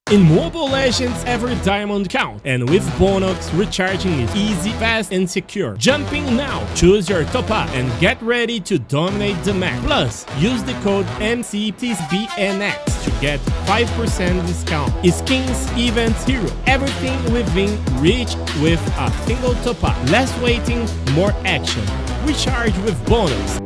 In Mobile Legends, every diamond counts, and with bonus, recharging is easy, fast, and secure. Jumping now, choose your top up, and get ready to dominate the map. Plus, use the code MCT AMER to get 5% discount. Skins, events, hero, everything within reach with a single top up. Less waiting, more action. Recharge with bonus.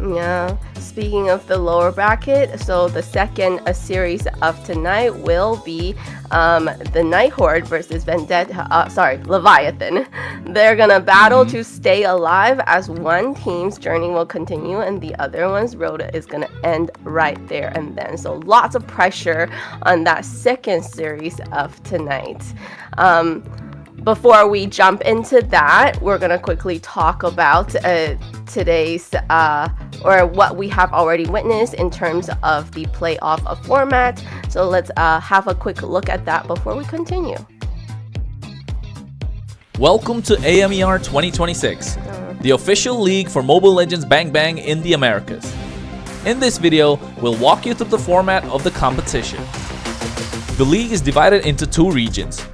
Yeah, speaking of the lower bracket, so the second series of tonight will be the Night Horde versus Leviathan. They're gonna battle to stay alive as one team's journey will continue and the other one's road is gonna end right there and then. So lots of pressure on that second series of tonight. Before we jump into that, we're going to quickly talk about today's or what we have already witnessed in terms of the playoff format. So let's have a quick look at that before we continue. Welcome to AMER 2026, the official league for Mobile Legends Bang Bang in the Americas. In this video, we'll walk you through the format of the competition. The league is divided into two regions,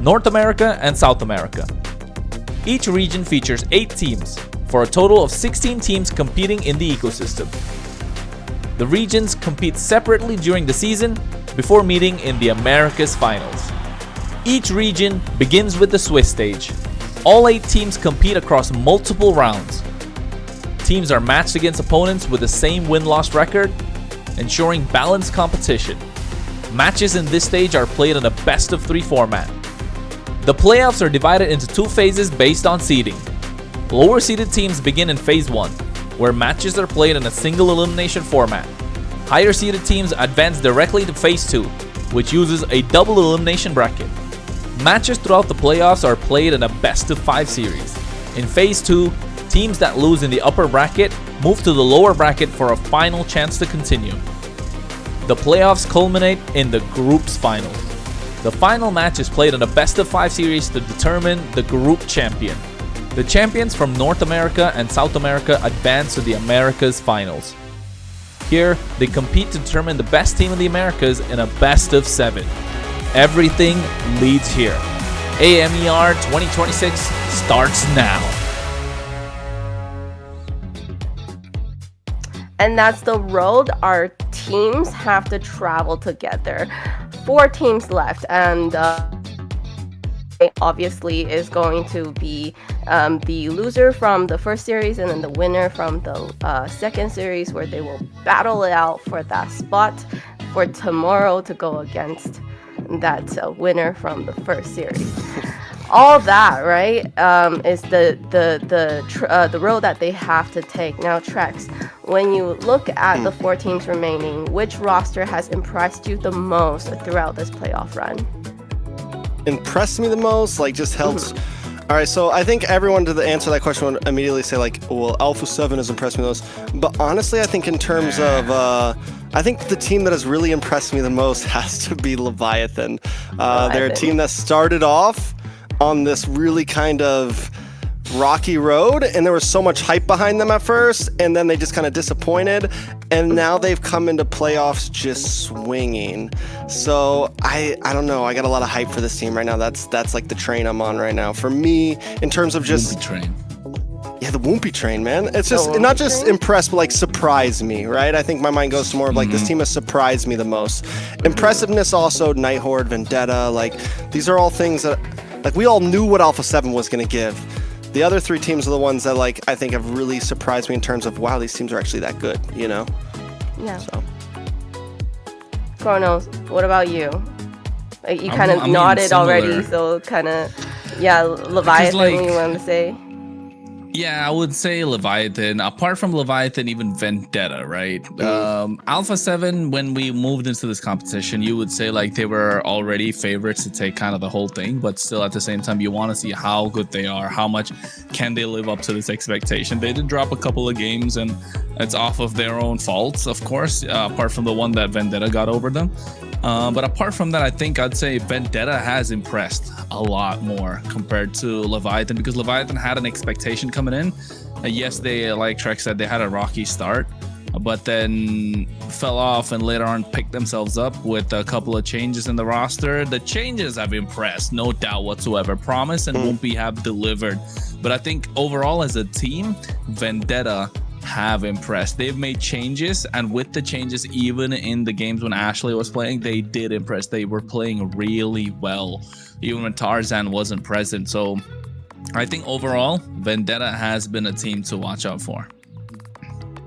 North America and South America. Each region features 8 teams, for a total of 16 teams competing in the ecosystem. The regions compete separately during the season before meeting in the Americas Finals. Each region begins with the Swiss stage. All 8 teams compete across multiple rounds. Teams are matched against opponents with the same win-loss record, ensuring balanced competition. Matches in this stage are played in a best-of-3 format. The playoffs are divided into 2 phases based on seeding. Lower seeded teams begin in phase 1, where matches are played in a single elimination format. Higher seeded teams advance directly to phase 2, which uses a double elimination bracket. Matches throughout the playoffs are played in a best-of-5 series. In phase 2, teams that lose in the upper bracket move to the lower bracket for a final chance to continue. The playoffs culminate in the group's final. The final match is played in a best-of-5 series to determine the group champion. The champions from North America and South America advance to the Americas Finals. Here, they compete to determine the best team in the Americas in a best-of-7. Everything leads here. AMER 2026 starts now. And that's the road our teams have to travel together. 4 teams left, and obviously is going to be the loser from the first series and then the winner from the second series, where they will battle it out for that spot for tomorrow to go against that winner from the first series. All that, right, is the road that they have to take. Now, Trex, when you look at the 4 teams remaining, which roster has impressed you the most throughout this playoff run? Impressed me the most, like just helps. All right, so I think everyone to answer that question would immediately say like, well, Alpha7 has impressed me the most. But honestly, I think in terms of, I think the team that has really impressed me the most has to be Leviathan. They're a team that started off on this really kind of rocky road, and there was so much hype behind them at first, and then they just kind of disappointed, and now they've come into playoffs just swinging. So I don't know, I got a lot of hype for this team right now. That's like the train I'm on right now. For me, in terms of just yeah, the Woompy train, man. It's just not just impressed, but like surprise me, right? I think my mind goes to more of like this team has surprised me the most. Impressiveness also, Night Horde, Vendetta, like these are all things that like we all knew what Alpha7 was going to give. The other 3 teams are the ones that like I think have really surprised me in terms of wow, these teams are actually that good, you know? Yeah. So. Chronos, what about you? Like you kind of nodded already, so kind of yeah, Leviathan. Like, you want to say? Yeah, I would say Leviathan. Apart from Leviathan, even Vendetta, right? Alpha7, when we moved into this competition, you would say like they were already favorites to take kind of the whole thing, but still at the same time, you want to see how good they are, how much can they live up to this expectation. They did drop a couple of games, and it's off of their own faults, of course, apart from the one that Vendetta got over them. But apart from that, I think I'd say Vendetta has impressed a lot more compared to Leviathan, because Leviathan had an expectation coming in. Yes, they, like Trek said, they had a rocky start, but then fell off and later on picked themselves up with a couple of changes in the roster. The changes have impressed, no doubt whatsoever. Promise and Woompy have delivered. But I think overall as a team, Vendetta have impressed. They've made changes, and with the changes, even in the games when Ashley was playing, they did impress. They were playing really well, even when Tarzan wasn't present. So I think overall, Vendetta has been a team to watch out for.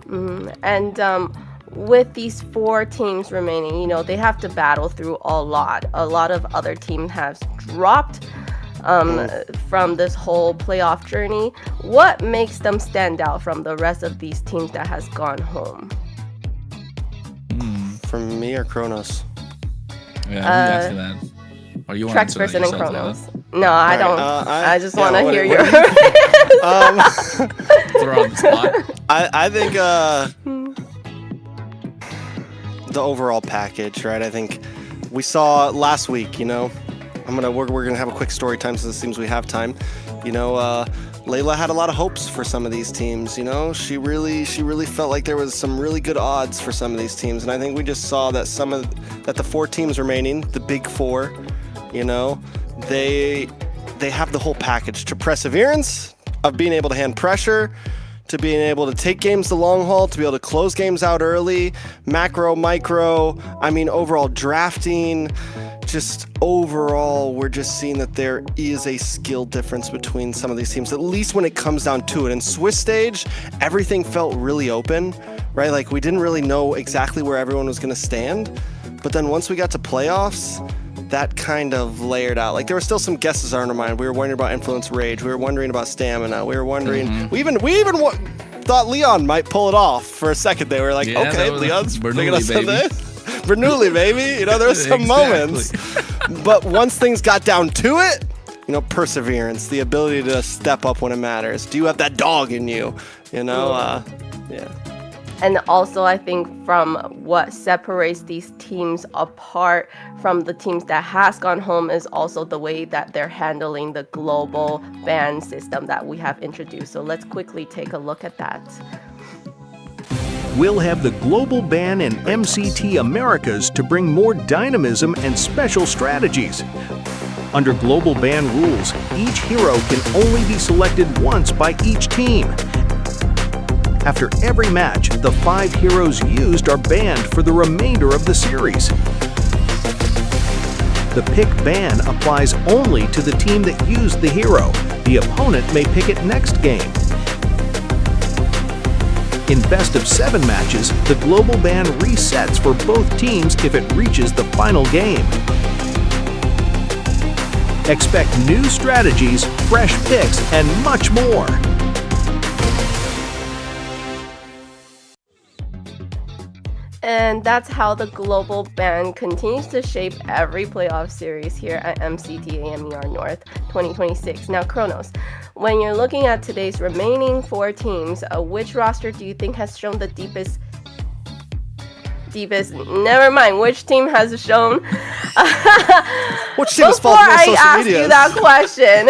And with these 4 teams remaining, you know, they have to battle through a lot. A lot of other teams have dropped from this whole playoff journey. What makes them stand out from the rest of these teams that has gone home? From me or Kronos? Yeah, who asked you that? Or you want Trex to answer person that and yourself, Kronos. No, I don't. I just want to hear your. Throw on the spot. I think the overall package, right? I think we saw last week, you know, we're gonna have a quick story time since it seems we have time. You know, Layla had a lot of hopes for some of these teams. You know, she really felt like there was some really good odds for some of these teams, and I think we just saw that the 4 teams remaining, the big 4, you know, they have the whole package to perseverance of being able to hand pressure, to being able to take games the long haul, to be able to close games out early, macro, micro, I mean, overall drafting. Just overall, we're just seeing that there is a skill difference between some of these teams, at least when it comes down to it. In Swiss stage, everything felt really open, right? Like, we didn't really know exactly where everyone was going to stand. But then once we got to playoffs, that kind of layered out. Like, there were still some guesses on our mind. We were wondering about influence rage. We were wondering about stamina. We were wondering. We even thought Leon might pull it off for a second. They were like, okay, Leon's bringing us to this. Bernoulli, baby. You know, there were some moments. But once things got down to it, you know, perseverance, the ability to step up when it matters. Do you have that dog in you? You know, yeah. And also, I think from what separates these teams apart from the teams that has gone home is also the way that they're handling the global ban system that we have introduced. So let's quickly take a look at that. We'll have the global ban in MCT Americas to bring more dynamism and special strategies. Under global ban rules, each hero can only be selected once by each team. After every match, the 5 heroes used are banned for the remainder of the series. The pick ban applies only to the team that used the hero. The opponent may pick it next game. In best of 7 matches, the global ban resets for both teams if it reaches the final game. Expect new strategies, fresh picks, and much more. And that's how the global ban continues to shape every playoff series here at MCT AMER North 2026. Now, Kronos, when you're looking at today's remaining 4 teams, which roster do you think has shown the deepest? Never mind. Which team has shown? Which team has Before followed more I social ask media? you that question,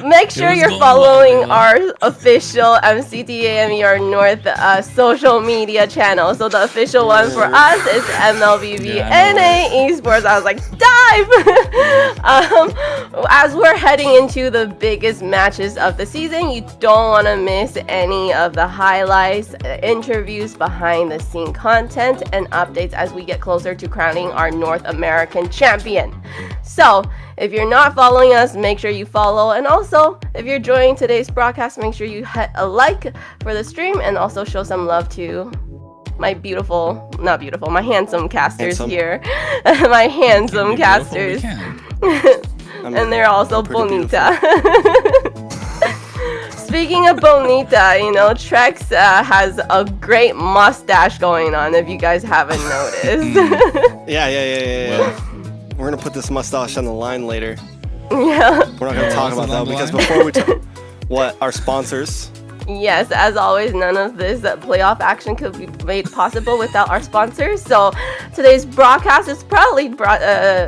make sure you're following our official MCT AMER North social media channel. So the official one for us is MLBB Esports. I was like, dive! As we're heading into the biggest matches of the season, you don't want to miss any of the highlights, interviews, behind the scene content, and updates as we get closer to crowning our North American champion. So if you're not following us, make sure you follow. And also, if you're enjoying today's broadcast, make sure you hit a like for the stream and also show some love to my my handsome casters here. My handsome casters. And they're also bonita. Speaking of bonita, you know, Trex has a great mustache going on, if you guys haven't noticed. Yeah. Well, we're gonna put this mustache on the line later. Yeah. We're not gonna talk about that because before we talk, what our sponsors? Yes, as always, none of this playoff action could be made possible without our sponsors. So today's broadcast is proudly brought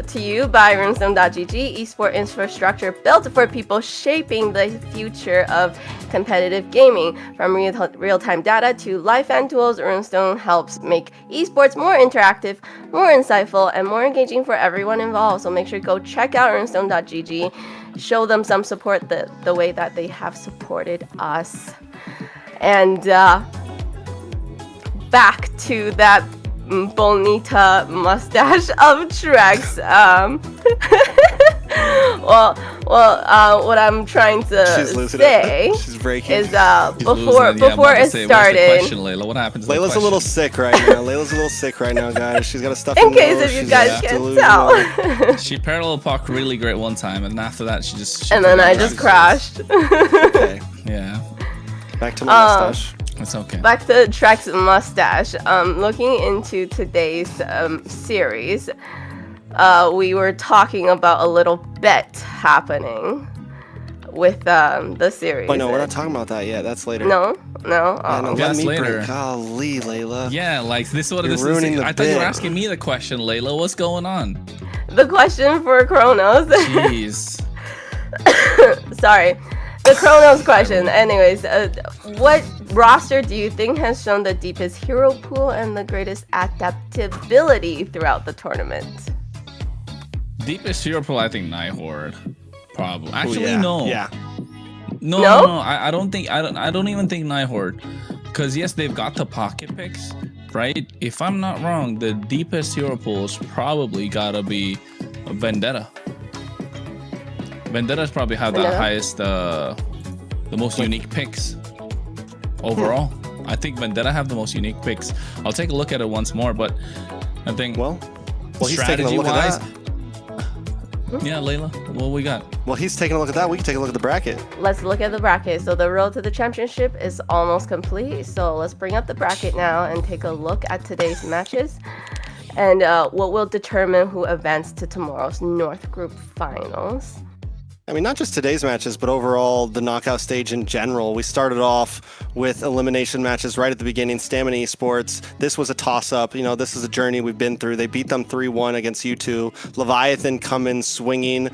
to you by Runestone.gg, esport infrastructure built for people shaping the future of competitive gaming. From real-time data to live fan tools, Runestone helps make esports more interactive, more insightful, and more engaging for everyone involved. So make sure to go check out Runestone.gg. Show them some support the way that they have supported us. And back to that bonita mustache of Trex. Well, Well, what I'm trying to She's losing say it. She's breaking. is She's before losing it. Yeah, I'm before about to it say, what's the started. question, Layla? What happened to the Layla's a question? little sick right now. Layla's a little sick right now, guys. She's got a stuffy In case nose. if you She's guys can't delusional. tell. She parallel parked really great one time, and after that, she just. And then I just crashed. Okay, Yeah, back to my mustache. it's okay. Back to Trek's mustache. Looking into today's series, we were talking about a little bet happening with the series. Oh no, we're not talking about that yet. That's later. No. Yeah, no, let That's me later. break. Golly, Layla. Yeah, like this is what You're this ruining is. the I thought you were bit. asking me the question, Layla. What's going on? The question for Kronos. Jeez. Sorry. The Kronos question. Anyways, what roster do you think has shown the deepest hero pool and the greatest adaptability throughout the tournament? Deepest hero pool, I think Night Horde. Probably. Actually, yeah. no. Yeah. No, No? no, I don't think I don't even think Night Horde. Because yes, they've got the pocket picks, right? If I'm not wrong, the deepest hero pool's probably gotta be Vendetta. Vendetta's probably have the Vendetta? highest the most unique picks overall. I think Vendetta have the most unique picks. I'll take a look at it once more, but I think Well, he's taking a look at that. yeah, Layla, what we got? Well, he's taking a look at that. We can take a look at the bracket. Let's look at the bracket. So the road to the championship is almost complete. So let's bring up the bracket now and take a look at today's matches and what will determine who advanced to tomorrow's North Group Finals. I mean, not just today's matches, but overall the knockout stage in general. We started off with elimination matches right at the beginning. Stamina Esports. This was a toss-up. You know, this is a journey we've been through. They beat them 3-1 against U2. Leviathan come in swinging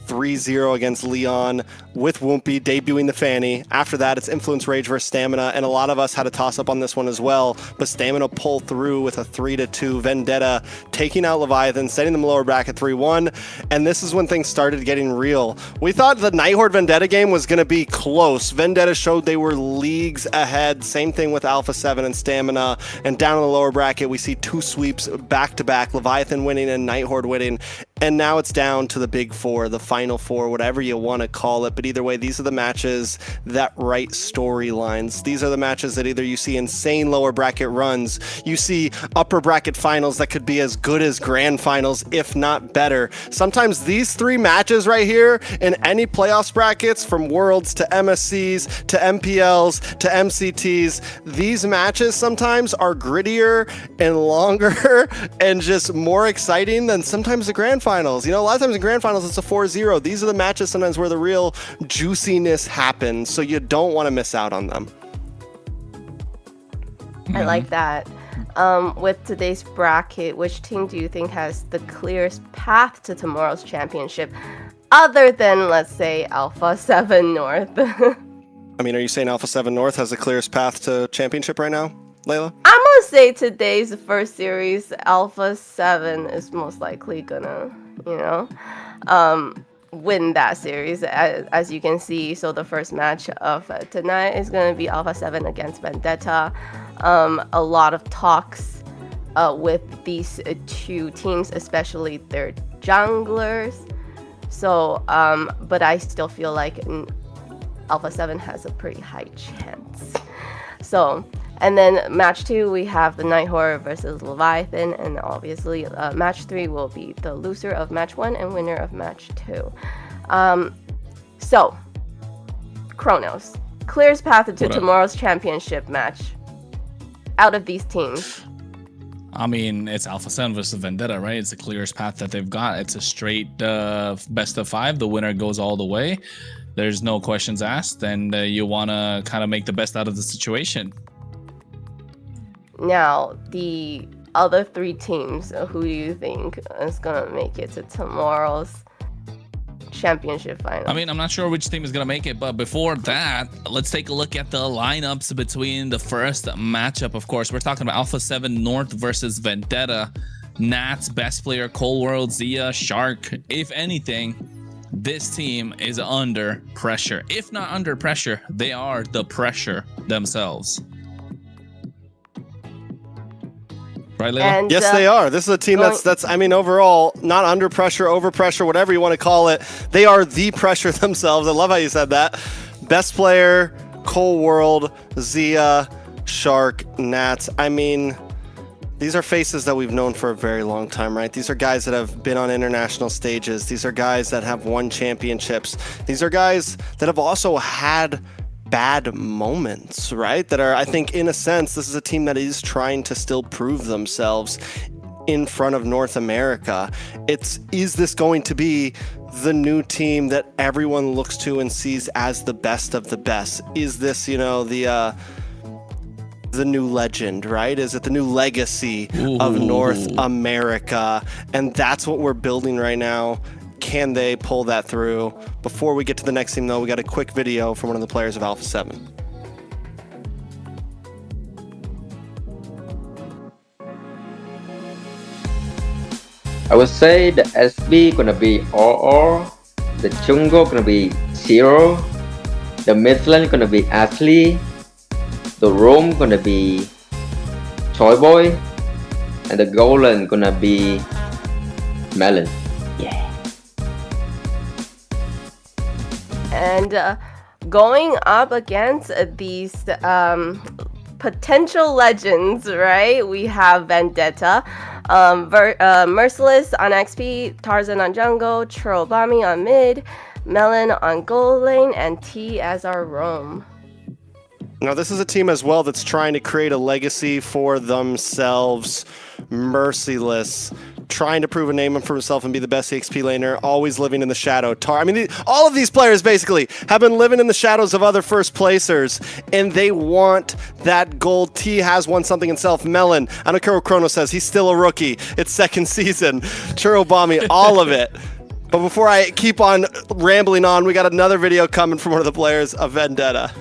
3-0 against Leon with Woompy debuting the Fanny. After that, it's Influence Rage versus Stamina, and a lot of us had a toss-up on this one as well, but Stamina pulled through with a 3-2 Vendetta, taking out Leviathan, setting them lower bracket 3-1, and this is when things started getting real. We thought the Night Horde Vendetta game was going to be close. Vendetta showed they were leagues ahead. Same thing with Alpha7 and Stamina, and down in the lower bracket, we see two sweeps back-to-back, Leviathan winning and Night Horde winning, and now it's down to the big four, the final four, whatever you want to call it. But either way, these are the matches that write storylines. These are the matches that either you see insane lower bracket runs, you see upper bracket finals that could be as good as grand finals, if not better. Sometimes these three matches right here in any playoffs brackets, from Worlds to MSCs to MPLs to MCTs, these matches sometimes are grittier and longer and just more exciting than sometimes the grand finals. You know, a lot of times in grand finals it's a 4-0. These are the matches sometimes where the real juiciness happens, so you don't want to miss out on them. I like that. With today's bracket, which team do you think has the clearest path to tomorrow's championship, other than, let's say, Alpha7 North? I mean, are you saying Alpha7 North has the clearest path to championship right now, Layla? I'm gonna say today's first series, Alpha7 is most likely gonna, win that series, as you can see. So the first match of tonight is gonna be Alpha7 against Vendetta. A lot of talks with these two teams, especially their junglers. So, but I still feel like Alpha7 has a pretty high chance. So, and then match 2, we have the Night Horde versus Leviathan, and obviously match 3 will be the loser of match 1 and winner of match 2. So, Kronos, clearest path to tomorrow's championship match out of these teams. I mean, it's Alpha7 versus Vendetta, right? It's the clearest path that they've got. It's a straight best of 5. The winner goes all the way. There's no questions asked, and you want to kind of make the best out of the situation. Now, the other 3 teams, who do you think is going to make it to tomorrow's championship final? I mean, I'm not sure which team is going to make it, but before that, let's take a look at the lineups between the first matchup. Of course, we're talking about Alpha7 North versus Vendetta. Nats, best player, Cold World, Zia, Shark. If anything, this team is under pressure. If not under pressure, they are the pressure themselves. Right, Layla? And Yes, they are. This is a team that's I mean, overall, not under pressure, over pressure, whatever you want to call it. They are the pressure themselves. I love how you said that. Best player, Cole World, Zia, Shark, Nats. I mean, these are faces that we've known for a very long time, right? These are guys that have been on international stages. These are guys that have won championships. These are guys that have also had bad moments, right? That are, I think, in a sense, this is a team that is trying to still prove themselves in front of North America. Is this going to be the new team that everyone looks to and sees as the best of the best? Is this, the new legend, right? Is it the new legacy of North America? And that's what we're building right now. Can they pull that through? Before we get to the next team, though, we got a quick video from one of the players of Alpha7. I would say the SB gonna be RR, the jungle gonna be 0, the mid lane gonna be Ashley, the roam gonna be Toy Boy, and the gold lane gonna be Melon. Yeah. And going up against these potential legends, right? We have Vendetta, Merciless on XP, Tarzan on jungle, Churobami on mid, Melon on gold lane, and T as our roam. Now, this is a team as well that's trying to create a legacy for themselves. Merciless, trying to prove a name for himself and be the best EXP laner, always living in the shadow. All of these players basically have been living in the shadows of other first placers, and they want that gold. T has won something himself. Melon, I don't care what Chrono says, he's still a rookie. It's second season. Churobami, all of it. But before I keep on rambling on, we got another video coming from one of the players of Vendetta.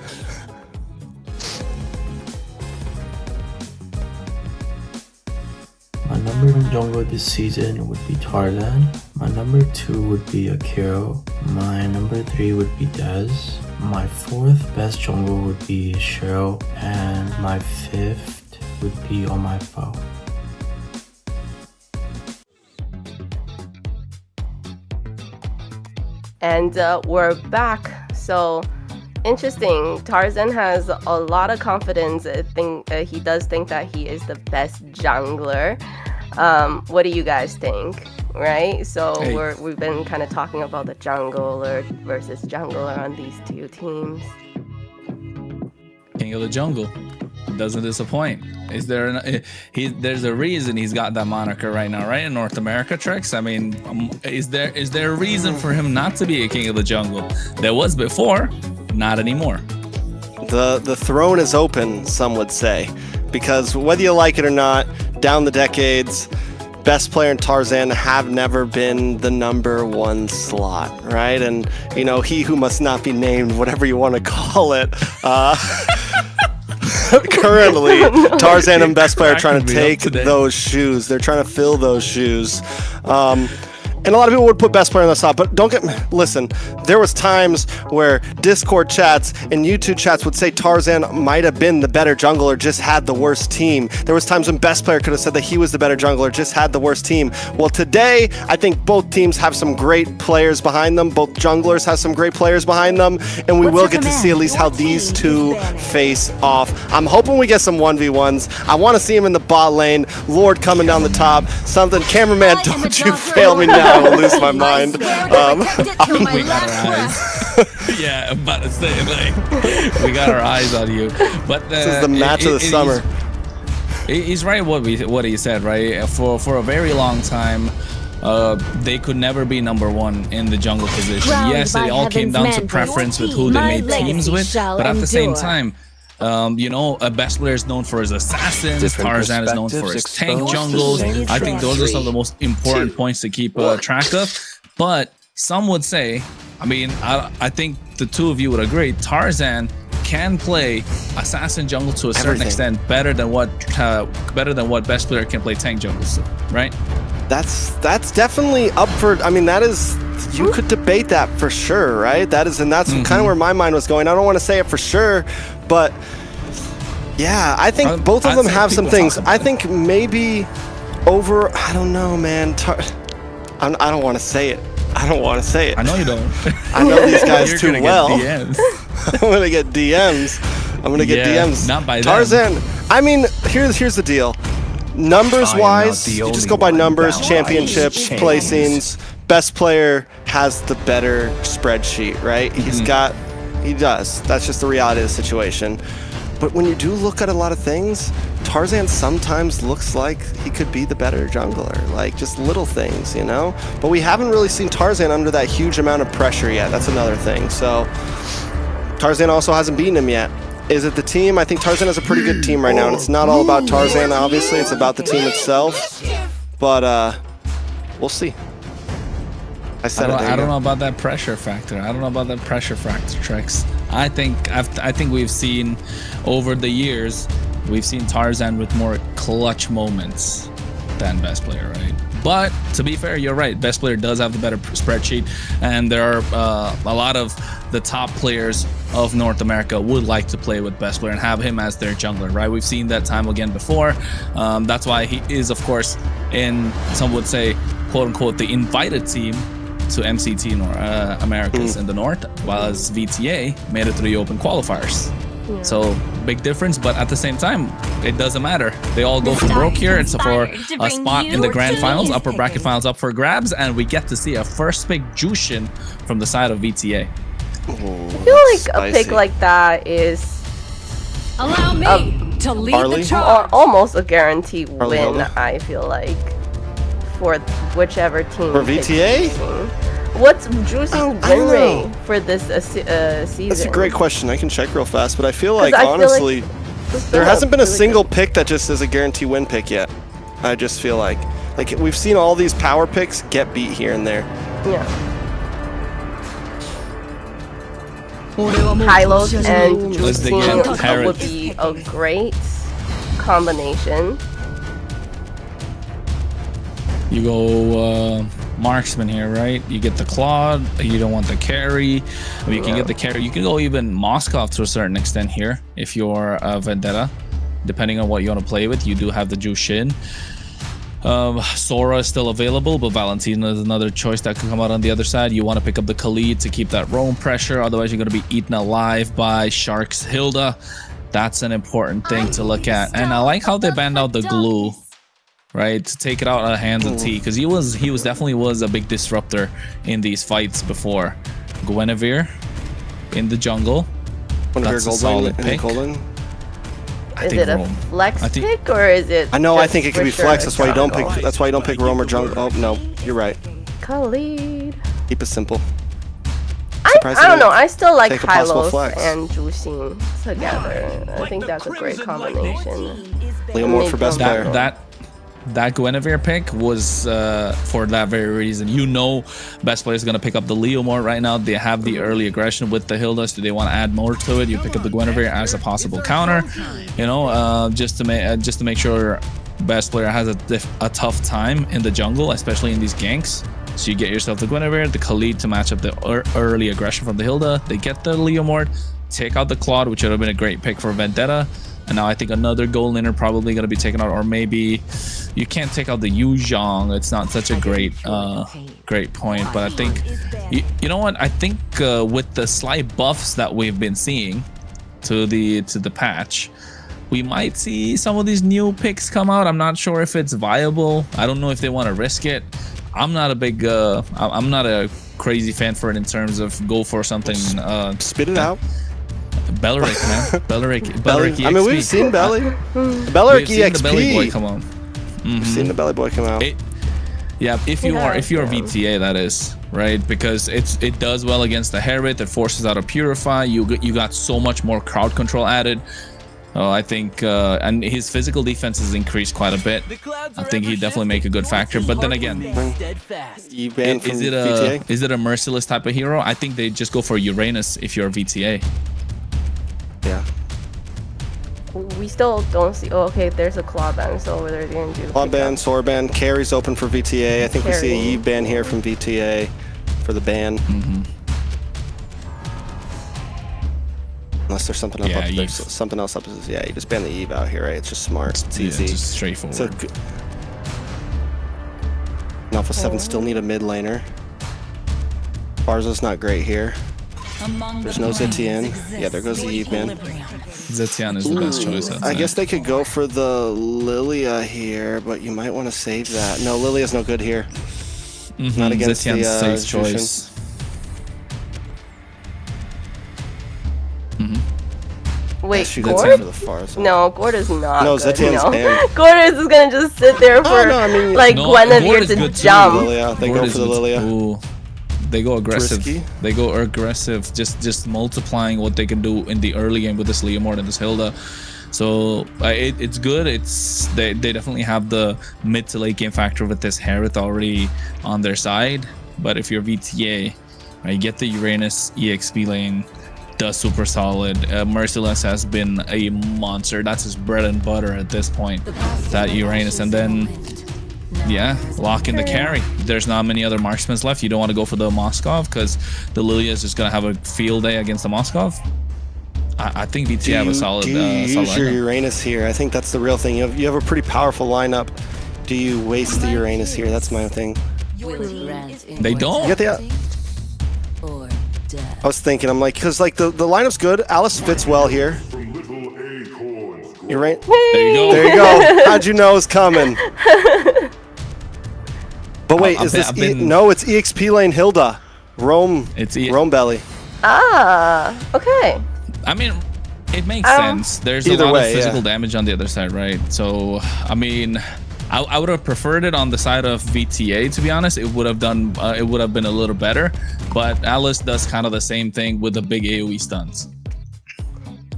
My number 1 jungle this season would be Tarzan. My number 2 would be Akiro. My number 3 would be Dez. My 4th best jungle would be Cheryl. And my 5th would be On My Foe. And we're back. So interesting. Tarzan has a lot of confidence. He does think that he is the best jungler. What do you guys think? Right? So we've been kind of talking about the jungler versus jungler on these two teams. King of the jungle doesn't disappoint. Is there there's a reason he's got that moniker right now, right? In North America, Trex. I mean, is there a reason for him not to be a king of the jungle? There was before, not anymore. The throne is open, some would say, because whether you like it or not, down the decades, best player in Tarzan have never been the number 1 slot, right? And he who must not be named, whatever you want to call it. Currently, Tarzan and best player are trying to take those shoes. They're trying to fill those shoes. And a lot of people would put best player on the top, but listen, there was times where Discord chats and YouTube chats would say Tarzan might have been the better jungler, just had the worst team. There was times when best player could have said that he was the better jungler, just had the worst team. Well, today, I think both teams have some great players behind them. Both junglers have some great players behind them, and we will get to see at least how these two face off. I'm hoping we get some 1v1s. I want to see him in the bot lane. Lord coming down the top. Something, cameraman, don't you fail me now. I will lose my mind. We got our eyes. Yeah, I'm about to say, we got our eyes on you. But this is the match of the summer. He's right. What he said, right? For a very long time, they could never be number 1 in the jungle position. Yes, it all came down to preference with who they made teams with, but at the same time, a best player is known for his assassins. Tarzan is known for his tank jungles. I think those are some of the most important points to keep track of. But some would say, I think the two of you would agree, Tarzan can play assassin jungle to a certain extent better than what best player can play tank jungles to, right? That's definitely up for. That is. You could debate that for sure, right? That's kind of where my mind was going. I don't want to say it for sure, but Yeah, I think both of them have some things. I think maybe over. I don't know, man. I don't want to say it. I don't want to say it. I know you don't. I know these guys too well. DMs. I'm gonna get DMs. I'm gonna get DMs. Not by Tarzan. I mean, here's the deal. Numbers wise, you just go by numbers, championships, placings. Best player has the better spreadsheet, right? He does. That's just the reality of the situation. But when you do look at a lot of things, Tarzan sometimes looks like he could be the better jungler, like just little things, you know? But we haven't really seen Tarzan under that huge amount of pressure yet. That's another thing. So Tarzan also hasn't beaten him yet. Is it the team? I think Tarzan has a pretty good team right now, and it's not all about Tarzan, obviously. It's about the team itself. But we'll see. I don't know about that pressure factor. I don't know about that pressure factor, Trex. I think we've seen over the years, we've seen Tarzan with more clutch moments than best player, right? But to be fair, you're right. Best player does have the better spreadsheet, and there are a lot of the top players of North America would like to play with best player and have him as their jungler, right? We've seen that time again before. That's why he is, of course, in some would say, quote unquote, the invited team to MCT Americas in the North, while as VTA made it to the open qualifiers. Yeah. So big difference, but at the same time, it doesn't matter. They all go for broke here. It's for a spot in the grand finals, upper bracket finals up for grabs, and we get to see a first pick Jushin from the side of VTA. I feel like a pick like that is to lead the charge. Or almost a guaranteed win, I feel like, for whichever team. For VTA? What's Jushin's win rate for this season? That's a great question. I can check real fast, but I feel like, honestly, there hasn't been a single pick that just is a guarantee win pick yet. I just feel like we've seen all these power picks get beat here and there. Yeah. Hylos and Jushin would be a great combination. You go marksman here, right? You get the Claude. You don't want the carry. I mean, you can get the carry. You can go even Moskov to a certain extent here if you're Vendetta, depending on what you want to play with. You do have the Jushin. Sora is still available, but Valentina is another choice that could come out on the other side. You want to pick up the Khalid to keep that roam pressure. Otherwise, you're going to be eaten alive by Shark's Hilda. That's an important thing to look at. And I like how they banned out the glue, right, to take it out of the hands of T, because he definitely was a big disruptor in these fights before. Guinevere in the jungle. That's a solid pick. Is it a flex pick or is it? I think it could be flex. That's why you don't pick. That's why you don't pick roam or jungle. Oh no, you're right. Khalid. Keep it simple. I don't know. I still like Hylos and Jushin together. I think that's a great combination. Leomord for best player. That Guinevere pick was for that very reason. You know, best player is going to pick up the Leomord right now. They have the early aggression with the Hilda. So do they want to add more to it? You pick up the Guinevere as a possible counter. You know, just to make sure best player has a tough time in the jungle, especially in these ganks. So you get yourself the Guinevere, the Khalid to match up the early aggression from the Hilda. They get the Leomord, take out the Claude, which would have been a great pick for Vendetta. And now I think another gold laner probably going to be taken out, or maybe you can't take out the Yu Zhang. It's not such a great point, but I think you know what? I think with the slight buffs that we've been seeing to the patch, we might see some of these new picks come out. I'm not sure if it's viable. I don't know if they want to risk it. I'm not a big I'm not a crazy fan for it in terms of go for something. Spit it out. Belleric, man. Belleric EXP. I mean, we've seen Belleric EXP. The Belly Boy come on. We've seen the Belly Boy come out. If you're VTA, that is right, because it does well against the Hermit. It forces out a Purify. You got so much more crowd control added. I think and his physical defense has increased quite a bit. I think he'd definitely make a good factor. But then again, is it a merciless type of hero? I think they just go for Uranus if you're VTA. Yeah. We still don't see. Oh, okay, there's a claw ban, so they're going to do claw ban, sword ban. Carry's open for VTA. I think we see a Eve ban here from VTA for the ban. Unless there's something up, Yeah, there's something else up. Yeah, you just ban the Eve out here, right? It's just smart. It's easy. It's just straightforward. So, Alpha7 still need a mid laner. Barzo's not great here. There's no Zetian. Yeah, there goes the Eve, man. Zetian is the best choice. I guess they could go for the Lilia here, but you might want to save that. No, Lilia's no good here. Not against Zetian's the safe choice. Wait, She Gord? gets for the far side. No, Gord is not No, good. Zetian's banned. Gord is just gonna just sit there for no, I mean- like No, Guinevere Gord is to good too, jump. Lilia, they go for the Lilia. Ooh. They go aggressive. Risky. They go aggressive, just multiplying what they can do in the early game with this Leomord and this Hilda. So it's good. They definitely have the mid to late game factor with this Harith already on their side. But if you're VTA, you get the Uranus EXP lane, does super solid. Merciless has been a monster. That's his bread and butter at this point. That Uranus, and then yeah, lock in the carry. There's not many other marksmen left. You don't want to go for the Moskov because the Lilia is just gonna have a field day against the Moskov. I think VTA have a solid. Do you solid use your lineup. Uranus here? I think that's the real thing. You have a pretty powerful lineup. Do you waste the Uranus here? That's my thing. They don't. You get the. I was thinking, I'm like, because like the lineup's good. Alice fits well here. Uranus. There you go. There you go. How'd you know it was coming? But wait, I've is this? been- No, it's EXP lane Hilda. Rome. It's Rome belly. Ah, okay. I mean, it makes sense. There's a Either lot way, of physical yeah. damage on the other side, right? So, I mean, I would have preferred it on the side of VTA, to be honest. It would have done. It would have been a little better. But Alice does kind of the same thing with the big AOE stunts.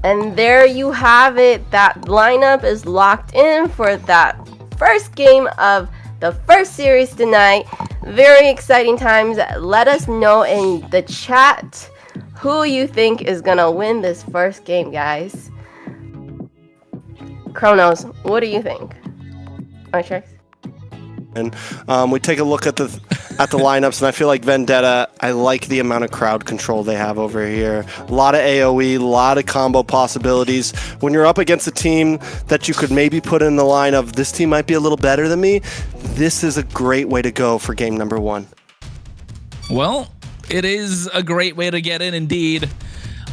And there you have it. That lineup is locked in for that first game of the first series tonight. Very exciting times. Let us know in the chat who you think is gonna win this first game, guys. Kronos, what do you think? Artrix? And we take a look at the lineups, and I feel like Vendetta, I like the amount of crowd control they have over here. A lot of AoE, a lot of combo possibilities. When you're up against a team that you could maybe put in the line of, this team might be a little better than me, this is a great way to go for game number 1. Well, it is a great way to get in indeed.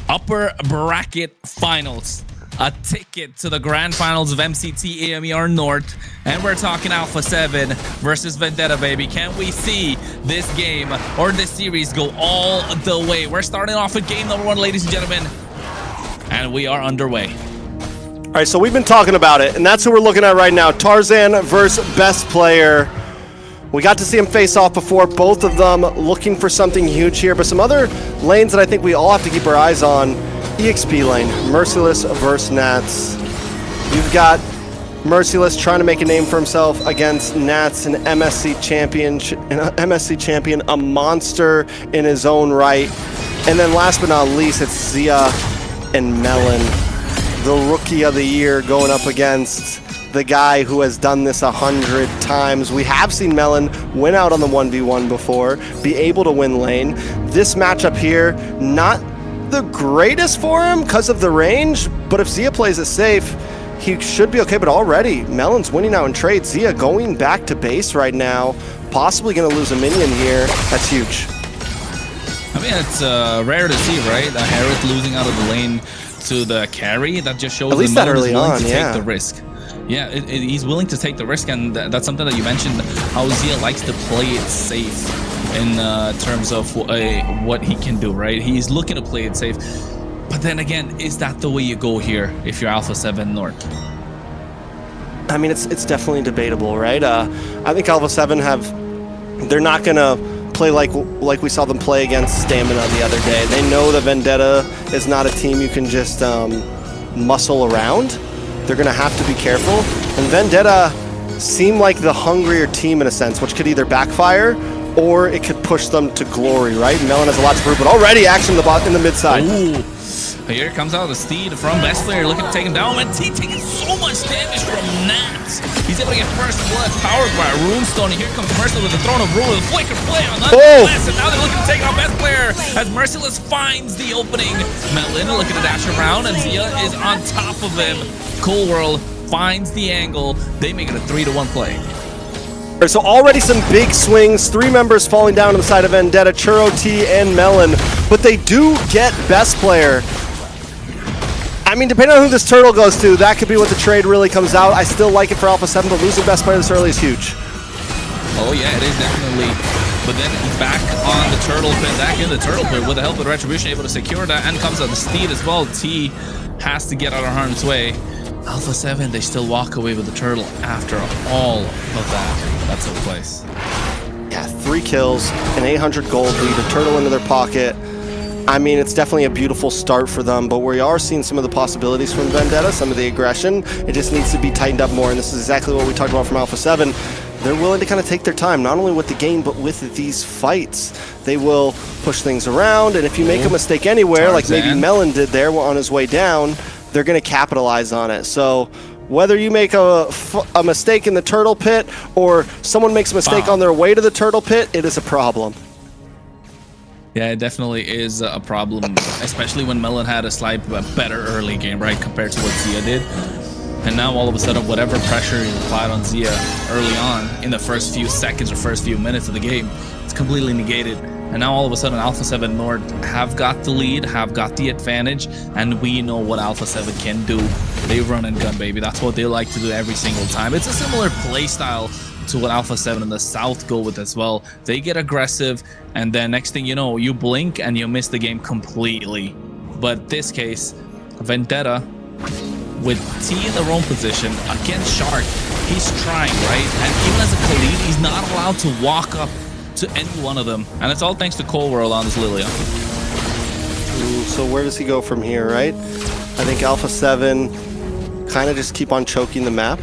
Upper bracket finals. A ticket to the grand finals of MCT AMER North. And we're talking Alpha7 versus Vendetta, baby. Can we see this game or this series go all the way? We're starting off with game number 1, ladies and gentlemen. And we are underway. All right, so we've been talking about it, and that's who we're looking at right now. Tarzan versus Best Player. We got to see him face off before, both of them looking for something huge here, but some other lanes that I think we all have to keep our eyes on. EXP lane, Merciless versus Nats. You've got Merciless trying to make a name for himself against Nats, an MSC champion, a monster in his own right. And then last but not least, it's Zia and Melon, the rookie of the year, going up against the guy who has done this 100 times. We have seen Melon win out on the 1v1 before, be able to win lane. This matchup here, not the greatest for him because of the range, but if Zia plays it safe, he should be okay. But already, Melon's winning out in trade. Zia going back to base right now, possibly going to lose a minion here. That's huge. I mean, it's rare to see, right? A Harith losing out of the lane to the carry. That just shows At least that that Melon is early willing on, to yeah. take the risk. Yeah, he's willing to take the risk, and that's something that you mentioned, how Zia likes to play it safe in terms of what he can do, right? He's looking to play it safe. But then again, is that the way you go here if you're Alpha7 North? I mean, it's definitely debatable, right? I think Alpha7 they're not going to play like we saw them play against Stamina the other day. They know that Vendetta is not a team you can just muscle around. They're going to have to be careful. And Vendetta seem like the hungrier team in a sense, which could either backfire or it could push them to glory, right? Melon has a lot to prove, but already action in the mid side. Ooh. Here comes out the Steed from Best Player, looking to take him down. And T taking so much damage from Nats. He's able to get first blood, powered by Runestone. And here comes Mercer with the Throne of Rule with a flicker play on that. And now they're looking to take out Best Player. as Merciless finds the opening. Melon looking to dash around, and Zia is on top of him. Cold World finds the angle. They make it a 3-1 play. So already some big swings, 3 members falling down on the side of Vendetta, Churro, T, and Melon, but they do get best player. I mean, depending on who this turtle goes to, that could be what the trade really comes out. I still like it for Alpha7, but losing best player this early is huge. Oh yeah, it is definitely. But then back on the turtle pit, back in the turtle pit with the help of Retribution, able to secure that, and comes out the Steed as well. T has to get out of harm's way. Alpha7, they still walk away with the turtle after all of that. That took place. Yeah, 3 kills, an 800 gold lead, a turtle into their pocket. I mean, it's definitely a beautiful start for them, but we are seeing some of the possibilities from Vendetta, some of the aggression. It just needs to be tightened up more, and this is exactly what we talked about from Alpha7. They're willing to kind of take their time, not only with the game, but with these fights. They will push things around, and if you make a mistake anywhere, like maybe Melon did there on his way down, they're going to capitalize on it. So whether you make a mistake in the turtle pit or someone makes a mistake on their way to the turtle pit, it is a problem. Yeah, it definitely is a problem, especially when Melon had a slight better early game, right, compared to what Zia did. And now all of a sudden, whatever pressure is applied on Zia early on in the first few seconds or first few minutes of the game, it's completely negated. And now all of a sudden, Alpha7 North have got the lead, have got the advantage, and we know what Alpha7 can do. They run and gun, baby. That's what they like to do every single time. It's a similar play style to what Alpha7 in the South go with as well. They get aggressive, and then next thing you know, you blink and you miss the game completely. But this case, Vendetta, with T in the wrong position against Shark, he's trying, right? And even as a Khalid, he's not allowed to walk up to any one of them. And it's all thanks to Cold World on this Lilian. So where does he go from here, right? I think Alpha7 kind of just keep on choking the map.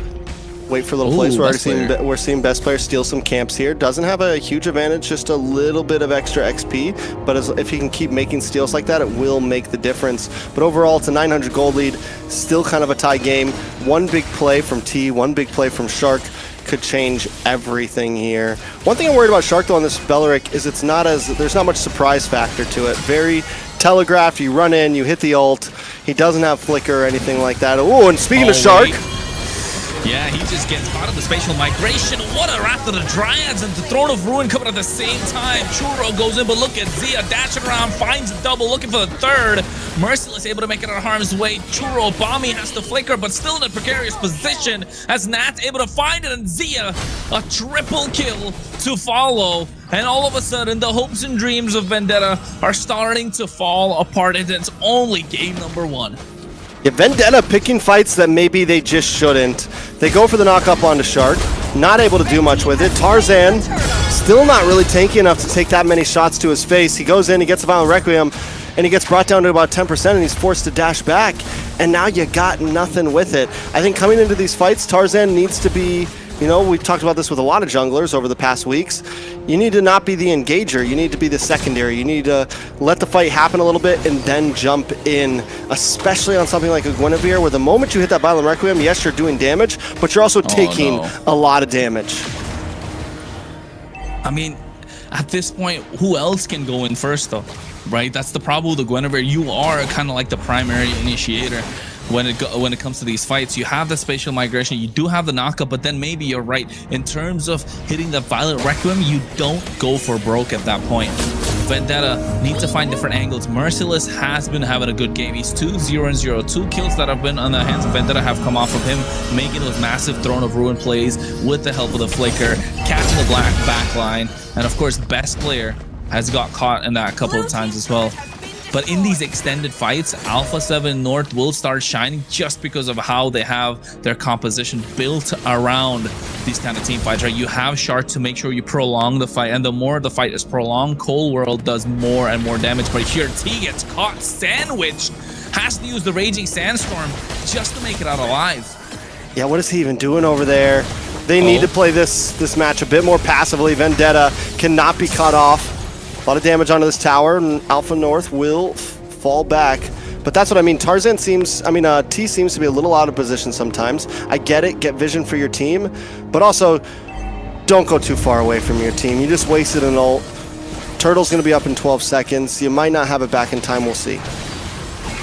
Wait for a little place. We're seeing best player steal some camps here. Doesn't have a huge advantage, just a little bit of extra XP. But if he can keep making steals like that, it will make the difference. But overall, it's a 900 gold lead. Still kind of a tie game. One big play from T, one big play from Shark could change everything here. One thing I'm worried about Shark though on this Belleric is there's not much surprise factor to it. Very telegraphed. You run in, you hit the ult. He doesn't have flicker or anything like that. Oh, and speaking of Shark. Yeah, he just gets part of the spatial migration. What a wrath of the Dryads and the Throne of Ruin coming at the same time. Churro goes in, but look at Zia dashing around, finds a double, looking for the third. Merciless able to make it out of harm's way. Churro, Bomby has to flicker, but still in a precarious position as Nat's able to find it, and Zia, a triple kill to follow. And all of a sudden, the hopes and dreams of Vendetta are starting to fall apart, and it's only game number 1. Yeah, Vendetta picking fights that maybe they just shouldn't. They go for the knock-up onto Shark, not able to do much with it. Tarzan, still not really tanky enough to take that many shots to his face. He goes in, he gets a Violent Requiem, and he gets brought down to about 10%, and he's forced to dash back. And now you got nothing with it. I think coming into these fights, Tarzan needs to be, you know, we've talked about this with a lot of junglers over the past weeks. You need to not be the engager. You need to be the secondary. You need to let the fight happen a little bit and then jump in, especially on something like a Guinevere, where the moment you hit that Violent Requiem, yes, you're doing damage, but you're also taking a lot of damage. I mean, at this point, who else can go in first, though? Right? That's the problem with the Guinevere. You are kind of like the primary initiator. When it comes to these fights, you have the spatial migration, you do have the knockup, but then maybe you're right. In terms of hitting the Violent Requiem, you don't go for broke at that point. Vendetta needs to find different angles. Merciless has been having a good game. He's 2-0-0. 2 kills that have been on the hands of Vendetta have come off of him, making those massive Throne of Ruin plays with the help of the flicker, catching the black backline, and of course, best player has got caught in that a couple of times as well. But in these extended fights, Alpha7 North will start shining just because of how they have their composition built around these kind of team fights, right? You have Shark to make sure you prolong the fight, and the more the fight is prolonged, Cold World does more and more damage. But here, T gets caught sandwiched, has to use the Raging Sandstorm just to make it out alive. Yeah, what is he even doing over there? They need to play this match a bit more passively. Vendetta cannot be cut off. A lot of damage onto this tower, and Alpha North will fall back. But that's what I mean. Tarzan seems, T seems to be a little out of position sometimes. I get it, get vision for your team, but also don't go too far away from your team. You just wasted an ult. Turtle's going to be up in 12 seconds. You might not have it back in time. We'll see.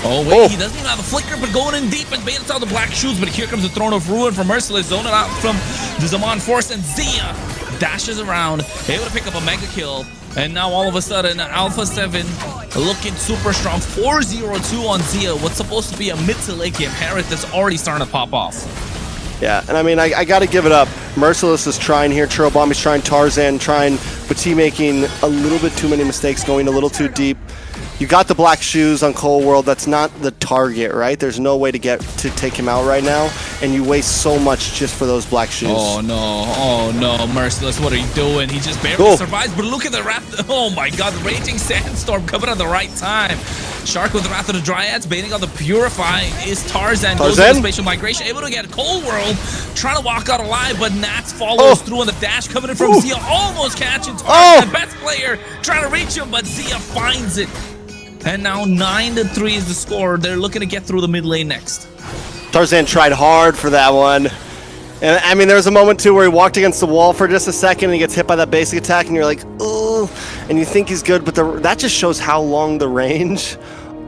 Oh, wait, he doesn't even have a flicker, but going in deep and baiting out the black shoes. But here comes the Throne of Ruin from Merciless, zoning out from the Zaman Force, and Zia dashes around, able to pick up a mega kill. And now all of a sudden, Alpha7 looking super strong. 4-0-2 on Zia. What's supposed to be a mid to late game Harith that's already starting to pop off. Yeah, and I mean, I got to give it up. Merciless is trying here. Churro Bomb is trying. Tarzan trying. But he making a little bit too many mistakes, going a little too deep. You got the black shoes on Cold World. That's not the target, right? There's no way to take him out right now, and you waste so much just for those black shoes. Oh no, Merciless, what are you doing? He just barely survives, but look at the Wrath. Oh my god, the Raging Sandstorm coming at the right time. Shark with the Wrath of the Dryads, baiting out the Purify is Tarzan. Goes into Spatial Migration, able to get Cold World, trying to walk out alive, but Nats follows through on the dash, coming in from Zia, almost catching Tarzan. Best player, trying to reach him, but Zia finds it. And now 9-3 is the score. They're looking to get through the mid lane next. Tarzan tried hard for that one. And I mean, there was a moment too where he walked against the wall for just a second and he gets hit by that basic attack and you're like, ooh, and you think he's good, but that just shows how long the range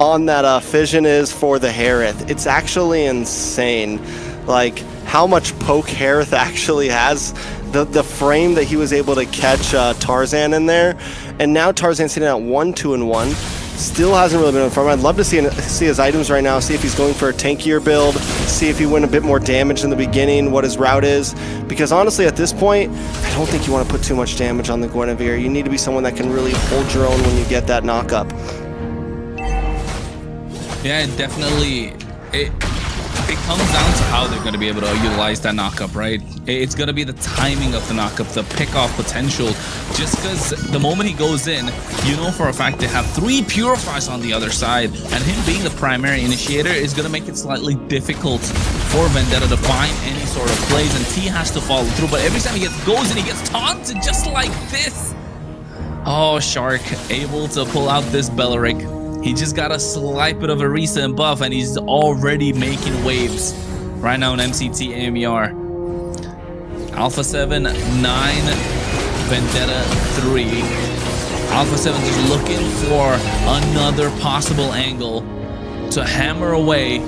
on that fission is for the Harith. It's actually insane. Like, how much poke Harith actually has. The frame that he was able to catch Tarzan in there. And now Tarzan's sitting at 1-2-1. Still hasn't really been in front. I'd love to see his items right now, see if he's going for a tankier build, see if he went a bit more damage in the beginning, what his route is. Because honestly, at this point, I don't think you want to put too much damage on the Guinevere. You need to be someone that can really hold your own when you get that knock-up. Yeah, definitely. It comes down to how they're going to be able to utilize that knockup, right? It's going to be the timing of the knockup, the pick-off potential. Just because the moment he goes in, you know for a fact they have 3 Purifies on the other side, and him being the primary initiator is going to make it slightly difficult for Vendetta to find any sort of plays, and T has to follow through. But every time he goes in, he gets taunted just like this. Oh, Shark able to pull out this Belleric. He just got a slight bit of a recent buff, and he's already making waves right now in MCT AMER. Alpha7 9, Vendetta 3. Alpha7 just looking for another possible angle to hammer away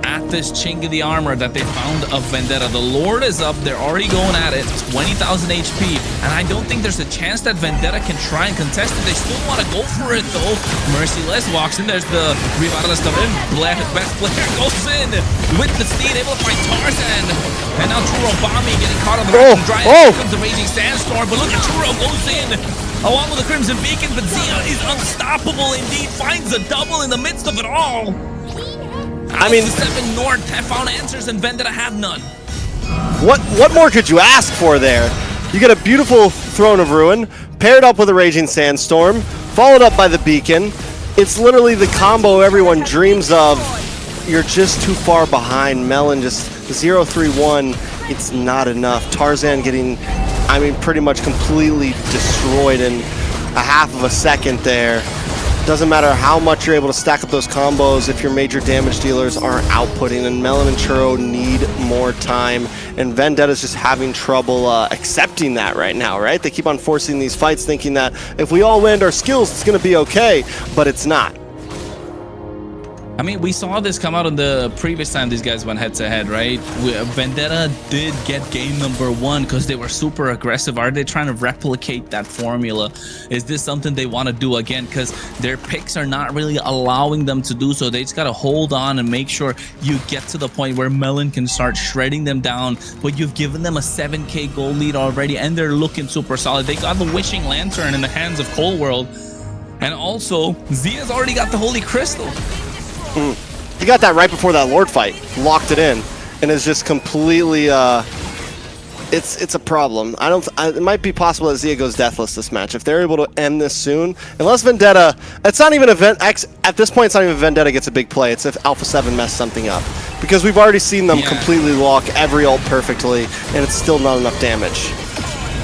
at this chink of the armor that they found of Vendetta. The Lord is up. They're already going at it. 20,000 HP. And I don't think there's a chance that Vendetta can try and contest it. They still want to go for it, though. Merciless walks in. There's the Revitalist coming in. Best player goes in with the steed, able to fight Tarzan. And now Churro Bombi getting caught on the Raging Dryad. Here comes the Raging Sandstorm. But look at Churro goes in along with the Crimson Beacon. But Zia is unstoppable indeed. Finds a double in the midst of it all. I mean, Alpha7 North have found answers and Vendetta have none. What more could you ask for there? You get a beautiful Throne of Ruin, paired up with a Raging Sandstorm, followed up by the Beacon. It's literally the combo everyone dreams of. You're just too far behind. Melon just 0-3-1. It's not enough. Tarzan getting, I mean, pretty much completely destroyed in a half of a second there. Doesn't matter how much you're able to stack up those combos if your major damage dealers aren't outputting, and Melon and Churro need more time, and Vendetta's just having trouble accepting that right now, right? They keep on forcing these fights thinking that if we all land our skills, it's going to be okay, but it's not. I mean, we saw this come out in the previous time these guys went head-to-head, right? Vendetta did get game number 1 because they were super aggressive. Are they trying to replicate that formula? Is this something they want to do again? Because their picks are not really allowing them to do so. They just got to hold on and make sure you get to the point where Melon can start shredding them down. But you've given them a 7k goal lead already, and they're looking super solid. They got the Wishing Lantern in the hands of Cold World. And also, Zia's already got the Holy Crystal. He got that right before that Lord fight, locked it in, and is just completely, it's a problem. It might be possible that Zia goes deathless this match. If they're able to end this soon, unless Vendetta, it's not even at this point, it's not even Vendetta gets a big play. It's if Alpha7 messed something up. Because we've already seen them completely lock every ult perfectly, and it's still not enough damage.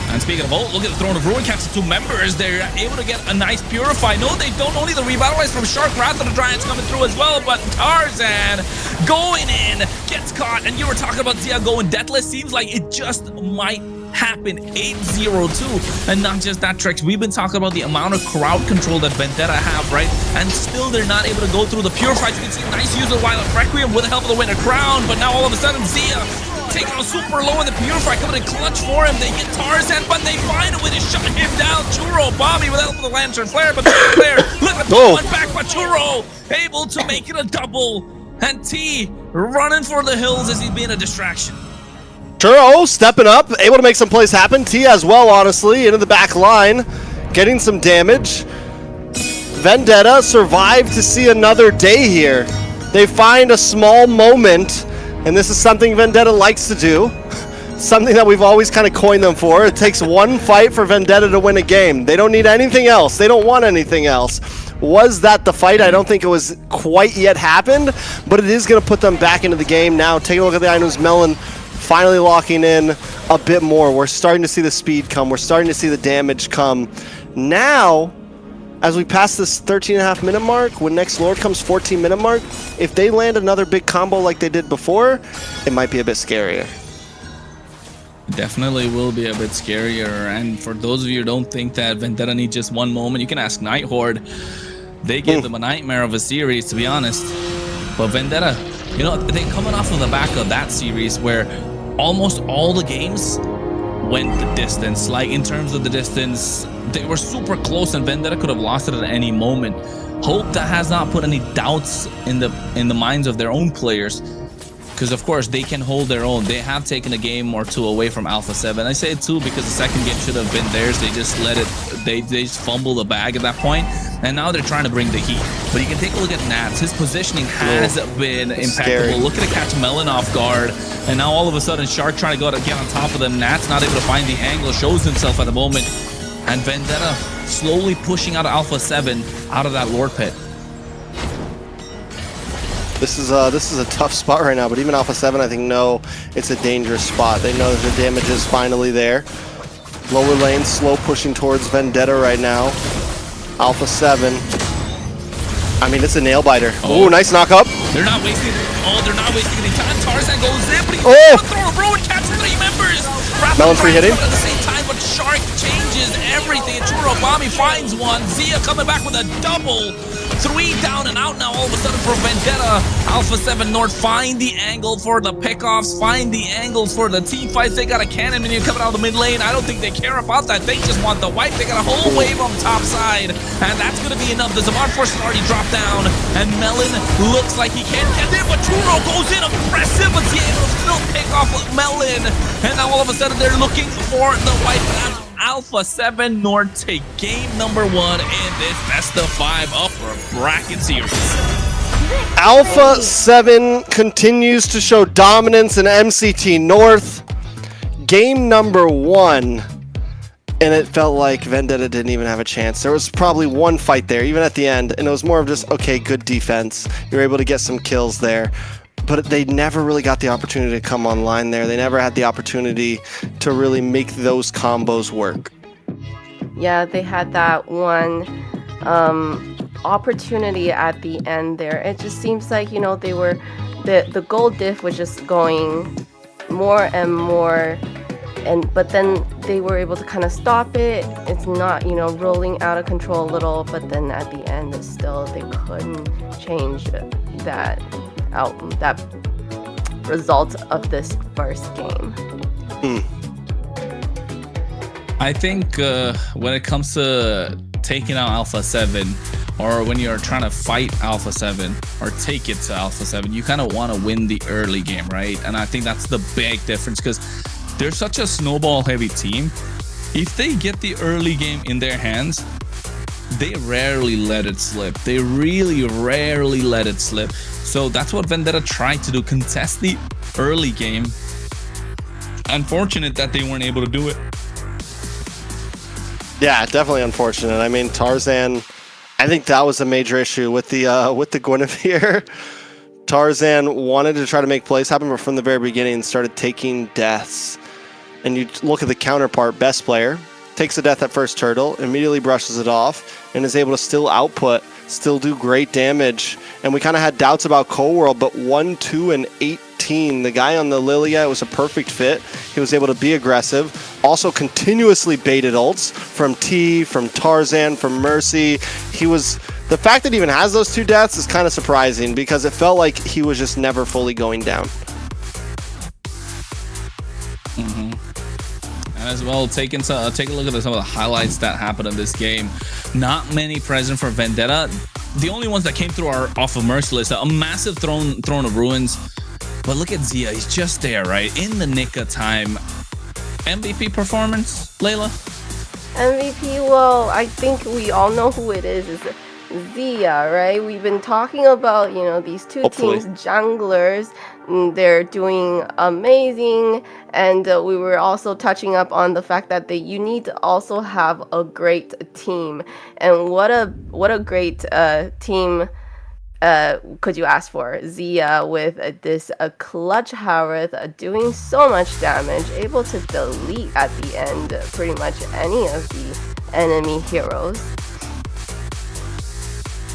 And speaking of ult, look at the Throne of Ruin, catches 2 members. They're able to get a nice Purify. No, they don't. Only the Revitalize from Shark. Wrath of the Dryads coming through as well. But Tarzan going in, gets caught. And you were talking about Zia going deathless. Seems like it just might happened 8-0-2. And not just that, Trex, we've been talking about the amount of crowd control that Vendetta have, right? And still they're not able to go through the purifies. You can see a nice use of Wild Requiem with the help of the winner crown, but now all of a sudden Zia taking on super low in the purify, coming in clutch for him. They get Tarzan, but they find a way to shut him down. Churro, Bobby with the help of the Lantern Flare, but there, look at the one back by Churro, able to make it a double. And T running for the hills as he's being a distraction. Churro stepping up, able to make some plays happen. T as well, honestly, into the back line, getting some damage. Vendetta survived to see another day here. They find a small moment, and this is something Vendetta likes to do. Something that we've always kind of coined them for. It takes one fight for Vendetta to win a game. They don't need anything else. They don't want anything else. Was that the fight? I don't think it was quite yet happened, but it is going to put them back into the game now. Take a look at the items. Melon finally locking in a bit more. We're starting to see the speed come. We're starting to see the damage come. Now, as we pass this 13.5 minute mark, when next Lord comes 14-minute mark, if they land another big combo like they did before, it might be a bit scarier. Definitely will be a bit scarier. And for those of you who don't think that Vendetta needs just one moment, you can ask Night Horde. They gave them a nightmare of a series, to be honest. But Vendetta, you know, they're coming off of the back of that series where almost all the games went the distance. Like, in terms of the distance, they were super close and Vendetta could have lost it at any moment. Hope that has not put any doubts in the minds of their own players, because of course they can hold their own. They have taken a game or two away from Alpha7. I say it too because the second game should have been theirs. They just let it, they just fumbled the bag at that point, and now they're trying to bring the heat. But you can take a look at Nats. His positioning has been impeccable. Scary. Look at it catch Melon off guard, and now all of a sudden Shark trying to go to get on top of them. Nats not able to find the angle, shows himself at the moment, and Vendetta slowly pushing out of Alpha7 out of that Lord pit. This is a tough spot right now, but even Alpha7, I think, know it's a dangerous spot. They know that the damage is finally there. Lower lane, slow pushing towards Vendetta right now. Alpha7. I mean, it's a nail biter. Oh, nice knock up. They're not wasting. Oh, they're not wasting any time. Tarzan goes in, but he's Oh! throw a bro and catch 3 members. Melon free hitting. At the same time, but Shark changes everything. And Churro Bobby finds one. Zia coming back with a double. 3 down and out now all of a sudden for Vendetta. Alpha7 North find the angle for the pickoffs, find the angle for the team fights. They got a cannon minion coming out of the mid lane. I don't think they care about that. They just want the wipe. They got a whole wave on top side, and that's going to be enough. The Zamar Force has already dropped down, and Melon looks like he can't get there, but Churro goes in aggressive, but he's able to still pick off Melon, and now all of a sudden they're looking for the wipe. Alpha7 North take game number 1 in this best of 5 upper bracket series. Alpha7 continues to show dominance in MCT North. Game number 1, and it felt like Vendetta didn't even have a chance. There was probably one fight there, even at the end, and it was more of just, okay, good defense. You're able to get some kills there. But they never really got the opportunity to come online there. They never had the opportunity to really make those combos work. Yeah, they had that one opportunity at the end there. It just seems like, you know, they were, the gold diff was just going more and more, but then they were able to kind of stop it. It's not, you know, rolling out of control a little, but then at the end it's still, they couldn't change that result of this first game. I think when it comes to taking out Alpha7, or when you're trying to fight Alpha7 or take it to Alpha7, you kind of want to win the early game, right? And I think that's the big difference, because they're such a snowball heavy team. If they get the early game in their hands, they rarely let it slip. They really rarely let it slip. So that's what Vendetta tried to do, contest the early game. Unfortunate that they weren't able to do it. Yeah, definitely unfortunate. I mean, Tarzan, I think that was a major issue with the Guinevere. Tarzan wanted to try to make plays happen, but from the very beginning started taking deaths. And you look at the counterpart, best player, takes a death at first turtle, immediately brushes it off, and is able to still output, still do great damage. And we kind of had doubts about Cold World, but 1, 2, and 8 13. The guy on the Lilia was a perfect fit. He was able to be aggressive, also continuously baited ults from T, from Tarzan, from Mercy. The fact that he even has those 2 deaths is kind of surprising because it felt like he was just never fully going down. And as well, take a look at some of the highlights that happened in this game. Not many present for Vendetta. The only ones that came through are off of Merciless. A massive throne of ruins. But look at Zia. He's just there, right? In the nick of time. MVP performance, Layla? MVP, well, I think we all know who it is. It's Zia, right? We've been talking about, you know, these 2 Hopefully. teams, junglers. They're doing amazing, and we were also touching up on the fact that you need to also have a great team. And what a great team could you ask for? Zia with this clutch Harith doing so much damage, able to delete at the end pretty much any of the enemy heroes.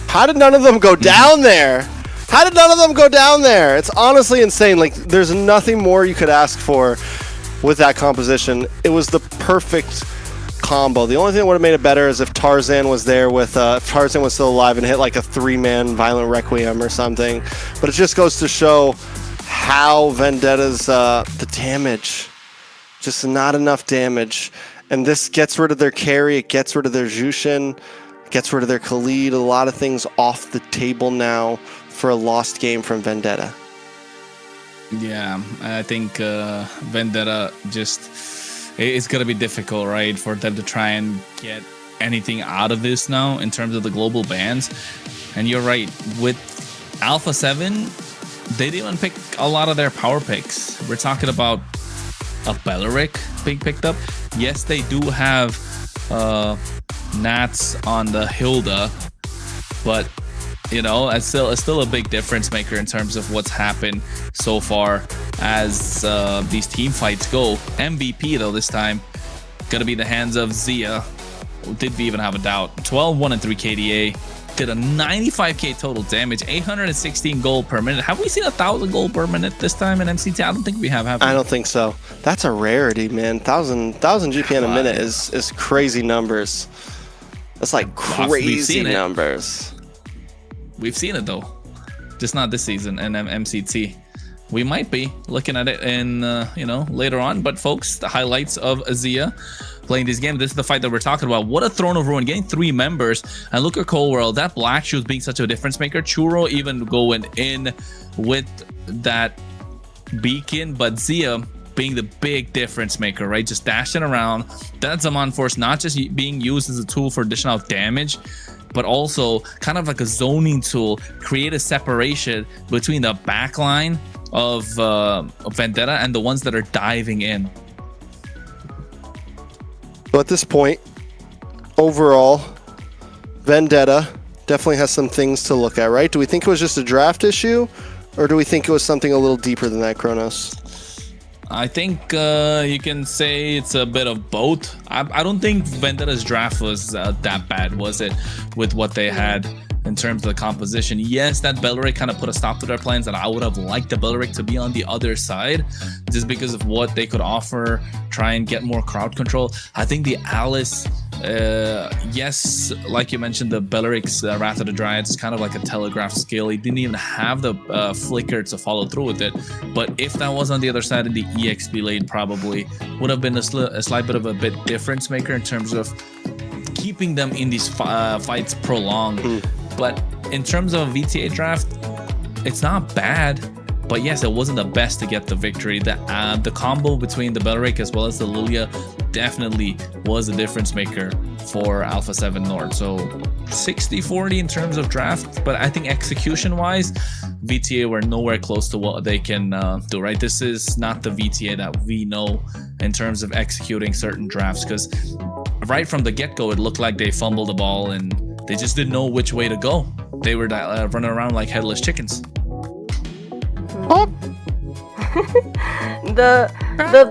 How did none of them go down there? How did none of them go down there? It's honestly insane. Like, there's nothing more you could ask for with that composition. It was the perfect combo. The only thing that would have made it better is if Tarzan was there with, if Tarzan was still alive and hit like a 3-man Violent Requiem or something. But it just goes to show how Vendetta's, the damage, just not enough damage. And this gets rid of their carry, it gets rid of their Jushin, it gets rid of their Khalid. A lot of things off the table now for a lost game from Vendetta. Yeah, I think Vendetta it's going to be difficult, right, for them to try and get anything out of this now in terms of the global bans. And you're right, with Alpha7, they didn't even pick a lot of their power picks. We're talking about a Beleric being picked up. Yes, they do have Nats on the Hilda, but you know, it's still a big difference maker in terms of what's happened so far as these team fights go. MVP though this time gonna be in the hands of Zia. Did we even have a doubt? 12-1 and 3 KDA. Did a 95k total damage, 816 gold per minute. Have we seen 1,000 gold per minute this time in MCT? I don't think we have we? I don't think so. That's a rarity, man. 1,000 GP in a minute is crazy numbers. That's like crazy numbers. We've seen it though, just not this season in MCT. We might be looking at it in later on. But folks, the highlights of Zia playing this game. This is the fight that we're talking about. What a Throne of Ruin, getting 3 members. And look at Cold World, that Black Shoes being such a difference maker. Churro even going in with that beacon, but Zia being the big difference maker, right? Just dashing around. That Zaman Force not just being used as a tool for additional damage, but also kind of like a zoning tool, create a separation between the backline of Vendetta and the ones that are diving in. So at this point, overall, Vendetta definitely has some things to look at, right? Do we think it was just a draft issue, or do we think it was something a little deeper than that, Kronos? I think you can say it's a bit of both. I don't think Vendetta's draft was that bad, was it? With what they had in terms of the composition. Yes, that Beleric kind of put a stop to their plans, and I would have liked the Beleric to be on the other side just because of what they could offer, try and get more crowd control. I think the Alice, yes, like you mentioned, the Beleric's Wrath of the Dryads is kind of like a telegraph skill. He didn't even have the flicker to follow through with it. But if that was on the other side of the EXP lane, probably would have been a slight bit of a bit difference maker in terms of keeping them in these fights prolonged. But in terms of VTA draft, it's not bad. But yes, it wasn't the best to get the victory. The combo between the Beleric as well as the Lilia definitely was a difference maker for Alpha7 North. So 60-40 in terms of draft, but I think execution-wise, VTA were nowhere close to what they can do, right? This is not the VTA that we know in terms of executing certain drafts, because right from the get-go, it looked like they fumbled the ball and they just didn't know which way to go. They were running around like headless chickens. The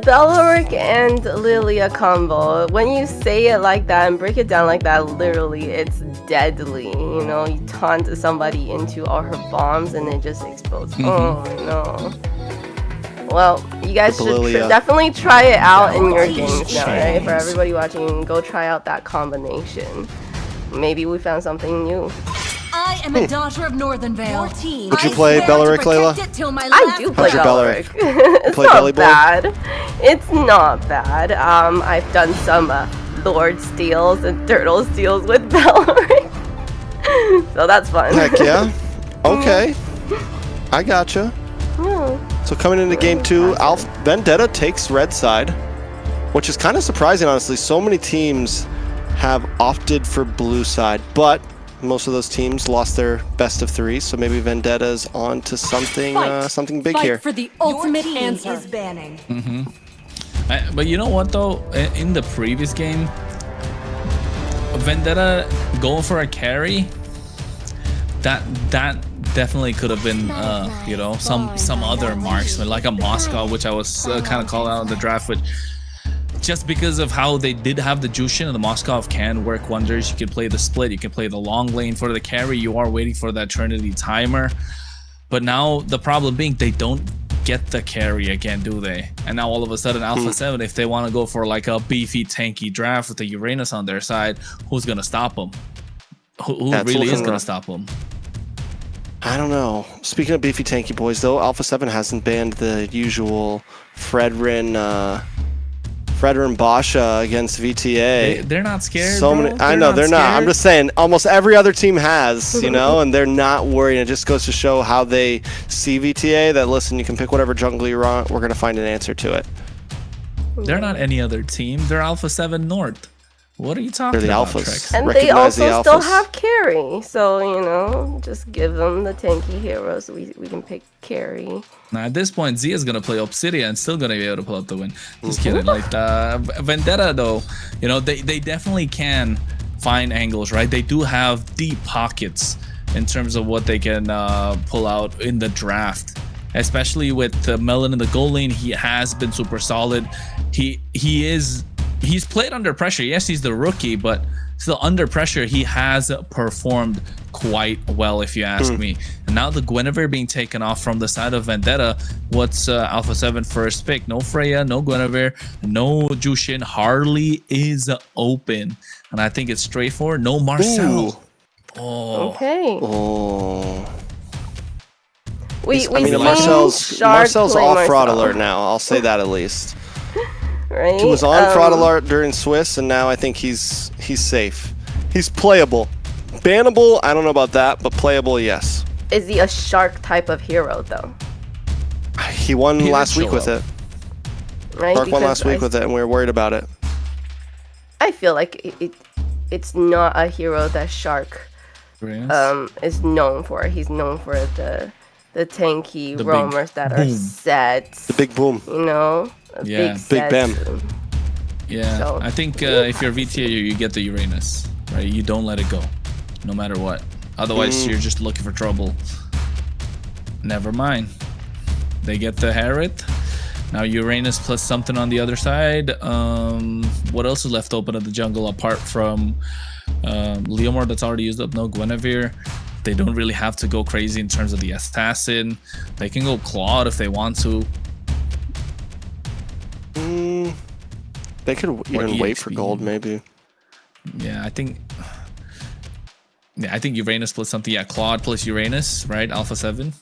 Beleric and Lilia combo, when you say it like that and break it down like that, literally it's deadly. You know, you taunt somebody into all her bombs and it just explodes. Oh no. Well, you guys should Lilia. definitely try it out in your games now, right? For everybody watching, go try out that combination. Maybe we found something new. I am a daughter of Northern Vale. Would you play Belleric, Layla? I do play How's your Belleric. Belleric? It's Play not Belly Boy? bad. It's not bad. I've done some Lord steals and Turtle steals with Belleric. So that's fun. Heck yeah. Okay. I gotcha. Yeah. So coming into game 2, Vendetta takes red side, which is kind of surprising, honestly. So many teams have opted for blue side, but most of those teams lost their best of 3, so maybe Vendetta's on to something something big here. For the ultimate answer is banning. But you know what though? In the previous game, Vendetta going for a carry, that definitely could have been you know, some other marksman like a Moscow, which I was kind of called out in the draft, but just because of how they did have the Jushin, and the Moskov can work wonders. You can play the split, you can play the long lane for the carry. You are waiting for that Trinity timer, but now the problem being they don't get the carry again, do they? And now all of a sudden Alpha7, if they want to go for like a beefy tanky draft with the Uranus on their side, who's gonna stop them? Who really is gonna stop them? I don't know. Speaking of beefy tanky boys though, Alpha7 hasn't banned the usual Fredrin Basha against VTA. They're not scared. So many. I know they're not. I'm just saying, almost every other team has, you know, and they're not worried. It just goes to show how they see VTA. That listen, you can pick whatever jungle you want. We're gonna find an answer to it. They're not any other team. They're Alpha7 North. What are you talking They're the about, Alphas. Trex? And they also still have carry, so you know, just give them the tanky heroes. We can pick carry. Now at this point, Zia is gonna play Obsidian and still gonna be able to pull up the win. Just kidding. Like Vendetta though, you know, they definitely can find angles, right? They do have deep pockets in terms of what they can pull out in the draft. Especially with Melon in the goal lane, he has been super solid. He's played under pressure. Yes, he's the rookie, but still under pressure, he has performed quite well, if you ask me. And now the Guinevere being taken off from the side of Vendetta. What's Alpha7 first pick? No Freya, no Guinevere, no Jushin. Harley is open, and I think it's straightforward. No Marcel. Ooh. Oh. Okay. Oh. We Marcel's off fraud alert now. I'll say that at least. Right? He was on fraud alert during Swiss, and now I think he's safe. He's playable. Bannable, I don't know about that, but playable, yes. Is he a shark type of hero though? He won last week with it. Right? Shark won last week with it, and we were worried about it. I feel like it's not a hero that Shark is known for. He's known for the tanky roamers that are set. The big boom. You know? Yeah. Big Bam. Yeah, so, I think if you're VTA, you get the Uranus, right? You don't let it go, no matter what. Otherwise, you're just looking for trouble. Never mind. They get the Harriet. Now Uranus plus something on the other side. What else is left open at the jungle apart from Leomar that's already used up? No Guinevere. They don't really have to go crazy in terms of the assassin. They can go Claude if they want to. They could even wait for gold, maybe. Yeah, I think Uranus plus something. Yeah, Claude plus Uranus, right? Alpha7.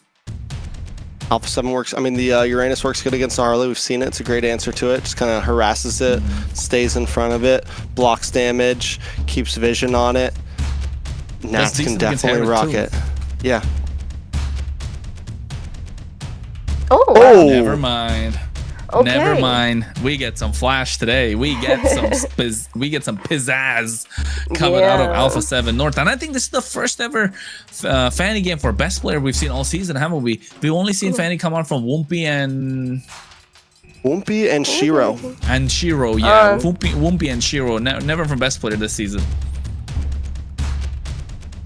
Alpha7 works. I mean, the Uranus works good against Harley. We've seen it. It's a great answer to it. Just kind of harasses it, stays in front of it, blocks damage, keeps vision on it. Nats can definitely rock it. Yeah. Oh, wow. Never mind. Okay. Never mind. We get some flash today. We get some pizzazz coming out of Alpha7 North, and I think this is the first ever Fanny game for best player we've seen all season, haven't we? We've only seen Fanny come on from Wumpy and Shiro. And Shiro, yeah. Wumpy and Shiro. Never from best player this season.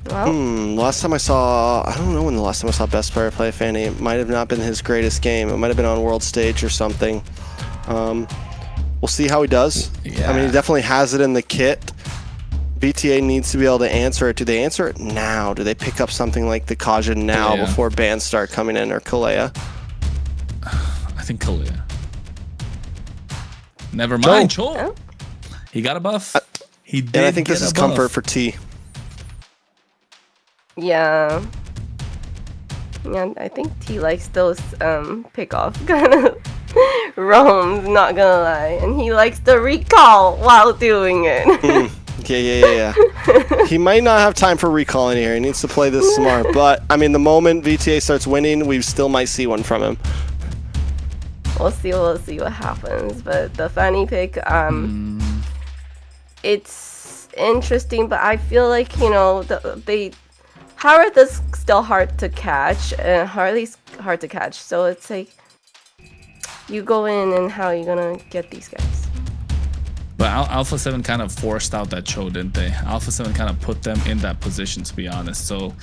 Well. Last time I saw, I don't know when the last time I saw best player play Fanny. It might have not been his greatest game. It might have been on world stage or something. We'll see how he does. Yeah. I mean, he definitely has it in the kit. BTA needs to be able to answer it. Do they answer it now? Do they pick up something like the Kajin now before bans start coming in, or Kalea? I think Kalia. Never mind, Cho. Oh. He got a buff. He did. And I think get this a is buff. comfort for T. Yeah. Yeah, I think T likes those pick off kind of roams, not gonna lie. And he likes the recall while doing it. Yeah. He might not have time for recalling here. He needs to play this smart. But, I mean, the moment VTA starts winning, we still might see one from him. We'll see what happens. But the Fanny pick, it's interesting, but I feel like, you know, Howard is still hard to catch, and Harley's hard to catch. So it's like, you go in, and how are you gonna get these guys? But Alpha7 kind of forced out that Cho, didn't they? Alpha7 kind of put them in that position, to be honest. So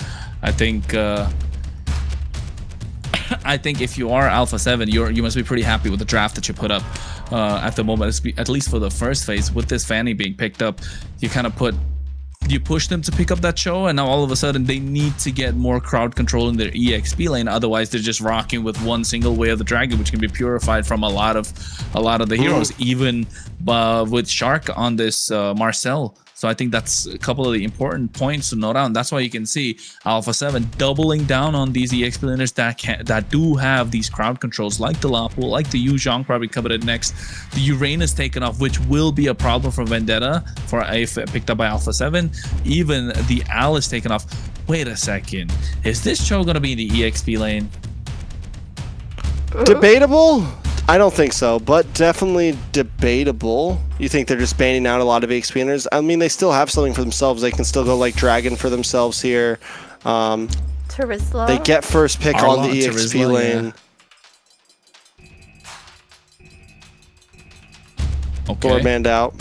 I think if you are Alpha7, you must be pretty happy with the draft that you put up at the moment, at least for the first phase. With this Fanny being picked up, you push them to pick up that Cho, and now all of a sudden they need to get more crowd control in their EXP lane. Otherwise, they're just rocking with one single way of the dragon, which can be purified from a lot of the heroes, even with Shark on this Marcel. So I think that's a couple of the important points to note down. That's why you can see Alpha7 doubling down on these EXP laners that do have these crowd controls, like the Lapu, like the Yu Zhang, probably covered next. The Uranus taken off, which will be a problem for Vendetta, if picked up by Alpha7. Even the Alice taken off. Wait a second. Is this Cho going to be in the EXP lane? Debatable? I don't think so, but definitely debatable. You think they're just banning out a lot of EXP laners? I mean, they still have something for themselves. They can still go like Dragon for themselves here. Terizla? They get first pick Arlong, on the EXP Terizla, lane. Yeah. Okay. Or banned out.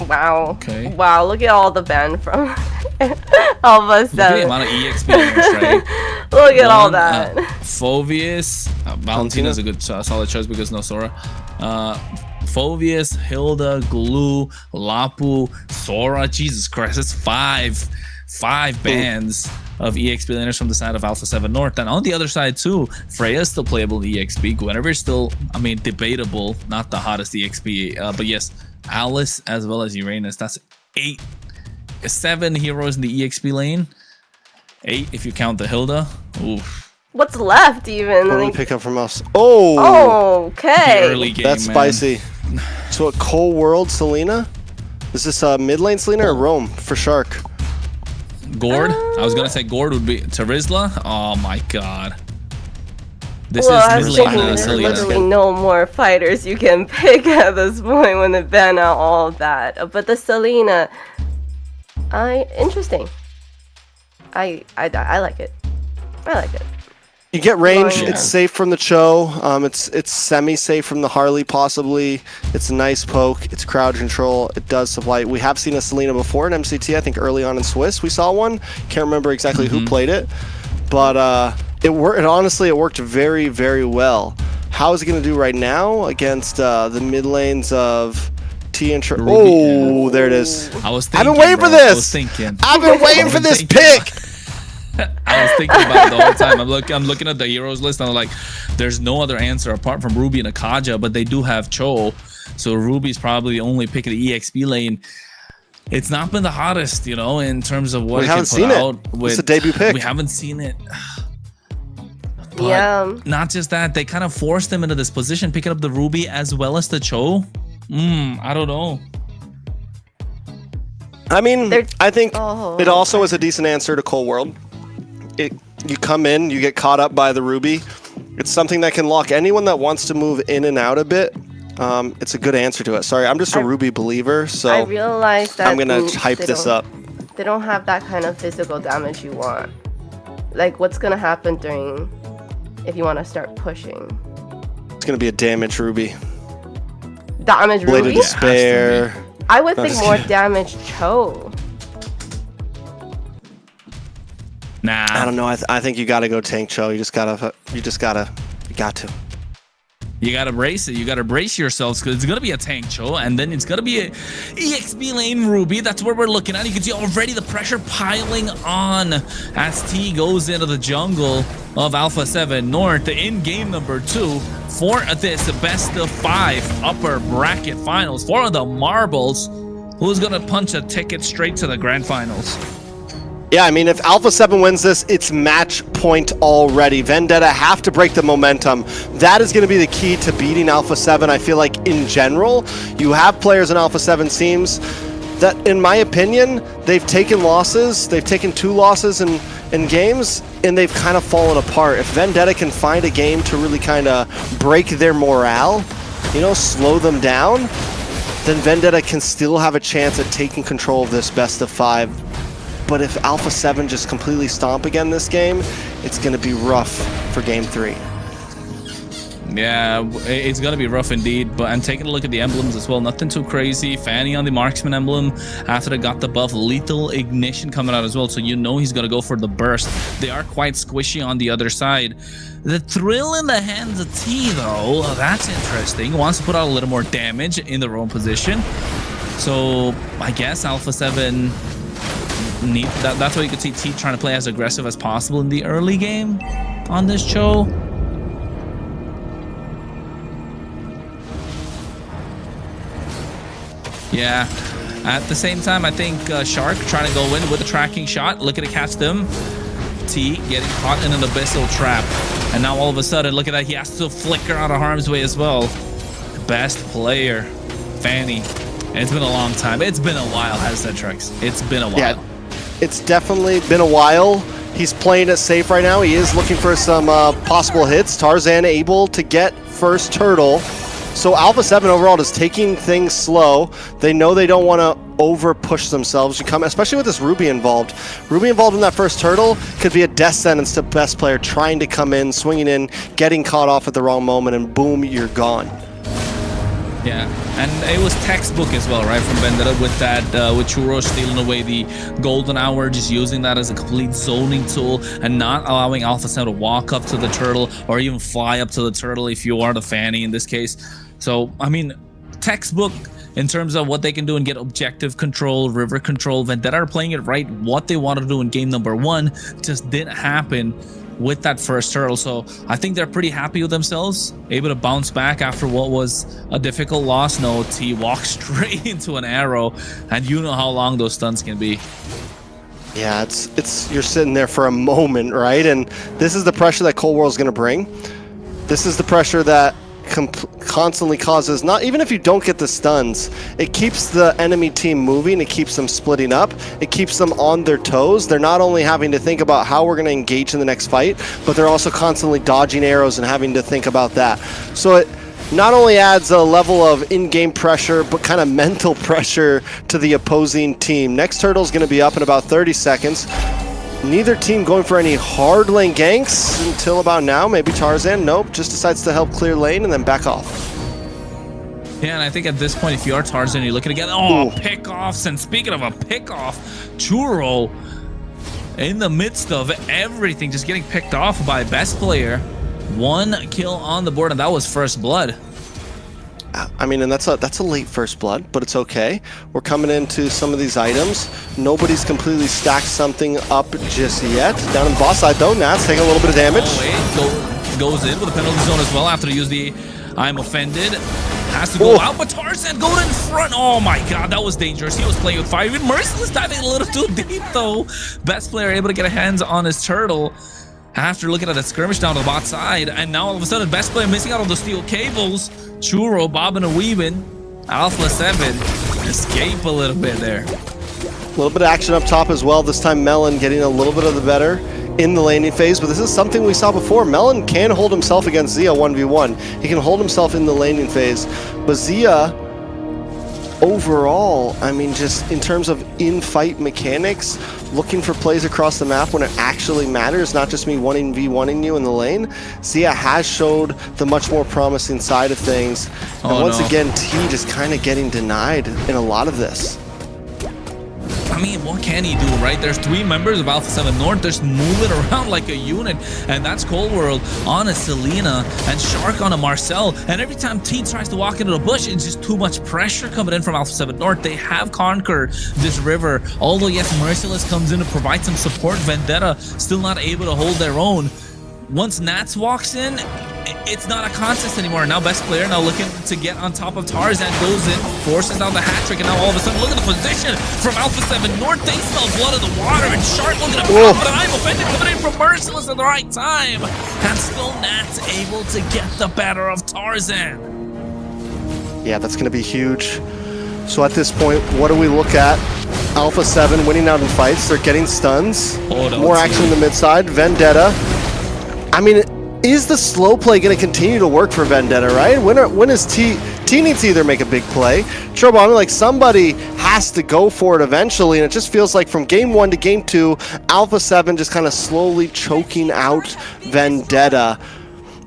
Wow. Okay. Wow, look at all the ban from Alpha7. Look at the amount of EXP laners, right? Look at all that. Phoveus, Valentina's a good solid choice because no Sora. Phoveus, Hilda, Glue, Lapu, Sora. Jesus Christ, that's five bands of EXP laners from the side of Alpha7 North. And on the other side too, Freya's still playable in EXP. Guinevere's still, I mean, debatable, not the hottest EXP. But yes, Alice as well as Uranus. That's 7 heroes in the EXP lane. 8 if you count the Hilda. Oof. What's left even? What do we pick up from us? Oh! Okay. The early game, That's man. spicy. So a Cold World Selena? Is this mid lane Selena or Rome for Shark? Gord? I was gonna say Gord would be Terizla. Oh my god. This I is was mid thinking lane there's Selena. literally no more fighters you can pick at this point when they ban out all of that. But the Selena, interesting. I like it. I like it. You get range. Yeah. It's safe from the Cho. It's semi-safe from the Harley, possibly. It's a nice poke. It's crowd control. It does supply. We have seen a Selena before in MCT. I think early on in Swiss we saw one. Can't remember exactly who played it, but it worked. Honestly, it worked very, very well. How is it going to do right now against the mid lanes of T and Ruby? Oh, there it is. I was thinking, I've been waiting for this. I was thinking. I've been waiting for this pick. I was thinking about it the whole time. I'm looking at the heroes list and I'm like, there's no other answer apart from Ruby and Akaja, but they do have Cho. So Ruby's probably the only pick of the EXP lane. It's not been the hottest, you know, in terms of what it can put out. It's a debut pick. We haven't seen it. But Yeah. not just that, they kind of forced them into this position, picking up the Ruby as well as the Cho. I don't know. I mean, I think Oh. it also is a decent answer to Cold World. You come in, you get caught up by the Ruby. It's something that can lock anyone that wants to move in and out a bit. It's a good answer to it. Sorry, I'm just a Ruby believer, so I realize that I'm gonna hype this up. They don't have that kind of physical damage you want. Like, what's gonna happen if you want to start pushing? It's gonna be a damage Ruby. Damage Blade of Ruby? Despair. I would No, think just more kidding. damage Cho. Nah. I don't know. I think you gotta go tank Cho. You got to. You gotta brace it. You gotta brace yourselves because it's gonna be a tank Cho, and then it's gonna be a EXP lane Ruby. That's what we're looking at. You can see already the pressure piling on as T goes into the jungle of Alpha7 North in game number 2. for this best of 5 upper bracket finals for the marbles. Who's gonna punch a ticket straight to the grand finals? Yeah, I mean, if Alpha7 wins this, it's match point already. Vendetta have to break the momentum. That is going to be the key to beating Alpha7. I feel like in general, you have players in Alpha7 teams that, in my opinion, they've taken losses. They've taken 2 losses in games, and they've kind of fallen apart. If Vendetta can find a game to really kind of break their morale, you know, slow them down, then Vendetta can still have a chance at taking control of this best of 5. But if Alpha7 just completely stomp again this game, it's going to be rough for game 3. Yeah, it's gonna be rough indeed. But I'm taking a look at the emblems as well. Nothing too crazy. Fanny on the marksman emblem. After they got the buff, lethal ignition coming out as well. So you know he's gonna go for the burst. They are quite squishy on the other side. The thrill in the hands of T though, that's interesting. Wants to put out a little more damage in the roam position. So I guess Alpha7 need that's why you could see T trying to play as aggressive as possible in the early game on this show. Yeah, at the same time, I think Shark trying to go in with a tracking shot, looking to catch them. T getting caught in an abyssal trap. And now all of a sudden, look at that, he has to flicker out of harm's way as well. Best player, Fanny. It's been a long time. It's been a while, has said Trex. It's been a while. Yeah, it's definitely been a while. He's playing it safe right now. He is looking for some possible hits. Tarzan able to get first turtle. So Alpha7 overall is taking things slow. They know they don't want to over push themselves. You come, especially with this Ruby involved. Ruby involved in that first turtle could be a death sentence to best player trying to come in, swinging in, getting caught off at the wrong moment, and boom, you're gone. Yeah, and it was textbook as well, right, from Vendetta with that, with Churro stealing away the golden hour, just using that as a complete zoning tool and not allowing Alpha7 to walk up to the turtle or even fly up to the turtle if you are the Fanny in this case. So, I mean, textbook in terms of what they can do and get objective control, river control. Vendetta are playing it right. What they wanted to do in game number 1 just didn't happen with that first turtle. So I think they're pretty happy with themselves, able to bounce back after what was a difficult loss. No, T walks straight into an arrow, and you know how long those stuns can be. Yeah, it's you're sitting there for a moment, right? And this is the pressure that Cold War is going to bring. This is the pressure that constantly causes, not even if you don't get the stuns, it keeps the enemy team moving, it keeps them splitting up, it keeps them on their toes. They're not only having to think about how we're going to engage in the next fight, but they're also constantly dodging arrows and having to think about that. So it not only adds a level of in-game pressure, but kind of mental pressure to the opposing team. Next turtle is going to be up in about 30 seconds. Neither team going for any hard lane ganks until about now. Maybe Tarzan, nope, just decides to help clear lane and then back off. Yeah, and I think at this point, if you are Tarzan, you're looking to get, pick-offs. And speaking of a pick-off, Churro in the midst of everything, just getting picked off by best player. 1 kill on the board, and that was first blood. I mean, and that's a late first blood, but it's okay. We're coming into some of these items. Nobody's completely stacked something up just yet. Down in the boss side, though, Nat's taking a little bit of damage. Oh, wait, goes in with a penalty zone as well after to use the I'm offended. Has to go out, but Tarzan going in front. Oh my god, that was dangerous. He was playing with fire. Even Merciless diving a little too deep, though. Best player able to get a hands on his turtle after looking at that skirmish down to the bot side, and now all of a sudden best player missing out on the steel cables. Churro bobbing and weaving. Alpha7 escape a little bit there. A little bit of action up top as well. This time Melon getting a little bit of the better in the laning phase, but this is something we saw before. Melon can hold himself against Zia 1v1. He can hold himself in the laning phase, but Zia overall, I mean, just in terms of in-fight mechanics, looking for plays across the map when it actually matters, not just me 1v1ing you in the lane, Zia has showed the much more promising side of things. And once again, T just kind of getting denied in a lot of this. I mean, what can he do, right? There's 3 members of Alpha7 North. Just move it around like a unit. And that's Cold World on a Selena and Shark on a Marcel. And every time T tries to walk into the bush, it's just too much pressure coming in from Alpha7 North. They have conquered this river. Although, yes, Merciless comes in to provide some support. Vendetta still not able to hold their own. Once Nats walks in, it's not a contest anymore. Now best player now looking to get on top of Tarzan, goes in, forces down the hat trick, and now all of a sudden look at the position from Alpha7 North. They smell blood in the water, and Shark looking at him, but I'm offended coming in from Merciless at the right time, and still Nat's able to get the better of Tarzan. Yeah, that's going to be huge. So at this point, what do we look at? Alpha7 winning out in fights. They're getting stuns. More action in the mid side. Vendetta. I mean, is the slow play going to continue to work for Vendetta, right? When is T needs to either make a big play. Trouble, I mean, like, somebody has to go for it eventually, and it just feels like from game 1 to game 2, Alpha7 just kind of slowly choking out Vendetta.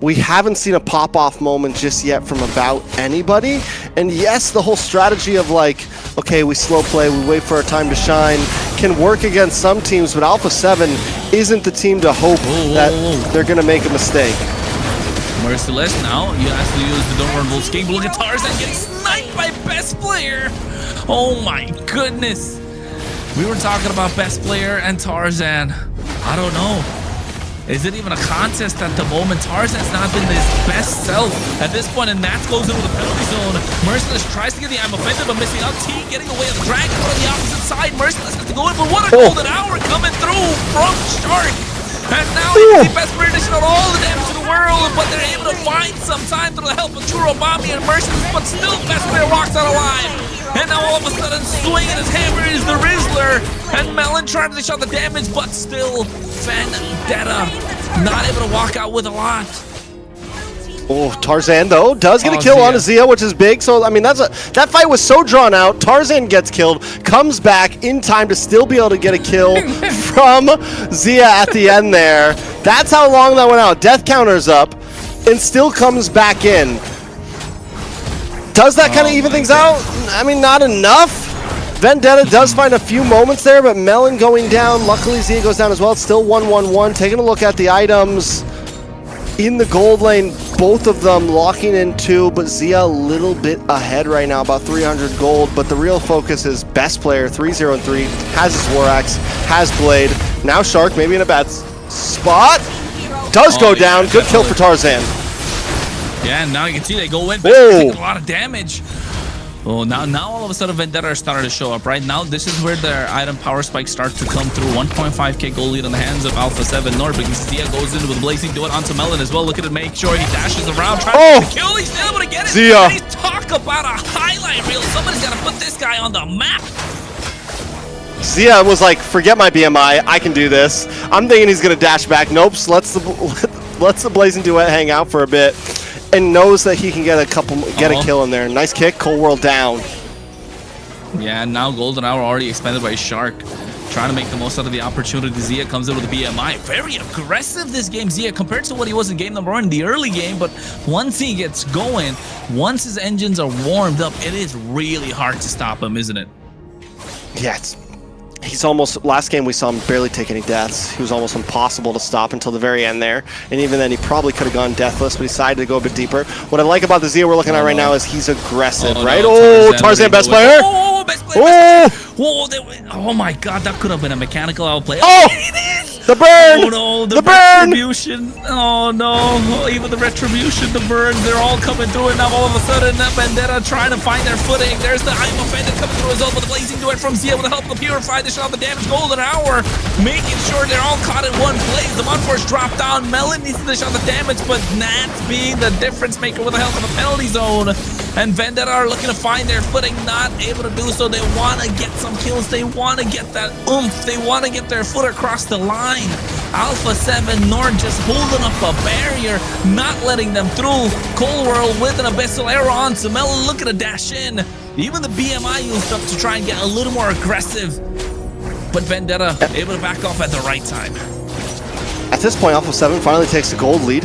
We haven't seen a pop-off moment just yet from about anybody. And yes, the whole strategy of like, okay, we slow play, we wait for our time to shine, can work against some teams, but Alpha7 isn't the team to hope that they're going to make a mistake. Merciless now, he has to use the Don't Run escape. Look at Tarzan getting sniped by best player. Oh my goodness. We were talking about best player and Tarzan. I don't know. Is it even a contest at the moment? Tarzan's not been his best self at this point, and Nats goes into the penalty zone. Merciless tries to get the I'm offended, but missing out. T getting away of the dragon on the opposite side. Merciless has to go in, but what a golden hour coming through from Shark. And now he's the best player edition on all the damage in the world, but they're able to find some time through the help of Turobami and Merciless, but still best player walks out alive. And now all of a sudden, swinging his hammer is the Rizzler. And Melon trying to dish out the damage, but still Vendetta not able to walk out with a lot. Oh, Tarzan, though, does get a kill on Zia, which is big. So, I mean, that fight was so drawn out. Tarzan gets killed, comes back in time to still be able to get a kill from Zia at the end there. That's how long that went out. Death counter's up and still comes back in. Does that kind of even things out? I mean, not enough. Vendetta does find a few moments there, but Melon going down. Luckily, Zia goes down as well. It's still 1-1-1. Taking a look at the items in the gold lane, both of them locking in 2, but Zia a little bit ahead right now, about 300 gold. But the real focus is best player, 3-0-3, has his War Axe, has Blade. Now Shark, maybe in a bad spot. Does go down. Good kill for Tarzan. Yeah, and now you can see they go in, taking a lot of damage. Oh, now all of a sudden Vendetta are starting to show up. Right now, this is where their item power spikes start to come through. 1.5k gold lead on the hands of Alpha7 North, because Zia goes into the Blazing Do It onto Melon as well. Look at it, make sure he dashes around, trying to get the kill. He's able to get it. Zia. And he's talk about a highlight reel. Somebody's got to put this guy on the map. Zia was like, forget my BMI, I can do this. I'm thinking he's going to dash back. Nope, lets the Blazing Duet hang out for a bit. And knows that he can get a kill in there. Nice kick, Cold World down. Yeah, and now Golden Hour already expended by Shark. Trying to make the most out of the opportunity. Zia comes in with a BMI. Very aggressive this game, Zia, compared to what he was in game number 1 in the early game. But once he gets going, once his engines are warmed up, it is really hard to stop him, isn't it? Yeah, he's almost, last game we saw him barely take any deaths. He was almost impossible to stop until the very end there. And even then he probably could have gone deathless, but he decided to go a bit deeper. What I like about the Zia we're looking at right now is he's aggressive, right? No, Tarzan best player. Oh, best player. Oh my god, that could have been a mechanical outplay. Oh, it is. The burn! Oh no, the burn! Retribution. Oh no, even the Retribution, the burn, they're all coming through, and now all of a sudden Vendetta trying to find their footing. There's the I'm offended coming through as well, but the Blazing Duet from Zia with the help of the Purify, they shot the damage. Golden Hour making sure they're all caught in one place. The Mudforce drop down. Melon needs to dish out the damage, but Nats being the difference maker with the help of the penalty zone. And Vendetta are looking to find their footing, not able to do so. They want to get some kills. They want to get that oomph. They want to get their foot across the line. Alpha7 North just holding up a barrier, not letting them through. Cold World with an Abyssal Arrow on Melon looking to dash in. Even the BMI used up to try and get a little more aggressive. But Vendetta able to back off at the right time. At this point, Alpha7 finally takes the gold lead.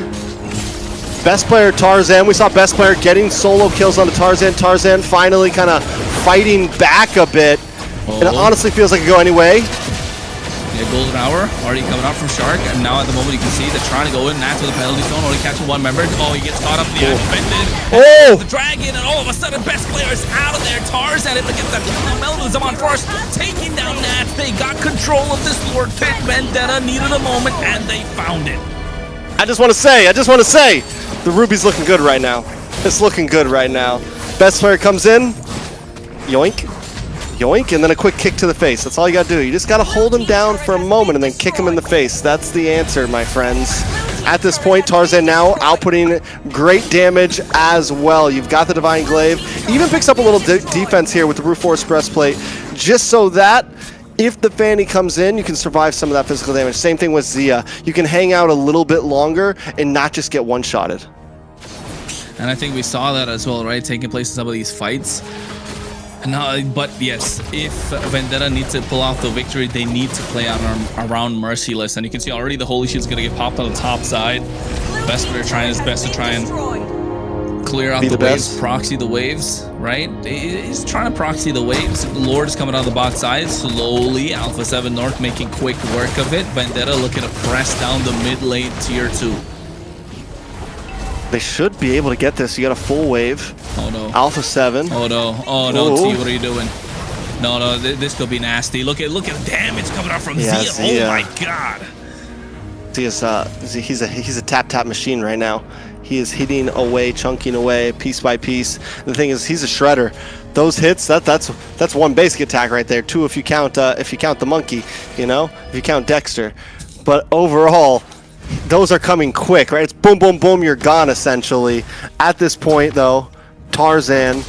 Best player Tarzan. We saw best player getting solo kills onto Tarzan. Tarzan finally kind of fighting back a bit. And it honestly feels like it could go anyway. Yeah, Golden Hour already coming out from Shark, and now at the moment you can see they're trying to go in. Nats with the penalty zone, only catching one member. Oh, he gets caught up in the offended. The dragon, and all of a sudden best player is out of there. Tarzan able to get that kill. Melon is on force, taking down Nats. They got control of this Lord Pit. Vendetta needed a moment, and they found it. I just want to say, The Ruby's looking good right now. It's looking good right now. Best player comes in. Yoink. Yoink, and then a quick kick to the face. That's all you gotta do. You just gotta hold him down for a moment and then kick him in the face. That's the answer, my friends. At this point, Tarzan now outputting great damage as well. You've got the Divine Glaive. Even picks up a little defense here with the Brute Force Breastplate, just so that if the Fanny comes in, you can survive some of that physical damage. Same thing with Zia. You can hang out a little bit longer and not just get one-shotted. And I think we saw that as well, right? Taking place in some of these fights. No, but yes, if Vendetta needs to pull off the victory, they need to play around Merciless. And you can see already the Holy Shield's going to get popped on the top side. Best player trying his best to try and clear out the waves, proxy the waves, right? He's trying to proxy the waves. Lord is coming out of the bot side slowly. Alpha7 North making quick work of it. Vendetta looking to press down the mid lane tier 2. They should be able to get this. You got a full wave. Oh no. Alpha7. Oh no. Oh no. T, what are you doing? No, no. This could be nasty. Look at the damage coming out from Zia. Oh my god. He's a tap machine right now. He is hitting away, chunking away, piece by piece. The thing is, he's a shredder. Those hits, that's one basic attack right there. 2 if you count the monkey, you know, if you count Dexter. But overall, those are coming quick, right? It's boom, boom, boom, you're gone, essentially. At this point, though, Tarzan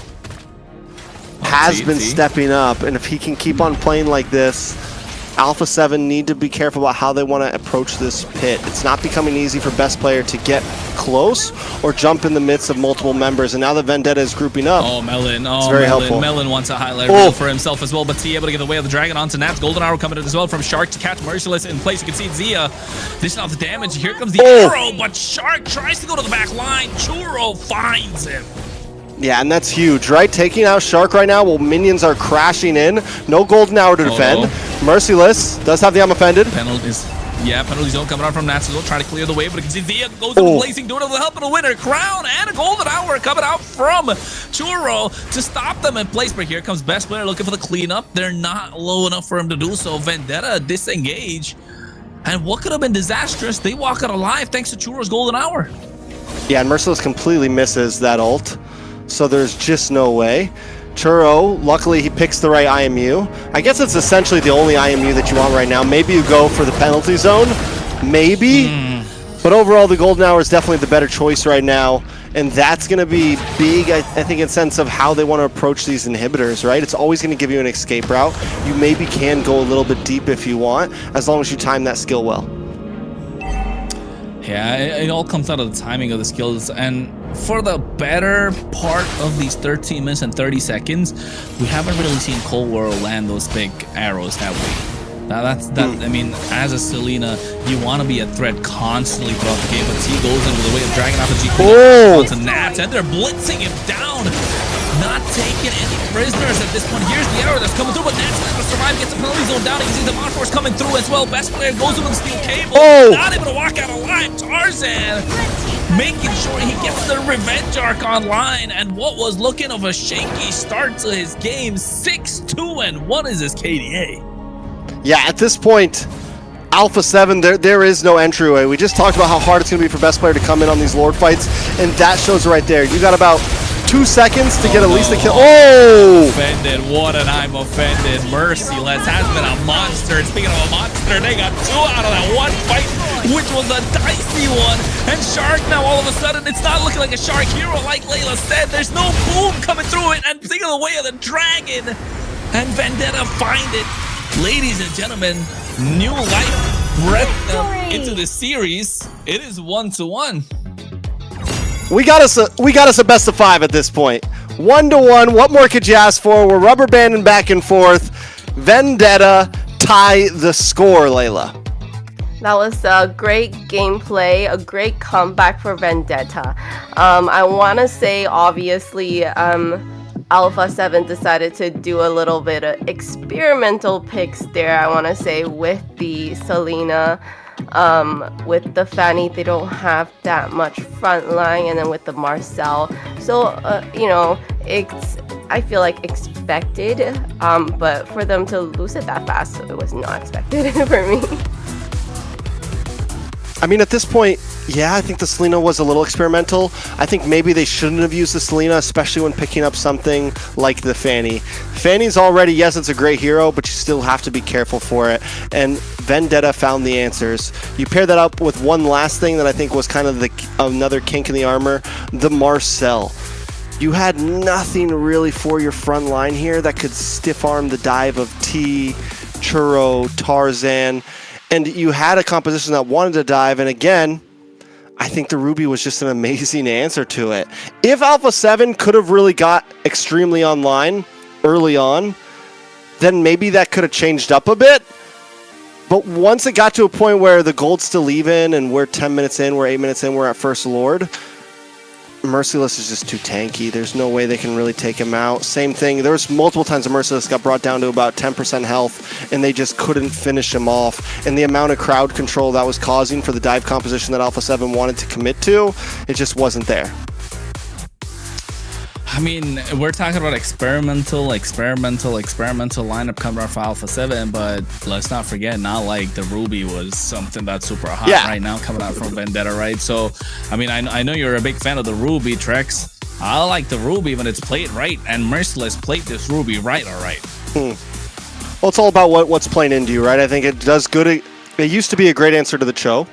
has been stepping up, and if he can keep on playing like this, Alpha7 need to be careful about how they want to approach this pit. It's not becoming easy for best player to get close or jump in the midst of multiple members, and now that Vendetta is grouping up, oh Melon, oh it's very helpful. Melon wants a highlight reel for himself as well, but T able to get the way of the dragon onto Nats. Golden Hour coming in as well from Shark to catch Merciless in place. You can see Zia dishing out the damage. Here comes the arrow, but Shark tries to go to the back line. Churro finds him. Yeah, and that's huge, right? Taking out Shark right now while minions are crashing in. No Golden Hour to defend. Merciless does have the unoffended. Penalties. Yeah, penalty zone coming out from Nats as well, trying to clear the way, but you can see Zia goes into blazing, doing it with the help of the winner. Crown and a Golden Hour coming out from Churro to stop them in place. But here comes best player looking for the cleanup. They're not low enough for him to do so. Vendetta disengage. And what could have been disastrous, they walk out alive thanks to Churro's Golden Hour. Yeah, and Merciless completely misses that ult. So there's just no way. Churro, luckily he picks the right IMU. I guess it's essentially the only IMU that you want right now. Maybe you go for the penalty zone, maybe. But overall, the Golden Hour is definitely the better choice right now. And that's going to be big, I think, in sense of how they want to approach these inhibitors, right? It's always going to give you an escape route. You maybe can go a little bit deep if you want, as long as you time that skill well. Yeah, it all comes out of the timing of the skills, and for the better part of these 13 minutes and 30 seconds, we haven't really seen Cold War land those big arrows, have we? Now I mean, as a Selena, you want to be a threat constantly throughout the game, but T goes in with a way of dragging off a G onto Nats, and they're blitzing him down. Not taking any prisoners at this point. Here's the arrow that's coming through, but Nats able to survive, gets the penalty zone down. You can see the Mod Force coming through as well. Best player goes with the steel cable. Not able to walk out alive. Tarzan making sure he gets the revenge arc online, and what was looking of a shaky start to his game, 6-2-1 is his KDA. Yeah, at this point, Alpha7, there is no entryway. We just talked about how hard it's going to be for best player to come in on these Lord fights, and that shows right there. You got about 2 seconds to get at least a kill. Offended, what an I'm offended. Merciless has been a monster. And speaking of a monster, they got 2 out of that one fight, which was a dicey one. And Shark now, all of a sudden, it's not looking like a Shark hero like Layla said. There's no boom coming through it, and thinking of the way of the dragon. And Vendetta find it. Ladies and gentlemen, new life breath into the series. It is 1-1. We got us a best of 5 at this point. 1-1. What more could you ask for? We're rubber banding back and forth. Vendetta tie the score, Layla. That was a great gameplay, a great comeback for Vendetta. I want to say, obviously, Alpha7 decided to do a little bit of experimental picks there, I want to say, with the Selena. With the Fanny, they don't have that much front line, and then with the Marcel, so you know, it's, I feel like, expected, but for them to lose it that fast, it was not expected for me. I mean, at this point, Yeah, I think the Selena was a little experimental. I think maybe they shouldn't have used the Selena, especially when picking up something like the Fanny. Fanny's already, yes, it's a great hero, but you still have to be careful for it. And Vendetta found the answers. You pair that up with one last thing that I think was kind of another kink in the armor, the Marcel. You had nothing really for your front line here that could stiff arm the dive of T, Churro, Tarzan, and you had a composition that wanted to dive, and again, I think the Ruby was just an amazing answer to it. If Alpha7 could have really got extremely online early on, then maybe that could have changed up a bit. But once it got to a point where the gold's still even and we're 10 minutes in, we're 8 minutes in, we're at First Lord, Merciless is just too tanky. There's no way they can really take him out. Same thing. There was multiple times the Merciless got brought down to about 10% health, and they just couldn't finish him off. And the amount of crowd control that was causing for the dive composition that Alpha7 wanted to commit to, it just wasn't there. I mean, we're talking about experimental lineup coming out for Alpha7, but let's not forget, not like the Ruby was something that's super hot right now coming out from Vendetta, right? So, I mean, I know you're a big fan of the Ruby, Trex. I like the Ruby when it's played right, and Merciless played this Ruby right, all right. Well, it's all about what's playing into you, right? I think it does good. It used to be a great answer to the Cho.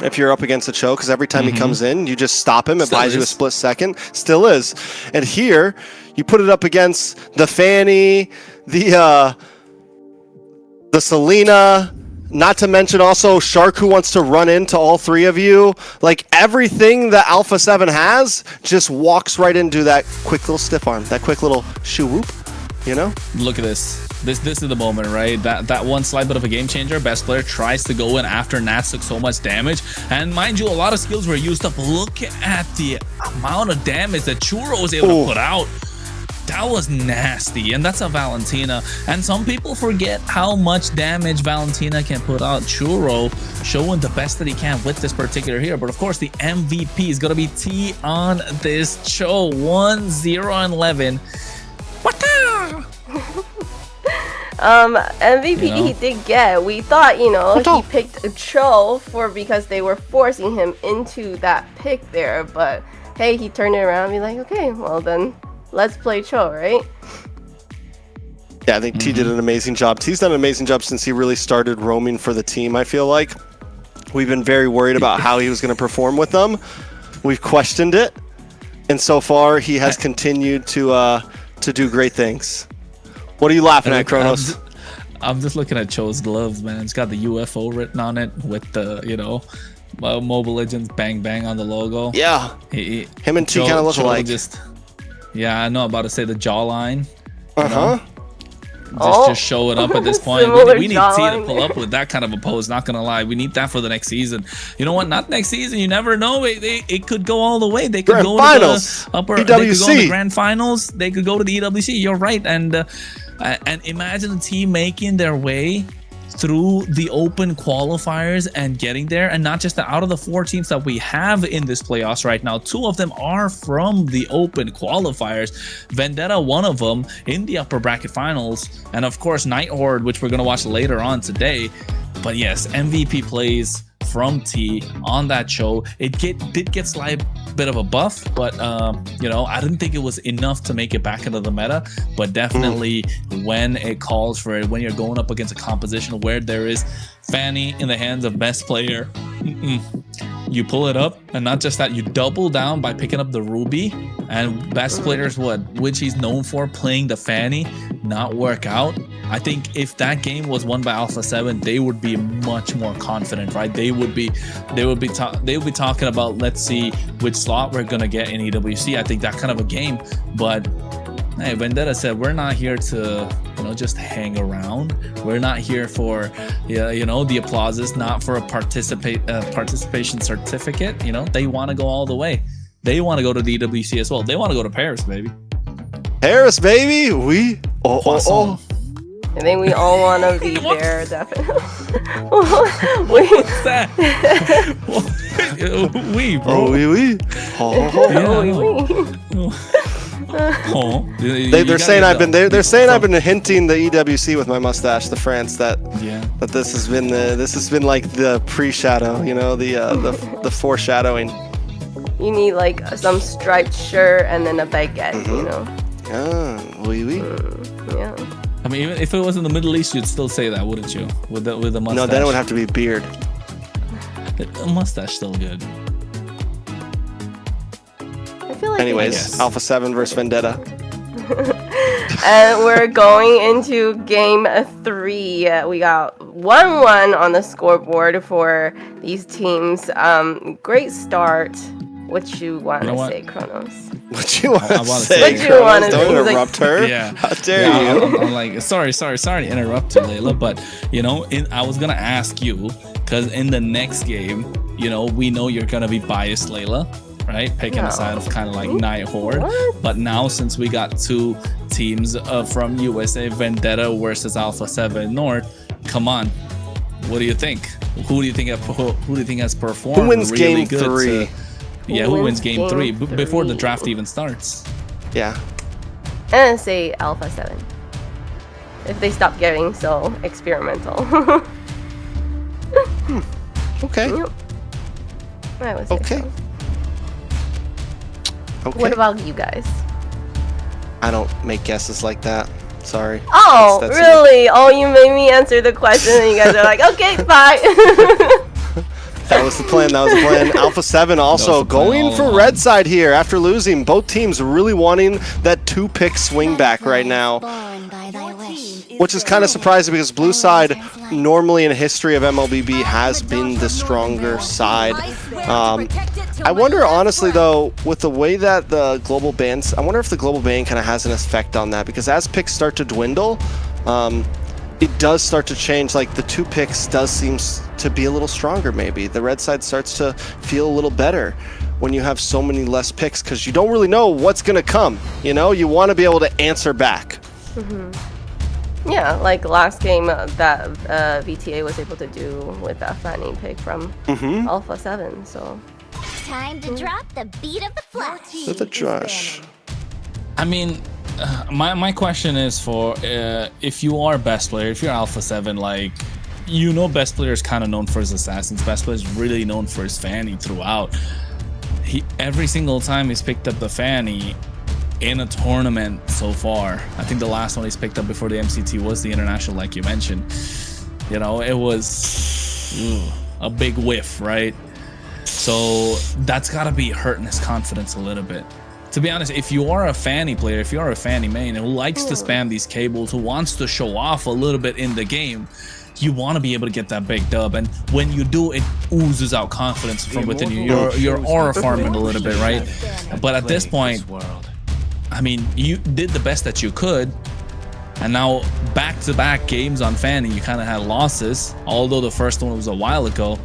If you're up against the Cho, because every time he comes in, you just stop him. It buys you a split second. Still is. And here, you put it up against the Fanny, the Selena, not to mention also Shark, who wants to run into all three of you. Like, everything that Alpha7 has just walks right into that quick little stiff arm, that quick little shoo whoop, you know? Look at this. This is the moment, right? That one slight bit of a game changer. Best player tries to go in after Nats took so much damage. And mind you, a lot of skills were used up. Look at the amount of damage that Churro was able to put out. That was nasty. And that's a Valentina. And some people forget how much damage Valentina can put out. Churro showing the best that he can with this particular hero. But of course, the MVP is going to be T on this show. 1-0-11. What the? MVP he did get. We thought, he picked a Cho because they were forcing him into that pick there, but hey, he turned it around and be like, okay, well then let's play Cho, right? Yeah, I think T did an amazing job. T's done an amazing job since he really started roaming for the team, I feel like. We've been very worried about how he was going to perform with them. We've questioned it, and so far he has continued to do great things. What are you laughing at, Kronos? I'm just looking at Cho's gloves, man. It's got the UFO written on it with the, Mobile Legends bang bang on the logo. Yeah. Him and T kind of look alike. Yeah, I know. I'm about to say the jawline. Oh. Just show it up at this point. We need T to pull up with that kind of a pose. Not gonna lie, we need that for the next season. You know what? Not next season. You never know. It could go all the way. They could go to the upper. They could go to the grand finals. They could go to the EWC. You're right. And imagine the team making their way through the open qualifiers and getting there. And not just that, out of the 4 teams that we have in this playoffs right now, 2 of them are from the open qualifiers. Vendetta, one of them, in the upper bracket finals, and of course Night Horde, which we're going to watch later on today. But yes, MVP plays from T on that show. It did get slight bit of a buff, but I didn't think it was enough to make it back into the meta. But definitely when it calls for it, when you're going up against a composition where there is Fanny in the hands of best player, you pull it up. And not just that, you double down by picking up the Ruby, and best players, which he's known for, playing the Fanny, not work out. I think if that game was won by Alpha7, they would be much more confident, right? They would be talking about, let's see which slot we're gonna get in EWC. I think that kind of a game. But hey, Vendetta said, we're not here to just hang around. We're not here for the applauses, not for a participation certificate. They want to go all the way. They want to go to the EWC as well. They want to go to Paris, baby. Paris, baby. I think we all want to be there, definitely. What's that? Oui, bro. Oui. Oui. Oh, They're saying I've been they're saying I've been hinting the EWC with my mustache, the France, that this has been like the pre-shadow, you know, the foreshadowing. You need like some striped shirt and then a baguette, you know. Ah, oui, oui. Yeah. I mean, even if it was in the Middle East, you'd still say that, wouldn't you? With the mustache. No, then it would have to be beard. A mustache still good. I feel like anyways, Alpha7 versus Vendetta. And we're going into game 3. We got 1-1 on the scoreboard for these teams. Great start. What you want to say, Kronos? What you want to say, What you want to Don't say? interrupt her. Yeah. How dare you? I'm like, sorry to interrupt you, Layla, but you know, I was gonna ask you because in the next game, you know, we know you're gonna be biased, Layla, right? Picking a side of kind of like Night Horde. But now since we got 2 teams from USA, Vendetta versus Alpha7 North, come on, what do you think? Who do you think has performed? Who wins really game good 3? Who wins game 3 before the draft even starts? Yeah. And say Alpha7. If they stop getting so experimental. Okay. Yep. I would say Okay. so. Okay. What about you guys? I don't make guesses like that. Sorry. Oh, That's really? Oh, you made me answer the question and you guys are like, okay, bye. That was the plan. Alpha7 also going for red side here after losing. Both teams really wanting that 2-pick swing back right now, which is kind of surprising because blue side normally in history of MLBB has been the stronger side. I wonder honestly though, with the way that the global bans, I wonder if the global ban kind of has an effect on that, because as picks start to dwindle, it does start to change. Like the 2 picks does seem to be a little stronger. Maybe the red side starts to feel a little better when you have so many less picks, because you don't really know what's gonna come. You know, you want to be able to answer back. Yeah, like last game that VTA was able to do with that Fanny pick from Alpha7. So time to drop the beat of the flash. With the Josh. I mean, my question is for if you are best player, if you're Alpha7, like, you know, best player is kind of known for his assassins. Best player is really known for his Fanny throughout. Every single time he's picked up the Fanny in a tournament so far, I think the last one he's picked up before the MCT was the international, like you mentioned. You know, it was a big whiff, right? So that's got to be hurting his confidence a little bit. To be honest, if you are a Fanny player, if you are a Fanny main who likes to spam these cables, who wants to show off a little bit in the game, you want to be able to get that big dub. And when you do, it oozes out confidence from within you. You're aura farming a little bit, right? But at this point, I mean, you did the best that you could. And now back-to-back games on Fanny, you kind of had losses. Although the first one was a while ago.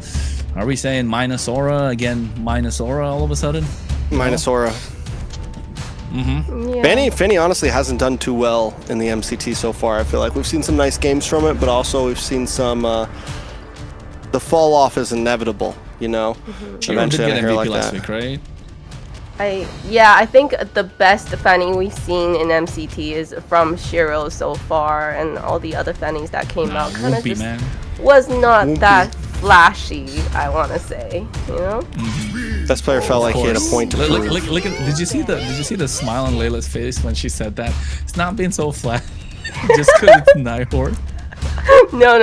Are we saying minus aura again? Minus aura all of a sudden? Minus aura. yeah. Fanny honestly hasn't done too well in the MCT so far. I feel like we've seen some nice games from it, but also we've seen some the fall off is inevitable, you know. Chiron did get MVP last week, right? I think the best Fanny we've seen in MCT is from Shiro so far, and all the other Fannies that came out kind of just was not that flashy, I want to say, you know. Best player felt like he had a point to prove. Look at, did you see the smile on Layla's face when she said that? It's not being so flat just because it's Night Horde. No,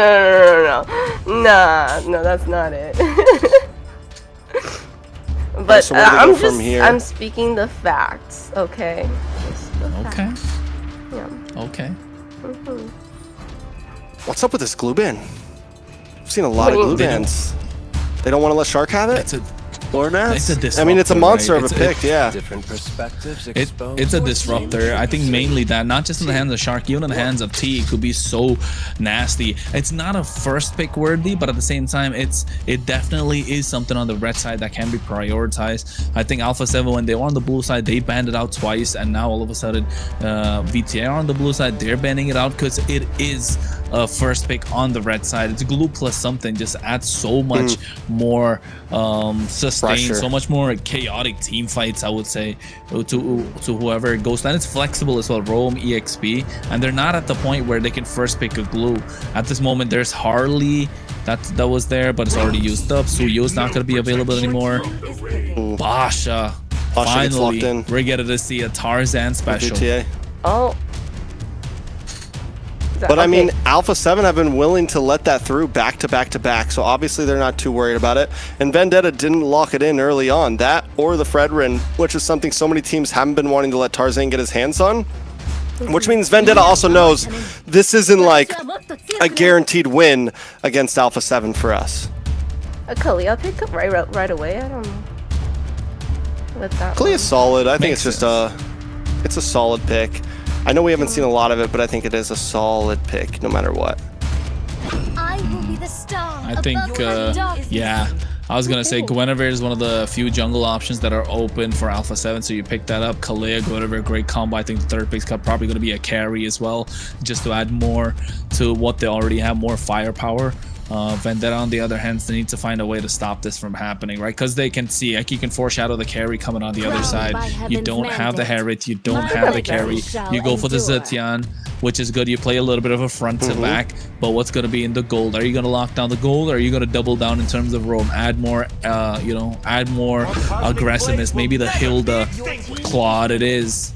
that's not it. But so I'm speaking the facts, okay? Okay. Yeah. Okay. What's up with this glue ban? I've seen a lot of glue bans. They don't want to let Shark have it? I mean, it's a monster of a pick, yeah. Different perspectives it's a disruptor. I think mainly that, not just in the hands of Shark, even in the hands of T, it could be so nasty. It's not a first pick worthy, but at the same time, it definitely is something on the red side that can be prioritized. I think Alpha7, when they were on the blue side, they banned it out twice, and now all of a sudden, VTA are on the blue side, they're banning it out because it is first pick on the red side. It's glue plus something, just adds so much more sustain, Pressure. so much more chaotic team fights, I would say, to whoever it goes. And it's flexible as well, Roam, EXP, and they're not at the point where they can first pick a glue. At this moment, there's Harley that was there, but it's already used up. Suyo's not going to be available anymore. Basha. Gets locked Finally, in. we're getting to see a Tarzan special. VTA. Oh. But I mean, Alpha7 have been willing to let that through back to back to back, so obviously they're not too worried about it. And Vendetta didn't lock it in early on. That or the Fredrin, which is something so many teams haven't been wanting to let Tarzan get his hands on. Which means Vendetta also knows this isn't like a guaranteed win against Alpha7 for us. A Kalia pick up right away. I don't know. With that Kalia's solid. I think Makes it's just it's a solid pick. I know we haven't seen a lot of it, but I think it is a solid pick no matter what. I will be the star. I think, yeah. I was gonna say Guinevere is one of the few jungle options that are open for Alpha7, so you pick that up. Kalia, Guinevere, great combo. I think the third pick's probably gonna be a carry as well, just to add more to what they already have, more firepower. Vendetta, on the other hand, they need to find a way to stop this from happening, right? Because they can see, like, you can foreshadow the carry coming on the other side. You don't have the Harriet, you don't have the carry. You go for the Zetian, which is good. You play a little bit of a front to back, but what's going to be in the gold? Are you going to lock down the gold, or are you going to double down in terms of roam? Add more, you know, add more aggressiveness. Maybe the Hilda Claude it is.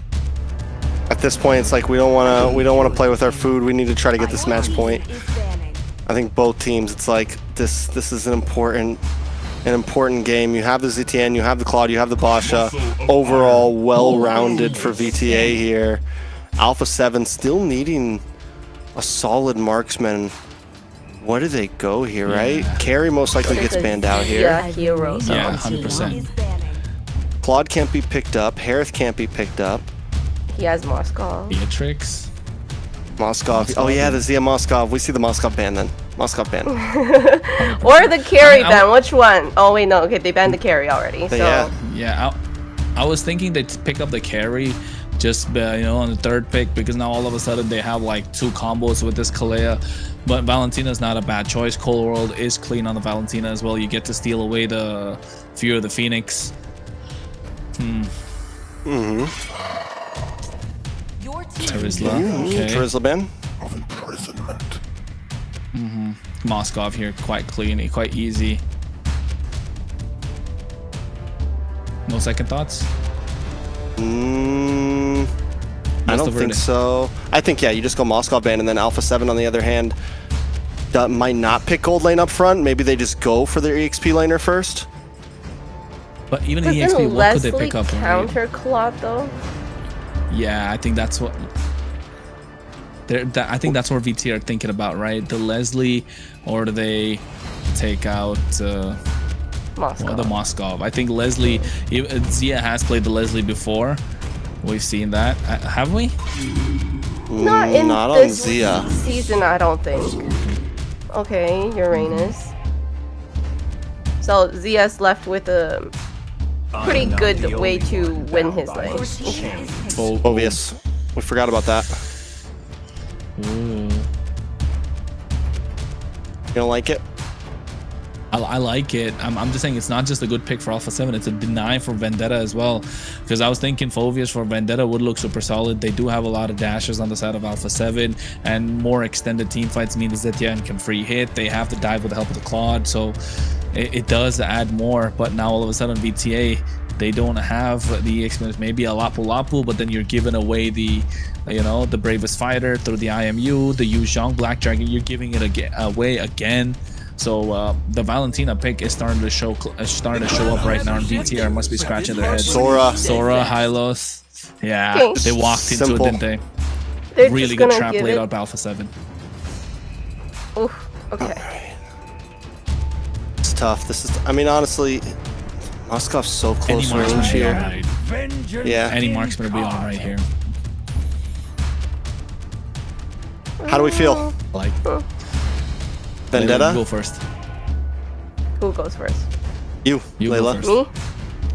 At this point, it's like we don't want to play with our food. We need to try to get this match point. I think both teams, it's like this is an important game. You have the ZTN, you have the Claude, you have the Basha. Overall, well-rounded for VTA here. Alpha7 still needing a solid marksman. Where do they go here, right? Carry most likely gets banned out here. Yeah, heroes. Yeah, 100%. Claude can't be picked up. Harith can't be picked up. He has Moskov. Beatrix. Moskov. Oh yeah, the Zia Moskov. We see the Moskov ban then. Moskov ban. Or the carry ban. Which one? Oh wait, no. Okay, they banned the carry already. So Yeah, I was thinking they'd pick up the carry just you know, on the third pick, because now all of a sudden they have like two combos with this Kalea. But Valentina's not a bad choice. Cold World is clean on the Valentina as well. You get to steal away the Fear of the Phoenix. Terizla. Okay. Terizla ban. Moskov here, quite clean, quite easy. No second thoughts? I don't think so. I think, yeah, you just go Moskov ban, and then Alpha7 on the other hand might not pick gold lane up front. Maybe they just go for their EXP laner first. But even in Doesn't EXP, what could they Leslie pick up? counter Claude though? Yeah, I think that's what. I think that's what VT are thinking about, right? The Leslie, or do they take out the Moskov? I think Leslie. Zia has played the Leslie before. We've seen that, have we? Not in Not on this Zia. season, I don't think. Okay, Uranus. So Zia's left with a pretty good way to win his lane. Okay. Obvious. We forgot about that. You don't like it? I like it. I'm just saying it's not just a good pick for Alpha7, it's a deny for Vendetta as well. Because I was thinking Phoveus for Vendetta would look super solid. They do have a lot of dashes on the side of Alpha7, and more extended team fights mean that Zetyan can free hit. They have to dive with the help of the Claude, so it does add more. But now all of a sudden VTA, they don't have the experience. Maybe a Lapu Lapu, but then you're giving away the, you know, the Bravest Fighter through the IMU, the Yu Zhong Black Dragon. You're giving it away again. So the Valentina pick is starting to show up right now. And VTR must be scratching their heads. Sora, Hylos. Yeah, they walked into it, didn't they? They're really good trap laid out by Alpha7. Oof. Okay. It's tough. This is. I mean, honestly, Moskov's so close range here. Right. Yeah. Any marksman will be on right here. How do we feel? Like. Vendetta? Go first. Who goes first? You Layla. Me?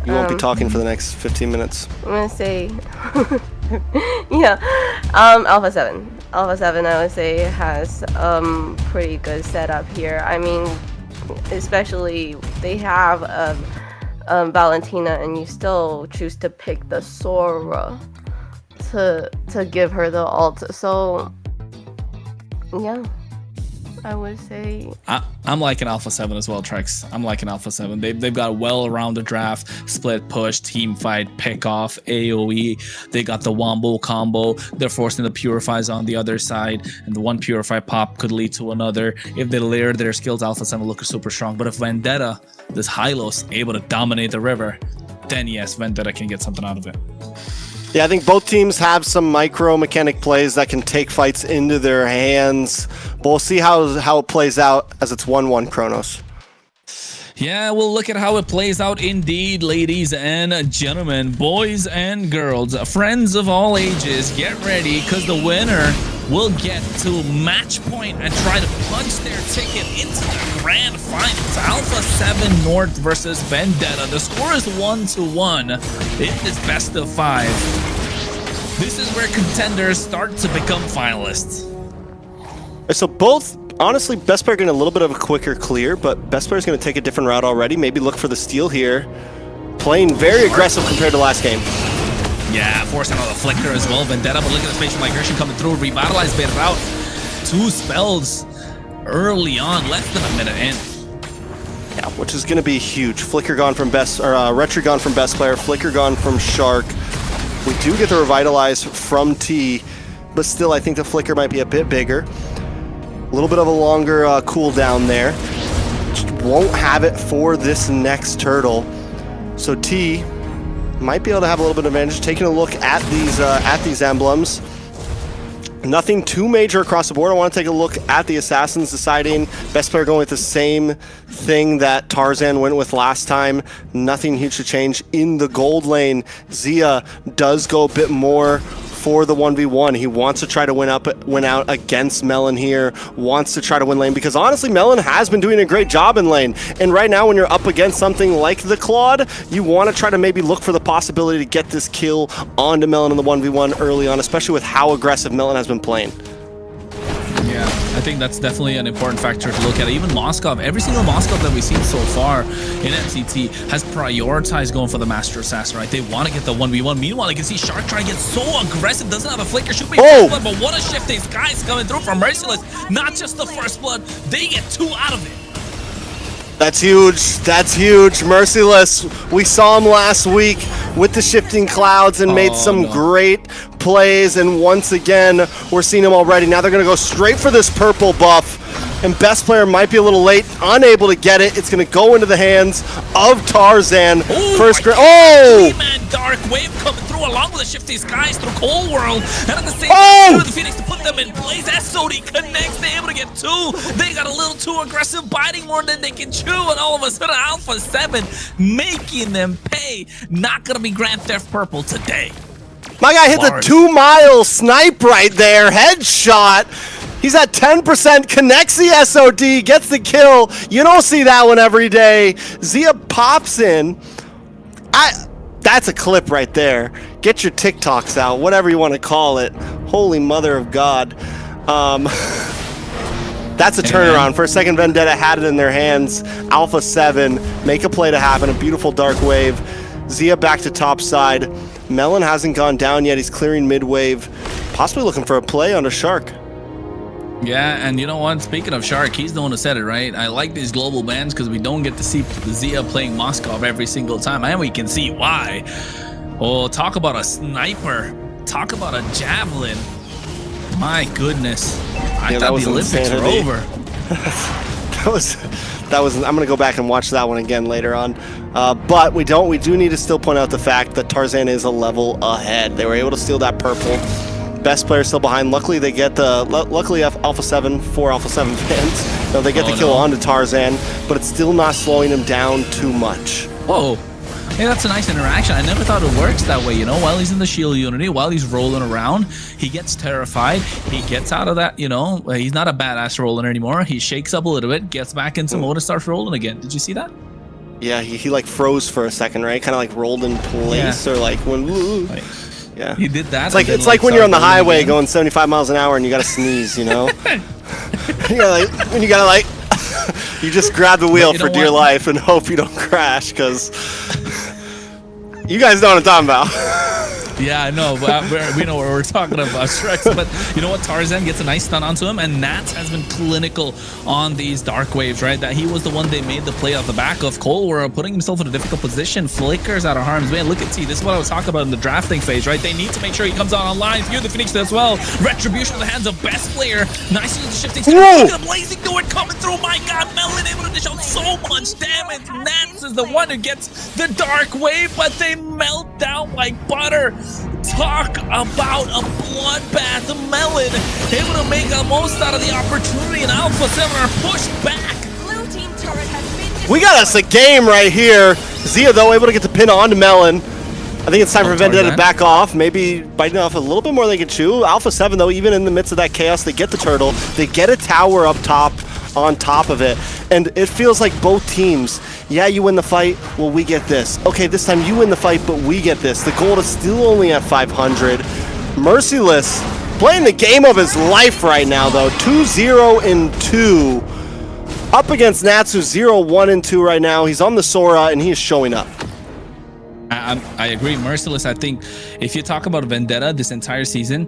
You won't be talking for the next 15 minutes. I'm gonna say, yeah, Alpha7. Alpha7, I would say, has pretty good setup here. I mean, especially they have Valentina, and you still choose to pick the Sora to give her the ult. So yeah, I would say I'm liking Alpha7 as well, Trex. I'm liking Alpha7. They've got a well-rounded draft, split push, team fight, pick off, AoE. They got the Wombo combo. They're forcing the Purifies on the other side, and the one Purify pop could lead to another. If they layer their skills, Alpha7 look super strong. But if Vendetta, this Hylos, able to dominate the river, then yes, Vendetta can get something out of it. Yeah, I think both teams have some micro mechanic plays that can take fights into their hands. But we'll see how it plays out as it's 1-1 Kronos. Yeah, we'll look at how it plays out indeed, ladies and gentlemen, boys and girls, friends of all ages. Get ready, because the winner will get to match point and try to punch their ticket into the grand final. It's Alpha7 North versus Vendetta. The score is 1-1 in this best of 5. This is where contenders start to become finalists. So both, honestly, best player getting a little bit of a quicker clear, but best player is going to take a different route already. Maybe look for the steal here. Playing very aggressive compared to last game. Yeah, forcing on the flicker as well. Vendetta, but look at the spatial migration coming through. Revitalize bit out. 2 spells early on, less than a minute in. Yeah, which is going to be huge. Flicker gone from best, or Retry gone from best player. Flicker gone from Shark. We do get the Revitalize from T, but still, I think the flicker might be a bit bigger. A little bit of a longer cooldown there. Just won't have it for this next turtle. So T might be able to have a little bit of advantage. Taking a look at these emblems. Nothing too major across the board. I want to take a look at the assassins, deciding best player going with the same thing that Tarzan went with last time. Nothing huge to change in the gold lane. Zia does go a bit more for the 1v1. He wants to try to win out against Melon here, wants to try to win lane, because honestly, Melon has been doing a great job in lane. And right now, when you're up against something like the Claude, you want to try to maybe look for the possibility to get this kill onto Melon in the 1v1 early on, especially with how aggressive Melon has been playing. Yeah, I think that's definitely an important factor to look at. Even Moskov, every single Moskov that we've seen so far in MCT has prioritized going for the Master Assassin, right? They want to get the 1v1. Meanwhile, you can see Shark trying to get so aggressive, doesn't have a flicker, should be first blood, but what a shift these guys coming through from Merciless. Not just the first blood, they get 2 out of it. That's huge. That's huge. Merciless. We saw him last week with the shifting clouds and made some great plays. And once again, we're seeing him already. Now they're going to go straight for this purple buff. And best player might be a little late, unable to get it. It's going to go into the hands of Tarzan. First grade. Oh! 3-man dark wave coming through along with the shifty skies through Cold World. And at the same time, the Phoenix to put them in place. SOD connects. They're able to get 2. They got a little too aggressive, biting more than they can chew. And all of a sudden, Alpha7 making them pay. Not going to be Grand Theft Purple today. My guy hit the 2-mile snipe right there. Headshot. He's at 10%, connects the SOD, gets the kill. You don't see that one every day. Zia pops in. That's a clip right there. Get your TikToks out, whatever you want to call it. Holy mother of God. That's a turnaround. For a second, Vendetta had it in their hands. Alpha7 make a play to happen. A beautiful dark wave. Zia back to top side. Melon hasn't gone down yet. He's clearing mid wave. Possibly looking for a play on a Shark. Yeah, and you know what? Speaking of Shark, he's the one who said it, right? I like these global bans because we don't get to see Zia playing Moskov every single time, and we can see why. Oh, talk about a sniper. Talk about a javelin. My goodness. I thought the Olympics were over. that was I'm gonna go back and watch that one again later on. But we do need to still point out the fact that Tarzan is a level ahead. They were able to steal that purple. Best player still behind. Luckily, they get the luckily Alpha7 for Alpha7 fans. No, they get the kill onto Tarzan, but it's still not slowing him down too much. Whoa. Hey, that's a nice interaction. I never thought it works that way, you know, while he's in the shield unity, while he's rolling around, he gets terrified, he gets out of that, you know, he's not a badass roller anymore, he shakes up a little bit, gets back into mode and starts rolling again. Did you see that? Yeah, he like froze for a second, right? Kind of like rolled in place, or like when... Yeah. He did that. It's like when you're on the highway going 75 miles an hour and you gotta sneeze, you know? you gotta like, you just grab the wheel for dear life and hope you don't crash, because you guys know what I'm talking about. Yeah, I know, but we know what we're talking about, Shreks. But you know what? Tarzan gets a nice stun onto him, and Nats has been clinical on these dark waves, right? That he was the one they made the play off the back of. Cole were putting himself in a difficult position. Flickers out of harm's way. Look at T. This is what I was talking about in the drafting phase, right? They need to make sure he comes out online. Fear the Phoenix as well. Retribution in the hands of best player. Nicely shifting. Look at the blazing door coming through. My God, Melon able to dish out so much damage. Nats is the one who gets the dark wave, but they melt down like butter. Talk about a bloodbath. Melon able to make the most out of the opportunity, and Alpha7 are pushed back. Blue team turret has been We got us a game right here. Zia, though, able to get the pin onto Melon. I think it's time for Vendetta to back off, maybe biting off a little bit more than they can chew. Alpha7, though, even in the midst of that chaos, they get the turtle. They get a tower up top, on top of it. And it feels like both teams, yeah, you win the fight, well, we get this. Okay, this time you win the fight, but we get this. The gold is still only at 500. Merciless playing the game of his life right now, though. 2-0-2. Up against Natsu, 0-1-2 right now. He's on the Sora, and he is showing up. I agree. Merciless, I think if you talk about Vendetta this entire season,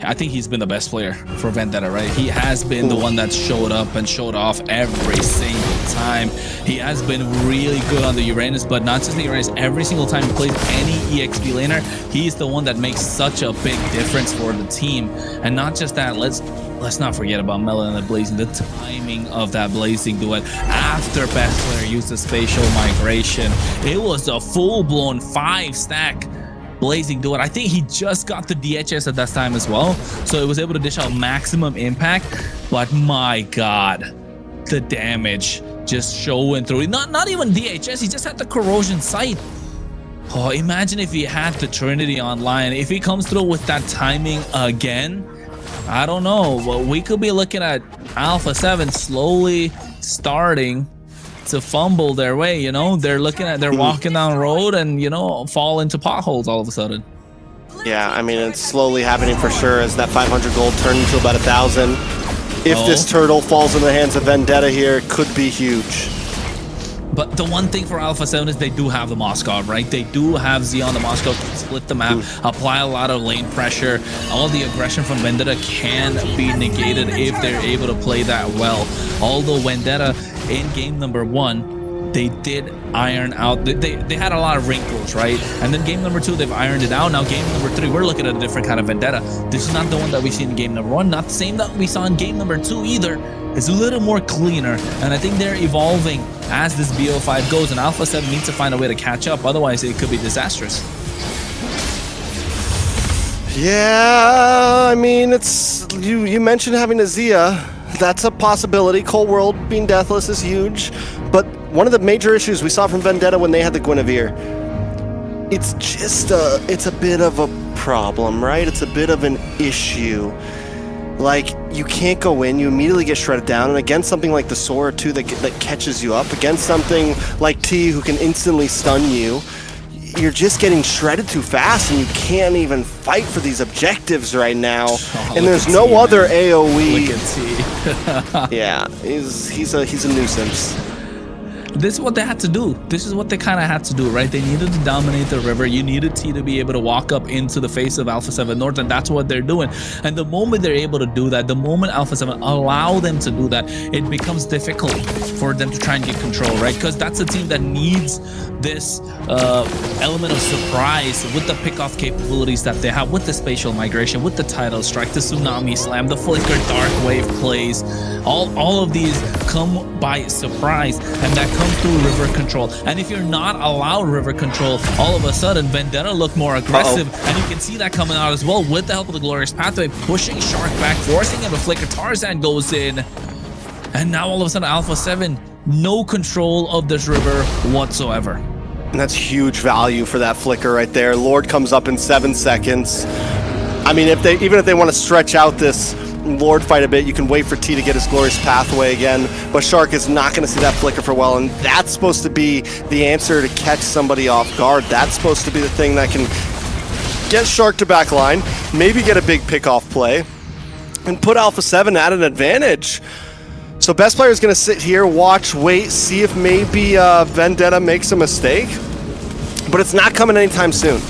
I think he's been the best player for Vendetta, right? He has been the one that showed up and showed off every single time. He has been really good on the Uranus, but not just the Uranus. Every single time he plays any EXP laner, he's the one that makes such a big difference for the team. And not just that, let's not forget about Melon and the Blazing. The timing of that Blazing duet after best player used the spatial migration. It was a full-blown 5-stack Blazing duet. I think he just got the DHS at that time as well, so it was able to dish out maximum impact. But my God, the damage just showing through. Not even DHS, he just had the corrosion sight. Oh, imagine if he had the Trinity online. If he comes through with that timing again, I don't know. Well, we could be looking at Alpha7 slowly starting to fumble their way, you know? They're walking down the road and, you know, fall into potholes all of a sudden. Yeah, I mean, it's slowly happening for sure as that 500 gold turned into about 1,000. If this turtle falls in the hands of Vendetta here, it could be huge. But the one thing for Alpha7 is they do have the Moskov, right? They do have Z on the Moskov to split the map, apply a lot of lane pressure. All the aggression from Vendetta can be negated if they're able to play that well. Although Vendetta, in game number 1, they did iron out. They had a lot of wrinkles, right? And then game number 2, they've ironed it out. Now game number 3, we're looking at a different kind of Vendetta. This is not the one that we see in game number 1, not the same that we saw in game number 2 either. It's a little more cleaner, and I think they're evolving as this BO5 goes, and Alpha7 needs to find a way to catch up, otherwise it could be disastrous. Yeah, I mean, it's you mentioned having a Zia. That's a possibility. Cold World being deathless is huge, but one of the major issues we saw from Vendetta when they had the Guinevere, it's just it's a bit of a problem, right? It's a bit of an issue. Like, you can't go in, you immediately get shredded down, and against something like the Sora too that catches you up, against something like T who can instantly stun you, you're just getting shredded too fast, and you can't even fight for these objectives right now. And there's no other AoE. Look at T. Yeah, he's a nuisance. This is what they had to do. This is what they kind of had to do, right? They needed to dominate the river. You needed T to be able to walk up into the face of Alpha7 North, and that's what they're doing. And the moment they're able to do that, the moment Alpha7 allow them to do that, it becomes difficult for them to try and get control, right? Because that's a team that needs this element of surprise with the pick-off capabilities that they have, with the spatial migration, with the tidal strike, the tsunami slam, the flicker dark wave plays. All of these come by surprise, and that comes through river control. And if you're not allowed river control, all of a sudden Vendetta look more aggressive, and you can see that coming out as well with the help of the Glorious Pathway, pushing Shark back, forcing him to flicker. Tarzan goes in, and now all of a sudden Alpha7 no control of this river whatsoever. And that's huge value for that flicker right there. Lord comes up in 7 seconds. I mean, even if they want to stretch out this Lord fight a bit, you can wait for T to get his Glorious Pathway again, but Shark is not going to see that flicker for well, and that's supposed to be the answer to catch somebody off guard. That's supposed to be the thing that can get Shark to back line, maybe get a big pickoff play, and put Alpha7 at an advantage. So best player is going to sit here, watch, wait, see if maybe Vendetta makes a mistake. But it's not coming anytime soon.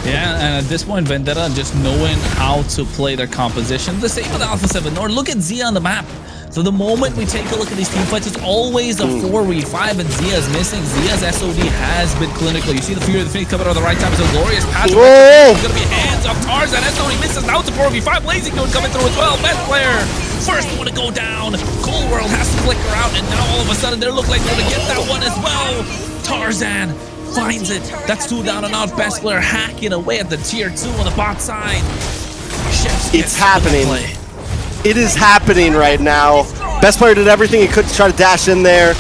Yeah, and at this point, Vendetta just knowing how to play their composition. The same with Alpha7 North. Look at Zia on the map. So the moment we take a look at these team fights, it's always a 4v5, and Zia's missing. Zia's SOD has been clinical. You see the Fury of the Phoenix coming out at the right time. It's a glorious pass. It's going to be hands up. Tarzan SOD misses. Now it's a 4v5. Blazing Node coming through as well. Best player. First one to go down. Cold World has to flicker out, and now all of a sudden they look like they're going to get that one as well. Tarzan finds it. That's 2 down and out. Best player hacking away at the tier 2 on the bot side. It's happening. It is happening right now. Best player did everything he could to try to dash in there.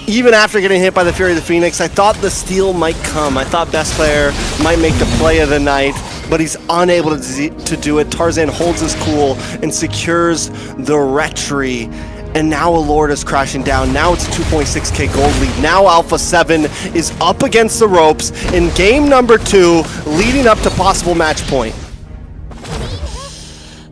Even after getting hit by the Fury of the Phoenix, I thought the steal might come. I thought best player might make the play of the night, but he's unable to do it. Tarzan holds his cool and secures the retry. And now a Lord is crashing down. Now it's a 2.6k gold lead. Now Alpha7 is up against the ropes in game number 2, leading up to possible match point.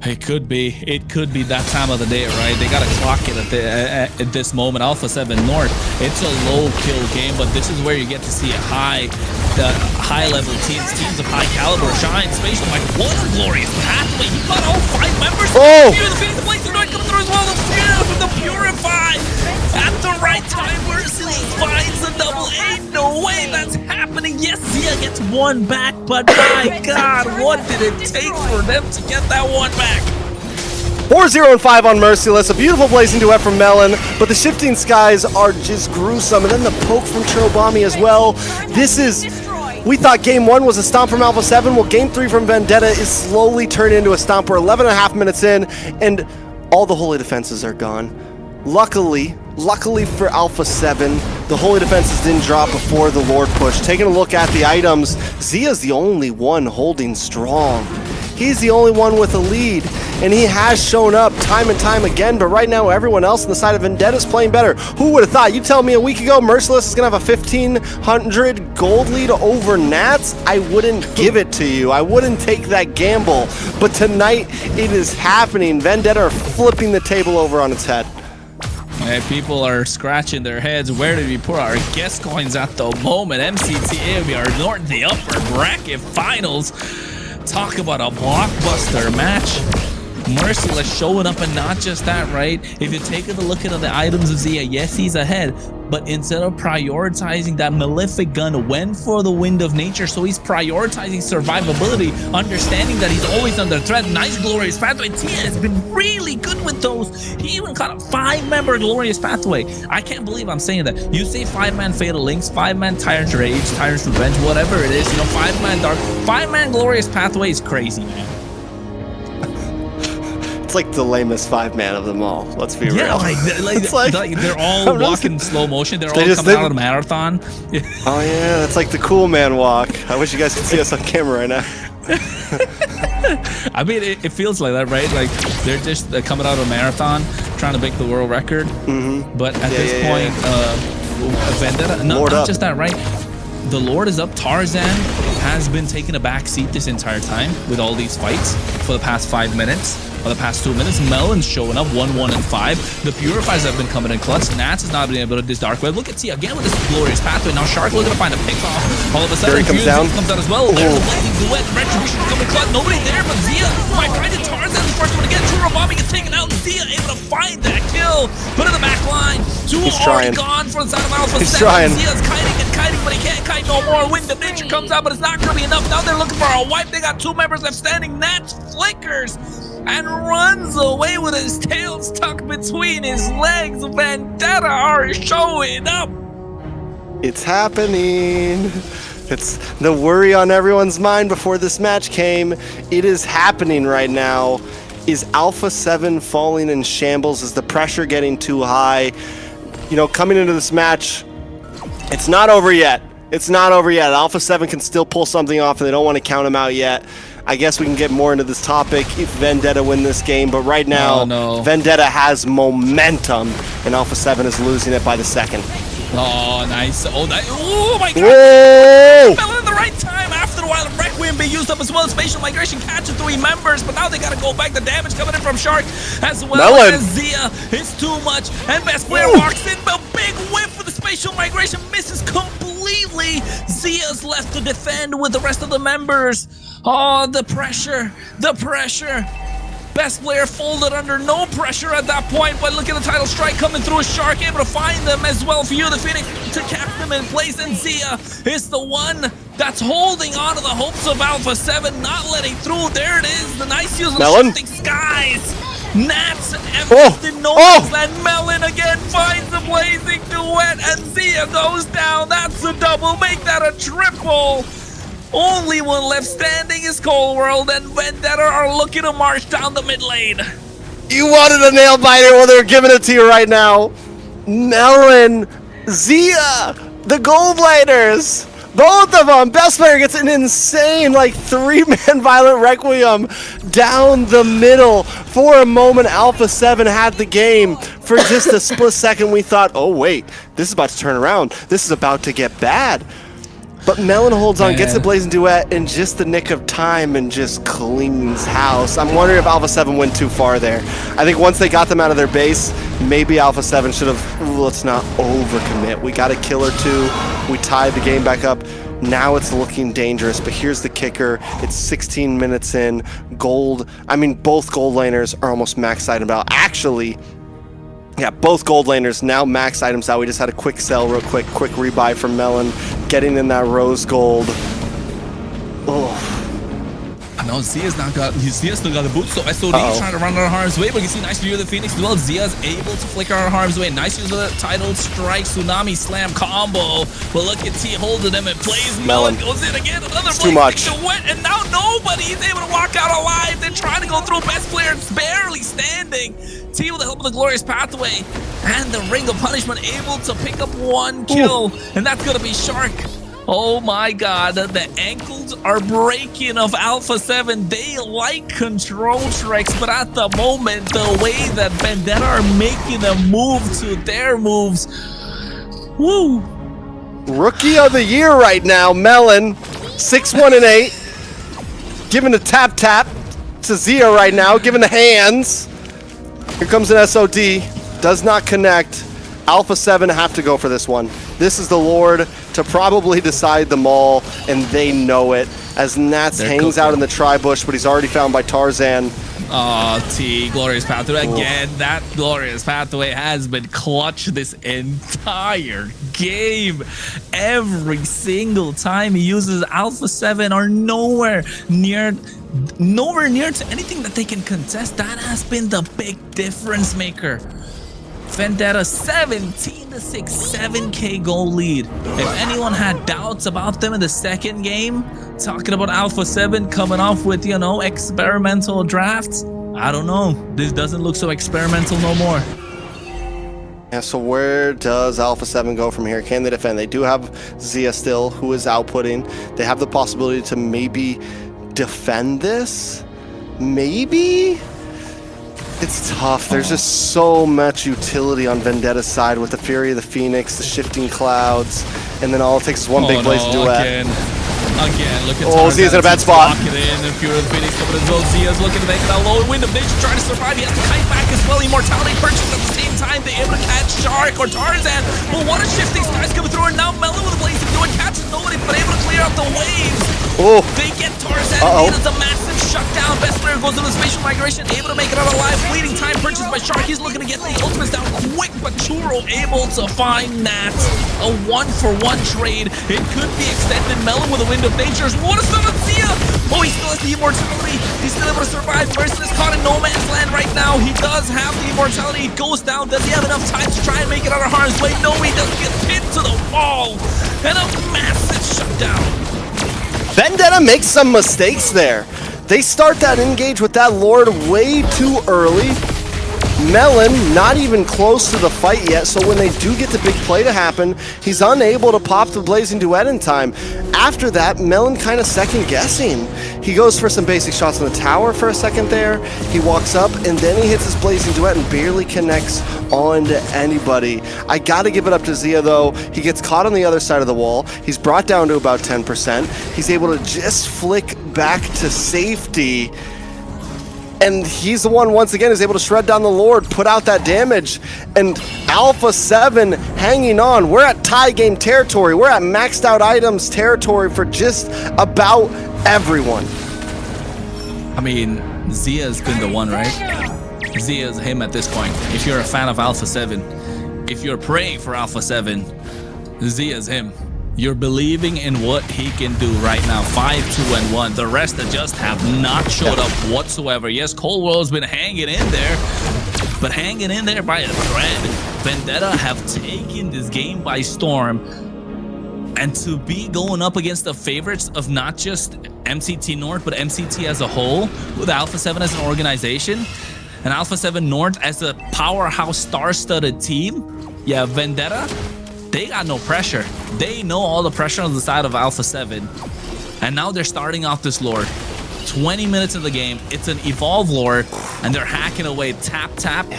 It could be that time of the day, right? They got to clock it at this moment. Alpha7 North, it's a low kill game, but this is where you get to see a high-level teams of high caliber shine. Spatial Mike, what a glorious pathway! He got all 5 members. Oh! The Phoenix Blazer Knight coming through as well. The Purify at the right time. Merciless finds the double. Ain't no way that's happening. Yes, Zia gets one back, but my God, what did it take for them to get that one back? 4-0-5 on Merciless, a beautiful blazing duet from Melon, but the shifting skies are just gruesome, and then the poke from Chirobami as well. We thought game 1 was a stomp from Alpha7, well game 3 from Vendetta is slowly turning into a stomp. We're 11.5 minutes in, and all the holy defenses are gone. Luckily for Alpha7, the holy defenses didn't drop before the Lord push. Taking a look at the items, Zia's the only one holding strong. He's the only one with a lead, and he has shown up time and time again, but right now everyone else on the side of Vendetta is playing better. Who would have thought? You tell me a week ago Merciless is going to have a 1,500 gold lead over Nats? I wouldn't give it to you. I wouldn't take that gamble, but tonight it is happening. Vendetta are flipping the table over on its head. Hey, people are scratching their heads. Where did we put our guest coins at the moment? MCT AMER North, the upper bracket finals. Talk about a blockbuster match. Merciless showing up, and not just that, right? If you take a look at the items of Zia, yes, he's ahead, but instead of prioritizing that malefic gun, went for the Wind of Nature, so he's prioritizing survivability, understanding that he's always under threat. Nice glorious pathway. Tia has been really good with those. He even caught a 5-member glorious pathway. I can't believe I'm saying that. You say 5-man Fatal Links, 5-man Tyrant's Rage, Tyrant's Revenge, whatever it is, 5-man Dark, 5-man glorious pathway is crazy, man. It's like the lamest 5-man of them all. Let's be real. It's like they're all walking slow motion. They're all coming out of the marathon. Oh yeah, that's like the cool man walk. I wish you guys could see us on camera right now. I mean, it feels like that, right? Like they're just coming out of a marathon, trying to break the world record. But at this point, Vendetta, not just that, right? The Lord is up. Tarzan has been taking a back seat this entire time with all these fights for the past 5 minutes. For the past 2 minutes, Melon's showing up 1-1 and 5. The Purifiers have been coming in clutch. Nats has not been able to this dark web. Look at Tia again with this glorious pathway. Now Shark looking to find a pick off. All of a sudden, comes down as well. There's a blazing duet. Retribution coming clutch. Nobody there, but Zia might find it. Tarzan the first one again. Chirobami gets taken out. Zia able to find that kill. Put in the back line. Two already gone for the side of Alpha7. Zia's kiting, but he can't kite no more. Wind of Nature comes out, but it's not going to be enough. Now they're looking for a wipe. They got 2 members left standing. Nats flickers and runs away with his tail stuck between his legs. Vendetta are showing up. It's happening. It's the worry on everyone's mind before this match came. It is happening right now. Is Alpha7 falling in shambles? Is the pressure getting too high? Coming into this match, it's not over yet. It's not over yet. Alpha7 can still pull something off, and they don't want to count him out yet. I guess we can get more into this topic if Vendetta win this game, but right now, Vendetta has momentum, and Alpha7 is losing it by the second. Oh, nice. Oh my God. Whoa! Fell in the right time after can be used up as well. Spatial migration catches 3 members, but now they gotta go back. The damage coming in from Shark as well as Zia. It's too much, and best player walks in, but big whip for the spatial migration, misses completely. Zia's left to defend with the rest of the members. Oh, the pressure, the pressure. Best player folded under no pressure at that point, but look at the title strike coming through. Shark able to find them as well for you, the Phoenix, to cap them in place, and Zia is the one that's holding on to the hopes of Alpha7, not letting through. There it is, the nice use of shifting skies. Nats and no and Melon again finds a blazing duet, and Zia goes down. That's a double, make that a triple. Only one left standing is Cold World, and Vendetta are looking to march down the mid lane. You wanted a nail biter, well, they're giving it to you right now. Melon, Zia, the Gold Lighters, both of them. Best player gets an insane, like, 3-man Violent Requiem down the middle. For a moment, Alpha7 had the game. For just a split second, we thought, oh, wait, this is about to turn around. This is about to get bad. But Melon holds on, gets the Blazing Duet in just the nick of time, and just cleans house. I'm wondering if Alpha7 went too far there. I think once they got them out of their base, maybe Alpha7 should have, let's not overcommit. We got a kill or 2. We tied the game back up. Now it's looking dangerous, but here's the kicker. It's 16 minutes in. Both gold laners are almost max item out. Actually, yeah, both gold laners now max items out. We just had a quick sell real quick rebuy from Melon, getting in that rose gold. Oh. No, Zia's still got the boots, so SOD is trying to run out of harm's way, but you can see nice view of the Phoenix as well. Zia's able to flicker out of harm's way. Nice use of the title strike, tsunami slam combo. But look at T holding them in place. Melon goes in again, another too much. And now nobody's able to walk out alive. They're trying to go through. Best player barely standing. T with the help of the glorious pathway and the ring of punishment able to pick up 1 kill, and that's gonna be Shark. Oh my god, the ankles are breaking of Alpha7. They like control tricks, but at the moment, the way that Vendetta are making a move to their moves, woo. Rookie of the year right now, Melon, 6-1-8. Giving a tap to Zia right now, giving the hands. Here comes an SOD, does not connect. Alpha7 have to go for this one. This is the Lord to probably decide them all, and they know it. As Nats hangs out in the tri-bush, but he's already found by Tarzan. Oh, T, glorious pathway again. That glorious pathway has been clutch this entire game. Every single time he uses Alpha7 are nowhere near to anything that they can contest. That has been the big difference maker. Vendetta 17-6, 7k goal lead. If anyone had doubts about them in the second game, talking about Alpha7 coming off with, you know, experimental drafts, I don't know. This doesn't look so experimental no more. Yeah, so where does Alpha7 go from here? Can they defend? They do have Zia still, who is outputting. They have the possibility to maybe defend this? Maybe? It's tough. There's just so much utility on Vendetta's side with the Fury of the Phoenix, the shifting clouds, and then all it takes is one big blaze duet. Again, look at Zia's in a bad spot. Lock it in, and Fury of the Phoenix coming as well. Zia's looking to make it out low. Wind of Nature trying to survive. He has to kite back as well. Immortality purchased at the same time. They're able to catch Shark or Tarzan. But what a shifting skies coming through, and now Melon with a blazing duet catches nobody, but able to clear out the waves. Oh. They get Tarzan. It is a massive shutdown. Best player goes into the spatial migration, able to make it out alive. Fleeting time purchased by Shark. He's looking to get the ultimates down quick, but Churro able to find Nats. A 1-for-1 trade. It could be extended. Melon with a Wind of Nature. What a summon Zia! Oh, he still has the immortality. He's still able to survive. Merciless caught in no man's land right now. He does have the immortality. He goes down. Does he have enough time to try and make it out of harm's way? No, he doesn't. Get pinned to the wall. And a massive shutdown. Vendetta makes some mistakes there. They start that engage with that Lord way too early. Melon not even close to the fight yet, so when they do get the big play to happen, he's unable to pop the Blazing Duet in time. After that, Melon kind of second guessing. He goes for some basic shots on the tower for a second there. He walks up and then he hits his Blazing Duet and barely connects onto anybody. I gotta give it up to Zia though. He gets caught on the other side of the wall. He's brought down to about 10%. He's able to just flick back to safety. And he's the one, once again, is able to shred down the Lord, put out that damage. And Alpha7 hanging on. We're at tie game territory. We're at maxed out items territory for just about everyone. I mean, Zia's been the one, right? Zia's him at this point. If you're a fan of Alpha7, if you're praying for Alpha7, Zia's him. You're believing in what he can do right now. 5-2-1. The rest that just have not showed up whatsoever. Yes, Cold World's been hanging in there, but hanging in there by a thread. Vendetta have taken this game by storm. And to be going up against the favorites of not just MCT North, but MCT as a whole, with Alpha7 as an organization, and Alpha7 North as a powerhouse star-studded team, yeah, Vendetta, they got no pressure. They know all the pressure on the side of Alpha7. And now they're starting off this lore. 20 minutes of the game. It's an evolve lore. And they're hacking away tap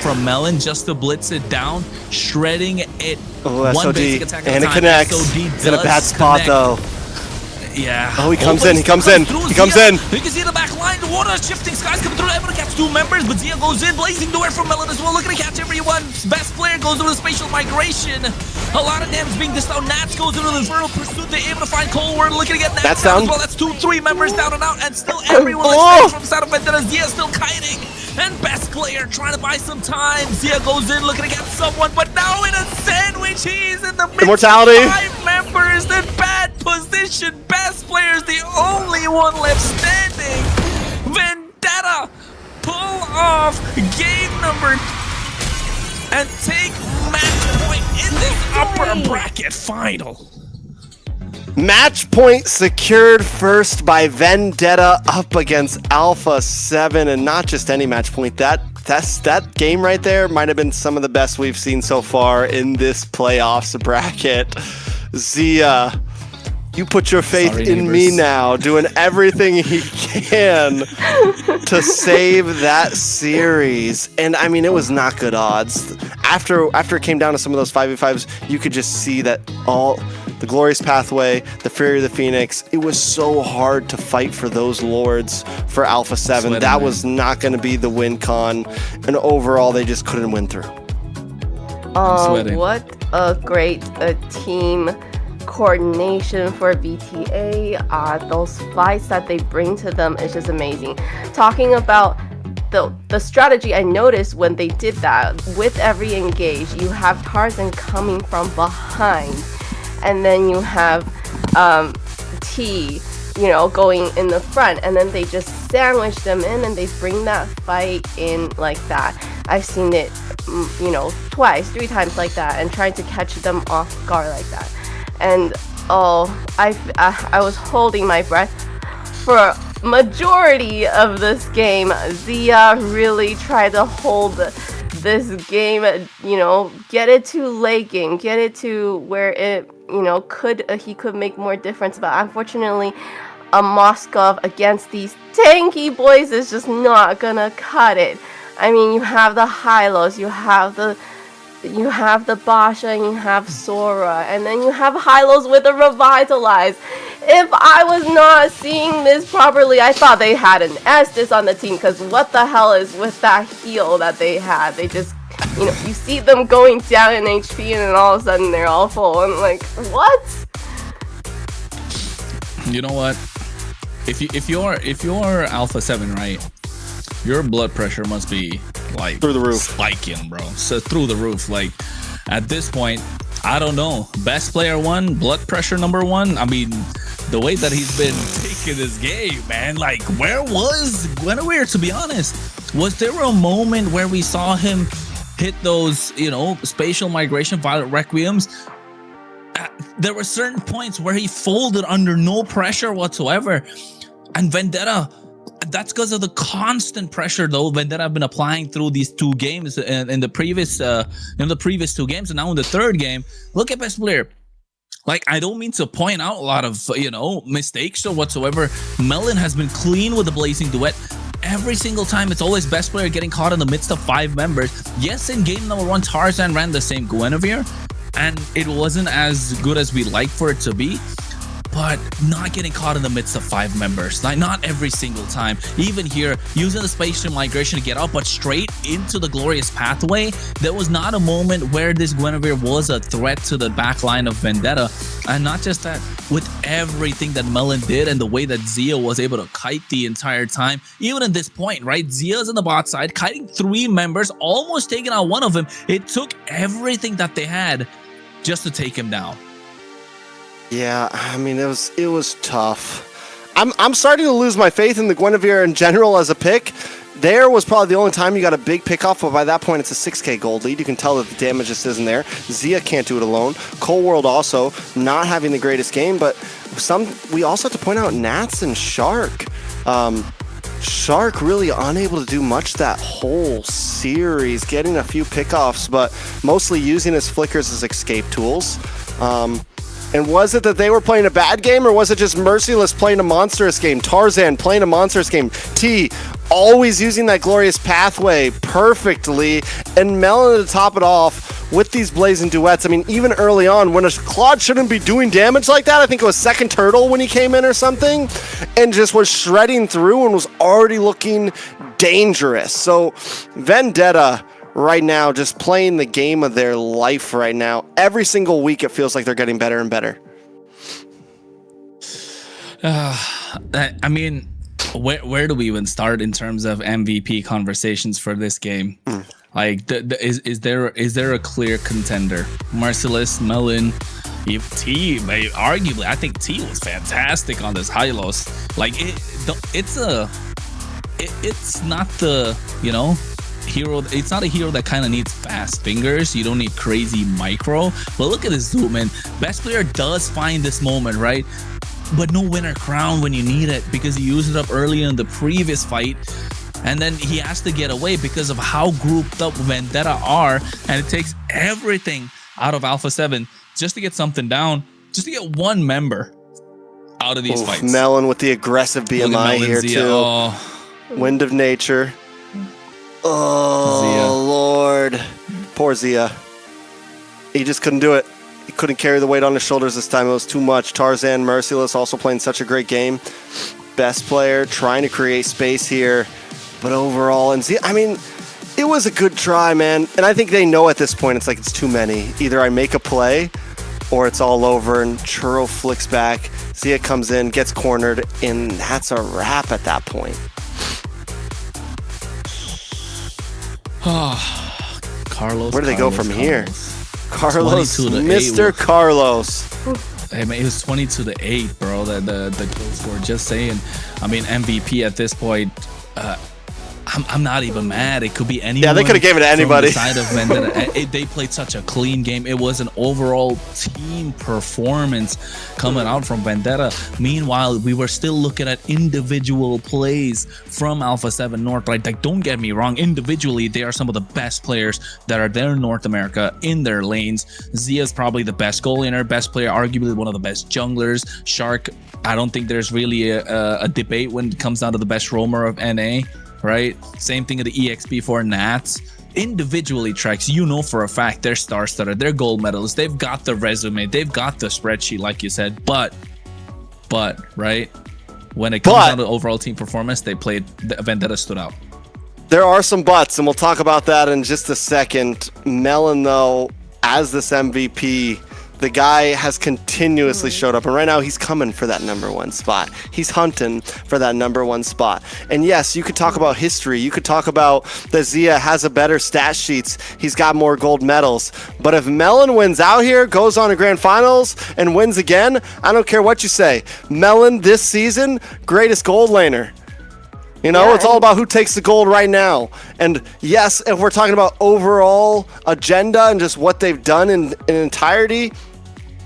from Melon just to blitz it down. Shredding it. Oh, SOD. One basic attack at and a it time. connects. SOD He's in a bad spot though. Yeah. Oh, he comes in. He comes in. He comes in. You can see the back line. The water shifting. Skies coming through. Able to catch 2 members, but Zia goes in, blazing the way from Melon as well. Looking to catch everyone. Best player goes into the spatial migration. A lot of damage being dished out. Nats goes into the infernal pursuit. They're able to find Cold Word. Looking to get Nats down as well. That's 2-3 members down and out, and still everyone from the side of Vendetta. Zia still kiting. And best player trying to buy some time. Zia goes in looking to get someone, but now in a sandwich, he's in the midst Immortality. of 5 members in bad position. Best player's the only one left standing. Vendetta pull off game number and take match point in this upper bracket final. Match point secured first by Vendetta up against Alpha7, and not just any match point. That game right there might have been some of the best we've seen so far in this playoffs bracket. Zia, you put your faith in me now, doing everything he can to save that series. And I mean, it was not good odds. After it came down to some of those 5v5s, you could just see that all the Glorious Pathway, the Fury of the Phoenix, it was so hard to fight for those lords for Alpha7. That was not going to be the win con, and overall they just couldn't win through. What a great team coordination for VTA. Those fights that they bring to them is just amazing. Talking about the strategy, I noticed when they did that, with every engage, you have Tarzan coming from behind, and then you have T, you know, going in the front, and then they just sandwich them in and they bring that fight in like that. I've seen it, you know, twice, 3 times like that, and trying to catch them off guard like that. And oh, I was holding my breath for majority of this game. Zia really tried to hold this game, you know, get it to late game, get it to where it, you know, he could make more difference. But unfortunately, a Moskov against these tanky boys is just not gonna cut it. I mean, you have the Hylos, you have the Basha, and you have Sora, and then you have Hylos with a Revitalize. If I was not seeing this properly, I thought they had an Estes on the team, because what the hell is with that heal that they had? They just, you know, you see them going down in HP, and then all of a sudden they're all full. I'm like, what? You know what? If you're Alpha7, right? Your blood pressure must be like through the roof, spiking, bro. So through the roof. Like at this point, I don't know. Best player 1, blood pressure number 1. I mean, the way that he's been taking this game, man. Like, where was Guinevere? To be honest, was there a moment where we saw him hit those, you know, spatial migration Violet Requiems? There were certain points where he folded under no pressure whatsoever, and Vendetta. That's because of the constant pressure, though, Vendetta have been applying through these 2 games in the previous 2 games, and now in the 3rd game. Look at best player. Like, I don't mean to point out a lot of, you know, mistakes or whatsoever. Melon has been clean with the Blazing Duet. Every single time, it's always best player getting caught in the midst of 5 members. Yes, in game number 1, Tarzan ran the same Guinevere, and it wasn't as good as we'd like for it to be. but not getting caught in the midst of 5 members. Like, not every single time. Even here, using the spatial migration to get out, but straight into the glorious pathway. There was not a moment where this Guinevere was a threat to the back line of Vendetta. And not just that, with everything that Melon did and the way that Zia was able to kite the entire time, even at this point, right? Zia's in the bot side, kiting 3 members, almost taking out one of them. It took everything that they had just to take him down. Yeah, I mean, it was tough. I'm starting to lose my faith in the Guinevere in general as a pick. There was probably the only time you got a big pick off, but by that point it's a 6k gold lead. You can tell that the damage just isn't there. Zia can't do it alone. Cold World also not having the greatest game, but we also have to point out Nats and Shark. Shark really unable to do much that whole series, getting a few pickoffs, but mostly using his flickers as escape tools. And was it that they were playing a bad game, or was it just Merciless playing a monstrous game? Tarzan playing a monstrous game. T always using that glorious pathway perfectly. And Melon to top it off with these blazing duets. I mean, even early on, when a Claude shouldn't be doing damage like that, I think it was second turtle when he came in or something, and just was shredding through and was already looking dangerous. So Vendetta right now just playing the game of their life right now. Every single week it feels like they're getting better and better. I mean, where do we even start in terms of MVP conversations for this game? Like, is there a clear contender? Merciless, Melon, T, arguably, I think T was fantastic on this Hylos. Like, it's not the, you know, hero. It's not a hero that kind of needs fast fingers. You don't need crazy micro. But look at this zoom in. Best player does find this moment, right? But no winner crown when you need it, because he used it up early in the previous fight, and then he has to get away because of how grouped up Vendetta are, and it takes everything out of Alpha7 just to get something down, just to get one member out of these fights. Melon with the aggressive BMI here Zia. too. Oh. Wind of Nature. Oh, Zia. Lord. Poor Zia. He just couldn't do it. He couldn't carry the weight on his shoulders this time. It was too much. Tarzan, Merciless also playing such a great game. Best player trying to create space here. But overall, and Zia, I mean, it was a good try, man. And I think they know at this point it's like it's too many. Either I make a play or it's all over, and Churro flicks back. Zia comes in, gets cornered, and that's a wrap at that point. Carlos. Where do they go from here? Carlos, 22 to Mr. 8. Carlos. Hey man, it was 20 to 8, bro. The kill score. Just saying. I mean, MVP at this point. I'm not even mad. It could be anyone. Yeah, they could have given it to anybody. From the side of Vendetta. They played such a clean game. It was an overall team performance coming out from Vendetta. Meanwhile, we were still looking at individual plays from Alpha7 North. Right? Like, don't get me wrong. Individually, they are some of the best players that are there in North America in their lanes. Zia's probably the best goal laner, best player, arguably one of the best junglers. Shark, I don't think there's really a debate when it comes down to the best roamer of NA. Right? Same thing at the EXP for Nats. Individually, Trex, you know for a fact they're star-studded, they're gold medalists, they've got the resume, they've got the spreadsheet, like you said. But, right? When it comes down to overall team performance, the Vendetta stood out. There are some buts, and we'll talk about that in just a second. Melon, though, as this MVP, the guy has continuously showed up, and right now he's coming for that #1 spot. He's hunting for that #1 spot. And yes, you could talk about history. You could talk about that Zia has a better stat sheets. He's got more gold medals. But if Melon wins out here, goes on to grand finals, and wins again, I don't care what you say. Melon this season, greatest gold laner. You know, it's all about who takes the gold right now. And yes, if we're talking about overall agenda and just what they've done in entirety,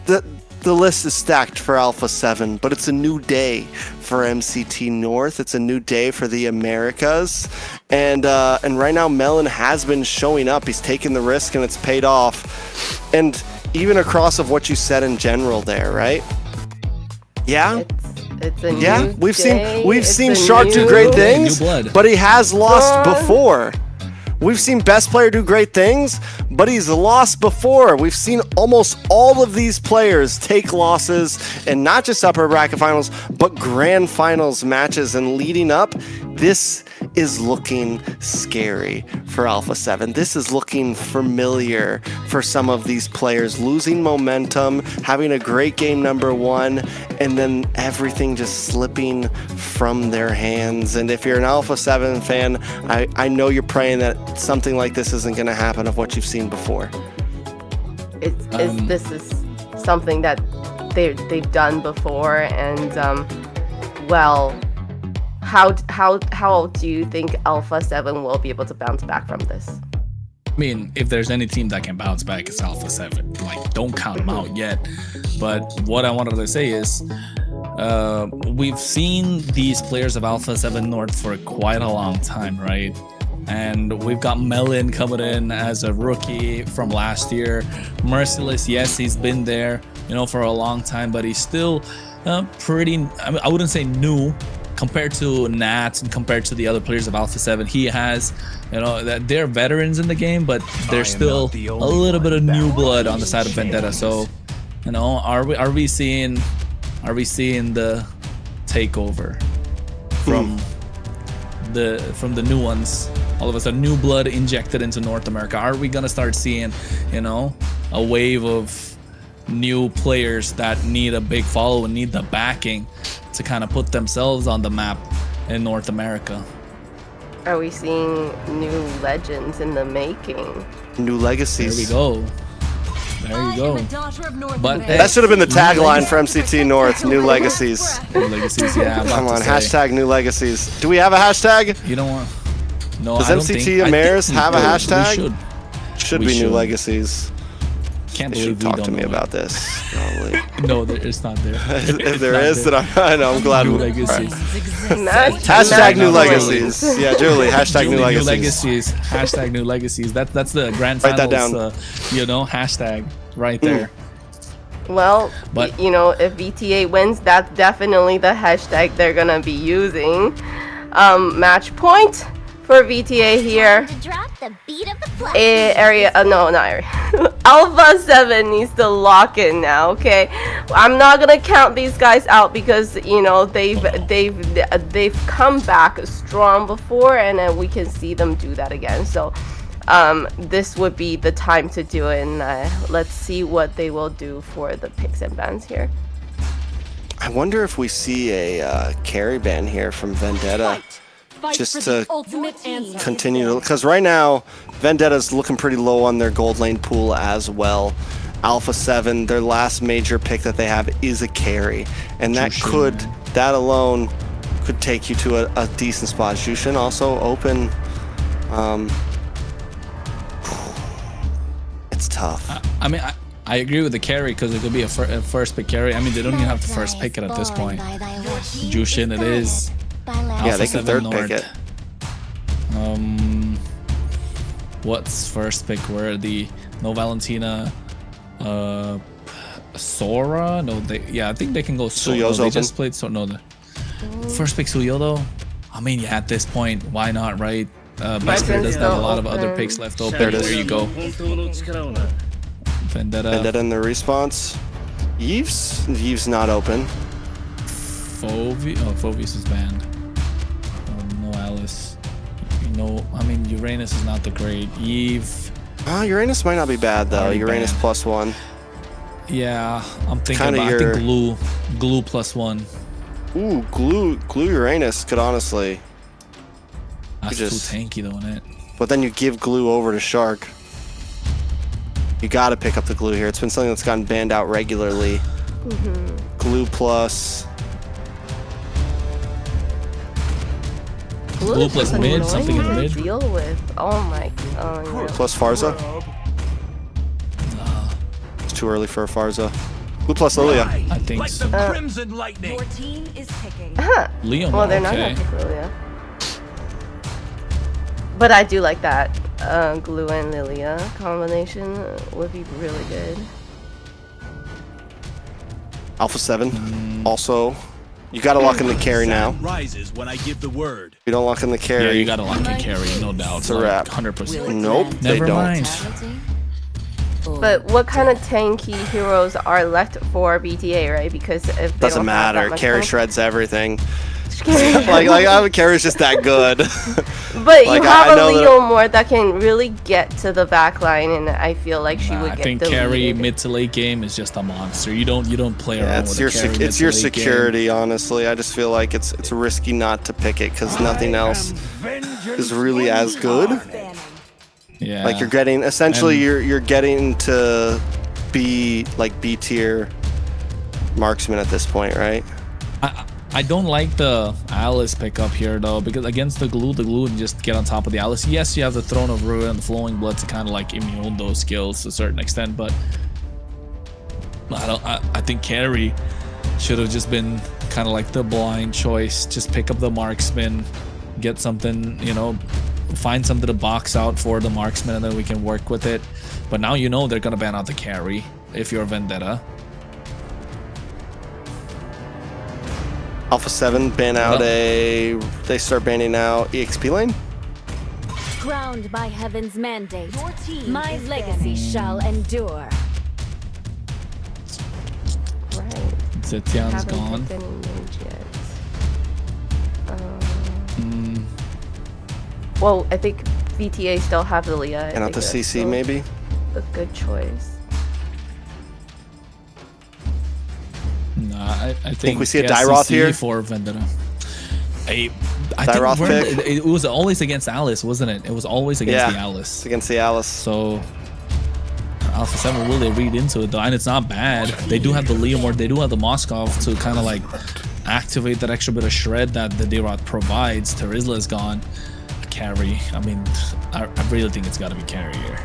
the list is stacked for Alpha7, but it's a new day for MCT North. It's a new day for the Americas. And right now, Melon has been showing up. He's taken the risk, and it's paid off. And even across of what you said in general there, right? Yeah? It's a new we've day. seen Shark do great things, but he has lost before. We've seen best player do great things, but he's lost before. We've seen almost all of these players take losses, and not just upper bracket finals, but grand finals matches. And leading up, this is looking scary for Alpha7. This is looking familiar for some of these players, losing momentum, having a great game number 1, and then everything just slipping from their hands. And if you're an Alpha7 fan, I know you're praying that something like this isn't going to happen of what you've seen before. This is something that they've done before, and well, how do you think Alpha7 will be able to bounce back from this? I mean, if there's any team that can bounce back, it's Alpha7. Like, don't count them out yet. But what I wanted to say is, we've seen these players of Alpha7 North for quite a long time, right? And we've got Melon coming in as a rookie from last year. Merciless, yes, he's been there, you know, for a long time, but he's still pretty, I mean, I wouldn't say new compared to Nat and compared to the other players of Alpha7. He has, you know, that they're veterans in the game, but there's still a little bit of new blood on the side of Vendetta. So, you know, are we seeing the takeover from the new ones? All of us, a new blood injected into North America. Are we gonna start seeing, you know, a wave of new players that need a big follow and need the backing to kind of put themselves on the map in North America? Are we seeing new legends in the making? New legacies. There we go. There you go. But that should have been the tagline for MCT North, new legacies. New legacies, yeah. Come on, hashtag new legacies. Do we have a hashtag? You don't want... No, Does I don't MCT think, AMER have a hashtag? We should be new legacies. Can't They should believe we talk don't to me know about it. this. Probably. No, it's not there. If there is, then I'm glad New we. legacies. Hashtag new legacies. Yeah, Julie. Hashtag Julie, new legacies. Hashtag new legacies. That's the grand Write finals. that down. You know, hashtag right there. Well, But- you know, if VTA wins, that's definitely the hashtag they're gonna be using. Match point for VTA here. To drop the beat of the flag. No, not area. Alpha7 needs to lock in now, okay? I'm not gonna count these guys out because, you know, they've come back strong before, and then we can see them do that again. So this would be the time to do it, and let's see what they will do for the picks and bans here. I wonder if we see a carry ban here from Vendetta. Just to continue, because right now Vendetta's looking pretty low on their gold lane pool as well. Alpha7, their last major pick that they have is a carry, and that alone could take you to a decent spot. Jushin also open. It's tough. I mean, I agree with the carry because it could be a first pick carry. I mean, they don't even have to first pick it at this point. Jushin, it is. Yeah, they can third pick it. What's first pick? Where the no Valentina, Sora? No, I think they can go Sora. Suyo's they open. just played the first pick Suyo though. I mean, yeah, at this point, why not, right? Best player doesn't have a lot of other picks left open. There you go. Vendetta in the response. Yves not open. Phoveus is banned. No Alice. You know, I mean, Uranus is not the great. Eve. Uranus might not be bad though. Already Uranus banned. +1. Yeah, I'm thinking Kinda about. I think glue +1. Ooh, glue Uranus could honestly. That's just- too tanky though, isn't it? But then you give glue over to Shark. You gotta pick up the glue here. It's been something that's gotten banned out regularly. Glue plus. Glue plus mid, something in the Annoying mid. to deal with. Oh my god. Plus Farza. It's too early for a Farza. Glue plus Lilia. I think so. Crimson lightning. Your team is picking. Leon, Well, they're not okay. gonna pick Lilia. But I do like that. Glue and Lilia combination would be really good. Alpha7. Also, you gotta lock in the carry now. Rises when I give the word. We don't lock in the carry. Yeah, you gotta lock in carry, no doubt. It's a wrap. 100%. Nope, they Never don't. mind. But what kind of tanky heroes are left for BTA, right? Because if they Doesn't don't have that matter. much Carry tank- shreds everything. like I would carry's just that good. But Like, you I have a know that- Leo Mort that can really get to the back line, and I feel like she would I get think deleted. carry mid to late game is just a monster. You don't play around Yeah, with it's a your carry mid it's to your late game. security. Honestly, I just feel like it's risky not to pick it because nothing else is really as good. Yeah. Like you're getting essentially And- you're getting to be like B tier marksman at this point, right? I don't like the Alice pickup here though, because against the glue and just get on top of the Alice. Yes, you have the Throne of Ruin and the Flowing Blood to kind of like immune those skills to a certain extent, but I think carry should have just been kind of like the blind choice. Just pick up the marksman, get something, you know, find something to box out for the marksman, and then we can work with it. But now you know they're gonna ban out the carry if you're Vendetta. Alpha7 ban out they start banning out EXP lane. Crowned by heaven's mandate, Your team my is legacy shall endure. Right. Zetian's Haven't gone. picked any mage yet. Well, I think VTA still have the Leah. I And out think the that's CC still maybe. a good choice. Nah, I think we see a yeah, Dyroth CC here? for Vendetta. I Dyroth think pick? it was always against Alice, wasn't it? It was always against Yeah. the Alice. It's against the Alice. So Alpha7, will they read into it though? And it's not bad. They do have the Leomord, they do have the Moskov to kind of like activate that extra bit of shred that the Dyroth provides. Terizla is gone. Carry. I mean, I really think it's got to be carry here.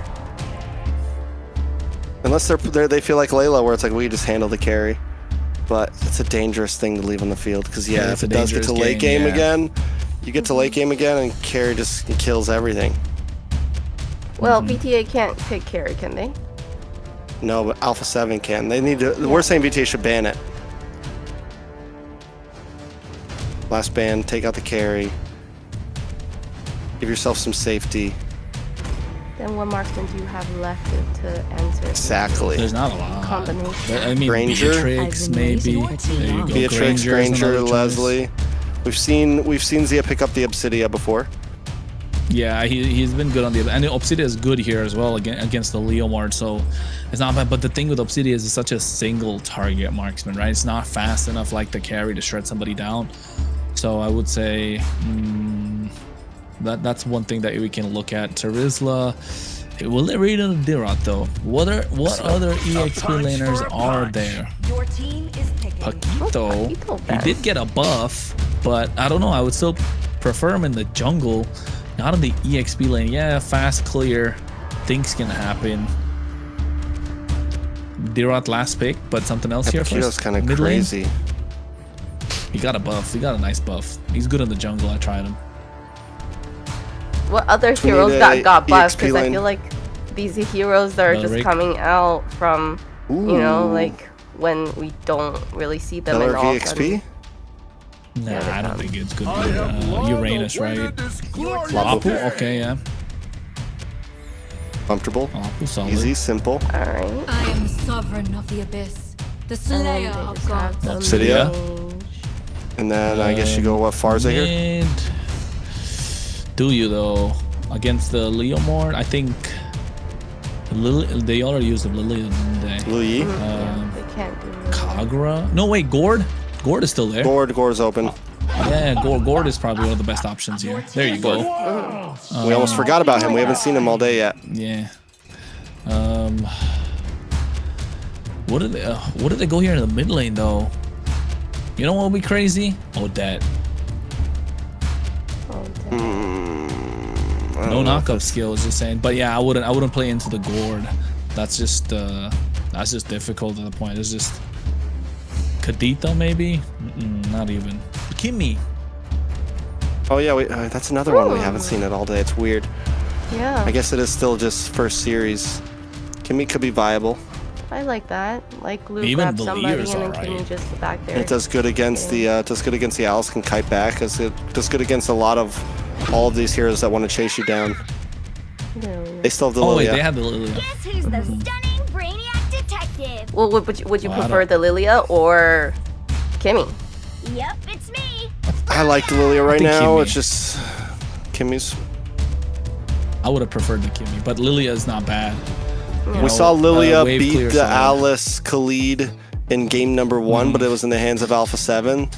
Unless they feel like Layla, where it's like we just handle the carry. But it's a dangerous thing to leave on the field because Yeah, if it's it a does get to dangerous late game, game yeah. again, you get to late game again and carry just kills everything. Well, VTA can't pick carry, can they? No, but Alpha7 can. They need to. We're saying VTA should ban it. Last ban, take out the carry. Give yourself some safety. Then what marksman do you have left to answer? Exactly. There's not a lot. Combination. I mean, Granger? Beatrix, maybe. There you go. Beatrix, Granger is Granger, another choice. Leslie. We've seen Zia pick up the Obsidia before. Yeah, he's been good on the, and Obsidia is good here as well against the Leomord, so it's not bad. But the thing with Obsidia is it's such a single target marksman, right? It's not fast enough like the carry to shred somebody down. So I would say that's one thing that we can look at. Terizla, will they read on the Dyroth though? What other EXP laners are there? Your team is picking. Paquito, Paquito he best. did get a buff, but I don't know. I would still prefer him in the jungle, not in the EXP lane. Yeah, fast, clear, things can happen. Dyroth last pick, but something else here Paquito's first. kind of Mid lane? crazy. He got a buff. He got a nice buff. He's good in the jungle. I tried him. What other We heroes need that a got buffed? EXP Because I lane. feel like these heroes that are just Rick. coming out from, you know, Ooh. like when we don't really see them Another and all of a sudden- VXP? Nah, I don't think it's good. Uranus, right? Lapu? Okay, yeah. Comfortable. Lapu, solid. Easy, simple. Alright. I am sovereign of the abyss, the And slayer then they of just have gods. the Obsidia. range. And then I guess you go what Farza here? Mid. Do you though? Against the Leomord, I think they already used the Lily, didn't they? Louis. They can't do it. Kagra? No, wait, Gord? Gord is still there. Gore's open. Yeah, Gord is probably one of the best options here. There you go. We almost forgot about him. We haven't seen him all day yet. Yeah. What did they go here in the mid lane though? You know what would be crazy? Odette. Oh, damn. No knockup skills, just saying. But yeah, I wouldn't play into the Gord. That's just difficult at the point. It's just Kadita maybe? Not even. Kimmy. Oh yeah, that's another one we haven't seen it all day. It's weird. Yeah. I guess it is still just first series. Kimmy could be viable. I like that. Like Luke Even grabs somebody and Delir's then alright. Kimmy just back there. It does good against the Alice can kite back. It does good against a lot of all of these heroes that want to chase you down. Lilia. They still have the Oh wait, Lilia. they have the Lilia. Guess who's the stunning brainiac detective? Well, would you Well, I prefer the Lilia or Kimmy? Yep, it's me. I like the Lilia right think now. Kimmy. It's just Kimmy's. I would have preferred the Kimmy, but Lilia is not bad. We saw Lilia wave beat clear the side. Alice Khalid in game number 1, but it was in the hands of Alpha7.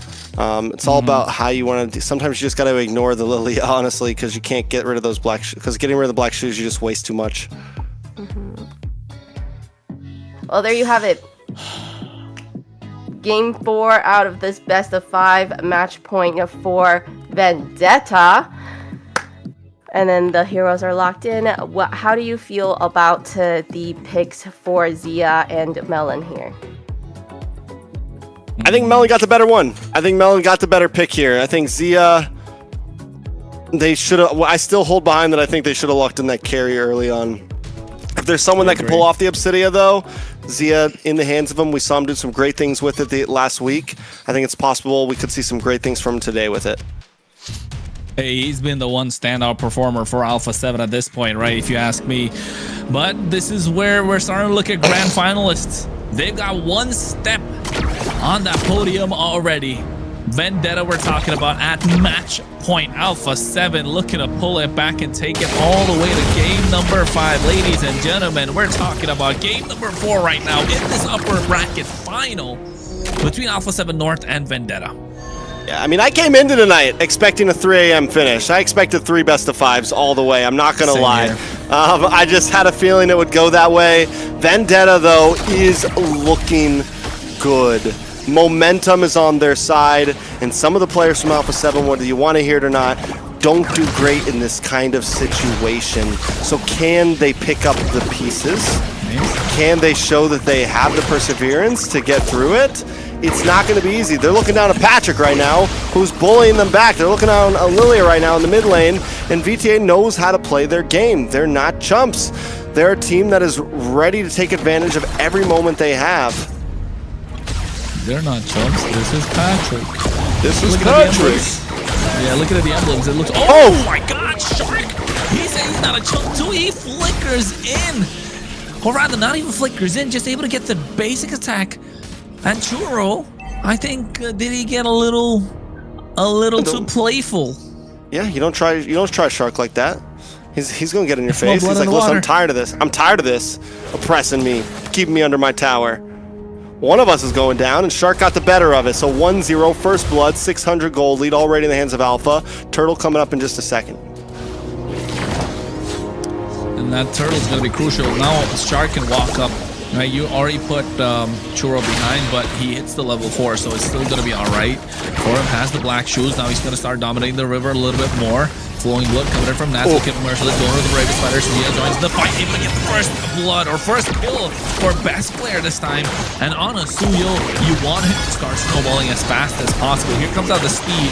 It's all about how you want to. Sometimes you just got to ignore the Lilia, honestly, because you can't get rid of those black. Because getting rid of the black shoes, you just waste too much. Well, there you have it. Game 4 out of this best of 5 match point for Vendetta. And then the heroes are locked in. How do you feel about the picks for Zia and Melon here? I think Melon got the better one. I think Melon got the better pick here. I think Zia. They should have. I still hold behind that. I think they should have locked in that carry early on. If there's someone that can pull off the Obsidia, though, Zia in the hands of him. We saw him do some great things with it last week. I think it's possible we could see some great things from him today with it. Hey, he's been the one standout performer for Alpha7 at this point, right? If you ask me. But this is where we're starting to look at grand finalists. They've got one step on that podium already. Vendetta, we're talking about at match point. Alpha7 looking to pull it back and take it all the way to game number 5. Ladies and gentlemen, we're talking about game number 4 right now in this upper bracket final between Alpha7 North and Vendetta. Yeah, I mean, I came into tonight expecting a 3 a.m. finish. I expected 3 best of 5s all the way. I'm not going to Same lie. here. I just had a feeling it would go that way. Vendetta, though, is looking good. Momentum is on their side, and some of the players from Alpha7, whether you want to hear it or not, don't do great in this kind of situation. So can they pick up the pieces? Can they show that they have the perseverance to get through it? It's not going to be easy. They're looking down at Patrick right now, who's bullying them back. They're looking down at Lilia right now in the mid lane, and VTA knows how to play their game. They're not chumps. They're a team that is ready to take advantage of every moment they have. They're not chumps. This is Patrick. This is Look at the Patrick. emblems. Yeah, looking at the emblems. It looks. Oh my God, Shark! He's not a chump too. He flickers in, or rather, not even flickers in. Just able to get the basic attack. And Churro, I think, did he get a little too playful? Yeah, you don't try Shark like that. He's gonna get in your It's more face. blood He's like, in the listen, water." I'm tired of this. I'm tired of this oppressing me, keeping me under my tower. One of us is going down, and Shark got the better of it. So 1-0, first blood, 600 gold lead already in the hands of Alpha. Turtle coming up in just a second. And that turtle's gonna be crucial. Now Shark can walk up. Right, you already put Churro behind, but he hits the level 4, so it's still going to be all right. Forum has the black shoes. Now he's going to start dominating the river a little bit more. Flowing blood coming in from Natsu. Kip Merciless going to the Brave Spider. Sia joins the fight. Able to get the first blood or first kill for best player this time. And on Asuyo, you want him to start snowballing as fast as possible. Here comes out the speed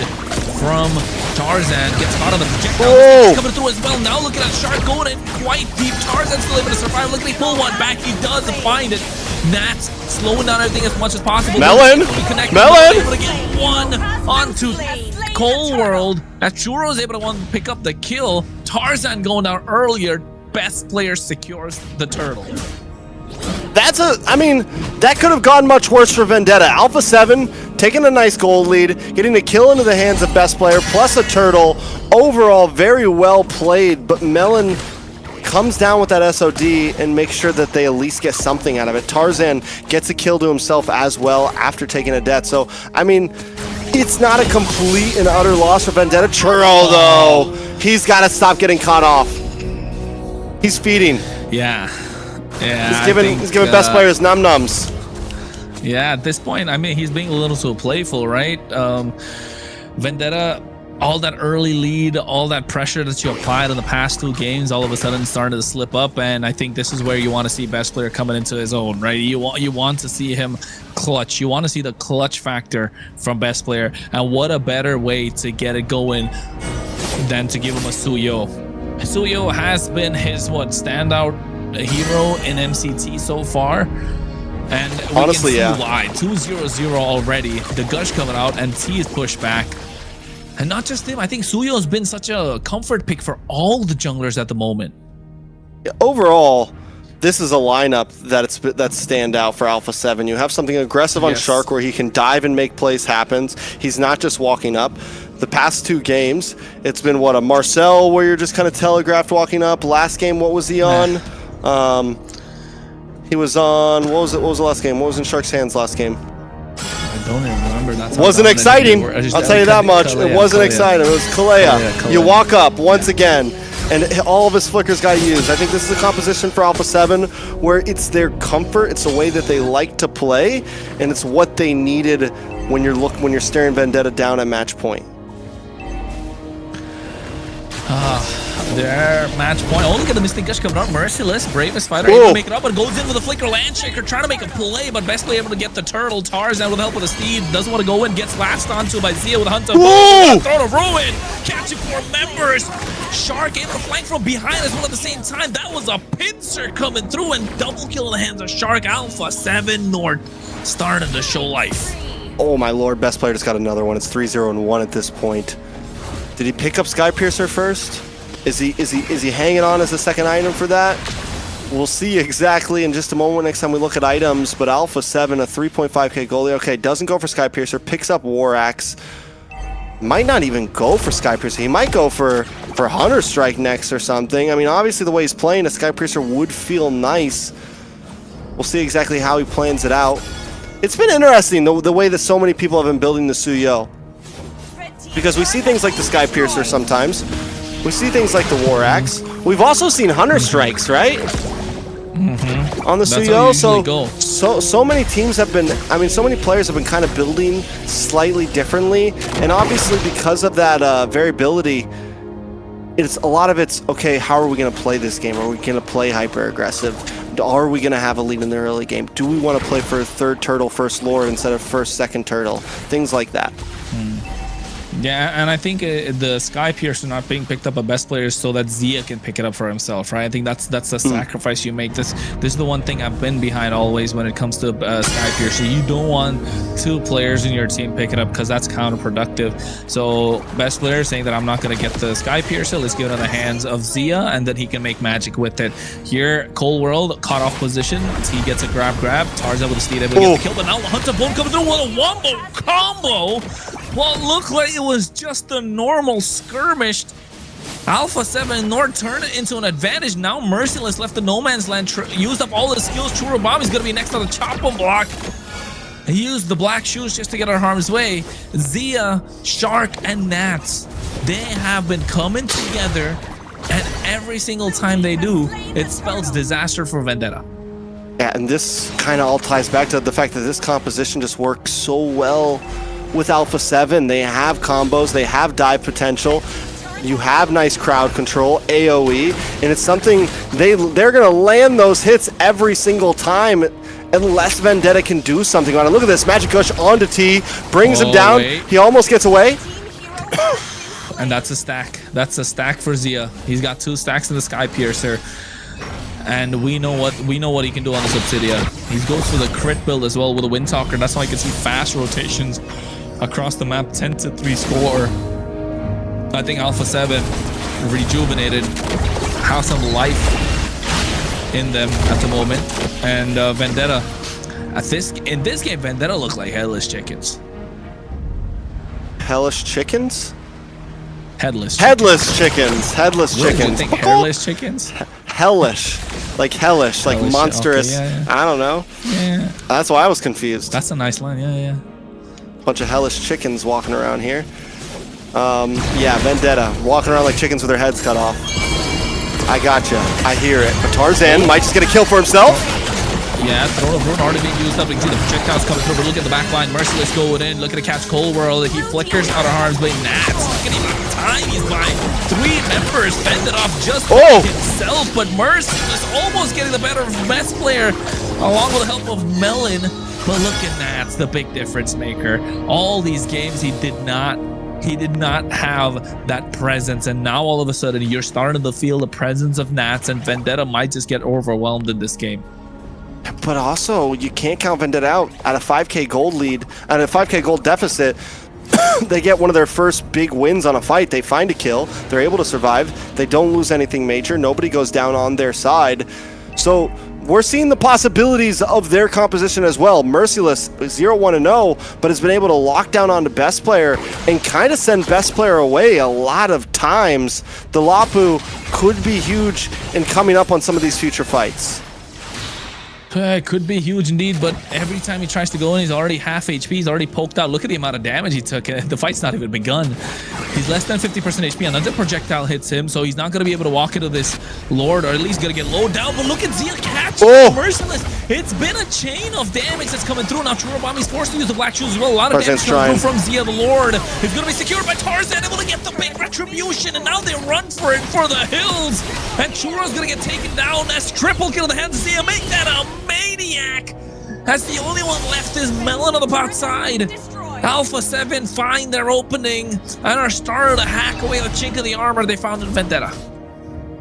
from Tarzan. Gets caught on the projectile. Coming through as well. Now look at that Shark going in quite deep. Tarzan's still able to survive. Look at he pull one back. He does find it. Nats slowing down everything as much as possible. Melon! Able to get one onto Cold World. That Churro is able to pick up the kill. Tarzan going down earlier. Best player secures the turtle. I mean, that could have gone much worse for Vendetta. Alpha7 taking a nice gold lead, getting a kill into the hands of best player, plus a turtle. Overall, very well played, but Melon comes down with that SOD and makes sure that they at least get something out of it. Tarzan gets a kill to himself as well after taking a death. So, I mean, it's not a complete and utter loss for Vendetta. Churro, though, he's got to stop getting caught off. He's feeding. Yeah. He's giving best players num-nums. Yeah, at this point, I mean, he's being a little too playful, right? Vendetta, all that early lead, all that pressure that you applied in the past 2 games, all of a sudden started to slip up, and I think this is where you want to see best player coming into his own, right? You want to see him clutch. You want to see the clutch factor from best player, and what a better way to get it going than to give him a Suyo. Suyo has been his standout hero in MCT so far. And we Honestly, can see yeah. why. 2-0-0 already. The Gush coming out, and T is pushed back. And not just him, I think Suyo has been such a comfort pick for all the junglers at the moment. Overall, this is a lineup that's stand out for Alpha7. You have something aggressive on Yes. Shark where he can dive and make plays happen. He's not just walking up. The past 2 games, it's been what, a Marcel where you're just kind of telegraphed walking up. Last game, what was he on? He was on, what was the last game? What was in Shark's hands last game? I don't even remember. That's how Wasn't dominant exciting. they were. I'll tell you that much. It wasn't exciting. It was Kalea. Kalea. You walk up once again, and all of his flickers got used. I think this is a composition for Alpha7 where it's their comfort, it's the way that they like to play, and it's what they needed when you're staring Vendetta down at match point. Their match point. Oh, look at the Mystic Gush coming out. Merciless, bravest fighter, able to make it up, but goes in with a flicker Landshaker, trying to make a play, but best play able to get the turtle. Tarzan with help with a steed, doesn't want to go in, gets latched onto by Zia with a Hunter. Throw to Ruin, catching 4 members. Shark able to flank from behind as well at the same time. That was a pincer coming through and double kill in the hands of Shark. Alpha7 North started to show life. Oh my lord, best player just got another one. It's 3-0-1 at this point. Did he pick up Skypiercer first? Is he hanging on as a second item for that? We'll see exactly in just a moment next time we look at items, but Alpha7, a 3.5k goalie. Okay, doesn't go for Skypiercer, picks up War Axe. Might not even go for Skypiercer. He might go for Hunter Strike next or something. I mean, obviously the way he's playing, a Skypiercer would feel nice. We'll see exactly how he plans it out. It's been interesting the way that so many people have been building the Suyo. Because we see things like the Skypiercer sometimes. We see things like the War Axe. We've also seen Hunter Strikes, right? On the Suyo. So many teams have been, I mean, so many players have been kind of building slightly differently. And obviously because of that variability, a lot of it's, okay, how are we going to play this game? Are we going to play hyper aggressive? Are we going to have a lead in the early game? Do we want to play for 3rd turtle, 1st lord instead of 1st, 2nd turtle? Things like that. Yeah, and I think the Skypiercer not being picked up by best players so that Zia can pick it up for himself, right? I think that's the sacrifice you make. This is the one thing I've been behind always when it comes to Skypiercer. You don't want 2 players in your team pick it up because that's counterproductive. So best player saying that I'm not going to get the Skypiercer, let's give it in the hands of Zia, and then he can make magic with it. Here, Cold World caught off position. He gets a grab. Tarzan with a steed able to get the kill, but now Hunter Bone coming through with a wombo combo. What looked like it was just a normal skirmish. Alpha7 North turned it into an advantage. Now Merciless left the no man's land, used up all his skills. Churro Bomb is going to be next on the chop-on block. He used the black shoes just to get out of harm's way. Zia, Shark, and Nats, they have been coming together, and every single time they do, it spells disaster for Vendetta. Yeah, and this kind of all ties back to the fact that this composition just works so well with Alpha7. They have combos, they have dive potential, you have nice crowd control, AoE, and it's something they're gonna land those hits every single time unless Vendetta can do something on it. Look at this, Magic Gush onto T, brings him down, he almost gets away. And that's a stack. That's a stack for Zia. He's got 2 stacks in the Skypiercer. And we know what he can do on the Subsidia. He goes for the crit build as well with a Windtalker. That's why you can see fast rotations across the map, 10-3 score. I think Alpha7 rejuvenated, have some life in them at the moment. And Vendetta, in this game, Vendetta looked like hellish chickens. Hellish chickens? Headless chickens. Headless What, chickens. You think hairless chickens? Hellish, like monstrous. Okay, yeah. I don't know. Yeah. That's why I was confused. That's a nice line. Yeah. Bunch of hellish chickens walking around here. Yeah, Vendetta walking around like chickens with their heads cut off. I gotcha. I hear it. But Tarzan might just get a kill for himself. Yeah, Throne of Ruin already being used up. You can see the projectiles coming through, but look at the back line. Merciless going in, looking to catch Cold World. He flickers out of harm's way. Nats, look at him at the time. He's by 3 members, fended off just by himself, but Merciless almost getting the better of best player, along with the help of Melon. But look at Nats, the big difference maker. All these games he did not have that presence, and now all of a sudden you're starting to feel the presence of Nats, and Vendetta might just get overwhelmed in this game. But also, you can't count Vendetta out at a 5k gold lead, at a 5k gold deficit. They get one of their first big wins on a fight. They find a kill. They're able to survive. They don't lose anything major. Nobody goes down on their side. So we're seeing the possibilities of their composition as well. Merciless 0-1-0, but has been able to lock down onto Best Player and kind of send Best Player away a lot of times. The Lapu could be huge in coming up on some of these future fights. Could be huge indeed, but every time he tries to go in, he's already half HP. He's already poked out. Look at the amount of damage he took. The fight's not even begun. He's less than 50% HP. Another projectile hits him, so he's not going to be able to walk into this Lord, or at least going to get low down. But look at Zia catching Merciless. It's been a chain of damage that's coming through. Now Churubami's forced to use the black shoes as well. A lot of damage coming through from Zia the Lord. He's going to be secured by Tarzan, able to get the big retribution, and now they run for it for the hills. And Churo's going to get taken down as triple kill in the hands of Zia. Make that a maniac. As the only one left is Melon on the bot side. Alpha7 find their opening and are starting to hack away the chink of the armor they found in Vendetta.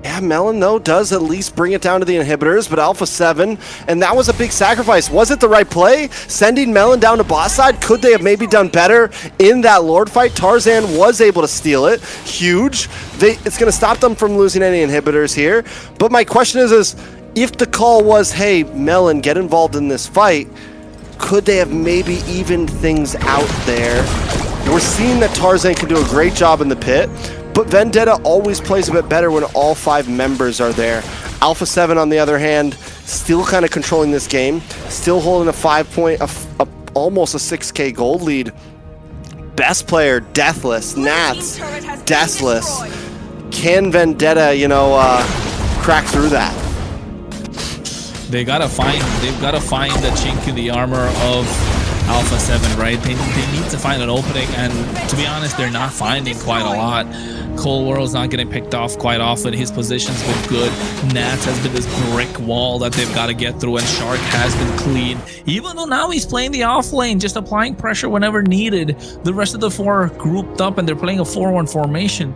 Yeah, Melon, though, does at least bring it down to the inhibitors, but Alpha7, and that was a big sacrifice. Was it the right play? Sending Melon down to boss side? Could they have maybe done better in that Lord fight? Tarzan was able to steal it. Huge. It's going to stop them from losing any inhibitors here. But my question is if the call was, hey, Melon, get involved in this fight, could they have maybe evened things out there? We're seeing that Tarzan can do a great job in the pit, but Vendetta always plays a bit better when all 5 members are there. Alpha7, on the other hand, still kind of controlling this game, still holding a 5-point, almost a 6k gold lead. Best Player, Deathless, Nats, Deathless. Can Vendetta, crack through that? They've got to find the chink in the armor of Alpha7, right? They need to find an opening, and to be honest, they're not finding quite a lot. Cold World's not getting picked off quite often. His position's been good. Nats has been this brick wall that they've got to get through, and Shark has been clean. Even though now he's playing the off lane, just applying pressure whenever needed. The rest of the 4 grouped up, and they're playing a 4-1 formation.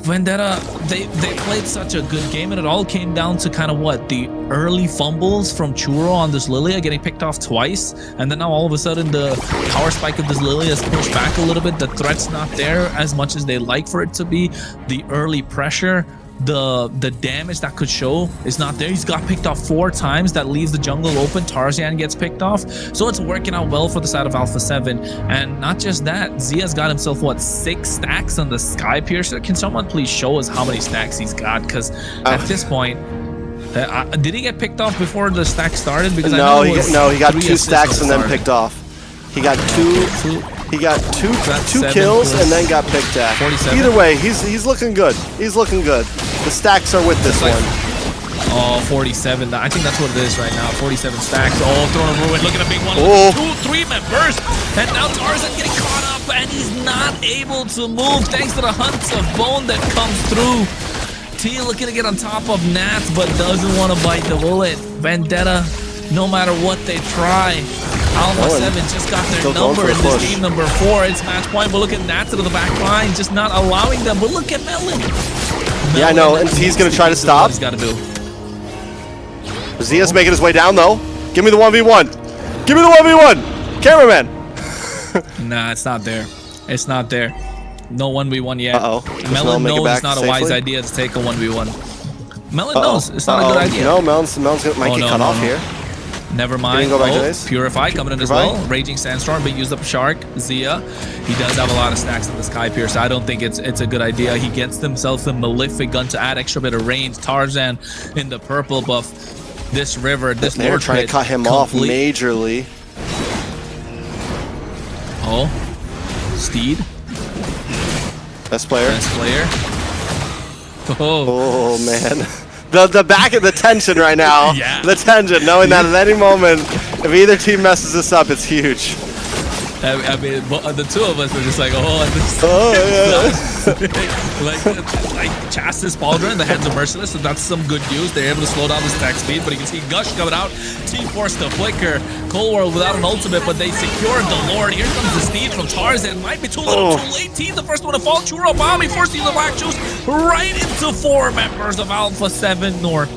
Vendetta, they played such a good game, and it all came down to kind of the early fumbles from Churro on this Lilia, getting picked off twice, and then now all of a sudden the power spike of this Lilia has pushed back a little bit. The threat's not there as much as they like for it to be. The early pressure, the damage that could show is not there. He's got picked off 4 times. That leaves the jungle open. Tarzan gets picked off, so it's working out well for the side of Alpha7. And not just that, Zia's got himself 6 stacks on the Sky Piercer. Can someone please show us how many stacks he's got? Because at this point, did he get picked off before the stack started? Because no, he got 2 stacks and then picked off. He got two kills and then got picked at. 47. Either way, he's looking good. He's looking good. The stacks are with this one. Oh, 47. I think that's what it is right now. 47 stacks. Oh, throwing a ruin. Look at a big one. Oh. 2-3 members. And now Tarzan getting caught up, and he's not able to move thanks to the hunts of bone that comes through. T looking to get on top of Nats, but doesn't want to bite the bullet. Vendetta, no matter what they try, Alpha7 just got their number in this game, number 4. It's match point, but look at Nats to the back line, just not allowing them. But look at Melon. Yeah, I know, and T's going to try to stop. He's got to do. Zia's making his way down, though. Give me the 1v1. Give me the 1v1. Cameraman. Nah, it's not there. It's not there. No 1v1 yet. Melon knows it's not a wise idea to take a 1v1. Melon knows it's not a good idea. No, Melon's might get cut off here. Never mind. Purify coming in as well. Raging Sandstorm, but used up Shark. Zia, he does have a lot of stacks in the Sky Pierce. I don't think it's a good idea. He gets himself a Malefic gun to add extra bit of range. Tarzan in the purple buff. This river, this Lord Pit. Trying to cut him off majorly. Oh, Steed. Best player. Oh man. The back of the tension right now. Yeah. The tension, knowing that at any moment, if either team messes this up, it's huge. I mean, the 2 of us were just like, like Chastis, Pauldron in the hands of Merciless, so that's some good news. They're able to slow down the stack speed, but you can see Gush coming out. Team forced to flicker. Cold World without an ultimate, but they secured the Lord. Here comes the Steed from Tarzan. Might be too little too late. Team the first one to fall. Churubami forcing the black juice right into 4 members of Alpha7 North.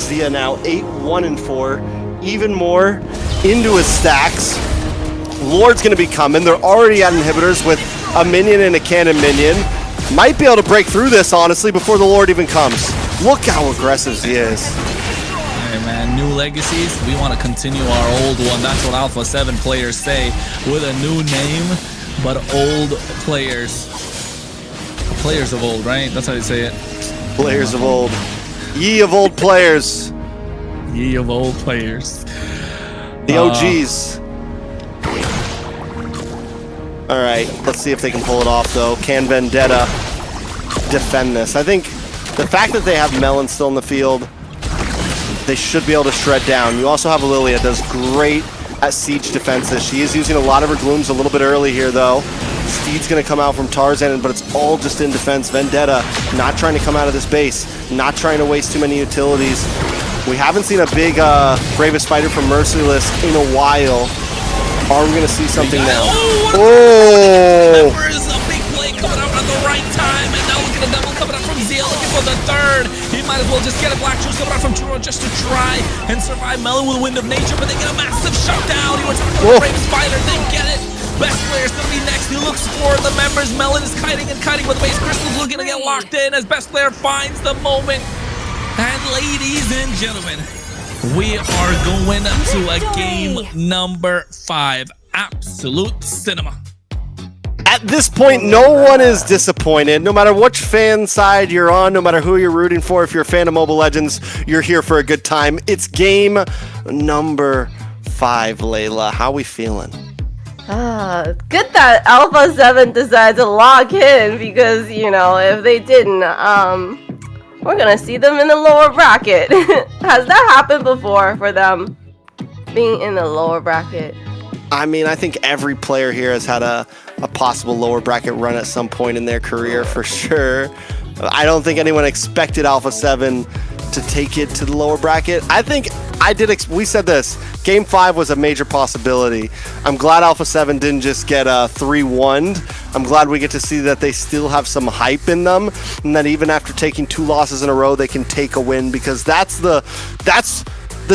Zia now 8-1-4, even more into his stacks. Lord's gonna be coming. They're already at inhibitors with a minion and a cannon minion. Might be able to break through this, honestly, before the Lord even comes. Look how aggressive Zia is. Hey man, new legacies. We want to continue our old one. That's what Alpha7 players say, with a new name, but old players. Players of old, right? That's how you say it. Players of old. Ye of old players. Ye of old players. The OGs. All right, let's see if they can pull it off, though. Can Vendetta defend this? I think the fact that they have Melon still in the field, they should be able to shred down. You also have Lilia, does great at siege defenses. She is using a lot of her glooms a little bit early here, though. Steed's going to come out from Tarzan, but it's all just in defense. Vendetta not trying to come out of this base, not trying to waste too many utilities. We haven't seen a big Bravest Fighter from Merciless in a while. Are we going to see something now? Oh! Members, a big play coming out at the right time, and now look at a double coming out from Zia, looking for the third. He might as well just get a Black Shoes coming out from Churro just to try and survive Melon with Wind of Nature, but they get a massive shutdown. He was talking about Bravest Fighter, they get it. Best player's gonna be next. He looks for the members. Melon is kiting and kiting, but the base crystal's looking to get locked in as best player finds the moment. And ladies and gentlemen, we are going to a game number 5. Absolute cinema. At this point, no one is disappointed. No matter which fan side you're on, no matter who you're rooting for, if you're a fan of Mobile Legends, you're here for a good time. It's game number 5, Layla. How we feeling? Good that Alpha7 decided to lock in, because, you know, if they didn't, we're gonna see them in the lower bracket. Has that happened before for them, being in the lower bracket? I mean, I think every player here has had a possible lower bracket run at some point in their career, for sure. I don't think anyone expected Alpha7 to take it to the lower bracket. I think we said this. Game 5 was a major possibility. I'm glad Alpha7 didn't just get 3-1'd. I'm glad we get to see that they still have some hype in them, and that even after taking 2 losses in a row, they can take a win, because that's the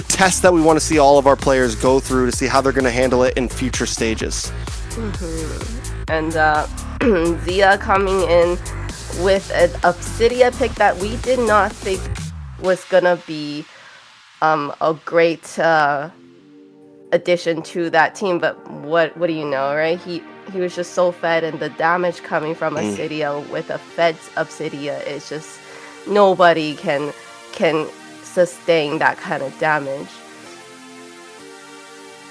test that we want to see all of our players go through to see how they're going to handle it in future stages. And Zia coming in with an Obsidia pick that we did not think was gonna be a great addition to that team, but what do you know, right? He was just so fed, and the damage coming from Obsidia with a fed Obsidia is just, nobody can sustain that kind of damage.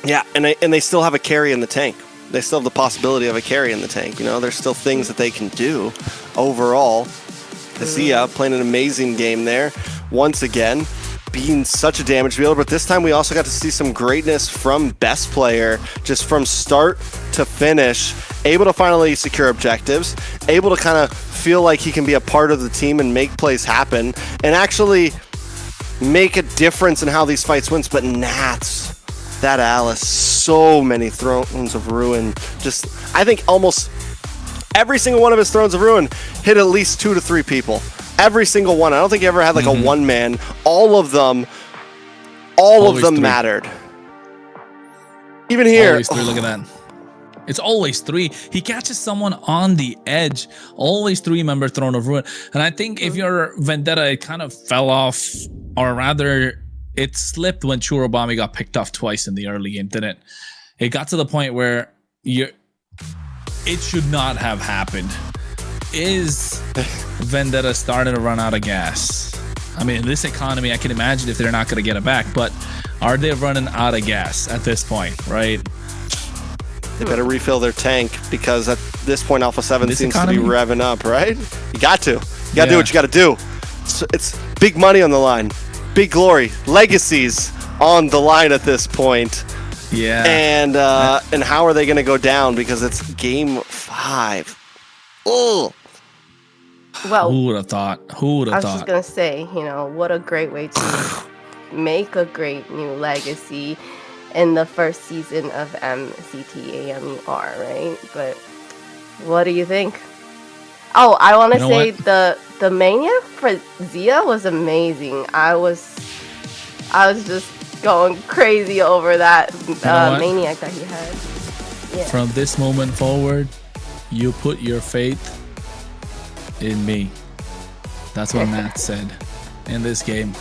Yeah, and they still have a carry in the tank. They still have the possibility of a carry in the tank. You know, there's still things that they can do overall. Zia playing an amazing game there. Once again, being such a damage dealer, but this time we also got to see some greatness from best player, just from start to finish, able to finally secure objectives, able to kind of feel like he can be a part of the team and make plays happen, and actually make a difference in how these fights wins. But Nats, that Alice, so many Thrones of Ruin. Just, I think almost every single one of his Thrones of Ruin hit at least 2 to 3 people. Every single one. I don't think he ever had like a one man. All of them mattered. Even here. Always 3, look at that. It's always 3. He catches someone on the edge. Always 3 member Throne of Ruin. And I think if you're Vendetta, it kind of fell off, or rather, it slipped when Churobami got picked off twice in the early game, didn't it? It got to the point where it should not have happened. Is Vendetta starting to run out of gas? I mean, in this economy, I can imagine if they're not going to get it back, but are they running out of gas at this point, right? They better refill their tank, because at this point, Alpha7 seems to be revving up, right? You got to. You got to do what you got to do. It's big money on the line. Big glory. Legacies on the line at this point. Yeah. And how are they going to go down? Because it's game 5. Oh. Well, who would have thought? Who would have thought? I was just gonna say, you know, what a great way to make a great new legacy in the first season of MCT AMER, right? But what do you think? Oh, I want to say the mania for Zia was amazing. I was I was just going crazy over that what? maniac that he had. Yeah. From this moment forward, you put your faith in me. That's what Matt said in this game.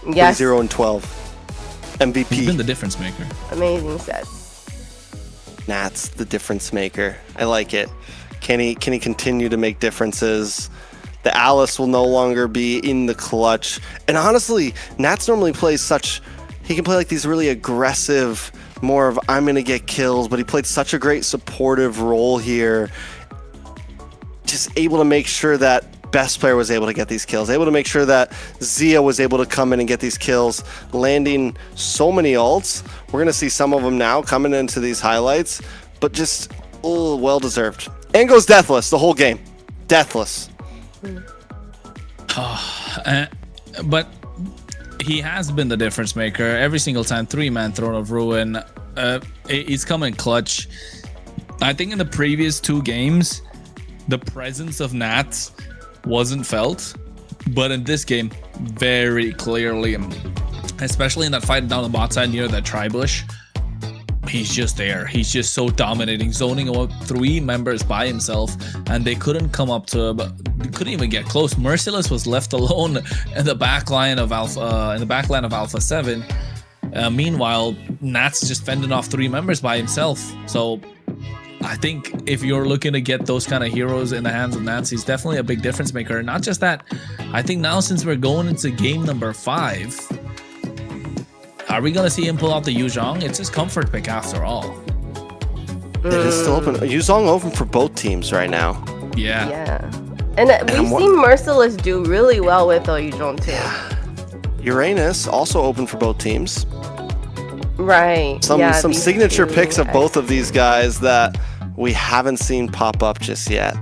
Yes. 0 and 12. MVP. He's been the difference maker. Amazing set. Nat's the difference maker. I like it. Can he continue to make differences? The Alice will no longer be in the clutch. And honestly, Nats normally plays he can play like these really aggressive, more of I'm going to get kills, but he played such a great supportive role here. Just able to make sure that best player was able to get these kills, able to make sure that Zia was able to come in and get these kills, landing so many ults. We're going to see some of them now coming into these highlights, but just well deserved. And goes deathless the whole game. Deathless. But he has been the difference maker every single time. 3-man Throne of Ruin. He's coming clutch. I think in the previous 2 games, the presence of Nats wasn't felt, but in this game, very clearly, especially in that fight down the bot side near that tri-bush, he's just there. He's just so dominating, zoning out 3 members by himself, and they couldn't come up to, couldn't even get close. Merciless was left alone in the back line of Alpha7. Meanwhile, Nats just fending off 3 members by himself. So I think if you're looking to get those kind of heroes in the hands of Nats, he's definitely a big difference maker. And not just that, I think now since we're going into game number 5, are we going to see him pull out the Yuzhong? It's his comfort pick after all. It is still open. Yuzhong open for both teams right now. Yeah. Yeah. And we've seen Merciless do really well with Yuzhong too. Uranus also open for both teams. Right. Some signature picks of both of these guys that we haven't seen pop up just yet.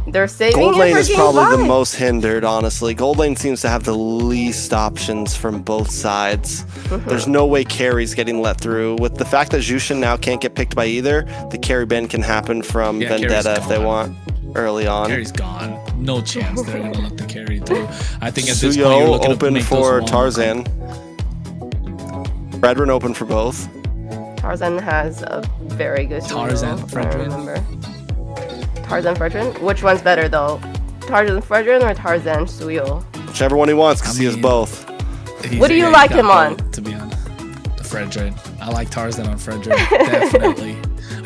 They're saving Gold lane it for is game probably 5. the most hindered, honestly. Gold lane seems to have the least options from both sides. There's no way carry's getting let through. With the fact that Jushin now can't get picked by either, the carry ban can happen from Vendetta if they want early on. Carry's gone. No chance they're going to let the carry through. I think at this point you're Suyo looking open to for Tarzan. Fredrin open for both. Tarzan has a very good Tarzan, Suyo, if I Fredrin. remember. Tarzan, Fredrin? Which one's better though? Tarzan, Fredrin or Tarzan, Suyo? Whichever one he wants, because he has both. What do you like him on? To be honest, Fredrin. I like Tarzan on Fredrin, definitely.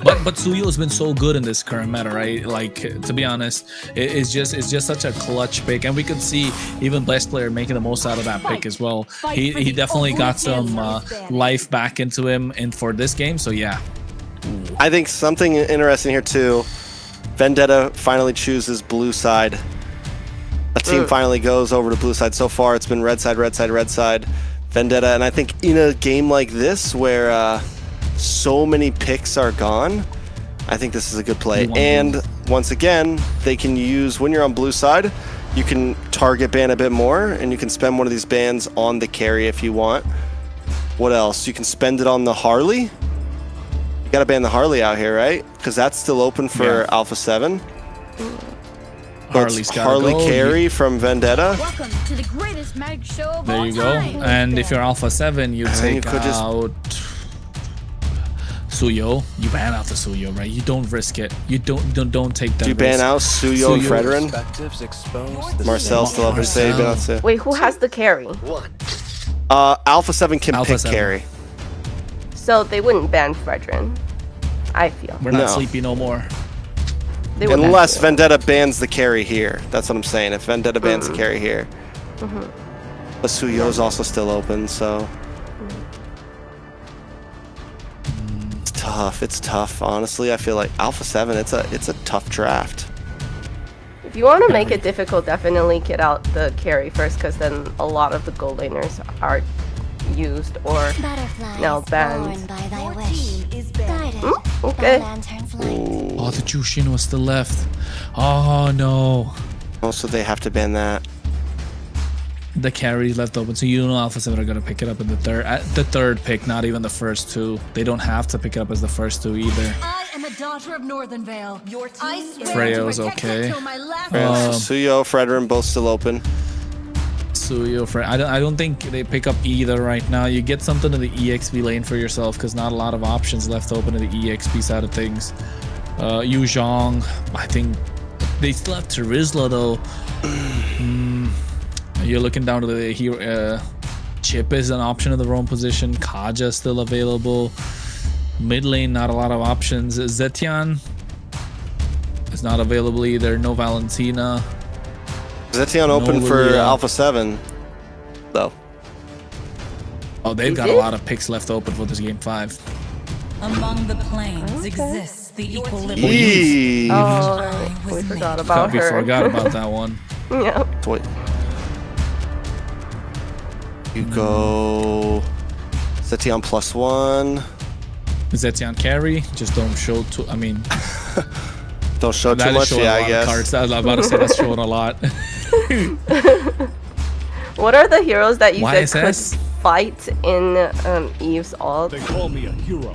But Suyo's been so good in this current meta, right? Like, to be honest, it's just such a clutch pick, and we could see even best player making the most out of that pick as well. He definitely got some life back into him for this game. So yeah, I think something interesting here too. Vendetta finally chooses blue side. A team finally goes over to blue side. So far, it's been red side, red side, red side. Vendetta, and I think in a game like this where so many picks are gone, I think this is a good play. And once again, they can use, when you're on blue side, you can target ban a bit more, and you can spend one of these bans on the carry if you want. What else? You can spend it on the Harley. You gotta ban the Harley out here, right? Because that's still open for Alpha7. Harley's gotta Harley go. carry from Vendetta. Welcome to the greatest magic show of There all you go. time. And if you're Alpha7, you take you could just- out Suyo. You ban out the Suyo, right? You don't risk it. You don't take that. Do you ban risk. out Suyo and Fredrin? Marcel still up for save. Wait, who has the carry? Alpha7 can pick Alpha7. carry. So they wouldn't ban Fredrin, I feel. We're not No. sleepy no more. They wouldn't Unless have to. Vendetta bans the carry here. That's what I'm saying. If Vendetta bans the carry here. But Suyo's also still open, so. It's tough. It's tough, honestly. I feel like Alpha7, it's a tough draft. If you want to make it difficult, definitely get out the carry first, because then a lot of the gold laners are used or Butterflies now born banned. by thy wish. Guided Okay. by lantern's light. Oh, the Jushin was still left. Oh no. Also, they have to ban that. The carry's left open, so you know Alpha7 are gonna pick it up in the third pick, not even the first 2. They don't have to pick it up as the first 2 either. I am a daughter of Northern Vale. Your team Freya's okay. Suyo, Fredrin, both still open. Suyo for I don't think they pick up either right now. You get something in the EXP lane for yourself because not a lot of options left open in the EXP side of things. Yu Zhong, I think they still have Terizla though. You're looking down to the hero. Chip is an option in the roam position. Kaja still available. Mid lane, not a lot of options. Zetian is not available either. No Valentina. Zetian open for Alpha7, though. Oh, they've got a lot of picks left open for this game 5. Among the planes exists the equilibrium. Eve. Oh, we forgot about We her. forgot about that one. Yeah. Wait. You go Zetian +1. Zetian carry, just don't show too. I mean, don't show too that is much. showing Yeah, a lot I guess. of cards. I was about to say that's showing a lot. What are the heroes that you said YSS? could fight in Eve's ult? They call me a hero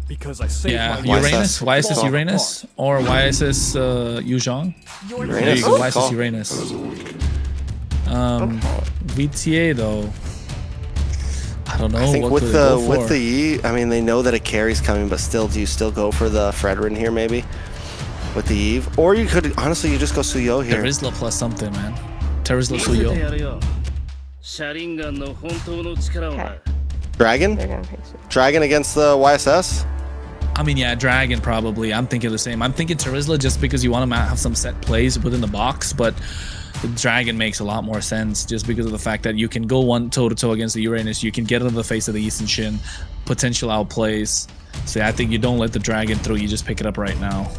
because I saved Yeah, my Uranus, YSS Uranus, or YSS Yu Zhong. There you go, Uranus. YSS Uranus. VTA though, I don't know. I think what with could they the go for? E, I mean they know that a carry's coming, but still, do you still go for the Fredrin here maybe with the Eve, or you could honestly you just go Suyo here. Terizla plus something, man. Terizla Suyo. Okay. Dragon? They're gonna pick Suyo. Dragon against the YSS? I mean, yeah, Dragon probably. I'm thinking the same. I'm thinking Terizla just because you want to have some set plays within the box, but the Dragon makes a lot more sense just because of the fact that you can go one toe-to-toe against the Uranus, you can get into the face of the Eastern Shin, potential outplays. So yeah, I think you don't let the Dragon through, you just pick it up right now.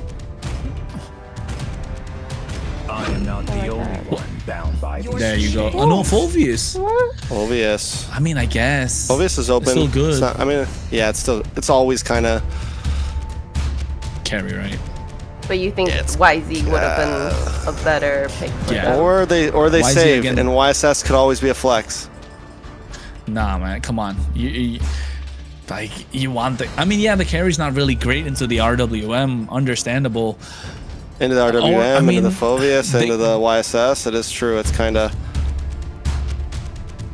I am not the only one bound by these. There you go. Oh no, Fulvius. Fulvius. I mean, I guess. Fulvius is open. It's still good. It's not, I mean, yeah, it's always kind of Carry, right? But you think YZ would have been a better pick for Yeah. them? or they YZ save, again. and YSS could always be a flex. Nah, man, come on. Like you want the. I mean, yeah, the carry's not really great into the RWM. Understandable. Into the RWM, I mean, into the Fulvius, they- into the YSS. It is true. It's kind of.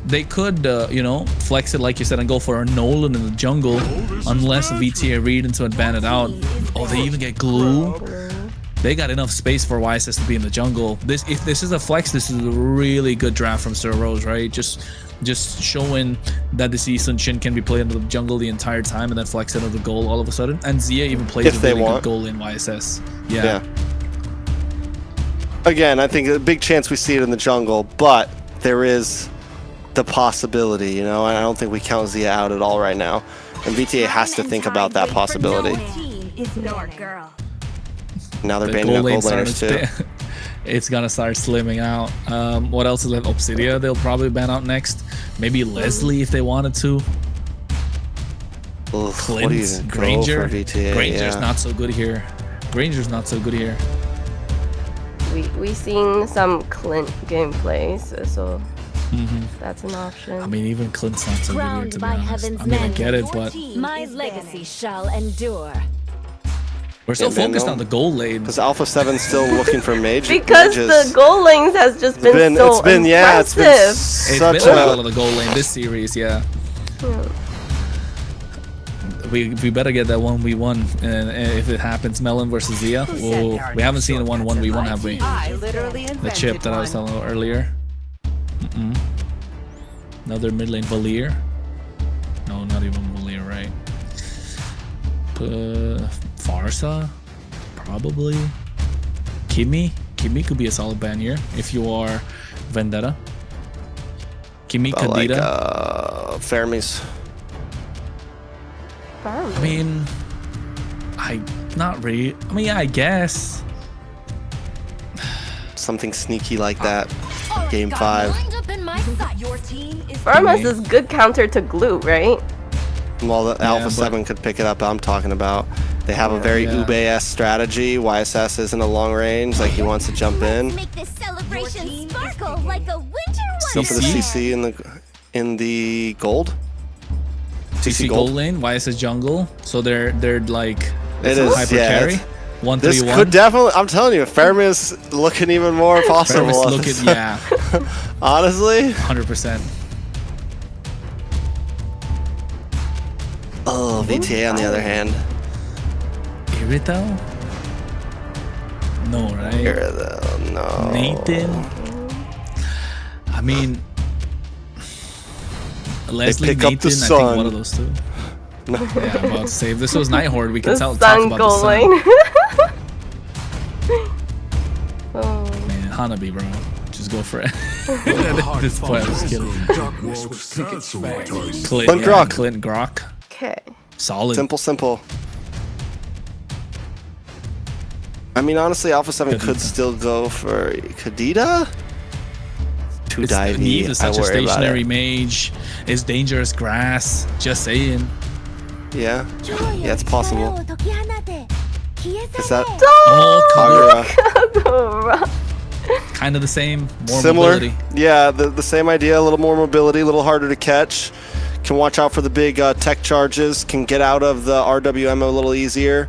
They could, you know, flex it like you said and go for a Nolan in the jungle, unless VTA read into and ban it out. Oh, they even get glue. They got enough space for YSS to be in the jungle. If this is a flex, this is a really good draft from Sir Rose, right? Just showing that the Eastern Shin can be played into the jungle the entire time and then flex it into the goal all of a sudden. And Zia even plays If a they really want. good goal in YSS. Yeah. Again, I think a big chance we see it in the jungle, but there is the possibility, you know, and I don't think we count Zia out at all right now. And VTA has to think about that possibility. Now they're The banning out lane gold laners started too. It's gonna start slimming out. What else is left? Obsidia, they'll probably ban out next. Maybe Leslie if they wanted to. Ugh, Clint, what do you even go Granger. for VTA? Granger's Yeah. not so good here. Granger's not so good here. We seen some Clint gameplays, so that's an option. I mean, even Clint's not so good here, Crowned to be by honest. heaven's I mean, I men, get it, your but team My legacy shall endure. we're still Yeah, man, focused no. on the gold lane. Because Alpha7's still looking for mages. because the goal lanes has just been so it's been impressive. It's such been a battle of the gold lane this series, yeah. We better get that 1v1, and if it happens, Melon versus Zia. Oh, we haven't seen a 1v1, have we? I literally The invented chip that I was one. telling you earlier. Another mid lane Valier. No, not even Valier, right? Farsa, probably. Kimi could be a solid ban here if you are Vendetta. Kimi But like Candida. Fermis. I mean, not really. I mean, yeah, I guess. Something sneaky like that. Game 5. Lined up in my sight. Your team is Farmas is good counter to glue, right? Well, the Yeah, Alpha7 could pick it up. I'm talking about. They have a very Yeah. Ube-esque strategy. YSS isn't a long range. Like he wants to jump in. Make this celebration sparkle like a winter Go for the CC? CC in the gold. CC gold lane, YSS jungle. So they're like It is, hyper yeah, carry. it's- 1-3-1. This could definitely. I'm telling you, Fermis looking even more possible. Fermis on looking, this. yeah. Honestly. 100%. Oh, VTA on the other hand. Irito? No, right? Irito, no. Nathan? I mean, Leslie, pick up Nathan, the I sun. think one of those two. Yeah, I'm about to say, if this was Night Horde, we could The talk sun about goal the line. sun. Oh. Man, Hanabi, bro. Just go for it. At this point, I'm just kidding. Clint Grok. Clint Grok. Okay. Solid. Simple. I mean, honestly, Alpha7 could still go for Kadita. Too divey. Neve is such a worry about stationary it. mage. It's dangerous grass. Just saying. Yeah, it's possible. Is that Oh, Kagura. Kagura. Kind of the same. More similar? mobility. Yeah, the same idea. A little more mobility, a little harder to catch. Can watch out for the big tech charges. Can get out of the RWM a little easier.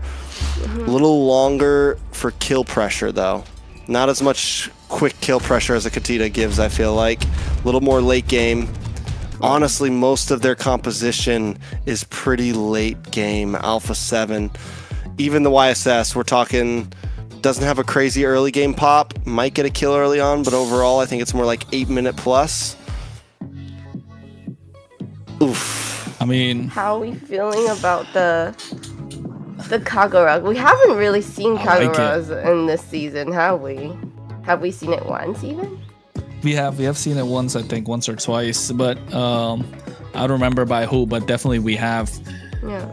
A little longer for kill pressure, though. Not as much quick kill pressure as a Katita gives, I feel like. A little more late game. Honestly, most of their composition is pretty late game. Alpha7. Even the YSS, we're talking, doesn't have a crazy early game pop. Might get a kill early on, but overall, I think it's more like 8-minute plus. Oof. I mean, How are we feeling about the Kagura? We haven't really seen I like Kaguras in this season, have we? Have we seen it once even? we have seen it once, I think, once or twice, but I don't remember by who, but definitely we have. Yeah.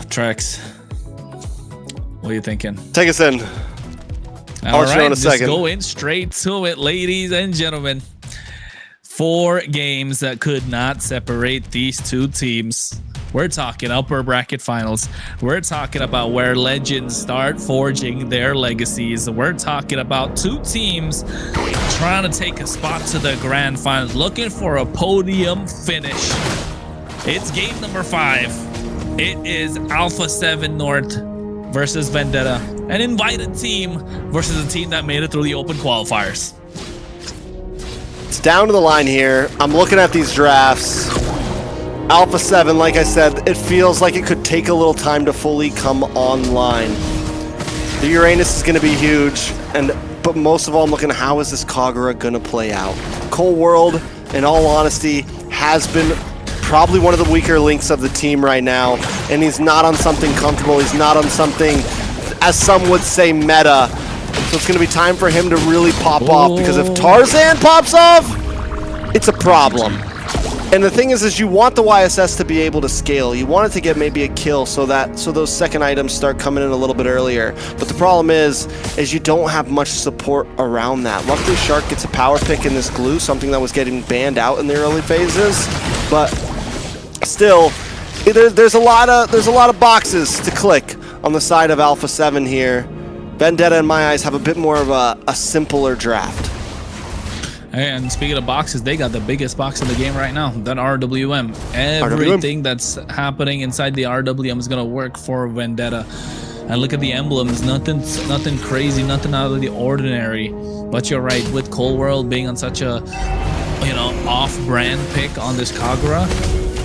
Trex, what are you thinking? Take us in. All let you know in a right, just second. going straight to it, ladies and gentlemen. 4 games that could not separate these two teams. We're talking upper bracket finals. We're talking about where legends start forging their legacies. We're talking about 2 teams trying to take a spot to the grand finals, looking for a podium finish. It's game number 5. It is Alpha7 North versus Vendetta, an invited team versus a team that made it through the open qualifiers. It's down to the line here. I'm looking at these drafts. Alpha7, like I said, it feels like it could take a little time to fully come online. The Uranus is going to be huge, but most of all, I'm looking at how is this Kagura going to play out. Cold World, in all honesty, has been probably one of the weaker links of the team right now, and he's not on something comfortable. He's not on something, as some would say, meta. So it's going to be time for him to really pop off, because if Tarzan pops off, it's a problem. And the thing is you want the YSS to be able to scale. You want it to get maybe a kill so those second items start coming in a little bit earlier. But the problem is you don't have much support around that. Luckily, Shark gets a power pick in this glue, something that was getting banned out in the early phases. But still, there's a lot of boxes to click on the side of Alpha7 here. Vendetta, in my eyes, have a bit more of a simpler draft. And speaking of boxes, they got the biggest box in the game right now, that RWM. Everything that's happening inside the RWM is going to work for Vendetta. And look at the emblems, nothing crazy, nothing out of the ordinary. But you're right, with Cold World being on such a, off-brand pick on this Kagura,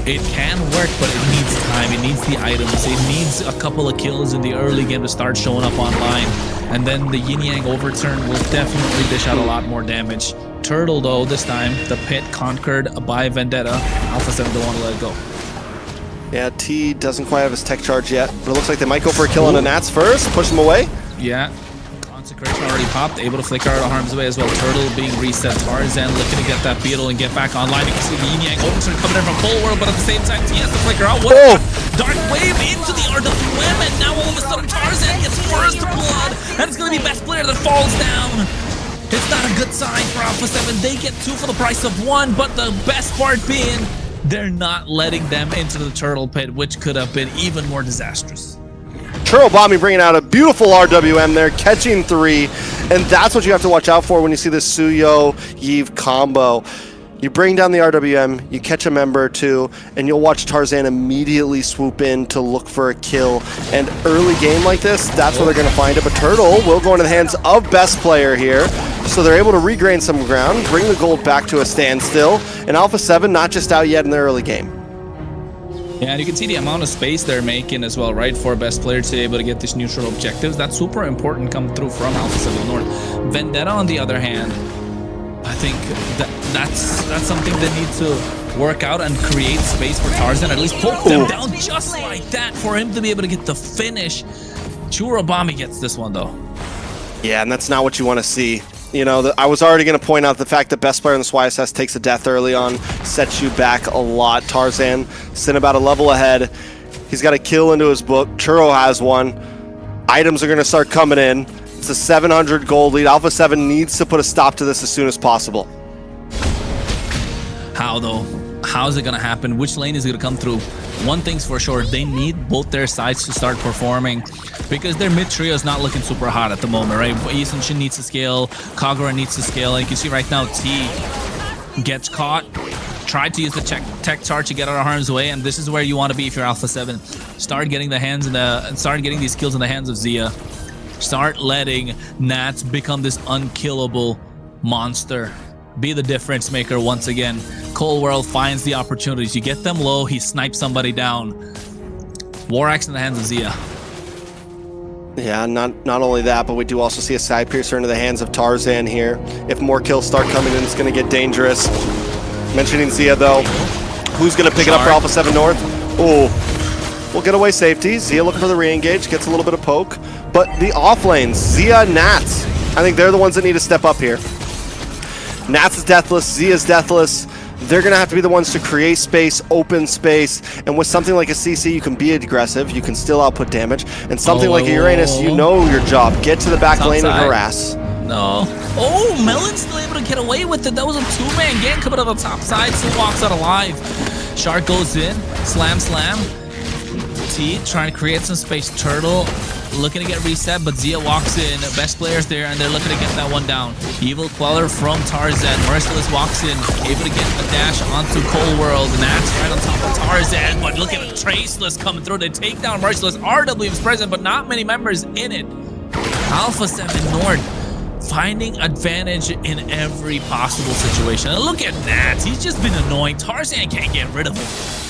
it can work, but it needs time, it needs the items, it needs a couple of kills in the early game to start showing up online. And then the Yin Yang overturn will definitely dish out a lot more damage. Turtle, though, this time, the pit conquered by Vendetta. Alpha7 don't want to let it go. Yeah, T doesn't quite have his tech charge yet, but it looks like they might go for a kill on the Nats first, push him away. Yeah. Consecration already popped, able to flicker out of harm's way as well. Turtle being reset. Tarzan looking to get that beetle and get back online. You can see the Yin Yang overturn coming in from Cold World, but at the same time, T has to flicker out. What a dark wave into the RWM, and now all of a sudden Tarzan gets first blood, and it's going to be best player that falls down. It's not a good sign for Alpha7. They get 2 for the price of 1, but the best part being they're not letting them into the turtle pit, which could have been even more disastrous. Turtle Bombing bringing out a beautiful RWM there, catching 3, and that's what you have to watch out for when you see this Suyo Yve combo. You bring down the RWM, you catch a member or 2, and you'll watch Tarzan immediately swoop in to look for a kill. And early game like this, that's where they're going to find it. But Turtle will go into the hands of best player here. so they're able to regain some ground, bring the gold back to a standstill, and Alpha7 not just out yet in the early game. Yeah, and you can see the amount of space they're making as well, right? For best player to be able to get these neutral objectives. That's super important coming through from Alpha7 North. Vendetta, on the other hand, I think that's something they need to work out and create space for Tarzan. At least poke them down just like that for him to be able to get the finish. Churobami gets this one, though. Yeah, and that's not what you want to see. You know, I was already going to point out the fact that best player in this YSS takes a death early on, sets you back a lot. Tarzan sitting about a level ahead. He's got a kill into his book. Churro has one. Items are going to start coming in. It's a 700 gold lead. Alpha7 needs to put a stop to this as soon as possible. How, though? How's it going to happen? Which lane is it going to come through? One thing's for sure, they need both their sides to start performing because their mid trio is not looking super hot at the moment, right? Isenshin needs to scale, Kagura needs to scale, and you can see right now T gets caught, tried to use the tech charge to get out of harm's way, and this is where you want to be if you're Alpha7. Start getting these kills in the hands of Zia. Start letting Nats become this unkillable monster. Be the difference maker once again. Cold World finds the opportunities. You get them low, he snipes somebody down. War Axe in the hands of Zia. Yeah, not only that, but we do also see a side piercer into the hands of Tarzan here. If more kills start coming in, it's going to get dangerous. Mentioning Zia, though. Who's going to pick it up for Alpha7 North? Oh, we'll get away safety. Zia looking for the re-engage, gets a little bit of poke. But the off lanes, Zia, Nats, I think they're the ones that need to step up here. Nats is deathless, Zia's deathless. They're going to have to be the ones to create space, open space, and with something like a CC, you can be aggressive, you can still output damage, and something like a Uranus, you know your job. Get to the back lane and harass. No. Oh, Melon's still able to get away with it. That was a two-man gang coming up the top side, still walks out alive. Shark goes in, slam. T trying to create some space. Turtle looking to get reset, but Zia walks in. Best players there, and they're looking to get that one down. Evil Queller from Tarzan. Merciless walks in, able to get a dash onto Cold World. Nats right on top of Tarzan, but look at the Traceless coming through. They take down Merciless. RW is present, but not many members in it. Alpha7 North finding advantage in every possible situation. And look at Nats. He's just been annoying. Tarzan can't get rid of him.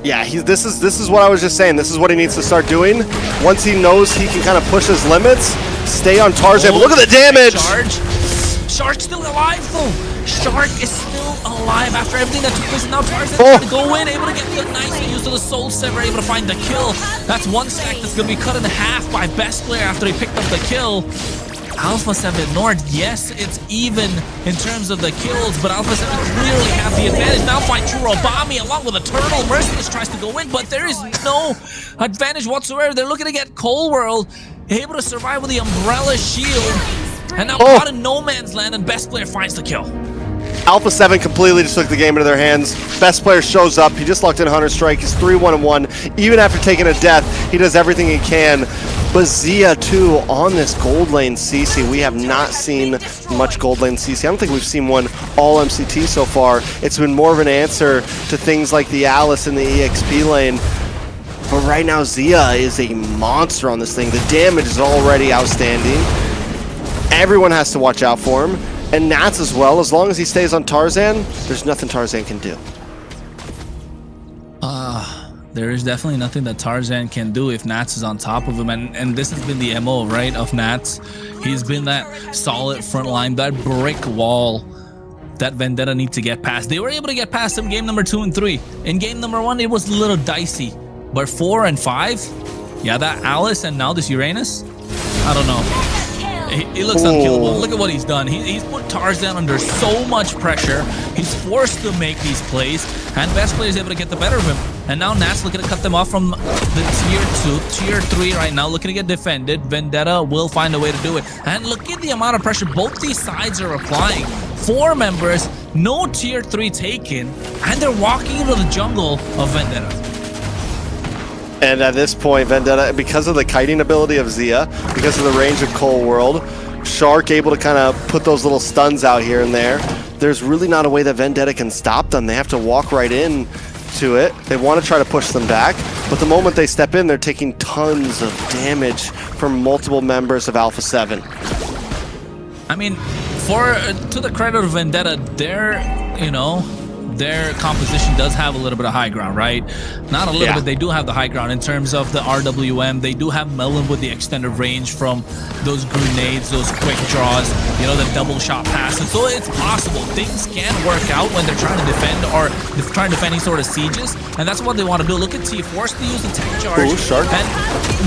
Yeah, this is what I was just saying. This is what he needs to start doing. Once he knows he can kind of push his limits, stay on Tarzan. But look at the damage! Shark's still alive, though. Shark is still alive after everything that took place. And now Tarzan's able to go in, able to get the nice use of the Soul Sever, able to find the kill. That's one stack that's going to be cut in half by best player after he picked up the kill. Alpha7 North, yes, it's even in terms of the kills, but Alpha7 clearly have the advantage. Now find Churobami along with a Turtle. Merciless tries to go in, but there is no advantage whatsoever. They're looking to get Cold World able to survive with the Umbrella Shield. And now caught in no man's land, and best player finds the kill. Alpha7 completely just took the game into their hands. Best player shows up. He just locked in Hunter Strike. He's 3-1-1. Even after taking a death, he does everything he can. But Zia, too, on this gold lane CC. We have not seen much gold lane CC. I don't think we've seen one all MCT so far. It's been more of an answer to things like the Alice in the EXP lane. But right now, Zia is a monster on this thing. The damage is already outstanding. Everyone has to watch out for him. And Nats as well. As long as he stays on Tarzan, there's nothing Tarzan can do. There is definitely nothing that Tarzan can do if Nats is on top of him. And this has been the MO, right, of Nats. He's been that solid front line, that brick wall that Vendetta need to get past. They were able to get past him game number 2 and 3. In game number 1, it was a little dicey. But 4 and 5, yeah, that Alice and now this Uranus, I don't know. He looks unkillable. Look at what he's done. He's put Tarzan under so much pressure. He's forced to make these plays, and best player is able to get the better of him. And now Nats looking to cut them off from the tier 2, tier 3 right now, looking to get defended. Vendetta will find a way to do it. And look at the amount of pressure both these sides are applying. 4 members, no tier 3 taken, and they're walking into the jungle of Vendetta. And at this point, Vendetta, because of the kiting ability of Zia, because of the range of Cold World, Shark able to kind of put those little stuns out here and there, there's really not a way that Vendetta can stop them. They have to walk right in to it. They want to try to push them back, but the moment they step in, they're taking tons of damage from multiple members of Alpha7. I mean, to the credit of Vendetta, their composition does have a little bit of high ground, right? Not a little bit, they do have the high ground in terms of the RWM. They do have Melon with the extended range from those grenades, those quick draws, you know, the double shot passes. So it's possible things can work out when they're trying to defend or trying to defend any sort of sieges, and that's what they want to do. Look at T, forced to use the tech charge. Ooh, Shark. And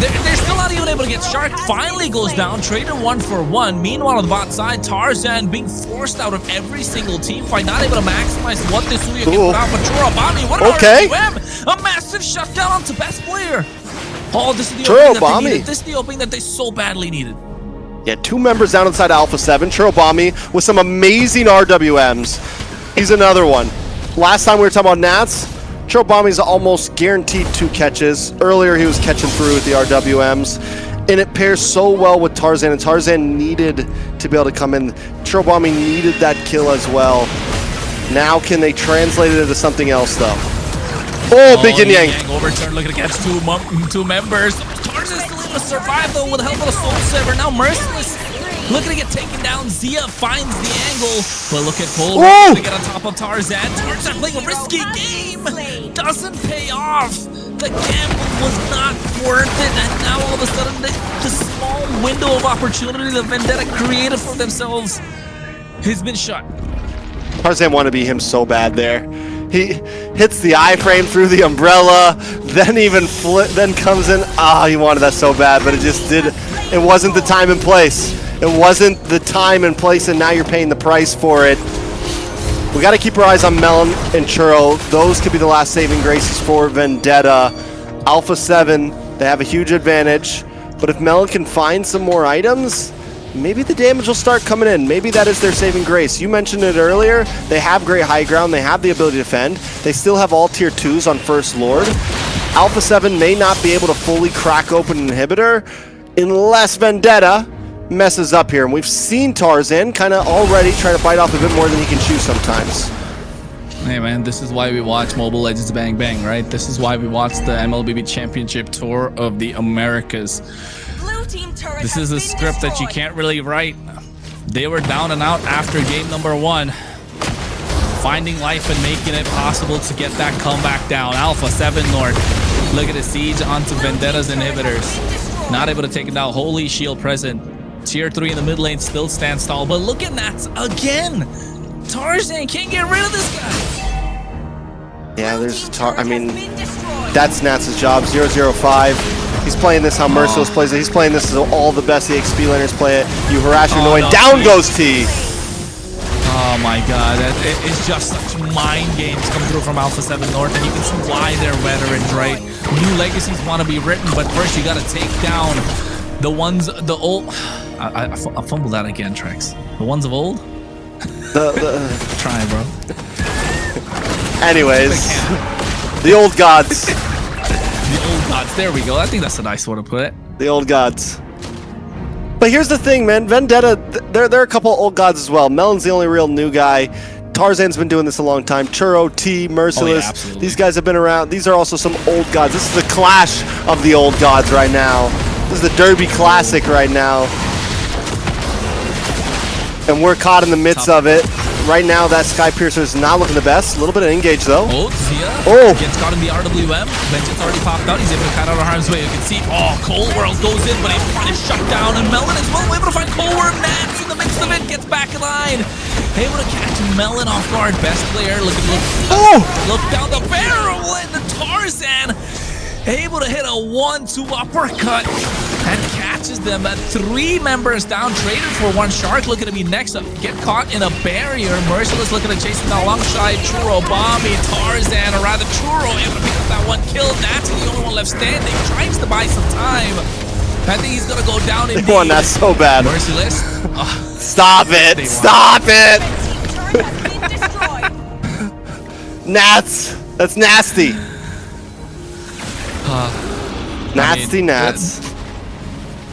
they're still not even able to get Shark. Finally goes down, Trader 1 for 1. Meanwhile, on the bot side, Tarzan being forced out of every single team fight, not able to maximize what this Suya can put out. But Churobami, what about RWM? A massive shutdown onto best player. Oh, this is the opening that they needed. This is the opening that they so badly needed. Yeah, 2 members down inside Alpha7. Churobami with some amazing RWMs. He's another one. Last time we were talking about Nats, Churobami's almost guaranteed 2 catches. Earlier he was catching through with the RWMs. And it pairs so well with Tarzan, and Tarzan needed to be able to come in. Churobami needed that kill as well. Now can they translate it into something else though? Oh, big yin yang. Overturn looking against 2 members. Tarzan still able to survive though with the help of a Soul Saver. Now Merciless looking to get taken down. Zia finds the angle, but look at Cole trying to get on top of Tarzan. Tarzan playing a risky game. Doesn't pay off. The gamble was not worth it, and now all of a sudden the small window of opportunity that Vendetta created for themselves has been shut. Tarzan wanted to be him so bad there. He hits the iframe through the umbrella, then then comes in. He wanted that so bad, but it just did. It wasn't the time and place. It wasn't the time and place, and now you're paying the price for it. We got to keep our eyes on Melon and Churro. Those could be the last saving graces for Vendetta. Alpha7, they have a huge advantage, but if Melon can find some more items, maybe the damage will start coming in. Maybe that is their saving grace. You mentioned it earlier. They have great high ground. They have the ability to defend. They still have all tier 2s on First Lord. Alpha7 may not be able to fully crack open an inhibitor unless Vendetta messes up here. And we've seen Tarzan kind of already try to bite off a bit more than he can chew sometimes. Hey man, this is why we watch Mobile Legends Bang Bang, right? This is why we watch the MLBB Championship Tour of the Americas. This is a script that you can't really write. They were down and out after game number 1, finding life and making it possible to get that comeback down. Alpha7 North, look at the siege onto Vendetta's inhibitors. Not able to take it down. Holy shield present. Tier 3 in the mid lane still stands tall, but look at Nats again. Tarzan can't get rid of this guy. Yeah, I mean, that's Nats' job. 005. He's playing this how Merciless plays it. He's playing this as all the best EXP laners play it. You harass your annoying. Down goes T. Oh my god, it's just such mind games come through from Alpha7 North, and you can see why they're veterans, right? New legacies want to be written, but first you got to take down the ones, the old. I fumbled that again, Trex. The ones of old? Try, bro. Anyways, the old gods. The old gods. There we go. I think that's a nice way to put it. The old gods. But here's the thing, man. Vendetta, there are a couple old gods as well. Melon's the only real new guy. Tarzan's been doing this a long time. Churro, T, Merciless. These guys have been around. These are also some old gods. This is the clash of the old gods right now. This is the Derby Classic right now. And we're caught in the midst of it. Right now, that Sky Piercer is not looking the best. A little bit of engage, though. Oh, Zia gets caught in the RWM. Vengeance already popped out. He's able to cut out of harm's way. You can see, Cold World goes in, but he's trying to shut down. And Melon as well, able to find Cold World. Nats in the midst of it, gets back in line. Able to catch Melon off guard. Best player. Look down the barrel. And the Tarzan able to hit a 1-2 uppercut and catches them at 3 members down. Traded for 1 Shark, looking to be next up. Get caught in a barrier. Merciless looking to chase him down alongside Churobami. Tarzan, or rather Churro, able to pick up that 1 kill. That's the only one left standing. Tries to buy some time. I think he's gonna go down in They won that so bad. Merciless. Stop it! Stop it! Nats! That's nasty. Nats.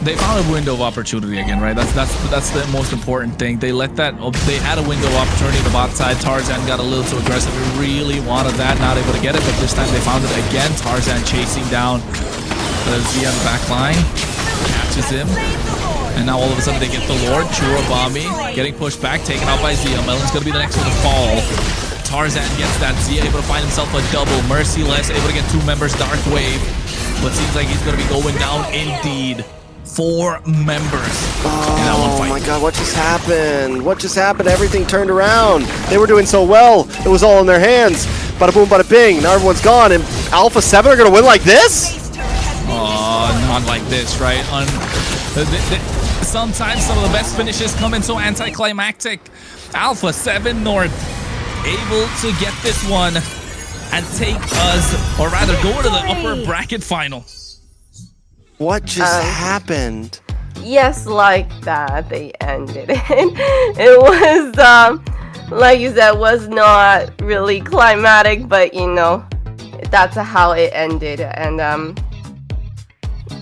They found a window of opportunity again, right? That's the most important thing. They had a window of opportunity on the bot side. Tarzan got a little too aggressive. He really wanted that, not able to get it, but this time they found it again. Tarzan chasing down the Z on the back line, catches him. And now all of a sudden they get the Lord, Churabami, getting pushed back, taken out by Zia. Melon's gonna be the next one to fall. Tarzan gets that. Zia able to find himself a double. Merciless able to get 2 members. Dark Wave. But seems like he's gonna be going down indeed. 4 members in that one fight. Oh my god, what just happened? What just happened? Everything turned around. They were doing so well. It was all in their hands. Bada boom, bada bing. Now everyone's gone. And Alpha7 are gonna win like this? Not like this, right? Sometimes some of the best finishes come in so anticlimactic. Alpha7 North able to get this one and take us, or rather go to the upper bracket final. What just happened? Yes, like that, they ended it. It was, like you said, was not really climatic, but you know, that's how it ended. And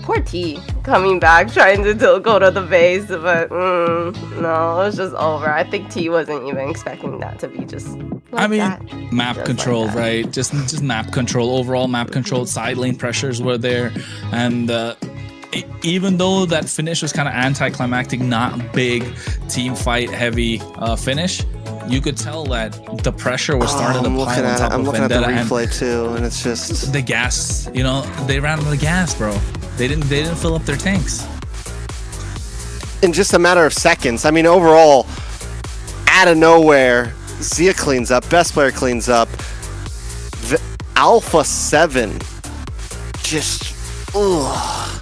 poor T coming back, trying to go to the base, but no, it was just over. I think T wasn't even expecting that to be just like I mean, that. map Just control, like that. right? Just map control. Overall map control. Side lane pressures were there, and even though that finish was kind of anticlimactic, not big team fight heavy finish, you could tell that the pressure was starting to pile on top I'm of looking at the Vendetta, replay too, and it's just the gas. You know, they ran out of gas, bro. They didn't fill up their tanks. in just a matter of seconds. I mean, overall, out of nowhere, Zia cleans up, best player cleans up. The Alpha7 just, ugh.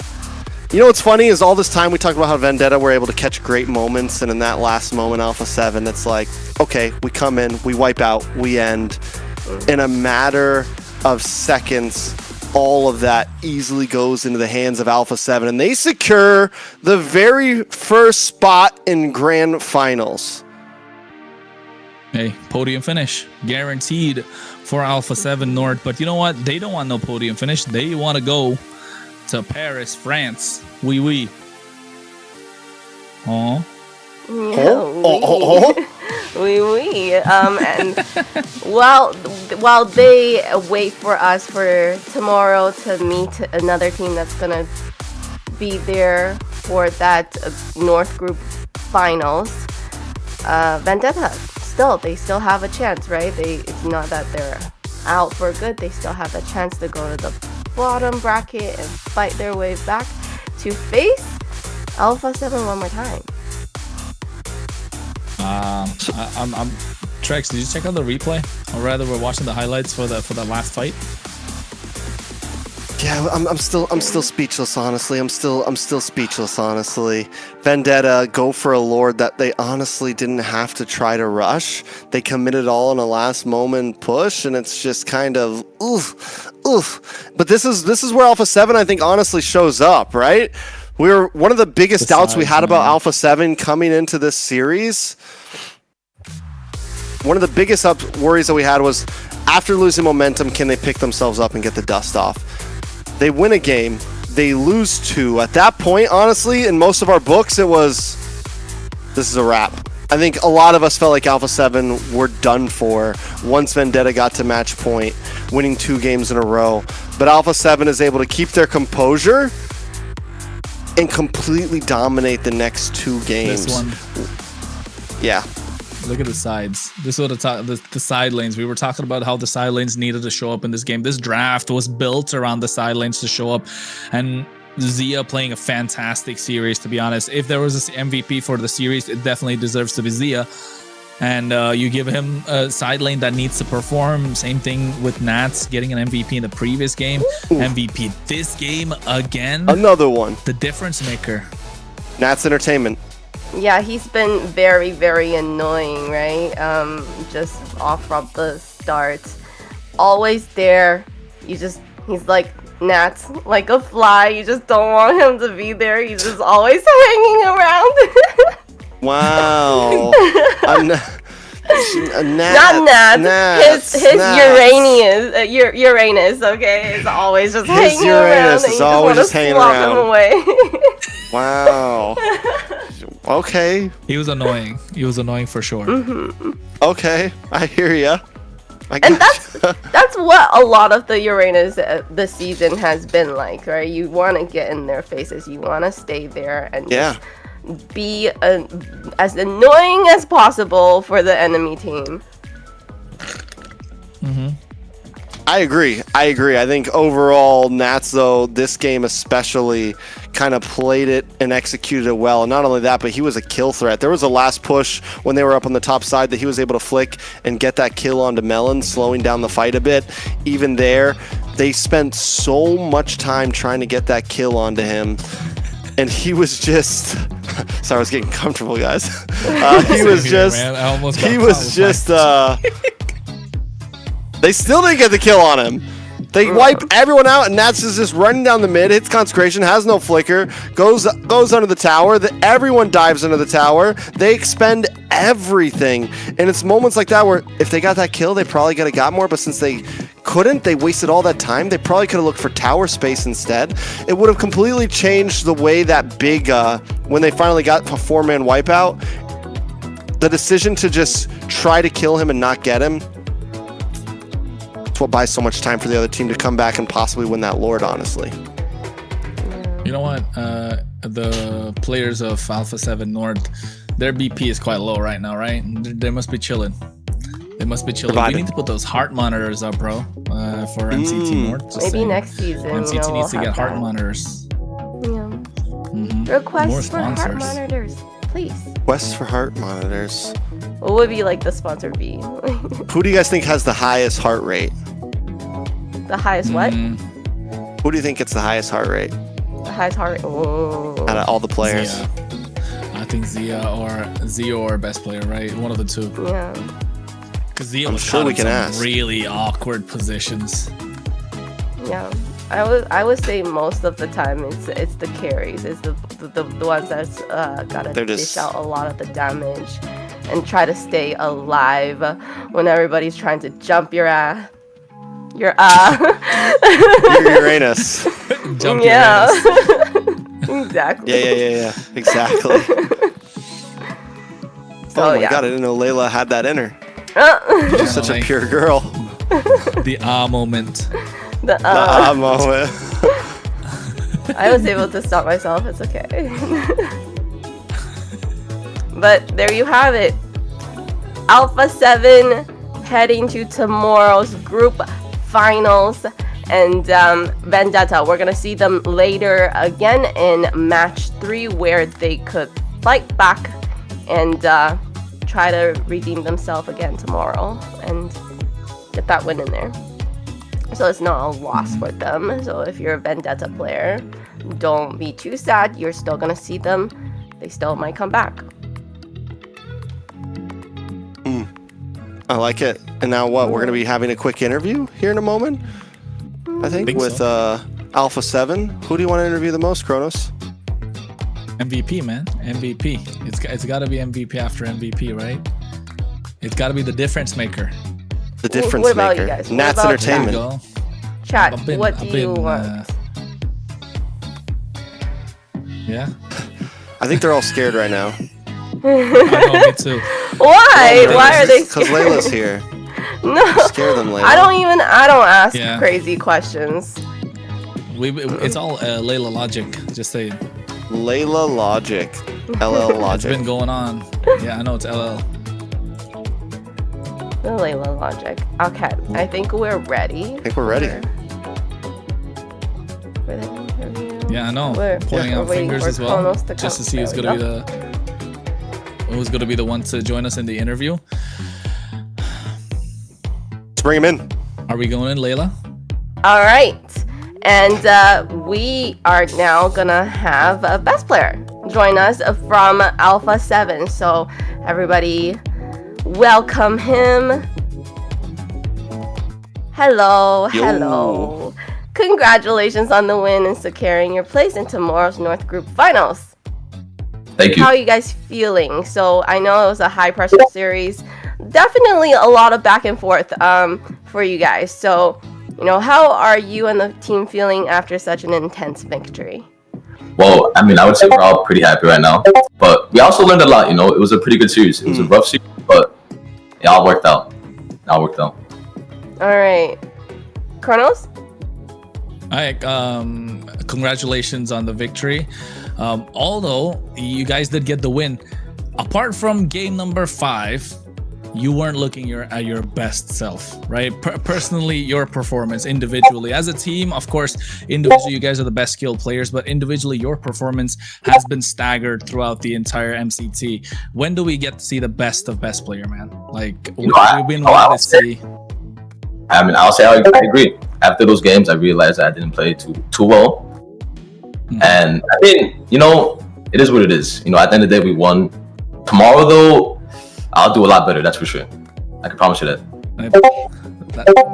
You know what's funny is all this time we talked about how Vendetta were able to catch great moments, and in that last moment, Alpha7, it's like, okay, we come in, we wipe out, we end. In a matter of seconds, all of that easily goes into the hands of Alpha7, and they secure the very first spot in Grand Finals. Hey, podium finish guaranteed for Alpha7 North. But you know what? They don't want no podium finish. They want to go to Paris, France. Oui, oui. Oh. Oui. And while they wait for us for tomorrow to meet another team that's gonna be there for that North Group Finals, Vendetta they still have a chance, right? It's not that they're out for good. They still have a chance to go to the bottom bracket and fight their way back to face Alpha7 one more time. I'm Trex, did you check out the replay? Or rather, we're watching the highlights for the last fight. Yeah, I'm still speechless, honestly. I'm still speechless, honestly. Vendetta go for a Lord that they honestly didn't have to try to rush. They committed all in a last moment push, and it's just kind of oof. But this is where Alpha7, I think, honestly shows up, right? One of the biggest doubts we had about Alpha7 coming into this series. One of the biggest worries that we had was, after losing momentum, can they pick themselves up and get the dust off? They win a game, they lose 2. At that point, honestly, in most of our books, it was, this is a wrap. I think a lot of us felt like Alpha7 were done for once Vendetta got to match point, winning 2 games in a row. But Alpha7 is able to keep their composure and completely dominate the next 2 games. This one. Yeah. Look at the sides. This is what the side lanes. We were talking about how the side lanes needed to show up in this game. This draft was built around the side lanes to show up. And Zia playing a fantastic series, to be honest. If there was an MVP for the series, it definitely deserves to be Zia. And you give him a side lane that needs to perform. Same thing with Nats getting an MVP in the previous game. Ooh. MVP this game again. Another one. The difference maker. Nats Entertainment. Yeah, he's been very, very annoying, right? Just off from the start. Always there. He's like Nats, like a fly. You just don't want him to be there. He's just always hanging around. Wow. Not Nats. His Uranus, okay, is always just hanging around. Is always just hanging around. Him away. Wow. Okay. He was annoying. He was annoying for sure. Mm-hmm. Okay, I hear ya. And that's what a lot of the Uranus this season has been like, right? You want to get in their faces. You want to stay there and just be as annoying as possible for the enemy team. I agree. I think overall, Nats, though, this game especially kind of played it and executed it well. And not only that, but he was a kill threat. There was a last push when they were up on the top side that he was able to flick and get that kill onto Melon, slowing down the fight a bit. Even there, they spent so much time trying to get that kill onto him. And he was just... Sorry, I was getting comfortable, guys. He was just... They still didn't get the kill on him. They wipe everyone out, and Nats is just running down the mid, hits Consecration, has no flicker, goes under the tower. Everyone dives into the tower. They expend everything. And it's moments like that where if they got that kill, they probably could have got more, but since they couldn't, they wasted all that time. They probably could have looked for tower space instead. It would have completely changed the way that big, when they finally got a 4-man wipeout, the decision to just try to kill him and not get him, it's what buys so much time for the other team to come back and possibly win that Lord, honestly. You know what? The players of Alpha7 North, their BP is quite low right now, right? They must be chilling. They must be chilling. We need to put those heart monitors up, bro, for MCT North. Maybe saying. Next season. MCT needs to get heart monitors. Yeah. Requests for heart monitors, please. Requests for heart monitors. What would be like the sponsor be? Who do you guys think has the highest heart rate? The highest what? Who do you think gets the highest heart rate? The highest heart rate? Oh. Out of all the players. Zia. I think Zia or best player, right? One of the two. Yeah. Because Zia I'm was sure we can ask. Really awkward positions. Yeah. I would say most of the time it's the carries. It's the ones that's gotta dish out a lot of the damage and try to stay alive when everybody's trying to jump your ass. Your Uranus. Jump yeah. Uranus. Exactly. Yeah. Exactly. So, oh my god, I didn't know Layla had that in her. She's such a pure girl. The moment. The moment. I was able to stop myself. It's okay. But there you have it. Alpha7 heading to tomorrow's group finals. And Vendetta, we're going to see them later again in match 3 where they could fight back and try to redeem themselves again tomorrow and get that win in there. So it's not a loss for them. So if you're a Vendetta player, don't be too sad. You're still going to see them. They still might come back. I like it. And now what? We're going to be having a quick interview here in a moment, I think with so. Alpha7. Who do you want to interview the most, Kronos? MVP, man. MVP. It's got to be MVP after MVP, right? It's got to be the difference maker. The difference what about maker. You guys? Nats about Entertainment. Chat, what do you want? Yeah. I think they're all scared right now. I know, me too. Why? Why are they scared? Because Layla's here. No. Scare them, Layla. I don't ask crazy questions. It's all Layla logic. Just say Layla logic. LL logic. It's been going on. Yeah, I know it's LL. The Layla logic. Okay, I think we're ready. I think we're ready. Yeah, I know. Pointing out fingers as well, just to see who's gonna be the one to join us in the interview. Let's bring him in. Are we going in, Layla? All right, and we are now gonna have a best player join us from Alpha7. So everybody, welcome him. Hello. Congratulations on the win and securing your place in tomorrow's North Group Finals. Thank you. How are you guys feeling? So I know it was a high pressure series. Definitely a lot of back and forth for you guys. So, how are you and the team feeling after such an intense victory? Well, I would say we're all pretty happy right now. But we also learned a lot, It was a pretty good series. It was a rough series, but it all worked out. All right. Kronos? All right, congratulations on the victory. Although you guys did get the win, apart from game number 5, you weren't looking at your best self, right? Personally, your performance individually. As a team, of course, individually, you guys are the best skilled players, but individually, your performance has been staggered throughout the entire MCT. When do we get to see the best of best player, man? Like, we've been wanting to see. I mean, I'll say I agree. After those games, I realized I didn't play too well. And I mean, you know, it is what it is. You know, at the end of the day, we won. Tomorrow, though, I'll do a lot better. That's for sure. I can promise you that.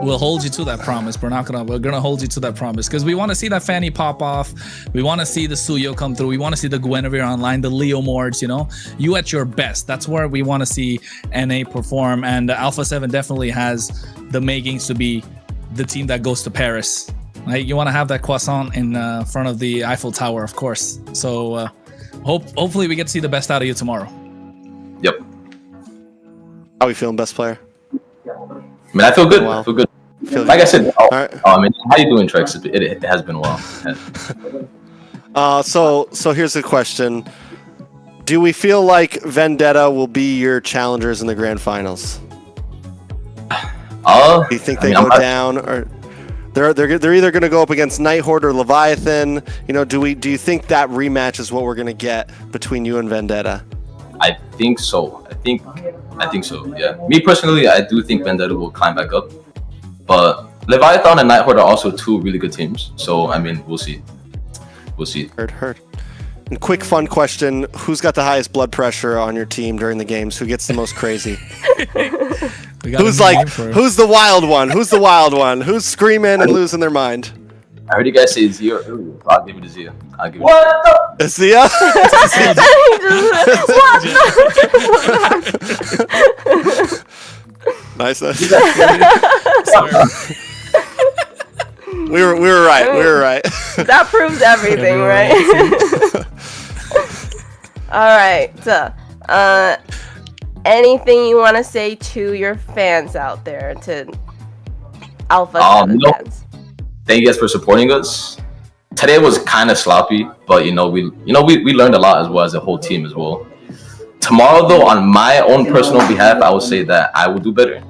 We'll hold you to that promise. We're gonna hold you to that promise because we want to see that Fanny pop off. We want to see the Suyo come through. We want to see the Guinevere online, the Leo Mords. You know, you at your best. That's where we want to see NA perform. And Alpha7 definitely has the makings to be the team that goes to Paris. Right? You want to have that croissant in front of the Eiffel Tower, of course. So hopefully we get to see the best out of you tomorrow. Yep. How are we feeling, best player? I mean, I feel good. I feel good. Like I said, right. I mean, how you doing, Trex? It has been well. So here's the question: do we feel like Vendetta will be your challengers in the grand finals? Do you think they go down, or they're either going to go up against Night Horde or Leviathan? You know, do you think that rematch is what we're going to get between you and Vendetta? I think so. I think so. Yeah. Me personally, I do think Vendetta will climb back up, but Leviathan and Night Horde are also 2 really good teams. So I mean, we'll see. We'll see. Heard. And quick fun question: who's got the highest blood pressure on your team during the games? Who gets the most crazy? Who's the wild one? Who's the wild one? Who's screaming and losing their mind? I heard you guys say Zia. I'll give it to Zia. It's Zia? Nice. We were right. We were right. That proves everything, right? All right. Anything you want to say to your fans out there, to Alpha7 fans? Thank you guys for supporting us. Today was kind of sloppy, but we learned a lot as well as a whole team as well. Tomorrow, though, on my own personal behalf, I would say that I will do better,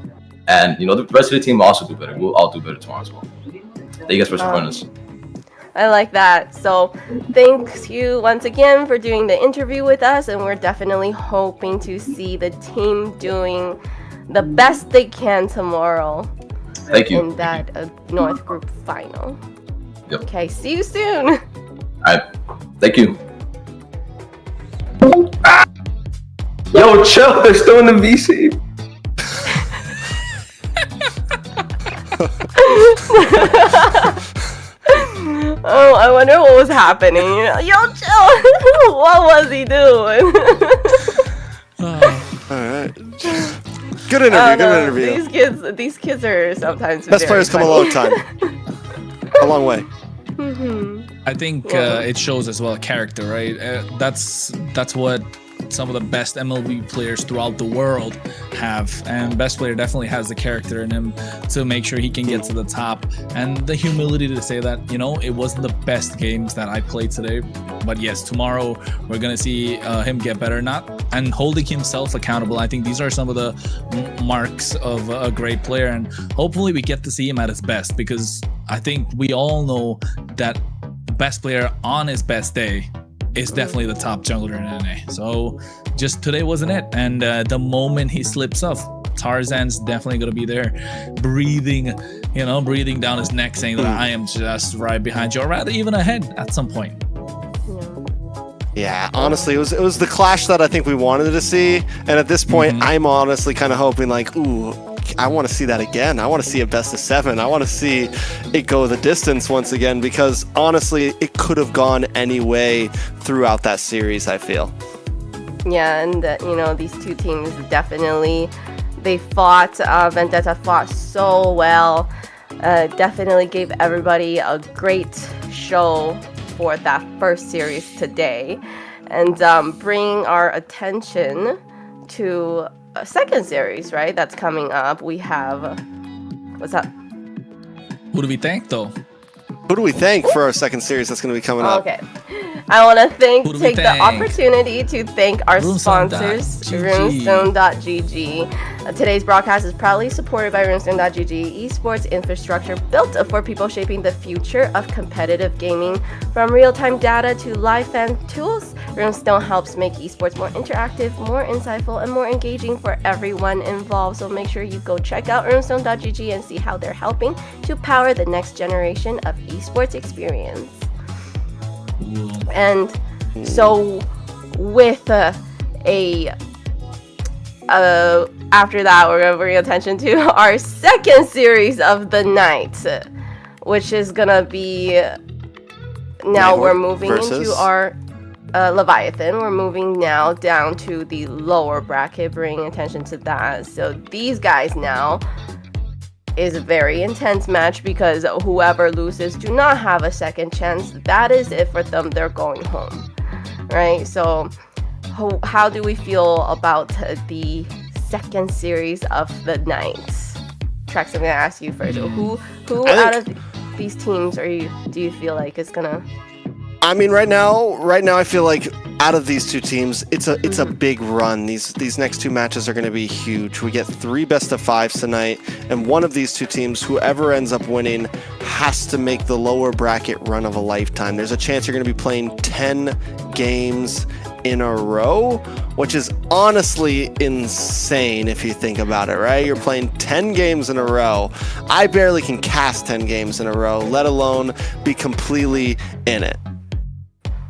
and the rest of the team will also do better. We'll all do better tomorrow as well. Thank you guys for supporting us. I like that. So thanks you once again for doing the interview with us, and we're definitely hoping to see the team doing the best they can tomorrow. Thank you. In that North Group final. Yep. Okay, see you soon. All right. Thank you. Yo, chill. They're still in the VC. Oh, I wonder what was happening. Yo, chill. What was he doing? All right. Good interview. These kids are sometimes best players come a long time. A long way. I think it shows as well character, right? That's what some of the best MLB players throughout the world have, and best player definitely has the character in him to make sure he can get to the top, and the humility to say that it wasn't the best games that I played today, but yes, tomorrow we're gonna see him get better, and holding himself accountable. I think these are some of the marks of a great player, and hopefully we get to see him at his best, because I think we all know that the best player on his best day is definitely the top jungler in NA. So just today wasn't it, and the moment he slips off, Tarzan's definitely gonna be there, breathing down his neck, saying that I am just right behind you, or rather even ahead at some point. Yeah, honestly, it was the clash that I think we wanted to see, and at this point, I'm honestly kind of hoping like, ooh, I want to see that again. I want to see a best of 7. I want to see it go the distance once again, because honestly, it could have gone any way throughout that series, I feel. Yeah, and these two teams definitely, they fought. Vendetta fought so well. Definitely gave everybody a great show for that first series today, and bring our attention to a second series, right? That's coming up. We have, what's up? Who do we think, though? Who do we thank for our second series that's going to be coming up? Okay. I want to Who do we take the thank? opportunity to thank our sponsors, Runestone.gg. Runestone.gg. Today's broadcast is proudly supported by Runestone.gg esports infrastructure built for people shaping the future of competitive gaming. From real-time data to live fan tools, Runestone helps make esports more interactive, more insightful, and more engaging for everyone involved. So make sure you go check out Runestone.gg and see how they're helping to power the next generation of esports experience. And so with after that, we're going to bring attention to our second series of the night, which is going to be, now we're moving into our Leviathan. We're moving now down to the lower bracket, bringing attention to that. So these guys now is a very intense match because whoever loses do not have a second chance. That is it for them. They're going home, right? So how do we feel about the second series of the night? Trax, I'm gonna ask you first. Who out of these teams do you feel like is gonna? I mean, right now, I feel like out of these two teams, it's a big run. These next two matches are going to be huge. We get 3 best-of-5s tonight, and one of these two teams, whoever ends up winning, has to make the lower bracket run of a lifetime. There's a chance you're going to be playing 10 games in a row, which is honestly insane if you think about it, right? You're playing 10 games in a row. I barely can cast 10 games in a row, let alone be completely in it.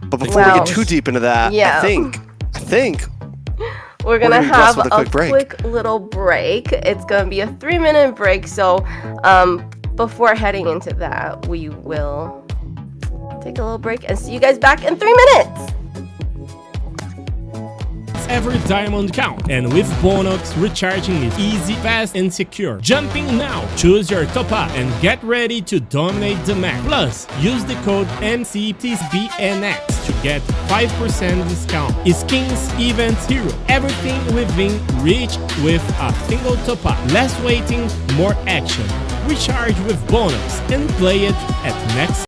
But before we get too deep into that, I think we're gonna have a quick little break. It's gonna be a 3-minute break. So before heading into that, we will take a little break and see you guys back in 3 minutes. Every diamond count, and with Bonox, recharging is easy, fast, and secure. Jumping now, choose your top up and get ready to dominate the map. Plus, use the code MCT AMER to get 5% discount. Skins, events, hero, everything within reach with a single top up. Less waiting, more action. Recharge with Bonox and play it at next.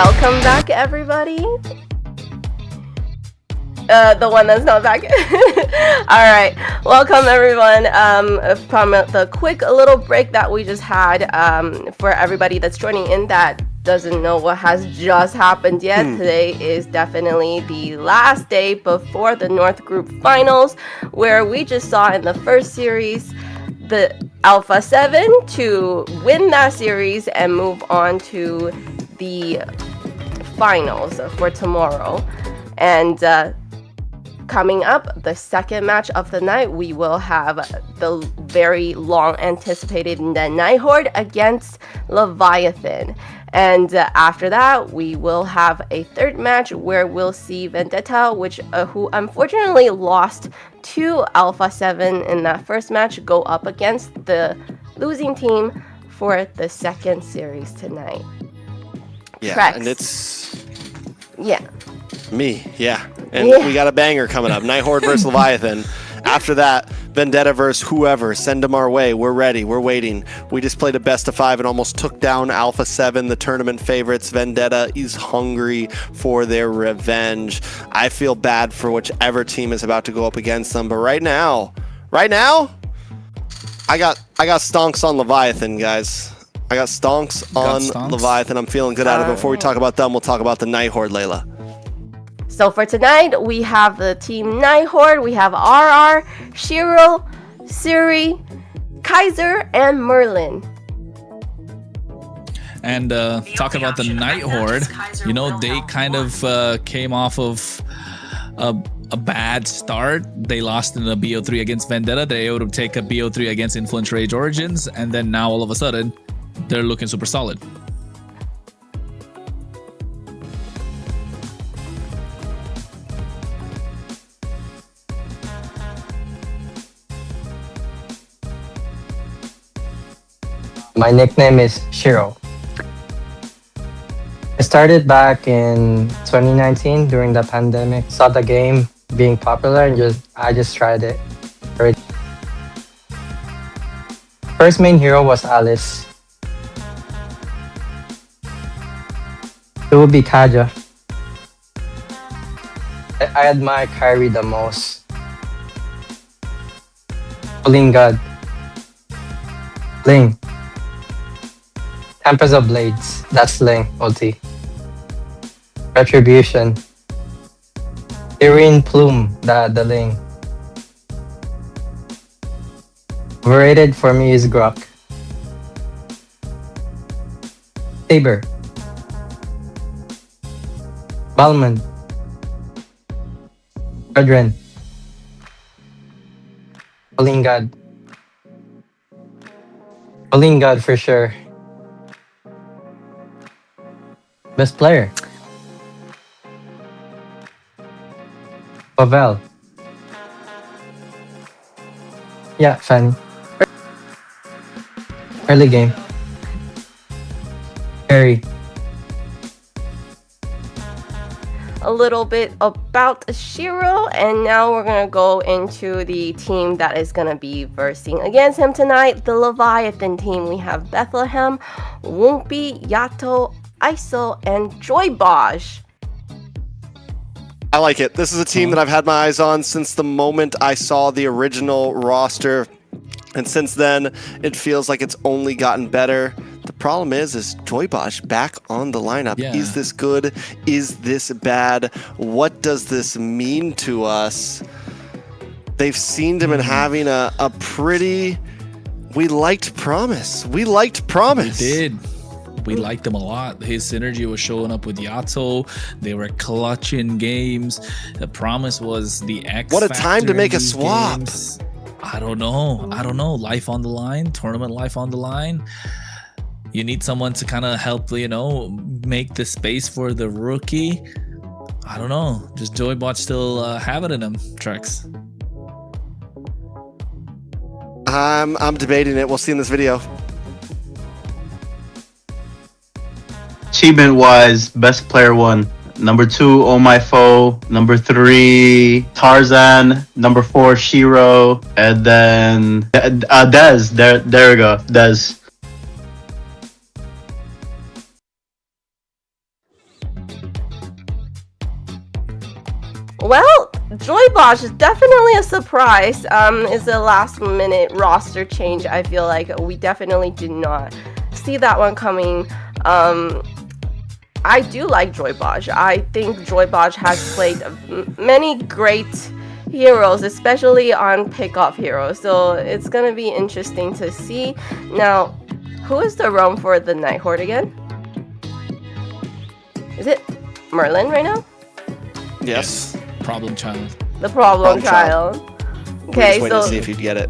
welcome back, everybody. The one that's not back. All right, welcome everyone. From the quick little break that we just had, for everybody that's joining in that doesn't know what has just happened yet, today is definitely the last day before the North Group Finals, where we just saw in the first series the Alpha7 to win that series and move on to the finals for tomorrow. And coming up, the second match of the night, we will have the very long anticipated Night Horde against Leviathan. And after that, we will have a third match where we'll see Vendetta, who unfortunately lost to Alpha7 in that first match, go up against the losing team for the second series tonight. Yeah, Trex. and it's me. And we got a banger coming up. Night Horde versus Leviathan. After that, Vendetta versus whoever. Send them our way. We're ready. We're waiting. We just played a best of 5 and almost took down Alpha7, the tournament favorites. Vendetta is hungry for their revenge. I feel bad for whichever team is about to go up against them. But right now, I got stonks on Leviathan, guys. I got stonks on Leviathan. I'm feeling good at it. Before we talk about them, we'll talk about the Night Horde, Layla. So for tonight, we have the team Night Horde. We have RR, Shiro, Siri, Kaiser, and Merlin. And talking about the Night Horde, you know, they kind of came off of a bad start. They lost in a BO3 against Vendetta. They were able to take a BO3 against Influence Rage Origins, and then now all of a sudden, they're looking super solid. My nickname is Shiro. I started back in 2019 during the pandemic. Saw the game being popular and I just tried it. First main hero was Alice. It would be Kaja. I admire Kyrie the most. Pulling God. Ling. Tempest of Blades. That's Ling, ulti. Retribution. Irene Plume, the Ling. Overrated for me is Grok. Saber. Balman. Adren. Olingad. Olingad for sure. Best player. Pavel. Yeah, Fanny. Early game. Harry. A little bit about Shiro, and now we're gonna go into the team that is gonna be versing against him tonight, the Leviathan team. We have Bethlehem, Wumpy, Yato, ISO, and Joy Bosch. I like it. This is a team that I've had my eyes on since the moment I saw the original roster. And since then, it feels like it's only gotten better. The problem is Joy Bosch back on the lineup. Yeah. Is this good? Is this bad? What does this mean to us? They've seen him in having a pretty... We liked Promise. We did. We liked him a lot. His synergy was showing up with Yato. They were clutching games. The Promise was the X. What a time to make a swap. Games. I don't know. Life on the line, tournament life on the line. You need someone to kind of help, make the space for the rookie. I don't know. Does Joybot still have it in him, Trex? I'm debating it. We'll see in this video. Achievement wise, best player 1. Number 2, Oh My Foe. Number 3, Tarzan. Number 4, Shiro. And then Dez. There we go. Dez. Well, Joy Bosch is definitely a surprise. It's a last-minute roster change. I feel like we definitely did not see that one coming. I do like Joy Bosch. I think Joy Bosch has played many great heroes, especially on pickoff heroes. So it's gonna be interesting to see. Now, who is the roam for the Night Horde again? Is it Merlin right now? Yes. Problem child. The problem child. Okay, We're just waiting so to see if you'd get it.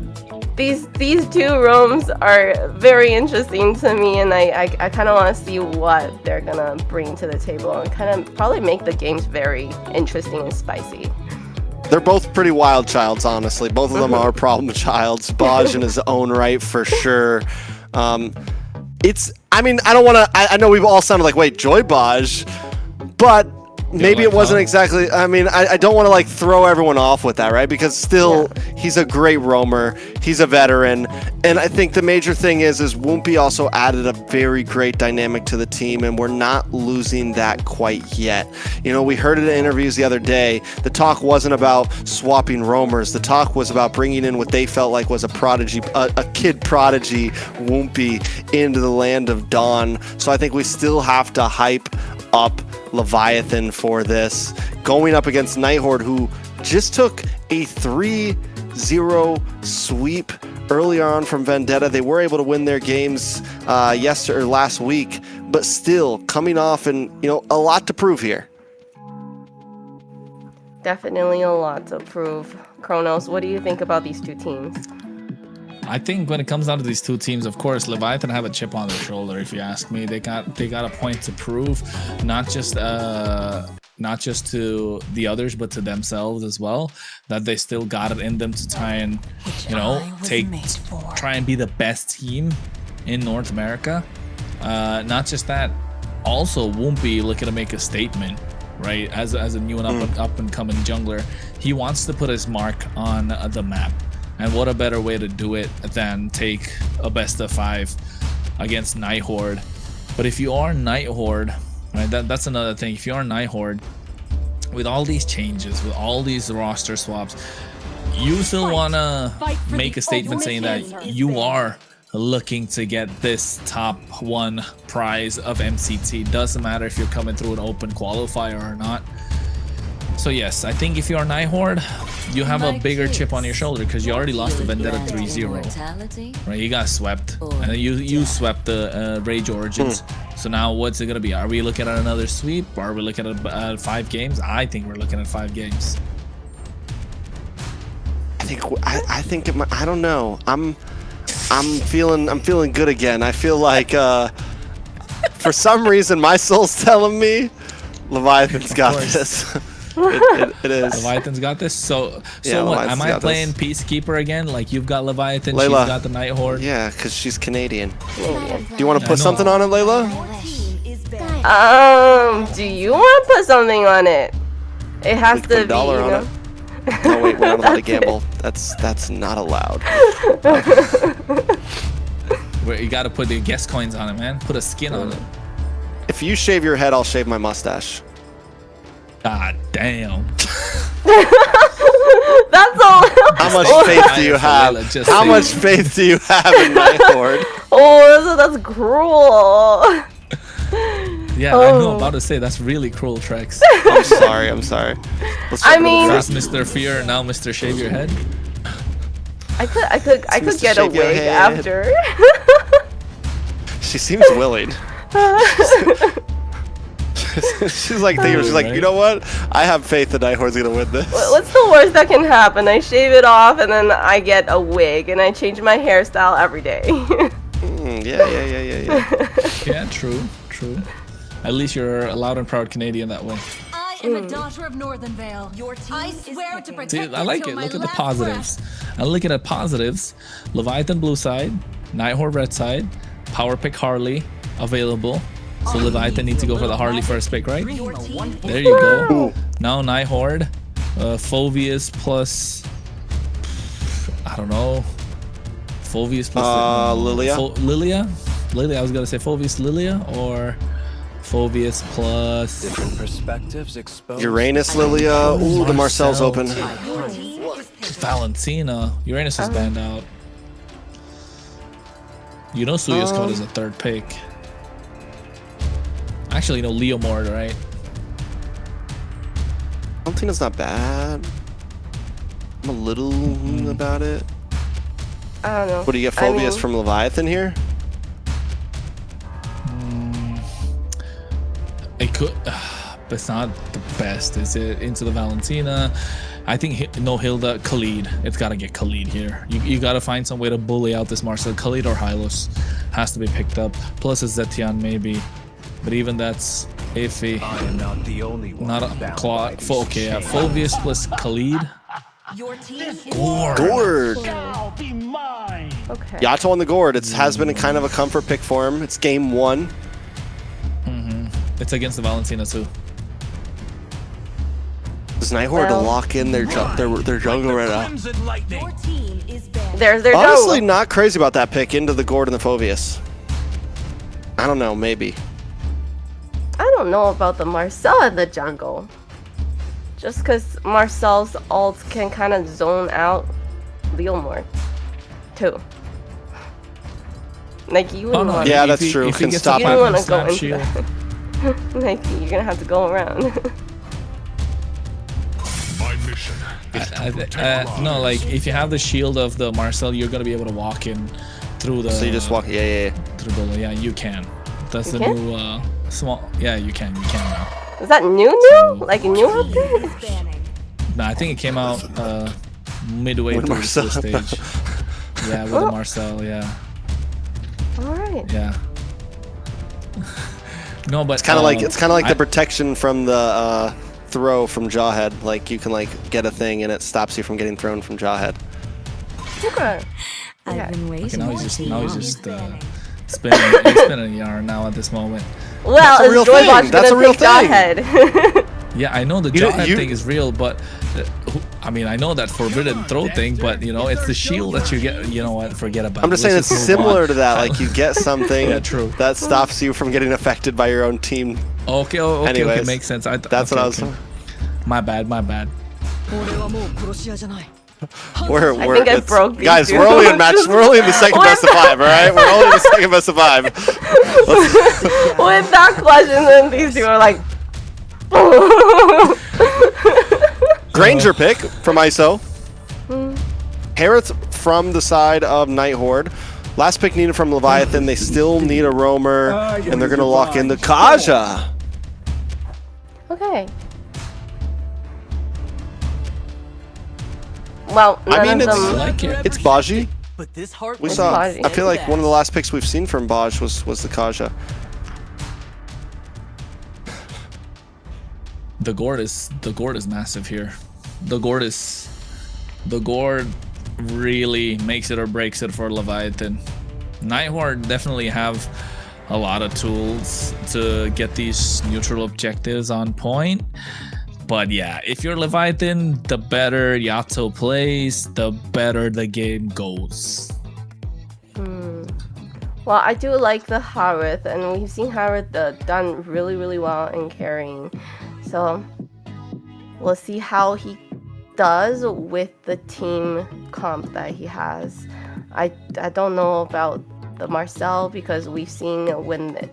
these two roams are very interesting to me, and I kind of want to see what they're gonna bring to the table and kind of probably make the games very interesting and spicy. They're both pretty wild childs, honestly. Both of them are problem childs. Baj in his own right, for sure. I mean, I don't want to. I know we've all sounded like, wait, Joy Baj, but maybe it wasn't exactly. I mean, I don't want to like throw everyone off with that, right? Because still, he's a great roamer. He's a veteran, and I think the major thing is Woompy also added a very great dynamic to the team, and we're not losing that quite yet. You know, we heard it in interviews the other day. The talk wasn't about swapping roamers. The talk was about bringing in what they felt like was a prodigy, a kid prodigy, Woompy, into the land of Dawn. So I think we still have to hype up Leviathan for this, going up against Night Horde, who just took a 3-0 sweep earlier on from Vendetta. They were able to win their games last week, but still coming off and a lot to prove here. Definitely a lot to prove. Kronos, what do you think about these two teams? I think when it comes down to these two teams, of course, Leviathan have a chip on their shoulder. If you ask me, they got a point to prove, not just to the others, but to themselves as well. That they still got it in them to try and try and be the best team in North America. Not just that, also Woompy looking to make a statement, right? As a new and up and coming jungler, he wants to put his mark on the map. And what a better way to do it than take a best of 5 against Night Horde. But if you are Night Horde, right, that's another thing. If you are Night Horde, with all these changes, with all these roster swaps, you still want to make a statement saying that you are looking to get this top 1 prize of MCT. Doesn't matter if you're coming through an open qualifier or not. So yes, I think if you are Night Horde, you have a bigger chip on your shoulder because you already lost the Vendetta 3-0. Right, you got swept, and then you swept the Rage Origins. So now what's it gonna be? Are we looking at another sweep? Or are we looking at 5 games? I think we're looking at 5 games. I think I don't know. I'm feeling good again. I feel like for some reason my soul's telling me Leviathan's got this. It is. Leviathan's got this. So yeah, what? Am I playing Peacekeeper again? Like you've got Leviathan, Layla. she's got the Night Horde. Yeah, because she's Canadian. Do you want to put something on it, Layla? Do you want to put something on it? It has to be. $1 on it. No, wait, we're not allowed to gamble. That's not allowed. You got to put the guest coins on it, man. Put a skin on it. If you shave your head, I'll shave my mustache. God damn. That's all. How much faith do you have? How much faith do you have in Night Horde? Oh, that's cruel. Yeah, I know. I'm about to say that's really cruel, Trex. I'm sorry. I mean, first Mr. Fear, now Mr. Shave Your Head. I could get a wig after. She seems willing. She's like, you know what? I have faith that Night Horde's gonna win this. What's the worst that can happen? I shave it off and then I get a wig and I change my hairstyle every day. Yeah. Yeah, true. At least you're a loud and proud Canadian that way. I am a daughter of Northern Vale. Your team I swear to protect. See, I like it. Look at the positives. I'm looking at positives. Leviathan blue side, Night Horde red side, power pick Harley available. So Leviathan needs to go for the Harley first pick, right? There you go. Now Night Horde, Phoveus plus, I don't know. Phoveus plus Lilia. Lilia. I was gonna say Phoveus Lilia or Phobius plus Different perspectives exposed. Uranus, Lilia. Ooh, the Marcel's open. Valentina. Uranus is banned out. You know Suya's code is a third pick. Actually, you know Leo Mord, right? Valentina's not bad. I'm a little about it. I don't know. What do you get, Phobius from Leviathan here? It could, but it's not the best. Is it into the Valentina? I think no Hilda, Khalid. It's gotta get Khalid here. You gotta find some way to bully out this Marcel. Khalid or Hylos has to be picked up. Plus a Zetian maybe, but even that's iffy. I am not the only one. Not a Claw. Okay, yeah, Phobius plus Khalid. Your team Gourd. Okay. Yato on the Gourd. It has been a kind of a comfort pick for him. It's game 1. It's against the Valentina too. Does Night Horde to lock in their jungle right now? Your team is banned. There's their Honestly, jungle. not crazy about that pick into the Gourd and the Phobius. I don't know, maybe. I don't know about the Marcel in the jungle. Just because Marcel's ult can kind of zone out Leomord, too. Like, you wouldn't want Yeah, that's true. Can stop you don't him. want to go into that. Like, you're gonna have to go around. No, like if you have the shield of the Marcel, you're gonna be able to walk in through the. So you just walk, yeah. Through the, yeah, you can. That's You the can? new small. Yeah, you can now. Is that new? Like, new update? No, I think it came out midway With through Marcel. the stage. Yeah, with the Marcel. Yeah. Alright. Yeah. No, but It's kind of like the protection from the throw from Jawhead. Like you can like get a thing and it stops you from getting thrown from Jawhead. Okay. I've been waiting. Okay, now he's just spinning yarn now at this moment. Well, That's a real is Joybot's thing. That's gonna a real take Jawhead? Yeah, I know the Jawhead thing is real, but I mean, I know that forbidden throw thing, but you know, it's the shield that you get. You know what? Forget about it. I'm just saying it's similar to that. Like you get something Yeah, true. that stops you from getting affected by your own team. Okay, Anyways, makes sense. That's what I was. My bad. We're I think I broke these guys. two. We're only in match. We're only in the second best of 5. All right, we're only in the second best of 5. With that question, then these two are like. Granger pick from ISO. Harrods from the side of Night Horde. Last pick needed from Leviathan. They still need a roamer, and they're gonna lock in the Kaja. Okay. Well, none I mean, of them. it's Baji. But this heart We It's saw. Baji. I feel like one of the last picks we've seen from Baj was the Kaja. The gourd is massive here. The gourd really makes it or breaks it for Leviathan. Night Horde definitely have a lot of tools to get these neutral objectives on point. But yeah, if you're Leviathan, the better Yato plays, the better the game goes. Well, I do like the Harith, and we've seen Harith done really, really well in carrying. So we'll see how he does with the team comp that he has. I don't know about the Marcel, because we've seen when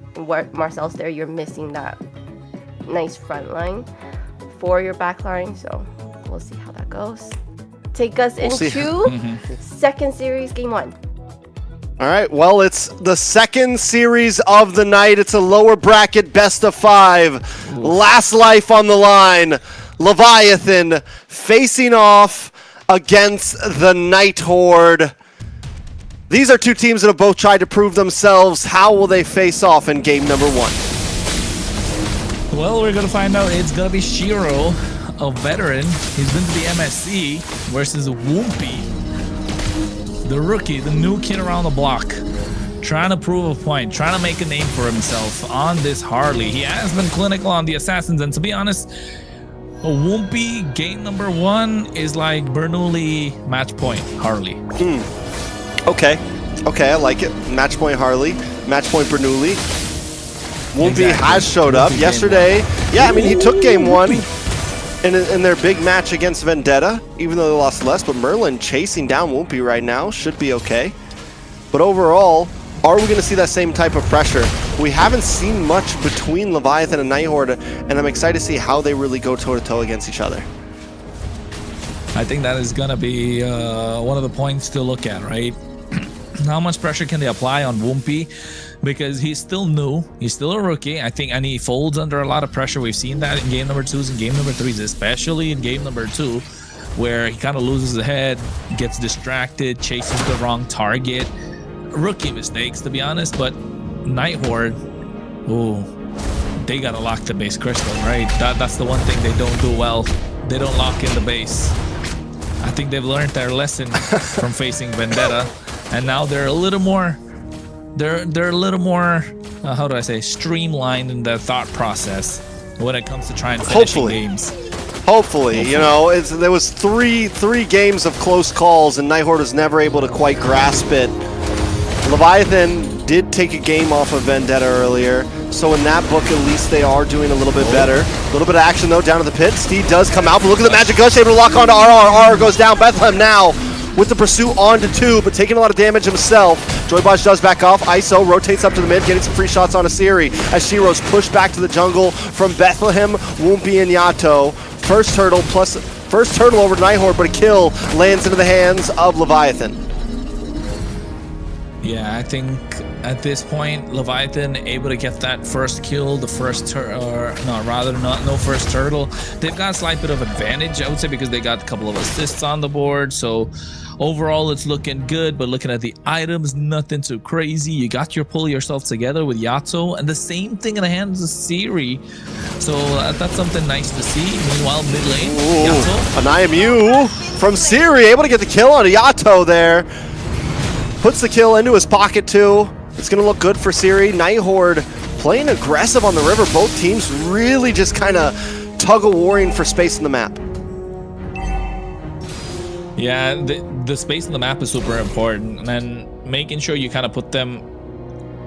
Marcel's there, you're missing that nice front line for your back line. So we'll see how that goes. Take us into second series, game 1. All right, well, it's the second series of the night. It's a lower bracket best of 5. Last life on the line. Leviathan facing off against the Night Horde. These are two teams that have both tried to prove themselves. How will they face off in game number 1? Well, we're gonna find out. It's gonna be Shiro, a veteran. He's been to the MSC versus Woompy, the rookie, the new kid around the block, trying to prove a point, trying to make a name for himself on this Harley. He has been clinical on the Assassins, and to be honest, a Woompy game number 1 is like Bernoulli match point Harley. Okay, I like it. Match point Harley, match point Bernoulli. Whoopi has showed up yesterday. Yeah, I mean, he took game 1 in their big match against Vendetta, even though they lost less. But Merlin chasing down Whoopi right now should be okay. But overall, are we going to see that same type of pressure? We haven't seen much between Leviathan and Night Horde, and I'm excited to see how they really go toe-to-toe against each other. I think that is going to be one of the points to look at, right? How much pressure can they apply on Whoopi? Because he's still new, he's still a rookie, I think, and he folds under a lot of pressure. We've seen that in game number 2s and game number 3s, especially in game number 2, where he kind of loses the head, gets distracted, chases the wrong target. Rookie mistakes, to be honest. But Night Horde, oh, they gotta lock the base crystal, right? That's the one thing they don't do well. They don't lock in the base. I think they've learned their lesson from facing Vendetta, and now they're a little more they're a little more how do I say, streamlined in their thought process when it comes to trying to finish games. Hopefully, you know, there was three games of close calls, and Night Horde was never able to quite grasp it. Leviathan did take a game off of Vendetta earlier, so in that book, at least they are doing a little bit better. A little bit of action, though, down to the pit. Steed does come out, but look at the Magic Gush, able to lock onto RR. RR goes down. Bethlehem now with the pursuit onto 2, but taking a lot of damage himself. Joybaj does back off. ISO rotates up to the mid, getting some free shots on Asiri as Shiro's pushed back to the jungle from Bethlehem, Whoopi, and Yato. First turtle over to Night Horde, but a kill lands into the hands of Leviathan. Yeah, I think at this point, Leviathan able to get that first kill, the first no first turtle. They've got a slight bit of advantage, I would say, because they got a couple of assists on the board. So overall, it's looking good, but looking at the items, nothing too crazy. You got your pull yourself together with Yato, and the same thing in the hands of Siri. So that's something nice to see. Meanwhile, mid lane, Yato. An IMU from Siri, able to get the kill on Yato there. Puts the kill into his pocket too. It's going to look good for Siri. Night Horde playing aggressive on the river. Both teams really just kind of tug-of-warring for space in the map. Yeah, the space in the map is super important, and making sure you kind of put them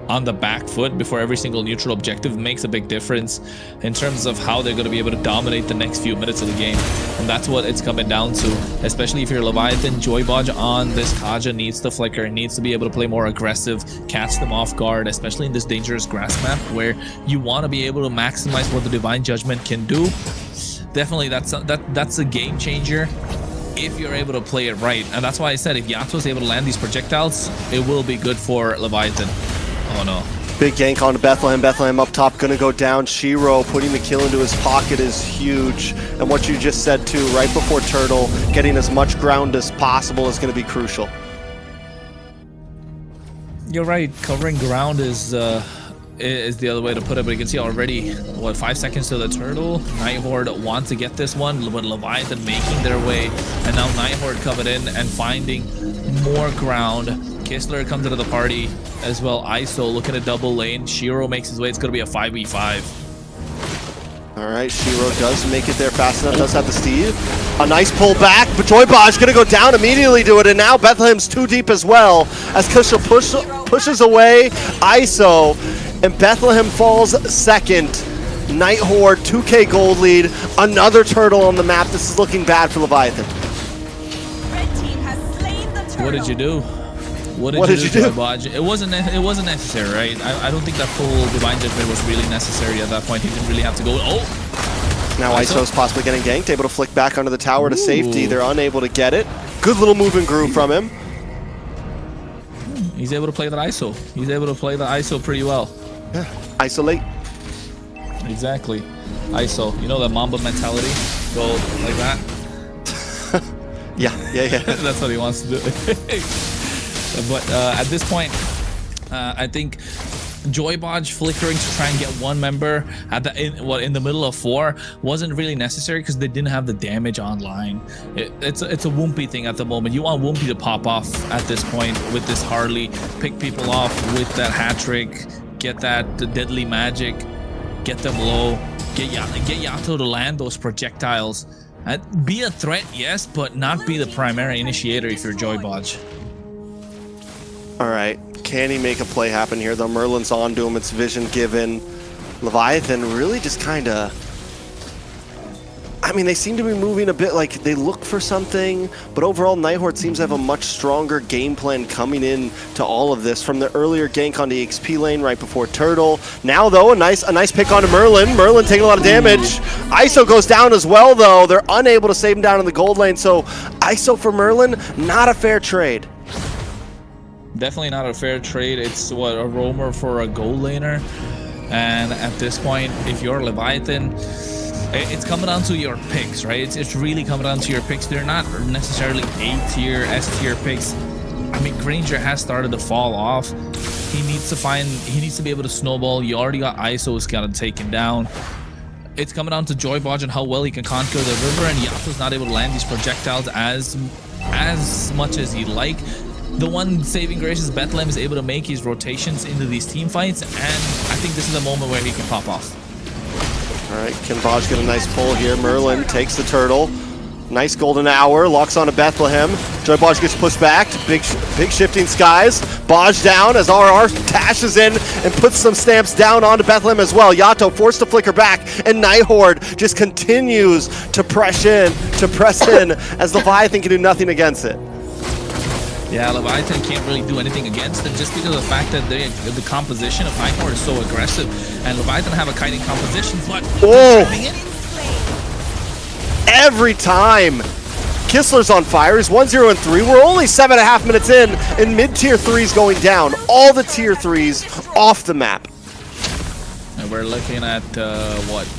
on the back foot before every single neutral objective makes a big difference in terms of how they're going to be able to dominate the next few minutes of the game. And that's what it's coming down to, especially if you're Leviathan. Joybaj on this Kaja needs to flicker, needs to be able to play more aggressive, catch them off guard, especially in this dangerous grass map where you want to be able to maximize what the Divine Judgment can do. Definitely that's a game changer if you're able to play it right. And that's why I said if Yato is able to land these projectiles, it will be good for Leviathan. Oh no. Big gank onto Bethlehem. Bethlehem up top, gonna go down. Shiro putting the kill into his pocket is huge. And what you just said too, right before Turtle, getting as much ground as possible is gonna be crucial. You're right, covering ground is the other way to put it, but you can see already, what, 5 seconds to the Turtle. Night Horde wants to get this one, but Leviathan making their way, and now Night Horde coming in and finding more ground. Kistler comes into the party as well. ISO looking at double lane. Shiro makes his way. It's going to be a 5v5. All right, Shiro does make it there fast enough. Does have the Steve. A nice pull back, but Joybaj going to go down immediately to it, and now Bethlehem's too deep as well as Kistler pushes away ISO, and Bethlehem falls second. Night Horde, 2k gold lead. Another turtle on the map. This is looking bad for Leviathan. What did you do? What did you do, Joybaj? It wasn't necessary, right? I don't think that full Divine Judgment was really necessary at that point. He didn't really have to go. Oh! Now ISO's possibly getting ganked, able to flick back under the tower to safety. They're unable to get it. Good little move and groove from him. He's able to play that ISO. He's able to play the ISO pretty well. Yeah, isolate. Exactly. ISO. You know that Mamba mentality? Go like that. Yeah. That's what he wants to do. But at this point, I think Joybaj flickering to try and get one member at in the middle of 4 wasn't really necessary because they didn't have the damage online. It's a Whoopi thing at the moment. You want Whoopi to pop off at this point with this Harley, pick people off with that hat trick, get that deadly magic, get them low, get Yato to land those projectiles. Be a threat, yes, but not be the primary initiator if you're Joybaj. All right, can he make a play happen here though? Merlin's on to him, it's vision given. Leviathan really just kind of... I mean, they seem to be moving a bit like they look for something, but overall, Night Horde seems to have a much stronger game plan coming in to all of this from the earlier gank on the XP lane right before Turtle. Now, though, a nice pick onto Merlin. Merlin taking a lot of damage. ISO goes down as well, though. They're unable to save him down in the gold lane, so ISO for Merlin, not a fair trade. Definitely not a fair trade. It's what, a roamer for a gold laner. And at this point, if you're Leviathan, it's coming down to your picks, right? It's really coming down to your picks. They're not necessarily A-tier, S-tier picks. I mean, Granger has started to fall off. He needs to be able to snowball. You already got ISO's got him taken down. It's coming down to Joybodge and how well he can conquer the river, and Yato's not able to land these projectiles as much as he'd like. The one saving grace is Bethlehem is able to make his rotations into these team fights, and I think this is a moment where he can pop off. All right, can Baj get a nice pull here? Merlin takes the turtle. Nice golden hour, locks onto Bethlehem. Joybodge gets pushed back to big shifting skies. Baj down as RR dashes in and puts some stamps down onto Bethlehem as well. Yato forced to flicker back, and Night Horde just continues to press in as Leviathan can do nothing against it. Yeah, Leviathan can't really do anything against it just because of the fact that the composition of Night Horde is so aggressive, and Leviathan have a kiting composition, but every time Kistler's on fire. He's 1-0-3. We're only 7.5 minutes in, and mid-tier 3's going down. All the tier 3's off the map. And we're looking at what?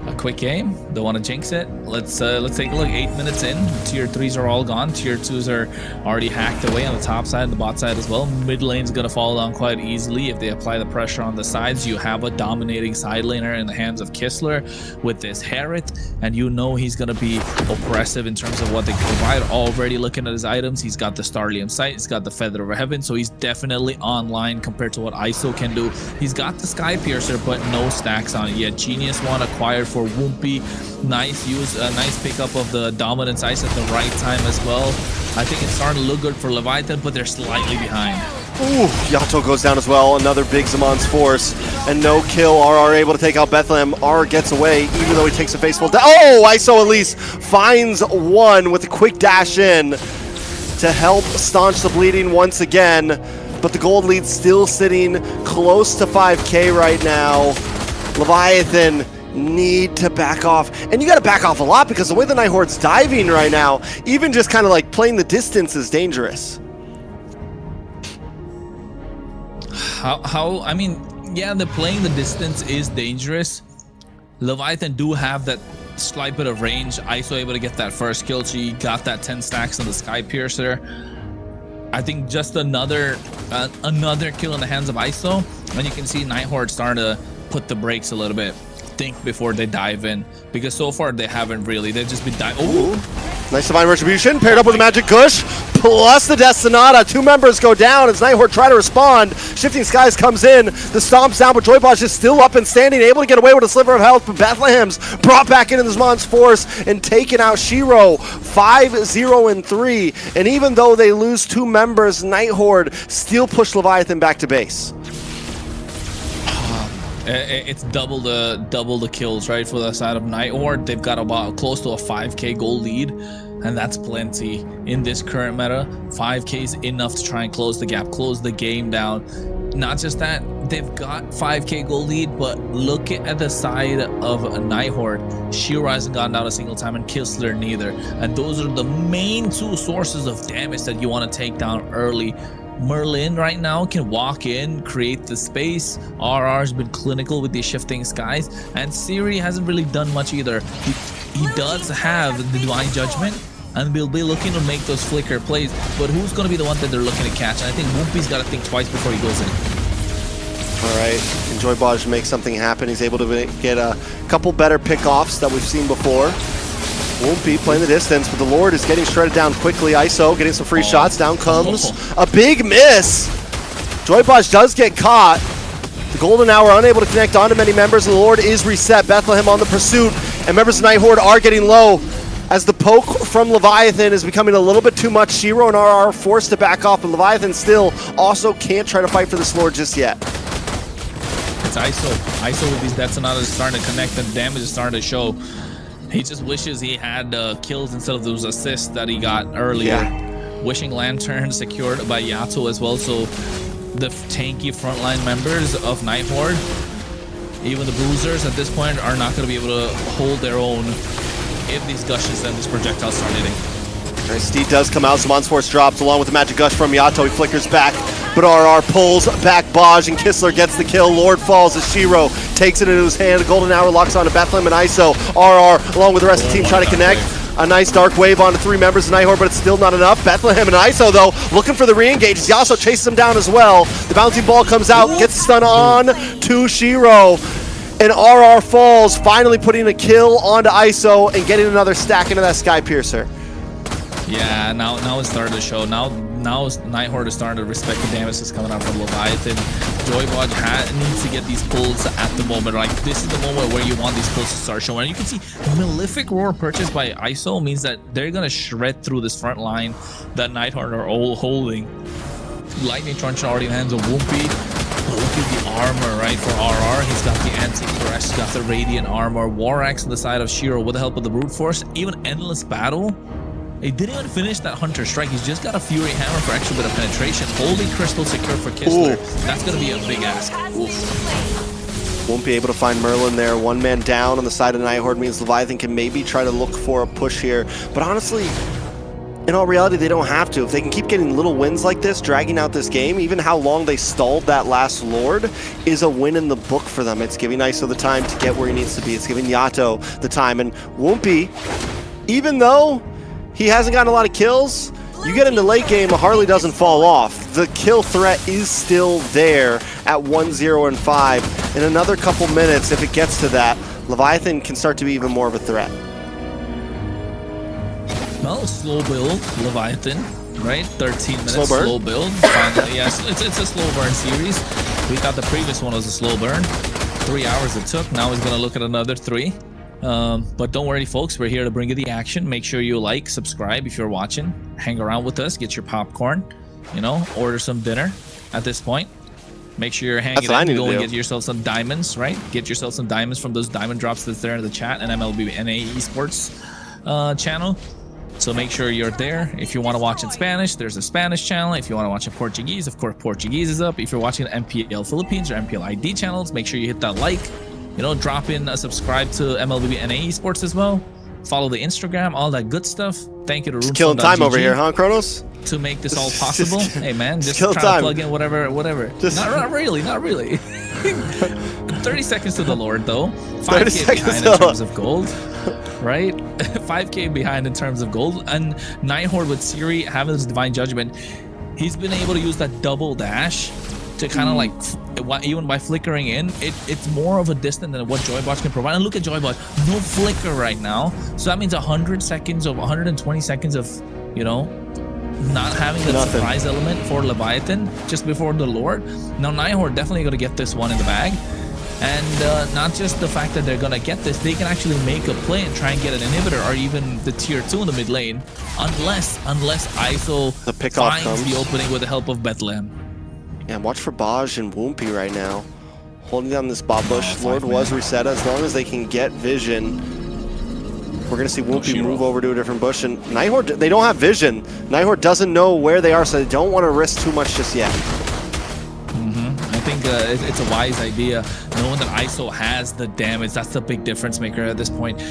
A quick game. Don't want to jinx it. Let's take a look. 8 minutes in. Tier 3s are all gone. Tier 2s are already hacked away on the top side and the bot side as well. Mid lane's gonna fall down quite easily if they apply the pressure on the sides. You have a dominating side laner in the hands of Kistler with this Herod, and you know he's gonna be oppressive in terms of what they provide. Already looking at his items, he's got the Starlium Sight, he's got the Feather of Heaven, so he's definitely online compared to what ISO can do. He's got the Sky Piercer, but no stacks on it yet. Genius one acquired for Woompy. Nice use, a nice pickup of the Dominance Ice at the right time as well. I think it's starting to look good for Leviathan, but they're slightly behind. Ooh, Yato goes down as well. Another big Zamon's Force. And no kill. RR able to take out Bethlehem. RR gets away, even though he takes a faceful down. Oh, ISO at least finds one with a quick dash in to help staunch the bleeding once again. But the gold lead's still sitting close to 5K right now. Leviathan need to back off, and you got to back off a lot because the way the Night Horde's diving right now, even just kind of like playing the distance is dangerous. I mean, yeah, the playing the distance is dangerous. Leviathan do have that slight bit of range. ISO able to get that first kill. She got that 10 stacks on the Sky Piercer. I think just another kill in the hands of ISO, and you can see Night Horde starting to put the brakes a little bit. Think before they dive in, because so far they haven't really. They've just been diving. Ooh. Nice Divine Retribution paired up with a Magic Gush plus the Destinata. Two members go down as Night Horde try to respond. Shifting Skies comes in. The Stomp's down, but Joybodge is still up and standing, able to get away with a sliver of health. But Bethlehem's brought back into the Zamon's Force and taken out Shiro. 5-0-3. And even though they lose two members, Night Horde still push Leviathan back to base. It's double the kills, right, for the side of Night Horde. They've got about close to a 5K goal lead, and that's plenty in this current meta. 5K is enough to try and close the gap, close the game down. Not just that, they've got 5K goal lead, but look at the side of Night Horde. Shiro hasn't gone down a single time, and Kistler neither. And those are the main two sources of damage that you want to take down early. Merlin right now can walk in, create the space. RR has been clinical with these shifting skies, and Siri hasn't really done much either. He does have the Divine Judgment, and we'll be looking to make those flicker plays, but who's going to be the one that they're looking to catch? And I think Woompy's got to think twice before he goes in. All right, and Joybodge makes something happen. He's able to get a couple better pickoffs that we've seen before. Woompy playing the distance, but the Lord is getting shredded down quickly. ISO getting some free shots. Down comes a big miss. Joybodge does get caught. The Golden Hour unable to connect onto many members, and the Lord is reset. Bethlehem on the pursuit, and members of Night Horde are getting low as the poke from Leviathan is becoming a little bit too much. Shiro and RR are forced to back off, but Leviathan still also can't try to fight for this Lord just yet. It's ISO. ISO with these detonatas is starting to connect and damage is starting to show. He just wishes he had kills instead of those assists that he got earlier. Yeah. Wishing Lantern secured by Yato as well. So the tanky frontline members of Night Horde, even the bruisers at this point, are not going to be able to hold their own if these gushes and these projectiles start hitting. Alright, Steed does come out. Zaman Force drops along with the magic gush from Yato. He flickers back, but RR pulls back Baj, and Kistler gets the kill. Lord falls as Shiro takes it into his hand. The golden hour locks on to Bethlehem and ISO. RR along with the rest of the team trying to connect. A nice dark wave onto 3 members of Night Horde, but it's still not enough. Bethlehem and ISO, though, looking for the re-engage. Yasuo chases him down as well. The bouncing ball comes out, gets the stun on to Shiro. And RR falls, finally putting a kill onto ISO and getting another stack into that Sky Piercer. Yeah, now it's starting to show. Now Night Horde is starting to respect the damage that's coming out from Leviathan. Joybot needs to get these pulls at the moment. Like, this is the moment where you want these pulls to start showing. And you can see Malefic Roar purchased by ISO means that they're gonna shred through this front line that Night Horde are all holding. Lightning Truncheon already in the hands of Whoopi. Look at the armor, right, for RR. He's got the anti-crash, he's got the radiant armor. War Axe on the side of Shiro with the help of the brute force. Even Endless Battle. He didn't even finish that Hunter Strike. He's just got a Fury Hammer for extra bit of penetration. Holy Crystal secure for Kistler. That's going to be a big ask. Won't be able to find Merlin there. One man down on the side of Night Horde means Leviathan can maybe try to look for a push here. But honestly, in all reality, they don't have to. If they can keep getting little wins like this, dragging out this game, even how long they stalled that last Lord is a win in the book for them. It's giving ISO the time to get where he needs to be. It's giving Yato the time. And Whoopi, even though he hasn't gotten a lot of kills, you get into late game, Harley doesn't fall off. The kill threat is still there at 1-0 and 5. In another couple minutes, if it gets to that, Leviathan can start to be even more of a threat. Well, slow build, Leviathan, right? 13 minutes, slow build. Finally, yes, it's a slow burn series. We thought the previous one was a slow burn. 3 hours it took. Now he's going to look at another 3. But don't worry, folks, we're here to bring you the action. Make sure you like, subscribe if you're watching, hang around with us, get your popcorn, you know, order some dinner at this point. Make sure you're hanging in, go and get yourself some diamonds, right? Get yourself some diamonds from those diamond drops that's there in the chat and MLBB Esports channel. So make sure you're there. If you want to watch in Spanish, there's a Spanish channel. If you want to watch in Portuguese, of course, Portuguese is up. If you're watching MPL Philippines or MPL ID channels, make sure you hit that like. You know, drop in a subscribe to MLBB Esports as well. Follow the Instagram, all that good stuff. Thank you to Just killing time over here, huh, Kronos? To make this all possible. Hey, man, just try to plug in whatever. Not really. 30 seconds to the Lord, though. 5K behind in terms of gold, right? 5K behind in terms of gold. And Night Horde with Siri having this Divine Judgment, he's been able to use that double dash to kind of like, even by flickering in, it's more of a distance than what Joybot can provide. And look at Joybot, no flicker right now. So that means 120 seconds of, you know, not having that surprise element for Leviathan just before the Lord. Now Night Horde definitely going to get this one in the bag. And not just the fact that they're going to get this, they can actually make a play and try and get an inhibitor or even the tier 2 in the mid lane. Unless ISO finds the opening with the help of Bethlehem. Yeah, watch for Baj and Whoopi right now. Holding down this bot bush. Lord was reset. As long as they can get vision, we're going to see Whoopi move over to a different bush. And Night Horde, they don't have vision. Night Horde doesn't know where they are, so they don't want to risk too much just yet. I think it's a wise idea, knowing that ISO has the damage. That's the big difference maker at this point.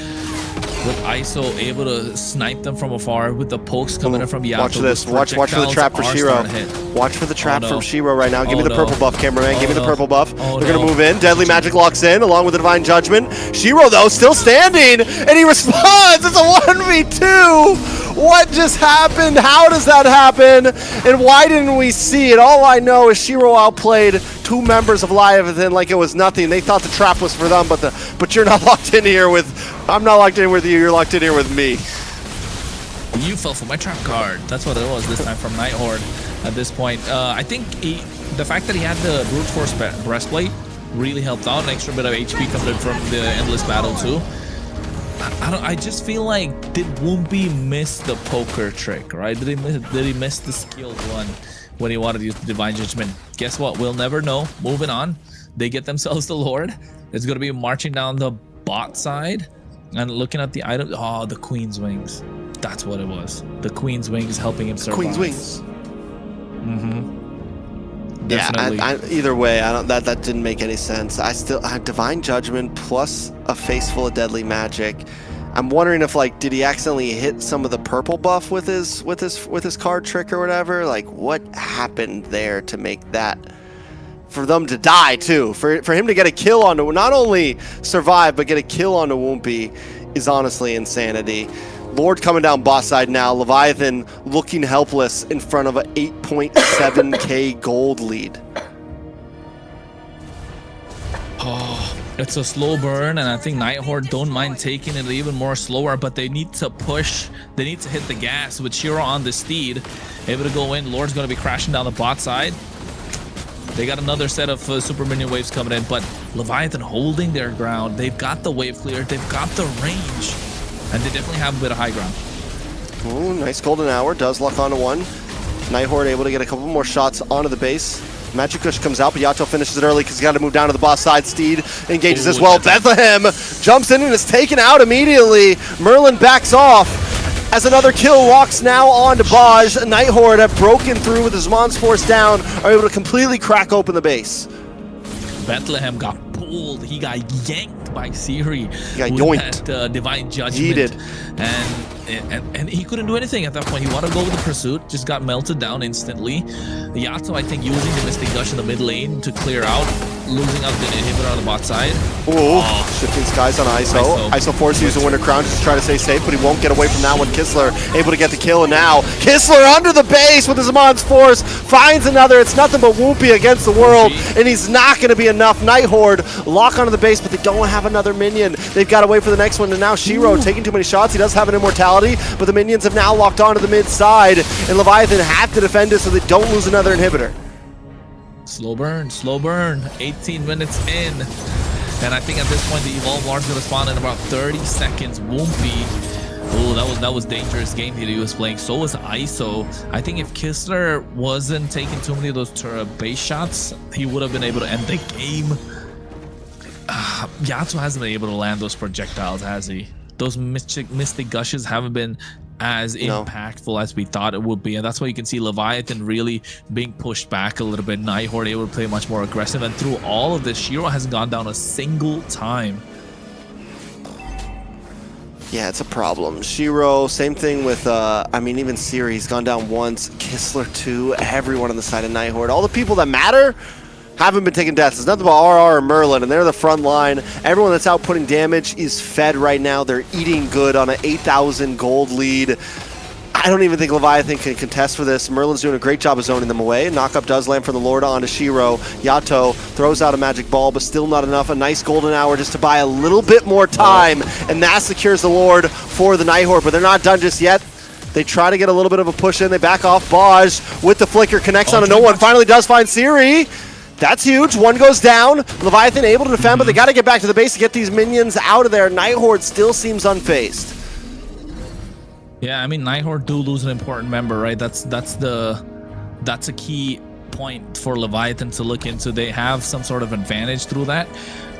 With ISO able to snipe them from afar with the pokes coming in from Yato. Watch this. Watch for the trap for Shiro. Watch for the trap from Shiro right now. Give me the purple buff, cameraman. Give me the purple buff. They're going to move in. Deadly Magic locks in along with the Divine Judgment. Shiro, though, still standing. And he responds. It's a 1v2. What just happened? How does that happen? And why didn't we see it? All I know is Shiro outplayed 2 members of Leviathan like it was nothing. They thought the trap was for them, but you're not locked in here with... I'm not locked in with you, you're locked in here with me. You fell for my trap card. That's what it was this time from Night Horde at this point. I think the fact that he had the brute force breastplate really helped out. An extra bit of HP coming in from the endless battle too. I just feel like, did Whoopi miss the poker trick, right? Did he miss the skilled one when he wanted to use the Divine Judgment? Guess what? We'll never know. Moving on. they get themselves the Lord. It's going to be marching down the bot side and looking at the item. Oh, the Queen's Wings. That's what it was. The Queen's Wings helping him survive. Queen's Wings. Definitely. Yeah, either way, I don't. That didn't make any sense. I still have Divine Judgment plus a face full of deadly magic. I'm wondering if, like, did he accidentally hit some of the purple buff with his card trick or whatever? Like, what happened there to make that, for them to die too, for him to get a kill onto, not only survive but get a kill onto Woompy is honestly insanity. Lord coming down boss side now. Leviathan looking helpless in front of a 8.7k gold lead. Oh, it's a slow burn, and I think Night Horde don't mind taking it even more slower, but they need to push. They need to hit the gas with Shiro on the steed, able to go in. Lord's going to be crashing down the bot side. They got another set of super minion waves coming in, but Leviathan holding their ground. They've got the wave clear. They've got the range. And they definitely have a bit of high ground. Ooh, nice golden hour. Does lock onto one. Night Horde able to get a couple more shots onto the base. Magic Kush comes out, but Yato finishes it early because he's got to move down to the boss side. Steed engages as well. Bethlehem jumps in and is taken out immediately. Merlin backs off as another kill walks now on to Baj. Night Horde have broken through with his Mons Force down, are able to completely crack open the base. Bethlehem got pulled. He got yanked by Siri. He got yoinked. That Divine Judgment. He did. And he couldn't do anything at that point. He wanted to go with the pursuit, just got melted down instantly. Yato, I think, using the Mystic Gush in the mid lane to clear out, losing out the inhibitor on the bot side. Ooh, shifting skies on ISO. ISO forced to use a Winter Crown just to try to stay safe, but he won't get away from that one. Kistler able to get the kill, and now Kistler under the base with his Mons Force finds another. It's nothing but Woompy against the world, and he's not going to be enough. Night Horde lock onto the base, but they don't have another minion. They've got to wait for the next one, and now Shiro taking too many shots. He does have an immortality, but the minions have now locked onto the mid side, and Leviathan have to defend it so they don't lose another inhibitor. Slow burn, 18 minutes in. And I think at this point the Evolve Lord's gonna spawn in about 30 seconds. Woompy. Oh, that was dangerous game that he was playing. So was ISO. I think if Kistler wasn't taking too many of those base shots, he would have been able to end the game. Yato hasn't been able to land those projectiles, has he? Those mystic gushes haven't been as impactful as we thought it would be, and that's why you can see Leviathan really being pushed back a little bit. Night Horde able to play much more aggressive, and through all of this, Shiro hasn't gone down a single time. Yeah, it's a problem. Shiro, same thing with, I mean, even Siri, he's gone down once. Kistler, too. Everyone on the side of Night Horde. All the people that matter haven't been taking deaths. It's nothing but RR and Merlin, and they're the front line. Everyone that's out putting damage is fed right now. They're eating good on an 8,000 gold lead. I don't even think Leviathan can contest for this. Merlin's doing a great job of zoning them away. Knockup does land from the Lord onto Shiro. Yato throws out a magic ball, but still not enough. A nice golden hour just to buy a little bit more time, and that secures the Lord for the Night Horde, but they're not done just yet. They try to get a little bit of a push in. They back off. Baj with the flicker connects onto no one. Finally does find Siri. That's huge. One goes down. Leviathan able to defend, but they got to get back to the base to get these minions out of there. Night Horde still seems unfazed. Yeah, I mean, Night Horde do lose an important member, right? That's a key point for Leviathan to look into. They have some sort of advantage through that.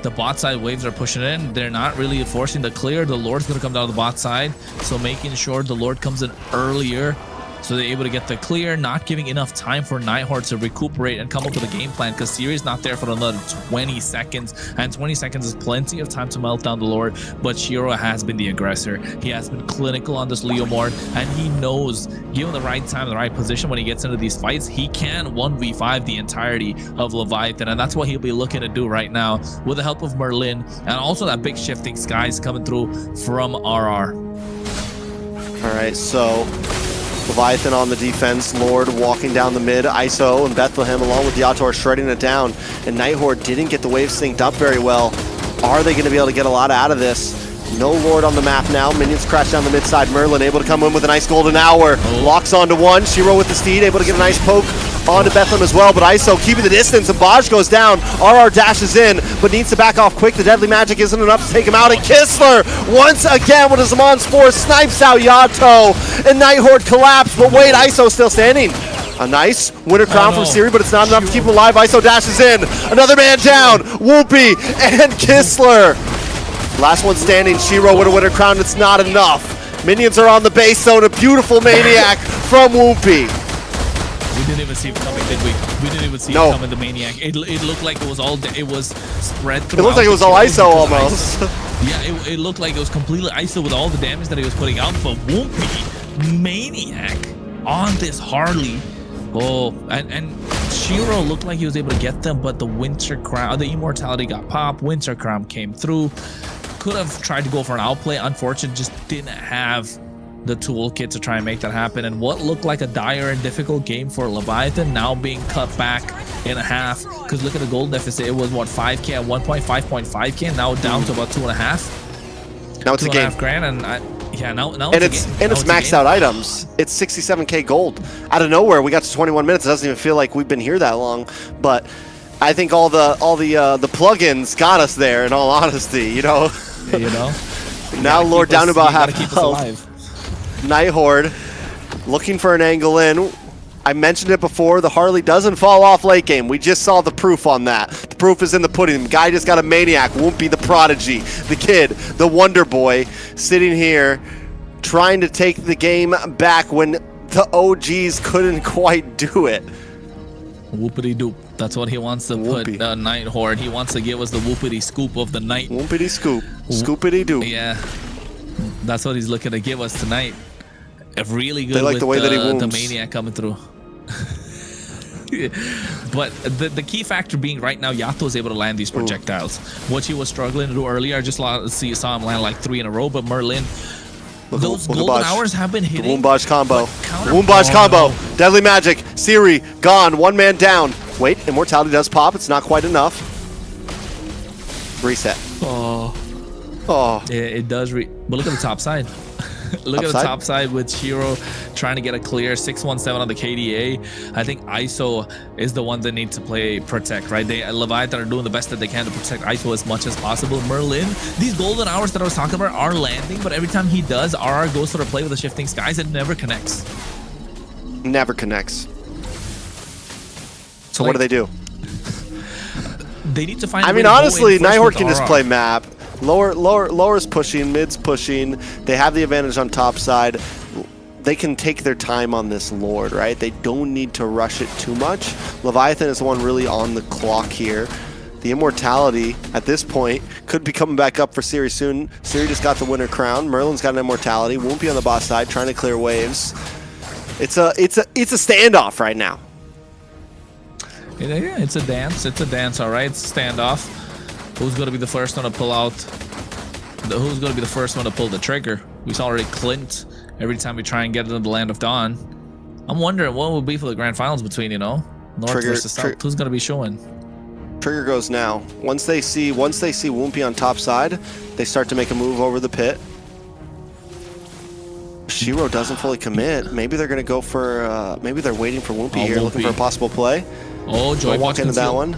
The bot side waves are pushing in. They're not really forcing the clear. The Lord's going to come down the bot side, so making sure the Lord comes in earlier, so they're able to get the clear, not giving enough time for Night Horde to recuperate and come up with a game plan, because Siri's not there for another 20 seconds, and 20 seconds is plenty of time to melt down the Lord. But Shiro has been the aggressor. He has been clinical on this Leomord, and he knows, given the right time, the right position, when he gets into these fights, he can 1v5 the entirety of Leviathan, and that's what he'll be looking to do right now with the help of Merlin, and also that big shifting skies coming through from RR. All right, so Leviathan on the defense, Lord walking down the mid, ISO and Bethlehem along with Yato are shredding it down, and Night Horde didn't get the wave synced up very well. Are they going to be able to get a lot out of this? No Lord on the map now. Minions crash down the mid side. Merlin able to come in with a nice golden hour. Locks onto one. Shiro with the steed, able to get a nice poke onto Bethlehem as well, but ISO keeping the distance, and Baj goes down. RR dashes in, but needs to back off quick. The deadly magic isn't enough to take him out, and Kistler, once again with his Mons Force, snipes out Yato, and Night Horde collapse, but wait, ISO still standing. A nice winner crown from no. Siri, but it's not enough to keep him alive. ISO dashes in. Another man down. Whoopi and Kistler. Last one standing. Shiro with a winner crown. It's not enough. Minions are on the base zone. A beautiful Maniac from Whoopi. We didn't even see it coming, did we? We didn't even see it coming, the Maniac. It looked like it was all, it was spread through. It looked like it was all ISO almost. Yeah, it looked like it was completely ISO with all the damage that he was putting out. But Whoopi, Maniac on this Harley. Oh, and Shiro looked like he was able to get them, but the Winter Crown, the Immortality got popped. Winter Crown came through. Could have tried to go for an outplay. Unfortunately, just didn't have the toolkit to try and make that happen. And what looked like a dire and difficult game for Leviathan now being cut back in half, because look at the gold deficit. It was what, 5k at 5.5k, now down to about 2.5. Now it's a game. $2.5 grand, and now it's maxed out items. It's 67k gold out of nowhere. We got to 21 minutes. It doesn't even feel like we've been here that long, but I think all the plugins got us there. In all honesty, you know. Now Lord down to about half health. Night Horde looking for an angle in. I mentioned it before, the Harley doesn't fall off late game. We just saw the proof on that. The proof is in the pudding. The guy just got a Maniac. Won't be the prodigy, the kid, the Wonder Boy, sitting here trying to take the game back when the OGs couldn't quite do it. Whoopity doop. That's what he wants to put Night Horde. He wants to give us the whoopity scoop of the night. Whoopity scoop. Scoopity doop. Yeah. That's what he's looking to give us tonight. Really good. They like with the way that he wounds. The Maniac coming through. But the key factor being right now, Yato is able to land these projectiles. What he was struggling to do earlier, I just saw him land like 3 in a row, but Merlin, those golden hours have been hitting. The Woombaj combo. Woombaj combo. Deadly Magic. Siri, gone. One man down. Wait, Immortality does pop. It's not quite enough. Reset. Oh. It does. But look at the top side. Look at the top side with Shiro trying to get a clear 617 on the KDA. I think ISO is the one that needs to play protect, right? Leviathan are doing the best that they can to protect ISO as much as possible. Merlin, these golden hours that I was talking about are landing, but every time he does, RR goes for the play with the shifting skies and never connects. Never connects. So what do they do? They need to find. I mean, honestly, Night Horde can just play map. Lower's pushing, mid's pushing. They have the advantage on top side. They can take their time on this Lord, right? They don't need to rush it too much. Leviathan is the one really on the clock here. The Immortality at this point could be coming back up for Siri soon. Siri just got the winner crown. Merlin's got an Immortality. Won't be on the boss side, trying to clear waves. It's a standoff right now. Yeah, it's a dance. It's a dance, all right. It's a standoff. Who's going to be the first one to pull out? Who's going to be the first one to pull the trigger? We saw already Clint every time we try and get into the Land of Dawn. I'm wondering what will be for the grand finals between, North versus South. Who's going to be showing? Trigger goes now. Once they see Woompy on top side, they start to make a move over the pit. Shiro doesn't fully commit. Maybe they're going to go for, maybe they're waiting for Woompy here, looking for a possible play. Oh, Joy walk into that one.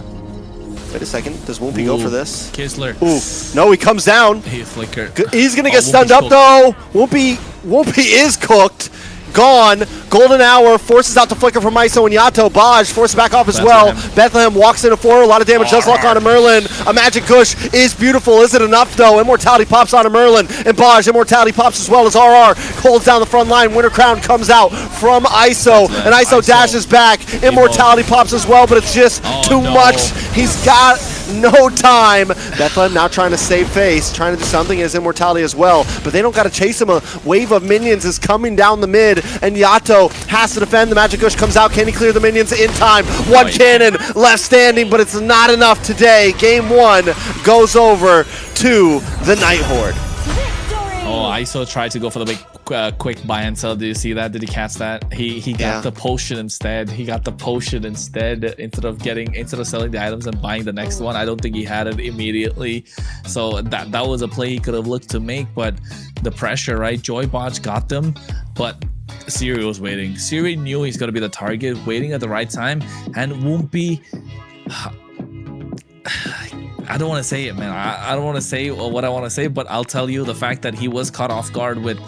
Wait a second. Does Woompy go for this? Kistler. Ooh. No, he comes down. He flickered. He's going to get stunned up, though. Woompy is cooked. Gone. Golden Hour forces out the flicker from ISO and Yato. Baj forces back off as well. Bethlehem walks into 4. A lot of damage does lock onto Merlin. A Magic Gush is beautiful. Is it enough, though? Immortality pops onto Merlin. And Baj, Immortality pops as well as RR. Holds down the front line. Winter Crown comes out from ISO. And ISO dashes back. Immortality pops as well, but it's just too much. He's got no time. Bethlehem now trying to save face. Trying to do something as Immortality as well. But they don't got to chase him. A wave of minions is coming down the mid. And Yato has to defend. The Magic Gush comes out. Can he clear the minions in time? One cannon left standing, but it's not enough today. Game 1 goes over to the Night Horde. Oh, ISO tried to go for the big quick buy and sell. Did you see that? Did he catch that? He got the potion instead. He got the potion instead instead of selling the items and buying the next one. I don't think he had it immediately. So that was a play he could have looked to make, but the pressure, right? Joy Botch got them, but Siri was waiting. Siri knew he's going to be the target, waiting at the right time, and Woompy, I don't want to say it, man. I don't want to say what I want to say, but I'll tell you the fact that he was caught off guard with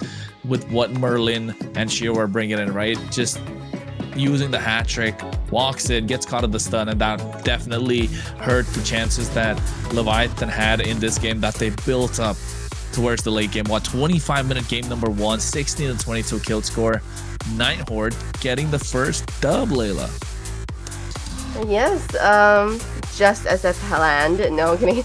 what Merlin and Shiro were bringing in, right? Just using the hat trick, walks in, gets caught in the stun, and that definitely hurt the chances that Leviathan had in this game that they built up towards the late game. 25-minute game number 1, 16-22 kill score. Night Horde getting the first dub, Layla. Yes, just as I planned. No, I'm kidding.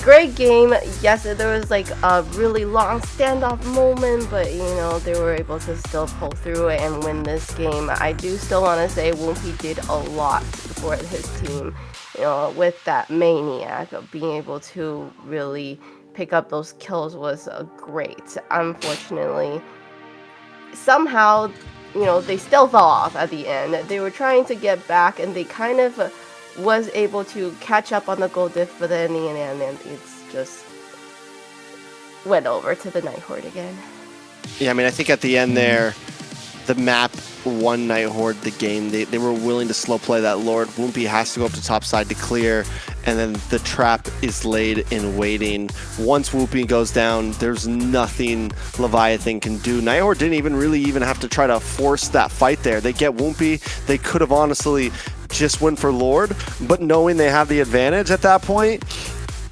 Great game. Yes, there was like a really long standoff moment, but you know, they were able to still pull through it and win this game. I do still want to say Whoopi did a lot for his team, you know, with that maniac of being able to really pick up those kills was great. Unfortunately, somehow, you know, they still fell off at the end. They were trying to get back and they kind of was able to catch up on the goal diff, but then in the end it's just went over to the Night Horde again. Yeah, I mean, I think at the end there, the map won Night Horde the game. They were willing to slow play that Lord. Whoopi has to go up to top side to clear, and then the trap is laid in waiting. Once Whoopi goes down, there's nothing Leviathan can do. Night Horde didn't even have to try to force that fight there. They get Whoopi. They could have honestly just went for Lord, but knowing they have the advantage at that point,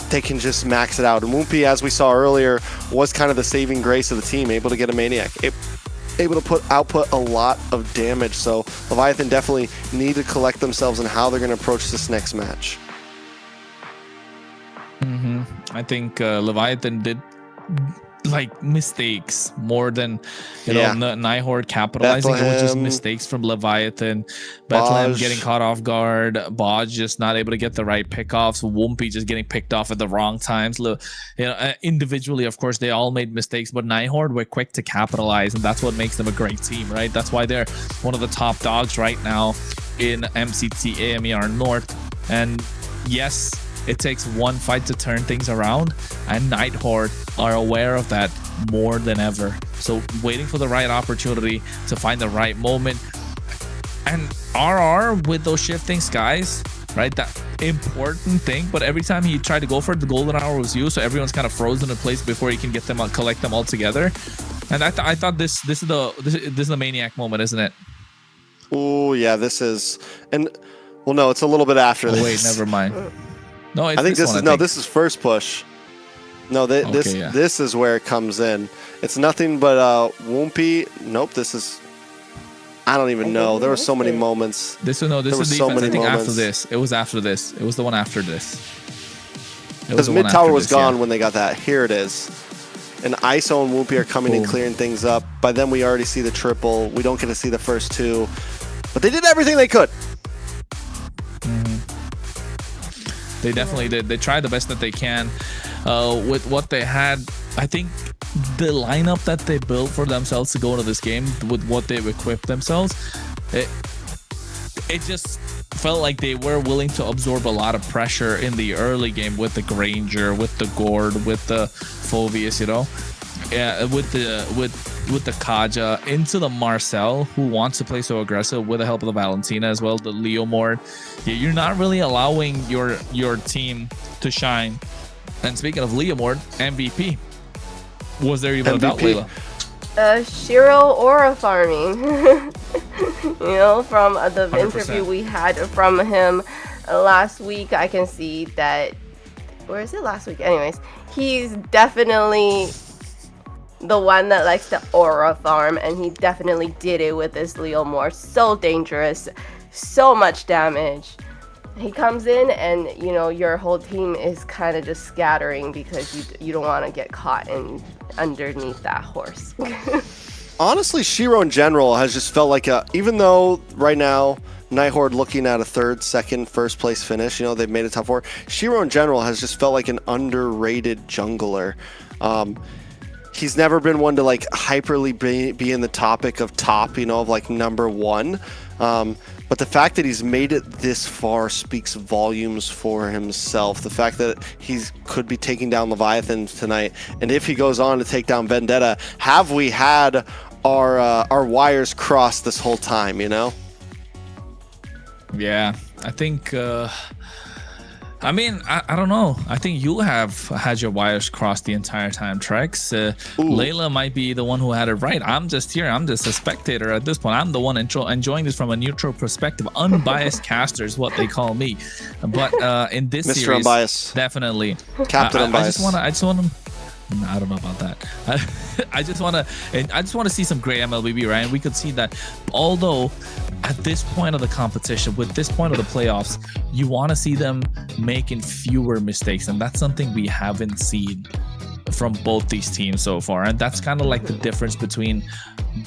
they can just max it out. And Whoopi, as we saw earlier, was kind of the saving grace of the team, able to get a maniac, able to output a lot of damage. So Leviathan definitely need to collect themselves and how they're going to approach this next match. I think Leviathan did like mistakes more than know Night Horde capitalizing. It was just mistakes from Leviathan. Bethlehem getting caught off guard, Bodge just not able to get the right pickoffs, Whoopi just getting picked off at the wrong times. You know, individually, of course, they all made mistakes, but Night Horde were quick to capitalize, and that's what makes them a great team, right? That's why they're one of the top dogs right now in MCT AMER North. And yes, it takes one fight to turn things around, and Night Horde are aware of that more than ever. So waiting for the right opportunity to find the right moment. And RR with those shifting skies, right? That important thing, but every time he tried to go for it, the golden hour was used, so everyone's kind of frozen in place before he can get them, collect them all together. And I thought this is the maniac moment, isn't it? Oh yeah, this is, and well, no, it's a little bit after this. Wait, never mind. No, I think this is first push. No, this is where it comes in. It's nothing but Whoopi. Nope, this is. I don't even know. There were so many moments. This is defense. I think after this. It was after this. It was the one after this. Because mid tower was gone when they got that. Here it is. And ISO and Whoopi are coming and clearing things up. By then we already see the triple. We don't get to see the first two, but they did everything they could. They definitely did. They tried the best that they can with what they had. I think the lineup that they built for themselves to go into this game with what they've equipped themselves, it just felt like they were willing to absorb a lot of pressure in the early game with the Granger, with the Gord, with the Phobius, you know, with the Kaja, into the Marcel, who wants to play so aggressive with the help of the Valentina as well, the Leomord. Yeah, you're not really allowing your team to shine. And speaking of Leomord, MVP. Was there even a doubt, Layla? Shiro aura farming. You know, from the 100%. Interview we had from him last week, I can see that, or is it last week? Anyways, he's definitely the one that likes to aura farm, and he definitely did it with this Leomord. So dangerous, so much damage. He comes in and, you know, your whole team is kind of just scattering because you don't want to get caught underneath that horse. Honestly, Shiro in general has just felt like even though right now Night Horde looking at a third, second, first place finish, you know, they've made it top 4. Shiro in general has just felt like an underrated jungler. He's never been one to like hyperly be in the topic of top, you know, of like number 1. But the fact that he's made it this far speaks volumes for himself. The fact that he could be taking down Leviathan tonight, and if he goes on to take down Vendetta, have we had our wires crossed this whole time, you know? Yeah, I think I mean, I don't know. I think you have had your wires crossed the entire time, Trex. Layla might be the one who had it right. I'm just here. I'm just a spectator at this point. I'm the one enjoying this from a neutral perspective. Unbiased caster is what they call me. But in this Mr. series, Unbiased. Definitely. Captain Unbiased. I just want to. I don't know about that. I just want to see some great MLBB, right? And we could see that, although at this point of the competition, with this point of the playoffs, you want to see them making fewer mistakes, and that's something we haven't seen from both these teams so far. And that's kind of like the difference between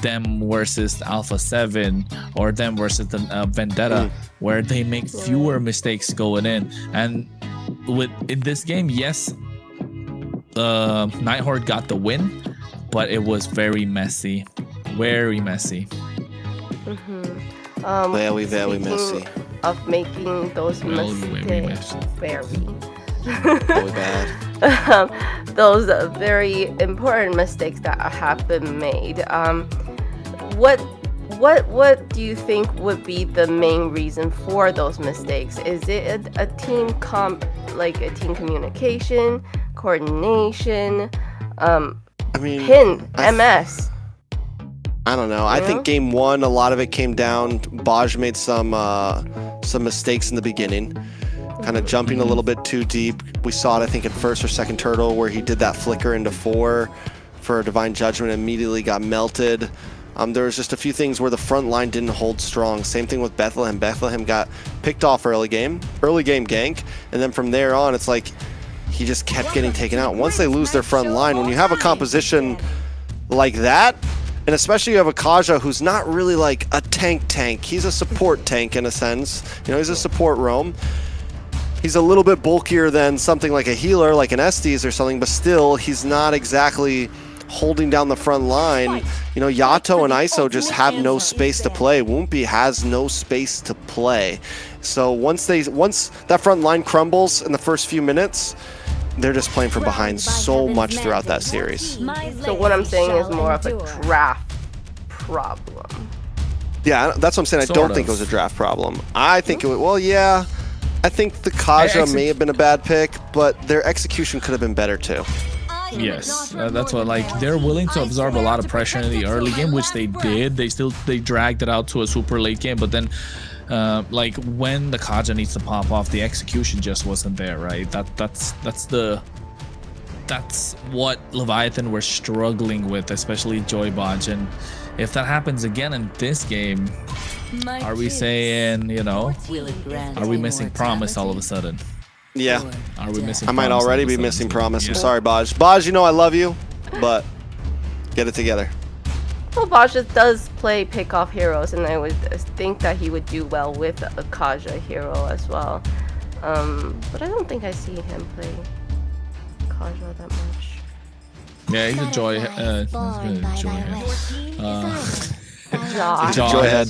them versus Alpha7 or them versus the Vendetta, where they make fewer mistakes going in. And in this game, yes, Night Horde got the win, but it was very messy. Very messy. Very messy. Of making those mistakes Very bad. those very important mistakes that have been made. What do you think would be the main reason for those mistakes? Is it a team communication, coordination, MS? I don't know. I think game one, a lot of it came down. Baj made some mistakes in the beginning, kind of jumping a little bit too deep. We saw it, I think, in first or second turtle where he did that flicker into 4 for Divine Judgment, immediately got melted. There was just a few things where the front line didn't hold strong. Same thing with Bethlehem. Bethlehem got picked off early game gank, and then from there on, it's like he just kept getting taken out. Once they lose their front line, when you have a composition like that, and especially you have a Kaja who's not really like a tank, he's a support tank in a sense. You know, he's a support roam. He's a little bit bulkier than something like a healer, like an Estes or something, but still, he's not exactly holding down the front line. You know, Yato and ISO just have no space to play. Woompy has no space to play. So once that front line crumbles in the first few minutes, they're just playing from behind so much throughout that series. So what I'm saying is more of a draft problem. Yeah, that's what I'm saying. I don't think it was a draft problem. I think it was, well, yeah. I think the Kaja may have been a bad pick, but their execution could have been better too. Yes, that's what, like, they're willing to absorb a lot of pressure in the early game, which they did. They dragged it out to a super late game, but then like when the Kaja needs to pop off, the execution just wasn't there, right? That's what Leviathan were struggling with, especially Joybodge. And if that happens again in this game, are we saying, you know, are we missing promise all of a sudden? Yeah. Are we missing? I might already be missing promise. I'm sorry, Baj. Baj, you know I love you, but get it together. Well, Baj does play pick-off heroes, and I would think that he would do well with a Kaja hero as well. But I don't think I see him play Kaja that much. Yeah, he's a joy. Jawhead,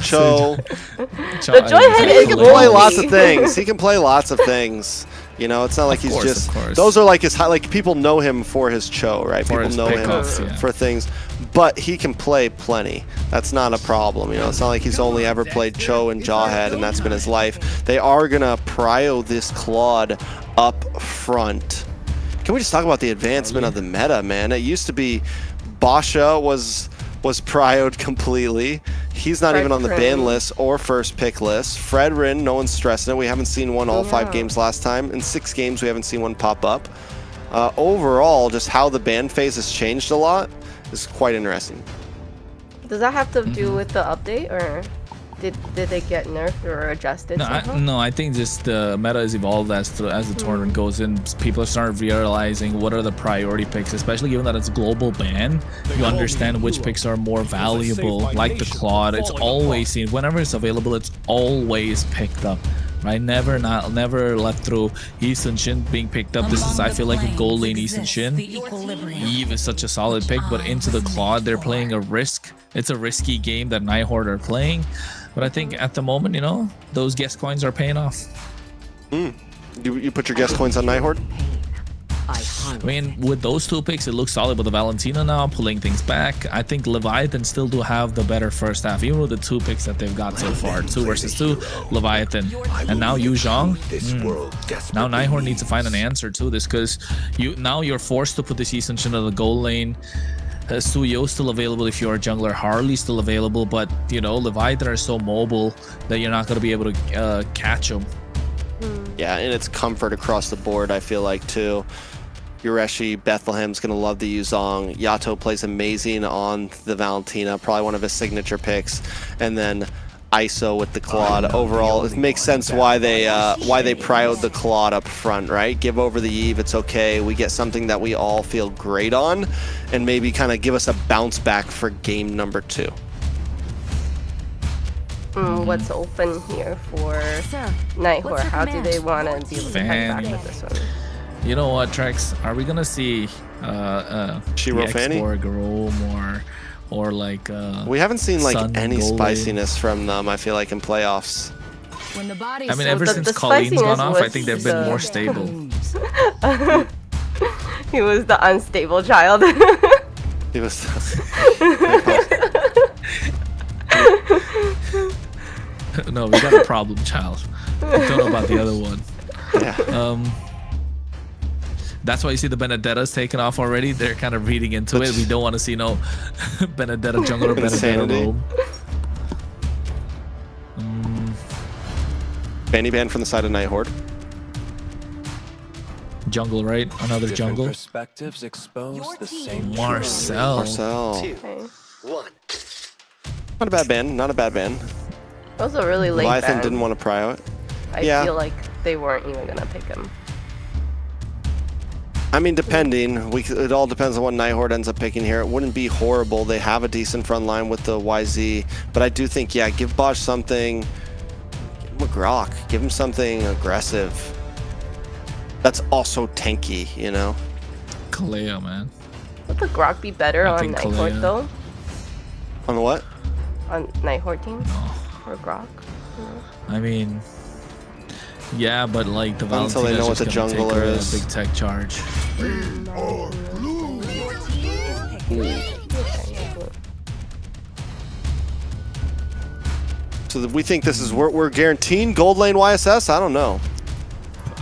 Cho. The Jawhead is he can play lots of things. He can play lots of things. You know, it's not like he's just. Those are like his like people know him for his Cho, right? People know him for things, but he can play plenty. That's not a problem. You know, it's not like he's only ever played Cho and Jawhead, and that's been his life. They are gonna prio this Claude up front. Can we just talk about the advancement of the meta, man? It used to be Basha was prioed completely. He's not even on the ban list or first pick list. Fredrin, no one's stressing it. We haven't seen one all 5 games last time. In 6 games, we haven't seen one pop up. Overall, just how the ban phase has changed a lot is quite interesting. Does that have to do with the update, or did they get nerfed or adjusted? No, I think just the meta has evolved as the tournament goes in. People start realizing what are the priority picks, especially given that it's global ban. You understand which picks are more valuable, like the Claude. It's always seen whenever it's available. It's always picked up. Right, never left through. Eason Shin being picked up. This is, I feel like, a gold lane Eason Shin. Eve is such a solid pick, but into the Claude, they're playing a risk. It's a risky game that Night Horde are playing, but I think at the moment, you know, those guest coins are paying off. You put your guest coins on Night Horde? I mean, with those two picks, it looks solid. But the Valentina now pulling things back. I think Leviathan still do have the better first half, even with the two picks that they've got so far. 2 versus 2, Leviathan, and now Yu Zhang. Now Night Horde needs to find an answer to this, because you're forced to put this Eastern into the goal lane. Suyo still available if you're a jungler. Harley still available, but you know, Leviathan are so mobile that you're not going to be able to catch them. Yeah, and it's comfort across the board, I feel like, too. Yureshi, Bethlehem's going to love the Yuzong. Yato plays amazing on the Valentina, probably one of his signature picks. And then ISO with the Claude. Overall, it makes sense why they prioed the Claude up front, right? Give over the Eve, it's okay. We get something that we all feel great on, and maybe kind of give us a bounce back for game number 2. What's open here for Night Horde? How do they want to be able to come back with this one? You know what, Trex? Are we gonna see Shiro Fanny or like we haven't seen like Sun any Golden. spiciness from them, I feel like, in playoffs. When the body I mean, ever since Colleen's gone off, I think they've been more stable. He was the unstable child. He was No, we got a problem child. I don't know about the other one. Yeah. That's why you see the Benedetta's taken off already. They're kind of reading into it. We don't want to see no Benedetta jungle or Benedetta roam. Fanny ban from the side of Night Horde. Jungle, right? Another jungle. Perspectives expose the same Marcel. Okay. Not a bad ban. Not a bad ban. That was a really late Leviathan ban. didn't want to prio it. I feel like they weren't even gonna pick him. I mean, depending. It all depends on what Night Horde ends up picking here. It wouldn't be horrible. They have a decent front line with the YZ. But I do think, yeah, give Bosch something. Give him a Grok. Give him something aggressive. That's also tanky, you know? Kalea, man. Would the Grok be better on Night Horde, though? On the what? On Night Horde team? No. Or Grok? I mean, yeah, but like the Until they know what the jungler is. Big tech charge. So we think this is we're guaranteeing gold lane YSS? I don't know.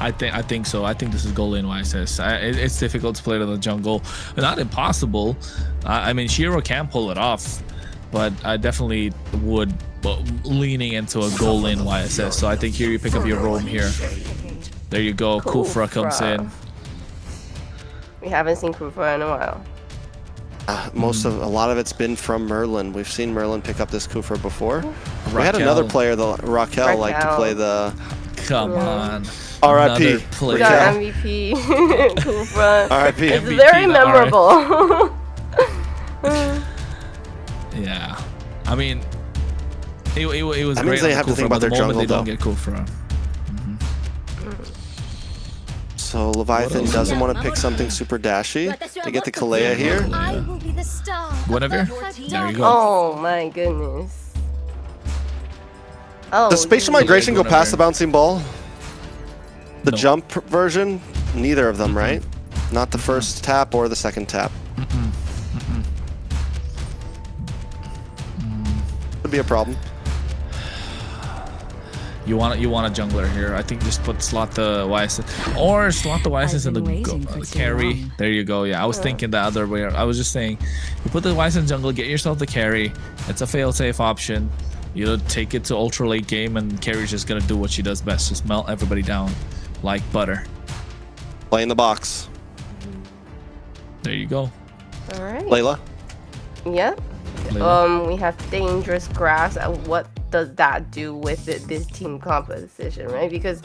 I think so. I think this is gold lane YSS. It's difficult to play to the jungle. Not impossible. I mean, Shiro can pull it off, but I definitely would leaning into a gold lane YSS. So I think here you pick up your roam here. There you go. Kufra comes in. We haven't seen Kufra in a while. A lot of it's been from Merlin. We've seen Merlin pick up this Kufra before. Raquel. We had another player, Raquel, like to play the. Come on. R.I.P. We got MVP. Kufra. R.I.P. It's very memorable. Yeah. I mean, it was that great. Means they have Kufra, to think about their jungle, they don't though. get Kufra. So Leviathan doesn't want to pick something super dashy to get the Kalea here. Guinevere? There you go. Oh my goodness. Oh. Does spatial migration go past the bouncing ball? The No. jump version? Neither of them, right? Not the first tap or the second tap. Could be a problem. You want a jungler here. I think just slot the YSS or slot the YSS in the carry. There you go. Yeah, I was thinking the other way. I was just saying, you put the YSS in jungle, get yourself the carry. It's a fail-safe option. You know, take it to ultra late game, and carry's just gonna do what she does best, just melt everybody down like butter. Play in the box. There you go. All right. Layla. Yep. Layla. We have dangerous grass. What does that do with this team composition, right? Because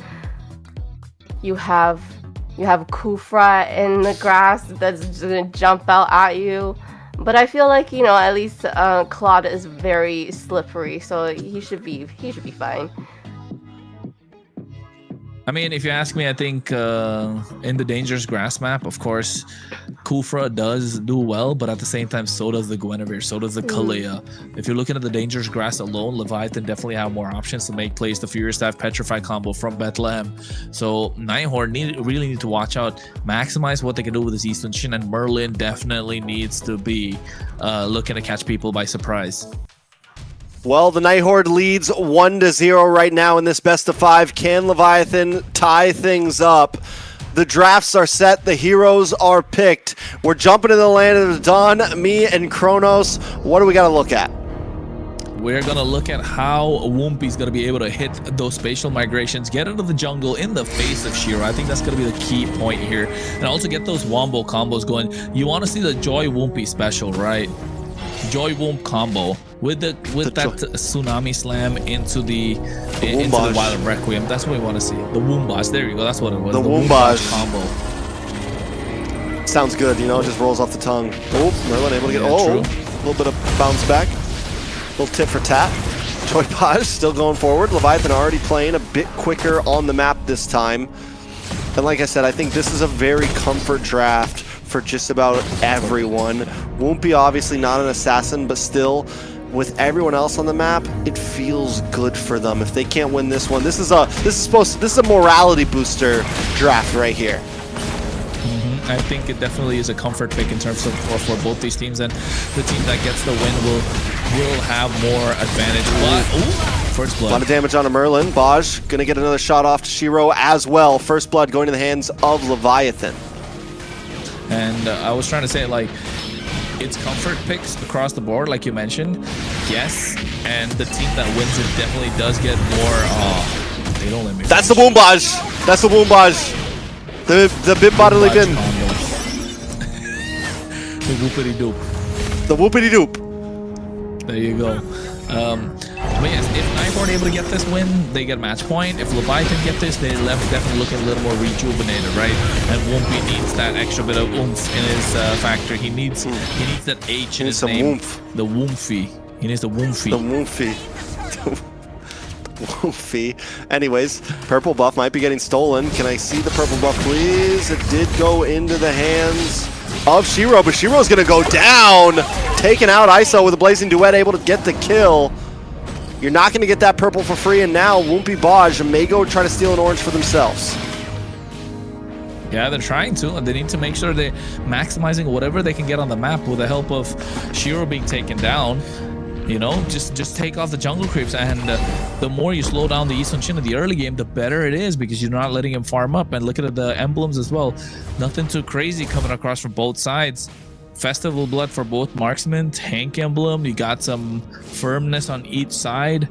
you have Kufra in the grass that's just gonna jump out at you. But I feel like, you know, at least Claude is very slippery, so he should be fine. I mean, if you ask me, I think in the dangerous grass map, of course, Kufra does do well, but at the same time, so does the Guinevere, so does the Kalea. If you're looking at the dangerous grass alone, Leviathan definitely have more options to make plays. The Furious Staff Petrify combo from Bethlehem. So Night Horde really need to watch out, maximize what they can do with this Eastern Shin, and Merlin definitely needs to be looking to catch people by surprise. Well, the Night Horde leads 1-0 right now in this best of 5. Can Leviathan tie things up? The drafts are set. The heroes are picked. We're jumping into the land of the dawn. Me and Kronos. What do we got to look at? We're going to look at how Woompy's going to be able to hit those spatial migrations, get into the jungle in the face of Shiro. I think that's going to be the key point here. And also get those wombo combos going. You want to see the Joy Woompy special, right? Joy Womp combo with that tsunami slam into the Wild Requiem. That's what we want to see. The Wombash. There you go. That's what it was. The Wombash combo. Sounds good. You know, it just rolls off the tongue. Oh, Merlin able to get. A little bit of bounce back. Little tit for tat. Joy Paj still going forward. Leviathan already playing a bit quicker on the map this time. And like I said, I think this is a very comfort draft for just about everyone. Woompy obviously not an assassin, but still, with everyone else on the map, it feels good for them. If they can't win this one, this is a morality booster draft right here. I think it definitely is a comfort pick in terms of for both these teams, and the team that gets the win will have more advantage. But first blood. A lot of damage on a Merlin. Baj gonna get another shot off to Shiro as well. First blood going to the hands of Leviathan. And I was trying to say, like, it's comfort picks across the board, like you mentioned. Yes, and the team that wins it definitely does get more. They don't let me. That's the Woombaj. That's the Woombaj. The bit bodily bin. The whoopity doop. The whoopity doop. There you go. But yes, if Night Horde able to get this win, they get a match point. If Leviathan get this, they definitely looking a little more rejuvenated, right? And Woompy needs that extra bit of oomph in his factor. He needs that H in his name. Woomph. The Woomphy. He needs the Woomphy. The Woomphy. Woomphy. Anyways, purple buff might be getting stolen. Can I see the purple buff, please? It did go into the hands of Shiro, but Shiro's gonna go down. Taken out ISO with a Blazing Duet, able to get the kill. You're not going to get that purple for free, and now Woompy Baj may go try to steal an orange for themselves. Yeah, they're trying to, and they need to make sure they're maximizing whatever they can get on the map with the help of Shiro being taken down. You know, just take off the jungle creeps, and the more you slow down the Eastern Shin in the early game, the better it is, because you're not letting him farm up. And look at the emblems as well. Nothing too crazy coming across from both sides. Festival Blood for both marksmen, tank emblem, you got some firmness on each side.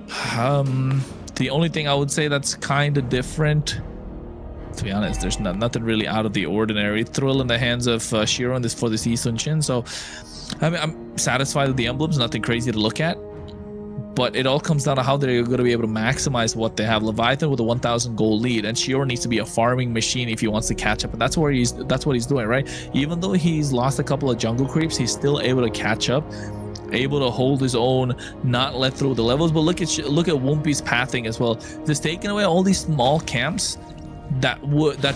The only thing I would say that's kind of different, to be honest, there's nothing really out of the ordinary. Thrill in the hands of Shiro in for this Eastern Shin, so I mean, I'm satisfied with the emblems, nothing crazy to look at. But it all comes down to how they're going to be able to maximize what they have. Leviathan with a 1,000 gold lead, and Shiro needs to be a farming machine if he wants to catch up, and that's what he's doing, right? Even though he's lost a couple of jungle creeps, he's still able to catch up, able to hold his own, not let through the levels. But look at Woompy's pathing as well. Just taking away all these small camps that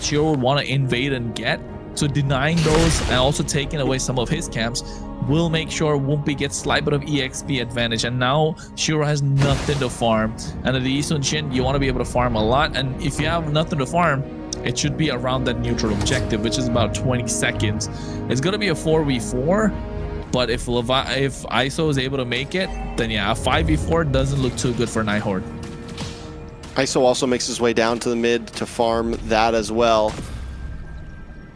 Shiro would want to invade and get. So denying those and also taking away some of his camps will make sure Woompy gets slight bit of EXP advantage, and now Shiro has nothing to farm. And at the Eastern Shin, you want to be able to farm a lot, and if you have nothing to farm, it should be around that neutral objective, which is about 20 seconds. It's going to be a 4v4, but if ISO is able to make it, then yeah, a 5v4 doesn't look too good for Night Horde. ISO also makes his way down to the mid to farm that as well.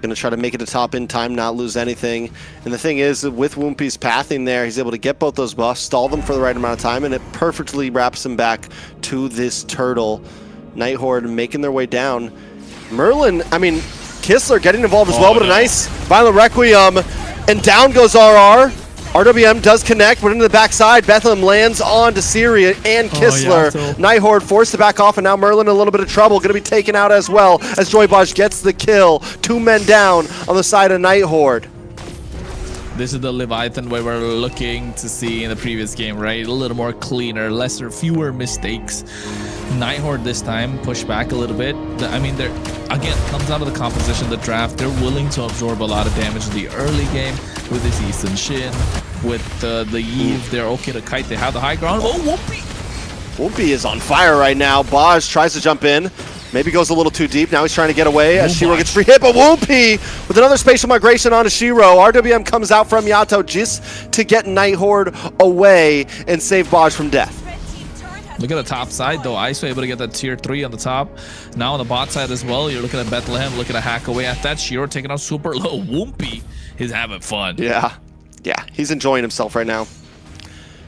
Going to try to make it a top in time, not lose anything. And the thing is, with Woompy's pathing there, he's able to get both those buffs, stall them for the right amount of time, and it perfectly wraps him back to this turtle. Night Horde making their way down. Merlin, I mean, Kistler getting involved as well, but a nice Violent Requiem. And down goes RR. RWM does connect, but into the backside, Bethlehem lands on to Syria and Kistler. Night Horde forced to back off, and now Merlin in a little bit of trouble, going to be taken out as well as Joybaj gets the kill. 2 men down on the side of Night Horde. This is the Leviathan we were looking to see in the previous game, right? A little more cleaner, fewer mistakes. Night Horde this time pushed back a little bit. I mean, they're again comes out of the composition, the draft. They're willing to absorb a lot of damage in the early game with this Easton Shin, with the Eve. They're okay to kite. They have the high ground. Oh, Whoopi! Whoopi is on fire right now. Baj tries to jump in. Maybe goes a little too deep. Now he's trying to get away as Shiro gets free hit, but Whoopi with another spatial migration onto Shiro. RWM comes out from Yato just to get Night Horde away and save Baj from death. Look at the top side though. ISO able to get that tier 3 on the top. Now on the bot side as well, you're looking at Bethlehem, looking to hack away at that. Shiro taking out super low. Whoopi is having fun. Yeah, he's enjoying himself right now.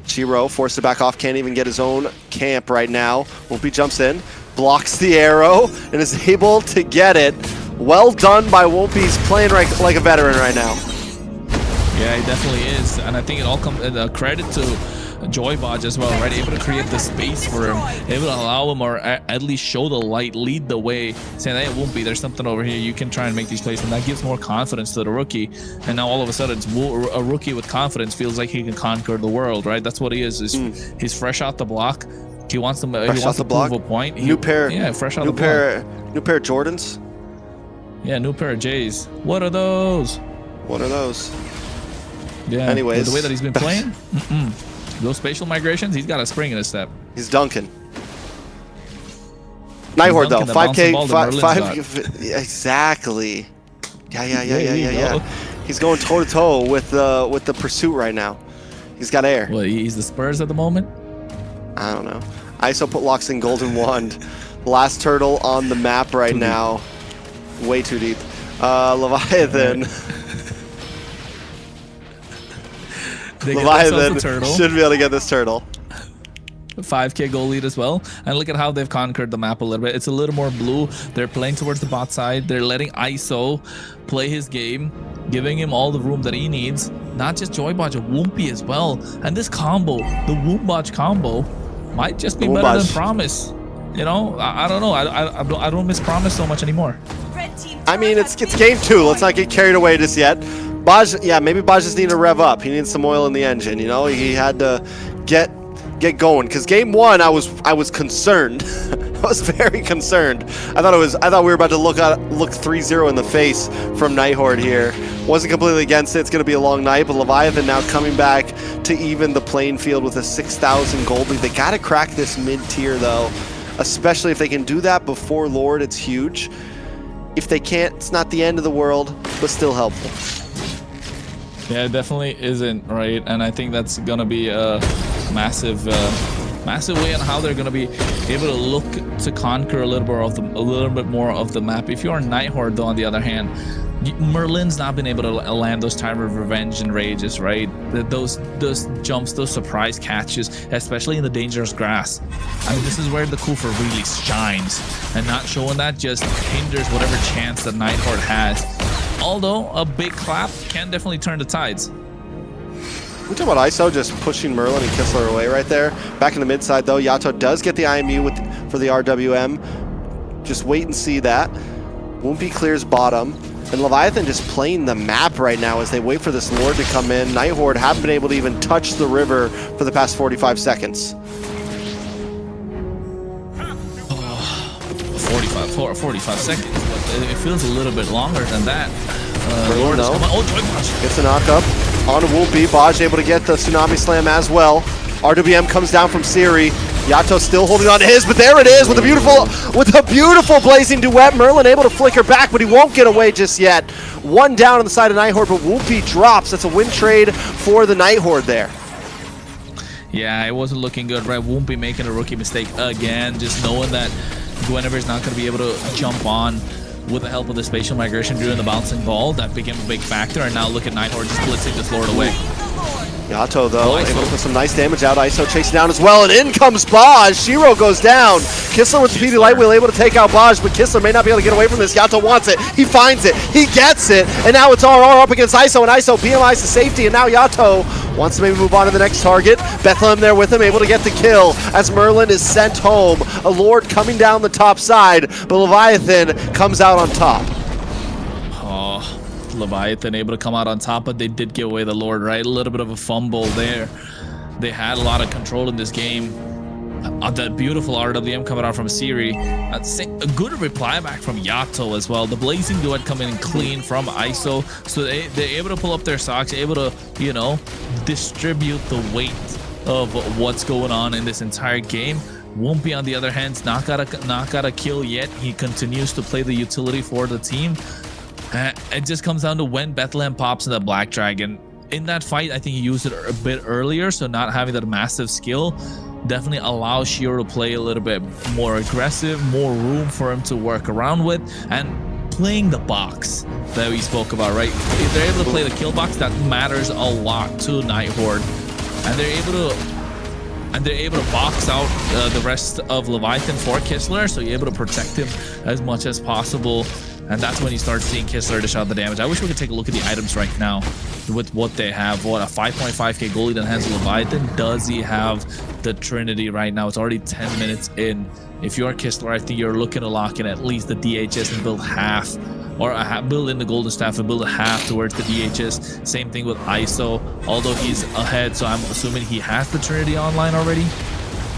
Shiro forced to back off, can't even get his own camp right now. Whoopi jumps in, blocks the arrow, and is able to get it. Well done by Whoopi. He's playing like a veteran right now. Yeah, he definitely is. And I think it all comes credit to Joybaj as well, right? Able to create the space for him, able to allow him, or at least show the light, lead the way, saying, hey, it won't be, there's something over here, you can try and make these plays, and that gives more confidence to the rookie. And now all of a sudden, it's a rookie with confidence feels like he can conquer the world, right? That's what he is. He's fresh out the block. He wants to prove a point. New pair, yeah, fresh out new the pair, block. new pair of Jordans. Yeah, new pair of J's. What are those? What are those? Yeah. Anyways, the way that he's been playing. Those spatial migrations, he's got a spring in his step. He's dunking. Night Horde though, 5K, exactly. Yeah. He's going toe to toe with the pursuit right now. He's got air. Well, he's the Spurs at the moment. I don't know. ISO put locks in Golden Wand. Last turtle on the map right now. Way too deep. Leviathan. Leviathan should be able to get this turtle. 5K goal lead as well, and look at how they've conquered the map a little bit. It's a little more blue. They're playing towards the bot side. They're letting ISO play his game, giving him all the room that he needs. Not just Joybaj, Whoopi as well. And this combo, the Woombaj combo, might just be better than Promise. You know, I don't know. I don't miss Promise so much anymore. I mean, it's game 2. Let's not get carried away just yet. Baj, yeah, maybe Baj just needed to rev up. He needs some oil in the engine. You know, he had to get going. Because game 1, I was concerned. I was very concerned. I thought we were about to look 3-0 in the face from Night Horde here. Wasn't completely against it. It's going to be a long night, but Leviathan now coming back to even the playing field with a 6,000 gold lead. They got to crack this mid-tier though, especially if they can do that before Lord. It's huge. If they can't, it's not the end of the world, but still helpful. Yeah, it definitely isn't, right? And I think that's gonna be a massive way on how they're gonna be able to look to conquer a little bit more of the map. If you're Night Horde, though, on the other hand, Merlin's not been able to land those time of revenge and rages, right? Those jumps, those surprise catches, especially in the dangerous grass. I mean, this is where the Kufa really shines, and not showing that just hinders whatever chance that Night Horde has. Although a big clap can definitely turn the tides. We talk about ISO just pushing Merlin and Kistler away right there. Back in the mid side though, Yato does get the IMU for the RWM. Just wait and see that. Whoopi clears bottom. And Leviathan just playing the map right now as they wait for this Lord to come in. Night Horde haven't been able to even touch the river for the past 45 seconds. 45 seconds. It feels a little bit longer than that. Lord is coming. Oh, Joybaj gets a knockup on Whoopi. Baj able to get the Tsunami Slam as well. RWM comes down from Siri. Yato still holding on to his, but there it is with a beautiful blazing duet. Merlin able to flicker back, but he won't get away just yet. One down on the side of Night Horde, but Whoopi drops. That's a win trade for the Night Horde there. Yeah, it wasn't looking good, right? Whoopi making a rookie mistake again, just knowing that Guinevere's not going to be able to jump on with the help of the spatial migration during the bouncing ball. That became a big factor, and now look at Night Horde just blitzing this Lord away. Yato, though, able to put some nice damage out. ISO chasing down as well, and in comes Baj. Shiro goes down. Kistler with the PD Light Wheel able to take out Baj, but Kistler may not be able to get away from this. Yato wants it. He finds it. He gets it. And now it's RR up against ISO, and ISO BMI's to safety, and now Yato wants to maybe move on to the next target. Bethlehem there with him, able to get the kill as Merlin is sent home. A Lord coming down the top side, but Leviathan comes out on top. Oh, Leviathan able to come out on top, but they did give away the Lord, right? A little bit of a fumble there. They had a lot of control in this game. That beautiful RWM coming out from Siri. A good reply back from Yato as well. The Blazing Duet coming in clean from ISO. So they're able to pull up their socks, able to, you know, distribute the weight of what's going on in this entire game. Wumpy, on the other hand, not got a kill yet. He continues to play the utility for the team. It just comes down to when Bethlehem pops in the Black Dragon. In that fight, I think he used it a bit earlier, so not having that massive skill definitely allows Shiro to play a little bit more aggressive, more room for him to work around with, and playing the box that we spoke about, right? If they're able to play the kill box, that matters a lot to Night Horde, and they're able to box out the rest of Leviathan for Kistler, so you're able to protect him as much as possible. And that's when you start seeing Kistler dish out the damage. I wish we could take a look at the items right now with what they have. What, a 5.5k goal lead on hands of Leviathan? Does he have the Trinity right now? It's already 10 minutes in. If you're Kistler, I think you're looking to lock in at least the DHS and build half, or build in the Golden Staff and build a half towards the DHS. Same thing with ISO, although he's ahead, so I'm assuming he has the Trinity online already.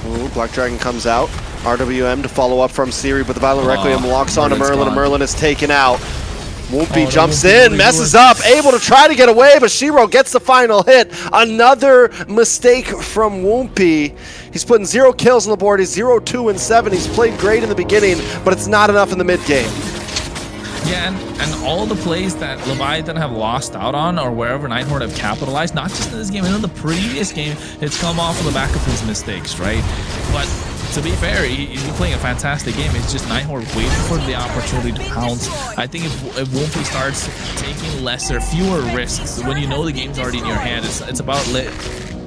Ooh, Black Dragon comes out. RWM to follow up from Siri, but the Violent Requiem locks on to Merlin, and Merlin is taken out. Wumpy jumps in, messes up, able to try to get away, but Shiro gets the final hit. Another mistake from Wumpy. He's putting 0 kills on the board. He's 0, 2, and 7. He's played great in the beginning, but it's not enough in the mid game. Yeah, and all the plays that Leviathan have lost out on, or wherever Night Horde have capitalized, not just in this game, and in the previous game, it's come off of the back of his mistakes, right? But to be fair, he's playing a fantastic game. It's just Night Horde waiting for the opportunity to pounce. I think if Wumpy starts taking fewer risks, when you know the game's already in your hand, it's about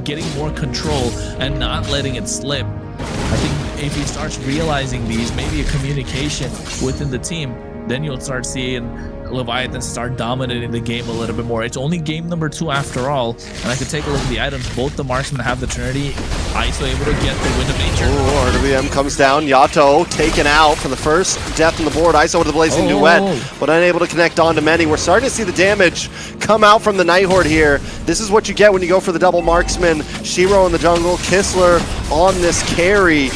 getting more control and not letting it slip. I think if he starts realizing these, maybe a communication within the team, then you'll start seeing Leviathan start dominating the game a little bit more. It's only game number 2 after all, and I can take a look at the items. Both the marksmen have the Trinity. ISO able to get the Wind of Nature. Ooh, RWM comes down. Yato taken out for the first death on the board. ISO with the Blazing Duet, but unable to connect onto many. We're starting to see the damage come out from the Night Horde here. This is what you get when you go for the double marksman. Shiro in the jungle, Kistler on this carry.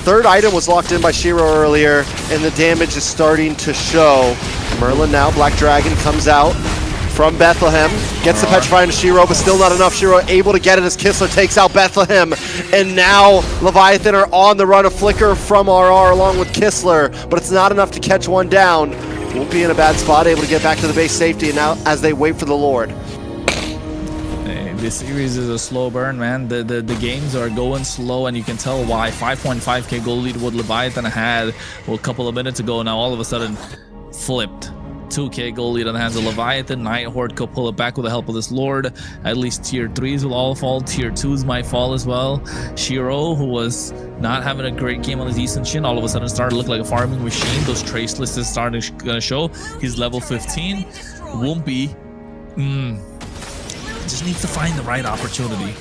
Third item was locked in by Shiro earlier, and the damage is starting to show. Merlin now, Black Dragon comes out from Bethlehem, gets the Petrify into Shiro, but still not enough. Shiro able to get it as Kistler takes out Bethlehem, and now Leviathan are on the run. A flicker from RR along with Kistler, but it's not enough to catch one down. Won't be in a bad spot, able to get back to the base safety, and now as they wait for the Lord. This series is a slow burn, man. The games are going slow, and you can tell why. 5.5k goal lead what Leviathan had a couple of minutes ago, now all of a sudden flipped. 2k goal lead on the hands of Leviathan. Night Horde could pull it back with the help of this Lord. At least tier 3s will all fall. Tier 2s might fall as well. Shiro, who was not having a great game on his Eastern Shin, all of a sudden started to look like a farming machine. Those trace lists are starting to show. He's level 15. Wumpy, just needs to find the right opportunity.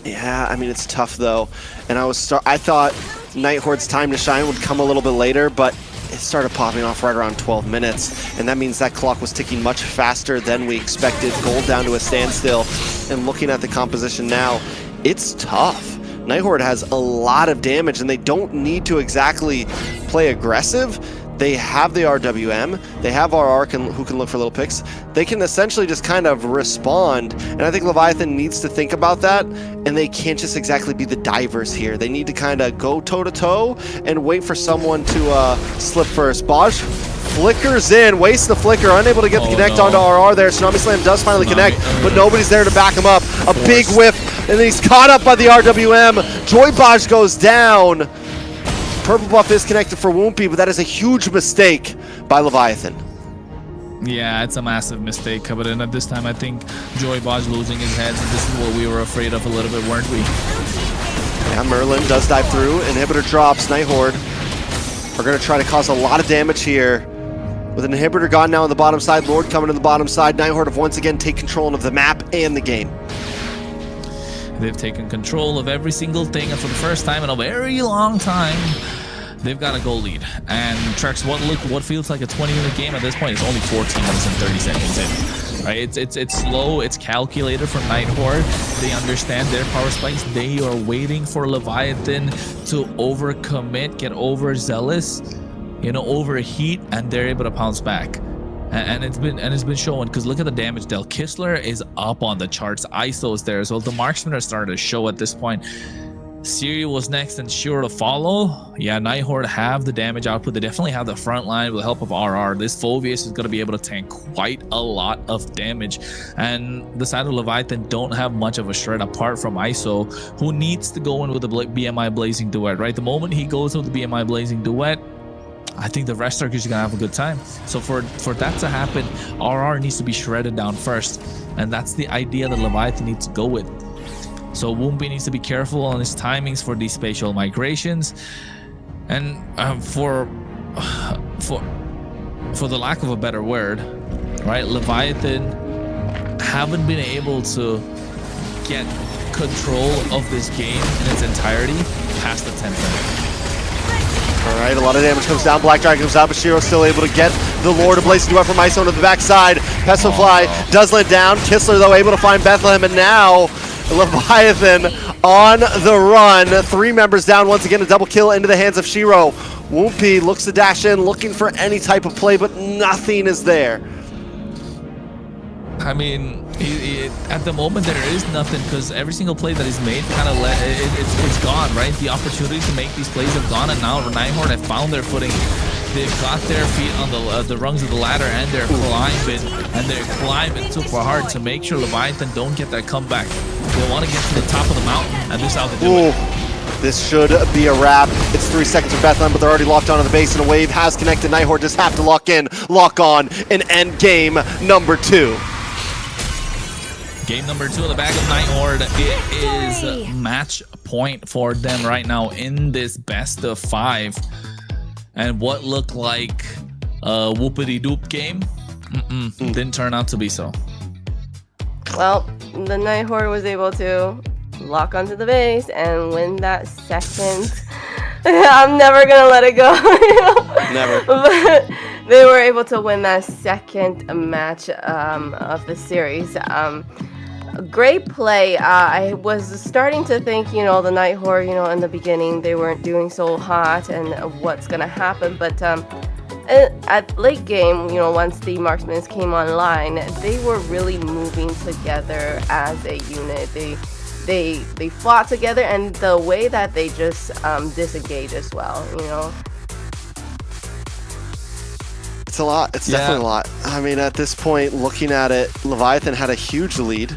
Yeah, I mean, it's tough though. And I thought Night Horde's time to shine would come a little bit later, but it started popping off right around 12 minutes. And that means that clock was ticking much faster than we expected. Gold down to a standstill. And looking at the composition now, it's tough. Night Horde has a lot of damage, and they don't need to exactly play aggressive. They have the RWM, they have RR who can look for little picks. They can essentially just kind of respond, and I think Leviathan needs to think about that, and they can't just exactly be the divers here. They need to kind of go toe-to-toe and wait for someone to slip first. Baj flickers in, wastes the flicker, unable to get the connect onto RR there. Tsunami Slam does finally connect, but nobody's there to back him up. A big whiff, and then he's caught up by the RWM. Joy Baj goes down. Purple buff is connected for Wumpy, but that is a huge mistake by Leviathan. Yeah, it's a massive mistake coming in at this time. I think Joy Baj losing his heads, and this is what we were afraid of a little bit, weren't we? Yeah, Merlin does dive through. Inhibitor drops. Night Horde are going to try to cause a lot of damage here. With an inhibitor gone now on the bottom side, Lord coming to the bottom side, Night Horde have once again taken control of the map and the game. They've taken control of every single thing, and for the first time in a very long time, they've got a goal lead. And Trex, what feels like a 20-minute game at this point is only 14 minutes and 30 seconds in. Right? It's slow, it's calculated from Night Horde. They understand their power spikes. They are waiting for Leviathan to overcommit, get overzealous, overheat, and they're able to pounce back. And it's been shown, because look at the damage dealt. Kistler is up on the charts. ISO is there, so the marksmen are starting to show at this point. Siri was next and sure to follow. Yeah, Night Horde have the damage output. They definitely have the front line with the help of RR. This Phoveus is going to be able to tank quite a lot of damage. And the side of Leviathan don't have much of a shred apart from ISO, who needs to go in with the BMI Blazing Duet, right? The moment he goes with the BMI Blazing Duet, I think the rest are just gonna have a good time. So for that to happen, RR needs to be shredded down first, and that's the idea that Leviathan needs to go with. So Woompy needs to be careful on his timings for these spatial migrations, and for the lack of a better word, right? Leviathan haven't been able to get control of this game in its entirety past the 10th minute. All right, a lot of damage comes down. Black Dragon comes out, but Shiro still able to get the Lord of Blazing Duet from ISO to the backside. Pestilfly does let down. Kistler, though, able to find Bethlehem, and now Leviathan on the run. 3 members down once again. A double kill into the hands of Shiro. Woompy looks to dash in, looking for any type of play, but nothing is there. I mean, at the moment there is nothing, because every single play that is made kind of it's gone, right? The opportunity to make these plays have gone, and now Night Horde have found their footing. They've got their feet on the rungs of the ladder, and they're climbing super hard to make sure Leviathan don't get that comeback. They want to get to the top of the mountain, and this is how they do it. This should be a wrap. It's 3 seconds for Bethlehem, but they're already locked onto the base, and a wave has connected. Night Horde just have to lock on, and end game number 2. Game number 2 in the bag of Night Horde. It is match point for them right now in this best of 5. And what looked like a whoopity-doop game didn't turn out to be so. Well, the Night Horde was able to lock onto the base and win that second. I'm never gonna let it go. Never. But they were able to win that second match of the series. Great play. I was starting to think, the Night Horde, in the beginning they weren't doing so hot and what's gonna happen, but at late game, once the marksmen came online, they were really moving together as a unit. They fought together, and the way that they just disengage as well, It's a lot. It's definitely a lot. I mean, at this point, looking at it, Leviathan had a huge lead.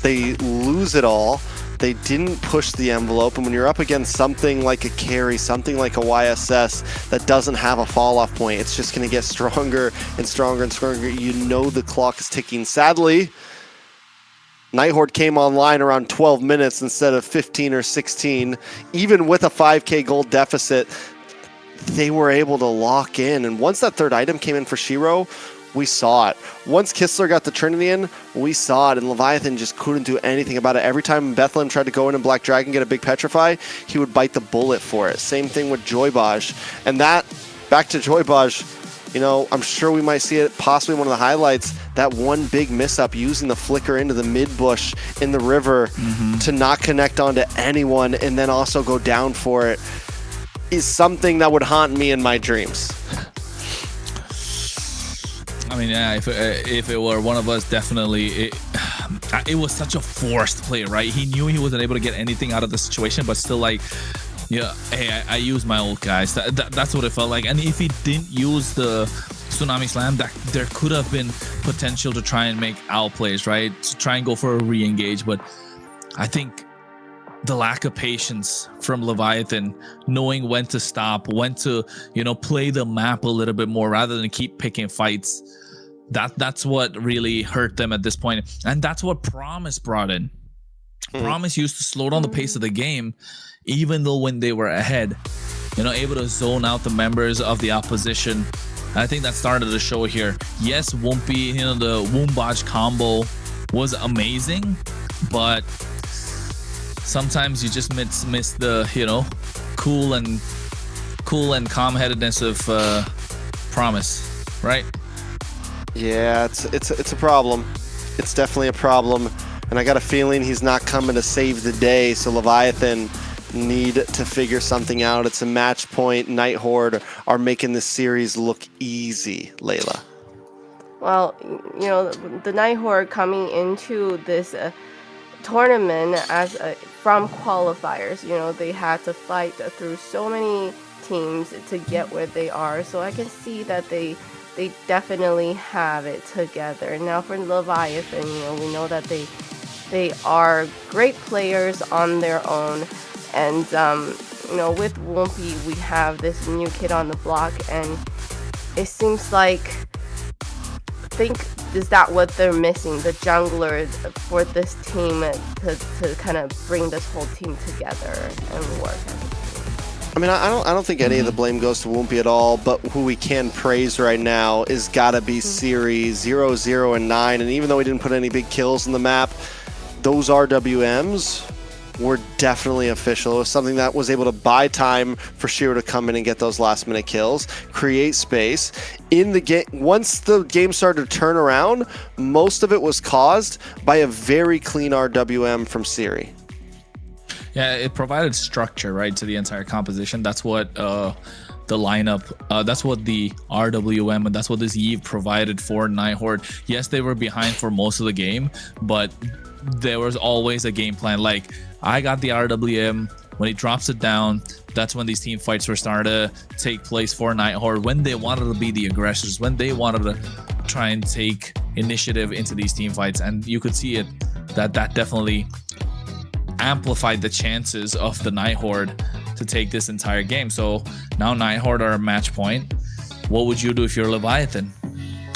They lose it all. They didn't push the envelope, and when you're up against something like a carry, something like a YSS that doesn't have a fall-off point, it's just going to get stronger and stronger and stronger. The clock is ticking. Sadly, Night Horde came online around 12 minutes instead of 15 or 16. Even with a 5k gold deficit, they were able to lock in. And once that third item came in for Shiro, we saw it. Once Kistler got the Trinity in, we saw it, and Leviathan just couldn't do anything about it. Every time Bethlehem tried to go in and Black Dragon get a big Petrify, he would bite the bullet for it. Same thing with Joybaj. And that, back to Joybaj, I'm sure we might see it, possibly one of the highlights, that one big miss-up using the flicker into the mid-bush in the river to not connect onto anyone and then also go down for it is something that would haunt me in my dreams. I mean, yeah, if it were one of us, definitely, it was such a forced play, right? He knew he wasn't able to get anything out of the situation, but still, hey, I used my ult, guys. That's what it felt like. And if he didn't use the Tsunami Slam, there could have been potential to try and make outplays, right? To try and go for a re-engage, but I think the lack of patience from Leviathan, knowing when to stop, when to, play the map a little bit more rather than keep picking fights. That's what really hurt them at this point. And that's what Promise brought in. Promise used to slow down the pace of the game, even though when they were ahead, able to zone out the members of the opposition. And I think that started the show here. Yes, Woompy, the Woombaj combo was amazing, but sometimes you just miss the, cool and cool and calm-headedness of Promise, right? Yeah, it's a problem. It's definitely a problem, and I got a feeling he's not coming to save the day. So Leviathan need to figure something out. It's a match point. Night Horde are making this series look easy, Layla. Well, you know, the Night Horde coming into this tournament as from qualifiers, you know, they had to fight through so many teams to get where they are. So I can see that they definitely have it together. Now for Leviathan, you know, we know that they are great players on their own. And, you know, with Wumpy, we have this new kid on the block, and it seems like, is that what they're missing, the jungler for this team to kind of bring this whole team together and work? I mean, I don't think any of the blame goes to Wumpy at all, but who we can praise right now is gotta be Series 0, 0, and 9, and even though we didn't put any big kills on the map, those RWMs were definitely official. It was something that was able to buy time for Shiro to come in and get those last minute kills, create space. In the game, once the game started to turn around, most of it was caused by a very clean RWM from Siri. Yeah, it provided structure, right, to the entire composition. That's what the lineup, that's what the RWM and that's what this Eve provided for Night Horde. Yes, they were behind for most of the game, but there was always a game plan. Like, I got the RWM. When he drops it down, that's when these team fights were starting to take place for Night Horde, when they wanted to be the aggressors, when they wanted to try and take initiative into these team fights. And you could see it, that definitely amplified the chances of the Night Horde to take this entire game. So now Night Horde are a match point. What would you do if you're Leviathan,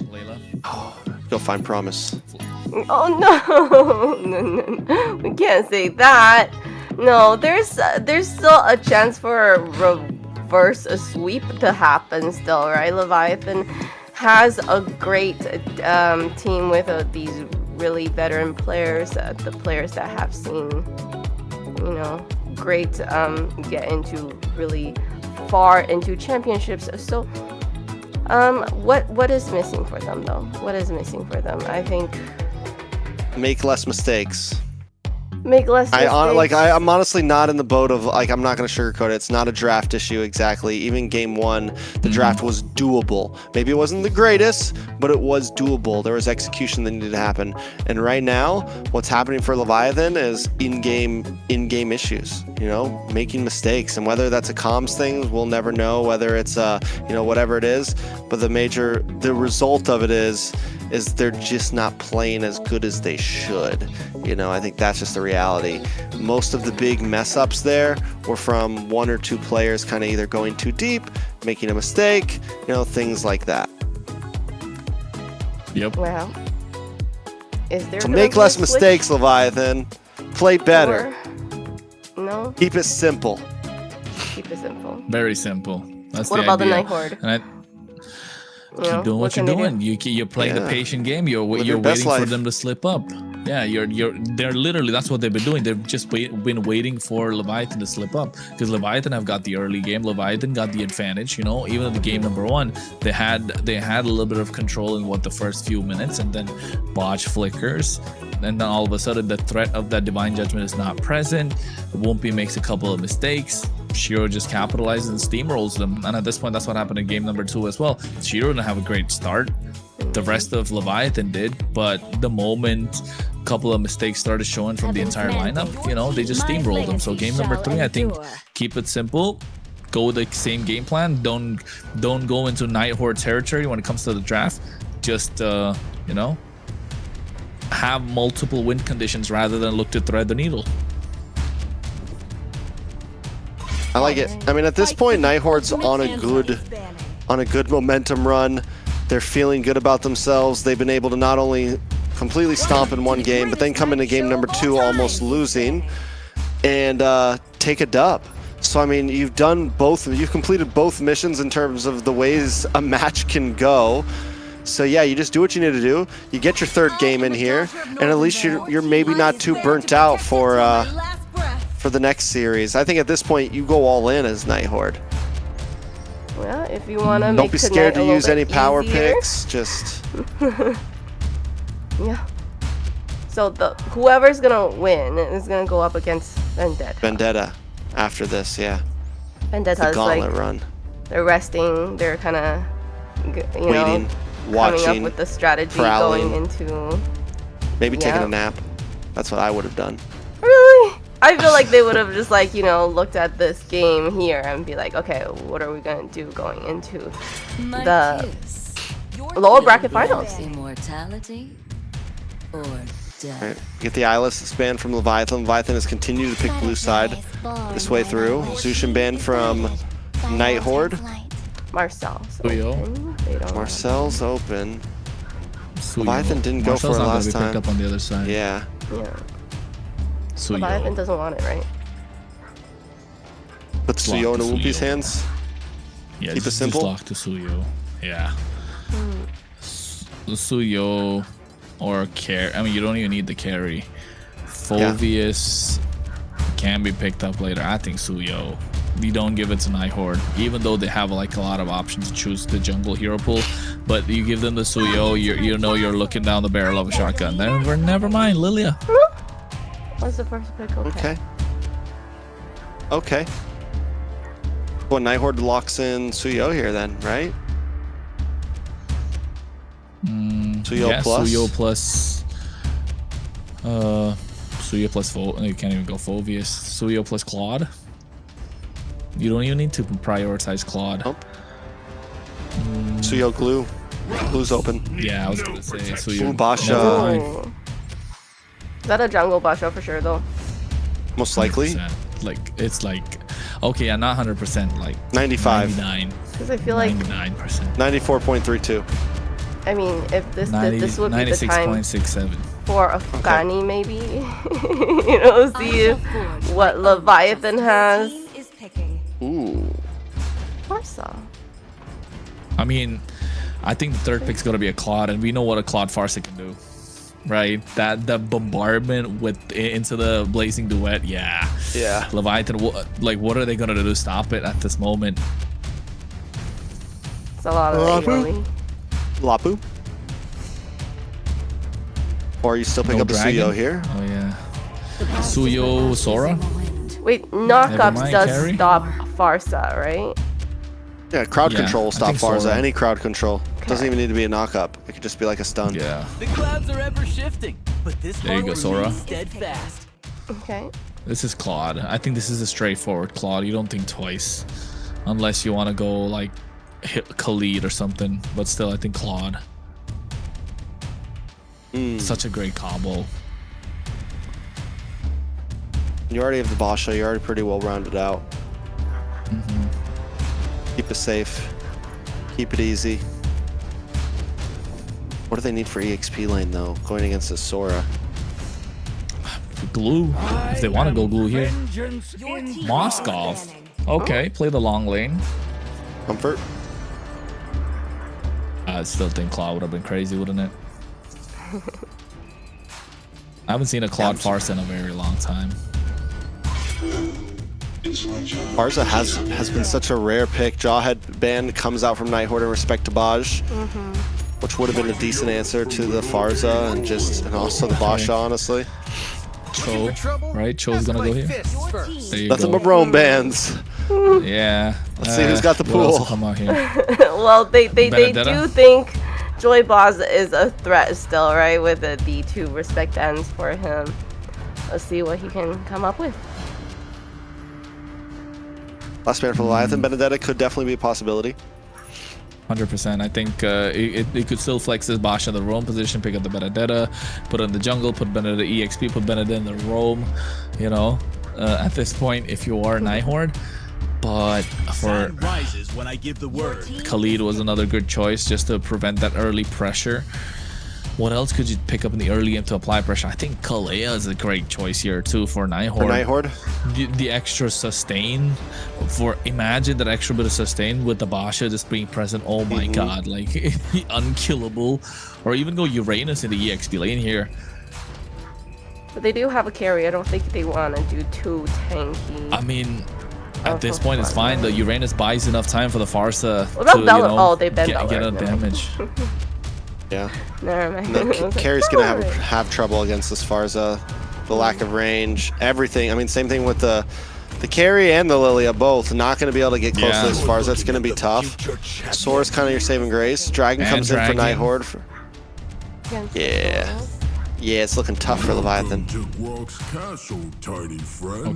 Layla? Go find Promise. Oh no, we can't say that. No, there's still a chance for a reverse sweep to happen still, right? Leviathan has a great team with these really veteran players, the players that have seen, you know, great get into really far into championships. So what is missing for them though? What is missing for them? I think make less mistakes. Make less mistakes. I'm honestly not in the boat of, like, I'm not going to sugarcoat it. It's not a draft issue exactly. Even game one, the draft was doable. Maybe it wasn't the greatest, but it was doable. There was execution that needed to happen. And right now, what's happening for Leviathan is in-game issues, you know, making mistakes. And whether that's a comms thing, we'll never know. Whether it's, you know, whatever it is. But the result of it is they're just not playing as good as they should. You know, I think that's just the reality. Most of the big mess ups there were from one or two players kind of either going too deep, making a mistake, you know, things like that. Yep. Well, is there so make less mistakes, Leviathan. Play better. No. Keep it simple. Keep it simple. Very simple. That's what about the Night Horde? Keep doing what you're doing. You're playing the patient game. You're waiting for them to slip up. Yeah, they're literally, that's what they've been doing. They've just been waiting for Leviathan to slip up, because Leviathan have got the early game. Leviathan got the advantage. You know, even in the game number one, they had a little bit of control in the first few minutes, and then Botch flickers, and then all of a sudden the threat of that divine judgment is not present. Wumpy makes a couple of mistakes. Shiro just capitalizes and steamrolls them, and at this point, that's what happened in game number two as well. Shiro didn't have a great start. The rest of Leviathan did, but the moment a couple of mistakes started showing from the entire lineup, you know, they just steamrolled them. So game number three, I think, keep it simple. Go with the same game plan. Don't go into Night Horde territory when it comes to the draft. Just you know, have multiple win conditions rather than look to thread the needle. I like it. I mean, at this point, Night Horde's on a good momentum run. They're feeling good about themselves. They've been able to not only completely stomp in one game, but then come into game number two almost losing and take a dub. So I mean, you've completed both missions in terms of the ways a match can go. So yeah, you just do what you need to do. You get your third game in here, and at least you're maybe not too burnt out for the next series. I think at this point you go all in as Night Horde. Well, if you want to make Don't be scared tonight to a use little any bit power easier. picks. Just Yeah. So whoever's gonna win is gonna go up against Vendetta. Vendetta after this, yeah. Vendetta's The like gauntlet run. they're resting. They're kind of Waiting, coming watching, up with the strategy prowling. going into. Maybe taking Yeah. a nap. That's what I would have done. Really? I feel like they would have just like looked at this game here and be like, okay, what are we gonna do going into the lower bracket finals? Immortality or death. Right. Get the eyeless ban from Leviathan. Leviathan has continued to pick blue side this way through. Zushin ban from Night Horde. Marcel's Suyo. open. They don't Marcel's open. Suyo. Leviathan didn't go Marcel's for it not gonna last be time. picked up on the other side. Yeah. Yeah. Suyo. Leviathan doesn't want it, right? Put Just lock Suyo in to Whoopi's Suyo. hands. Yeah, Keep it just simple. lock to Suyo. Yeah. Suyo or carry. I mean, you don't even need the carry. Phoveus can be picked up later. I think Suyo. You don't give it to Night Horde, even though they have like a lot of options to choose the jungle hero pool. But you give them the Suyo, you know you're looking down the barrel of a shotgun. Then never mind, Lilia. What's the first pick? Okay. Okay. Well, Night Horde locks in Suyo here then, right? Suyo Yeah, plus. Suyo plus. Suyo plus you can't even go Phoveus. Suyo plus Claude. You don't even need to prioritize Claude. Nope. Suyo glue. Glue's open. Yeah, I was gonna say Suyo. Ooh, Basha. Never mind. Oh. Is that a jungle Basha for sure though? Most likely. 100%. Like it's like okay, yeah, not 100%, like 95. 99. Because I feel like 99%. 94.32. I mean, if this would be the time 96.67. for Afghani, maybe see what Leviathan has. Ooh. Farsa. I mean, I think the third pick's gonna be a Claude, and we know what a Claude Farsa can do, right? That the bombardment with into the blazing duet, yeah. Leviathan, what are they gonna do to stop it at this moment? It's a lot of AoE. Lapu. Or you still pick No up the dragon? Suyo here. Oh yeah. Suyo Sora. Wait, Never knockups mind, does carry. stop Farsa, right? Yeah, crowd Yeah, control will I stop think Farza. Sora. Any crowd control. Doesn't even need to be a knock-up. It could just be like a stun. Yeah. The clouds are ever shifting, but this There you heart go, Sora. remains steadfast. Okay. This is Claude. I think this is a straightforward Claude. You don't think twice, unless you want to go like hit Khalid or something. But still, I think Claude. Such a great combo. You already have the Basha. You're already pretty well rounded out. Keep it safe. Keep it easy. What do they need for EXP lane though? Going against the Sora. Glue. If they want to go glue here. Moskov. Okay, play the long lane. Comfort. I still think Claude would have been crazy, wouldn't it? I haven't seen a Claude Farsa in a very long time. Farza has been such a rare pick. Jawhead ban comes out from Night Horde in respect to Baj, which would have been a decent answer to the Farza and also the Basha, honestly. Cho, right? Cho's gonna go here. There you Nothing go. but Rome bans. Yeah. Let's see who's got the what else pool. will come out here? Well, they Vendetta? do think Joy Boz is a threat still, right? With the D2 respect ends for him. Let's see what he can come up with. Last ban for Leviathan. Vendetta could definitely be a possibility. 100%. I think it could still flex his Basha in the roam position, pick up the Vendetta, put it in the jungle, put Vendetta EXP, put Vendetta in the roam. At this point, if you are Night Horde, but for rises when I give the word. Khalid was another good choice just to prevent that early pressure. What else could you pick up in the early game to apply pressure? I think Kalea is a great choice here too for Night Horde. For Night Horde? The extra sustain, imagine that extra bit of sustain with the Basha just being present. Oh my god, like unkillable. Or even go Uranus in the EXP lane here. But they do have a carry. I don't think they want to do too tanky. I mean, At this point, it's fine. The Uranus buys enough time for the Farsa What about to, Bella? you know, Oh, they banned get Bella. out damage. Yeah. Never mind. No, Carrie's gonna have trouble against this Farsa. The lack of range, everything. I mean, same thing with the carry and the Lilia, both not going to be able to get close to this Farsa. That's going to be tough. Sora's kind of your saving grace. Dragon comes in for Night Horde. Yeah. Yeah, it's looking tough for Leviathan.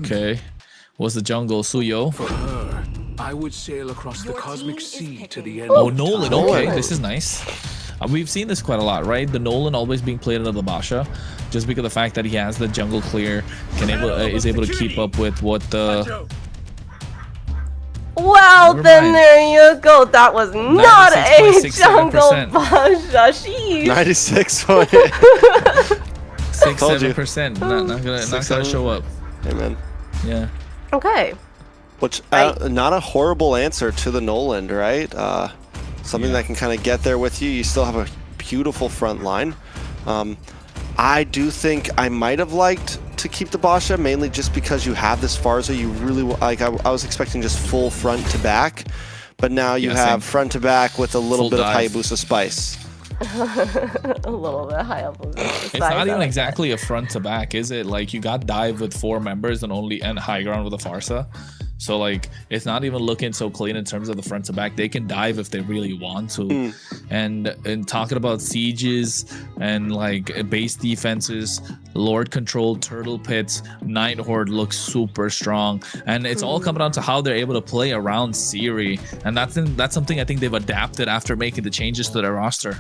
Okay. What's the jungle? Suyo? For her, I would sail across the cosmic sea to the end. Oh, Nolan. Okay, this is nice. We've seen this quite a lot, right? The Nolan always being played under the Basha, just because of the fact that he has the jungle clear, is able to keep up with what the... Well, then there you go. That was not a jungle Basha. Sheesh. 6-7%. Not gonna show up. Amen. Yeah. Okay. Which not a horrible answer to the Nolan, right? Something that can kind of get there with you. You still have a beautiful front line. I do think I might have liked to keep the Basha, mainly just because you have this Farsa. You really like. I was expecting just full front to back, but now you have front to back with a little bit of Hayabusa spice. A little bit Hayabusa spice. It's not even exactly a front to back, is it? Like, you got dive with 4 members and high ground with a Farsa. So like, it's not even looking so clean in terms of the front to back. They can dive if they really want to. And talking about sieges and like base defenses, Lord controlled turtle pits, Night Horde looks super strong, and it's all coming down to how they're able to play around Siri, and that's something I think they've adapted after making the changes to their roster.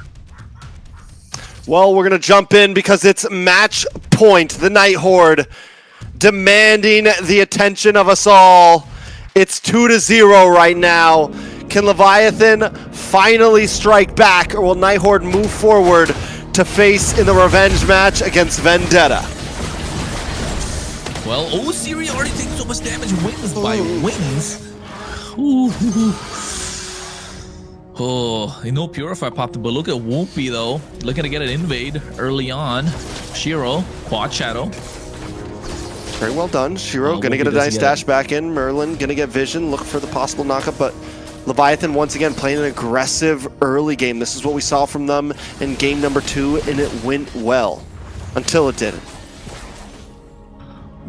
Well, we're gonna jump in because it's match point. The Night Horde demanding the attention of us all. It's 2-0 right now. Can Leviathan finally strike back, or will Night Horde move forward to face in the revenge match against Vendetta? Well, Siri already taking so much damage. Wings by wings. Oh, no Purify popped, but look at Whoopi though. Looking to get an invade early on. Shiro, quad shadow. Very well done. Shiro gonna get a nice dash back in. Merlin gonna get vision, look for the possible knockup, but Leviathan once again playing an aggressive early game. This is what we saw from them in game number 2, and it went well until it didn't.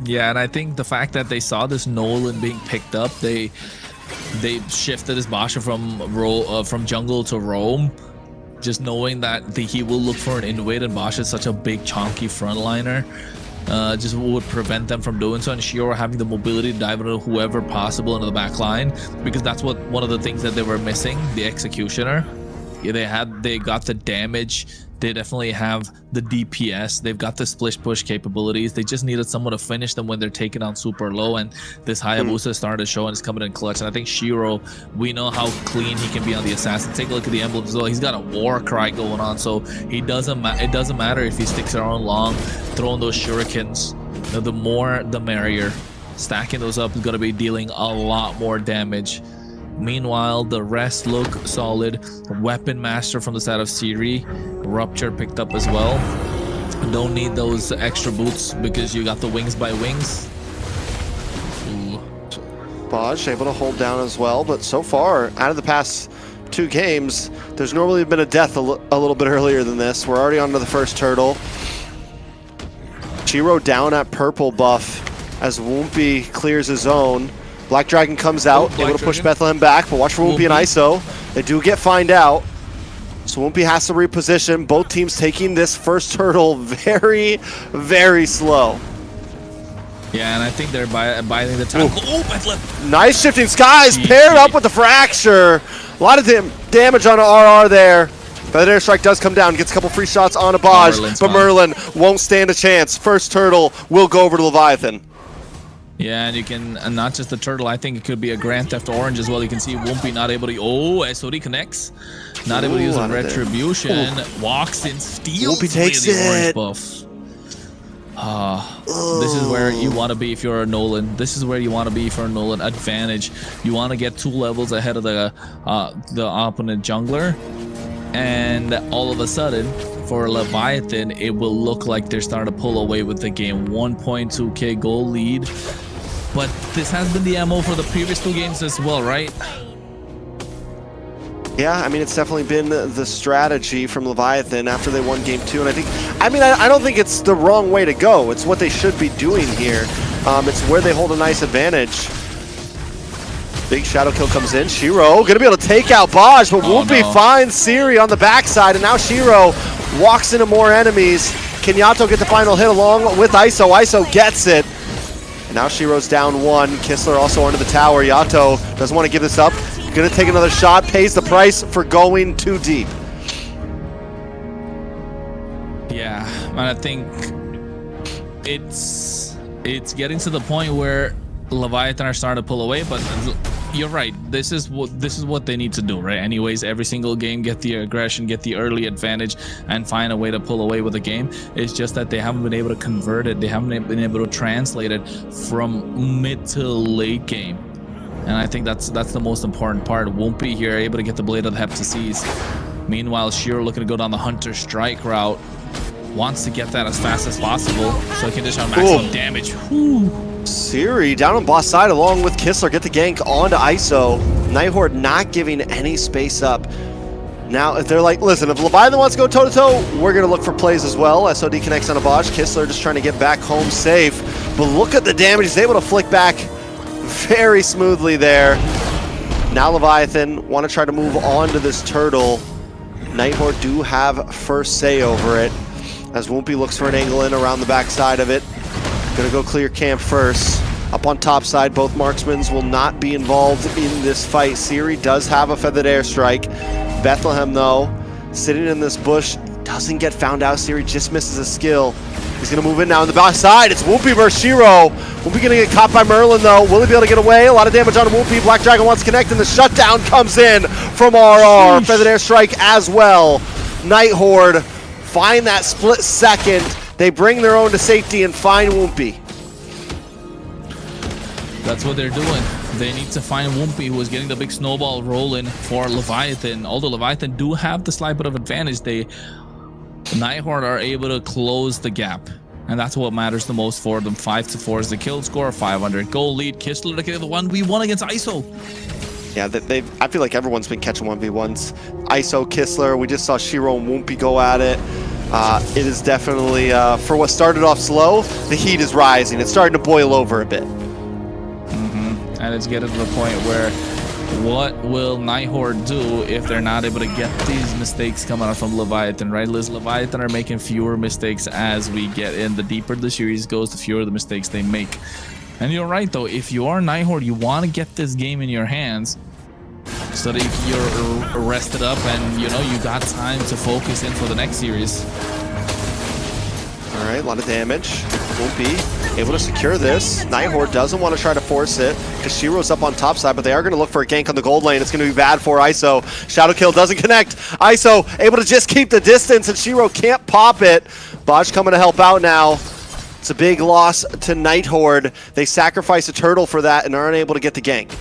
Yeah, and I think the fact that they saw this Nolan being picked up, they shifted his Basha from jungle to roam, just knowing that he will look for an invade, and Basha is such a big chonky frontliner. Just would prevent them from doing so, and Shiro having the mobility to dive into whoever possible into the back line, because that's what one of the things that they were missing, the executioner. Yeah, they got the damage, they definitely have the DPS, they've got the splish push capabilities. They just needed someone to finish them when they're taken down super low, and this Hayabusa started to show and is coming in clutch. And I think Shiro, we know how clean he can be on the assassin. Take a look at the emblems as well. He's got a war cry going on, so it doesn't matter if he sticks around long, throwing those shurikens. The more the merrier. Stacking those up is going to be dealing a lot more damage. Meanwhile, the rest look solid. Weapon Master from the side of Siri. Rupture picked up as well. Don't need those extra boots because you got the wings by wings. Baj able to hold down as well, but so far, out of the past 2 games, there's normally been a death a little bit earlier than this. We're already onto the first turtle. Chiro down at purple buff as Whoopi clears his own. Black Dragon comes out, able to push Bethlehem back, but watch for Whoopi and ISO. They do get find out. So Whoopi has to reposition. Both teams taking this first turtle very, very slow. Yeah, and I think they're biding the time. Oh, Bethlehem! Nice shifting skies, paired up with the fracture. A lot of damage on RR there. But the air strike does come down, gets a couple free shots on a Baj, but Merlin won't stand a chance. First turtle will go over to Leviathan. Yeah, and you can, not just the turtle, I think it could be a Grand Theft Orange as well. You can see Whoopi not able to, SOD connects. Not able to use a Retribution. Walks in, steals Whoopi takes the orange it. buff. This is where you want to be if you're a Nolan. This is where you want to be for a Nolan advantage. You want to get 2 levels ahead of the opponent jungler. And all of a sudden, for Leviathan, it will look like they're starting to pull away with the game. 1.2k goal lead. but this has been the MO for the previous 2 games as well, right? Yeah, I mean, it's definitely been the strategy from Leviathan after they won game 2, and I don't think it's the wrong way to go. It's what they should be doing here. It's where they hold a nice advantage. Big shadow kill comes in. Shiro gonna be able to take out Baj, but Whoopi finds Siri on the backside, and now Shiro walks into more enemies. Can Yato get the final hit along with ISO? ISO gets it. And now Shiro's down 1. Kistler also under the tower. Yato doesn't want to give this up. Gonna take another shot, pays the price for going too deep. Yeah, and I think it's getting to the point where Leviathan are starting to pull away, but you're right. This is what they need to do, right? Anyways, every single game, get the aggression, get the early advantage, and find a way to pull away with the game. It's just that they haven't been able to convert it. They haven't been able to translate it from mid to late game. And I think that's the most important part. Won't be here able to get the Blade of the Heptases. Meanwhile, Shiro looking to go down the Hunter Strike route. Wants to get that as fast as possible so he can dish out maximum damage. Whew. Siri down on boss side along with Kistler. Get the gank onto ISO. Night Horde not giving any space up. Now, if they're like, listen, if Leviathan wants to go toe-to-toe, we're going to look for plays as well. SOD connects on a Bosch. Kistler just trying to get back home safe. But look at the damage. He's able to flick back very smoothly there. Now Leviathan want to try to move on to this turtle. Night Horde do have first say over it, as Woompy looks for an angle in around the backside of it. Gonna go clear camp first. Up on top side, both marksmans will not be involved in this fight. Siri does have a feathered airstrike. Bethlehem, though, sitting in this bush, doesn't get found out. Siri just misses a skill. He's gonna move in now on the backside. It's Whoopi versus Shiro. Whoopi gonna get caught by Merlin, though. Will he be able to get away? A lot of damage on Whoopi. Black Dragon wants to connect, and the shutdown comes in from RR. Feathered airstrike as well. Night Horde find that split second. They bring their own to safety and find Whoopi. That's what they're doing. They need to find Whoopi, who is getting the big snowball rolling for Leviathan. Although Leviathan do have the slight bit of advantage, Night Horde are able to close the gap. And that's what matters the most for them. 5-4 is the kill score, 500 goal lead. Kistler to get the 1v1 against ISO. Yeah, I feel like everyone's been catching 1v1s. ISO, Kistler, we just saw Shiro and Whoopi go at it. It is definitely, for what started off slow, the heat is rising. It's starting to boil over a bit. And it's getting to the point where what will Night Horde do if they're not able to get these mistakes coming out from Leviathan, right? Leviathan are making fewer mistakes as we get in. The deeper the series goes, the fewer the mistakes they make. And you're right, though. If you are Night Horde, you want to get this game in your hands so that you're rested up and, you know, you got time to focus in for the next series. All right, a lot of damage. Won't be able to secure this. Night Horde doesn't want to try to force it because Shiro's up on top side, but they are going to look for a gank on the gold lane. It's going to be bad for ISO. Shadow kill doesn't connect. ISO able to just keep the distance, and Shiro can't pop it. Baj coming to help out now. It's a big loss to Night Horde. They sacrifice a turtle for that and aren't able to get the gank.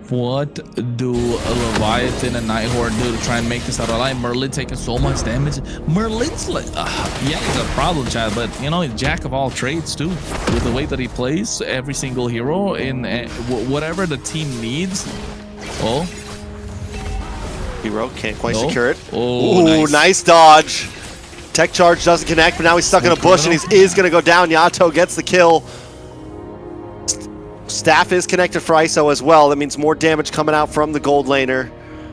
What do Leviathan and Night Horde do to try and make this out alive? Merlin taking so much damage. Merlin's like, yeah, he's a problem child, but you know, he's jack of all trades too. With the way that he plays every single hero in whatever the team needs. Oh, Hero can't quite secure it. Oh, ooh, nice dodge. Tech charge doesn't connect, but now he's stuck in a bush and he is going to go down. Yato gets the kill. Staff is connected for ISO as well. That means more damage coming out from the gold laner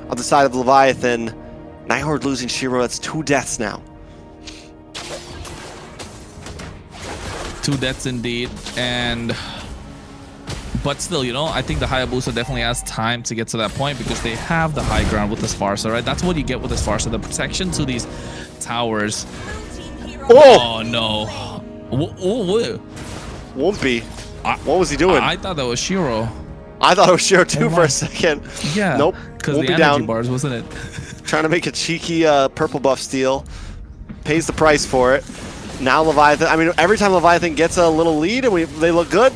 on the side of Leviathan. Night Horde losing Shiro. That's 2 deaths now. 2 deaths indeed. But still, you know, I think the Hayabusa definitely has time to get to that point because they have the high ground with the Sparsa, right? That's what you get with the Sparsa, the protection to these towers. Oh no. Won't be. What was he doing? I thought that was Shiro. I thought it was Shiro too for a second. Yeah. Nope. Because the Won't be energy down. bars, wasn't it? Trying to make a cheeky purple buff steal. Pays the price for it. Now Leviathan, I mean, every time Leviathan gets a little lead and they look good,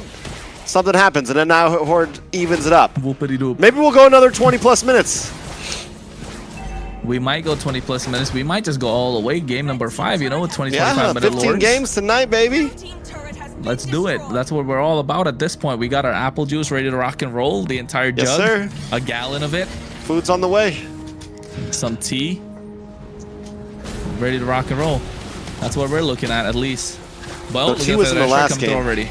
something happens, and then now Horde evens it up. Whoopity-doop. Maybe we'll go another 20 plus minutes. We might go 20 plus minutes. We might just go all the way. Game number 5, you know, with 20, yeah, 25 minute 15 lords. games tonight, baby. Let's do it. That's what we're all about at this point. We got our apple juice ready to rock and roll. The entire jug. Yes, sir. A gallon of it. Food's on the way. Some tea. Ready to rock and roll. That's what we're looking at least. Well, tea was in the last game already.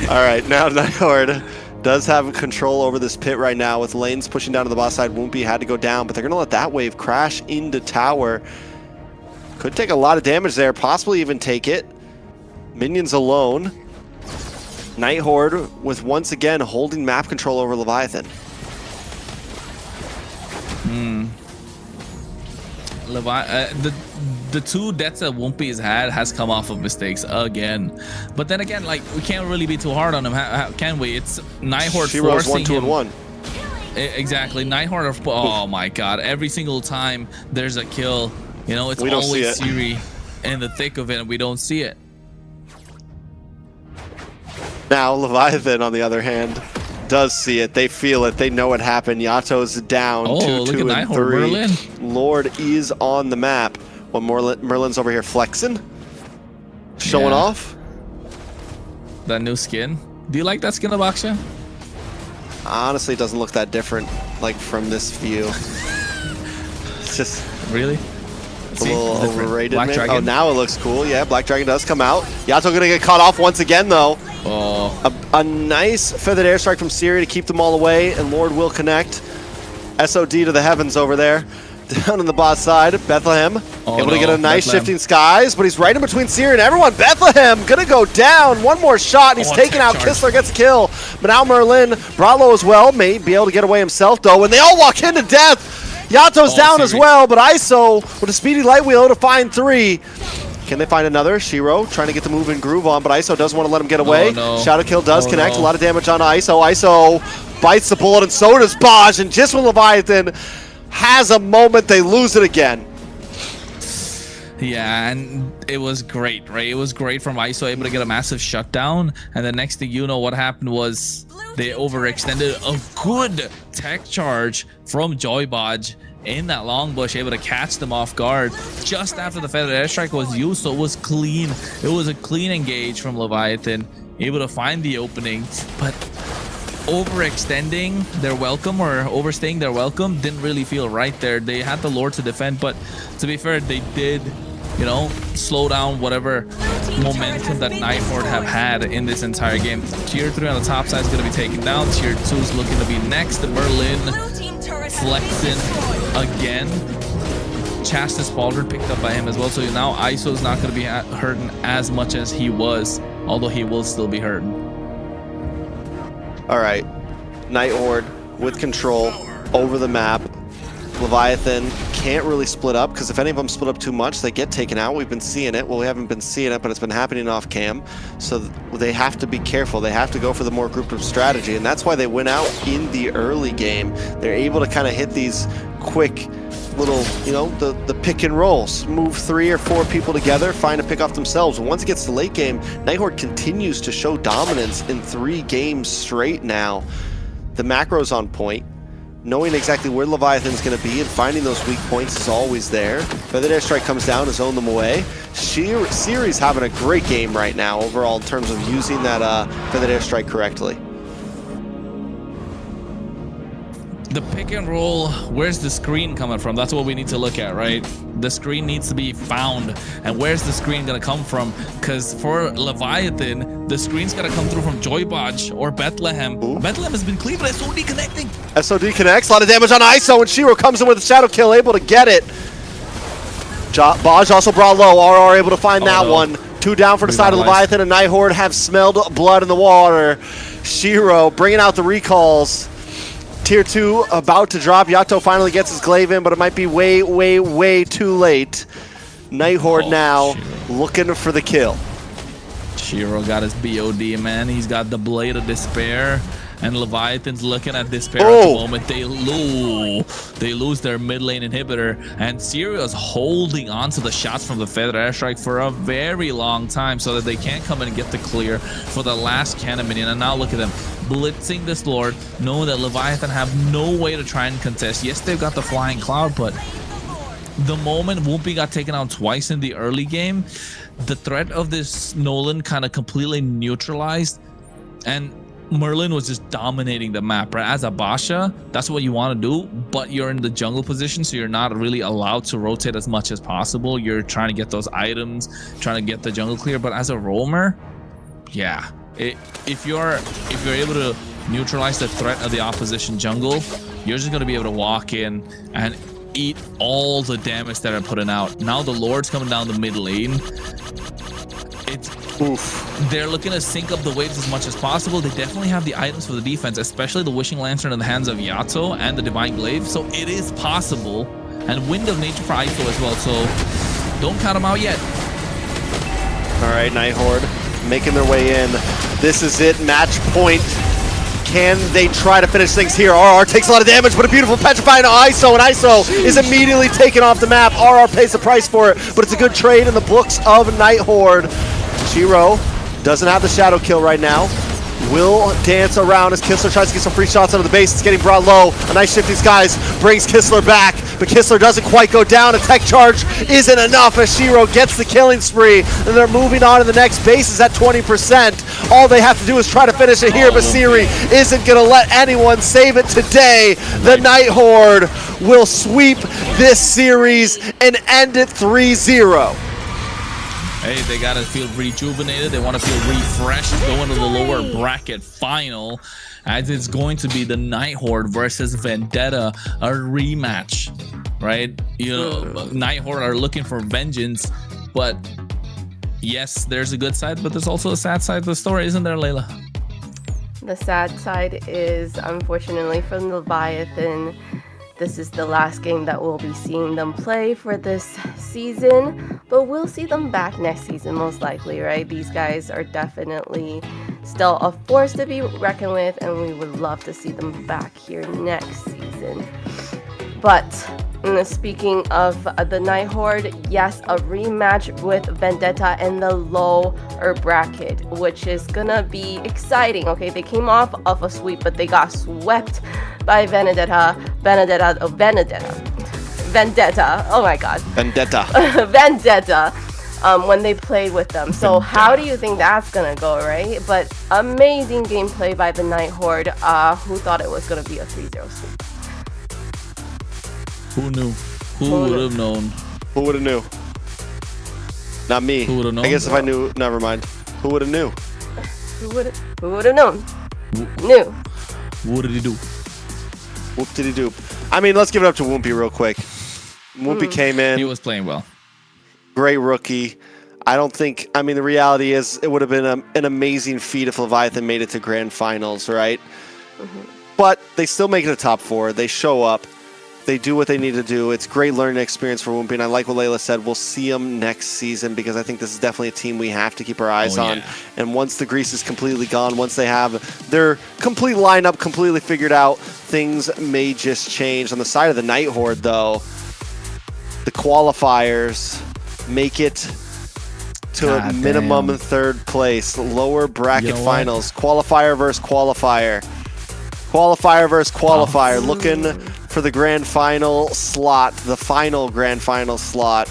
All right, now Night Horde does have control over this pit right now with lanes pushing down to the bot side. Woompy had to go down, but they're going to let that wave crash into tower. Could take a lot of damage there, possibly even take it. Minions alone. Night Horde with once again holding map control over Leviathan. The two deaths that Woompy has had has come off of mistakes again. But then again, like, we can't really be too hard on him, can we? It's Night Horde forcing him. 1-2-1. Exactly. Night Horde. Oh my God! Every single time there's a kill, you know, it's always Siri in the thick of it, and we don't see it. Now Leviathan, on the other hand, does see it. They feel it. They know what happened. Yato's down. 2-2 and 3. Merlin. Lord is on the map. One more. Merlin's over here flexing, showing off. That new skin. Do you like that skin of Aksha? Honestly, it doesn't look that different, like, from this view. It's just really a little overrated. Black Dragon. Oh, now it looks cool. Yeah, Black Dragon does come out. Yato gonna get caught off once again, though. Oh. A nice feathered airstrike from Siri to keep them all away, and Lord will connect. SOD to the heavens over there. Down on the bot side, Bethlehem able to get a nice shifting skies, but he's right in between Siri and everyone. Bethlehem gonna go down. One more shot, and he's taken out. Kistler gets a kill, but now Merlin, Bralo as well, may be able to get away himself though, and they all walk into death. Yato's down as well, but ISO with a speedy light wheel to find 3. Can they find another? Shiro trying to get the move and groove on, but ISO doesn't want to let him get away. Shadow kill does connect. A lot of damage on ISO. ISO bites the bullet, and so does Baj, and just when Leviathan has a moment, they lose it again. Yeah, and it was great, right? It was great from ISO, able to get a massive shutdown, and the next thing you know, what happened was they overextended a good tech charge from Joybaj in that long bush, able to catch them off guard just after the feathered airstrike was used, so it was clean. It was a clean engage from Leviathan, able to find the opening, but overextending their welcome or overstaying their welcome didn't really feel right there. They had the Lord to defend, but to be fair, they did, you know, slow down whatever momentum that Night Horde have had in this entire game. Tier 3 on the top side is going to be taken down. Tier 2 is looking to be next. The Merlin flexing again. Chastis Baldred picked up by him as well, so now ISO is not going to be hurting as much as he was, although he will still be hurting. All right, Night Horde with control over the map. Leviathan can't really split up, because if any of them split up too much, they get taken out. We've been seeing it. Well, we haven't been seeing it, but it's been happening off cam. So they have to be careful. They have to go for the more grouped up strategy, and that's why they went out in the early game. They're able to kind of hit these quick little, you know, the pick and rolls. Move 3 or 4 people together, find a pick off themselves. And once it gets to late game, Night Horde continues to show dominance in 3 games straight now. The macro's on point. Knowing exactly where Leviathan's going to be and finding those weak points is always there. Feathered airstrike comes down to zone them away. Siri's having a great game right now overall in terms of using that feathered airstrike correctly. The pick and roll, where's the screen coming from? That's what we need to look at, right? The screen needs to be found. And where's the screen going to come from? Because for Leviathan, the screen's got to come through from Joybaj or Bethlehem. Ooh. Bethlehem has been clean, but SOD connecting. SOD connects, a lot of damage on ISO, and Shiro comes in with a shadow kill, able to get it. Baj also brought low, RR able to find that one. 2 down for the side of Leviathan, and Night Horde have smelled blood in the water. Shiro bringing out the recalls. Tier 2 about to drop. Yato finally gets his glaive in, but it might be way, way, way too late. Night Horde now looking for the kill. Shiro got his BOD, man. He's got the Blade of Despair. And Leviathan's looking at Despair at the moment. They lose their mid lane inhibitor. And Sirius holding on to the shots from the feathered airstrike for a very long time so that they can't come in and get the clear for the last cannon minion. And now look at them blitzing this Lord, knowing that Leviathan have no way to try and contest. Yes, they've got the flying cloud, but the moment Whoopi got taken out twice in the early game, the threat of this Nolan kind of completely neutralized, and Merlin was just dominating the map, right? As a Basha, that's what you want to do, but you're in the jungle position, so you're not really allowed to rotate as much as possible. You're trying to get those items, trying to get the jungle clear. But as a roamer, yeah, if you're able to neutralize the threat of the opposition jungle, you're just going to be able to walk in and eat all the damage that are putting out. Now the Lord's coming down the mid lane. They're looking to sync up the waves as much as possible. They definitely have the items for the defense, especially the Wishing Lantern in the hands of Yato and the Divine Glaive. So it is possible. And Wind of Nature for Aiko as well. So don't count them out yet. All right, Night Horde making their way in. This is it, match point. Can they try to finish things here? RR takes a lot of damage, but a beautiful petrifying ISO, and ISO is immediately taken off the map. RR pays the price for it, but it's a good trade in the books of Night Horde. Shiro doesn't have the shadow kill right now. Will dance around as Kistler tries to get some free shots out of the base. It's getting brought low. A nice shift these guys brings Kistler back, but Kistler doesn't quite go down. A tech charge isn't enough as Shiro gets the killing spree, and they're moving on to the next base is at 20%. All they have to do is try to finish it here, but Siri isn't going to let anyone save it today. The Night Horde will sweep this series and end it 3-0. Hey, they gotta feel rejuvenated. They want to feel refreshed going to the lower bracket final, as it's going to be the Night Horde versus Vendetta, a rematch, right? You know, Night Horde are looking for vengeance, but yes, there's a good side, but there's also a sad side of the story, isn't there, Layla? The sad side is, unfortunately, from Leviathan, this is the last game that we'll be seeing them play for this season, but we'll see them back next season most likely, right? These guys are definitely still a force to be reckoned with, and we would love to see them back here next season. But speaking of the Night Horde, yes, a rematch with Vendetta in the lower bracket, which is gonna be exciting. Okay, they came off of a sweep, but they got swept by Vendetta. Oh my god. Vendetta. When they played with them. So how do you think that's gonna go, right? But amazing gameplay by the Night Horde. Who thought it was gonna be a 3-0 sweep? Who knew? Who would have known? Who would have knew? Not me. Who would have known? I guess if I knew, never mind. Who would have knew? Who would have known? Knew. What did he do? Whoop did he do? I mean, let's give it up to Whoopi real quick. Whoopi came in. He was playing well. Great rookie. I mean, the reality is it would have been an amazing feat if Leviathan made it to grand finals, right? But they still make it a top 4. They show up. They do what they need to do. It's great learning experience for Whoopi, and I like what Layla said. We'll see them next season because I think this is definitely a team we have to keep our eyes on. And once the grease is completely gone, once they have their complete lineup completely figured out, things may just change. On the side of the Night Horde, though, the qualifiers make it to a minimum third place. Lower bracket finals. Qualifier versus qualifier. Qualifier versus qualifier. Looking for the grand final slot, the final grand final slot.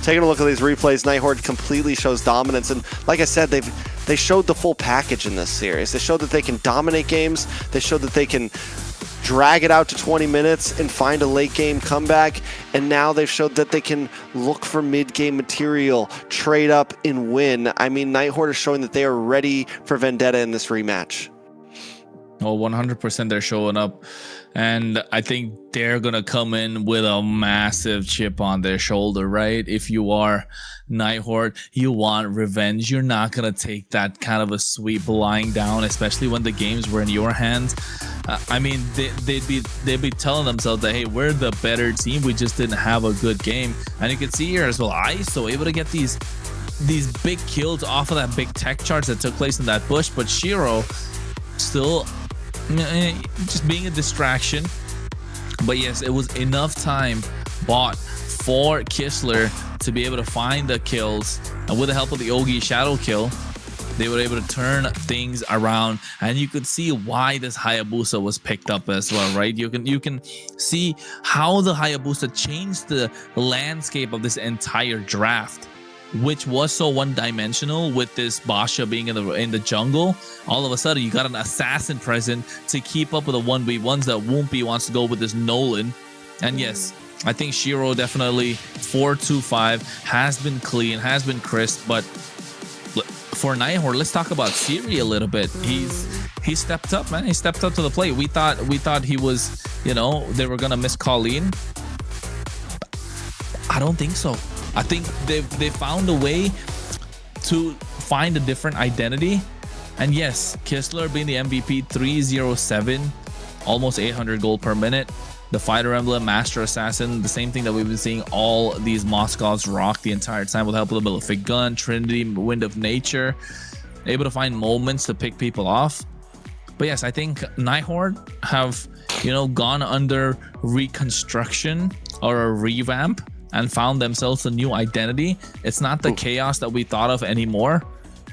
Taking a look at these replays, Night Horde completely shows dominance, and like I said, they showed the full package in this series. They showed that they can dominate games. They showed that they can drag it out to 20 minutes and find a late game comeback, and now they've showed that they can look for mid-game material, trade up and win. I mean, Night Horde is showing that they are ready for Vendetta in this rematch. Oh, 100% they're showing up. And I think they're going to come in with a massive chip on their shoulder, right? If you are Night Horde, you want revenge. You're not going to take that kind of a sweep lying down, especially when the games were in your hands. I mean, they'd be telling themselves that, hey, we're the better team. We just didn't have a good game. And you can see here as well, ISO able to get these big kills off of that big tech charge that took place in that bush. But Shiro still just being a distraction. But yes, it was enough time bought for Kistler to be able to find the kills, and with the help of the Ogi shadow kill, They were able to turn things around, and you could see why this Hayabusa was picked up as well, right? You can see how the Hayabusa changed the landscape of this entire draft, which was so one-dimensional with this Basha being in the jungle. All of a sudden, you got an assassin present to keep up with the 1v1s that Woompy wants to go with this Nolan. And yes, I think Shiro definitely 4-2-5 has been clean, has been crisp, but for Night Horde, let's talk about Siri a little bit. He stepped up, man. He stepped up to the plate. We thought he was, you know, they were gonna miss Colleen. I don't think so. I think they found a way to find a different identity. And yes, Kistler being the MVP, 307, almost 800 gold per minute. The Fighter Emblem, Master Assassin, the same thing that we've been seeing all these Moscovs rock the entire time with the help of the Malefic Gun, Trinity, Wind of Nature, able to find moments to pick people off. But yes, I think Night Horde have, you know, gone under reconstruction or a revamp and found themselves a new identity. It's not the chaos that we thought of anymore.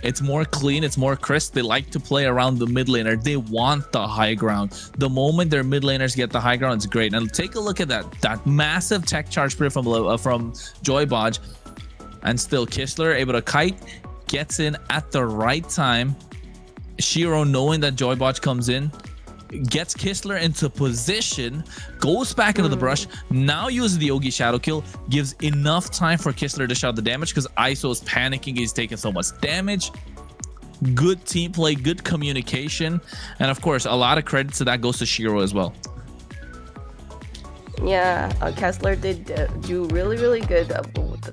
It's more clean, it's more crisp. They like to play around the mid laner. They want the high ground. The moment their mid laners get the high ground, it's great. And take a look at that massive tech charge sprint from Joybodge. And still Kistler able to kite, gets in at the right time. Shiro knowing that Joybodge comes in, gets Kistler into position, goes back into the brush, now uses the Yogi Shadow Kill, gives enough time for Kistler to shut the damage because ISO is panicking, he's taking so much damage. Good team play, good communication, and of course, a lot of credit to that goes to Shiro as well. Yeah, Kessler did do really good.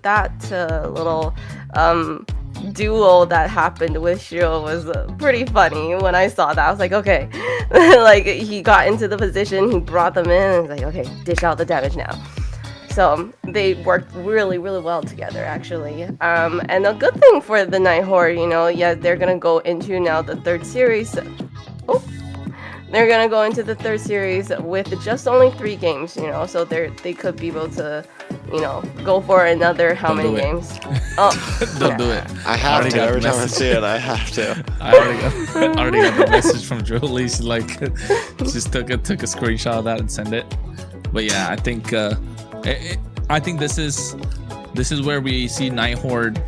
That little duo that happened with Shiro was pretty funny. When I saw that, I was like, okay. Like, he got into the position, he brought them in, and was like, okay, dish out the damage now. So they worked really well together, actually. And a good thing for the Night Horde, you know, yeah, they're gonna go into now the third series. Oh, they're gonna go into the third series with just only 3 games, you know, so they could be able to, you know, go for another many games. Oh, don't do it. I have to every time I see it. I have to. I already got the message from Julie. She's like, just took a screenshot of that and send it. But yeah, I think this is where we see Night Horde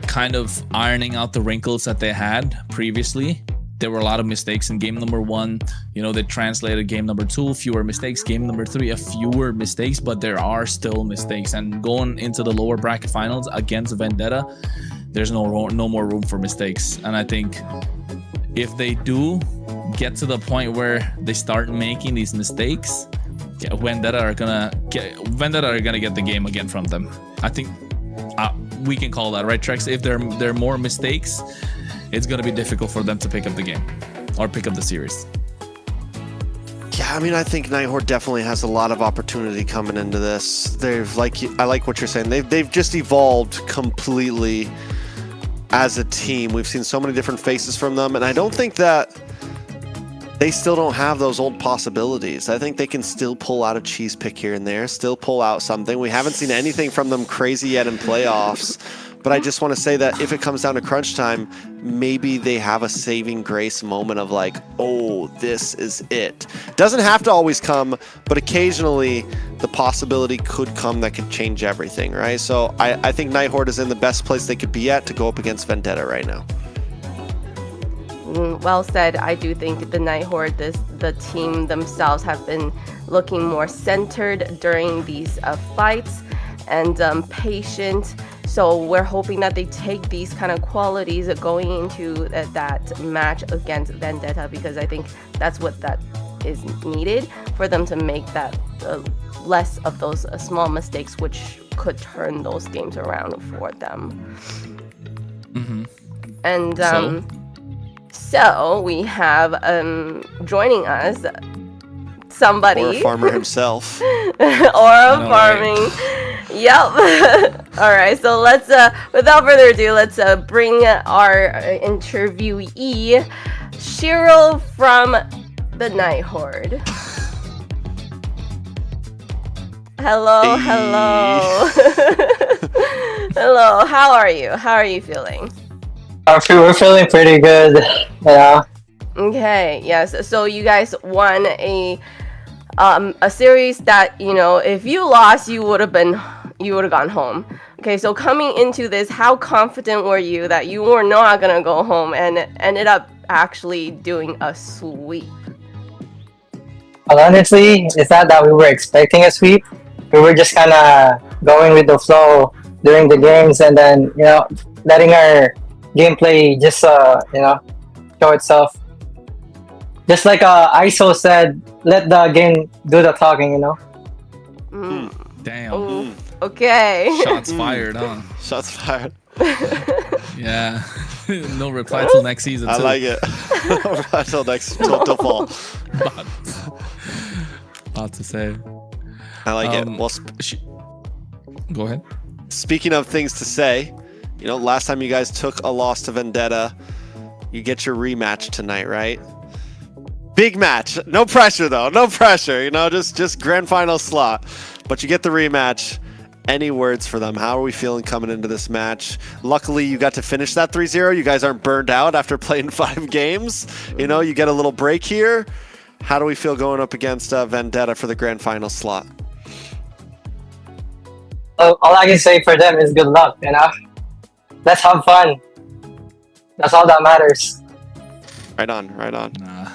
kind of ironing out the wrinkles that they had previously. There were a lot of mistakes in game number 1. You know, they translated game number 2, fewer mistakes. Game number 3, a fewer mistakes, but there are still mistakes. And going into the lower bracket finals against Vendetta, there's no more room for mistakes. And I think if they do get to the point where they start making these mistakes, Vendetta are gonna get the game again from them. I think we can call that, right, Trex? If there are more mistakes, it's going to be difficult for them to pick up the game or pick up the series. Yeah, I mean, I think Night Horde definitely has a lot of opportunity coming into this. I like what you're saying. They've just evolved completely as a team. We've seen so many different faces from them, and I don't think that they still don't have those old possibilities. I think they can still pull out a cheese pick here and there, still pull out something. We haven't seen anything from them crazy yet in playoffs. But I just want to say that if it comes down to crunch time, maybe they have a saving grace moment of like, oh, this is it. Doesn't have to always come, but occasionally the possibility could come that could change everything, right? So I think Night Horde is in the best place they could be at to go up against Vendetta right now. Well said. I do think the Night Horde, the team themselves, have been looking more centered during these fights and patient. So we're hoping that they take these kind of qualities going into that match against Vendetta, because I think that's what that is needed for them to make that less of those small mistakes, which could turn those games around for them. Mm-hmm. And so we have joining us somebody, or a farmer himself, or a farming. Right. Yep. All right. So let's, without further ado, let's bring our interviewee, Shiro from the Night Horde. Hello. Hello. Hello. How are you? How are you feeling? We're feeling pretty good. Okay, yes. So you guys won a series that, you know, if you lost, you would have gone home. Okay, so coming into this, how confident were you that you were not gonna go home and ended up actually doing a sweep? Well, honestly, it's not that we were expecting a sweep. We were just kind of going with the flow during the games, and then, you know, letting our gameplay just you know, show itself. Just like ISO said, let the game do the talking, you know. Damn. Ooh, okay. Shots fired, huh? Shots fired. Yeah. No reply till next season. I too. like it. till fall. About to say. I like it. Well, go ahead. Speaking of things to say, you know, last time you guys took a loss to Vendetta, you get your rematch tonight, right? Big match. No pressure though. No pressure. You know, just grand final slot. But you get the rematch. Any words for them? How are we feeling coming into this match? Luckily, you got to finish that 3-0. You guys aren't burned out after playing 5 games. You know, you get a little break here. How do we feel going up against Vendetta for the grand final slot? All I can say for them is good luck, you know? Let's have fun. That's all that matters. Right on, right on. Nah.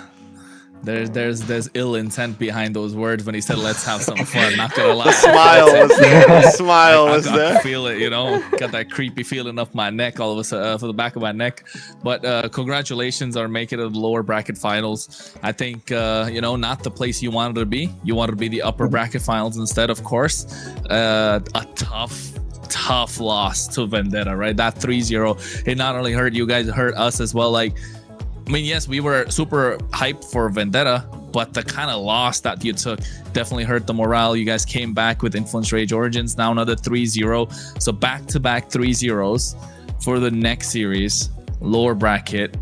There's ill intent behind those words when he said let's have some fun. Not gonna lie. The smile was there. The smile was there. I feel it, you know. Got that creepy feeling up my neck all of a sudden, for the back of my neck. But congratulations on making it to the lower bracket finals. I think you know, not the place you wanted to be. You wanted to be the upper bracket finals instead, of course. A tough loss to Vendetta, right? That 3-0, it not only hurt you guys, it hurt us as well. Like, I mean, yes, we were super hyped for Vendetta, but the kind of loss that you took definitely hurt the morale. You guys came back with Influence Rage Origins, now another 3-0. So back-to-back 3-0s for the next series, lower bracket.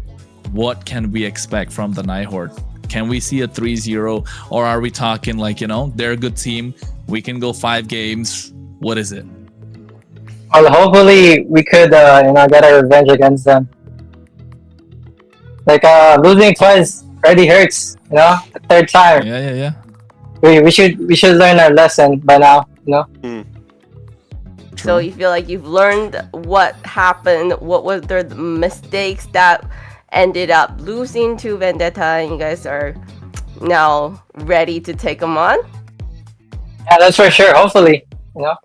What can we expect from the Night Horde? Can we see a 3-0, or are we talking like, you know, they're a good team, we can go 5 games? What is it? Well, hopefully we could, you know, get our revenge against them. Like, losing twice already hurts, you know? The 3rd time. Yeah. We should learn our lesson by now, you know? So you feel like you've learned what happened, what was the mistakes that ended up losing to Vendetta, and you guys are now ready to take them on? Yeah, that's for sure, hopefully, you know?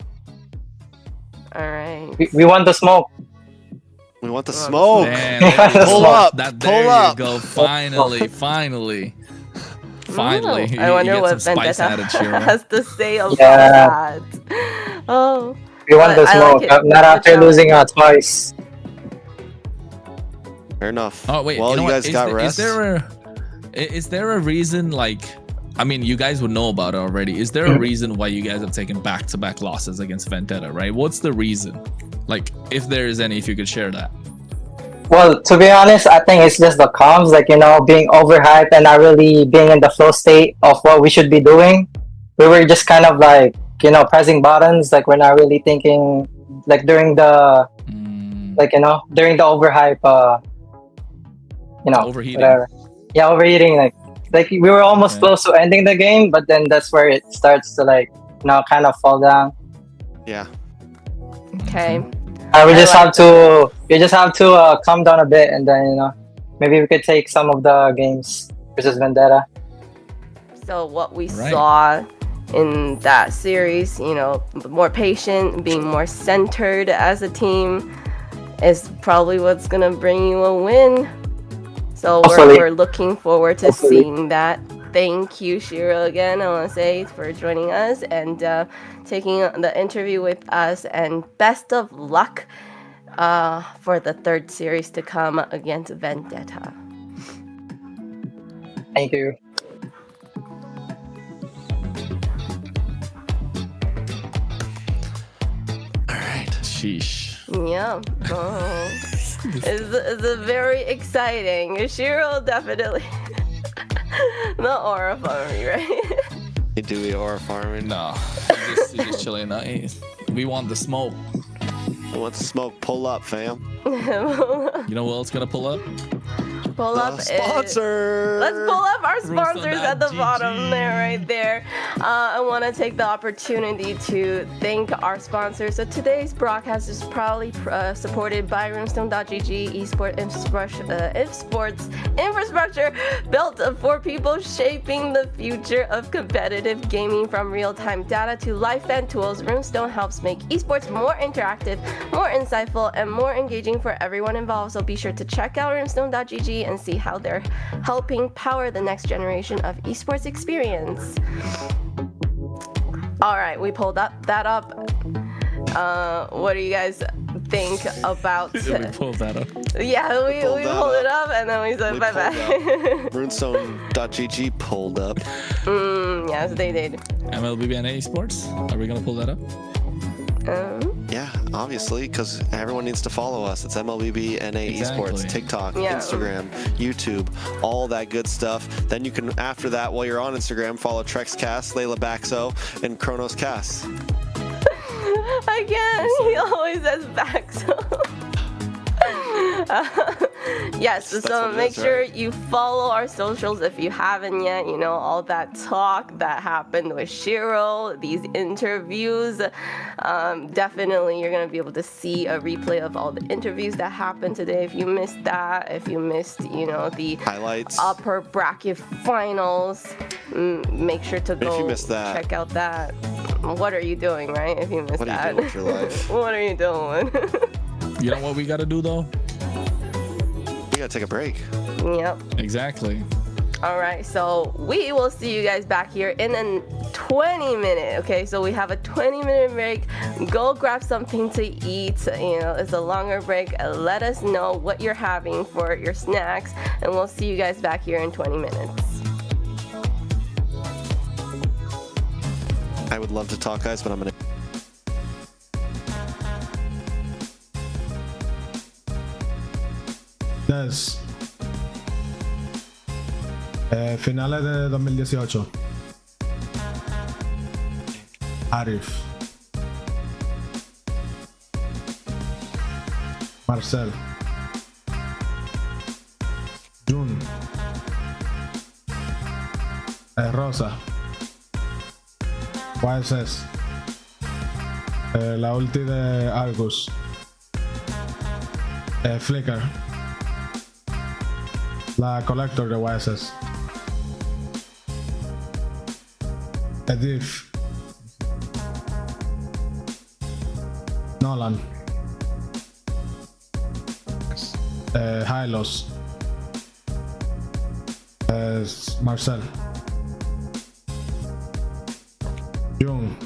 Alright. We want the smoke. We want the smoke. Man, pull up. There you go. Finally. I wonder what Vendetta has to say about Yeah. that. Oh. We want the But I smoke, like it. not after losing twice. Fair enough. Oh wait, well, you know you what? guys got rest. Is there a reason, like, I mean, you guys would know about it already. Is there a reason why you guys have taken back-to-back losses against Vendetta, right? What's the reason? Like, if there is any, if you could share that. Well, to be honest, I think it's just the comms, like, you know, being overhyped and not really being in the flow state of what we should be doing. We were just kind of like, you know, pressing buttons, like we're not really thinking, like during the, like, you know, during the overhype, you know, overheating. Whatever. Yeah, overheating, like we were almost close to ending the game, but then that's where it starts to, like, you know, kind of fall down. Yeah. Okay. We just have to calm down a bit, and then, you know, maybe we could take some of the games versus Vendetta. So what we saw in that series, you know, more patient, being more centered as a team, is probably what's gonna bring you a win. So we're looking forward to seeing that. Thank you, Shiro, again, I want to say, for joining us and taking the interview with us. And best of luck for the 3rd series to come against Vendetta. Thank you. All right. Sheesh. Yeah. It's a very exciting. Shiro definitely. The aura farming, right? You do the aura farming? No. You're just chilling. We want the smoke. I want the smoke. Pull up, fam. You know what else gonna pull up? Pull up sponsors. Let's pull up our sponsors at the GG. bottom there, right there. I want to take the opportunity to thank our sponsors. So today's broadcast is proudly supported by Runestone.gg Esports infrastructure built for people shaping the future of competitive gaming. From real-time data to live fan tools, Runestone helps make esports more interactive, more insightful, and more engaging for everyone involved. So be sure to check out Runestone.gg and see how they're helping power the next generation of esports experience. All right, we pulled that up. What do you guys think about? We pulled that up. Yeah, we pulled it up and then we said bye bye. Runestone.gg pulled up. Yes, they did. MLBB Esports. Are we gonna pull that up? Yeah, obviously, because everyone needs to follow us. It's MLBB Esports, TikTok, Instagram, YouTube, all that good stuff. Then you can, after that, while you're on Instagram, follow TrexCast, Layla Baxo, and Kronos Cast. Again, he always says Baxo. Yes, so make sure you follow our socials if you haven't yet. You know, all that talk that happened with Shiro, these interviews. Definitely you're going to be able to see a replay of all the interviews that happened today. If you missed that, if you missed, you know, the highlights, upper bracket finals, make sure to go if you missed that, check out that. What are you doing, right? If you missed that. What are you doing with your life? What are you doing? You know what we gotta do though? We gotta take a break. Yep. Exactly. All right, so we will see you guys back here in a 20-minute. Okay, so we have a 20-minute break. Go grab something to eat. You know, it's a longer break. Let us know what you're having for your snacks, and we'll see you guys back here in 20 minutes. I would love to talk, guys, but I'm gonna. Finales de 2018. Arif. Marcel. Jun. Rosa. YSS. La ulti de Argus. Flicker. La Collector de YSS. Edith. Nolan. Hylos. Marcel. Jung.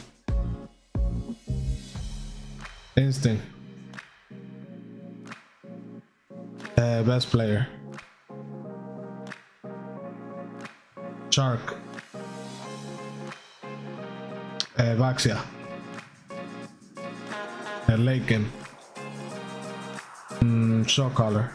Instinct. Best player. Shark. Vaxia. Laken. Show color.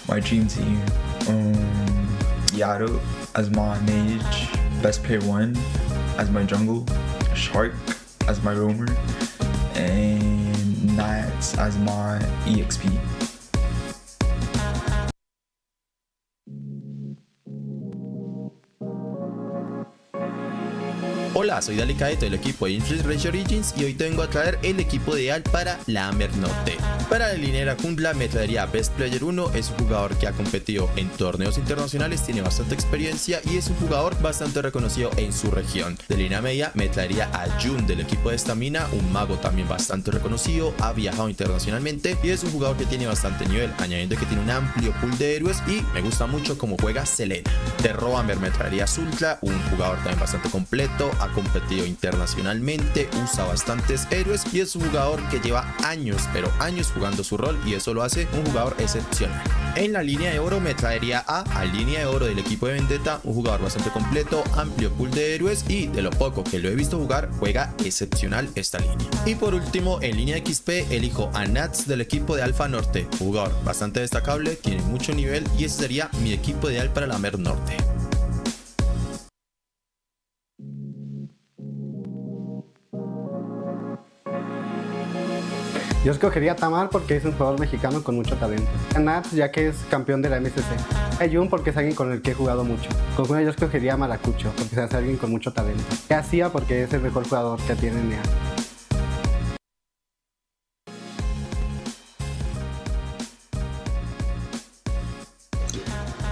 My dream team. Yaru as my mage. Best player 1 as my jungle. Shark as my roamer. And Nats as my EXP. Hola, soy Dalicaeto del equipo de Influence Origins y hoy te vengo a traer el equipo ideal para la AMER Norte. Para la línea jungla me traería Best Player 1, es un jugador que ha competido en torneos internacionales, tiene bastante experiencia y es un jugador bastante reconocido en su región. De línea media me traería a Jun del equipo de Estamina, un mago también bastante reconocido, ha viajado internacionalmente y es un jugador que tiene bastante nivel, añadiendo que tiene un amplio pool de héroes y me gusta mucho cómo juega Selena. De Roamer me traería a Zultra, un jugador también bastante completo, ha competido internacionalmente, usa bastantes héroes y es un jugador que lleva años, pero años jugando su rol y eso lo hace un jugador excepcional. En la línea de oro me traería a línea de oro del equipo de Vendetta, un jugador bastante completo, amplio pool de héroes y de lo poco que lo he visto jugar, juega excepcional esta línea. Y por último, en línea XP elijo a Nats del equipo de Alpha Norte, un jugador bastante destacable, tiene mucho nivel y ese sería mi equipo ideal para la AMER Norte. Yo escogería a Tamar porque es un jugador mexicano con mucho talento. A Nats, ya que es campeón de la MCC. A Jun porque es alguien con el que he jugado mucho. Con Juna yo escogería a Maracucho porque se hace alguien con mucho talento. Y a Sia porque es el mejor jugador que tiene NEA.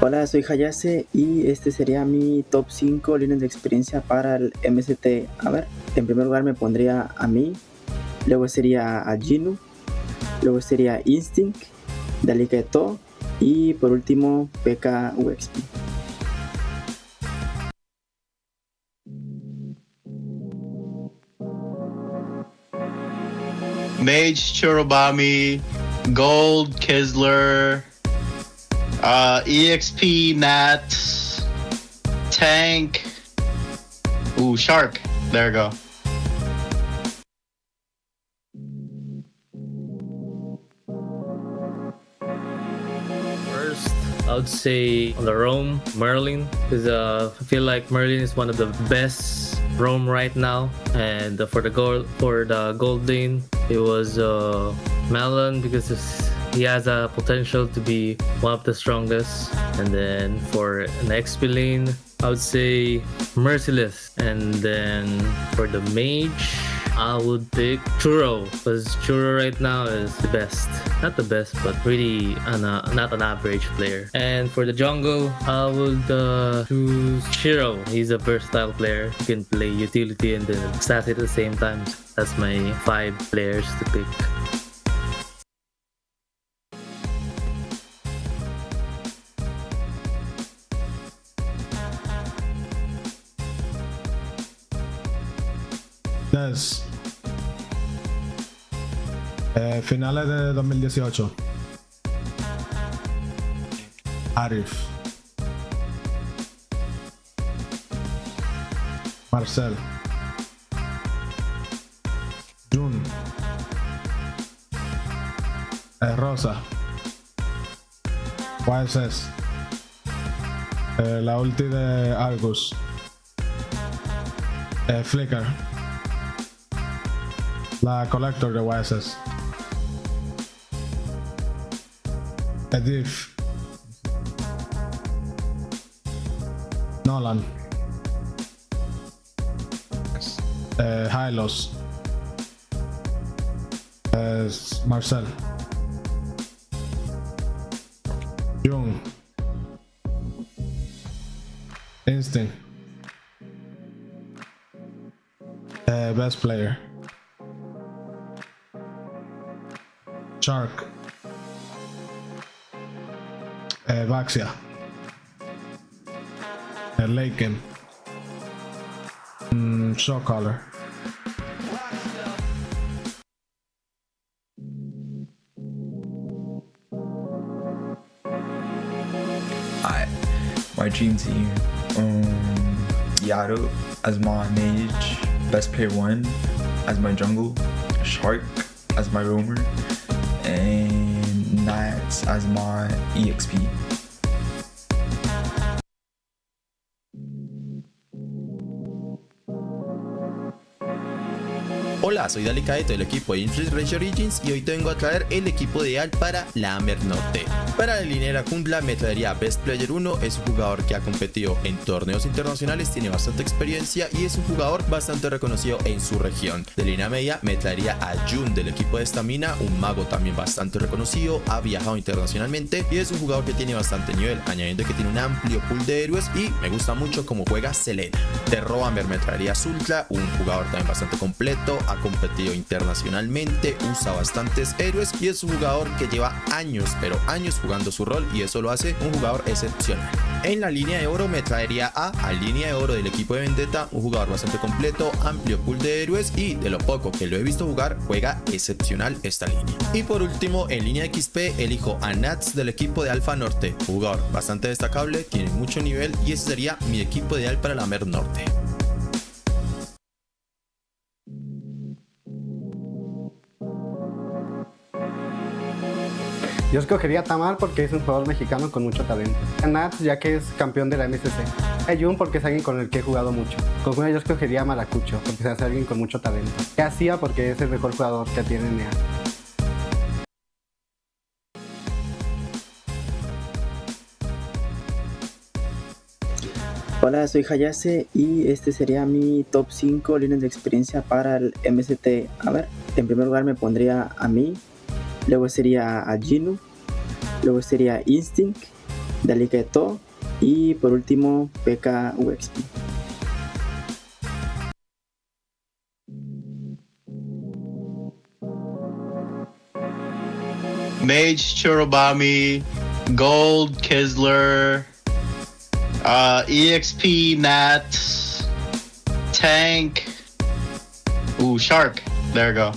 Hola, soy Hayase y este sería mi top 5 líneas de experiencia para el MCT AMER. En primer lugar me pondría a mí, luego sería a Jinu, luego sería Instinct, Dalicato y por último PK UXP. Mage, Churubami, Gold, Kisler, EXP, Nat, Tank, ooh, Shark, there we go. First, I would say on the roam, Merlin, because I feel like Merlin is one of the best roam right now. And for the gold lane, it was Melon because he has a potential to be one of the strongest. And then for an XP lane, I would say Merciless. And then for the mage, I would pick Churro because Churro right now is the best. Not the best, but really not an average player. And for the jungle, I would choose Shiro. He's a versatile player. He can play utility and then assassin at the same time. That's my 5 players to pick. Des. Finales de 2018. Arif. Marcel. Jun. Rosa. YSS. La ulti de Argus. Flicker. La Collector de YSS. Edith. Nolan. Hylos. Marcel. Jung. Instinct. Best player. Shark. Vaxia. Laken. Show color. My dream team. Yaru as my mage, best player 1 as my jungle, Shark as my roamer, and Nats as my EXP. Hola, soy Dalicato del equipo de Influence Race Origins y hoy te vengo a traer el equipo ideal para la AMER Norte. Para la línea jungla me traería Best Player 1, es un jugador que ha competido en torneos internacionales, tiene bastante experiencia y es un jugador bastante reconocido en su región. De línea media me traería a Jun del equipo de Estamina, un mago también bastante reconocido, ha viajado internacionalmente y es un jugador que tiene bastante nivel, añadiendo que tiene un amplio pool de héroes y me gusta mucho cómo juega Selena. De Roamer me traería a Zultra, un jugador también bastante completo, ha competido internacionalmente, usa bastantes héroes y es un jugador que lleva años, pero años jugando su rol y eso lo hace un jugador excepcional. En la línea de oro me traería a línea de oro del equipo de Vendetta, un jugador bastante completo, amplio pool de héroes y de lo poco que lo he visto jugar, juega excepcional esta línea. Y por último, en línea XP elijo a Nats del equipo de Alpha Norte, jugador bastante destacable, tiene mucho nivel y ese sería mi equipo ideal para la AMER Norte. Yo escogería a Tamar porque es un jugador mexicano con mucho talento. A Nats, ya que es campeón de la MCC. A Jun porque es alguien con el que he jugado mucho. Con Juna yo escogería a Maracucho porque se hace alguien con mucho talento. Y a Sia porque es el mejor jugador que tiene NEA. Hola, soy Hayase y este sería mi top 5 líneas de experiencia para el MCT AMER. En primer lugar me pondría a mí, luego sería a Jinu, luego sería Instinct, Delicato y por último PK UXP. Mage Churubami, Gold Kisler, EXP Nat, Tank, ooh, Shark. There we go.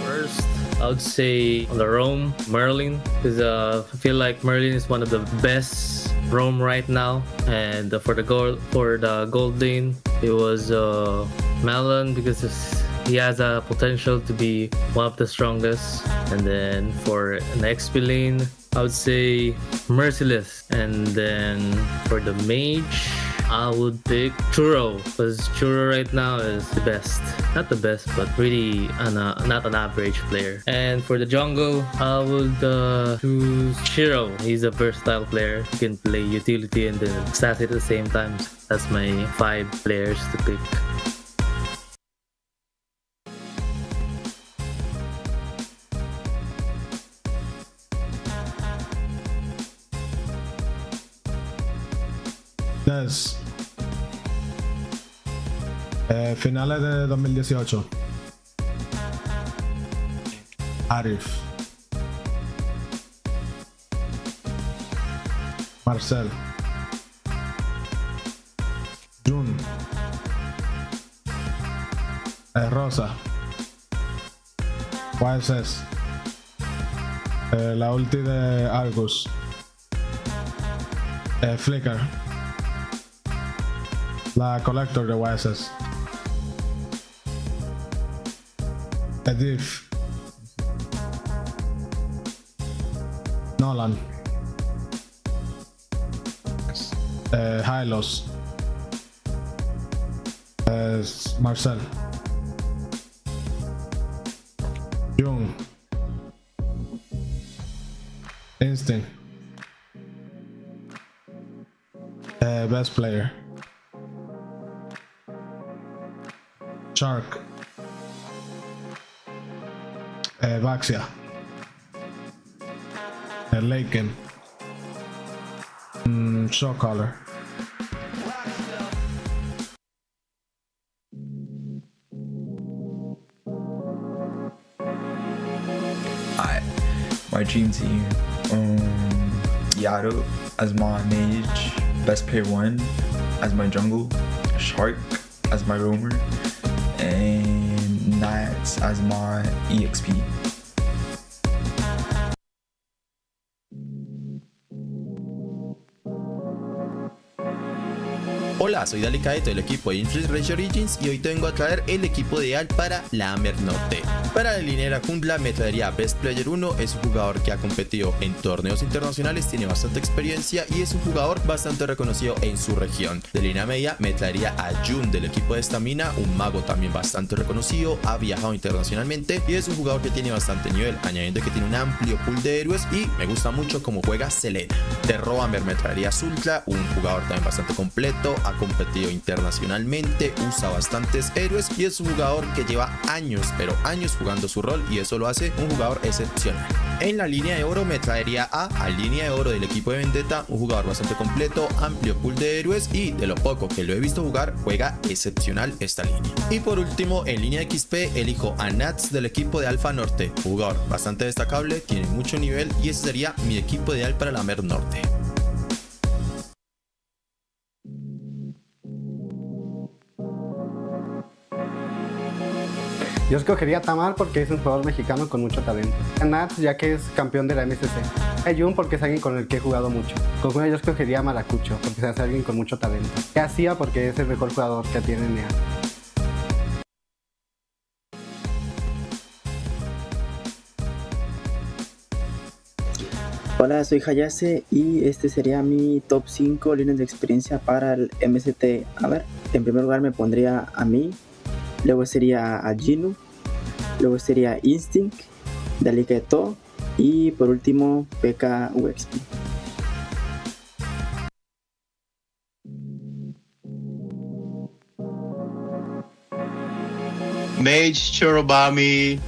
First, I would say on the roam, Merlin, because I feel like Merlin is one of the best roam right now. And for the gold lane, it was Melon because he has a potential to be one of the strongest. And then for an XP lane, I would say Merciless. And then for the mage, I would pick Churro because Churro right now is the best. Not the best, but really not an average player. And for the jungle, I would choose Shiro. He's a versatile player. He can play utility and then stats at the same time. That's my 5 players to pick. Des. Finales de 2018. Arif. Marcel. Jun. Rosa. YSS. La ulti de Argus. Flicker. La Collector de YSS. Edith. Nolan. Hylos. Marcel. Jung. Instinct. Best player. Shark. Vaxia. Laken. Shock collar. My dream team. Yato as my mage, best player 1 as my jungle, Shark as my roamer, and Nats as my EXP. Hola, soy Delicato del equipo de Influence Rage Origins y hoy te vengo a traer el equipo ideal para la AMER Norte. Para la línea jungla me traería Best Player 1, es un jugador que ha competido en torneos internacionales, tiene bastante experiencia y es un jugador bastante reconocido en su región. De línea media me traería a Jun del equipo de Estamina, un mago también bastante reconocido, ha viajado internacionalmente y es un jugador que tiene bastante nivel, añadiendo que tiene un amplio pool de héroes y me gusta mucho cómo juega Selena. De Roamer me traería a Zultla, un jugador también bastante completo, ha competido internacionalmente, usa bastantes héroes y es un jugador que lleva años, pero años jugando su rol y eso lo hace un jugador excepcional. En la línea de oro me traería a línea de oro del equipo de Vendetta, un jugador bastante completo, amplio pool de héroes y de lo poco que lo he visto jugar, juega excepcional esta línea. Y por último, en línea XP elijo a Nats del equipo de Alpha Norte, un jugador bastante destacable, tiene mucho nivel y ese sería mi equipo ideal para la AMER Norte. Yo escogería a Tamar porque es un jugador mexicano con mucho talento. A Nats ya que es campeón de la MCC. A Jun porque es alguien con el que he jugado mucho. Con Juno yo escogería a Maracucho porque se hace alguien con mucho talento. Y a Sia porque es el mejor jugador que tiene NEA. Hola, soy Hayase y este sería mi top 5 líneas de experiencia para el MCT AMER. En primer lugar me pondría a mí, luego sería a Jinu, luego sería Instinct, Delicato y por último PK UXP. Mage Churubami,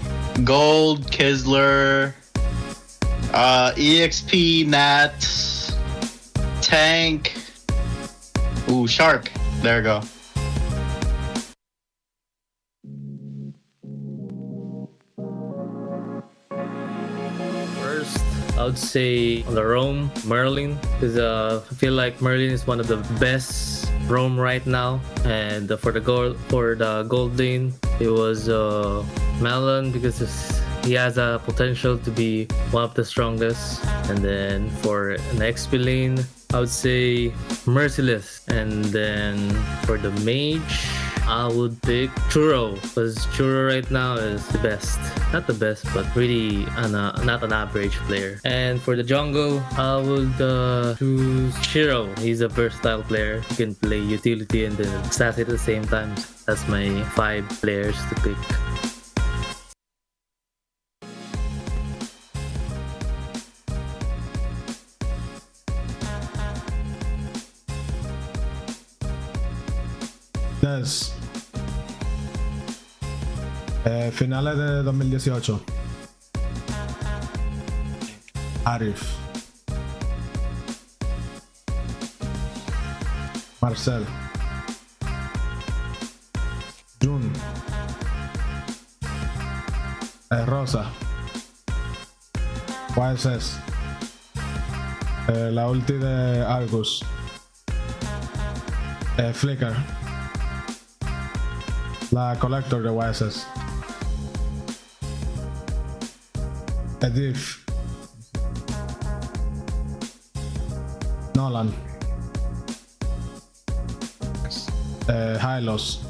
Gold Kisler, EXP Nat, Tank, ooh, Shark. There we go. First, I would say on the roam, Merlin, because I feel like Merlin is one of the best roam right now. And for the gold lane, it was Melon because he has a potential to be one of the strongest. And then for an XP lane, I would say Merciless. And then for the mage, I would pick Churro, because Churro right now is the best. Not the best, but really not an average player. And for the jungle, I would choose Shiro. He's a versatile player. He can play utility and then assassin at the same time. That's my 5 players to pick. Des. Finales de 2018. Arif. Marcel. Jun. Rosa. YSS. La ulti de Argus. Flicker. La Collector de YSS. Edith. Nolan. Hylos.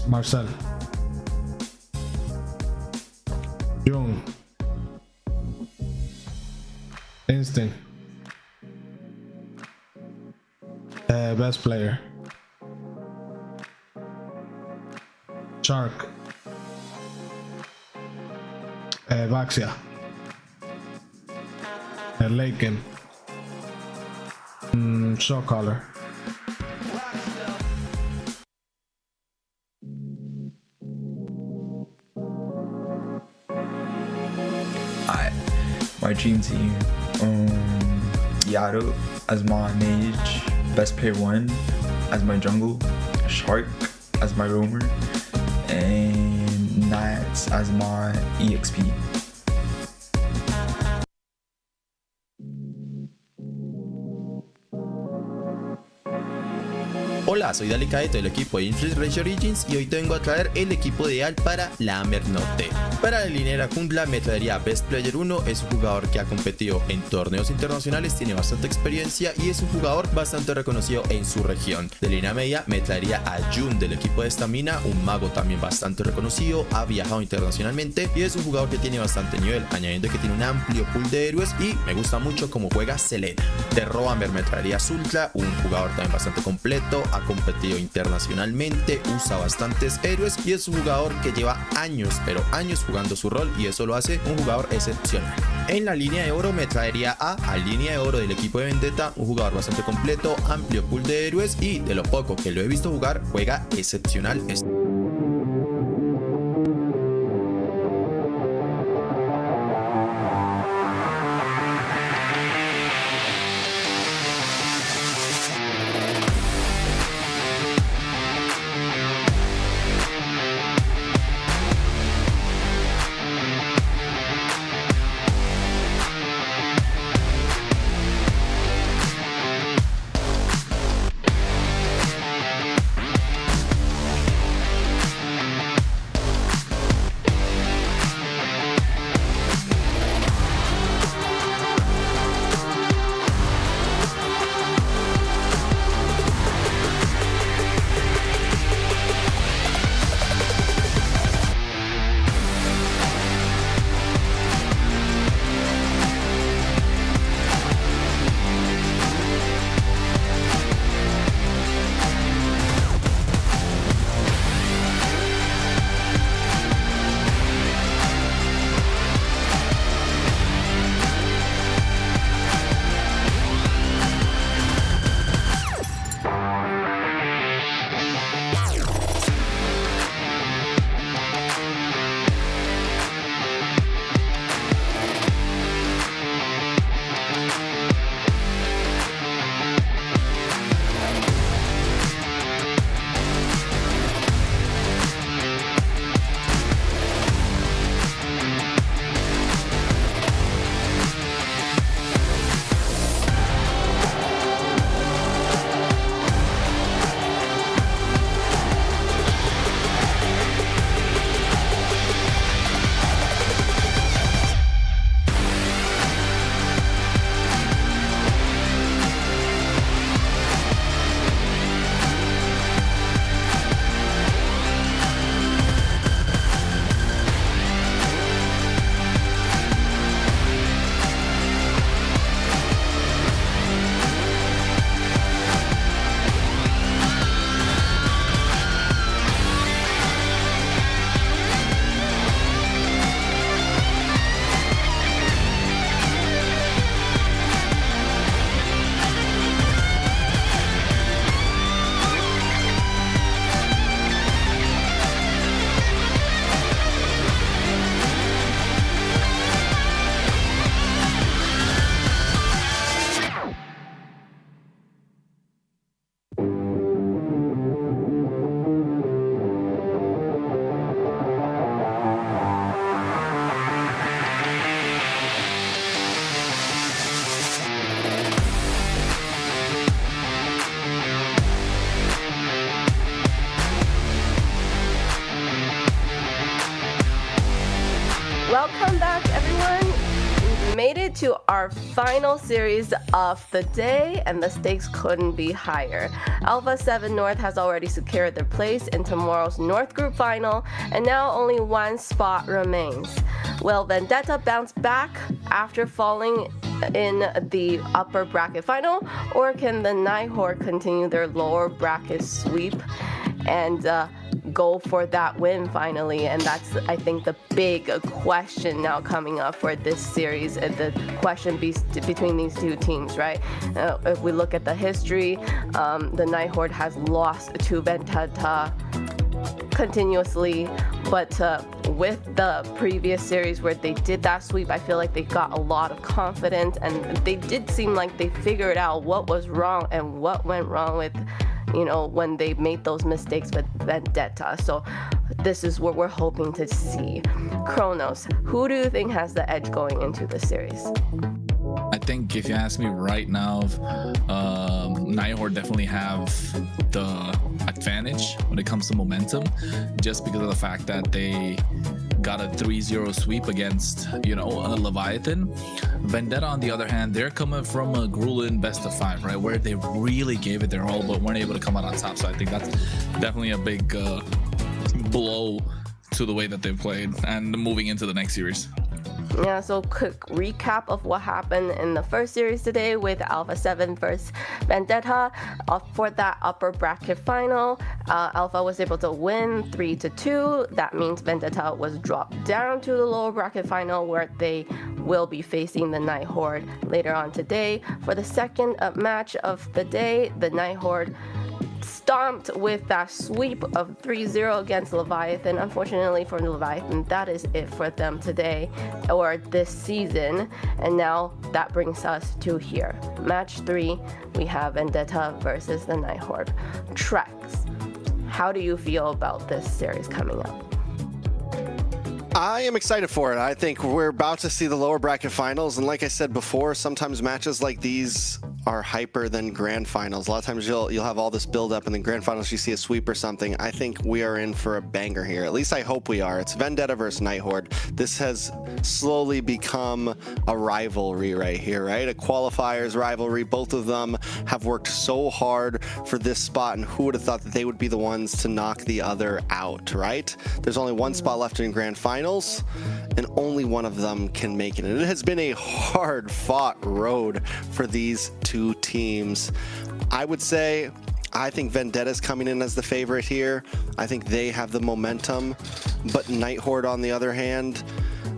Marcel. Jung. Instinct. Best player. Shark. Vaxia. Laken. Show color. My dream team. Yaru as my mage, best player 1 as my jungle, Shark as my roamer, and Nats as my EXP. Hola, soy Delicato del equipo de Influence Rage Origins y hoy te vengo a traer el equipo ideal para la AMER Norte. Para la linera jungla me traería Best Player 1, es un jugador que ha competido en torneos internacionales, tiene bastante experiencia y es un jugador bastante reconocido en su región. De línea media me traería a Jun del equipo de Estamina, un mago también bastante reconocido, ha viajado internacionalmente y es un jugador que tiene bastante nivel, añadiendo que tiene un amplio pool de héroes y me gusta mucho cómo juega Selena. De Roamer me traería a Zultra, un jugador también bastante completo, ha competido internacionalmente, usa bastantes héroes y es un jugador que lleva años, pero años jugando su rol y eso lo hace un jugador excepcional. En la línea de oro me traería a línea de oro del equipo de Vendetta, un jugador bastante completo, amplio pool de héroes y de lo poco que lo he visto jugar, juega excepcional. Welcome back, everyone. We've made it to our final series of the day, and the stakes couldn't be higher. Alpha7 North has already secured their place in tomorrow's North Group Final, and now only one spot remains. Will Vendetta bounce back after falling in the upper bracket final, or can the Night Horde continue their lower bracket sweep and go for that win finally? And that's, I think, the big question now coming up for this series, the question between these two teams, right? If we look at the history, the Night Horde has lost to Vendetta continuously, but with the previous series where they did that sweep, I feel like they got a lot of confidence, and they did seem like they figured out what was wrong and what went wrong with, you know, when they made those mistakes with Vendetta. So this is what we're hoping to see. Kronos, who do you think has the edge going into the series? I think if you ask me right now, Night Horde definitely have the advantage when it comes to momentum, just because of the fact that they got a 3-0 sweep against, you know, Leviatan. Vendetta, on the other hand, they're coming from a grueling best of 5, right, where they really gave it their all but weren't able to come out on top. So I think that's definitely a big blow to the way that they played and moving into the next series. Yeah, so quick recap of what happened in the first series today with Alpha7 versus Vendetta. For that upper bracket final, Alpha was able to win 3-2. That means Vendetta was dropped down to the lower bracket final, where they will be facing the Night Horde later on today. For the second match of the day, the Night Horde stomped with that sweep of 3-0 against Leviathan. Unfortunately for Leviathan, that is it for them today, or this season. And now that brings us to here. Match 3, we have Vendetta versus the Night Horde. Trex, how do you feel about this series coming up? I am excited for it. I think we're about to see the lower bracket finals, and like I said before, sometimes matches like these are hyper than grand finals. A lot of times you'll have all this build up, and then grand finals you see a sweep or something. I think we are in for a banger here. At least I hope we are. It's Vendetta versus Night Horde. This has slowly become a rivalry right here, right? A qualifiers rivalry. Both of them have worked so hard for this spot, and who would have thought that they would be the ones to knock the other out, right? There's only one spot left in grand finals, and only one of them can make it. And it has been a hard fought road for these two teams. I would say I think Vendetta's coming in as the favorite here. I think they have the momentum, but Night Horde, on the other hand,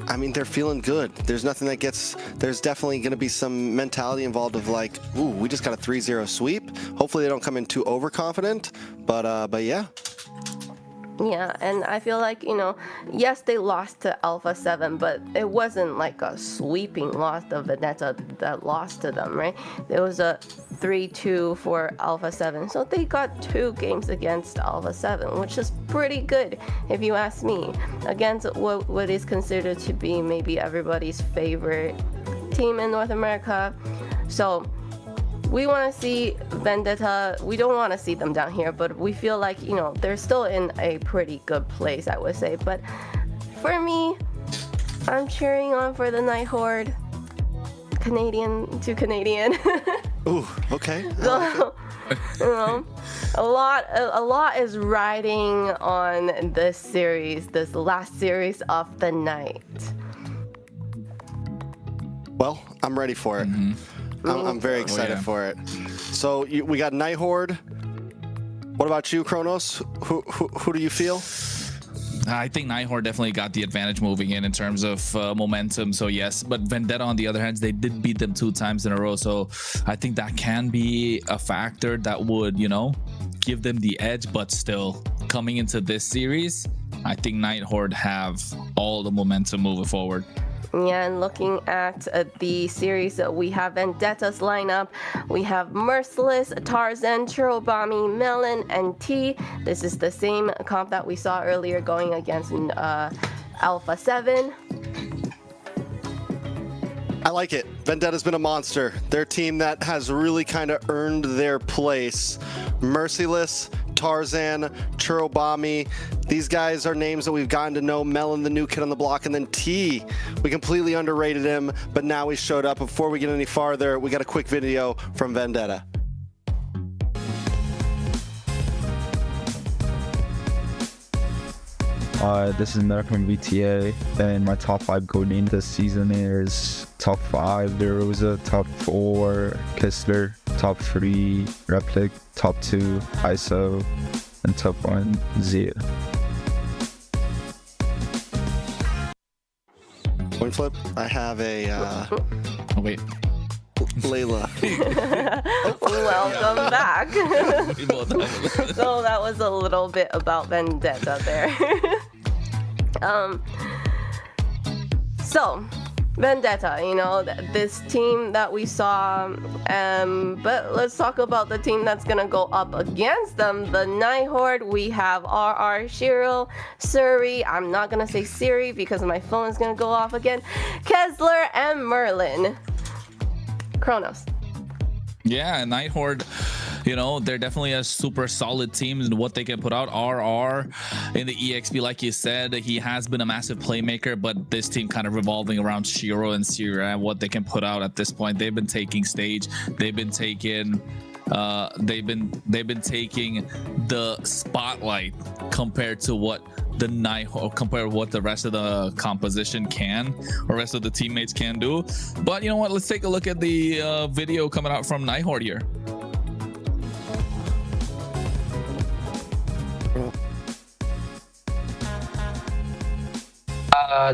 I mean, they're feeling good. There's nothing that gets, there's definitely going to be some mentality involved of like, ooh, we just got a 3-0 sweep. Hopefully they don't come in too overconfident, but yeah. Yeah, and I feel like, you know, yes, they lost to Alpha7, but it wasn't like a sweeping loss of Vendetta that lost to them, right? There was a 3-2 for Alpha7, so they got 2 games against Alpha7, which is pretty good, if you ask me, against what is considered to be maybe everybody's favorite team in North America. So we want to see Vendetta. We don't want to see them down here, but we feel like, you know, they're still in a pretty good place, I would say. But for me, I'm cheering on for the Night Horde. Canadian to Canadian. Ooh, okay. So, you know, a lot is riding on this series, this last series of the night. Well, I'm ready for it. I'm very excited for it. So we got Night Horde. What about you, Kronos? Who do you feel? I think Night Horde definitely got the advantage moving in terms of momentum. So yes, but Vendetta, on the other hand, they did beat them 2 times in a row. So I think that can be a factor that would, you know, give them the edge. But still, coming into this series, I think Night Horde have all the momentum moving forward. Yeah, and looking at the series, we have Vendetta's lineup. We have Merciless, Tarzan, Chirobami, Melon, and T. This is the same comp that we saw earlier going against Alpha7. I like it. Vendetta's been a monster. Their team that has really kind of earned their place. Merciless, Tarzan, Churobami. These guys are names that we've gotten to know. Melon, the new kid on the block, and then T. We completely underrated him, but now he showed up. Before we get any farther, we got a quick video from Vendetta. This is American VTA, and my top 5 going into this season is top 5 Derosa, top 4 Kistler, top 3 Replic, top 2 ISO, and top 1 Zia. Coin flip. I have a. Oh, wait. Layla. Welcome back. So that was a little bit about Vendetta there. So Vendetta, you know, this team that we saw, but let's talk about the team that's gonna go up against them, the Night Horde. We have RR, Shiro, Suri, I'm not gonna say Siri because my phone is gonna go off again, Kessler, and Merlin. Kronos. Yeah, Night Horde, you know, they're definitely a super solid team in what they can put out. RR in the EXP, like you said, he has been a massive playmaker, but this team kind of revolving around Shiro and Sierra and what they can put out at this point. They've been taking stage, they've been taking taking the spotlight compared to what the Night Horde, compared to what the rest of the composition can, or rest of the teammates can do. But you know what, let's take a look at the video coming out from Night Horde here.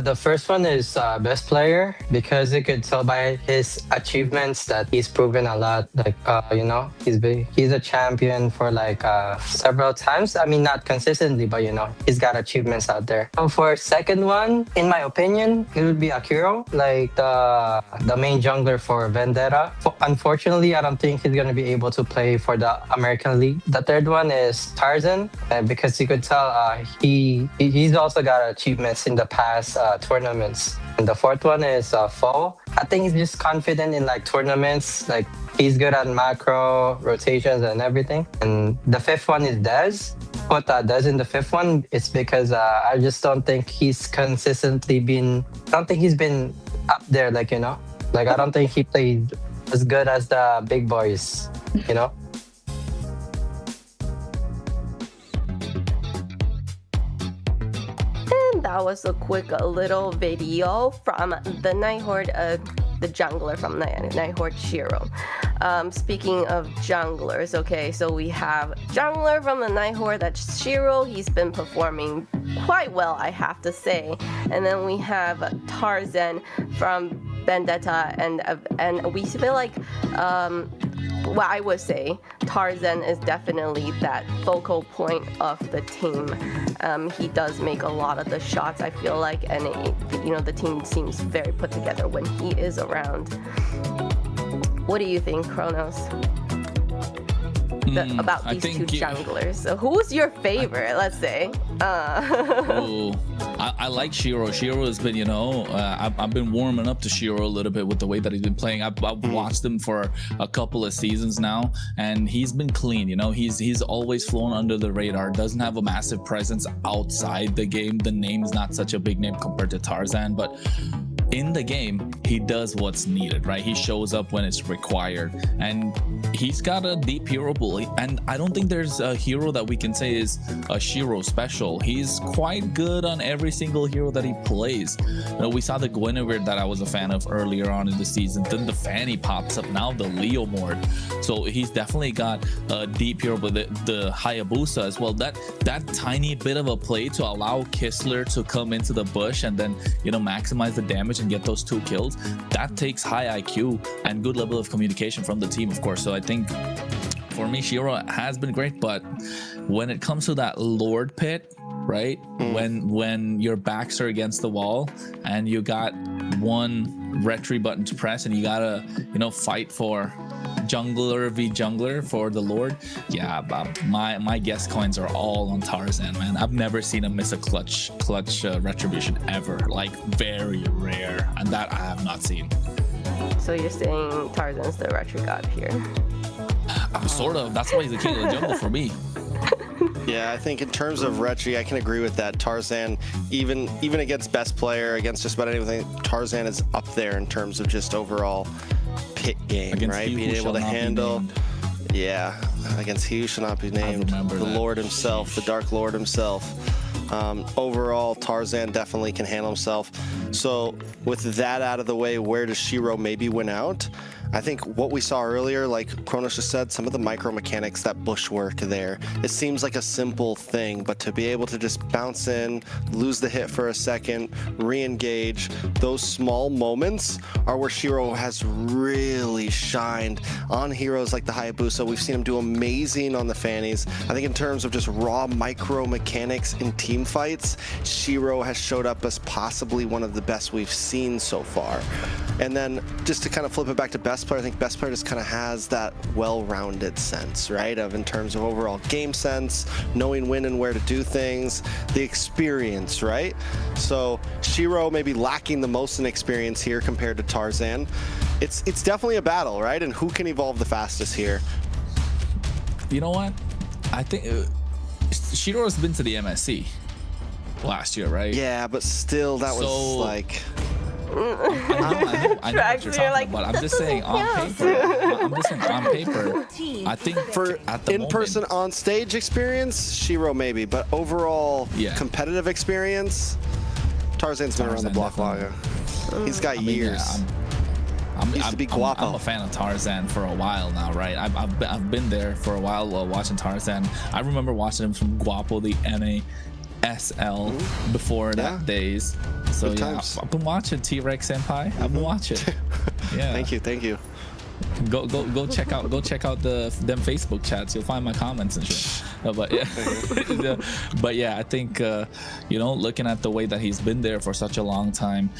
The first one is best player, because you could tell by his achievements that he's proven a lot. Like you know, he's a champion for like several times. I mean, not consistently, but you know, he's got achievements out there. So for second one, in my opinion, it would be Akiro, like the main jungler for Vendetta. Unfortunately, I don't think he's gonna be able to play for the American League. The third one is Tarzan, because you could tell he's also got achievements in the past tournaments. And the fourth one is Fall. I think he's just confident in like tournaments, like he's good at macro rotations and everything. And the fifth one is Dez. Put Dez in the fifth one, it's because I just don't think he's consistently been, I don't think he's been up there, like, you know, like I don't think he played as good as the big boys, you know. That was a quick little video from the Night Horde, the jungler from Night Horde, Shiro. Speaking of junglers, okay, so we have jungler from the Night Horde, that's Shiro. He's been performing quite well, I have to say. And then we have Tarzan from Vendetta, and we feel like well, I would say Tarzan is definitely that focal point of the team. He does make a lot of the shots, I feel like, and you know, the team seems very put together when he is around. What do you think, Kronos? About these two junglers. So who's your favorite, let's say? I like Shiro. Shiro has been, you know, I've been warming up to Shiro a little bit with the way that he's been playing. I've watched him for a couple of seasons now, and he's been clean. You know, he's always flown under the radar. Doesn't have a massive presence outside the game. The name's not such a big name compared to Tarzan, but in the game, he does what's needed, right? He shows up when it's required, and he's got a deep hero pool. And I don't think there's a hero that we can say is a Shiro special. He's quite good on every single hero that he plays. You know, we saw the Guinevere that I was a fan of earlier on in the season. Then the Fanny pops up, now the Leo Mord. So he's definitely got a deep hero, but the Hayabusa as well. That tiny bit of a play to allow Kistler to come into the bush and then, you know, maximize the damage and get those 2 kills, that takes high IQ and good level of communication from the team, of course. So I think for me, Shiro has been great, but when it comes to that Lord pit, right, when your backs are against the wall and you got one retry button to press and you gotta, you know, fight for jungler v jungler for the Lord, yeah, my guess coins are all on Tarzan, man. I've never seen him miss a clutch retribution ever, like very rare, and that I have not seen. So you're saying Tarzan's the retro god here? Sort of. That's why he's the king of the jungle for me. Yeah, I think in terms of Retri, I can agree with that. Tarzan, even against best player, against just about anything, Tarzan is up there in terms of just overall pit game, Against right? he Being who able shall to not be handle. named. Yeah, against he who shall not be named, the Lord himself, the Dark Lord himself. Overall, Tarzan definitely can handle himself. So with that out of the way, where does Shiro maybe win out? I think what we saw earlier, like Kronos just said, some of the micro mechanics, that bushwork there, it seems like a simple thing, but to be able to just bounce in, lose the hit for a second, re-engage, those small moments are where Shiro has really shined on heroes like the Hayabusa. We've seen him do amazing on the Fannies. I think in terms of just raw micro mechanics in team fights, Shiro has showed up as possibly one of the best we've seen so far. And then just to kind of flip it back to best player, I think best player just kind of has that well-rounded sense, right? Of in terms of overall game sense, knowing when and where to do things, the experience, right? So Shiro may be lacking the most in experience here compared to Tarzan. It's definitely a battle, right? And who can evolve the fastest here? You know what? I think Shiro has been to the MSC last year, right? Yeah, but still, that was like. I know what you're talking about. I'm just saying on paper. I'm just saying on paper. I think for at the in-person on-stage experience, Shiro maybe, but overall competitive experience, Tarzan's been around the block longer. He's got years. I'm a fan of Tarzan for a while now, right? I've been there for a while watching Tarzan. I remember watching him from Guapo, the NASL before that days. So yeah, I've been watching T-Rex Senpai. I've been watching. Yeah. Thank you. Go check out them Facebook chats. You'll find my comments and shit. But yeah, but yeah, I think looking at the way that he's been there for such a long time,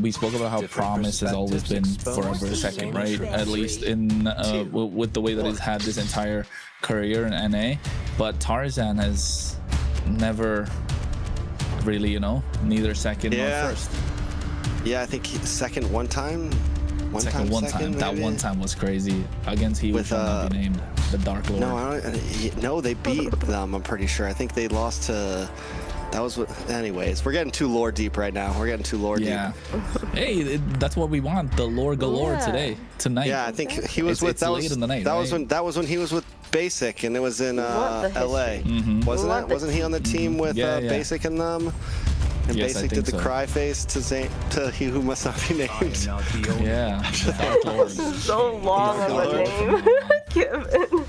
we spoke about how Promise has always been forever second, right? At least in with the way that he's had this entire career in NA. But Tarzan has never really, neither second nor first. Yeah, I think second one time. That one time was crazy against he who shall not be named, the Dark Lord. No, they beat them. I'm pretty sure. I think they lost to. That was what. Anyways, we're getting too lore deep right now. We're getting too lore deep. Hey, that's what we want. The lore galore tonight. Yeah, I think he was with. It's late in the night. That was when he was with Basic, and it was in LA, wasn't it? Wasn't he on the team with Basic and them? And Basic did the cry face to he who must not be named. Yeah. Dark Lord. So long of a name, Kevin.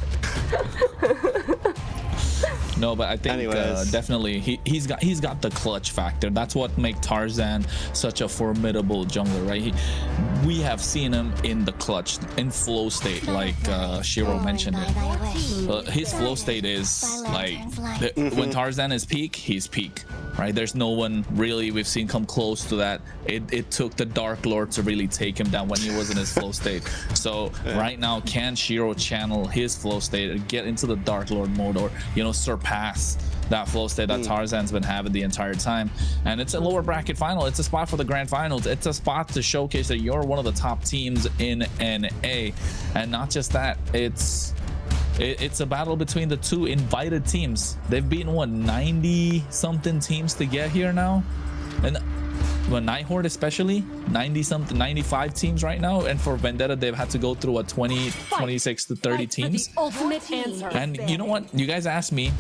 No, but I think definitely he's got the clutch factor. That's what makes Tarzan such a formidable jungler, right? We have seen him in the clutch, in flow state, like Shiro mentioned it. His flow state is like when Tarzan is peak, he's peak, right? There's no one really we've seen come close to that. It took the Dark Lord to really take him down when he was in his flow state. So right now, can Shiro channel his flow state and get into the Dark Lord mode, or surpass that flow state that Tarzan's been having the entire time? And it's a lower bracket final. It's a spot for the grand finals. It's a spot to showcase that you're one of the top teams in NA. And not just that, it's a battle between the two invited teams. They've beaten 90 something teams to get here now, and Night Horde especially 90 something 95 teams right now, and for Vendetta they've had to go through 26 to 30 teams. And you know what, you guys asked me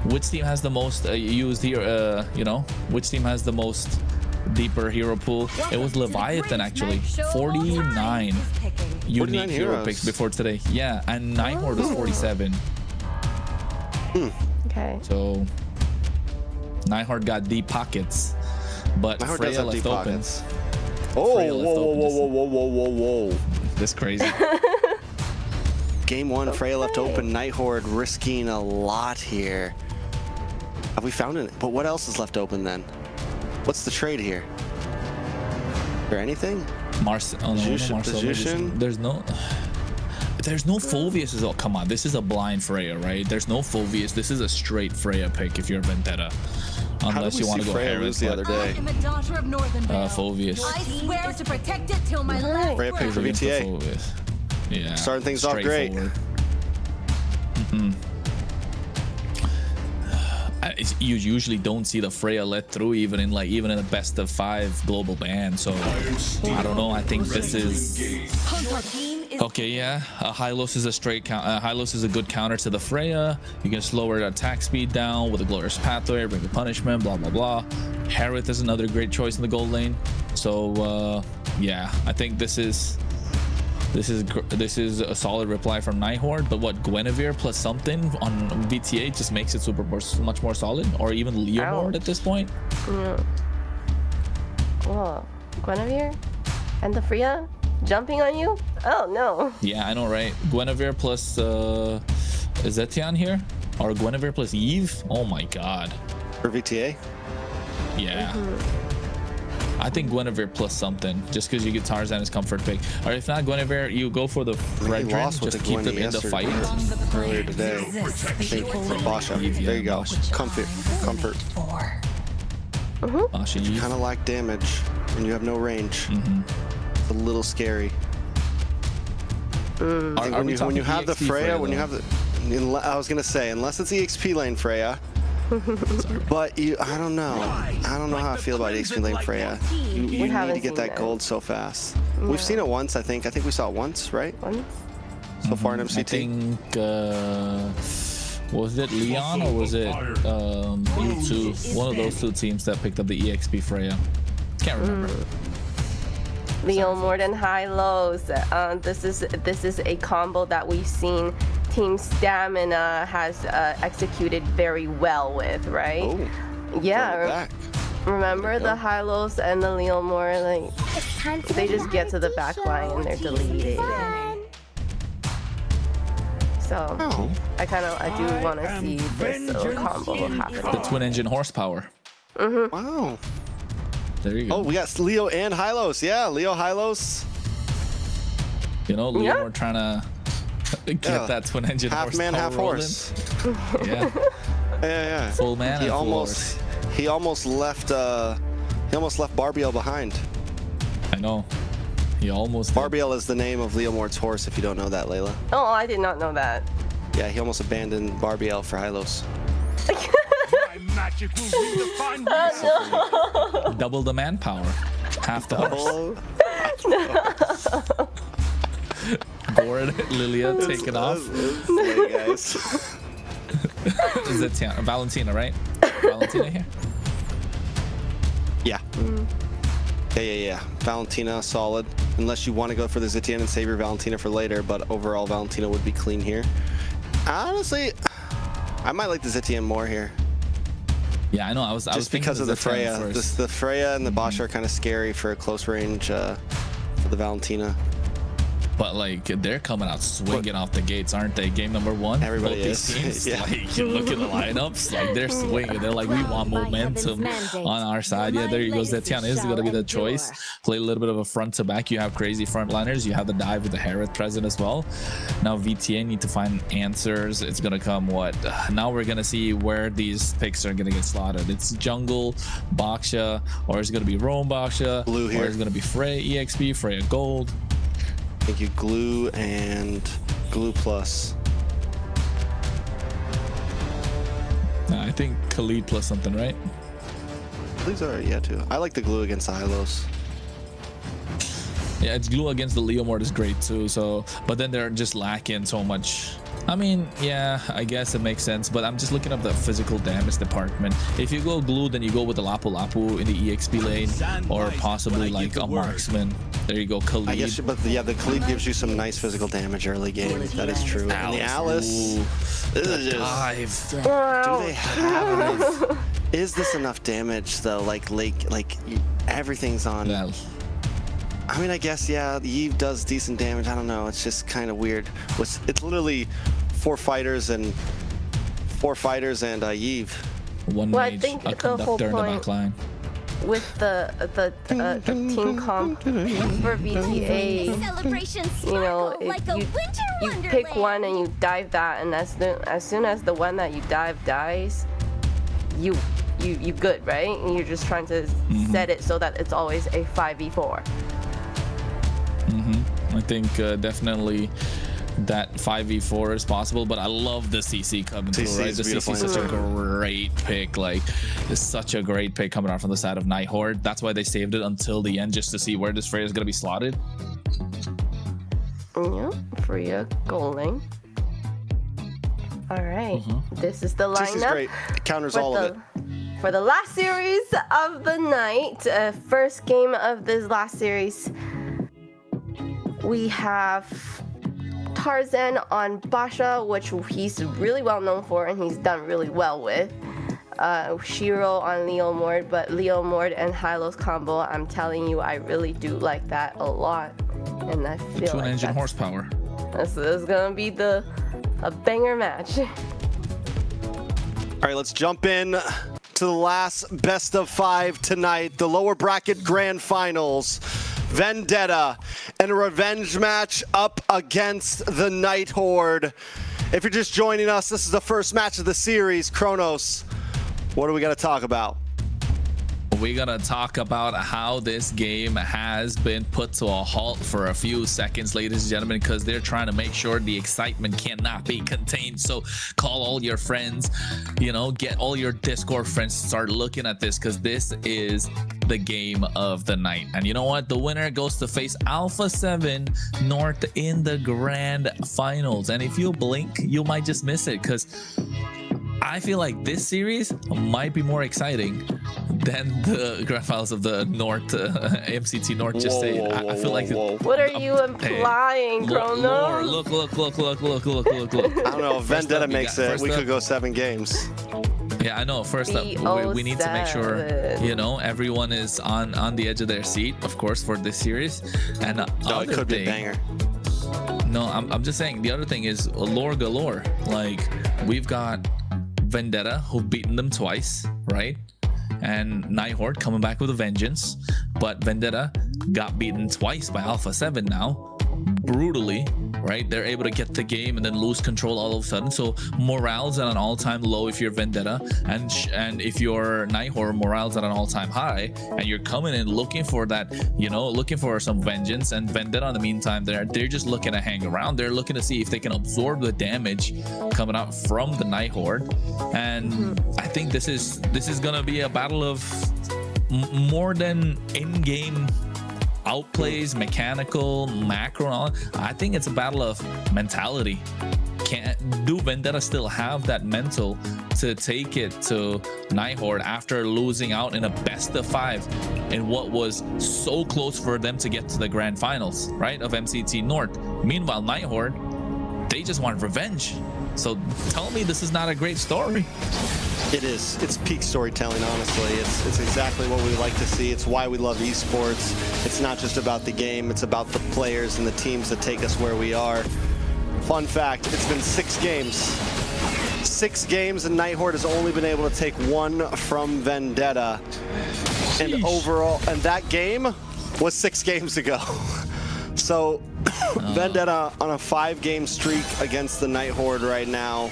which team has the most used here, which team has the most deeper hero pool. It was Leviatan, actually. 49 unique hero picks before today. Yeah, and Night Horde was 47. Okay. So Night Horde got deep pockets, but Freya left open. Whoa. This crazy. Game one, Freya left open. Night Horde risking a lot here. Have we found it? But what else is left open then? What's the trade here? Is there anything? Jushin? There's no Fulvius as well. Come on, this is a blind Freya, right? There's no Fulvius. This is a straight Freya pick if you're Vendetta. Unless you want to go Freya lose the other day. Fulvius. I swear to protect it till my last Freya pick for VTA. Yeah. Starting things off great. you usually don't see the Freya let through even in a best of 5 global ban. So I don't know. I think this is okay. Yeah, Hylos is a straight Hylos is a good counter to the Freya. You can slow her attack speed down with a glorious pathway, bring a punishment, blah blah blah. Harith is another great choice in the gold lane. So yeah, I think this is a solid reply from Night Horde. But what, Guinevere plus something on VTA just makes it much more solid, or even Leomord at this point. Whoa, Guinevere and the Freya jumping on you? Oh no. Yeah, I know, right? Guinevere plus Zetian here, or Guinevere plus Eve. Oh my god. For VTA? Yeah. I think Guinevere plus something, just because you get Tarzan as comfort pick. Or if not Guinevere, you go for the red drain, just keep them in the fight. Earlier today, I think for Basha. There you go. Comfort. Basha, you kind of lack damage and you have no range. It's a little scary. When you have the Freya, when you have the, I was gonna say, unless it's EXP lane Freya. But I don't know how I feel about EXP lane Freya. You need to get that gold so fast. We've seen it once, I think we saw it once, right? So far in MCT. I think was it Leon or was it U2? One of those 2 teams that picked up the EXP Freya. Can't remember. Leomord and Hylos. This is a combo that we've seen Team Stamina has executed very well with, right? Yeah. Remember the Hylos and the Leomord, like they just get to the back line and they're deleted. So I do want to see this little combo happening. The twin engine horsepower. Wow. There you go. Oh, we got Leo and Hylos. Yeah, Leo Hylos. You know, Leo, we're trying to get that twin engine half man, half horse. Yeah. Full man. He almost left Barbiel behind. I know. He almost. Barbiel is the name of Leomord's horse. If you don't know that, Layla. Oh, I did not know that. Yeah, he almost abandoned Barbiel for Hylos. Double the manpower, half the horse. Bored, Lilia taken off. Guys. Is it Valentina, right? Valentina here? Yeah. Yeah. Valentina, solid. Unless you want to go for the Zetian and save your Valentina for later, but overall Valentina would be clean here. Honestly, I might like the Zetian more here. Yeah, I know. I was because of the Freya. The Freya and the Bosch are kind of scary for a close range for the Valentina. But like they're coming out swinging off the gates, aren't they? Game number 1. Everybody is. Teams, like you look at the lineups, like they're swinging. They're like, we want momentum on our side. Yeah, there you go. Zetian is going to be the choice. Play a little bit of a front to back. You have crazy frontliners. You have the dive with the Harith present as well. Now VTA need to find answers. It's going to come what? Now we're going to see where these picks are going to get slotted. It's jungle, Baksha, or it's going to be Roam Baksha, Blue here. Or it's going to be Freya EXP, Freya Gold. I think you glue and glue plus. I think Khalid plus something, right? These are, yeah, too. I like the glue against the Hylos. Yeah, it's glue against the Leomord is great too. So, but then they're just lacking so much. I mean, yeah, I guess it makes sense, but I'm just looking up the physical damage department. If you go glue, then you go with the Lapu Lapu in the EXP lane, or possibly like a marksman. There you go, Khalid. I guess, but yeah, the Khalid gives you some nice physical damage early game. That is true. And the Alice, dive. Do they have? Is this enough damage though? Like everything's on. Yeah. I mean, I guess, yeah, Eve does decent damage. I don't know. It's just kind of weird. It's literally 4 fighters and Eve. One mage, a conductor in the back line. With the team comp for VTA, you know, if you pick one and you dive that, and as soon as the one that you dive dies, you good, right? And you're just trying to set it so that it's always a 5v4. I think definitely that 5v4 is possible, but I love the CC coming through, right? The CC is such a great pick. Like, it's such a great pick coming out from the side of Night Horde. That's why they saved it until the end, just to see where this Freya is going to be slotted. Yeah, Freya goaling. All right, this is the lineup. This is great. It counters all of it. For the last series of the night, first game of this last series, we have Tarzan on Basha, which he's really well known for and he's done really well with. Shiro on Leo Mord, but Leo Mord and Hylos combo, I'm telling you, I really do like that a lot. And I feel Twin engine horsepower. This is gonna be a banger match. All right, let's jump in to the last best of 5 tonight, the lower bracket grand finals. Vendetta and a revenge match up against the Night Horde. If you're just joining us, this is the first match of the series. Kronos, what do we got to talk about? We're gonna talk about how this game has been put to a halt for a few seconds, ladies and gentlemen, because they're trying to make sure the excitement cannot be contained. So call all your friends, you know, get all your Discord friends to start looking at this, because this is the game of the night. And you know what? The winner goes to face Alpha7 North in the grand finals. And if you blink, you might just miss it, because I feel like this series might be more exciting than the grand finals of the North, MCT North. Just saying. I feel like. What are you implying, Kronos? Look. I don't know. If Vendetta makes it, we could go 7 games. Yeah, I know. First up, we need to make sure, you know, everyone is on the edge of their seat, of course, for this series. And the other it could thing, be a banger. No, I'm just saying the other thing is lore galore. Like, we've got Vendetta, who've beaten them twice, right? And Night Horde coming back with a vengeance. But Vendetta got beaten twice by Alpha7 now, brutally, right? They're able to get the game and then lose control all of a sudden. So morale's at an all-time low if you're Vendetta, and if you're Night Horde, morale's at an all-time high, and you're coming in looking for that, you know, looking for some vengeance. And Vendetta, in the meantime, they're just looking to hang around. They're looking to see if they can absorb the damage coming out from the Night Horde. And I think this is gonna be a battle of more than in-game outplays, mechanical, macro, and all. I think it's a battle of mentality. Do Vendetta still have that mental to take it to Night Horde after losing out in a best of 5 in what was so close for them to get to the grand finals, right, of MCT North? Meanwhile, Night Horde, they just want revenge. So tell me this is not a great story. It is. It's peak storytelling, honestly. It's exactly what we like to see. It's why we love esports. It's not just about the game. It's about the players and the teams that take us where we are. Fun fact, it's been 6 games. 6 games, and Night Horde has only been able to take 1 from Vendetta. And overall, and that game was 6 games ago. So Vendetta on a 5-game streak against the Night Horde right now.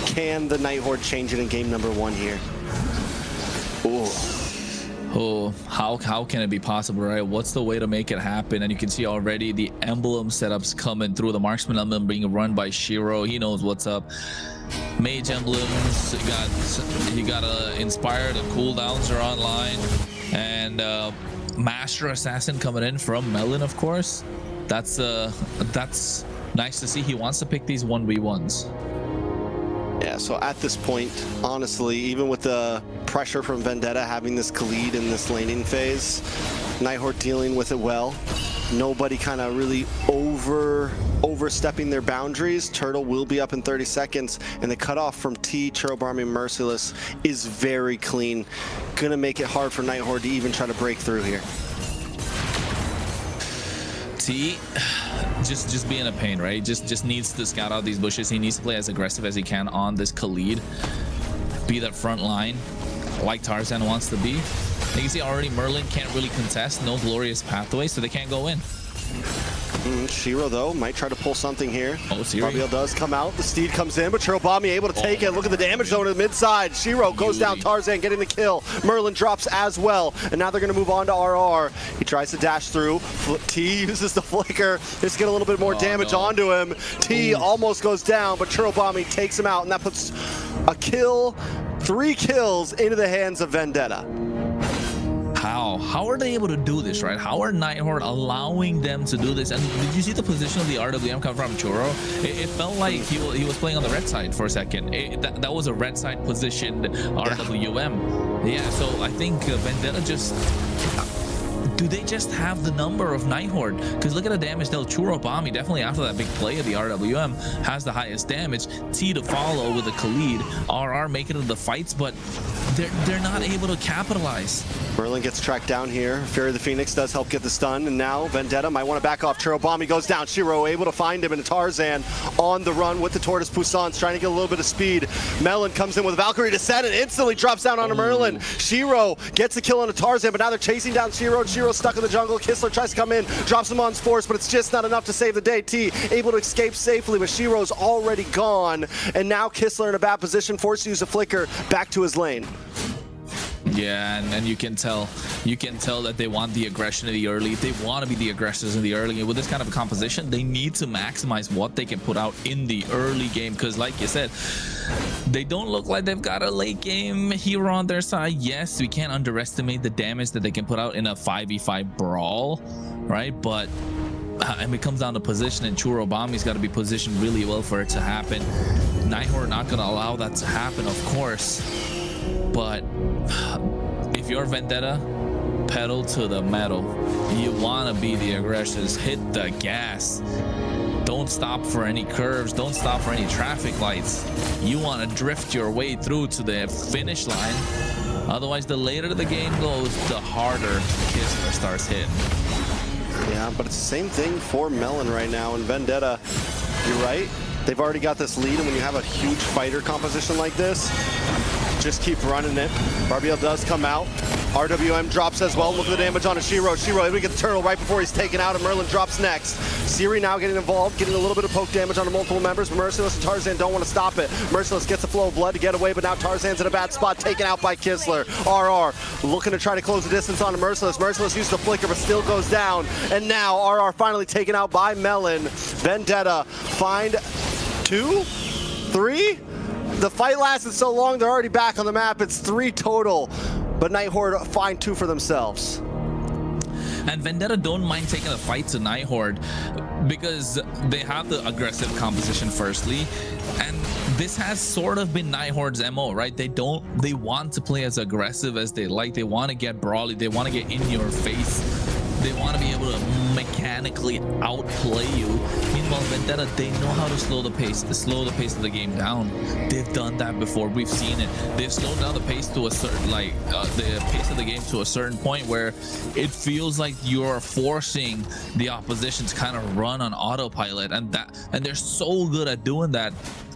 Can the Night Horde change it in game number 1 here? Ooh. Oh, how can it be possible, right? What's the way to make it happen? And you can see already the emblem setups coming through. The marksman emblem being run by Shiro. He knows what's up. Mage emblems, you got inspired, and cooldowns are online, and Master Assassin coming in from Melon, of course. That's nice to see. He wants to pick these 1v1s. Yeah, so at this point, honestly, even with the pressure from Vendetta having this lead in this laning phase, Night Horde dealing with it well. Nobody kind of really overstepping their boundaries. Turtle will be up in 30 seconds, and the cutoff from T, Churrobarmy, Merciless is very clean. Gonna make it hard for Night Horde to even try to break through here. T, just being a pain, right? Just needs to scout out these bushes. He needs to play as aggressive as he can on this Khalid. Be that front line, like Tarzan wants to be. You can see already Merlin can't really contest. No glorious pathway, so they can't go in. Shiro, though, might try to pull something here. Oh, Siri. Barbiel does come out. The Steed comes in, but Chirobami able to take it. Look at the damage zone to the mid side. Shiro goes down. Tarzan getting the kill. Merlin drops as well. And now they're going to move on to RR. He tries to dash through. T uses the flicker. Just get a little bit more damage onto him. T almost goes down, but Chirobami takes him out. And that puts a kill, 3 kills into the hands of Vendetta. How are they able to do this, right? How are Night Horde allowing them to do this? And did you see the position of the RWM come from Churro? It felt like he was playing on the red side for a second. That was a red side positioned RWM. Yeah, so I think Vendetta just... Do they just have the number of Night Horde? Because look at the damage dealt. Churobami, definitely after that big play of the RWM, has the highest damage. T to follow with the Khalid. RR making it to the fights, but they're not able to capitalize. Merlin gets tracked down here. Fury of the Phoenix does help get the stun, and now Vendetta might want to back off. Churobami goes down. Shiro able to find him, and Tarzan on the run with the Tortoise Poussants, trying to get a little bit of speed. Melon comes in with Valkyrie Descent and instantly drops down onto Merlin. Shiro gets the kill on a Tarzan, but now they're chasing down Shiro, and Shiro's stuck in the jungle. Kistler tries to come in, drops him on Force, but it's just not enough to save the day. T able to escape safely, but Shiro's already gone, and now Kistler in a bad position, forced to use a flicker back to his lane. Yeah, and you can tell that they want the aggression in the early. They want to be the aggressors in the early. And with this kind of a composition, they need to maximize what they can put out in the early game. Because like you said, they don't look like they've got a late game hero on their side. Yes, we can't underestimate the damage that they can put out in a 5v5 brawl, right? But and it comes down to position, and Churobami's got to be positioned really well for it to happen. Night Horde not going to allow that to happen, of course. But if you're Vendetta, pedal to the metal. You want to be the aggressors. Hit the gas. Don't stop for any curves. Don't stop for any traffic lights. You want to drift your way through to the finish line. Otherwise, the later the game goes, the harder Kistler starts hitting. Yeah, but it's the same thing for Melon right now. And Vendetta, you're right. They've already got this lead, and when you have a huge fighter composition like this, just keep running it. Barbiel does come out. RWM drops as well. Look at the damage on a Shiro. Shiro able to get the turtle right before he's taken out, and Merlin drops next. Siri now getting involved, getting a little bit of poke damage onto multiple members, but Merciless and Tarzan don't want to stop it. Merciless gets the flow of blood to get away, but now Tarzan's in a bad spot, taken out by Kistler. RR looking to try to close the distance onto Merciless. Merciless used the flicker, but still goes down. And now RR finally taken out by Melon. Vendetta find 2, 3. The fight lasted so long, they're already back on the map. It's 3 total, but Night Horde find 2 for themselves. And Vendetta don't mind taking a fight to Night Horde because they have the aggressive composition firstly, and this has sort of been Night Horde's MO, right? They want to play as aggressive as they like. They want to get brawly. They want to get in your face. They want to be able to mechanically outplay you. Meanwhile, Vendetta, they know how to slow the pace of the game down. They've done that before. We've seen it. They've slowed down the pace to a certain, the pace of the game to a certain point where it feels like you're forcing the opposition to kind of run on autopilot, and they're so good at doing that.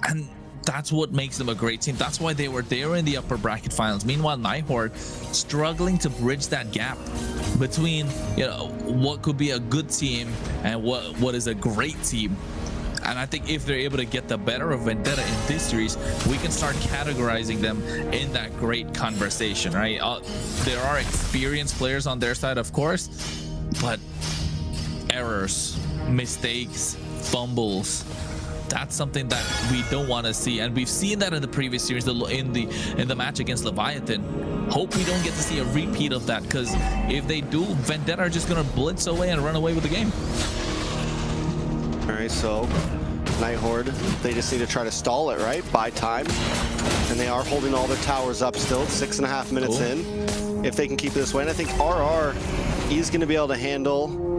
And that's what makes them a great team. That's why they were there in the upper bracket finals. Meanwhile, Night Horde struggling to bridge that gap between, you know, what could be a good team and what is a great team. And I think if they're able to get the better of Vendetta in this series, we can start categorizing them in that great conversation, right? There are experienced players on their side, of course, but errors, mistakes, fumbles, that's something that we don't want to see, and we've seen that in the previous series in the match against Leviatan. Hope we don't get to see a repeat of that, because if they do, Vendetta are just gonna blitz away and run away with the game. All right, so Night Horde, they just need to try to stall it, right? Buy time, and they are holding all their towers up still. 6.5 minutes in. If they can keep it this way, and I think RR is going to be able to handle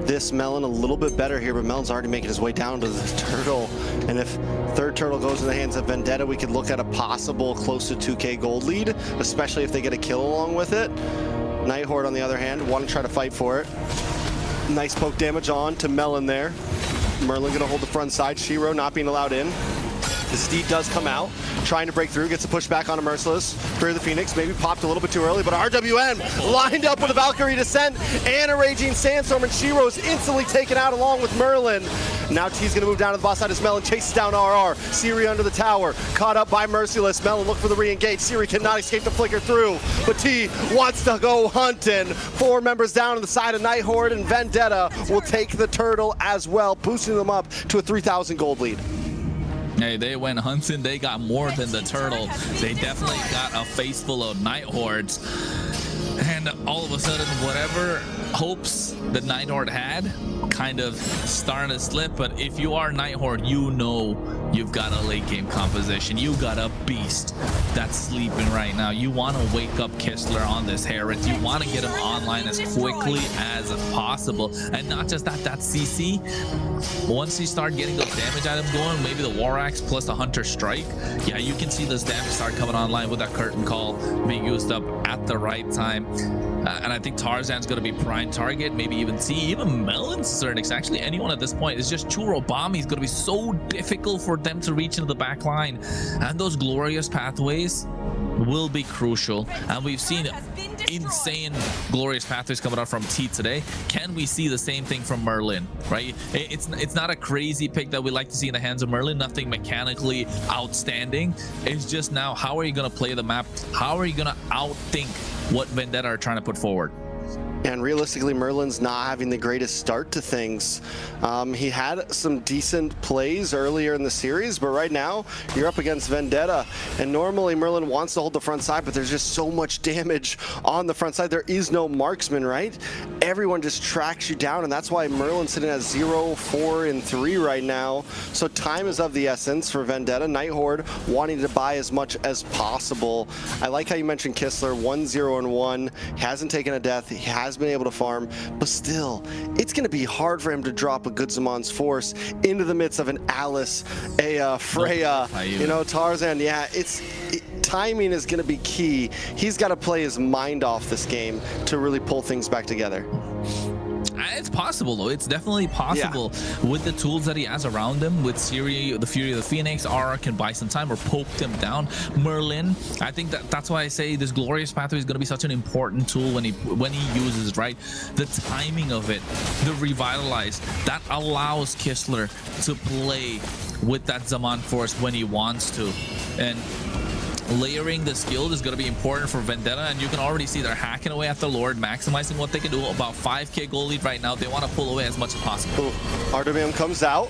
this Melon a little bit better here, but Melon's already making his way down to the turtle, and if third turtle goes in the hands of Vendetta, we could look at a possible close to 2k gold lead, especially if they get a kill along with it. Night Horde, on the other hand, want to try to fight for it. Nice poke damage on to Melon there. Merlin gonna hold the front side. Shiro not being allowed in. The Steed does come out, trying to break through, gets a push back on a Merciless. Fear the Phoenix, maybe popped a little bit too early, but RWM lined up with a Valkyrie Descent and a Raging Sandstorm, and Shiro's instantly taken out along with Merlin. Now T's gonna move down to the boss side as Melon chases down RR. Siri under the tower, caught up by Merciless. Melon look for the re-engage. Siri cannot escape the flicker through, but T wants to go hunting. 4 members down on the side of Night Horde, and Vendetta will take the turtle as well, boosting them up to a 3,000 gold lead. Hey, they went hunting. They got more than the turtle. They definitely got a face full of Night Hordes. And all of a sudden, whatever hopes that Night Horde had kind of starting to slip. But if you are Night Horde, you know you've got a late game composition. You got a beast that's sleeping right now. You want to wake up Kistler on this Herod. You want to get him online as quickly as possible. And not just that, that CC. Once you start getting those damage items going, maybe the War Axe plus the Hunter Strike, yeah, you can see this damage start coming online with that Curtain Call being used up at the right time. And I think Tarzan's going to be prime target, maybe even T, even Melon Cernix, actually anyone at this point. It's just Churro Bomb is going to be so difficult for them to reach into the back line. And those glorious pathways will be crucial. And we've seen insane glorious pathways coming out from T today. Can we see the same thing from Merlin, right? It's not a crazy pick that we like to see in the hands of Merlin, nothing mechanically outstanding. It's just now, how are you going to play the map? How are you going to outthink what Vendetta are trying to put forward? And realistically, Merlin's not having the greatest start to things. He had some decent plays earlier in the series, but right now you're up against Vendetta. And normally Merlin wants to hold the front side, but there's just so much damage on the front side. There is no marksman, right? Everyone just tracks you down, and that's why Merlin's sitting at 0, 4, and 3 right now. So time is of the essence for Vendetta. Night Horde wanting to buy as much as possible. I like how you mentioned Kistler, 1, 0, and 1. Hasn't taken a death. He has been able to farm, but still, it's going to be hard for him to drop a good Zamon's Force into the midst of an Alice, a Freya, you know, Tarzan. Yeah, timing is going to be key. He's got to play his mind off this game to really pull things back together. It's possible, though. It's definitely possible with the tools that he has around him. With Siri, the Fury of the Phoenix, Aura can buy some time or poke them down. Merlin, I think that's why I say this glorious pathway is going to be such an important tool when he uses it, right? The timing of it, the revitalize, that allows Kistler to play with that Zaman Force when he wants to. And layering the skill is going to be important for Vendetta, and you can already see they're hacking away at the Lord, maximizing what they can do. About 5k gold lead right now. They want to pull away as much as possible. RWM comes out.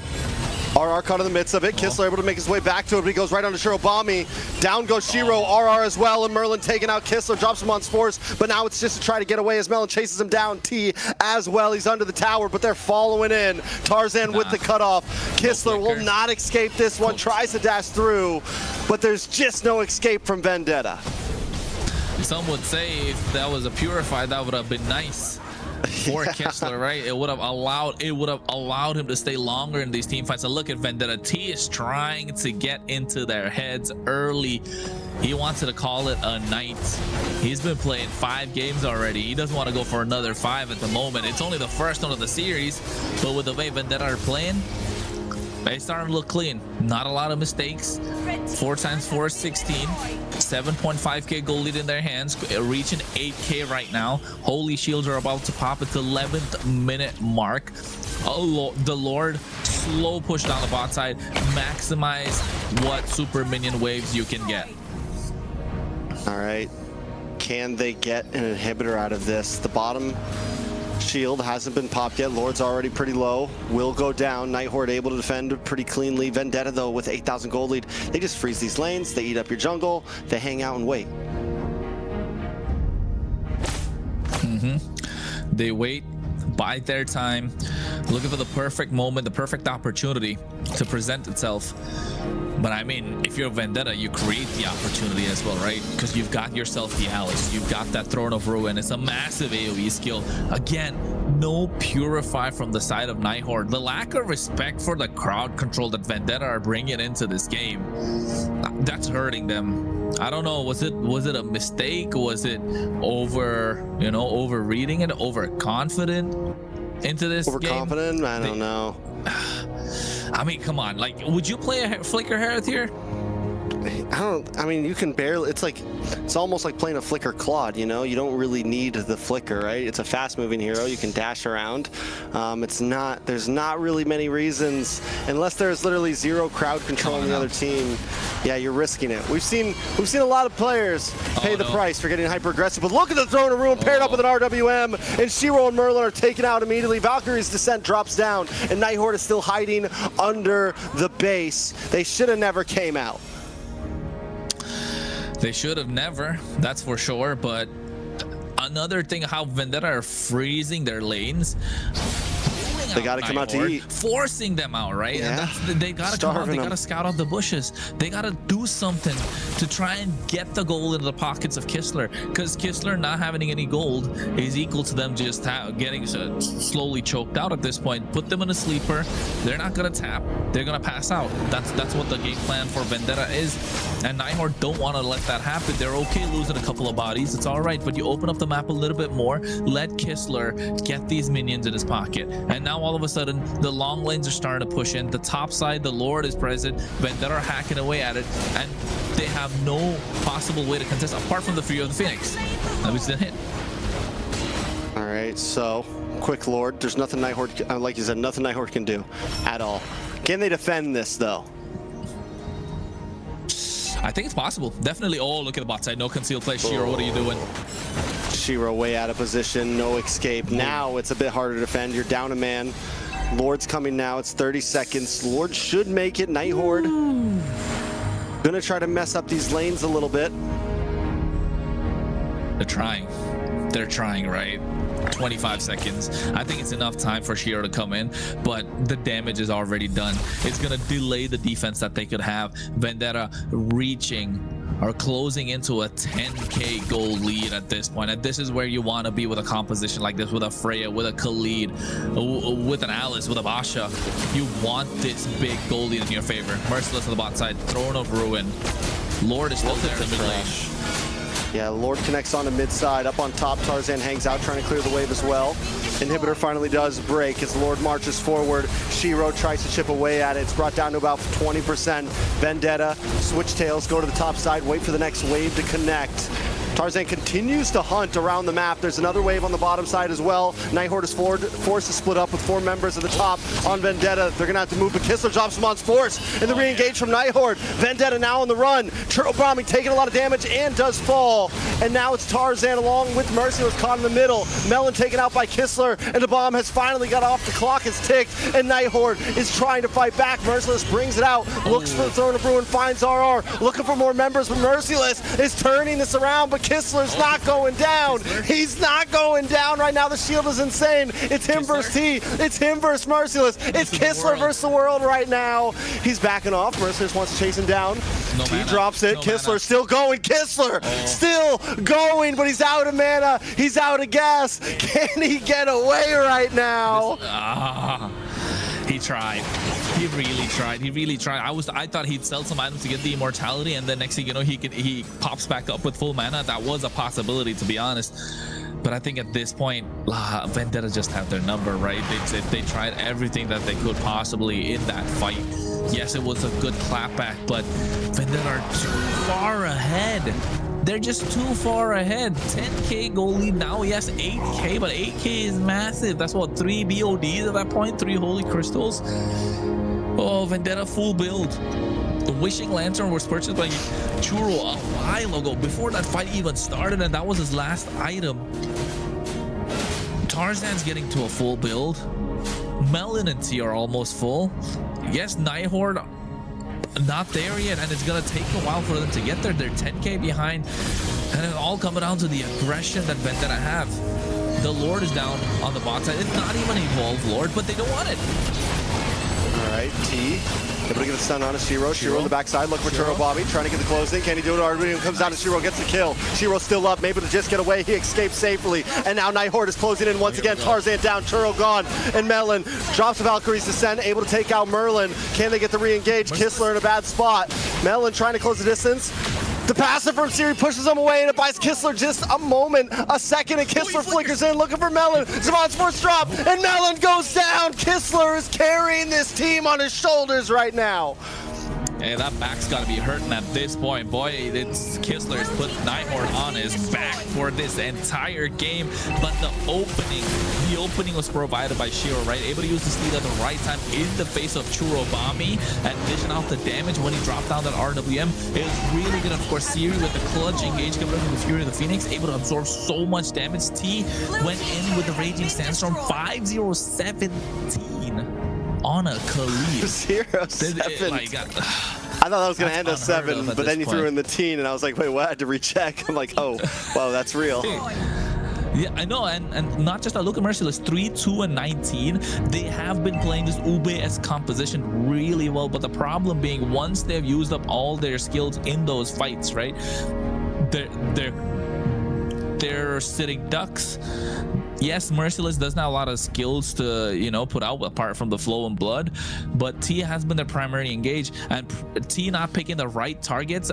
RR caught in the midst of it. Kistler able to make his way back to it, but he goes right onto Shirobami. Down goes Shiro, RR as well, and Merlin taking out Kistler, drops him on Force, but now it's just to try to get away as Melon chases him down. T as well, he's under the tower, but they're following in. Tarzan with the cutoff. Kistler will not escape this one, tries to dash through, but there's just no escape from Vendetta. Some would say if that was a Purified, that would have been nice for Kistler, right? It would have allowed him to stay longer in these team fights. And look at Vendetta. T is trying to get into their heads early. He wanted to call it a night. He's been playing 5 games already. He doesn't want to go for another 5 at the moment. It's only the first one of the series, but with the way Vendetta are playing, they starting to look clean. Not a lot of mistakes. 4 times 4 is 16. 7.5k gold lead in their hands, reaching 8k right now. Holy Shields are about to pop at the 11th minute mark. The Lord slow push down the bot side, maximize what super minion waves you can get. All right, can they get an inhibitor out of this? The bottom shield hasn't been popped yet. Lord's already pretty low, will go down. Night Horde able to defend pretty cleanly. Vendetta though with 8,000 gold lead, they just freeze these lanes, they eat up your jungle, they hang out and wait. They wait, bide their time, looking for the perfect moment, the perfect opportunity to present itself. But I mean, if you're Vendetta, you create the opportunity as well, right? Because you've got yourself the Alice, you've got that Throne of Ruin. It's a massive AoE skill. Again, no Purify from the side of Night Horde. The lack of respect for the crowd control that Vendetta are bringing into this game, that's hurting them. I don't know, was it a mistake? Was it overreading it, overconfident? into this game. Overconfident? I don't know. I mean, come on. Like, would you play a Flicker Herald here? I mean, you can barely. It's almost like playing a Flicker Claude. You know, you don't really need the Flicker, right? It's a fast-moving hero. You can dash around. It's not. There's not really many reasons, unless there's literally zero crowd control on the other team. Yeah, you're risking it. We've seen a lot of players pay the price for getting hyper-aggressive. But look at the Throne of Ruin paired up with an RWM, and Shiro and Merlin are taken out immediately. Valkyrie's Descent drops down, and Night Horde is still hiding under the base. They should have never came out. They should have never, that's for sure. But another thing, how Vendetta are freezing their lanes. They got to come out to eat. Forcing them out, right? Yeah. And they got to come out. They got to scout out the bushes. They got to do something to try and get the gold into the pockets of Kistler. Because Kistler not having any gold is equal to them just getting slowly choked out at this point. Put them in a sleeper. They're not going to tap. They're going to pass out. That's what the game plan for Vendetta is. And Night Horde don't want to let that happen. They're okay losing a couple of bodies. It's all right. But you open up the map a little bit more. Let Kistler get these minions in his pocket. And now all of a sudden, the long lanes are starting to push in. The top side, the Lord is present. Vendetta are hacking away at it. And they have no possible way to contest apart from the Fury of the Phoenix. That was the hit. All right, so quick Lord. There's nothing Night Horde, like you said, nothing Night Horde can do at all. Can they defend this though? I think it's possible. Definitely. Oh, look at the bot side. No concealed play. Shiro, what are you doing? Shiro way out of position. No escape. Now it's a bit harder to defend. You're down a man. Lord's coming now. It's 30 seconds. Lord should make it. Night Horde gonna try to mess up these lanes a little bit. They're trying. They're trying, right? 25 seconds. I think it's enough time for Shiro to come in, but the damage is already done. It's gonna delay the defense that they could have. Vendetta reaching or closing into a 10k gold lead at this point, and this is where you want to be with a composition like this, with a Freya, with a Khalid, with an Alice, with a Basha. You want this big gold lead in your favor. Merciless on the bot side, Throne of Ruin. Lord is still there in the mid lane. Yeah, Lord connects on the mid side. Up on top, Tarzan hangs out, trying to clear the wave as well. Inhibitor finally does break as Lord marches forward. Shiro tries to chip away at it. It's brought down to about 20%. Vendetta, switch tails, go to the top side, wait for the next wave to connect. Tarzan continues to hunt around the map. There's another wave on the bottom side as well. Night Horde is forced to split up with 4 members at the top on Vendetta. They're gonna have to move, but Kistler drops him on Force, and the re-engage from Night Horde. Vendetta now on the run. Turtle Bombing taking a lot of damage and does fall. And now it's Tarzan along with Merciless caught in the middle. Melon taken out by Kistler, and the bomb has finally got off. The clock is ticked, and Night Horde is trying to fight back. Merciless brings it out, looks for the Throne of Ruin, finds RR, looking for more members, but Merciless is turning this around, but Kistler's not going down. He's not going down right now. The shield is insane. It's him versus T. It's him versus Merciless. It's Kistler versus the world right now. He's backing off. Merciless wants to chase him down. He drops it. Kistler still going. Kistler still going, but he's out of mana. He's out of gas. Can he get away right now? He tried. He really tried. He really tried. I thought he'd sell some items to get the immortality, and then next thing you know, he pops back up with full mana. That was a possibility, to be honest. But I think at this point, Vendetta just have their number, right? They tried everything that they could possibly in that fight. Yes, it was a good clapback, but Vendetta are too far ahead. They're just too far ahead. 10k goal lead now. Yes, 8k, but 8k is massive. That's what, 3 BODs at that point, 3 Holy Crystals. Oh, Vendetta full build. The Wishing Lantern was purchased by Churro a while ago, before that fight even started, and that was his last item. Tarzan's getting to a full build. Melon and T are almost full. Yes, Night Horde not there yet, and it's gonna take a while for them to get there. They're 10k behind, and it all comes down to the aggression that Vendetta have. The Lord is down on the bot side. It's not even Evolve Lord, but they don't want it. All right, T able to get a stun on a Shiro. Shiro on the backside, look for Turtle Bobby, trying to get the close in. Can he do it? Arduino comes down to Shiro, gets the kill. Shiro still up, able to just get away. He escapes safely, and now Night Horde is closing in once again. Tarzan down, Turtle gone, and Melon drops the Valkyrie's Descent, able to take out Merlin. Can they get the re-engage? Kistler in a bad spot. Melon trying to close the distance. The passive from Siri pushes him away, and it buys Kistler just a moment, a second, and Kistler flickers in, looking for Melon. Zamon's first drop, and Melon goes down. Kistler is carrying this team on his shoulders right now. Hey, that back's got to be hurting at this point. Boy, it's Kistler's put Night Horde on his back for this entire game. But the opening was provided by Shiro, right? Able to use this lead at the right time in the face of Churobami and dishing out the damage when he dropped down that RWM. It was really good. Of course, Siri with the clutch engage coming from the Fury of the Phoenix, able to absorb so much damage. T went in with the Raging Sandstorm 5-0-17. On a Khalid. 0-7. Like, I thought that was going to end at 7, but then you threw in the teen, and I was like, wait, what? I had to recheck. I'm like, oh, wow, that's real. Yeah, I know, and not just that. Look at Merciless, 3-2-19. They have been playing this Ube-esque composition really well, but the problem being once they've used up all their skills in those fights, right? They're sitting ducks. Yes, Merciless doesn't have a lot of skills to, you know, put out apart from the flow and blood, but T has been their primary engage, and T not picking the right targets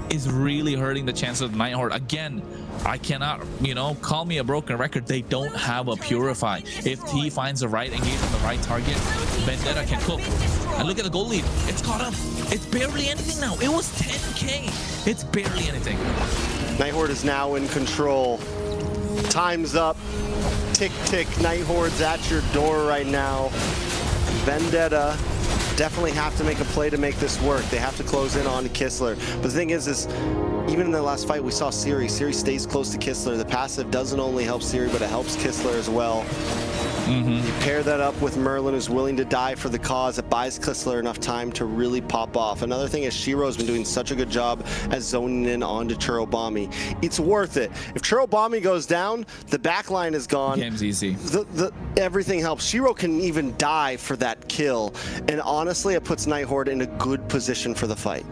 is really hurting the chances of Night Horde. Again, I cannot, you know, call me a broken record. They don't have a Purify. If T finds the right engage on the right target, Vendetta can cook. And look at the goal lead. It's caught up. It's barely anything now. It was 10K. It's barely anything. Night Horde is now in control. Time's up. Tick, tick. Night Horde's at your door right now. Vendetta definitely have to make a play to make this work. They have to close in on Kistler. But the thing is even in the last fight, we saw Siri. Siri stays close to Kistler. The passive doesn't only help Siri, but it helps Kistler as well. You pair that up with Merlin, who's willing to die for the cause. It buys Kistler enough time to really pop off. Another thing is Shiro's been doing such a good job at zoning in onto Churobami. It's worth it. If Churobami goes down, the back line is gone. Game's easy. Everything helps. Shiro can even die for that kill. And honestly, it puts Night Horde in a good position for the fight.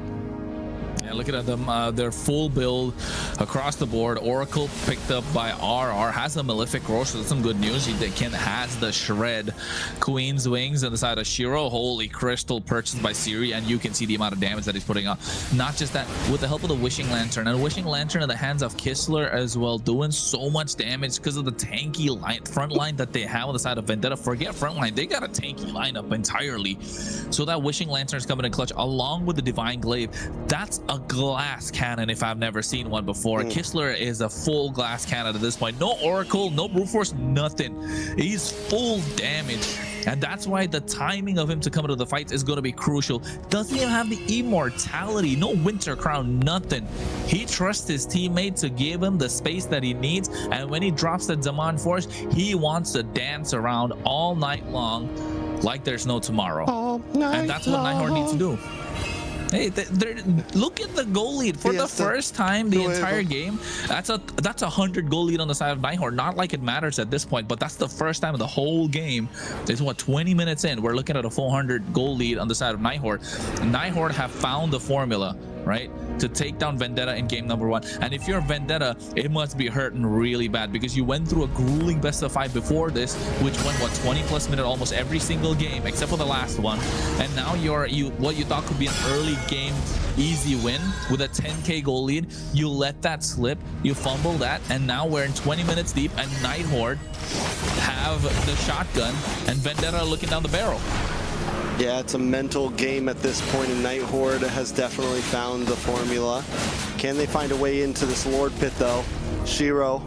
Yeah, looking at them, their full build across the board. Oracle picked up by RR, has a Malefic Roar, so that's some good news. He has the Shred. Queen's Wings on the side of Shiro. Holy Crystal purchased by Siri, and you can see the amount of damage that he's putting on. Not just that, with the help of the Wishing Lantern, and Wishing Lantern in the hands of Kistler as well, doing so much damage because of the tanky front line that they have on the side of Vendetta. Forget front line, they got a tanky lineup entirely. So that Wishing Lantern is coming in clutch along with the Divine Glaive. That's a glass cannon if I've never seen one before. Kistler is a full glass cannon at this point. No Oracle, no Brute Force, nothing. He's full damage. And that's why the timing of him to come into the fights is going to be crucial. Doesn't even have the immortality, no Winter Crown, nothing. He trusts his teammate to give him the space that he needs. And when he drops the Zaman Force, he wants to dance around all night long like there's no tomorrow. And that's what Night Horde needs to do. Hey, look at the goal lead for the first time the entire game. That's a 100 goal lead on the side of Night Horde. Not like it matters at this point, but that's the first time of the whole game. It's what, 20 minutes in, we're looking at a 400 goal lead on the side of Night Horde. Night Horde have found the formula, right, to take down Vendetta in game number 1. And if you're Vendetta, it must be hurting really bad because you went through a grueling best of 5 before this, which went what, 20 plus minutes almost every single game except for the last one. And now what you thought could be an early game easy win with a 10k goal lead, you let that slip, you fumble that, and now we're in 20 minutes deep and Night Horde have the shotgun and Vendetta looking down the barrel. Yeah, it's a mental game at this point, and Night Horde has definitely found the formula. Can they find a way into this Lord Pit, though? Shiro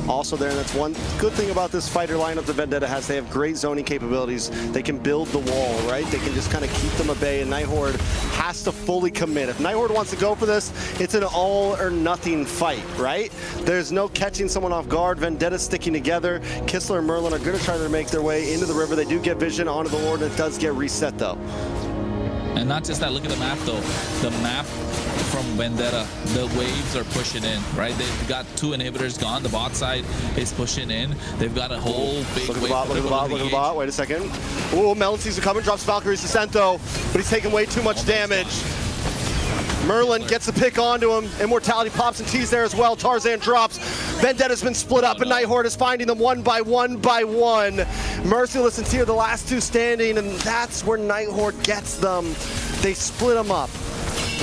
also there, and that's one good thing about this fighter lineup that Vendetta has. They have great zoning capabilities. They can build the wall, right? They can just kind of keep them at bay, and Night Horde has to fully commit. If Night Horde wants to go for this, it's an all-or-nothing fight, right? There's no catching someone off guard. Vendetta's sticking together. Kistler and Merlin are going to try to make their way into the river. They do get vision onto the Lord, and it does get reset, though. And not just that, look at the map, though. The map from Vendetta, the waves are pushing in, right? They've got 2 inhibitors gone. The bot side is pushing in. They've got a whole big wave. Look at the bot, look at the bot. Wait a second. Ooh, Melon sees it coming, drops Valkyrie's Descent, though, but he's taking way too much damage. Merlin gets the pick onto him. Immortality pops and T's there as well. Tarzan drops. Vendetta's been split up, and Night Horde is finding them one by one by one. Merciless and T are the last 2 standing, and that's where Night Horde gets them. They split them up.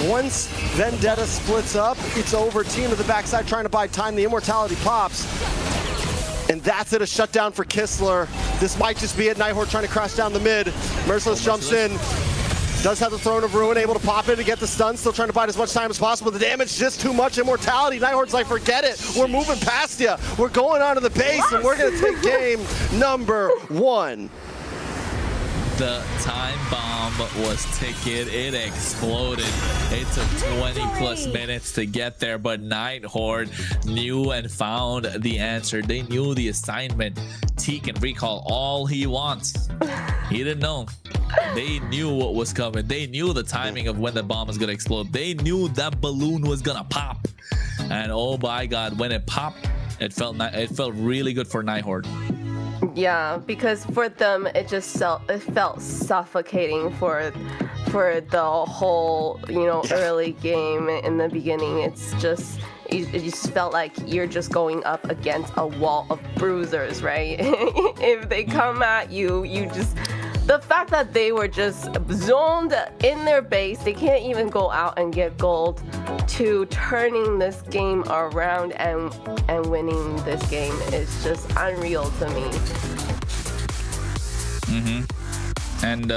Once Vendetta splits up, it's over. Team to the backside trying to buy time. The immortality pops. And that's it, a shutdown for Kistler. This might just be it. Night Horde trying to crash down the mid. Merciless jumps in. Does have the Throne of Ruin, able to pop in to get the stun. Still trying to bide as much time as possible. The damage just too much. Immortality. Night Horde's like, forget it. We're moving past you. We're going onto the base, and we're going to take game number 1. The time bomb was ticking. It exploded. It took 20 plus minutes to get there, but Night Horde knew and found the answer. They knew the assignment. T can recall all he wants. He didn't know. They knew what was coming. They knew the timing of when the bomb was gonna explode. They knew that balloon was gonna pop. And oh my God, when it popped, it felt really good for Night Horde. Yeah, because for them it felt suffocating for the whole, you know, early game. In the beginning, it just felt like you're just going up against a wall of bruisers, right? If they come at you, the fact that they were just zoned in their base, they can't even go out and get gold, to turning this game around and winning this game is just unreal to me. And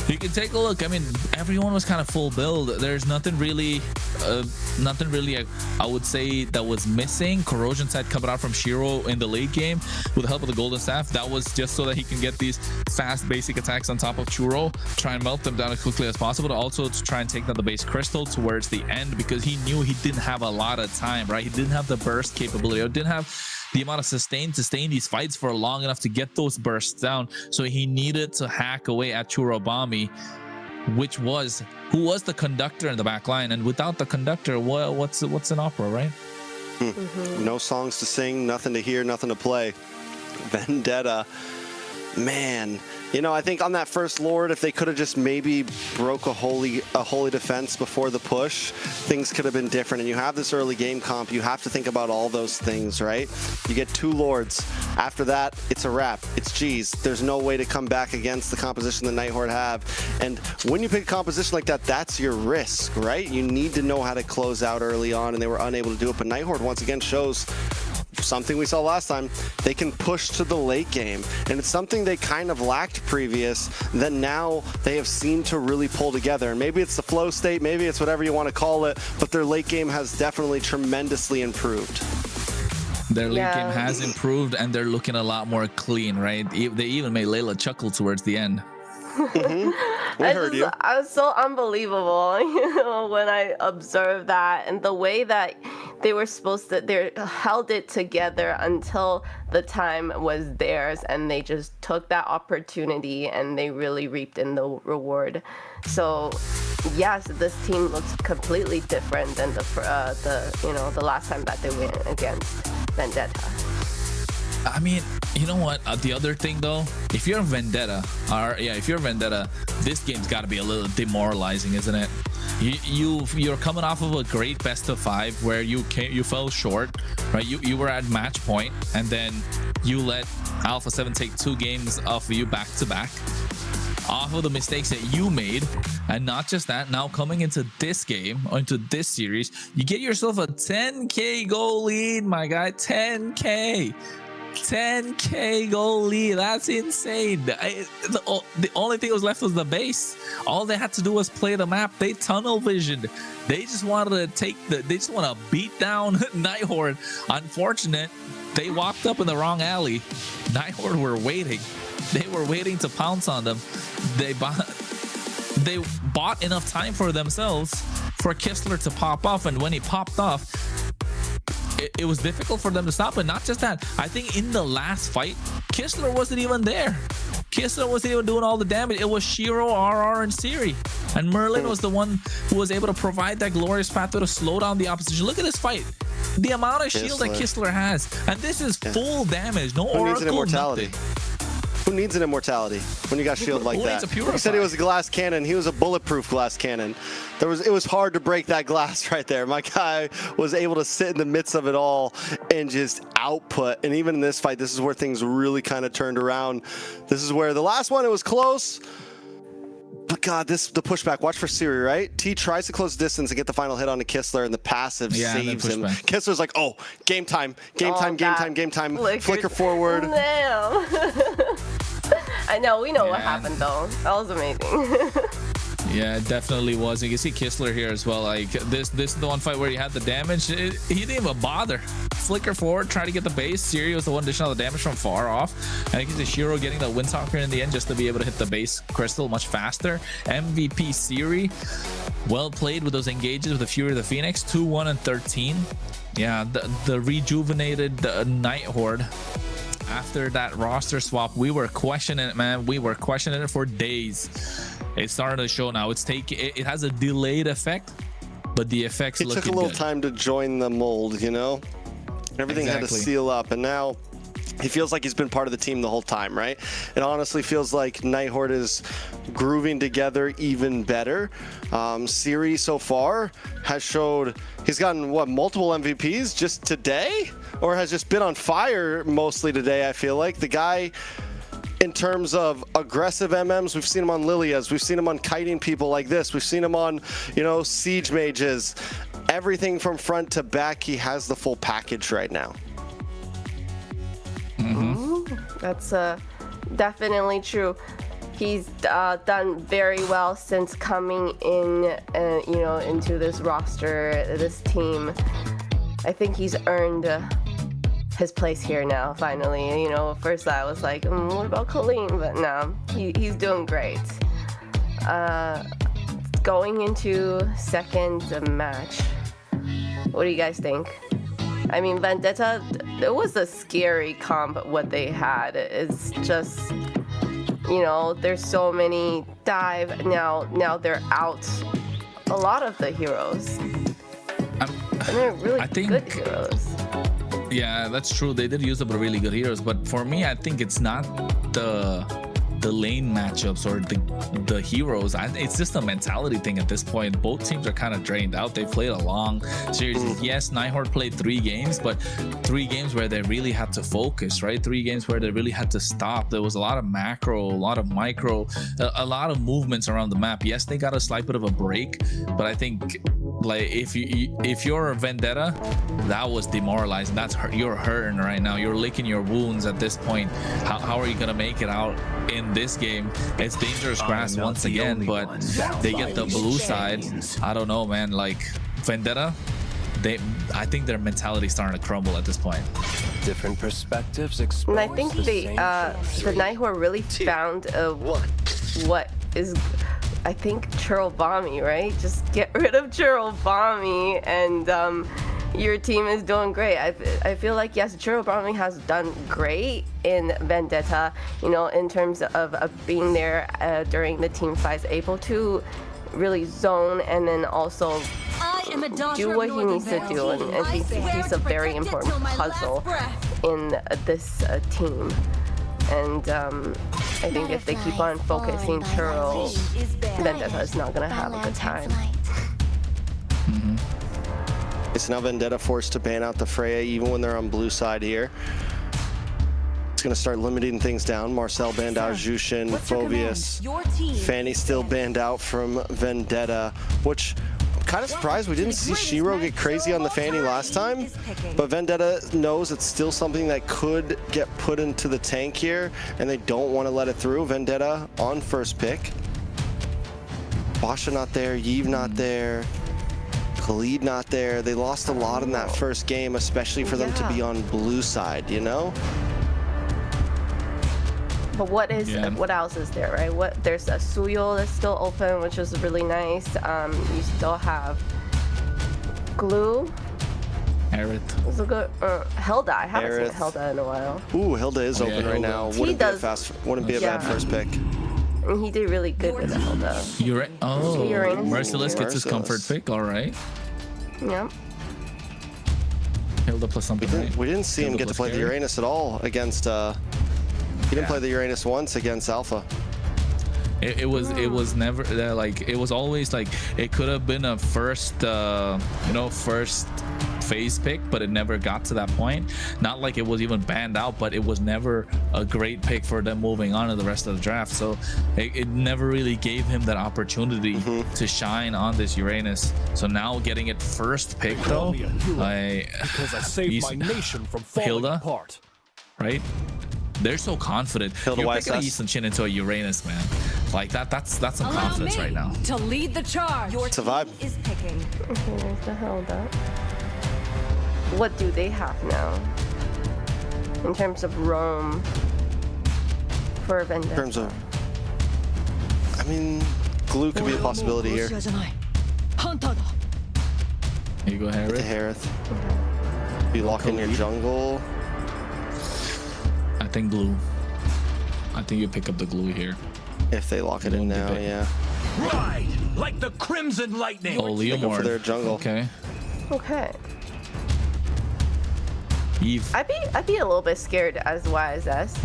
you can take a look. I mean, everyone was kind of full build. There's nothing really I would say that was missing. Corrosion side coming out from Shiro in the late game with the help of the golden staff. That was just so that he can get these fast basic attacks on top of Churro, try and melt them down as quickly as possible, also to try and take down the base crystal towards the end, because he knew he didn't have a lot of time, right? He didn't have the burst capability, or didn't have the amount of sustain to stay in these fights for long enough to get those bursts down. So he needed to hack away at Churobami, who was the conductor in the back line. And without the conductor, what's an opera, right? No songs to sing, nothing to hear, nothing to play. Vendetta, man, you know, I think on that first Lord, if they could have just maybe broke a holy defense before the push, things could have been different. And you have this early game comp, you have to think about all those things, right? You get 2 Lords. After that, it's a wrap. It's G's. There's no way to come back against the composition the Night Horde have. And when you pick a composition like that, that's your risk, right? You need to know how to close out early on, and they were unable to do it. But Night Horde once again shows something we saw last time. They can push to the late game, and it's something they kind of lacked previous that now they have seemed to really pull together. And maybe it's the flow state, maybe it's whatever you want to call it, but their late game has definitely tremendously improved. Their late game has improved, and they're looking a lot more clean, right? They even made Layla chuckle towards the end. I was so unbelievable, you know, when I observed that, and the way that they were they held it together until the time was theirs, and they just took that opportunity and they really reaped in the reward. So yes, this team looks completely different than the last time that they went against Vendetta. I mean, you know what? The other thing though, if you're Vendetta, this game's got to be a little demoralizing, isn't it? You're coming off of a great best of 5 where you fell short, right? You were at match point, and then you let Alpha7 take 2 games off of you back to back, off of the mistakes that you made. And not just that, now coming into this game, or into this series, you get yourself a 10k goal lead, my guy. 10k goal lead. That's insane. The only thing that was left was the base. All they had to do was play the map. They tunnel visioned. They just wanted to they just want to beat down Night Horde. Unfortunate, they walked up in the wrong alley. Night Horde were waiting. They were waiting to pounce on them. They bought enough time for themselves for Kistler to pop off, and when he popped off, it was difficult for them to stop. And not just that, I think in the last fight, Kistler wasn't even there. Kistler wasn't even doing all the damage. It was Shiro, RR, and Siri. And Merlin was the one who was able to provide that glorious pathway to slow down the opposition. Look at this fight. The amount of shield that Kistler has. And this is full damage. No Oracle, needs an immortality? Nothing. Who needs an immortality when you got shield like that? He said he was a glass cannon. He was a bulletproof glass cannon. It was hard to break that glass right there. My guy was able to sit in the midst of it all and just output. And even in this fight, this is where things really kind of turned around. This is where the last one, it was close. But God, the pushback. Watch for Siri, right? T tries to close distance and get the final hit on the Kistler, and the passive saves him. Kistler's like, oh, game time. Flicker forward. Damn. I know, we know what happened though. That was amazing. Yeah, it definitely was. You can see Kistler here as well. Like this is the one fight where he had the damage. He didn't even bother. Flicker forward, try to get the base. Siri was the one dishing out the damage from far off. And I think it's Shiro getting the Windtalker in the end just to be able to hit the base crystal much faster. MVP Siri, well played with those engages with the Fury of the Phoenix. 2-1 and 13. Yeah, the rejuvenated Night Horde. After that roster swap, we were questioning it, man. We were questioning it for days. It's starting to show now. It has a delayed effect, but the effects looking good. It took a little time to join the mold, you know? Everything had to seal up, and now he feels like he's been part of the team the whole time, right? It honestly feels like Night Horde is grooving together even better. Siri so far has showed he's gotten multiple MVPs just today, or has just been on fire mostly today. I feel like the guy, in terms of aggressive MMs, we've seen him on Lilias, we've seen him on kiting people like this, we've seen him on, siege mages, everything from front to back. He has the full package right now. That's definitely true. He's done very well since coming in, into this roster, this team. I think he's earned his place here now, finally. At first I was like, what about Colleen? But no, he's doing great. Going into second match, what do you guys think? I mean, Vendetta, it was a scary comp what they had. It's just, there's so many dive. Now they're out a lot of the heroes. And they're really good heroes. Yeah, that's true. They did use up really good heroes, but for me, I think it's not the lane matchups or the heroes. It's just a mentality thing at this point. Both teams are kind of drained out. They've played a long series. Yes, Night Horde played 3 games, but 3 games where they really had to focus, right? 3 games where they really had to stop. There was a lot of macro, a lot of micro, a lot of movements around the map. Yes, they got a slight bit of a break, but I think like if you're a Vendetta, that was demoralizing. You're hurting right now. You're licking your wounds at this point. How are you gonna make it out in this game? It's dangerous grass once again, but they get the blue side. I don't know, man. Like Vendetta, I think their mentality is starting to crumble at this point. Different perspectives. And I think the Night Horde really found what is, I think, Churl Bomby, right? Just get rid of Churl Bomby and your team is doing great. I feel like, yes, Churl Bomby has done great in Vendetta, in terms of being there during the team fights, able to really zone and then also do what he needs to do. And I think he's a very important puzzle in this team. And I think if they keep on focusing Churl, Vendetta is not going to have a good time. So now Vendetta forced to ban out the Freya even when they're on blue side here. It's going to start limiting things down. Marcel banned out Jushin, Phobius. Fanny still banned out from Vendetta, which I'm kind of surprised we didn't see Shiro get crazy on the Fanny last time. But Vendetta knows it's still something that could get put into the tank here, and they don't want to let it through. Vendetta on first pick. Basha not there, Yves not there. Khalid not there. They lost a lot in that first game, especially for them to be on blue side, But what else is there, right? There's a Suyo that's still open, which is really nice. You still have Glue. Aerith. It's a good Hilda. I haven't seen Hilda in a while. Ooh, Hilda is open right now. Wouldn't be a bad first pick. And he did really good with the Hilda. Uranus. Merciless gets his comfort pick. All right. Yep. Hilda plus something. We didn't see him get to play the Uranus at all against. He didn't play the Uranus once against Alpha. It was never like, it was always like it could have been a first phase pick, but it never got to that point. Not like it was even banned out, but it was never a great pick for them moving on to the rest of the draft. So it never really gave him that opportunity to shine on this Uranus. So now getting it first pick though, because I saved my nation from falling Hilda, apart. right? They're so confident. Hilda You're picking a YSS. Yi Sun-shin into a Uranus, man. Like that's some Allow confidence me right now. to lead the charge. Your It's a vibe. team is picking. Okay, there's the Hilda. What do they have now? In terms of roam for Vendetta. In terms of, I mean, glue could be a possibility here. Here you go, Harith. Harith. You lock in your jungle. I think glue. I think you pick up the glue here. If they lock it in now, yeah. Ride like the crimson lightning. Oh, They go for their Leomord. jungle. Okay. Okay. Eve. I'd be a little bit scared as YSS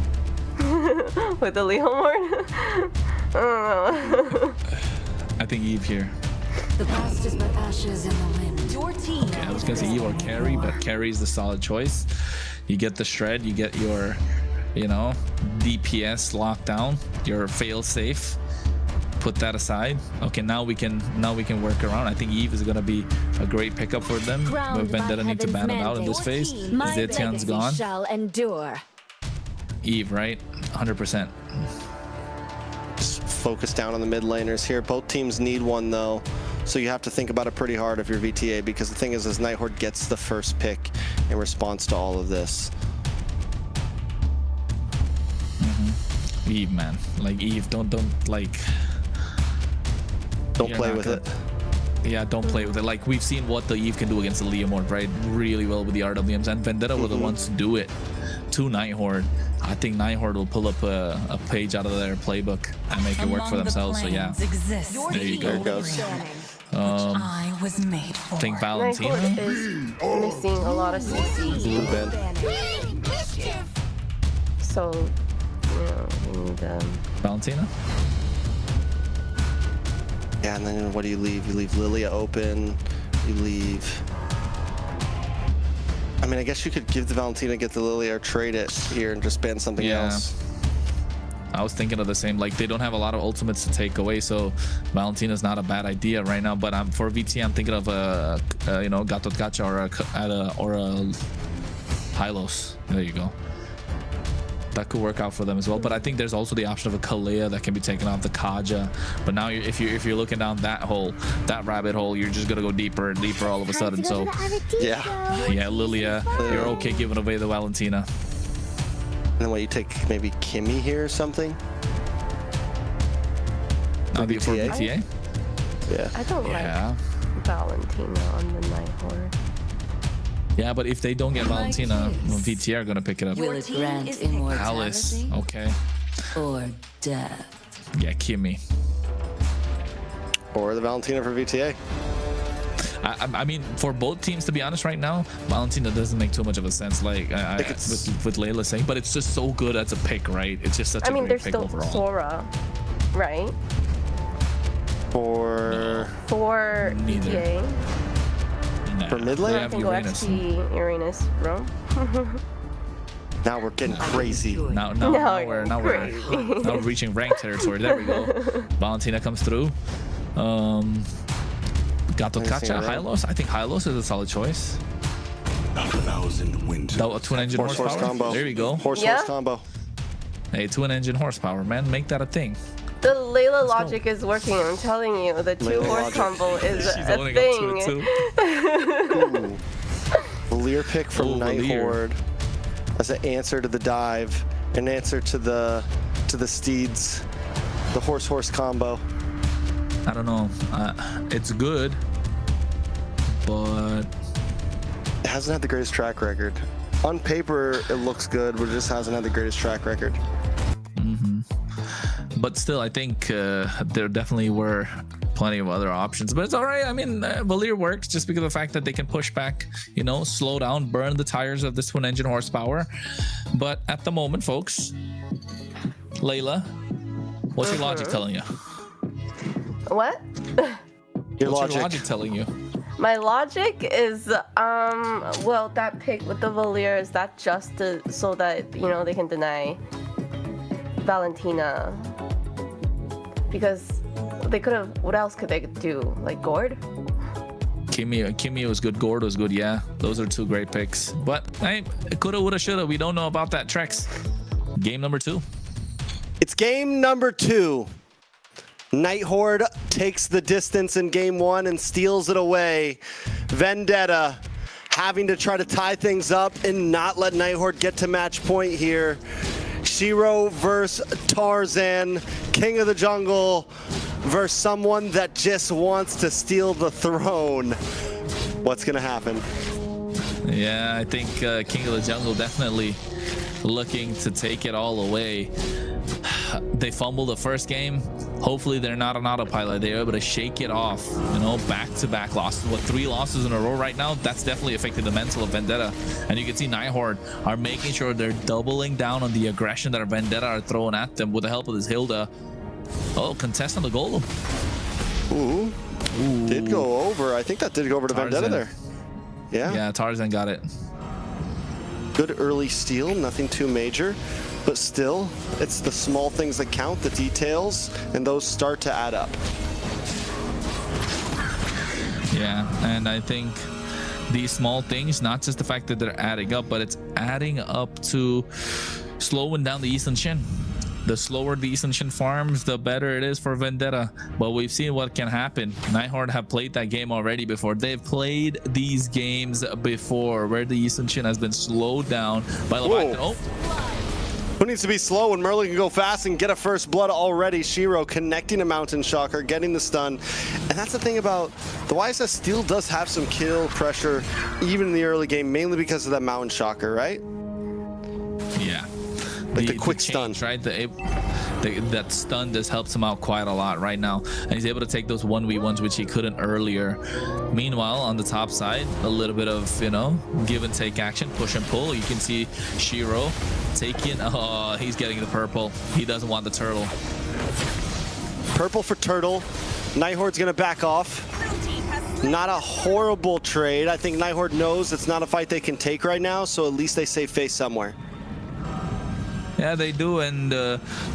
with the Leomord. I don't know. I think Eve here. The past is but ashes in the wind. Your team. Okay, I was gonna say Eve or Carry, but Carry is the solid choice. You get the shred, you get your, you know, DPS locked down, your fail safe. Put that aside. Okay, now we can work around. I think Eve is gonna be a great pickup for them. But Vendetta need to ban it out in this phase. Zetian's gone. Shall endure. Eve, right? 100%. Just focus down on the mid laners here. Both teams need one though, so you have to think about it pretty hard if you're VTA, because the thing is Night Horde gets the first pick in response to all of this. Eve, man. Like Eve, don't like. Don't You're play not with gonna- it. Yeah, don't play with it. Like we've seen what the Eve can do against the Leomord, right? Really well with the RWMs, and Vendetta were the ones to do it to Night Horde. I think Night Horde will pull up a page out of their playbook and make it work for themselves. So yeah, Exists there you go. I was made for. I think Night Valentina. Horde is missing a lot of CC. Blue band. So, you know, we need Valentina. Yeah, and then what do you leave? You leave Lilia open. You leave. I mean, I guess you could give the Valentina, get the Lilia, or trade it here and just ban something else. I was thinking of the same. Like they don't have a lot of ultimates to take away, so Valentina's not a bad idea right now. But for VT, I'm thinking of a you know, Gato Gacha or a Hylos. There you go. That could work out for them as well. But I think there's also the option of a Kalea that can be taken off the Kaja. But now if you're looking down that hole, that rabbit hole, you're just gonna go deeper and deeper all of a sudden. So yeah, Lilia, you're okay giving away the Valentina. And then what, you take maybe Kimmy here or something? Not for VTA? Yeah. I don't like Valentina on the Night Horde. Yeah, but if they don't get Valentina, VTA are gonna pick it up. Will it grant immortality Alice, okay. or death? Yeah, Kimmy. Or the Valentina for VTA. I mean, for both teams, to be honest, right now, Valentina doesn't make too much of a sense. Like with Layla saying, but it's just so good as a pick, right? It's just such a great there's pick still overall. Sora, right? For Neither. VTA. For mid lane? I can go XP Uranus roam. Now we're getting crazy. Now we're reaching rank territory. There we go. Valentina comes through. Gato Kacha, Hylos. I think Hylos is a solid choice. 1,000 winters. A twin engine Horse horsepower. combo. There you go. Horse combo. Hey, twin engine horsepower, man. Make that a thing. The Layla logic is working. I'm telling you, the two horse combo is She's a owning up to it thing. Lear pick from Night Lear. Horde as an answer to the dive, an answer to the steeds, the horse combo. I don't know. It's good, but it hasn't had the greatest track record. On paper, it looks good, but it just hasn't had the greatest track record. But still, I think there definitely were plenty of other options. But it's all right. I mean, Valir works just because of the fact that they can push back, you know, slow down, burn the tires of this twin engine horsepower. But at the moment, folks, Layla, what's your logic telling you? What? Your What's logic telling you? My logic is, well, that pick with the Valier, is that just so that, you know, they can deny Valentina? Because they could have, what else could they do? Like Gord? Kimmy was good, Gord was good, yeah. Those are two great picks. But, hey, coulda, woulda, shoulda. We don't know about that, Trex. Game number 2. It's game number 2. Night Horde takes the distance in game 1 and steals it away. Vendetta having to try to tie things up and not let Night Horde get to match point here. Shiro versus Tarzan, King of the Jungle versus someone that just wants to steal the throne. What's gonna happen? Yeah, I think King of the Jungle definitely looking to take it all away. They fumbled the first game. Hopefully they're not on autopilot. They're able to shake it off, you know, back-to-back losses. What, 3 losses in a row right now? That's definitely affected the mental of Vendetta. And you can see Night Horde are making sure they're doubling down on the aggression that Vendetta are throwing at them with the help of this Hilda. Oh, contest on the golem. Ooh. Did go over. I think that did go over to Vendetta there. Yeah. Yeah, Tarzan got it. Good early steal, nothing too major. But still, it's the small things that count, the details, and those start to add up. Yeah, and I think these small things, not just the fact that they're adding up, but it's adding up to slowing down the Eastern Shin. The slower the Eastern Shin farms, the better it is for Vendetta. But we've seen what can happen. Night Horde have played that game already before. They've played these games before where the Eastern Shin has been slowed down by Leviatan. Oh. Who needs to be slow when Merlin can go fast and get a first blood already? Shiro connecting a Mountain Shocker, getting the stun. And that's the thing about the YSS still does have some kill pressure even in the early game, mainly because of that Mountain Shocker, right? Yeah. Like the quick stun. Right? That stun just helps him out quite a lot right now. And he's able to take those 1v1s, which he couldn't earlier. Meanwhile, on the top side, a little bit of, you know, give and take action, push and pull. You can see Shiro taking, oh, he's getting the purple. He doesn't want the turtle. Purple for turtle. Night Horde's gonna back off. Not a horrible trade. I think Night Horde knows it's not a fight they can take right now, so at least they save face somewhere. Yeah, they do, and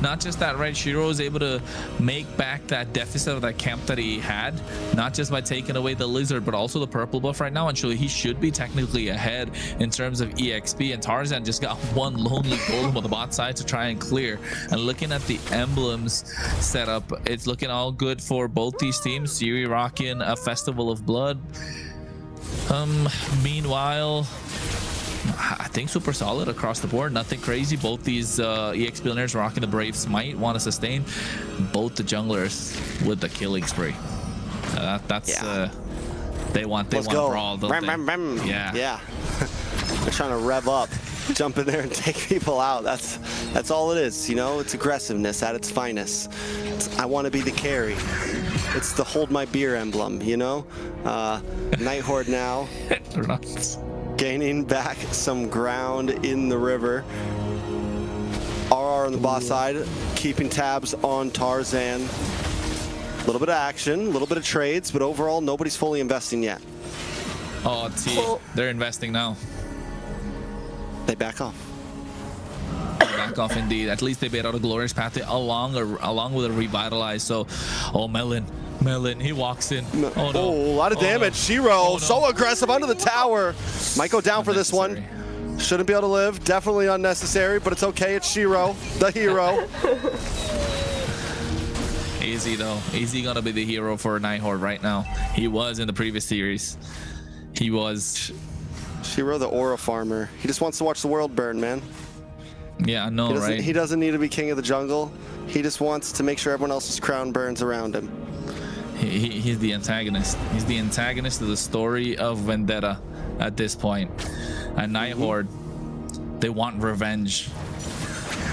not just that, right? Shiro is able to make back that deficit of that camp that he had, not just by taking away the lizard, but also the purple buff right now. And so he should be technically ahead in terms of EXP. And Tarzan just got one lonely golem on the bot side to try and clear. And looking at the emblems setup, it's looking all good for both these teams. Siri rocking a Festival of Blood. Meanwhile, I think super solid across the board. Nothing crazy. Both these EXP players rocking the Brave Smite want to sustain. Both the junglers with the killing spree. That's they want brawl. Yeah. They're trying to rev up, jump in there and take people out. That's all it is. You know, it's aggressiveness at its finest. I want to be the carry. It's the hold my beer emblem. You know, Night Horde now. Gaining back some ground in the river. RR on the boss side, keeping tabs on Tarzan. A little bit of action, a little bit of trades, but overall, nobody's fully investing yet. Oh, they're investing now. They back off. Back off indeed. At least they bait out a glorious path along with a revitalized. So, oh, Melon, he walks in. Oh, no. Oh, a lot of damage. No. Shiro, so aggressive under the tower. Might go down for this one. Shouldn't be able to live. Definitely unnecessary, but it's okay. It's Shiro, the hero. Easy, though. Easy gonna be the hero for Night Horde right now. He was in the previous series. He was. Shiro, the aura farmer. He just wants to watch the world burn, man. Yeah, I know, right? He doesn't need to be king of the jungle. He just wants to make sure everyone else's crown burns around him. He's the antagonist. He's the antagonist of the story of Vendetta at this point. And Night Horde, they want revenge.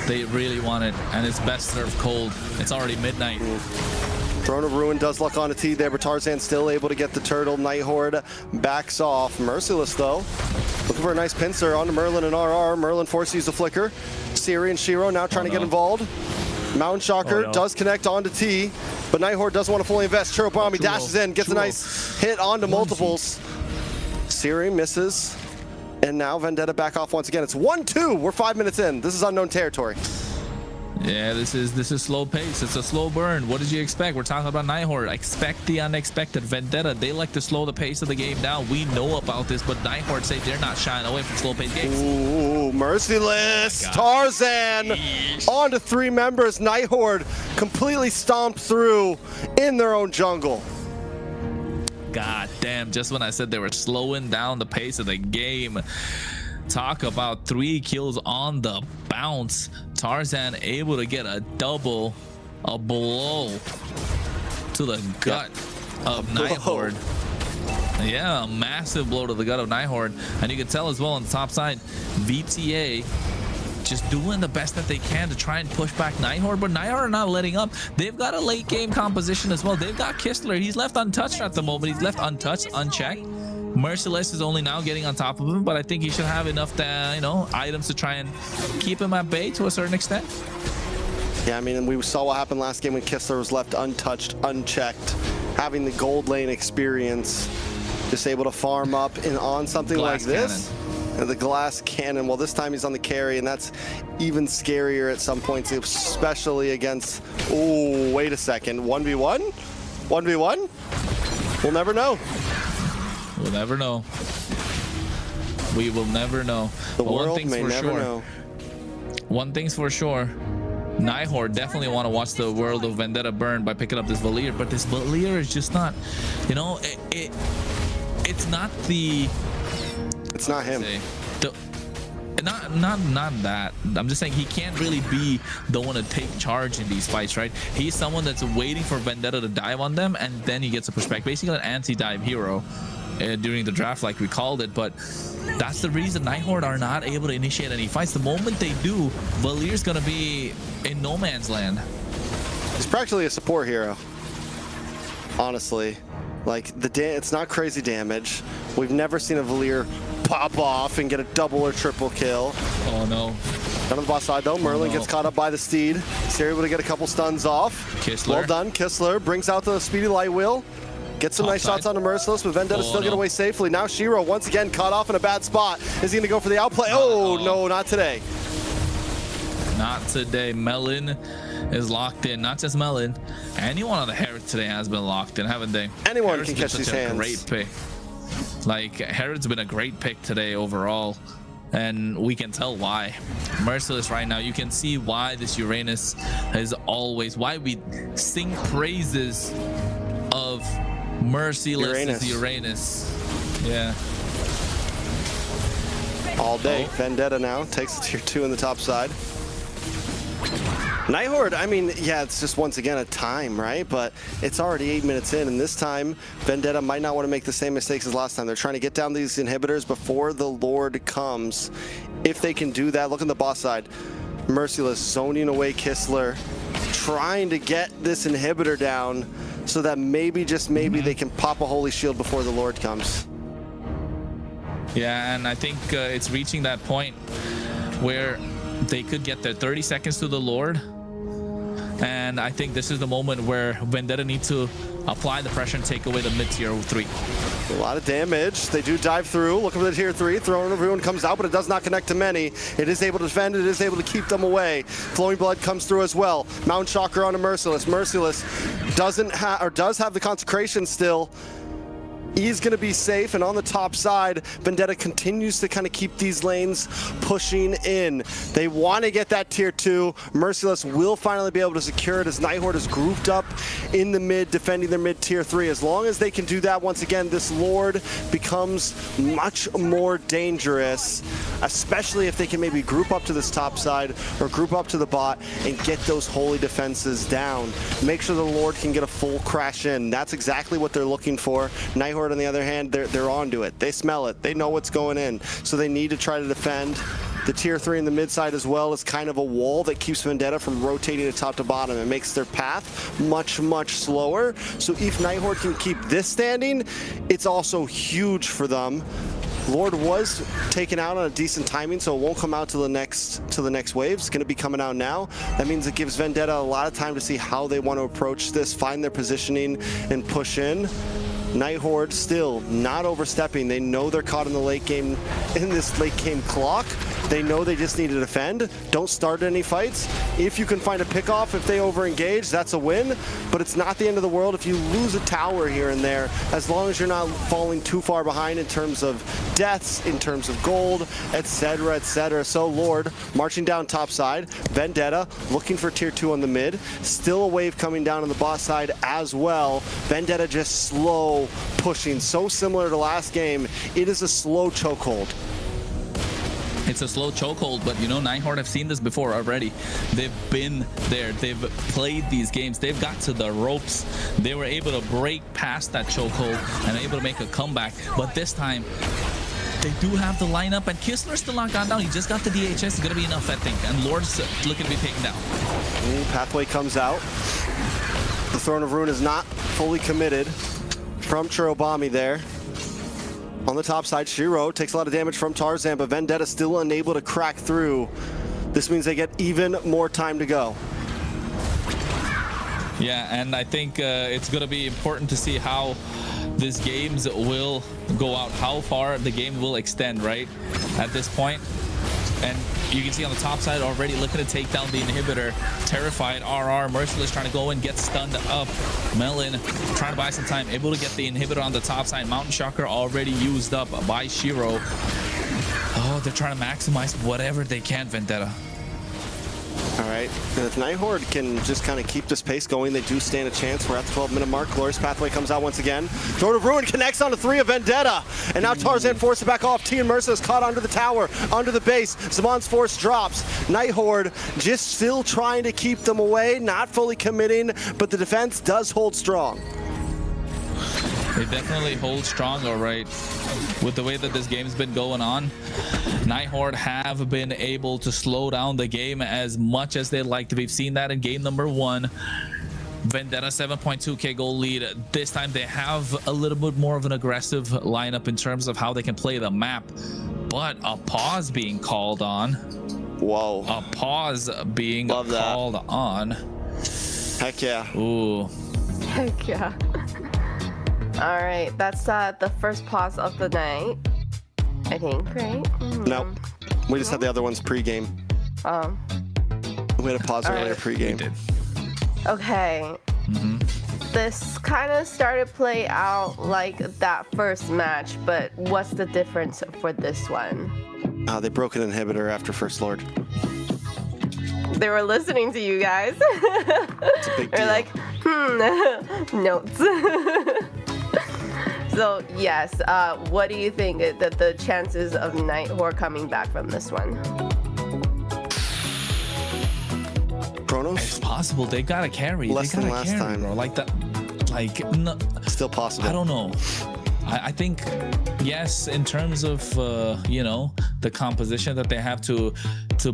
They really want it, and it's best served cold. It's already midnight. Throne of Ruin does luck on a T there, but Tarzan still able to get the turtle. Night Horde backs off. Merciless, though. Looking for a nice pincer onto Merlin and RR. Merlin forced to use the flicker. Siri and Shiro now trying to get involved. Mountain Shocker does connect onto T. But Night Horde doesn't want to fully invest. Churro dashes in, gets a nice hit onto multiples. Siri misses. And now Vendetta back off once again. It's 1-2. We're 5 minutes in. This is unknown territory. Yeah, this is slow pace. It's a slow burn. What did you expect? We're talking about Night Horde. Expect the unexpected. Vendetta, they like to slow the pace of the game down. We know about this, but Night Horde say they're not shying away from slow pace games. Ooh, merciless. Tarzan on to 3 members. Night Horde completely stomped through in their own jungle. God damn, just when I said they were slowing down the pace of the game. Talk about 3 kills on the bounce. Tarzan able to get a double, a blow to the gut of Night Horde. Yeah, a massive blow to the gut of Night Horde. And you can tell as well on the top side, VTA just doing the best that they can to try and push back Night Horde, but Night Horde are not letting up. They've got a late game composition as well. They've got Kistler. He's left untouched at the moment. He's left untouched, unchecked. Merciless is only now getting on top of him, but I think he should have enough items to try and keep him at bay to a certain extent. Yeah, I mean, we saw what happened last game when Kistler was left untouched, unchecked, having the gold lane experience, just able to farm up on something like this. And the glass cannon. Well, this time he's on the carry, and that's even scarier at some points, especially against. Oh, wait a second. 1v1? 1v1? We'll never know. We'll never know. We will never know. The world may never know. One thing's for sure. Night Horde definitely want to watch the world of Vendetta burn by picking up this Valier, but this Valier is just not, it's not the. It's not him. Not that. I'm just saying he can't really be the one to take charge in these fights, right? He's someone that's waiting for Vendetta to dive on them, and then he gets a pushback. Basically an anti-dive hero during the draft, like we called it. But that's the reason Night Horde are not able to initiate any fights. The moment they do, Valier's gonna be in no man's land. He's practically a support hero, honestly. Like, it's not crazy damage. We've never seen a Valier pop off and get a double or triple kill. Oh no. Down on the boss side though, Merlin gets caught up by the steed. He's able to get a couple stuns off. Kistler. Well done, Kistler brings out the speedy light wheel. Gets some nice shots onto Merciless, but Vendetta still get away safely. Now Shiro once again caught off in a bad spot. Is he gonna go for the outplay? Oh no, not today. Not today. Melon is locked in. Not just Melon. Anyone on the Herod today has been locked in, haven't they? Anyone Herod's can catch these hands. Great pick. Like, Herod's been a great pick today overall, and we can tell why. Merciless right now, you can see why this Uranus is always, why we sing praises of Merciless Uranus. Yeah. All day. Vendetta now takes the tier 2 in the top side. Night Horde, I mean, yeah, it's just once again a time, right? But it's already 8 minutes in, and this time Vendetta might not want to make the same mistakes as last time. They're trying to get down these inhibitors before the Lord comes. If they can do that, look on the boss side. Merciless zoning away Kistler, trying to get this inhibitor down so that maybe, just maybe, they can pop a holy shield before the Lord comes. Yeah, and I think it's reaching that point where they could get their 30 seconds to the Lord. And I think this is the moment where Vendetta needs to apply the pressure and take away the mid-tier 3. A lot of damage. They do dive through, looking for the tier 3, throwing everyone comes out, but it does not connect to many. It is able to defend, it is able to keep them away. Flowing Blood comes through as well. Mount Shocker on a Merciless. Merciless does have the consecration still. He's going to be safe, and on the top side, Vendetta continues to kind of keep these lanes pushing in. They want to get that tier 2. Merciless will finally be able to secure it as Night Horde is grouped up in the mid, defending their mid tier 3. As long as they can do that, once again, this Lord becomes much more dangerous, especially if they can maybe group up to this top side or group up to the bot and get those holy defenses down. Make sure the Lord can get a full crash in. That's exactly what they're looking for. Night Horde, on the other hand, they're onto it. They smell it. They know what's going in. So they need to try to defend. The tier 3 in the mid side as well is kind of a wall that keeps Vendetta from rotating to top to bottom. It makes their path much, much slower. So if Night Horde can keep this standing, it's also huge for them. Lord was taken out on a decent timing, so it won't come out to the next wave. It's going to be coming out now. That means it gives Vendetta a lot of time to see how they want to approach this, find their positioning, and push in. Night Horde still not overstepping. They know they're caught in the late game, in this late game clock. They know they just need to defend. Don't start any fights. If you can find a pick-off, if they over-engage, that's a win. But it's not the end of the world if you lose a tower here and there, as long as you're not falling too far behind in terms of deaths, in terms of gold, etc., etc. So Lord marching down top side. Vendetta looking for tier 2 on the mid. Still a wave coming down on the bot side as well. Vendetta just slow pushing. So similar to last game, it is a slow chokehold. It's a slow chokehold, but you know, Night Horde have seen this before already. They've been there. They've played these games. They've got to the ropes. They were able to break past that chokehold and able to make a comeback. But this time, they do have the lineup, and Kistler's still not gone down. He just got the DHS. It's going to be enough, I think. And Lord's looking to be taken down. Pathway comes out. The Throne of Ruin is not fully committed from Chirobami there. On the top side, Shiro takes a lot of damage from Tarzan, but Vendetta still unable to crack through. This means they get even more time to go. Yeah, and I think it's going to be important to see how these games will go out, how far the game will extend, right, at this point. And you can see on the top side already looking to take down the inhibitor. Terrified RR, Merciless trying to go and get stunned up. Melon trying to buy some time, able to get the inhibitor on the top side. Mountain Shocker already used up by Shiro. Oh, they're trying to maximize whatever they can, Vendetta. All right, and if Night Horde can just kind of keep this pace going, they do stand a chance. We're at the 12-minute mark. Glorious Pathway comes out once again. Throne of Ruin connects onto 3 of Vendetta. And now Tarzan forced it back off. T and Mercer is caught under the tower, under the base. Zamon's force drops. Night Horde just still trying to keep them away, not fully committing, but the defense does hold strong. They definitely hold strong, all right. With the way that this game's been going on, Night Horde have been able to slow down the game as much as they'd like to. We've seen that in game number 1. Vendetta 7.2k goal lead. This time they have a little bit more of an aggressive lineup in terms of how they can play the map. But a pause being called on. Whoa. A pause being called on. Heck yeah. Ooh. Heck yeah. All right, that's the first pause of the night, I think, right? Nope. We just had the other ones pre-game. We had a pause earlier pre-game. Okay. This kind of started play out like that first match, but what's the difference for this one? They broke an inhibitor after First Lord. They were listening to you guys. It's a big deal. They're like, notes. So yes, what do you think that the chances of Night Horde coming back from this one? Chronos? It's possible. They gotta carry. Less they gotta than last carry, time. Bro. Like that. Like no, still possible. I don't know. I think yes, in terms of you know, the composition that they have to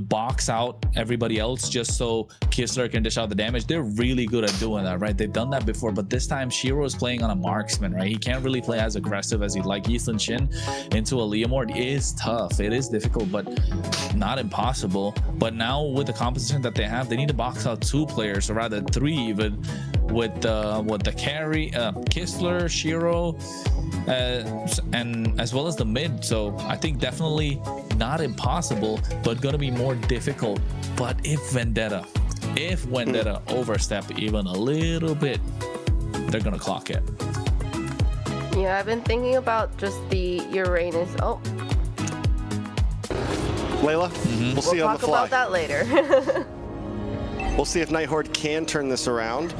box out everybody else just so Kistler can dish out the damage, they're really good at doing that, right? They've done that before, but this time Shiro is playing on a marksman, right? He can't really play as aggressive as he'd like. Ethan Shin into a Leomord is tough. It is difficult, but not impossible. But now with the composition that they have, they need to box out 2 players, or rather 3 even, with the carry, Kistler, Shiro, and as well as the mid. So I think definitely not impossible, but gonna be more difficult. But if Vendetta overstep even a little bit, they're gonna clock it. Yeah, I've been thinking about just the Uranus. Oh, Layla, we'll see on the fly. We'll talk about that later. We'll see if Night Horde can turn this around.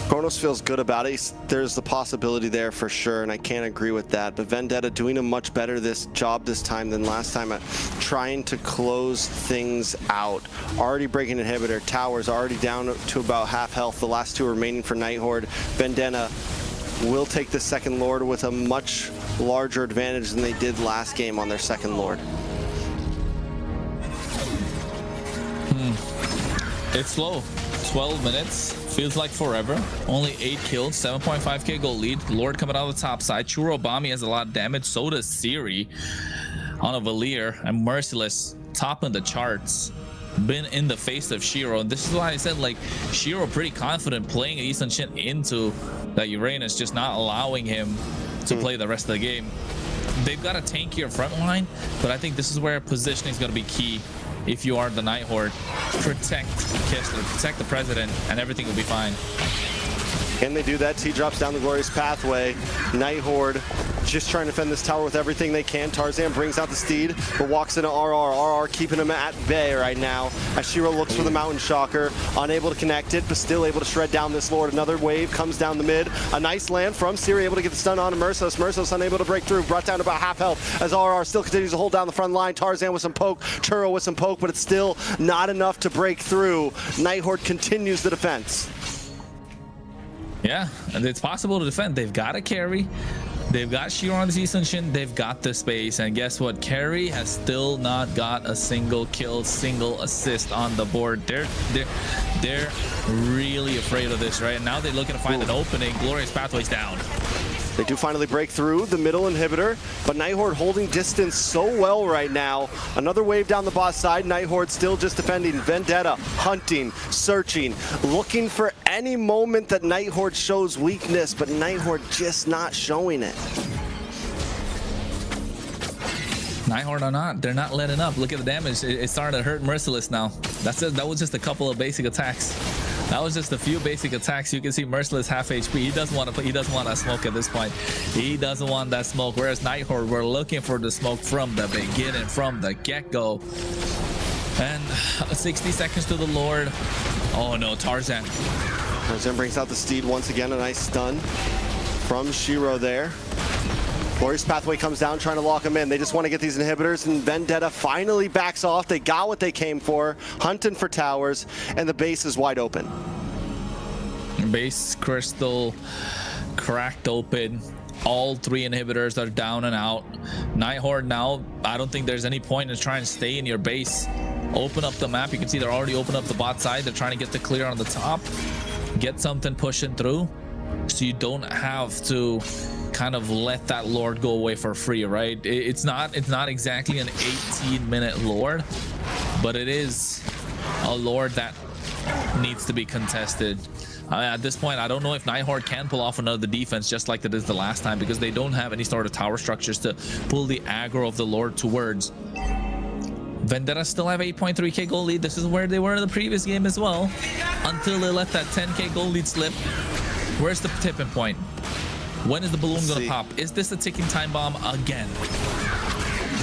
Chronos feels good about it. There's the possibility there for sure, and I can't agree with that. But Vendetta doing a much better job this time than last time at trying to close things out. Already breaking inhibitor. Towers already down to about half health. The last 2 remaining for Night Horde. Vendetta will take the second Lord with a much larger advantage than they did last game on their second Lord. It's slow. 12 minutes. Feels like forever. Only 8 kills, 7.5k gold lead. Lord coming out of the top side. Churobami has a lot of damage. So does Siri on a Valier. And Merciless topping the charts. Been in the face of Shiro. And this is why I said, like, Shiro pretty confident playing Ethan Shin into that Uranus, just not allowing him to play the rest of the game. They've got a tankier front line, but I think this is where positioning is going to be key. If you are the Night Horde, protect Kessler, protect the president, and everything will be fine. Can they do that? T drops down the glorious pathway. Night Horde just trying to defend this tower with everything they can. Tarzan brings out the steed, but walks into RR keeping him at bay right now. As Shiro looks for the Mountain Shocker, unable to connect it, but still able to shred down this Lord. Another wave comes down the mid. A nice land from Siri, able to get the stun on Merciless. Merciless unable to break through, brought down to about half health as RR still continues to hold down the front line. Tarzan with some poke, Churro with some poke, but it's still not enough to break through. Night Horde continues the defense. Yeah, and it's possible to defend. They've got a carry. They've got Shiro on the Season Shin. They've got the space. And guess what? Carry has still not got a single kill, single assist on the board. They're really afraid of this, right? And now they're looking to find an opening. Glorious Pathway's down. They do finally break through the middle inhibitor, but Night Horde holding distance so well right now. Another wave down the boss side. Night Horde still just defending. Vendetta, hunting, searching, looking for any moment that Night Horde shows weakness, but Night Horde just not showing it. Night Horde or not, they're not letting up. Look at the damage. It's starting to hurt Merciless now. That was just a couple of basic attacks. That was just a few basic attacks. You can see Merciless half HP. He doesn't want to play. He doesn't want that smoke at this point. He doesn't want that smoke. Whereas Night Horde, we're looking for the smoke from the beginning, from the get-go. And 60 seconds to the Lord. Oh no, Tarzan. Tarzan brings out the steed once again. A nice stun from Shiro there. Glorious Pathway comes down trying to lock him in. They just want to get these inhibitors, and Vendetta finally backs off. They got what they came for, hunting for towers, and the base is wide open. Base crystal cracked open. All 3 inhibitors are down and out. Night Horde now, I don't think there's any point in trying to stay in your base. Open up the map. You can see they're already opened up the bot side. They're trying to get the clear on the top. Get something pushing through so you don't have to kind of let that Lord go away for free, right? It's not exactly an 18-minute Lord, but it is a Lord that needs to be contested. At this point, I don't know if Night Horde can pull off another defense just like they did the last time, because they don't have any sort of tower structures to pull the aggro of the Lord towards. Vendetta still have 8.3k gold lead. This is where they were in the previous game as well, until they let that 10k gold lead slip. Where's the tipping point? When is the balloon going to pop? Is this a ticking time bomb again?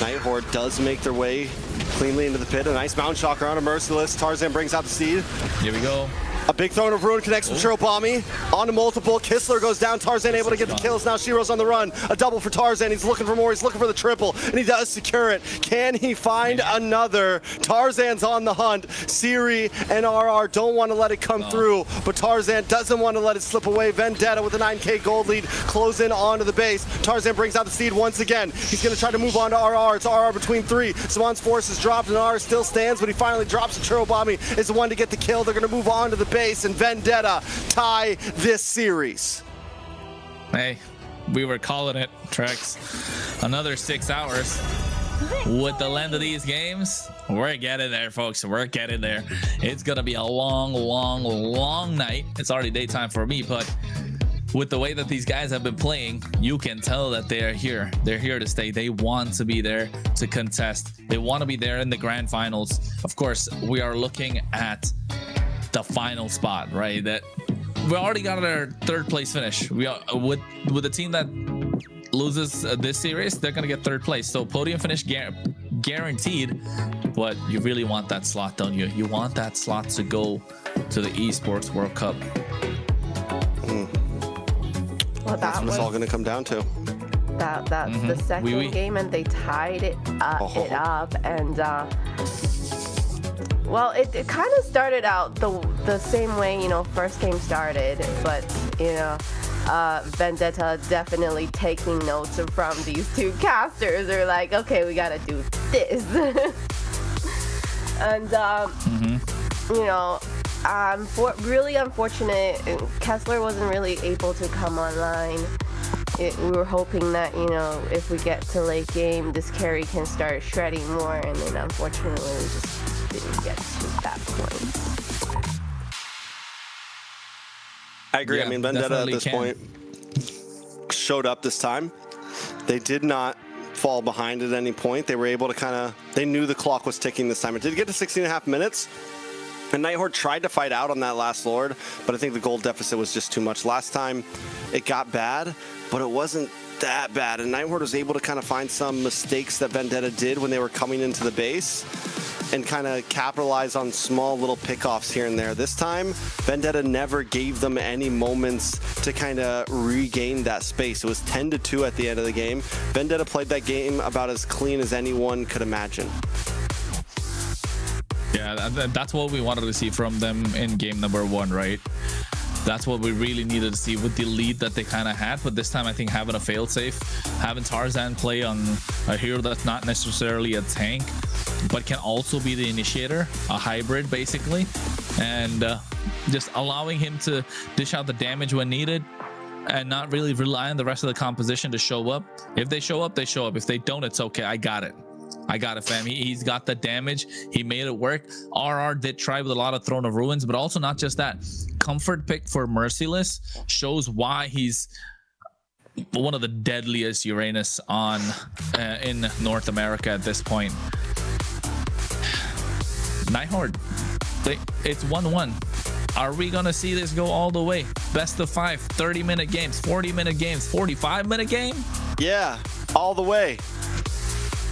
Night Horde does make their way cleanly into the pit. A nice Mountain Shocker on a Merciless. Tarzan brings out the steed. Here we go. A big Throne of Ruin connects with Churobami. On to multiple. Kistler goes down. Tarzan able to get the kills. Now Shiro's on the run. A double for Tarzan. He's looking for more. He's looking for the triple. And he does secure it. Can he find another? Tarzan's on the hunt. Siri and RR don't want to let it come through. But Tarzan doesn't want to let it slip away. Vendetta with a 9k gold lead. Close in onto the base. Tarzan brings out the steed once again. He's going to try to move on to RR. It's RR between 3. Samon's force is dropped and RR still stands, but he finally drops a Churobami. Is the one to get the kill. They're going to move on to the base, and Vendetta tie this series. Hey, we were calling it, Trex. Another 6 hours. With the length of these games, we're getting there, folks. We're getting there. It's gonna be a long night. It's already daytime for me, but with the way that these guys have been playing, you can tell that they're here. They're here to stay. They want to be there to contest. They want to be there in the grand finals. Of course, we are looking at the final spot, right? That we already got our 3rd place finish. We are with the team that loses this series, they're gonna get 3rd place. So podium finish guaranteed. But you really want that slot, don't you? You want that slot to go to the Esports World Cup. Well, that's what it's all gonna come down to. That's the second game, and they tied it up, and well, it kind of started out the same way, first game started, but, Vendetta definitely taking notes from these 2 casters. They're like, okay, we gotta do this. And, Really unfortunate. Kessler wasn't really able to come online. We were hoping that, you know, if we get to late game, this carry can start shredding more, and then unfortunately we just didn't get to that point. I agree. Yeah, I mean, Vendetta at this point showed up this time. They did not fall behind at any point. They were able to they knew the clock was ticking this time. It did get to 16.5 minutes. And Night Horde tried to fight out on that last Lord, but I think the gold deficit was just too much. Last time it got bad, but it wasn't that bad. And Night Horde was able to kind of find some mistakes that Vendetta did when they were coming into the base and kind of capitalize on small little pickoffs here and there. This time, Vendetta never gave them any moments to kind of regain that space. It was 10-2 at the end of the game. Vendetta played that game about as clean as anyone could imagine. Yeah, that's what we wanted to see from them in game number 1, right? That's what we really needed to see with the lead that they kind of had. But this time, I think having a failsafe, having Tarzan play on a hero that's not necessarily a tank, but can also be the initiator, a hybrid basically, and just allowing him to dish out the damage when needed and not really rely on the rest of the composition to show up. If they show up, they show up. If they don't, it's okay. I got it. I got it, fam. He's got the damage. He made it work. RR did try with a lot of Throne of Ruins, but also not just that. Comfort pick for Merciless shows why he's one of the deadliest Uranus on in North America at this point. Night Horde, it's 1-1. Are we gonna see this go all the way? Best of 5, 30-minute games, 40-minute games, 45-minute game? Yeah, all the way.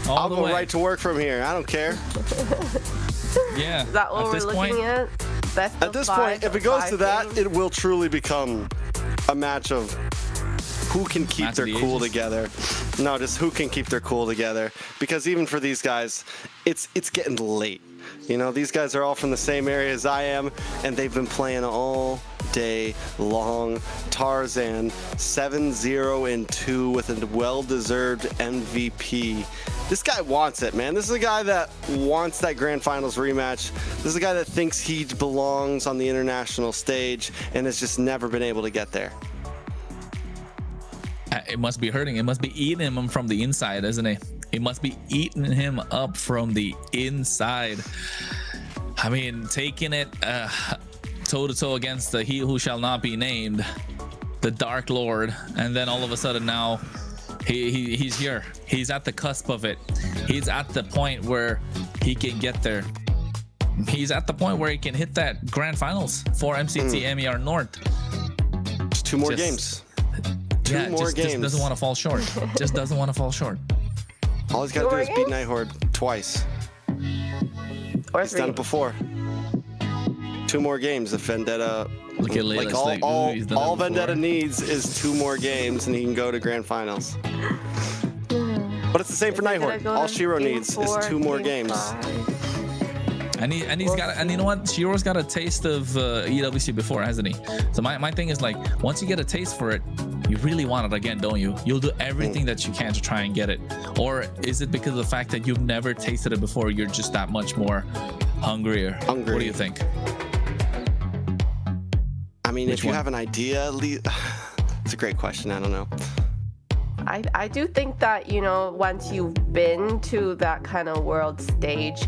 I'll go right to work from here. I don't care. Is Yeah. that what we're looking at? At this point, if it goes to that, it will truly become a match of who can keep their cool together. No, just who can keep their cool together. Because even for these guys, it's getting late. You know, these guys are all from the same area as I am, and they've been playing all day long. Tarzan 7-0-2 with a well-deserved MVP. This guy wants it, man. This is a guy that wants that Grand Finals rematch. This is a guy that thinks he belongs on the international stage and has just never been able to get there. It must be hurting. It must be eating him from the inside, isn't it? It must be eating him up from the inside. I mean, taking it toe-to-toe against the he who shall not be named, the Dark Lord, and then all of a sudden now he's here. He's at the cusp of it. He's at the point where he can get there. He's at the point where he can hit that Grand Finals for MCT AMER North. Just 2 more games. Two more games. Just doesn't want to fall short. Just doesn't want to fall short. All he's got to do is beat Night Horde twice. He's done it before. 2 more games if Vendetta. Look at Layla's all Vendetta needs is 2 more games and he can go to Grand Finals. But it's the same for Night Horde. All Shiro needs is 2 more games. And he's got, and you know what? Shiro's got a taste of EWC before, hasn't he? So my thing is, like, once you get a taste for it, you really want it again, don't you? You'll do everything that you can to try and get it. Or is it because of the fact that you've never tasted it before, you're just that much more hungry. What do you think? I mean, if you have an idea, it's a great question. I don't know. I do think that, you know, once you've been to that kind of world stage,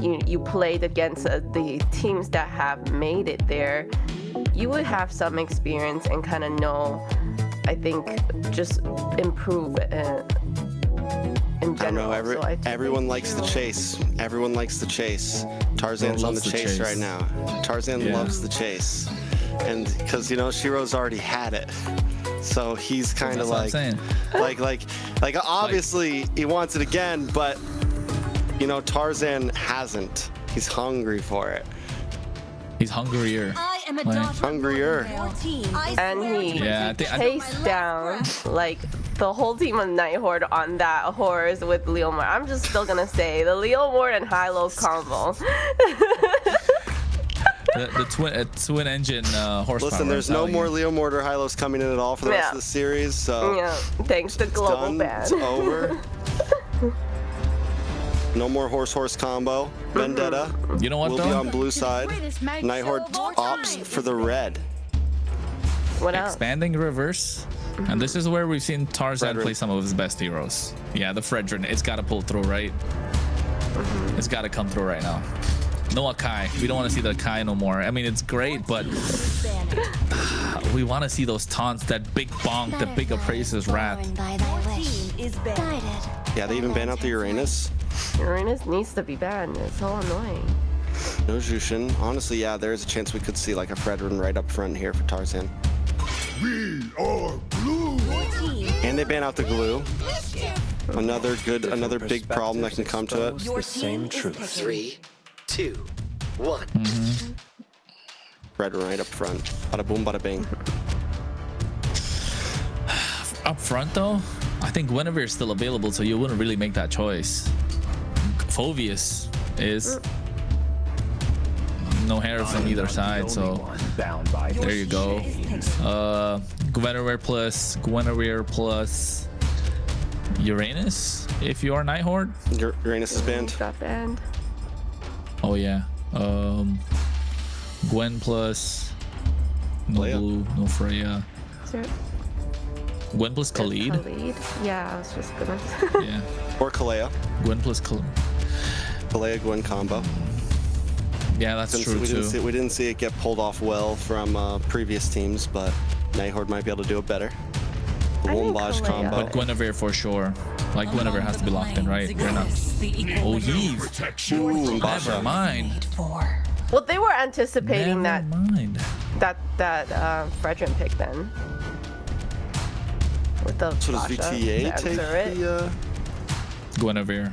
you played against the teams that have made it there, you would have some experience and kind of know, I think, just improve in general. I don't know, everyone likes the chase. Everyone likes the chase. Tarzan's on the chase right now. Tarzan loves the chase. And because, you know, Shiro's already had it. So he's kind of like obviously he wants it again, but you know, Tarzan hasn't. He's hungry for it. He's hungrier. I am a hungrier. And he chased down like the whole team of Night Horde on that horse with Leomord. I'm just still gonna say the Leomord and Hylos combo. the twin engine horsepower. Listen, there's no more Leomord or Hylos coming in at all for the rest of the series. So thanks to global ban. It's over. No more horse combo. Vendetta. You know what will though? be on blue side. Night Horde opts for the red. What else? Expanding reverse. And this is where we've seen Tarzan play some of his best heroes. Yeah, the Fredrin. It's got to pull through, right? It's got to come through right now. No Akai. We don't want to see the Akai no more. I mean, it's great, but we want to see those taunts, that big bonk, the big appraises wrath. Yeah, they even ban out the Uranus. Uranus needs to be banned. It's so annoying. No Jushin. Honestly, yeah, there's a chance we could see like a Fredrin right up front here for Tarzan. We are blue. And they ban out the glue. Another big problem that can come to it. The same truth. 3, 2, 1. Fredrin right up front. Bada boom, bada bing. Up front though, I think Guinevere is still available, so you wouldn't really make that choice. Phoveus is no hair from either side, so there you go. Guinevere plus Uranus if you are Night Horde. Uranus is banned. Got banned. Oh yeah. Gwen plus no Leia. Blue, no Freya. Gwen plus Khalid. Khalid. Yeah, I was just gonna. Yeah. Or Kalea. Gwen plus Khalid. Kalea Gwen combo. Yeah, that's true too. We didn't see it get pulled off well from previous teams, but Night Horde might be able to do it better. The Wombaj combo. But Guinevere for sure. Like Guinevere has to be locked in, right? You're not. Oh, Eve. Ooh, Never mind. Well, they were anticipating Never mind. that Fredrin pick then. With the So does Basha VTA to take answer it. the Guinevere.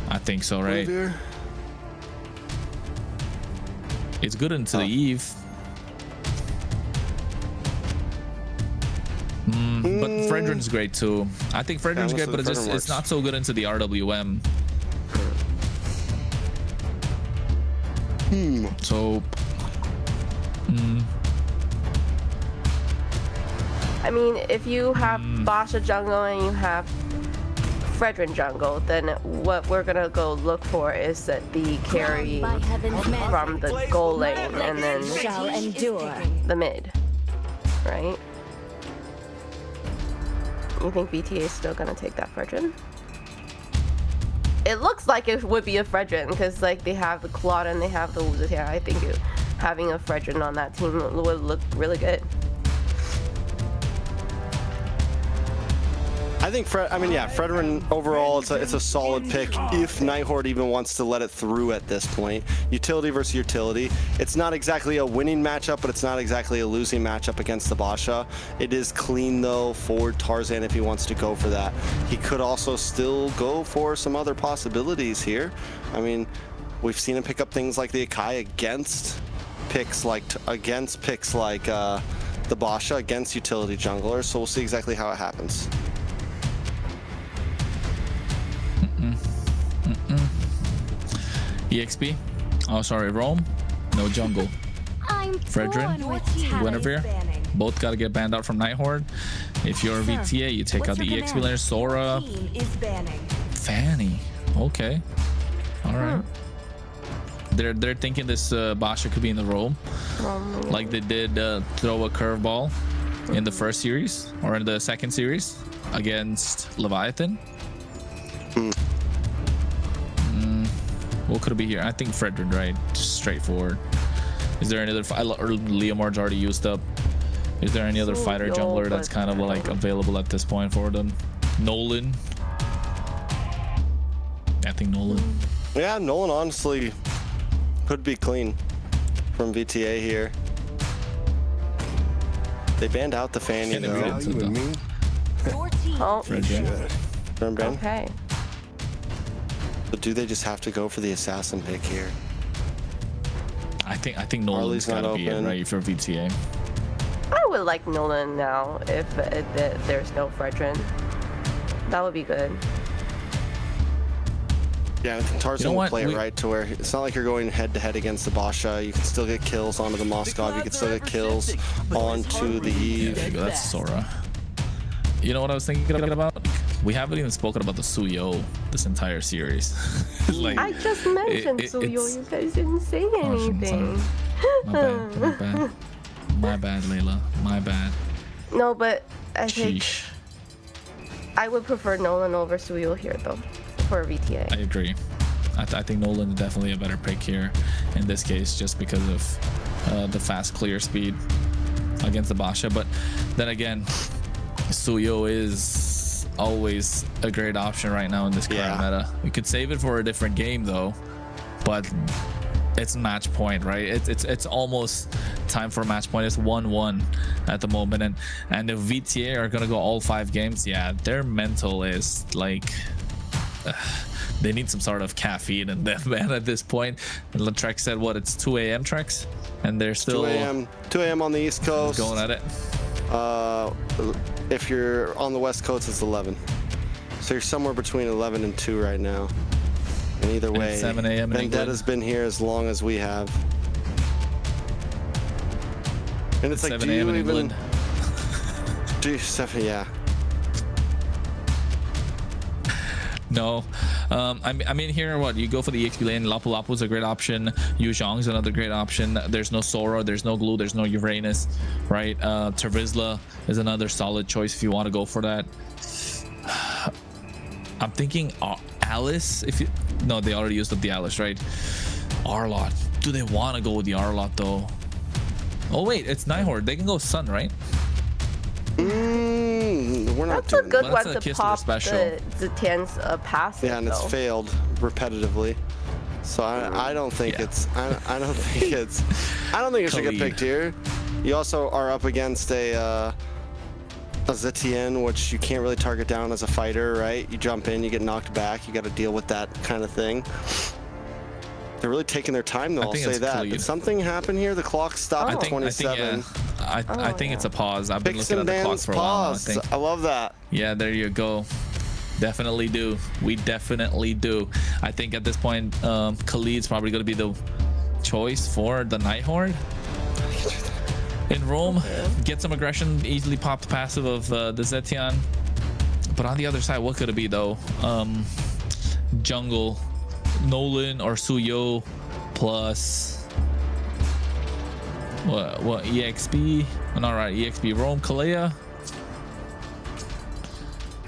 I think so, right? Guinevere? It's good into the Eve. But Fredrin's great too. I think Fredrin's great, but it's not so good into the RWM. So I mean, if you have Basha jungle and you have Fredrin jungle, then what we're gonna go look for is that the carry from the goal lane and then shall endure. the mid, right? You think VTA is still gonna take that Fredrin? It looks like it would be a Fredrin because like they have the Claude and they have the losers here. I think having a Fredrin on that team would look really good. I think Fredrin overall it's a solid pick if Night Horde even wants to let it through at this point. Utility versus utility. It's not exactly a winning matchup, but it's not exactly a losing matchup against the Basha. It is clean though for Tarzan if he wants to go for that. He could also still go for some other possibilities here. I mean, we've seen him pick up things like the Akai against picks like the Basha against utility junglers. So we'll see exactly how it happens. EXP. Oh, sorry, Rome. No jungle. Fredrin, Guinevere. Both gotta get banned out from Night Horde. If you're VTA, you take out the EXP laner. Sora. Fanny. Okay. All right. They're thinking this Basha could be in the Rome, like they did throw a curveball in the first series or in the second series against Leviatan. What could it be here? I think Fredrin, right? Just straightforward. Is there any other or Leomord's already used up? Is there any other fighter jungler that's kind of like available at this point for them? Nolan. I think Nolan. Yeah, Nolan honestly could be clean from VTA here. They banned out the Fanny though. Oh, Fredrin. okay. But do they just have to go for the assassin pick here? I think Nolan's gotta be it, right, for VTA. I would like Nolan now if there's no Fredrin. That would be good. Yeah, I think Tarzan will play it right to where it's not like you're going head to head against the Basha. You can still get kills onto the Moskov. You can still get kills onto the Eve. Yeah, there you go. That's Sora. You know what I was thinking about? We haven't even spoken about the Suyo this entire series. Like, I just mentioned Suyo. You guys didn't say anything. My bad, Layla. My bad. No, but I think Sheesh. I would prefer Nolan over Suyo here, though, for VTA. I agree. I think Nolan is definitely a better pick here in this case, just because of the fast clear speed against the Basha. But then again, Suyo is always a great option right now in this current meta. We could save it for a different game though, but it's match point, right? It's almost time for a match point. It's 1-1 at the moment, and if VTA are gonna go all 5 games, yeah, their mental is like they need some sort of caffeine in them, man, at this point. And Trex said what, it's 2 a.m. Trex, and they're still 2 a.m. on the East Coast, going at it. If you're on the West Coast, it's 11. So you're somewhere between 11 and 2 right now. And either way, 7 a.m. Vendetta's been here as long as we have. And it's like, 7 do a.m. you in even... England. Do you, yeah. No, I mean here, what you go for the EXP lane. Lapu Lapu is a great option. Yu Zhong's another great option. There's no Sora, there's no Glue, there's no Uranus, right? Terizla is another solid choice if you want to go for that. I'm thinking Alice. If you no, they already used up the Alice, right? Arlot. Do they want to go with the Arlot though? Oh wait, it's Night Horde. They can go Sun, right? We're not That's a good Well, one that's a to Kistler pop special. the Tian's passive. Yeah, and it's though. failed repetitively. So I don't think it's I don't think it should get picked here. You also are up against a Zetian, which you can't really target down as a fighter, right? You jump in, you get knocked back, you got to deal with that kind of thing. They're really taking their time, though. I'll say that. Did something happen here? The clock stopped at 27. I think it's a pause. I've been looking at the clock for a while now, I think. I love that. Yeah, there you go. Definitely do. We definitely do. I think at this point, Khalid's probably going to be the choice for the Night Horde. In Rome, get some aggression, easily pop the passive of the Zetian. But on the other side, what could it be though? Jungle, Nolan or Suyo plus what EXP? Not right, EXP Rome, Kalea.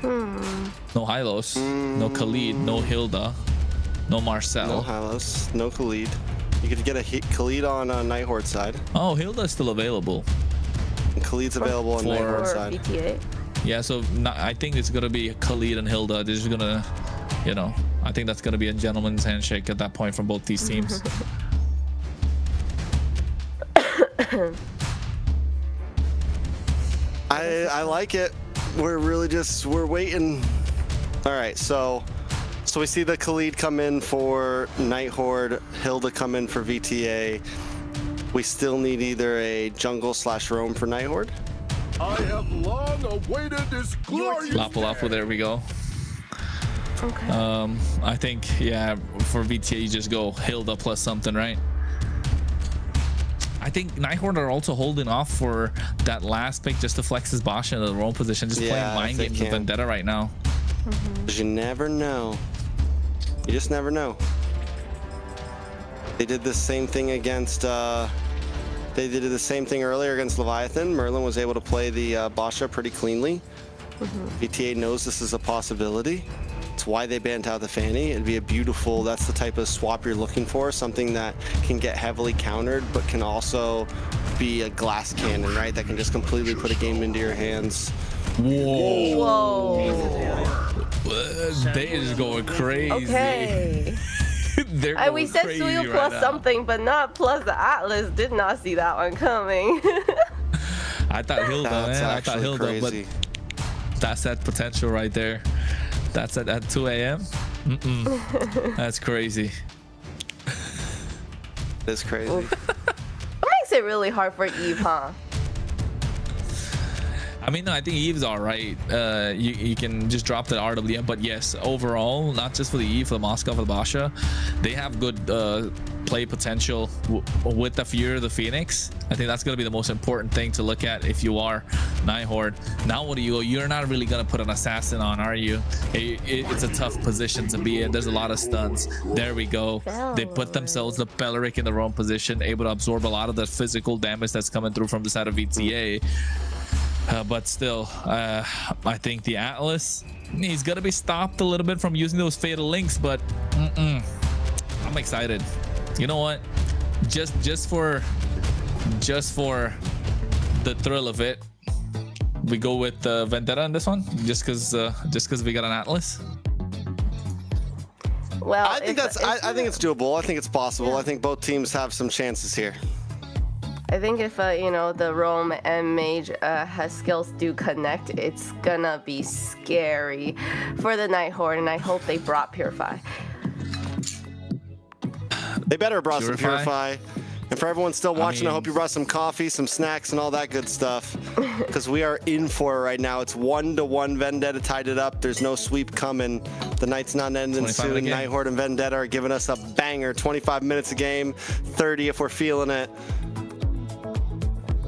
No Hylos, no Khalid, no Hilda, no Marcel. No Hylos, no Khalid. You could get a Khalid on Night Horde side. Oh, Hilda's still available. And Khalid's available on Night Horde side. VTA. Yeah, so I think it's gonna be Khalid and Hilda. They're just gonna, you know, I think that's gonna be a gentleman's handshake at that point from both these teams. I like it. We're waiting. All right, so we see the Khalid come in for Night Horde, Hilda come in for VTA. We still need either a jungle / roam for Night Horde. I have long awaited this glorious Lapu Lapu, there we go. Okay. I think, yeah, for VTA you just go Hilda plus something, right? I think Night Horde are also holding off for that last pick just to flex his Basha in the roam position, just playing mind games with Vendetta right now. Because you never know. You just never know. They did the same thing against they did the same thing earlier against Leviathan. Merlin was able to play the Basha pretty cleanly. VTA knows this is a possibility. It's why they banned out the Fanny. It'd be a beautiful, that's the type of swap you're looking for, something that can get heavily countered but can also be a glass cannon, right? That can just completely put a game into your hands. Whoa. They are just going crazy. Okay. They're going we said crazy Suyo right plus now. something, but not plus the Atlas. Did not see that one coming. I thought Hilda, That's man. I thought actually Hilda, crazy. but that's that potential right there. That's at 2 a.m. That's crazy. That's crazy. It makes it really hard for Eve, huh? I mean, no, I think Eve's all right. You can just drop the RWM, but yes, overall, not just for the Eve, for the Moscow, for the Basha, they have good play potential with the Fury of the Phoenix. I think that's going to be the most important thing to look at if you are Night Horde. Now what do you go? You're not really going to put an assassin on, are you? It's a tough position to be in. There's a lot of stuns. There we go. They put themselves the Beleric in the wrong position, able to absorb a lot of the physical damage that's coming through from the side of VTA. But still, I think the Atlas, he's going to be stopped a little bit from using those fatal links, but I'm excited. You know what? Just for the thrill of it, we go with Vendetta on this one, just because we got an Atlas. Well, I think I think it's doable. I think it's possible. Yeah. I think both teams have some chances here. I think if you know, the Roam and Mage has skills do connect, it's gonna be scary for the Night Horde, and I hope they brought Purify. They better have brought some Purify. And for everyone still watching, I hope you brought some coffee, some snacks, and all that good stuff. Because we are in for it right now. It's 1-1. Vendetta tied it up. There's no sweep coming. The night's not ending soon. Night Horde and Vendetta are giving us a banger. 25 minutes a game, 30 if we're feeling it.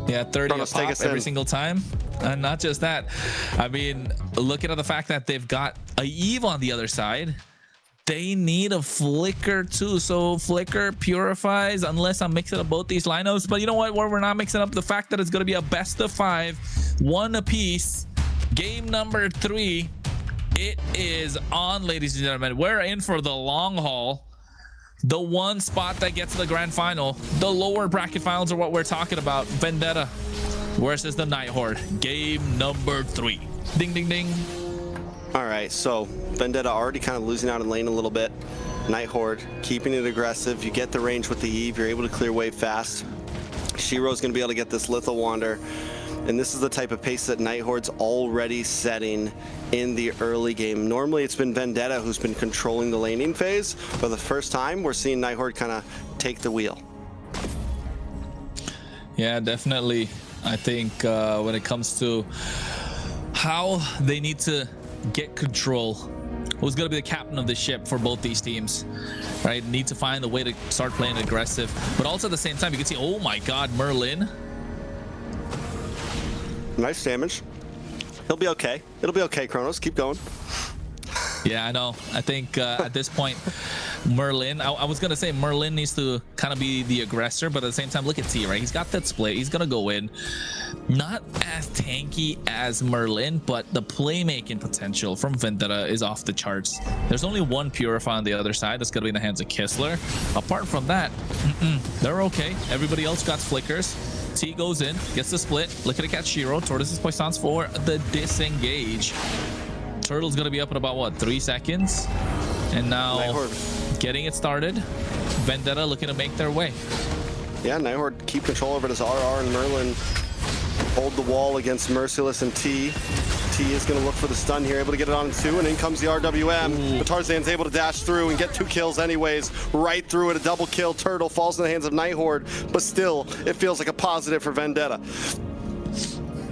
Yeah, 30 a pop every single time. And not just that. I mean, looking at the fact that they've got a Eve on the other side, they need a Flicker too. So Flicker purifies, unless I'm mixing up both these lineups. But you know what? We're not mixing up the fact that it's going to be a best of 5, 1 apiece. Game number 3. It is on, ladies and gentlemen. We're in for the long haul. The one spot that gets to the grand final. The lower bracket finals are what we're talking about. Vendetta versus the Night Horde. Game number 3. Ding, ding, ding. All right, so Vendetta already kind of losing out in lane a little bit. Night Horde keeping it aggressive. You get the range with the Eve. You're able to clear wave fast. Shiro's going to be able to get this Lethal Wander. And this is the type of pace that Night Horde's already setting in the early game. Normally, it's been Vendetta who's been controlling the laning phase. For the first time, we're seeing Night Horde kind of take the wheel. Yeah, definitely. I think when it comes to how they need to get control, who's going to be the captain of the ship for both these teams, right? Need to find a way to start playing aggressive, but also at the same time you can see, oh my god, Merlin, nice damage. He'll be okay. It'll be okay, Kronos, keep going. Yeah, I know. I think at this point, Merlin, I was going to say Merlin needs to kind of be the aggressor, but at the same time, look at T, right? He's got that split. He's going to go in. Not as tanky as Merlin, but the playmaking potential from Vendetta is off the charts. There's only one Purify on the other side. That's going to be in the hands of Kistler. Apart from that, they're okay. Everybody else got flickers. T goes in, gets the split. Look at it, catch Shiro. Tortoise's Poissons for the disengage. Turtle's going to be up in about, what, 3 seconds? And now getting it started. Vendetta looking to make their way. Yeah, Night Horde keep control over this RR, and Merlin hold the wall against Merciless and T. T is going to look for the stun here, able to get it on 2, and in comes the RWM. But Tarzan's able to dash through and get 2 kills anyways. Right through it, a double kill. Turtle falls in the hands of Night Horde, but still, it feels like a positive for Vendetta.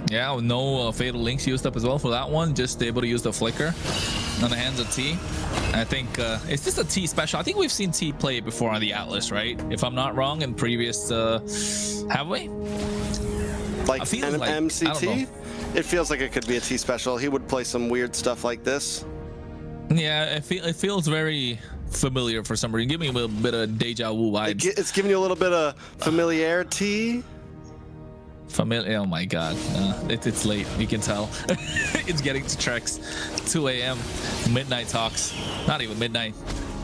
Yeah, no fatal links used up as well for that one. Just able to use the flicker on the hands of T. I think it's just a T special. I think we've seen T play it before on the Atlas, right? If I'm not wrong, in previous, have we? Like MCT? It feels like it could be a T special. He would play some weird stuff like this. Yeah, it feels very familiar for some reason. Give me a little bit of deja vu vibes. It's giving you a little bit of familiarity. Oh my god, it's late, you can tell. It's getting to Trex. 2 a.m. midnight talks, not even midnight,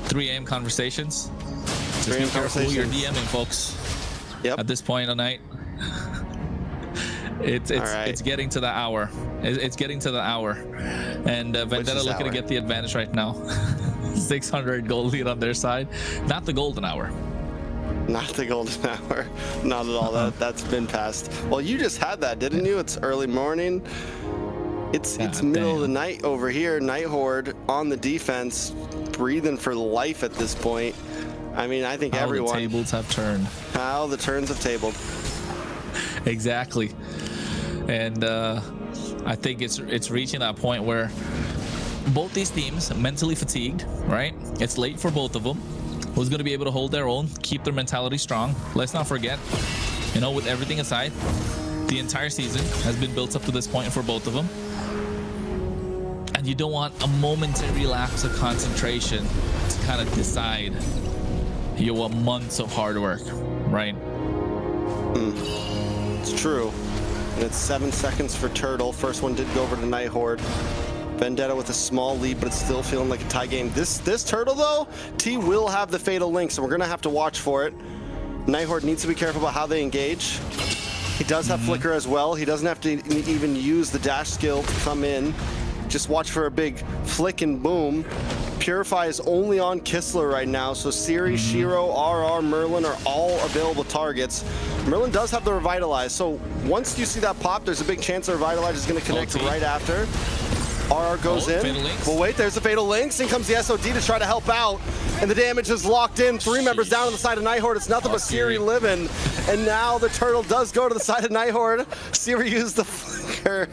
3 a.m. conversations. Just be careful who you're DMing, folks. Yep. At this point of night, it's getting to the hour. It's getting to the hour, and Vendetta looking to get the advantage right now. 600 gold lead on their side, not the golden hour. Not the golden hour. Not at all. That's been passed. Well, you just had that, didn't you? It's early morning. It's middle of the night over here. Night Horde on the defense, breathing for life at this point. I mean, I think everyone. How the tables have turned. How the turns have tabled. Exactly. And I think it's reaching that point where both these teams mentally fatigued, right? It's late for both of them. who's going to be able to hold their own, keep their mentality strong. Let's not forget, you know, with everything aside, the entire season has been built up to this point for both of them. And you don't want a momentary lapse of concentration to kind of decide your months of hard work, right? It's true. And it's 7 seconds for Turtle. First one did go over to Night Horde. Vendetta with a small lead, but it's still feeling like a tie game. This Turtle, though, T will have the Fatal Link, so we're going to have to watch for it. Night Horde needs to be careful about how they engage. He does have Flicker as well. He doesn't have to even use the dash skill to come in. Just watch for a big flick and boom. Purify is only on Kistler right now, so Siri, Shiro, RR, Merlin are all available targets. Merlin does have the Revitalize, so once you see that pop, there's a big chance the Revitalize is going to connect right after. RR goes in. Well, wait, there's the Fatal Links. In comes the SOD to try to help out. And the damage is locked in. 3 members down on the side of Night Horde. It's nothing but Siri living. And now the Turtle does go to the side of Night Horde. Siri used the Flicker.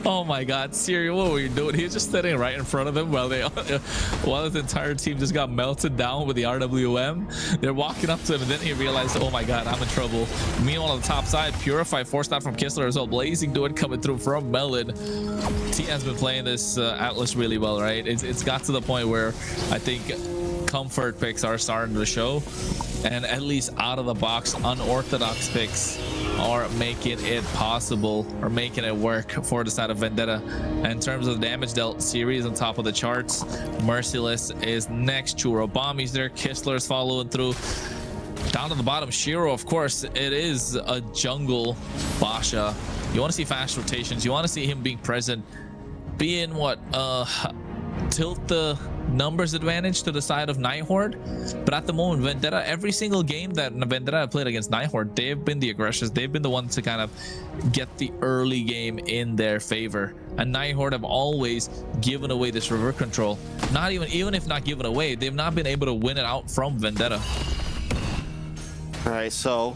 Oh my God, Siri, what were you doing? He was just sitting right in front of him while his entire team just got melted down with the RWM. They're walking up to him, and then he realized, oh my God, I'm in trouble. Meanwhile, on the top side, Purify forced out from Kistler as well. Blazing Duet coming through from Melon. T has been playing this Atlas really well, right? It's got to the point where I think comfort picks are starting to show, and at least out of the box unorthodox picks are making it possible, or making it work for the side of Vendetta. And in terms of the damage dealt, Series on top of the charts. Merciless is next. Churro Bomb is there. Kistler is following through. Down to the bottom, Shiro, of course, it is a jungle Basha. You want to see fast rotations. You want to see him being present, being what tilt the numbers advantage to the side of Night Horde. But at the moment, Vendetta, every single game that Vendetta have played against Night Horde, they've been the aggressors. They've been the ones to kind of get the early game in their favor. And Night Horde have always given away this river control. Not even if not given away, they've not been able to win it out from Vendetta. All right, so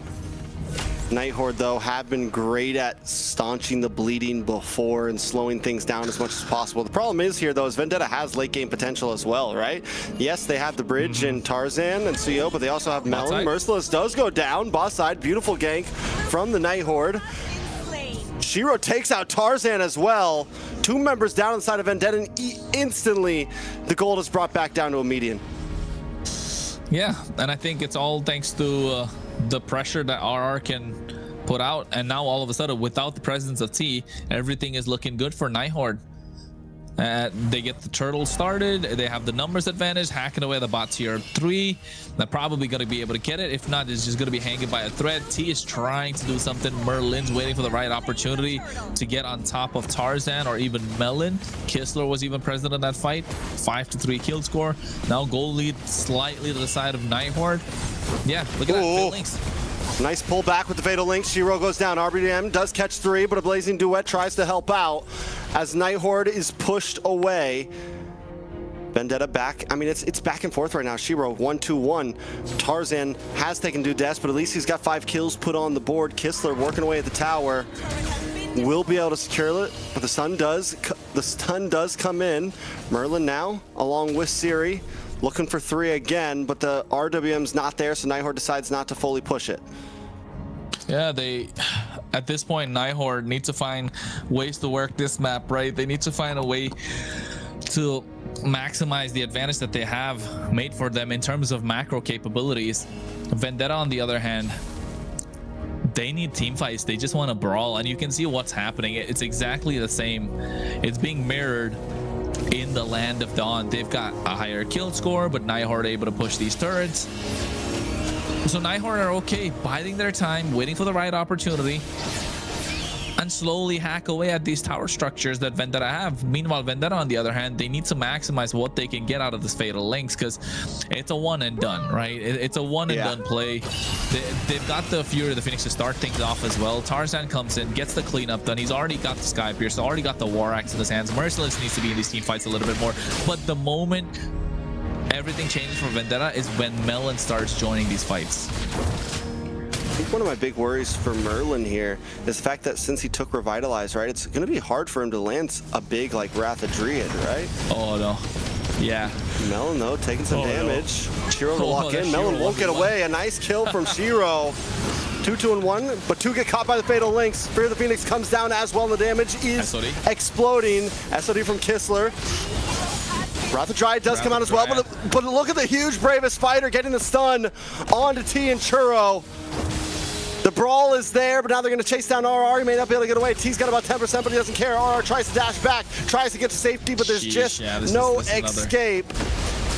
Night Horde, though, have been great at staunching the bleeding before and slowing things down as much as possible. The problem is here, though, is Vendetta has late game potential as well, right? Yes, they have the bridge in Tarzan and CO, but they also have Melon. Merciless does go down. Boss side, beautiful gank from the Night Horde. Shiro takes out Tarzan as well. 2 members down on the side of Vendetta, and instantly the gold is brought back down to a median. Yeah, and I think it's all thanks to the pressure that RR can put out, and now all of a sudden, without the presence of T, everything is looking good for Night Horde. They get the turtle started. They have the numbers advantage, hacking away the bot tier 3. They're probably going to be able to get it. If not, it's just going to be hanging by a thread. T is trying to do something. Merlin's waiting for the right opportunity to get on top of Tarzan or even Melon. Kistler was even present in that fight. 5-3 kill score. Now goal lead slightly to the side of Night Horde. Yeah, look at that. Fatal Links. Nice pull back with the Fatal Link. Shiro goes down. RBDM does catch 3, but a Blazing Duet tries to help out as Night Horde is pushed away. Vendetta back. I mean, it's back and forth right now. Shiro 1-2-1. Tarzan has taken Dudes, but at least he's got 5 kills put on the board. Kistler working away at the tower. Will be able to secure it, but the stun does come in. Merlin now along with Siri. Looking for 3 again, but the RWM's not there, so Night Horde decides not to fully push it. Yeah, at this point, Night Horde need to find ways to work this map, right? They need to find a way to maximize the advantage that they have made for them in terms of macro capabilities. Vendetta, on the other hand, they need team fights. They just want to brawl, and you can see what's happening. It's exactly the same. It's being mirrored in the Land of Dawn. They've got a higher kill score, but Night Horde able to push these turrets. So Night Horde are okay, biding their time, waiting for the right opportunity, and slowly hack away at these tower structures that Vendetta have. Meanwhile, Vendetta, on the other hand, they need to maximize what they can get out of this Fatal Links, because it's a one and done, right? It's a one and done play. They've got the Fury of the Phoenix to start things off as well. Tarzan comes in, gets the cleanup done. He's already got the Sky Pierce, already got the War Axe in his hands. Merciless needs to be in these team fights a little bit more. But the moment everything changes for Vendetta is when Melon starts joining these fights. I think one of my big worries for Merlin here is the fact that since he took Revitalize, right, it's going to be hard for him to land a big like Wrath of Druid, right? Oh no. Yeah. Melon, though, taking some damage. Shiro to Oh, walk that in. Melon Shiro won't get 1v1. away. A nice kill from Shiro. 2, 2, and 1, but 2 get caught by the Fatal Links. Fear of the Phoenix comes down as well, and the damage is SOD. exploding. SOD from Kistler. Wrath of Dryad does come out as well, but look at the huge Bravest Fighter getting the stun onto T and Churro. The brawl is there, but now they're going to chase down RR. He may not be able to get away. T's got about 10%, but he doesn't care. RR tries to dash back, tries to get to safety, but there's just no escape.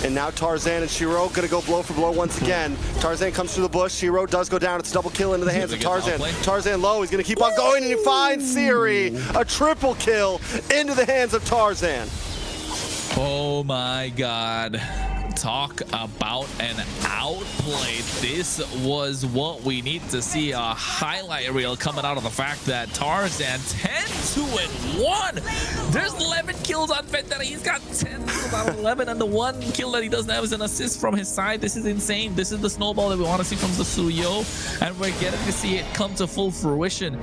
And now Tarzan and Shiro gonna go blow for blow once again. Tarzan comes through the bush. Shiro does go down. It's a double kill into the hands of Tarzan. Tarzan low. He's gonna keep on going, and he finds Siri. A triple kill into the hands of Tarzan. Oh my God. Talk about an outplay. This was what we need to see. A highlight reel coming out of the fact that Tarzan 10-2-1. There's 11 kills on Vendetta. He's got 10 kills out of 11, and the one kill that he doesn't have is an assist from his side. This is insane. This is the snowball that we want to see from Zasuyo, and we're getting to see it come to full fruition.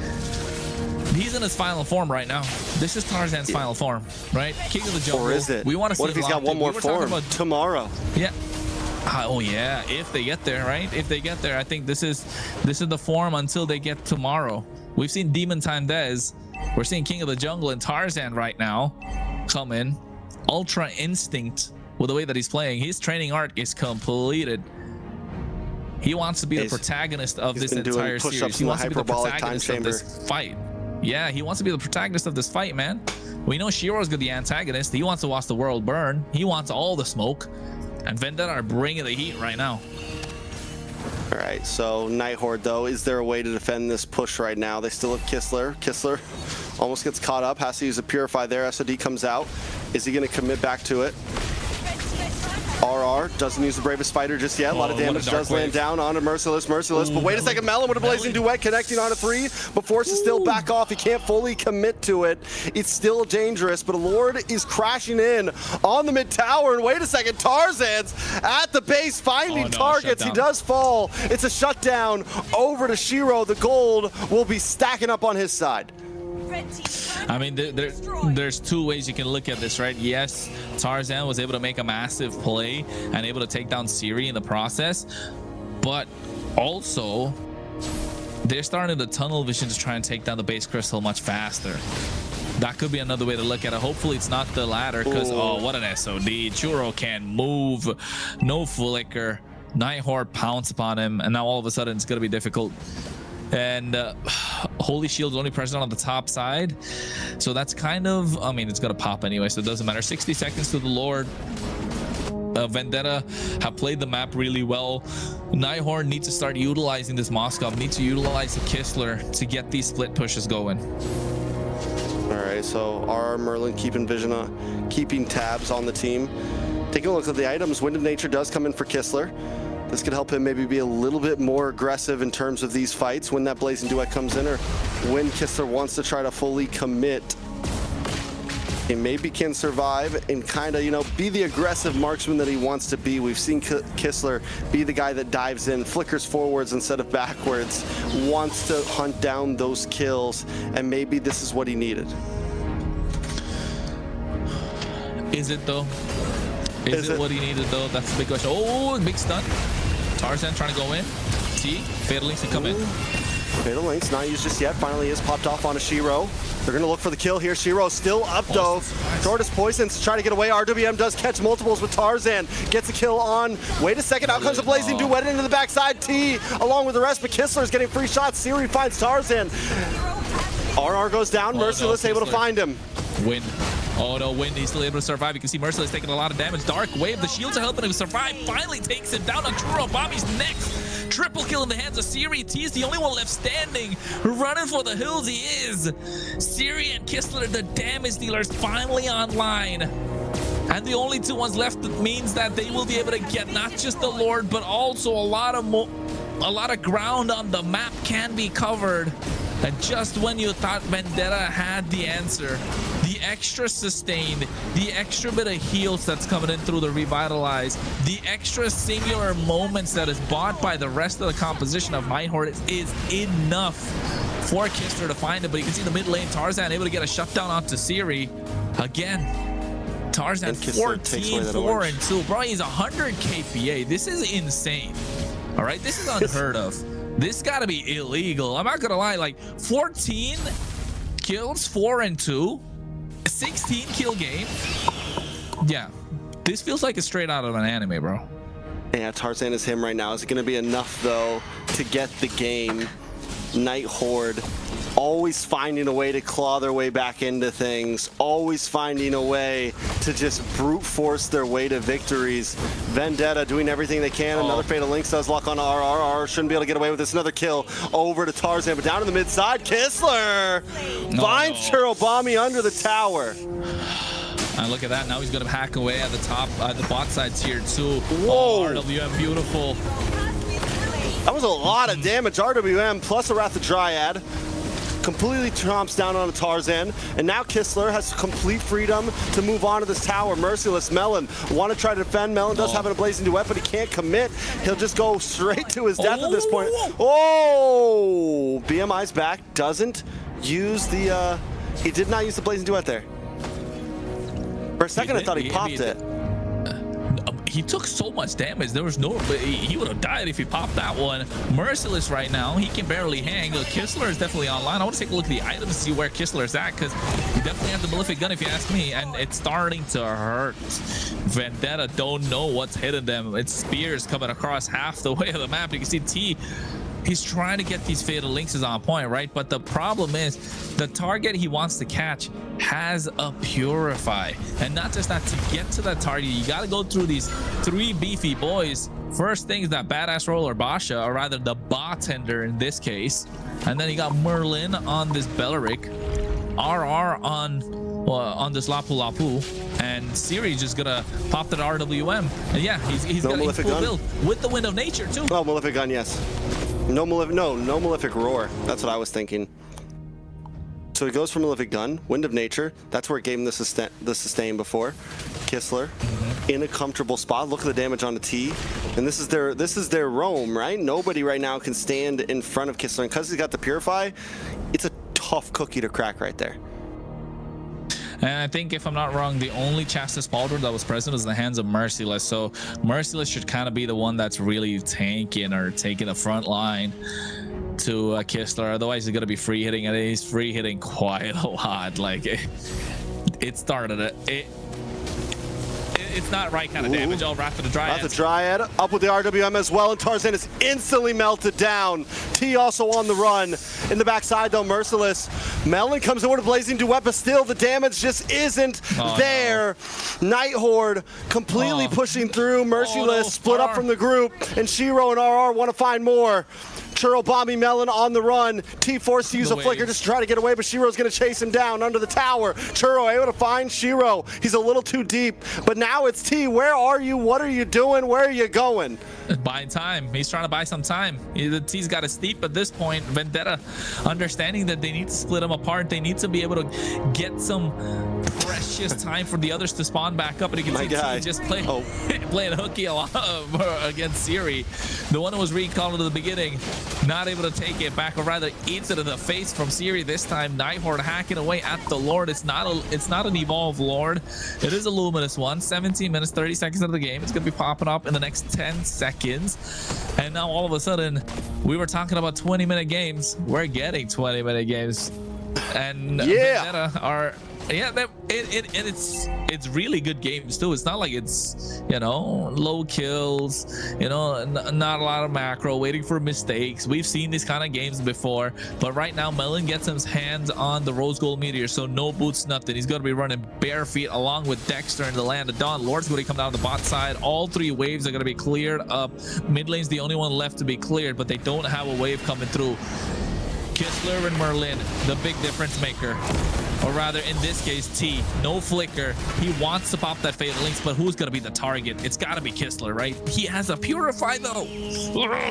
He's in his final form right now. This is Tarzan's final form, right? King of the jungle. Or is it? We want to see. What if he's got one more form tomorrow? Yeah. Oh yeah. If they get there, right? If they get there, I think this is the form until they get tomorrow. We've seen Demon Time Dez. We're seeing King of the Jungle and Tarzan right now come in. Ultra Instinct with the way that he's playing. His training arc is completed. He wants to be the protagonist of this entire series. He wants to be the protagonist of this fight. Yeah, he wants to be the protagonist of this fight, man. We know Shiro's the antagonist. He wants to watch the world burn. He wants all the smoke. And Vendetta are bringing the heat right now. All right, so Night Horde, though, is there a way to defend this push right now? They still have Kistler. Kistler almost gets caught up, has to use a Purify there. SOD comes out. Is he going to commit back to it? RR doesn't use the Bravest Fighter just yet. A lot of damage does land down onto Merciless. But wait a second, Melon with a Blazing Duet connecting onto 3, but forces still back off. He can't fully commit to it. It's still dangerous, but Lord is crashing in on the mid tower. And wait a second, Tarzan's at the base finding targets. He does fall. It's a shutdown over to Shiro. The gold will be stacking up on his side. I mean, there's two ways you can look at this, right? Yes, Tarzan was able to make a massive play and able to take down Siri in the process, but also they're starting the tunnel vision to try and take down the base crystal much faster. That could be another way to look at it. Hopefully it's not the latter, because oh, what an SOD. Churro can move, no flicker. Night Horde pounce upon him, and now all of a sudden it's going to be difficult. And Holy Shield's only present on the top side, so that's kind of, I mean, it's gonna pop anyway, so it doesn't matter. 60 seconds to the Lord. Vendetta have played the map really well. Night Horde needs to start utilizing this Moskov, needs to utilize the Kistler to get these split pushes going. All right, so RR Merlin keeping vision, keeping tabs on the team. Taking a look at the items, Wind of Nature does come in for Kistler. This could help him maybe be a little bit more aggressive in terms of these fights when that Blazing Duet comes in, or when Kistler wants to try to fully commit. He maybe can survive and kind of, you know, be the aggressive marksman that he wants to be. We've seen Kistler be the guy that dives in, flickers forwards instead of backwards, wants to hunt down those kills, and maybe this is what he needed. Is it though? Is it what he needed though? That's the big question. Oh, big stun. Tarzan trying to go in. T, Fatal Links to come in. Fatal Links not used just yet. Finally is popped off on a Shiro. They're gonna look for the kill here. Shiro still up though. Tortoise Poisons trying to get away. RWM does catch multiples with Tarzan. Gets a kill on. Wait a second, out comes a Blazing Duet into the backside. T along with the rest, but Kistler is getting free shots. Siri finds Tarzan. RR goes down. Merciless able to find him. Win. Oh no, Wind, he's still able to survive. You can see Merciless taking a lot of damage. Dark Wave, the shields are helping him survive. Finally takes him down on Churro. Bobby's next. Triple kill in the hands of Siri. T's the only one left standing. Running for the hills he is. Siri and Kistler, the damage dealers, finally online. And the only two ones left means that they will be able to get not just the Lord, but also a lot of ground on the map can be covered. And just when you thought Vendetta had the answer, the extra sustain, the extra bit of heals that's coming in through the Revitalize, the extra singular moments that is bought by the rest of the composition of Night Horde is enough for Kistler to find it. But you can see the mid lane, Tarzan able to get a shutdown onto Siri. Again, Tarzan And Kistler takes away 14, that 4 orange. and 2. Bro, he's 100 KPA. This is insane. All right, this is unheard of. This gotta be illegal. I'm not gonna lie, like 14 kills, 4 and 2, 16 kill game. Yeah, this feels like it's straight out of an anime, bro. Yeah, Tarzan is him right now. Is it going to be enough, though, to get the game? Night Horde always finding a way to claw their way back into things, always finding a way to just brute force their way to victories. Vendetta doing everything they can. Another Fatal Links does lock on RRR. Shouldn't be able to get away with this. Another kill over to Tarzan, but down in the mid side, Kistler finds Chirobami under the tower. And look at that. Now he's going to hack away at the top, the bot side tier 2. Whoa. RWM, beautiful. That was a lot of damage. RWM plus a Wrath of Dryad completely chomps down on a Tarzan, and now Kistler has complete freedom to move on to this tower. Merciless Melon want to try to defend. Melon does have an Blazing Duet, but he can't commit. He'll just go straight to his death at this point. Oh, BMI's back. Doesn't use the. He did not use the Blazing Duet there. For a second, I thought he popped it. He took so much damage. There was no, he would have died if he popped that one. Merciless right now. He can barely hang. Kistler is definitely online. I want to take a look at the items to see where Kistler is at, because he definitely has the Malefic Gun, if you ask me, and it's starting to hurt. Vendetta don't know what's hitting them. It's spears coming across half the way of the map. You can see T. He's trying to get these Fatal Links on point, right? But the problem is the target he wants to catch has a Purify. And not just that, to get to that target, you got to go through these 3 beefy boys. First thing is that badass roller Basha, or rather the bartender in this case. And then you got Merlin on this Belleric, RR on this Lapu Lapu, and Siri just gonna pop that RWM. And yeah, he's got a full build with the Wind of Nature too. Oh, Malefic Gun, yes. No Malefic Roar. That's what I was thinking. So he goes for Malefic Gun, Wind of Nature. That's where it gave him the sustain before. Kistler in a comfortable spot. Look at the damage on the T. And this is their roam, right? Nobody right now can stand in front of Kistler. And because he's got the Purify, it's a tough cookie to crack right there. And I think, if I'm not wrong, the only Chastis Pauldron that was present was in the hands of Merciless. So Merciless should kind of be the one that's really tanking or taking the front line to Kistler. Otherwise, he's going to be free hitting, and he's free hitting quite a lot. Like, it started it. It's not right kind of damage. Oh, Wrath of the Dryad. Wrath of Dryad up with the RWM as well, and Tarzan is instantly melted down. T also on the run. In the backside though, Merciless. Melon comes over to Blazing Duet, but still the damage just isn't there. No. Night Horde completely pushing through. Merciless split up from the group, and Shiro and RR want to find more. Chirobami Melon on the run. T forced to use a flicker just to try to get away, but Shiro's going to chase him down under the tower. Churro able to find Shiro. He's a little too deep, but now it's T. Where are you? What are you doing? Where are you going? Buying time. He's trying to buy some time. The T's got a steep at this point. Vendetta understanding that they need to split them apart. They need to be able to get some precious time for the others to spawn back up. And you can see T just playing hooky a lot against Siri. The one who was recalled at the beginning, not able to take it back, or rather eats it in the face from Siri this time. Night Horde hacking away at the Lord. It's not an evolved Lord. It is a luminous one. 17 minutes 30 seconds of the game. It's gonna be popping up in the next 10 seconds. And now all of a sudden, we were talking about 20-minute games. We're getting 20-minute games. And Vendetta are it's really good games too. It's not like it's, you know, low kills, you know, not a lot of macro, waiting for mistakes. We've seen these kind of games before, but right now Melon gets his hands on the Rose Gold Meteor, so no boots, nothing. He's going to be running bare feet along with Dexter in the land of Dawn. Lord's going to come down the bot side. All 3 waves are going to be cleared up. Mid lane's the only one left to be cleared, but they don't have a wave coming through. Kistler and Merlin, the big difference maker. Or rather, in this case, T, no flicker. He wants to pop that Fatal Links, but who's going to be the target? It's got to be Kistler, right? He has a Purify, though.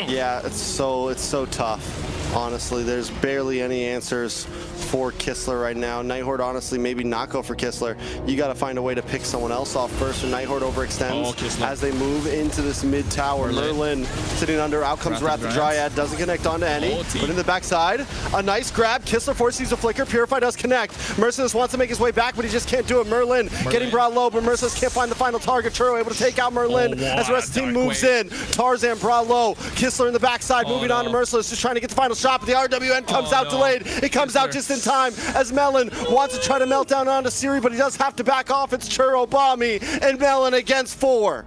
Yeah, it's so tough. Honestly, there's barely any answers for Kistler right now. Night Horde, honestly, maybe not go for Kistler. You got to find a way to pick someone else off first. So Night Horde overextends as they move into this mid tower. Merlin sitting under. Out comes Wrath the Dryad. Doesn't connect onto any. But in the backside, a nice grab. Kistler forces a flicker. Purify does connect. Merciless wants to make his way back, but he just can't do it. Merlin getting brought low, but Merciless can't find the final target. Churro able to take out Merlin as the rest of the team moves in. Tarzan brought low. Kistler in the backside, moving on to Merciless, just trying to get the final shot, but the RWN comes out delayed. It comes out just in time as Melon wants to try to melt down onto Siri, but he does have to back off. It's Churro, Bami, and Melon against 4.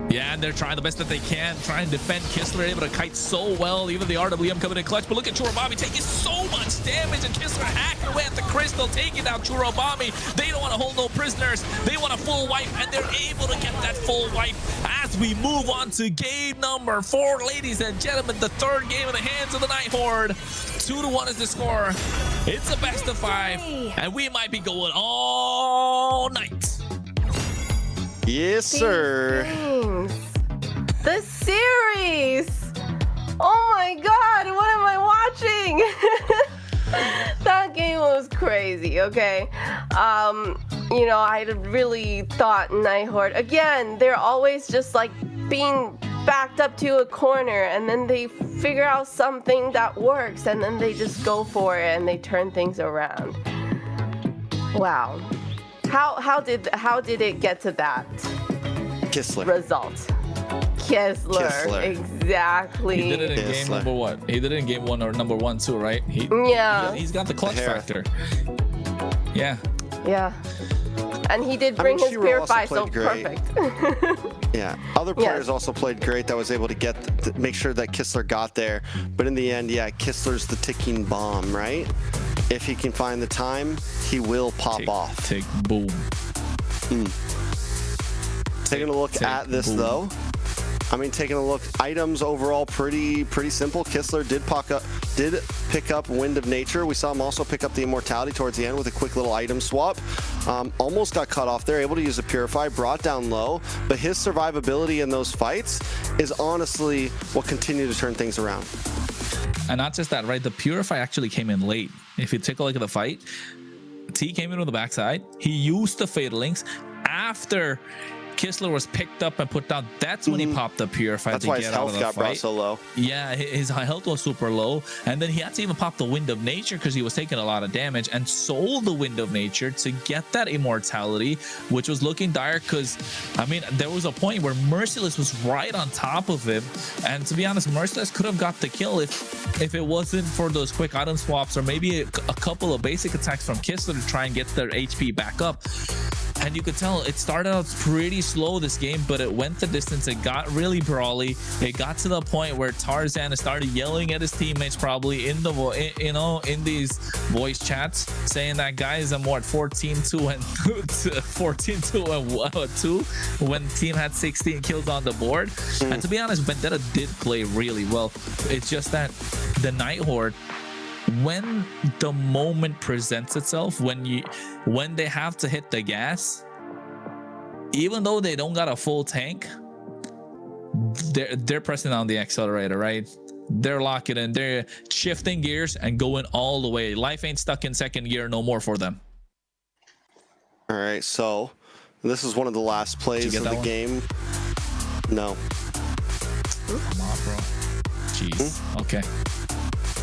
Yeah, and they're trying the best that they can, trying to defend. Kistler able to kite so well. Even the RWM coming in clutch. But look at Churobami taking so much damage, and Kistler hacking away at the crystal, taking down Churobami. They don't want to hold no prisoners. They want a full wipe, and they're able to get that full wipe as we move on to game number 4. Ladies and gentlemen, the third game in the hands of the Night Horde. 2-1 is the score. It's a best of 5, and we might be going all night. Yes, sir. The series. Oh my God, what am I watching? That game was crazy, okay? You know, I really thought Night Horde, again, they're always just like being backed up to a corner, and then they figure out something that works, and then they just go for it and they turn things around. Wow. How did it get to that Kistler result? Kistler. Exactly. He did it in game number what? He did it in game 1 or number 1 too, right? He's got the clutch factor. Yeah. Yeah. And he did bring his Purify, so great. Perfect. Yeah. Other players also played great that was able to make sure that Kistler got there. But in the end, yeah, Kistler's the ticking bomb, right? If he can find the time, he will pop off. Tick, boom. Taking a look at this though. I mean, taking a look, items overall pretty simple. Kistler did pick up Wind of Nature. We saw him also pick up the Immortality towards the end with a quick little item swap. Almost got cut off there, able to use a Purify, brought down low, but his survivability in those fights is honestly what continued to turn things around. And not just that, right? The Purify actually came in late. If you take a look at the fight, T came in on the backside. He used the Fatal Links after Kistler was picked up and put down. That's when he popped the Purify. That's why his health got brought so low. Yeah, his health was super low. And then he had to even pop the Wind of Nature because he was taking a lot of damage, and sold the Wind of Nature to get that Immortality, which was looking dire because, I mean, there was a point where Merciless was right on top of him. And to be honest, Merciless could have got the kill if it wasn't for those quick item swaps or maybe a couple of basic attacks from Kistler to try and get their HP back up. And you could tell it started out pretty slow this game, but it went the distance. It got really brawly. It got to the point where Tarzan started yelling at his teammates, probably in the in these voice chats, saying that guys, I'm what 14-2 and 14-2 and 2 when team had 16 kills on the board. And to be honest, Vendetta did play really well. It's just that the Night Horde, when the moment presents itself, when they have to hit the gas, even though they don't got a full tank, they're pressing on the accelerator, right? They're locking in, they're shifting gears and going all the way. Life ain't stuck in second gear no more for them. All right, so this is one of the last plays of the game. No. Come on, bro. Jeez. Okay.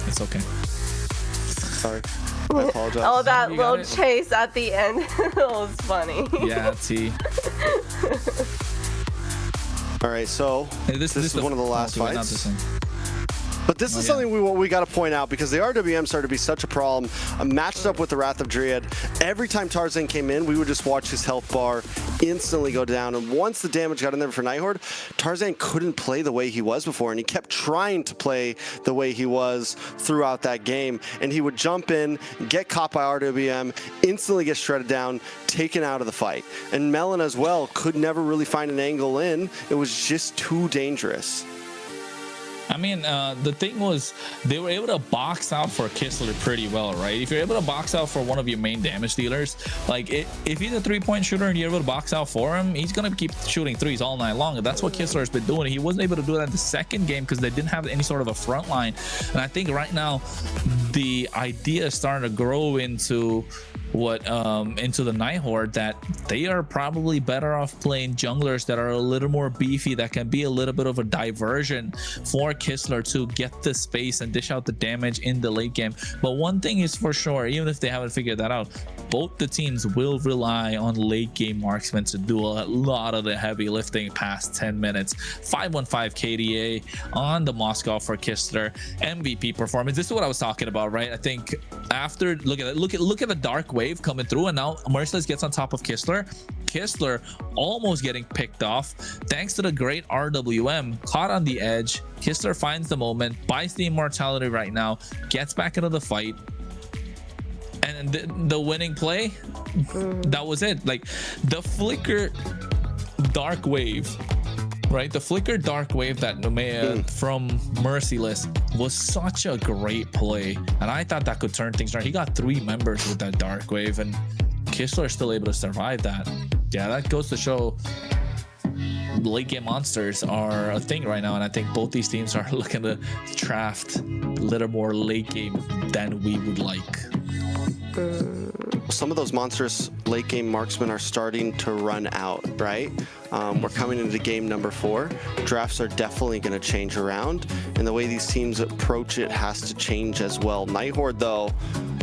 It's okay. Sorry. I apologize. Oh, that little chase at the end. It was funny. Yeah, T. All right, so this is one of the last fights. Not this one. But this is something we got to point out because the RWM started to be such a problem. Matched up with the Wrath of Dryad, every time Tarzan came in, we would just watch his health bar instantly go down. And once the damage got in there for Night Horde, Tarzan couldn't play the way he was before, and he kept trying to play the way he was throughout that game. And he would jump in, get caught by RWM, instantly get shredded down, taken out of the fight. And Melon as well could never really find an angle in. It was just too dangerous. I mean, the thing was they were able to box out for Kistler pretty well, right? If you're able to box out for one of your main damage dealers, like if he's a 3-point shooter and you're able to box out for him, he's gonna keep shooting threes all night long. And that's what Kistler's been doing. He wasn't able to do that in the second game because they didn't have any sort of a front line. And I think right now the idea is starting to grow into into the Night Horde, that they are probably better off playing junglers that are a little more beefy, that can be a little bit of a diversion for Kistler to get the space and dish out the damage in the late game. But one thing is for sure, even if they haven't figured that out, both the teams will rely on late game marksmen to do a lot of the heavy lifting past 10 minutes. 515 KDA on the Moscow for Kistler. MVP performance. This is what I was talking about, right? I think after look at the dark wave coming through, and now Merciless gets on top of Kistler. Kistler almost getting picked off thanks to the great RWM, caught on the edge. Kistler finds the moment, buys the immortality right now, gets back into the fight, and the winning play, that was it. Like the flicker dark wave, right? The flicker dark wave that from Merciless was such a great play, and I thought that could turn things around. He got 3 members with that dark wave, and Kistler is still able to survive that. Yeah, that goes to show late game monsters are a thing right now, and I think both these teams are looking to draft a little more late game than we would like. Some of those monstrous late game marksmen are starting to run out, right? We're coming into game number 4. Drafts are definitely going to change around, and the way these teams approach it has to change as well. Night Horde, though,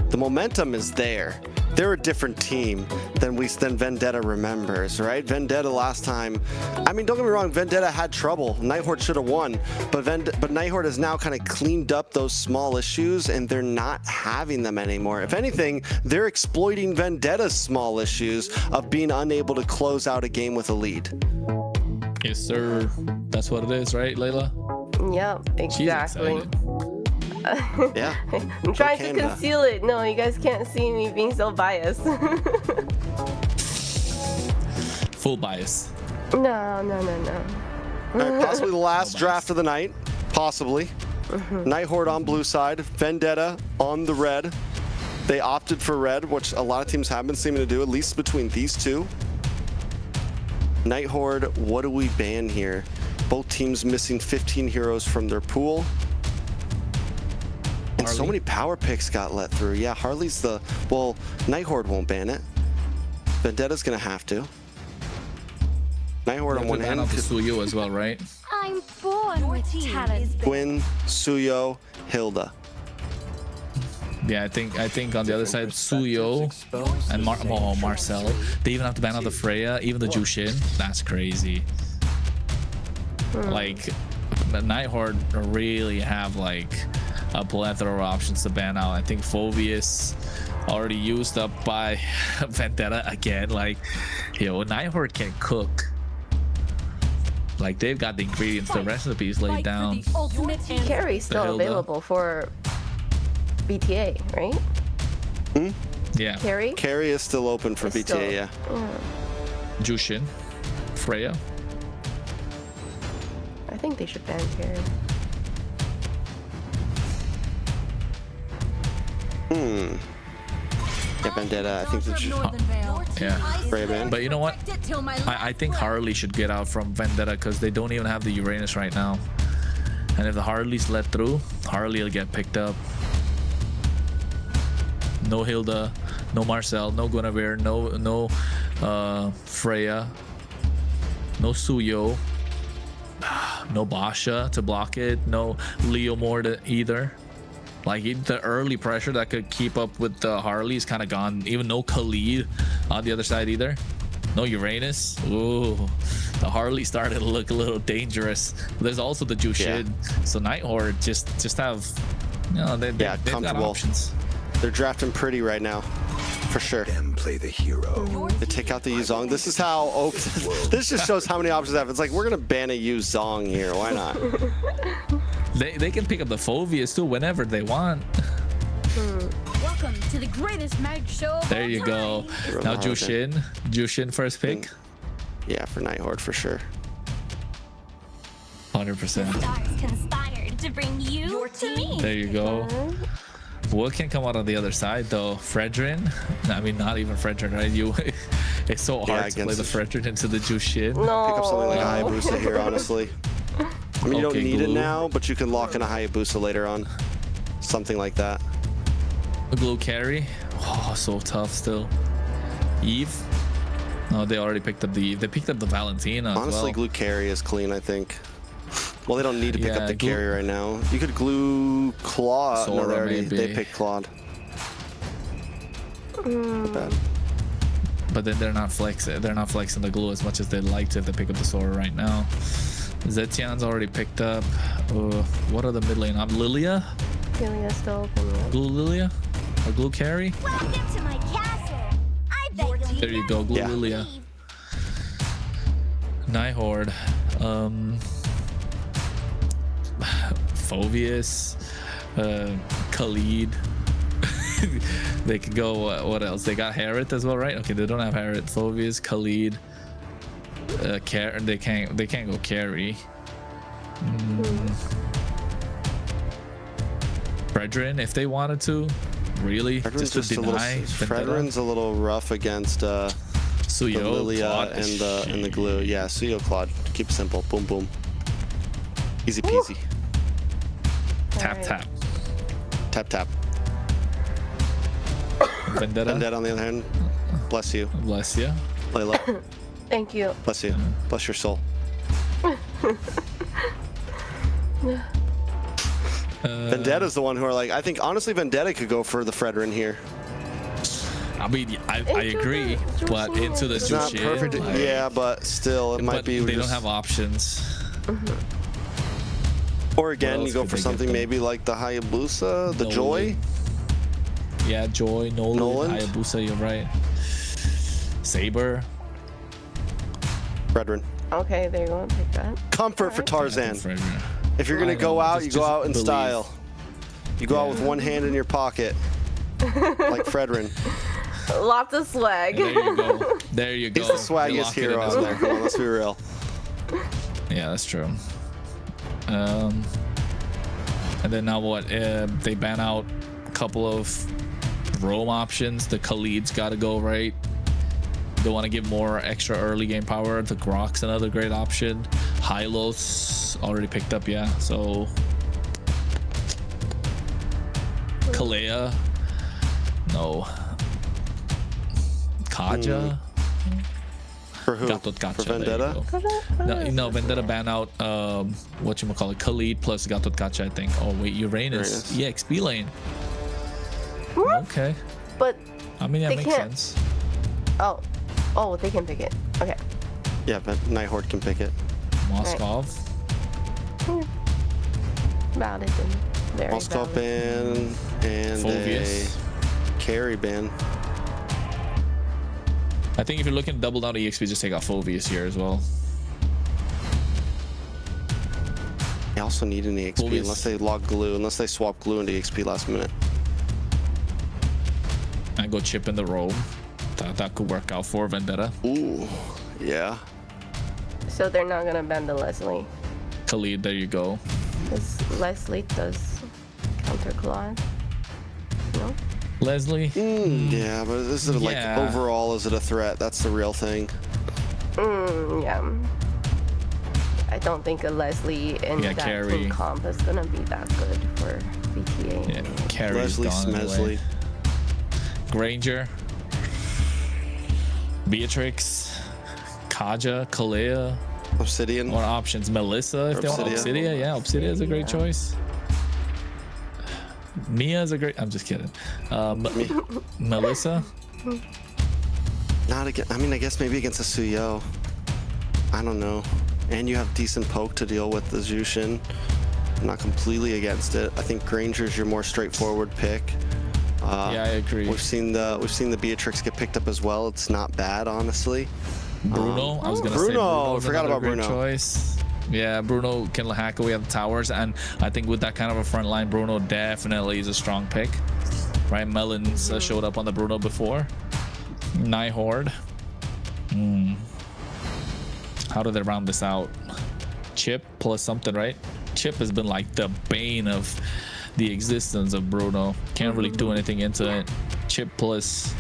the momentum is there. They're a different team than Vendetta remembers, right? Vendetta last time, I mean, don't get me wrong, Vendetta had trouble. Night Horde should have won, but Night Horde has now kind of cleaned up those small issues, and they're not having them anymore. If anything, they're exploiting Vendetta's small issues of being unable to close out a game with a lead. Yes, sir. That's what it is, right, Layla? Yep, exactly. Yeah. I'm trying to conceal it. No, you guys can't see me being so biased. Full bias. No. All right, possibly the last draft of the night. Possibly. Night Horde on blue side. Vendetta on the red. They opted for red, which a lot of teams have been seeming to do, at least between these two. Night Horde, what do we ban here? Both teams missing 15 heroes from their pool. And so many power picks got let through. Yeah, Harley's well, Night Horde won't ban it. Vendetta's gonna have to. Night Horde on one hand. Suyo as well, right? I'm born with talent. Gwyn, Suyo, Hilda. Yeah, I think on the other side, Suyo and Marcel. They even have to ban out the Freya, even the Jushin. That's crazy. Like, the Night Horde really have like a plethora of options to ban out. I think Phobius already used up by Vendetta again. Like, yo, Night Horde can cook. Like, they've got the ingredients, the recipes laid down. Carry's still available for BTA, right? Yeah. Carry is still open for BTA, yeah. Jushin, Freya. I think they should ban Carry. Yeah, Vendetta, I think they should. Yeah. Freya ban. But you know what? I think Harley should get out from Vendetta because they don't even have the Uranus right now. And if the Harley's let through, Harley will get picked up. No Hilda, no Marcel, no Guinevere, no Freya, no Suyo, no Basha to block it, no Leo Moore either. Like, the early pressure that could keep up with the Harley is kind of gone. Even no Khalid on the other side either. No Uranus. Ooh, the Harley started to look a little dangerous. But there's also the Jushin. Yeah. So Night Horde just have, you know, they've got options. They're drafting pretty right now, for sure. Then play the hero. They take out the Yuzong. This is how open. This just shows how many options they have. It's like, we're gonna ban a Yuzong here. Why not? They can pick up the Phobias too whenever they want. Welcome to the greatest mag show. There you go. Now Jushin first pick. Yeah, for Night Horde for sure. 100%. Stars conspired to bring you to me. There you go. What can come out on the other side though? Fredrin? I mean, not even Fredrin, right? It's so hard to play the Fredrin into the Jushin. No. Pick up something like a Hayabusa here, honestly. I mean, you don't need it now, but you can lock in a Hayabusa later on. Something like that. The glue carry. Oh, so tough still. Eve. No, they already picked up the Eve. They picked up the Valentina. Honestly, glue carry is clean, I think. Well, they don't need to pick up the carry right now. You could glue Claude. Sora, no, maybe. they picked Claude. Not bad. But then they're not flexing the glue as much as they'd like to if they pick up the Sora right now. Zetian's already picked up. What are the mid lane? Lilia? Lilia's still open. Glue Lilia? Or glue carry? Welcome to my castle. I bet you'll There you go, glue Lilia. Night Horde. Phoveus, Khalid. They could go, what else? They got Harriet as well, right? Okay, they don't have Harriet. Phoveus, Khalid, they can't go carry. Fredrin, if they wanted to, really, Fredrin's just to deny. Fredrin's a little rough against Suyo, the Lilia Claude, and the glue. Yeah, Suyo, Claude. Keep it simple. Boom, boom. Easy peasy. Tap, tap. Tap, tap. Vendetta. Vendetta on the other hand. Bless you. Bless you. Layla. Thank you. Bless you. Bless your soul. Vendetta's the one who are like, I think honestly Vendetta could go for the Fredrin here. I mean, I agree, but into the It's not Jushin, perfect. like, Yeah, but still, it might be. They don't have options. Or again, What you go else for could they something get maybe like the Hayabusa, the Nolan. Joy. Yeah, Joy, Nolan, Noland. Hayabusa, you're right. Saber. Fredrin. Okay, there you go. Take that. Comfort for Tarzan. Fredrin. If you're gonna I go know, out, you go out in believe. style. You go out with one hand in your pocket, like Fredrin. Lots of swag. There you go. There you go. He's the They swaggiest lock it hero in as out well. there. Come on, let's be real. Yeah, that's true. And then now what? They ban out a couple of roam options. The Khalid's got to go, right? They want to give more extra early game power. The Grok's another great option. Hylos already picked up, yeah. So Kalea, no. Kaja. For who? Gatot For Vendetta? No, Vendetta ban out whatchamacallit, Khalid plus Gatot Kacha, I think. Oh wait, Uranus. EXP lane. Okay. But I mean, that they makes can't- sense. Oh, they can pick it. Okay. Yeah, but Night Horde can pick it. Moskov. Valid and very Moskov valid. ban and Phoveus. a carry ban. I think if you're looking to double down EXP, just take out Phoveus here as well. They also need an EXP Phoveus. unless they log glue, unless they swap glue into EXP last minute. And go chip in the roam. That could work out for Vendetta. Ooh, yeah. So they're not gonna ban the Leslie. Khalid, there you go. Because Leslie does counter Claude. No? Leslie? Yeah, but is it like Yeah. overall, is it a threat? That's the real thing. Yeah. I don't think a Leslie in Yeah, that carry. team comp is gonna be that good for VTA. Yeah, Carrie's Leslie gone Smesley. anyway. Granger. Beatrix. Kaja. Kalea. Obsidian. Or options. Melissa, if they want Obsidia. Obsidia. Yeah, Obsidia is a great choice. Mia is a great... I'm just kidding. Melissa? Not again. I mean, I guess maybe against a Suyo. I don't know. And you have decent poke to deal with the Jushin. I'm not completely against it. I think Granger's your more straightforward pick. Yeah, I agree. We've seen the Beatrix get picked up as well. It's not bad, honestly. Bruno. I was gonna say Bruno. is Forgot another about great Bruno. choice. Yeah, Bruno can hack away at the towers, and I think with that kind of a front line, Bruno definitely is a strong pick. Right, Melons showed up on the Bruno before. Night Horde. How do they round this out? Chip plus something, right? Chip has been like the bane of the existence of Bruno. Can't really do anything into it. Chip plus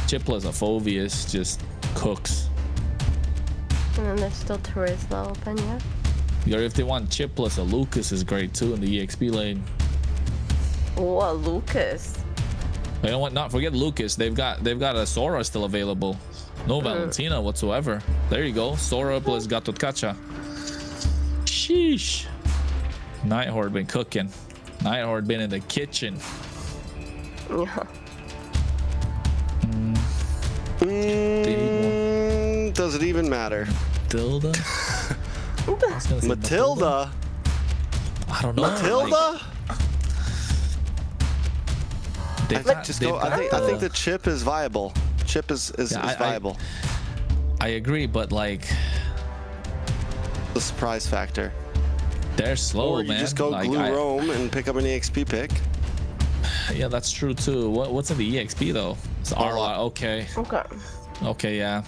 Aphovius just cooks. And then there's still Turisla open, yeah. Or if they want Chip plus a Lucas is great too in the EXP lane. Oh, a Lucas. You know what? Not forget Lucas. They've got a Sora still available. No Valentina whatsoever. There you go. Sora plus Gatotkacha. Sheesh. Night Horde been cooking. Night Horde been in the kitchen. Yeah. Does it even matter? Matilda? Matilda? I don't know. Matilda? Like, I think the chip is viable. Chip is viable. I agree, but like the surprise factor. They're slow, or you man. just go like, glue Rome and pick up an EXP pick. Yeah, that's true too. What's in the EXP though? It's Arla. Okay. Okay, yeah.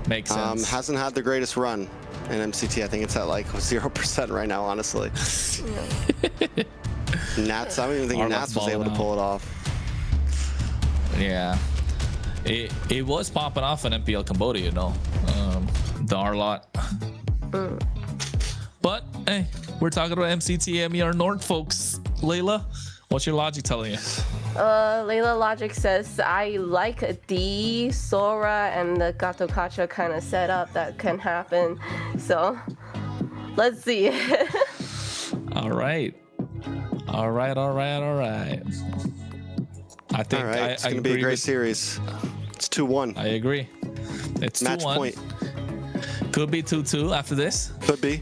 Makes sense. Hasn't had the greatest run in MCT. I think it's at like 0% right now, honestly. Nats, I don't even think Arla's Nats was able to pull it off. Yeah. It was popping off in MPL Cambodia, you know. The Arlot. But hey, we're talking about MCT AMER North, folks. Layla, what's your logic telling you? Layla Logic says, I like the Sora and the Gatotkacha kind of setup that can happen. So, let's see. All right. I think it's going to be a great series. It's 2-1. I agree. It's match 2-1. point. Could be 2-2 after this. Could be.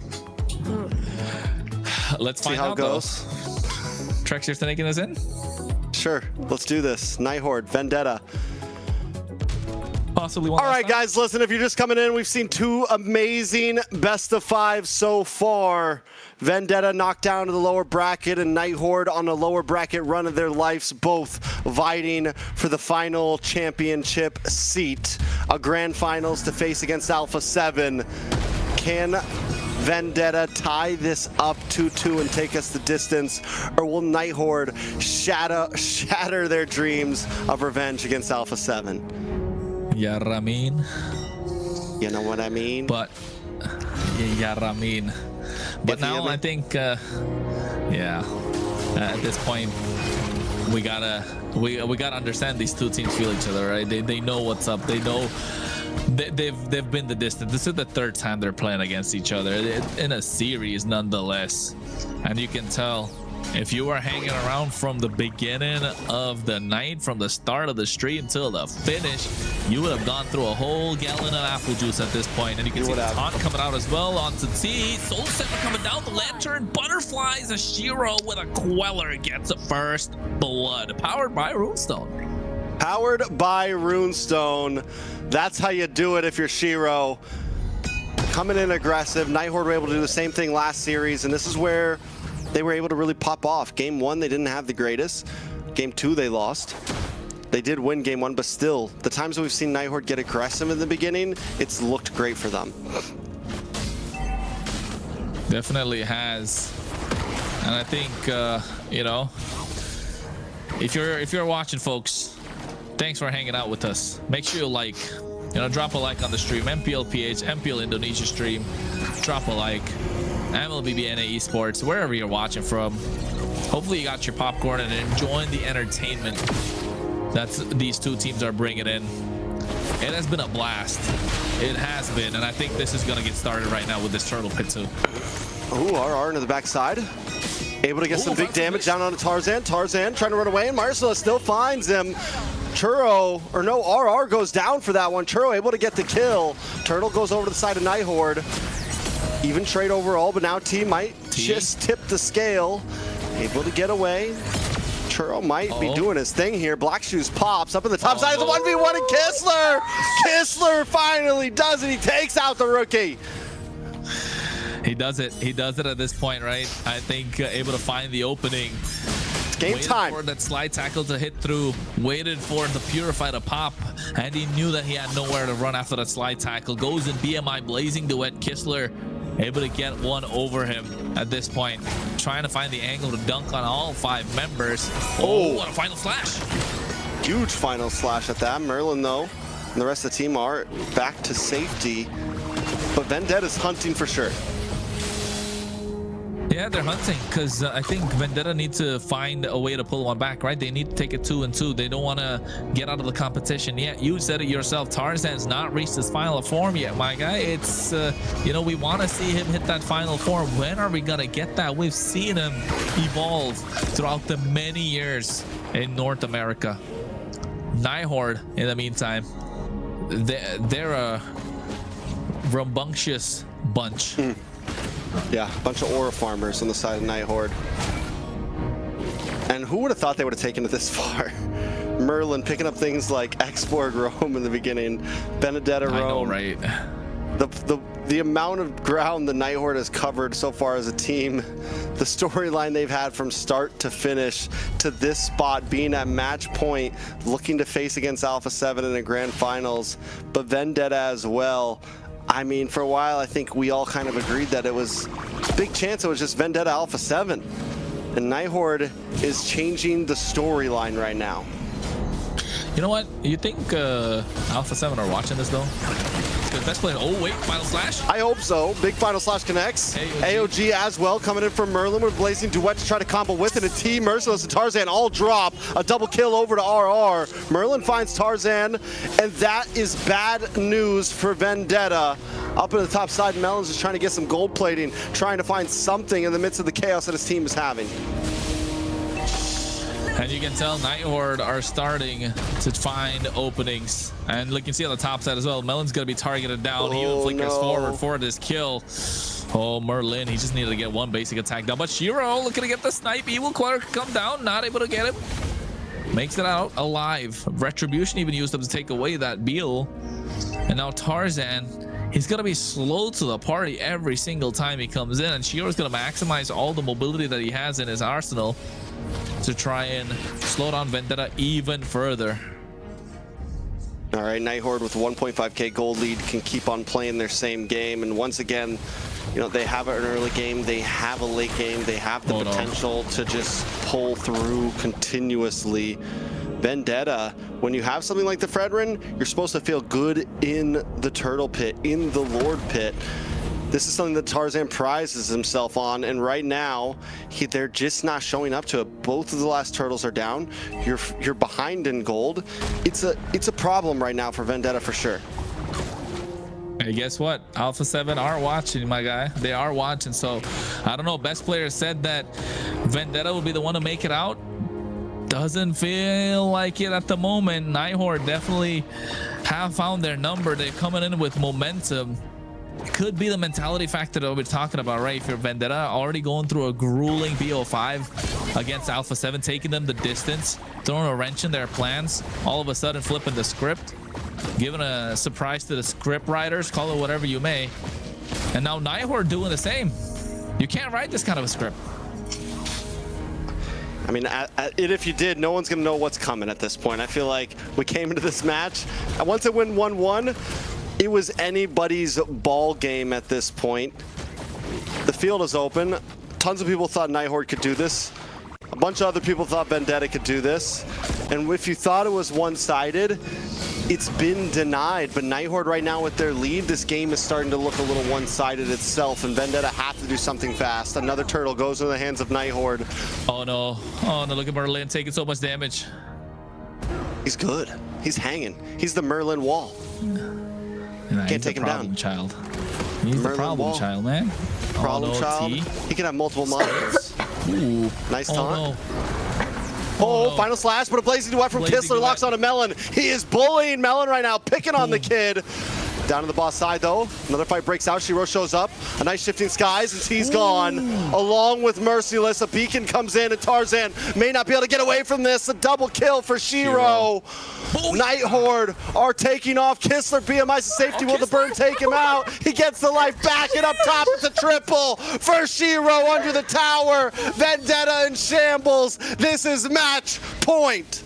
Let's see find how out it goes. Trex, you're taking us in? Sure. Let's do this. Night Horde, Vendetta. Possibly one. All right, guys, listen, if you're just coming in, we've seen two amazing best of five so far. Vendetta knocked down to the lower bracket and Night Horde on a lower bracket run of their lives, both vying for the final championship seat. A grand finals to face against Alpha7. Can Vendetta tie this up 2-2 and take us the distance, or will Night Horde shatter their dreams of revenge against Alpha7? Yeah, Ramin. You know what I mean? But yeah, Ramin. But now I think, at this point, we gotta understand these two teams feel each other, right? They know what's up. They know they've been the distance. This is the third time they're playing against each other in a series, nonetheless. And you can tell if you were hanging around from the beginning of the night, from the start of the street until the finish, you would have gone through a whole gallon of apple juice at this point. And you can see the taunt coming out as well onto T. Soul 7 coming down the lantern. Butterflies, a Shiro with a Queller gets a first blood. Powered by Runestone. Powered by Runestone. That's how you do it if you're Shiro. Coming in aggressive. Night Horde were able to do the same thing last series, and this is where they were able to really pop off. Game 1, they didn't have the greatest. Game 2, they lost. They did win Game 1, but still, the times that we've seen Night Horde get aggressive in the beginning, it's looked great for them. Definitely has. And I think, you know, if you're watching, folks, thanks for hanging out with us. Make sure you drop a like on the stream. MPL PH, MPL Indonesia stream. Drop a like. MLBB Esports, wherever you're watching from. Hopefully you got your popcorn and enjoying the entertainment that these two teams are bringing in. It has been a blast. It has been, and I think this is going to get started right now with this turtle pit too. Ooh, RR into the backside. Able to get some big damage down onto Tarzan. Tarzan trying to run away, and Marcela still finds him. RR goes down for that one. Churro able to get the kill. Turtle goes over to the side of Night Horde. Even trade overall, but now T might just tip the scale. Able to get away. Churro might be doing his thing here. Black Shoes pops up in the top side of the 1v1 and Kistler! Kistler finally does it. He takes out the rookie. He does it. He does it at this point, right? I think able to find the opening. It's game time. For that slide tackle to hit through. Waited for the Purify to pop. And he knew that he had nowhere to run after that slide tackle. Goes in BMI Blazing Duet. Kistler able to get one over him at this point. Trying to find the angle to dunk on all 5 members. Oh, what a final slash. Huge final slash at that. Merlin, though, and the rest of the team are back to safety. But Vendetta's hunting for sure. Yeah, they're hunting because I think Vendetta needs to find a way to pull one back, right? They need to take it 2-2. They don't want to get out of the competition yet. You said it yourself. Tarzan's not reached his final form yet, my guy. It's, you know, we want to see him hit that final form. When are we going to get that? We've seen him evolve throughout the many years in North America. Night Horde, in the meantime, they're a rambunctious bunch. Yeah, a bunch of aura farmers on the side of Night Horde. And who would have thought they would have taken it this far? Merlin picking up things like Exborg Rome in the beginning, Vendetta Rome. I know, right? The amount of ground the Night Horde has covered so far as a team, the storyline they've had from start to finish to this spot, being at match point, looking to face against Alpha7 in the grand finals, but Vendetta as well. I mean, for a while, I think we all kind of agreed that it was big chance it was just Vendetta Alpha7. And Night Horde is changing the storyline right now. You know what? You think Alpha7 are watching this, though? Because best player. Oh, wait, final slash? I hope so. Big final slash connects. AOG as well coming in from Merlin with Blazing Duet to try to combo with it. And T, Merciless, and Tarzan all drop. A double kill over to RR. Merlin finds Tarzan, and that is bad news for Vendetta. Up in the top side, Melon's just trying to get some gold plating, trying to find something in the midst of the chaos that his team is having. And you can tell Night Horde are starting to find openings. And you can see on the top side as well, Melon's going to be targeted down. He even flickers forward for this kill. Oh, Merlin, he just needed to get one basic attack down. But Shiro looking to get the snipe. Evil Clerk come down, not able to get him. Makes it out alive. Retribution even used him to take away that Beal. And now Tarzan, he's going to be slow to the party every single time he comes in. And Shiro's going to maximize all the mobility that he has in his arsenal to try and slow down Vendetta even further. All right, Night Horde with 1.5k gold lead can keep on playing their same game. And once again, you know, they have an early game, they have a late game, they have the potential to just pull through continuously. Vendetta, when you have something like the Fredrin, you're supposed to feel good in the Turtle Pit, in the Lord Pit. This is something that Tarzan prizes himself on, and right now they're just not showing up to it. Both of the last turtles are down. You're behind in gold. It's a problem right now for Vendetta for sure. Hey, guess what? Alpha7 are watching, my guy. They are watching. So I don't know. Best player said that Vendetta will be the one to make it out. Doesn't feel like it at the moment. Night Horde definitely have found their number. They're coming in with momentum. Could be the mentality factor that we're talking about, right? If you're Vendetta, already going through a grueling BO5 against Alpha7, taking them the distance, throwing a wrench in their plans, all of a sudden flipping the script, giving a surprise to the script writers, call it whatever you may. And now Night Horde doing the same. You can't write this kind of a script. I mean, if you did, no one's going to know what's coming at this point. I feel like we came into this match, and once it went 1-1, it was anybody's ball game at this point. The field is open. Tons of people thought Night Horde could do this. A bunch of other people thought Vendetta could do this. And if you thought it was one-sided, it's been denied. But Night Horde right now with their lead, this game is starting to look a little one-sided itself, and Vendetta have to do something fast. Another turtle goes in the hands of Night Horde. Oh no. Oh no, look at Merlin taking so much damage. He's good. He's hanging. He's the Merlin wall. Nah, can't take him down. Child. He's the problem child, man. Problem child. He can have multiple monitors. Ooh. Nice taunt. No. Oh, final slash, but a Blazing Duet from Kistler locks on a Melon. He is bullying Melon right now, picking on the kid. Down to the boss side though, another fight breaks out. Shiro shows up, a nice shifting skies, and he's gone. Along with Merciless, a beacon comes in, and Tarzan may not be able to get away from this. A double kill for Shiro. Night Horde are taking off. Kistler BMI's to safety. Will the burn take him out? He gets the life back, and up top it's a triple for Shiro under the tower. Vendetta in shambles. This is match point.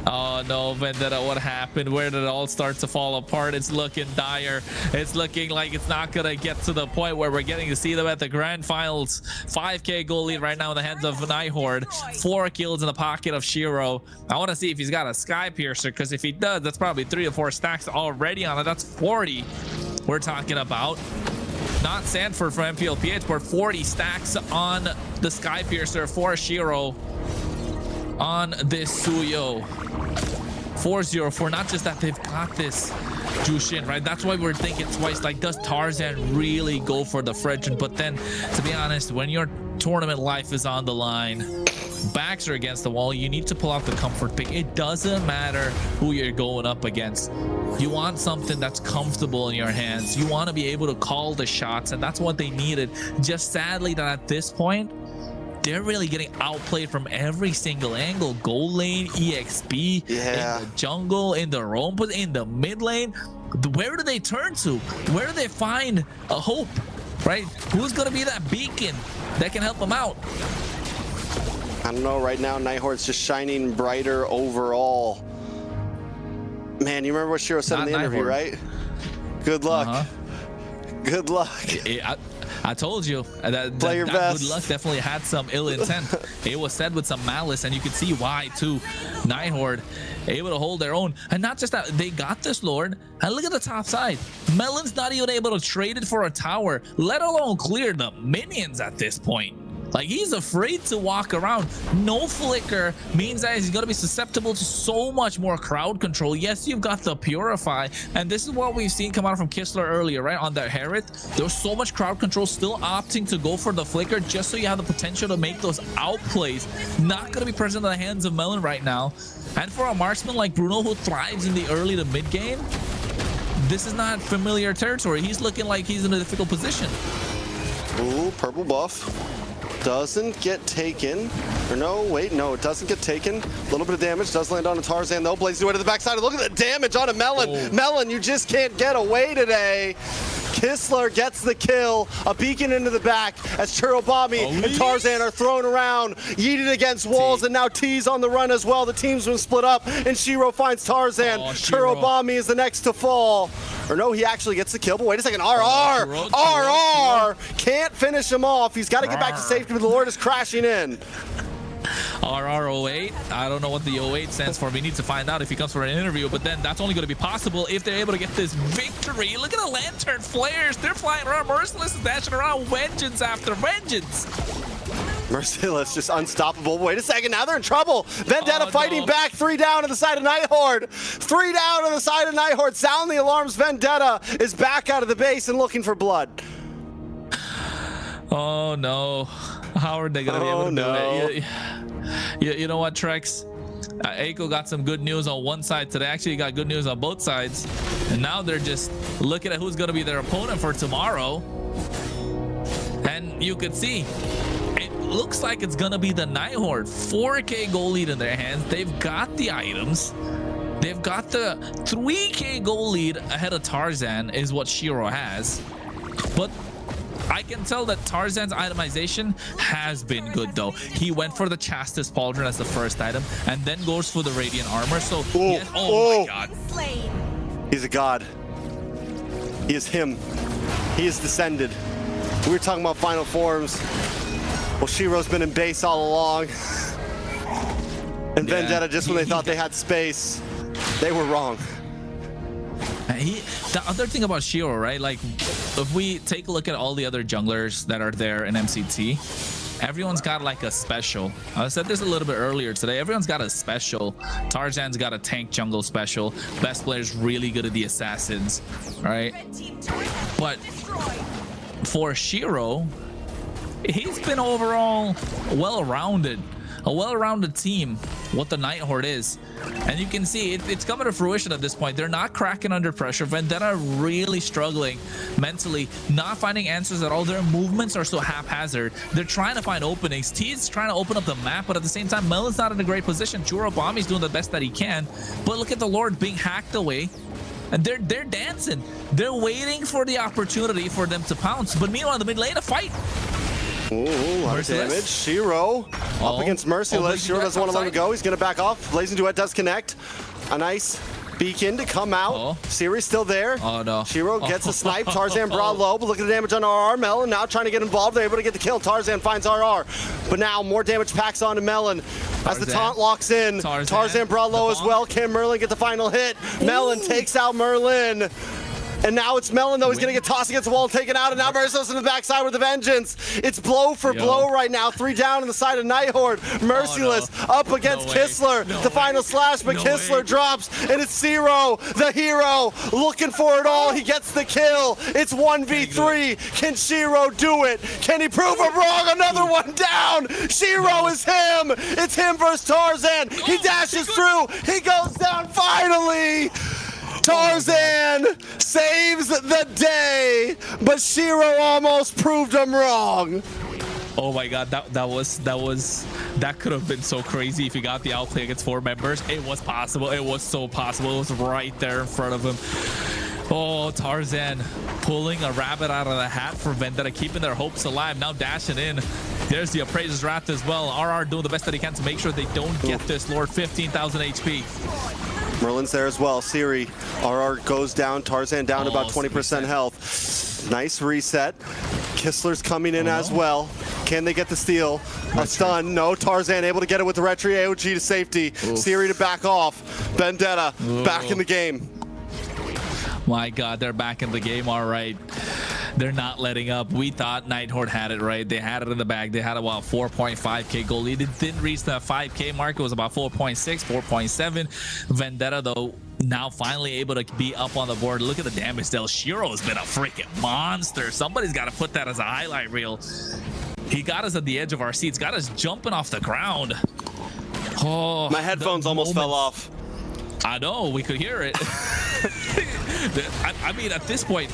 Oh no, Vendetta, what happened? Where did it all start to fall apart? It's looking dire. It's looking like it's not gonna get to the point where we're getting to see them at the grand finals. 5k goal lead right now in the hands of Night Horde. 4 kills in the pocket of Shiro. I want to see if he's got a Sky Piercer, because if he does, that's probably 3 or 4 stacks already on it. That's 40 we're talking about. Not Sanford from MLBB Esports, 40 stacks on the Sky Piercer for Shiro on this Suyo. 4-0 not just that they've got this Jushin, right? That's why we're thinking twice, like, does Tarzan really go for the Fredgen? But then, to be honest, when your tournament life is on the line, backs are against the wall, you need to pull out the comfort pick. It doesn't matter who you're going up against. You want something that's comfortable in your hands. You want to be able to call the shots, and that's what they needed. Just sadly that at this point, they're really getting outplayed from every single angle. Gold lane, EXP, in the jungle, in the roam, but in the mid lane. Where do they turn to? Where do they find a hope, right? Who's going to be that beacon that can help them out? I don't know. Right now, Night Horde's just shining brighter overall. Man, you remember what Shiro said in the interview, right? Good luck. Good luck. I told you that Play your best. Good luck definitely had some ill intent. It was said with some malice, and you could see why too. Night Horde able to hold their own, and not just that, they got this Lord. And look at the top side. Melon's not even able to trade it for a tower, let alone clear the minions at this point. Like, he's afraid to walk around. No flicker means that he's going to be susceptible to so much more crowd control. Yes, you've got the Purify, and this is what we've seen come out from Kistler earlier, right? On the Hereth, there was so much crowd control, still opting to go for the flicker just so you have the potential to make those outplays. Not going to be present in the hands of Melon right now. And for a marksman like Bruno, who thrives in the early to mid game, this is not familiar territory. He's looking like he's in a difficult position. Ooh, purple buff. Doesn't get taken. Or no, wait, no, it doesn't get taken. A little bit of damage does land on a Tarzan though. Blazing away to the backside. Look at the damage on a Melon. Oh. Melon, you just can't get away today. Kistler gets the kill. A beacon into the back as Churobami and Tarzan are thrown around, yeeted against walls, and now T's on the run as well. The team's been split up, and Shiro finds Tarzan. Churobami is the next to fall. Or no, he actually gets the kill, but wait a second. RR can't finish him off. He's got to get back to safety, but the Lord is crashing in. RR08. I don't know what the 08 stands for. We need to find out if he comes for an interview, but then that's only going to be possible if they're able to get this victory. Look at the lantern flares. They're flying around. Merciless is dashing around. Vengeance after vengeance. Merciless, just unstoppable. Wait a second, now they're in trouble. Vendetta fighting back. 3 down on the side of Night Horde. 3 down on the side of Night Horde. Sound the alarms. Vendetta is back out of the base and looking for blood. Oh no. How are they going to be able to do it? You know what, Trex? Aiko got some good news on one side today. Actually, got good news on both sides. And now they're just looking at who's going to be their opponent for tomorrow. And you could see, it looks like it's going to be the Night Horde. 4k goal lead in their hands. They've got the items. They've got the 3k goal lead ahead of Tarzan is what Shiro has. But I can tell that Tarzan's itemization has been good though. He went for the Chastis Pauldron as the first item and then goes for the Radiant Armor. So, yes, my god. He's a god. He is him. He is descended. We were talking about final forms. Well, Shiro's been in base all along. And Vendetta, just when they thought they had space, they were wrong. The other thing about Shiro, right? Like, if we take a look at all the other junglers that are there in MCT, everyone's got like a special. I said this a little bit earlier today. Everyone's got a special. Tarzan's got a tank jungle special. Best player's really good at the assassins, right? But for Shiro, he's been overall well-rounded. A well-rounded team, what the Night Horde is. And you can see it's coming to fruition at this point. They're not cracking under pressure. Vendetta really struggling mentally, not finding answers at all. Their movements are so haphazard. They're trying to find openings. T's trying to open up the map, but at the same time, Melon's not in a great position. Churobami's doing the best that he can. But look at the Lord being hacked away. And they're dancing. They're waiting for the opportunity for them to pounce. But meanwhile, in the mid lane, a fight. Ooh, a lot of damage. Shiro up against Merciless. Shiro doesn't want to let him go. He's going to back off. Blazing Duet does connect. A nice beacon to come out. Siri's still there. Oh no. Shiro gets a snipe. Tarzan brought low, but look at the damage on RR. Melon now trying to get involved. They're able to get the kill. Tarzan finds RR. But now more damage packs on to Melon. As the taunt locks in. Tarzan brought low as well. Can Merlin get the final hit? Melon takes out Merlin. And now it's Melon, though. He's going to get tossed against the wall, taken out. And now Merciless in the backside with the vengeance. It's blow for blow right now. 3 down on the side of Night Horde. Merciless up against Kistler. The final slash, but Kistler drops. And it's Zero, the hero, looking for it all. He gets the kill. It's 1v3. Can Shiro do it? Can he prove him wrong? Another one down. Shiro is him. It's him versus Tarzan. He dashes through. He goes down finally. Tarzan saves the day, but Shiro almost proved him wrong. Oh my god, that could have been so crazy if he got the outplay against 4 members. It was possible. It was so possible. It was right there in front of him. Oh, Tarzan pulling a rabbit out of the hat for Vendetta, keeping their hopes alive. Now dashing in. There's the Appraiser's Wrath as well. RR doing the best that he can to make sure they don't get this Lord. 15,000 HP. Merlin's there as well. Siri, RR goes down. Tarzan down to about 20% health. Nice reset. Kistler's coming in as well. Can they get the steal? A stun. No. Tarzan able to get it with the Retri AOG to safety. Siri to back off. Vendetta back in the game. My god, they're back in the game. All right. They're not letting up. We thought Night Horde had it right. They had it in the bag. They had about 4.5k goal lead. It didn't reach the 5k mark. It was about 4.6, 4.7. Vendetta, though, now finally able to be up on the board. Look at the damage. Del Shiro has been a freaking monster. Somebody's got to put that as a highlight reel. He got us at the edge of our seats. Got us jumping off the ground. Oh, my headphones almost fell off. I know. We could hear it. I mean, at this point,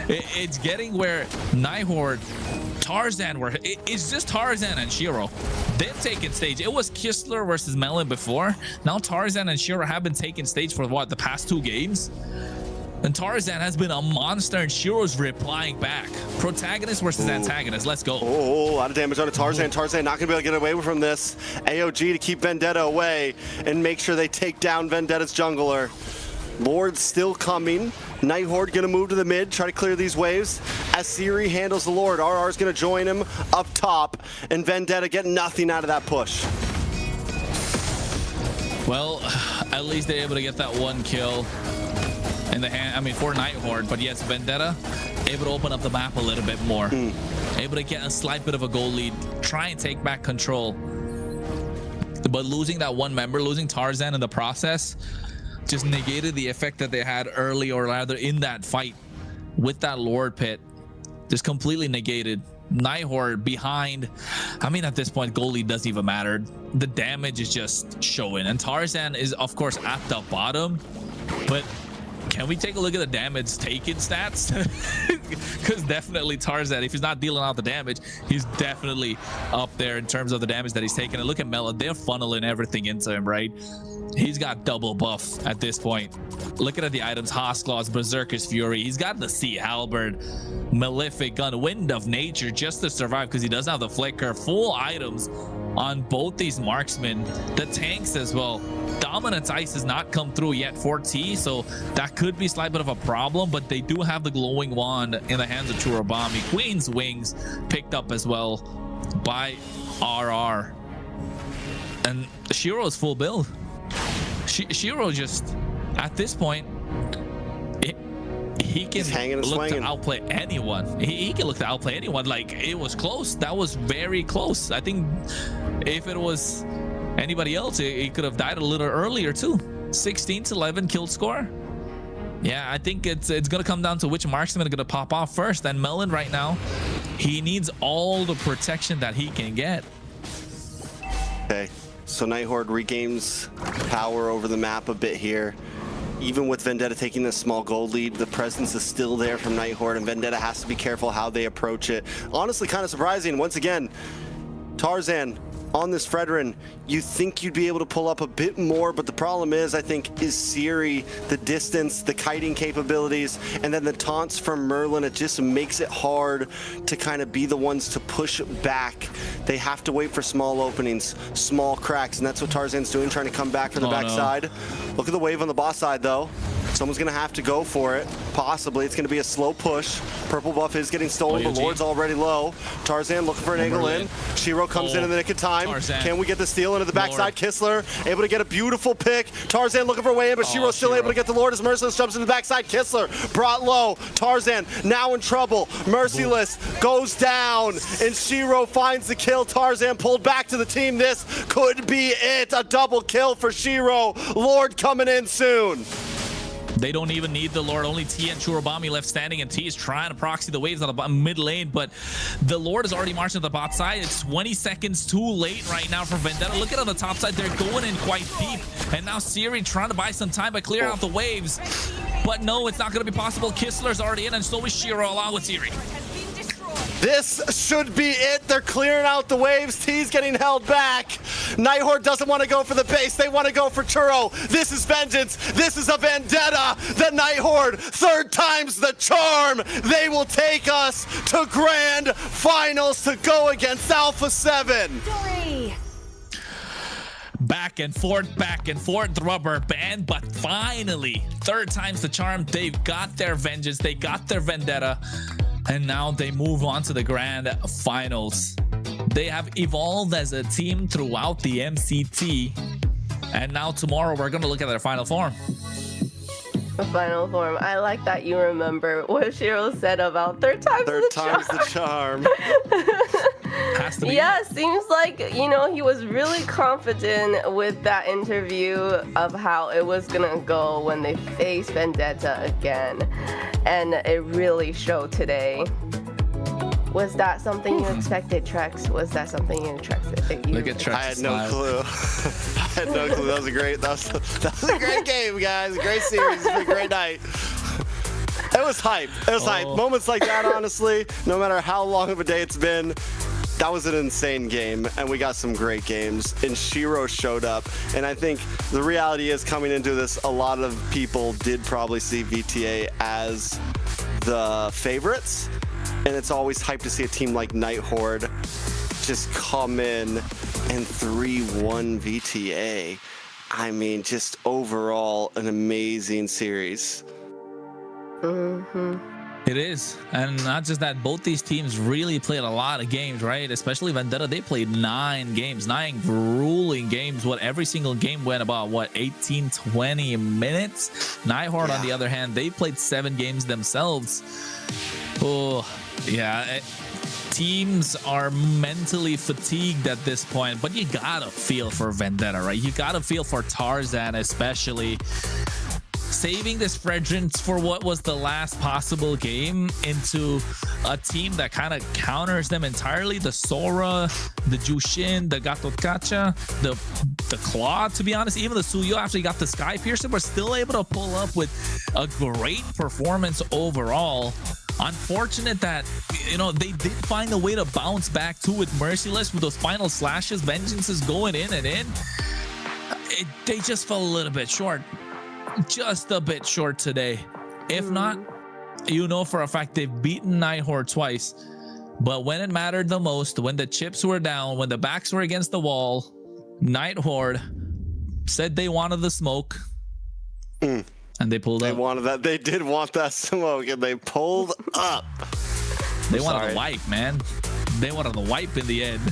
it's getting where Night Horde, Tarzan, it's just Tarzan and Shiro. They've taken stage. It was Kistler versus Melon before. Now Tarzan and Shiro have been taking stage for what, the past 2 games? And Tarzan has been a monster and Shiro's replying back. Protagonist versus antagonist. Let's go. Oh, a lot of damage on Tarzan. Tarzan not going to be able to get away from this. AOG to keep Vendetta away and make sure they take down Vendetta's jungler. Lord's still coming. Night Horde gonna move to the mid, try to clear these waves. As Siri handles the Lord, RR's gonna join him up top, and Vendetta get nothing out of that push. Well, at least they're able to get that 1 kill in the hand. I mean, for Night Horde, but yes, Vendetta able to open up the map a little bit more. Able to get a slight bit of a goal lead, try and take back control. But losing that 1 member, losing Tarzan in the process, just negated the effect that they had early, or rather in that fight with that Lord pit. Just completely negated. Night Horde behind. I mean, at this point, goal lead doesn't even matter. The damage is just showing. And Tarzan is, of course, at the bottom. But can we take a look at the damage taken stats? Because definitely Tarzan, if he's not dealing out the damage, he's definitely up there in terms of the damage that he's taking. And look at Melon. They're funneling everything into him, right? He's got double buff at this point. Looking at the items, Haas Claws, Berserker's Fury. He's got the Sea Halberd, Malefic Gun, Wind of Nature just to survive because he doesn't have the Flicker. Full items on both these marksmen. The tanks as well. Dominance Ice has not come through yet for T, so that could be a slight bit of a problem, but they do have the Glowing Wand in the hands of Churubami. Queen's Wings picked up as well by RR. And Shiro is full build. Shiro just, at this point, he can look to outplay anyone. He can look to outplay anyone. Like, it was close. That was very close. I think if it was anybody else, he could have died a little earlier too. 16-11 kill score. Yeah, I think it's gonna come down to which marksman are gonna pop off first. And Melon right now, he needs all the protection that he can get. Okay. So Night Horde regains power over the map a bit here. Even with Vendetta taking this small gold lead, the presence is still there from Night Horde, and Vendetta has to be careful how they approach it. Honestly, kind of surprising. Once again, Tarzan on this Fredrin, you think you'd be able to pull up a bit more, but the problem is, I think, is Siri, the distance, the kiting capabilities, and then the taunts from Merlin. It just makes it hard to kind of be the ones to push back. They have to wait for small openings, small cracks, and that's what Tarzan's doing, trying to come back from the backside. Look at the wave on the boss side, though. Someone's going to have to go for it. Possibly. It's going to be a slow push. Purple buff is getting stolen. The Lord's already low. Tarzan looking for an angle in. Shiro comes in the nick of time. Tarzan. Can we get the steal into the backside? Kistler able to get a beautiful pick. Tarzan looking for a way in, but Shiro's still able to get the Lord as Merciless jumps into the backside. Kistler brought low. Tarzan now in trouble. Merciless goes down, and Shiro finds the kill. Tarzan pulled back to the team. This could be it. A double kill for Shiro. Lord coming in soon. They don't even need the Lord. Only T and Churubami left standing, and T is trying to proxy the waves on the mid lane, but the Lord is already marching to the bot side. It's 20 seconds too late right now for Vendetta. Look at on the top side. They're going in quite deep, and now Siri trying to buy some time by clearing out the waves. But no, it's not going to be possible. Kistler's already in, and so is Shiro along with Siri. This should be it. They're clearing out the waves. T's getting held back. Night Horde doesn't want to go for the base. They want to go for Churro. This is vengeance. This is a vendetta. The Night Horde, third time's the charm. They will take us to grand finals to go against Alpha7. Back and forth, rubber band, but finally, third time's the charm. They've got their vengeance. They got their vendetta. And now they move on to the grand finals. They have evolved as a team throughout the MCT. And now tomorrow we're going to look at their final form. The final form. I like that you remember what Shiro said about third time's the charm. Has to be. Yeah, seems like, you know, he was really confident with that interview of how it was gonna go when they face Vendetta again. And it really showed today. Was that something you expected, Trex? Was that something you expected? Look at Trex. I had no clue. I had no clue. That was a great game, guys. A great series. It's been a great night. It was hype. It was hype. Moments like that, honestly, no matter how long of a day it's been, that was an insane game, and we got some great games, and Shiro showed up. And I think the reality is, coming into this, a lot of people did probably see VTA as the favorites, and it's always hype to see a team like Night Horde just come in and 3-1 VTA. I mean, just overall an amazing series. It is, and not just that, both these teams really played a lot of games, right? Especially Vendetta, they played 9 games, 9 grueling games. Every single game went about 18-20 minutes. Night Horde, on the other hand, they played 7 games themselves. Oh yeah, teams are mentally fatigued at this point, but you gotta feel for Vendetta, right? You gotta feel for Tarzan, especially saving this Fredrin for what was the last possible game into a team that kind of counters them entirely. The Sora, the Jushin, the Gatokacha, the Claw, to be honest, even the Suyo, after he got the Sky Piercer, were still able to pull up with a great performance overall. Unfortunate that, you know, they did find a way to bounce back too with Merciless, with those final slashes. Vengeance is going in and in. They just fell a little bit short. Just a bit short today. If not, you know for a fact they've beaten Night Horde twice. But when it mattered the most, when the chips were down, when the backs were against the wall, Night Horde said they wanted the smoke. And they pulled up. They wanted that. They did want that smoke, and they pulled up. They wanted the wipe, man. They wanted the wipe in the end.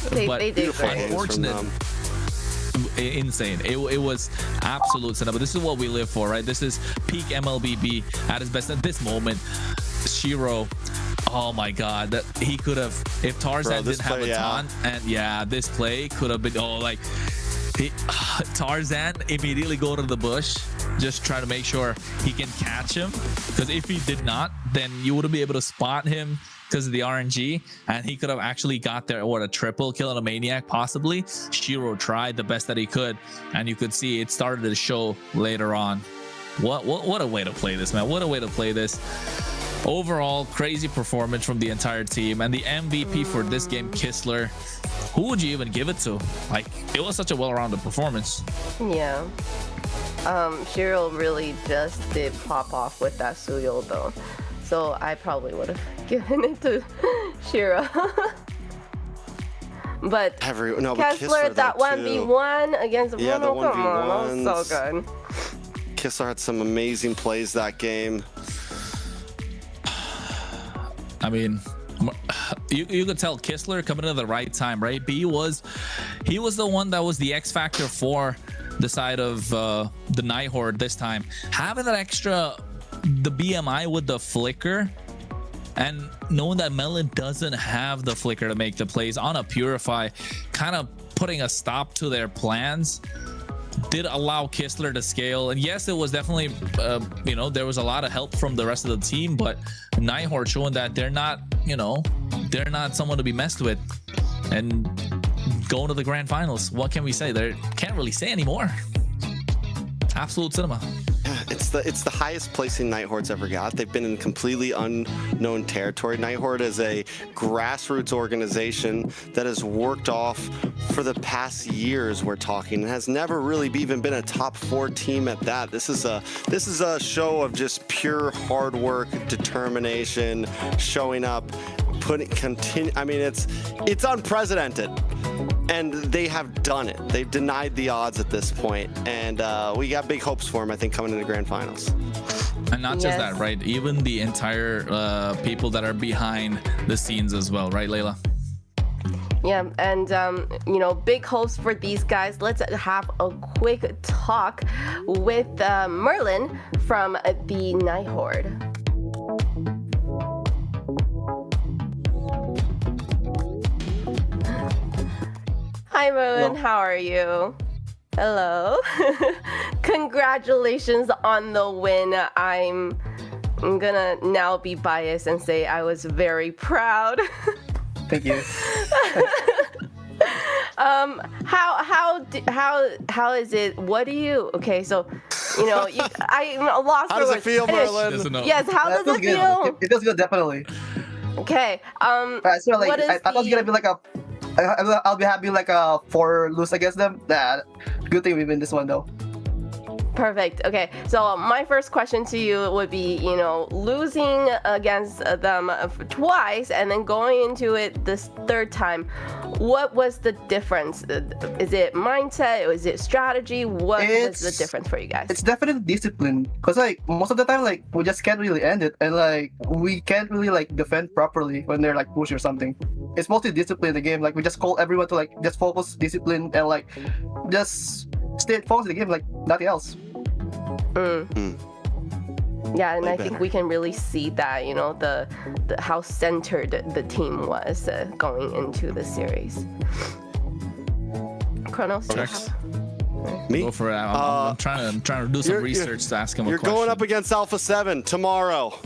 They did great. Unfortunate. Insane. It was absolute cinema. This is what we live for, right? This is peak MLBB at his best at this moment. Shiro, oh my god, that he could have, if Tarzan didn't have a taunt, and this play could have been Tarzan immediately go to the bush, just try to make sure he can catch him, because if he did not, then you wouldn't be able to spot him because of the RNG, and he could have actually got there, a triple kill and a maniac possibly. Shiro tried the best that he could, and you could see it started to show later on. What a way to play this, man. What a way to play this. Overall, crazy performance from the entire team, and the MVP for this game, Kistler. Who would you even give it to? Like, it was such a well-rounded performance. Yeah. Shiro really just did pop off with that Suyo though. So I probably would have given it to Shiro. But Kessler, that 1v1 against Bruno, come on, that was so good. Kistler had some amazing plays that game. I mean, you could tell Kistler coming at the right time, right? But he was the one that was the X factor for the side of the Night Horde this time. Having that extra, the BMI with the flicker, and knowing that Melon doesn't have the flicker to make the plays on a Purify, kind of putting a stop to their plans, did allow Kistler to scale. And yes, it was definitely, you know, there was a lot of help from the rest of the team, but Night Horde showing that they're not, you know, they're not someone to be messed with. And going to the grand finals, what can we say? They can't really say anymore. Absolute cinema. Yeah, it's the highest placing Night Horde's ever got. They've been in completely unknown territory. Night Horde is a grassroots organization that has worked off for the past years, we're talking, and has never really even been a top 4 team at that. This is a show of just pure hard work, determination, showing up, I mean, it's unprecedented. And they have done it. They've denied the odds at this point, and we got big hopes for them, I think, coming into the grand finals. And not just that, right? Even the entire people that are behind the scenes as well, right, Layla? Yeah, and you know, big hopes for these guys. Let's have a quick talk with Merlin from the Night Horde. Hi Merlin, how are you? Hello. Congratulations on the win. I'm gonna now be biased and say I was very proud. Thank you. How is it? What do you? Okay, so you know, I lost. How does it feel, Merlin? Yes, how does it feel? It feels good, definitely. Okay. So like, I thought it was gonna be like a. I'll be happy like a 4 lose against them. Good thing we win this one though. Perfect. Okay, so my first question to you would be, you know, losing against them twice and then going into it this third time, what was the difference? Is it mindset? Is it strategy? What was the difference for you guys? It's definitely discipline, because like most of the time, like we just can't really end it, and like we can't really like defend properly when they're like push or something. It's mostly discipline in the game. Like we just call everyone to like just focus, discipline, and like just stay focused in the game, like nothing else. Yeah, and I think we can really see that, you know, the how centered the team was going into the series. Kronos, me? Go for it. I'm trying to do some research to ask him a question. You're going up against Alpha7 tomorrow.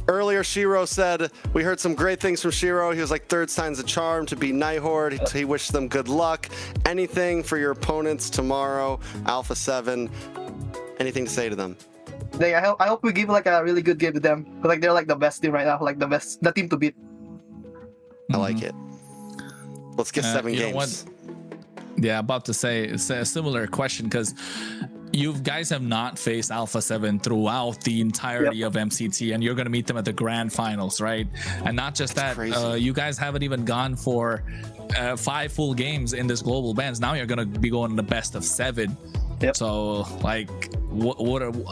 Earlier, Shiro said, we heard some great things from Shiro. He was like, third time's a charm to beat Night Horde. He wished them good luck. Anything for your opponents tomorrow, Alpha7? Anything to say to them? I hope we give like a really good game to them. Because like they're like the best team right now, like the team to beat. I like it. Let's get 7 games. Yeah, about to say it's a similar question, because you guys have not faced Alpha7 throughout the entirety of MCT, and you're going to meet them at the grand finals, right? And not just that, you guys haven't even gone for 5 full games in this global bands. Now you're going to be going to the best of 7. So like,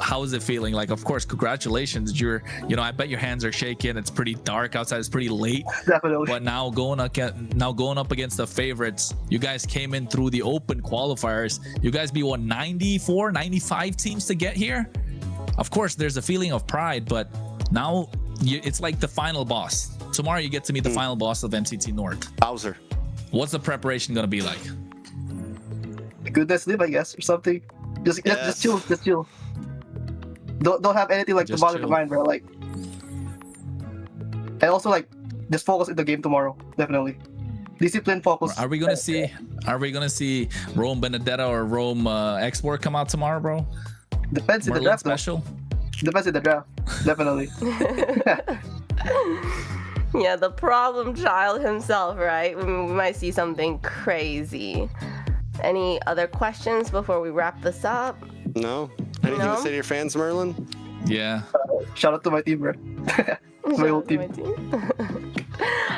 how is it feeling? Like, of course, congratulations. You know, I bet your hands are shaking. It's pretty dark outside. It's pretty late. Definitely. But now going up against the favorites, you guys came in through the open qualifiers. You guys beat 94, 95 teams to get here. Of course, there's a feeling of pride, but now it's like the final boss. Tomorrow you get to meet the final boss of MCT North. Bowser. What's the preparation gonna be like? Good sleep, I guess, or something. Just chill. Don't have anything like to bother the mind, bro. Like, and also like just focus in the game tomorrow. Definitely, discipline, focus. Are we gonna see Rome Vendetta or Rome Export come out tomorrow, bro? Depends in the Merlin draft. Special. Depends on the draft, definitely. Yeah, the problem child himself, right? We might see something crazy. Any other questions before we wrap this up? No. Anything to say to your fans, Merlin? Yeah. Shout out to my team, bro. My whole team.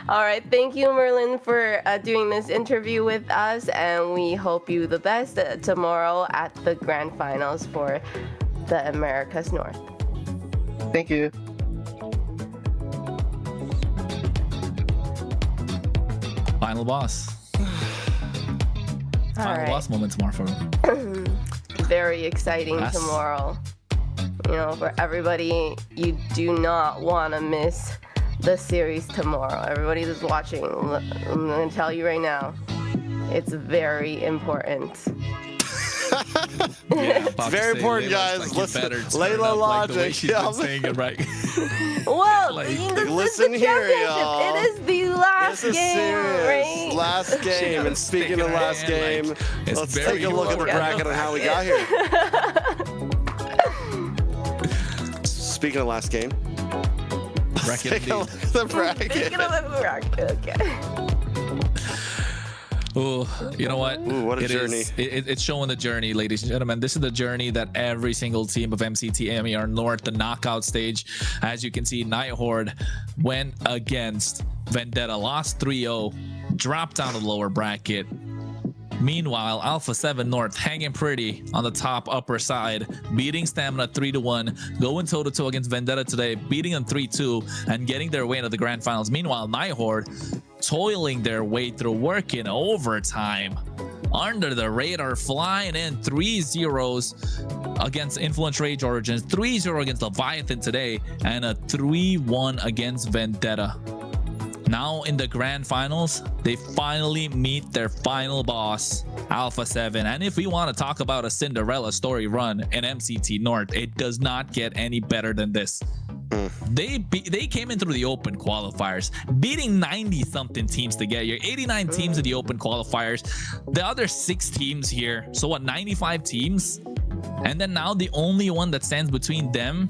All right, thank you, Merlin, for doing this interview with us, and we hope you the best tomorrow at the grand finals for the Americas North. Thank you. Final boss. Final boss moment tomorrow for me. Very exciting tomorrow. You know, for everybody, you do not want to miss the series tomorrow. Everybody that's watching, I'm going to tell you right now, it's very important. It's very important, guys. Listen, Layla logic. Like she's been saying it right. Well, listen here, y'all. It is the last This is game, serious. right? Last game. And speaking of last game, let's take a look at the bracket and how we got here. Speaking of last game, let's take a look at the bracket. Speaking of the bracket, okay. Oh, you know what? Ooh, what a journey. It's showing the journey, ladies and gentlemen. This is the journey that every single team of MCT AMER North, the knockout stage. As you can see, Night Horde went against Vendetta, lost 3-0, dropped down to the lower bracket. Meanwhile, Alpha7 North hanging pretty on the top upper side, beating Stamina 3-1, going toe-to-toe against Vendetta today, beating them 3-2, and getting their way into the grand finals. Meanwhile, Night Horde toiling their way through, working overtime, under the radar, flying in 3-0s against Influence Rage Origins, 3-0 against Leviatan today, and a 3-1 against Vendetta. Now in the grand finals, they finally meet their final boss, Alpha7. And if we want to talk about a Cinderella story run in MCT North, it does not get any better than this. They came in through the open qualifiers, beating 90-something teams to get here, 89 teams in the open qualifiers, the other 6 teams here. So what, 95 teams? And then now the only one that stands between them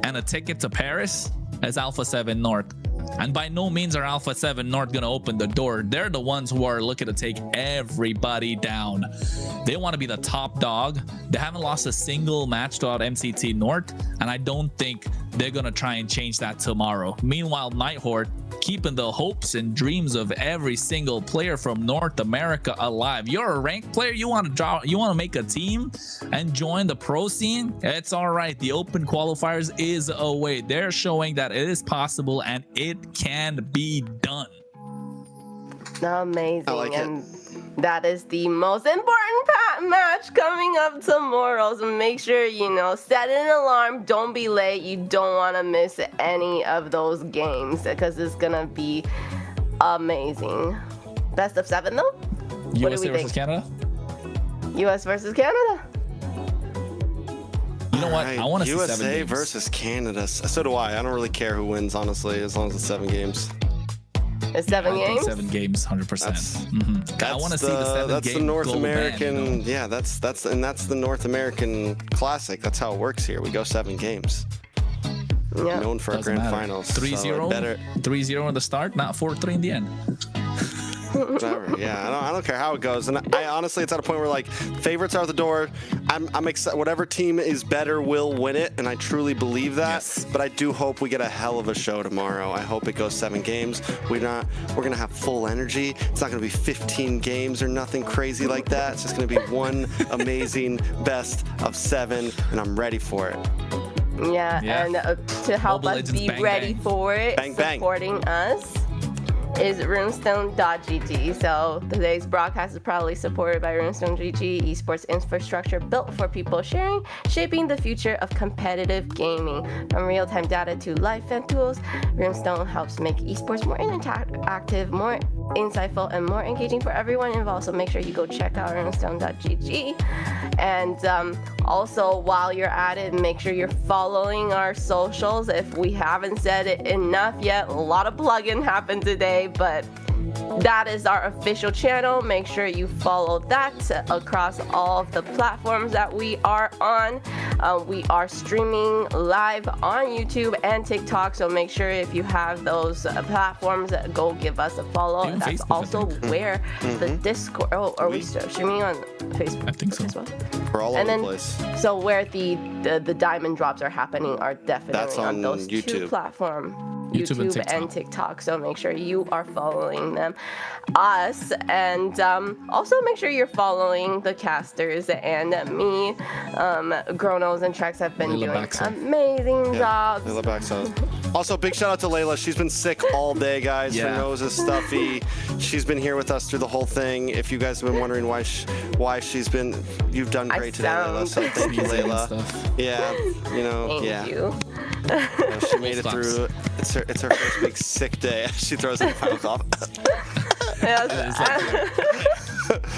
and a ticket to Paris is Alpha7 North. And by no means are Alpha7 North going to open the door. They're the ones who are looking to take everybody down. They want to be the top dog. They haven't lost a single match throughout MCT North, and I don't think they're going to try and change that tomorrow. Meanwhile, Night Horde keeping the hopes and dreams of every single player from North America alive. You're a ranked player, you want to make a team and join the pro scene? It's all right. The open qualifiers is a way. They're showing that it is possible and it can be done. Amazing. I like and that is the most important match coming up tomorrow. So make sure, set an alarm. Don't be late. You don't want to miss any of those games because it's going to be amazing. Best of 7, though? USA versus Canada? US versus Canada. You know what? I want to see 7 USA games. versus Canada. So do I. I don't really care who wins, honestly, as long as it's 7 games. It's 7 games? 7 games, 100%. I want to see the 7 That's game the North goal American. band, Yeah, that's the North American classic. That's how it works here. We go 7 games. Yeah. Known for our grand finals. 3-0, better. 3-0 in the start, not 4-3 in the end. Whatever. Yeah, I don't care how it goes. And I honestly, it's at a point where like favorites are at the door. I'm excited. Whatever team is better will win it, and I truly believe that. Yes. But I do hope we get a hell of a show tomorrow. I hope it goes 7 games. We're gonna have full energy. It's not gonna be 15 games or nothing crazy like that. It's just gonna be one amazing best of 7, and I'm ready for it. Yeah. And to help Mobile us Legends be bang, ready bang. for it, Bang, bang. supporting us is runestone.gg. So today's broadcast is proudly supported by Runestone.gg, esports infrastructure built for people sharing, shaping the future of competitive gaming. From real-time data to live fan tools, Runestone helps make esports more interactive, more insightful, and more engaging for everyone involved. So make sure you go check out runestone.gg. And also, while you're at it, make sure you're following our socials. If we haven't said it enough yet, a lot of plug-in happened today, but that is our official channel. Make sure you follow that across all of the platforms that we are on. We are streaming live on YouTube and TikTok, so make sure if you have those platforms, go give us a follow. Even That's Facebook, also where the Discord. Oh, are we streaming on Facebook? I think so. As well? We're all And over then, the place. so where the diamond drops are happening are definitely That's on those two YouTube. platforms. YouTube and and TikTok, so make sure you are following us, and also make sure you're following the casters and me. Gronos and Trex have been Layla doing Baxa. amazing jobs. Layla Baxa. Also, big shout out to Layla. She's been sick all day, guys. Her Yeah. nose is stuffy. She's been here with us through the whole thing. If you guys have been wondering why she's been, you've done great today, Layla. So thank you, Sneezing and Layla. stuff. Yeah, you know, Thank yeah. you. She made it through. It's her first big sick day. She throws in a final cough.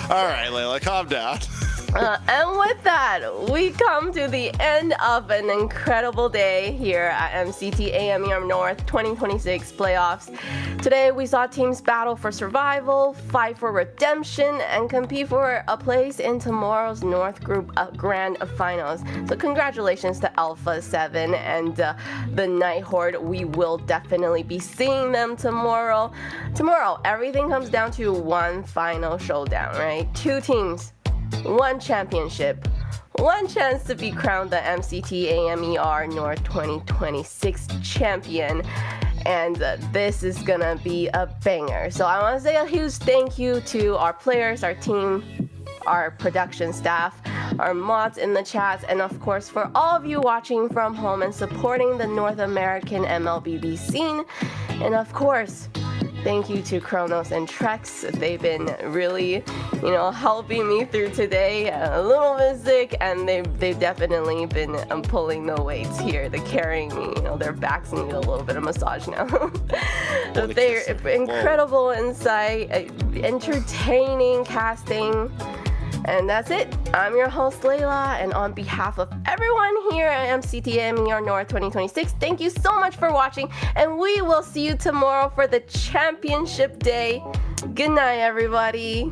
All right, Layla, calm down. And with that, we come to the end of an incredible day here at MCT AMER North 2026 playoffs. Today, we saw teams battle for survival, fight for redemption, and compete for a place in tomorrow's North Group Grand Finals. So congratulations to Alpha7 and the Night Horde. We will definitely be seeing them tomorrow. Tomorrow, everything comes down to one final showdown, right? Two teams. One championship, one chance to be crowned the MCT AMER North 2026 champion, and this is gonna be a banger. So I want to say a huge thank you to our players, our team, our production staff, our mods in the chats, and of course for all of you watching from home and supporting the North American MLBB scene. And of course, thank you to Kronos and Trex. They've been really, helping me through today. A little bit sick, and they've definitely been pulling the weights here. They're carrying me. Their backs need a little bit of massage now. But they're incredible insight, entertaining casting. And that's it. I'm your host, Layla, and on behalf of everyone here at MCT AMER North 2026, thank you so much for watching, and we will see you tomorrow for the championship day. Good night, everybody.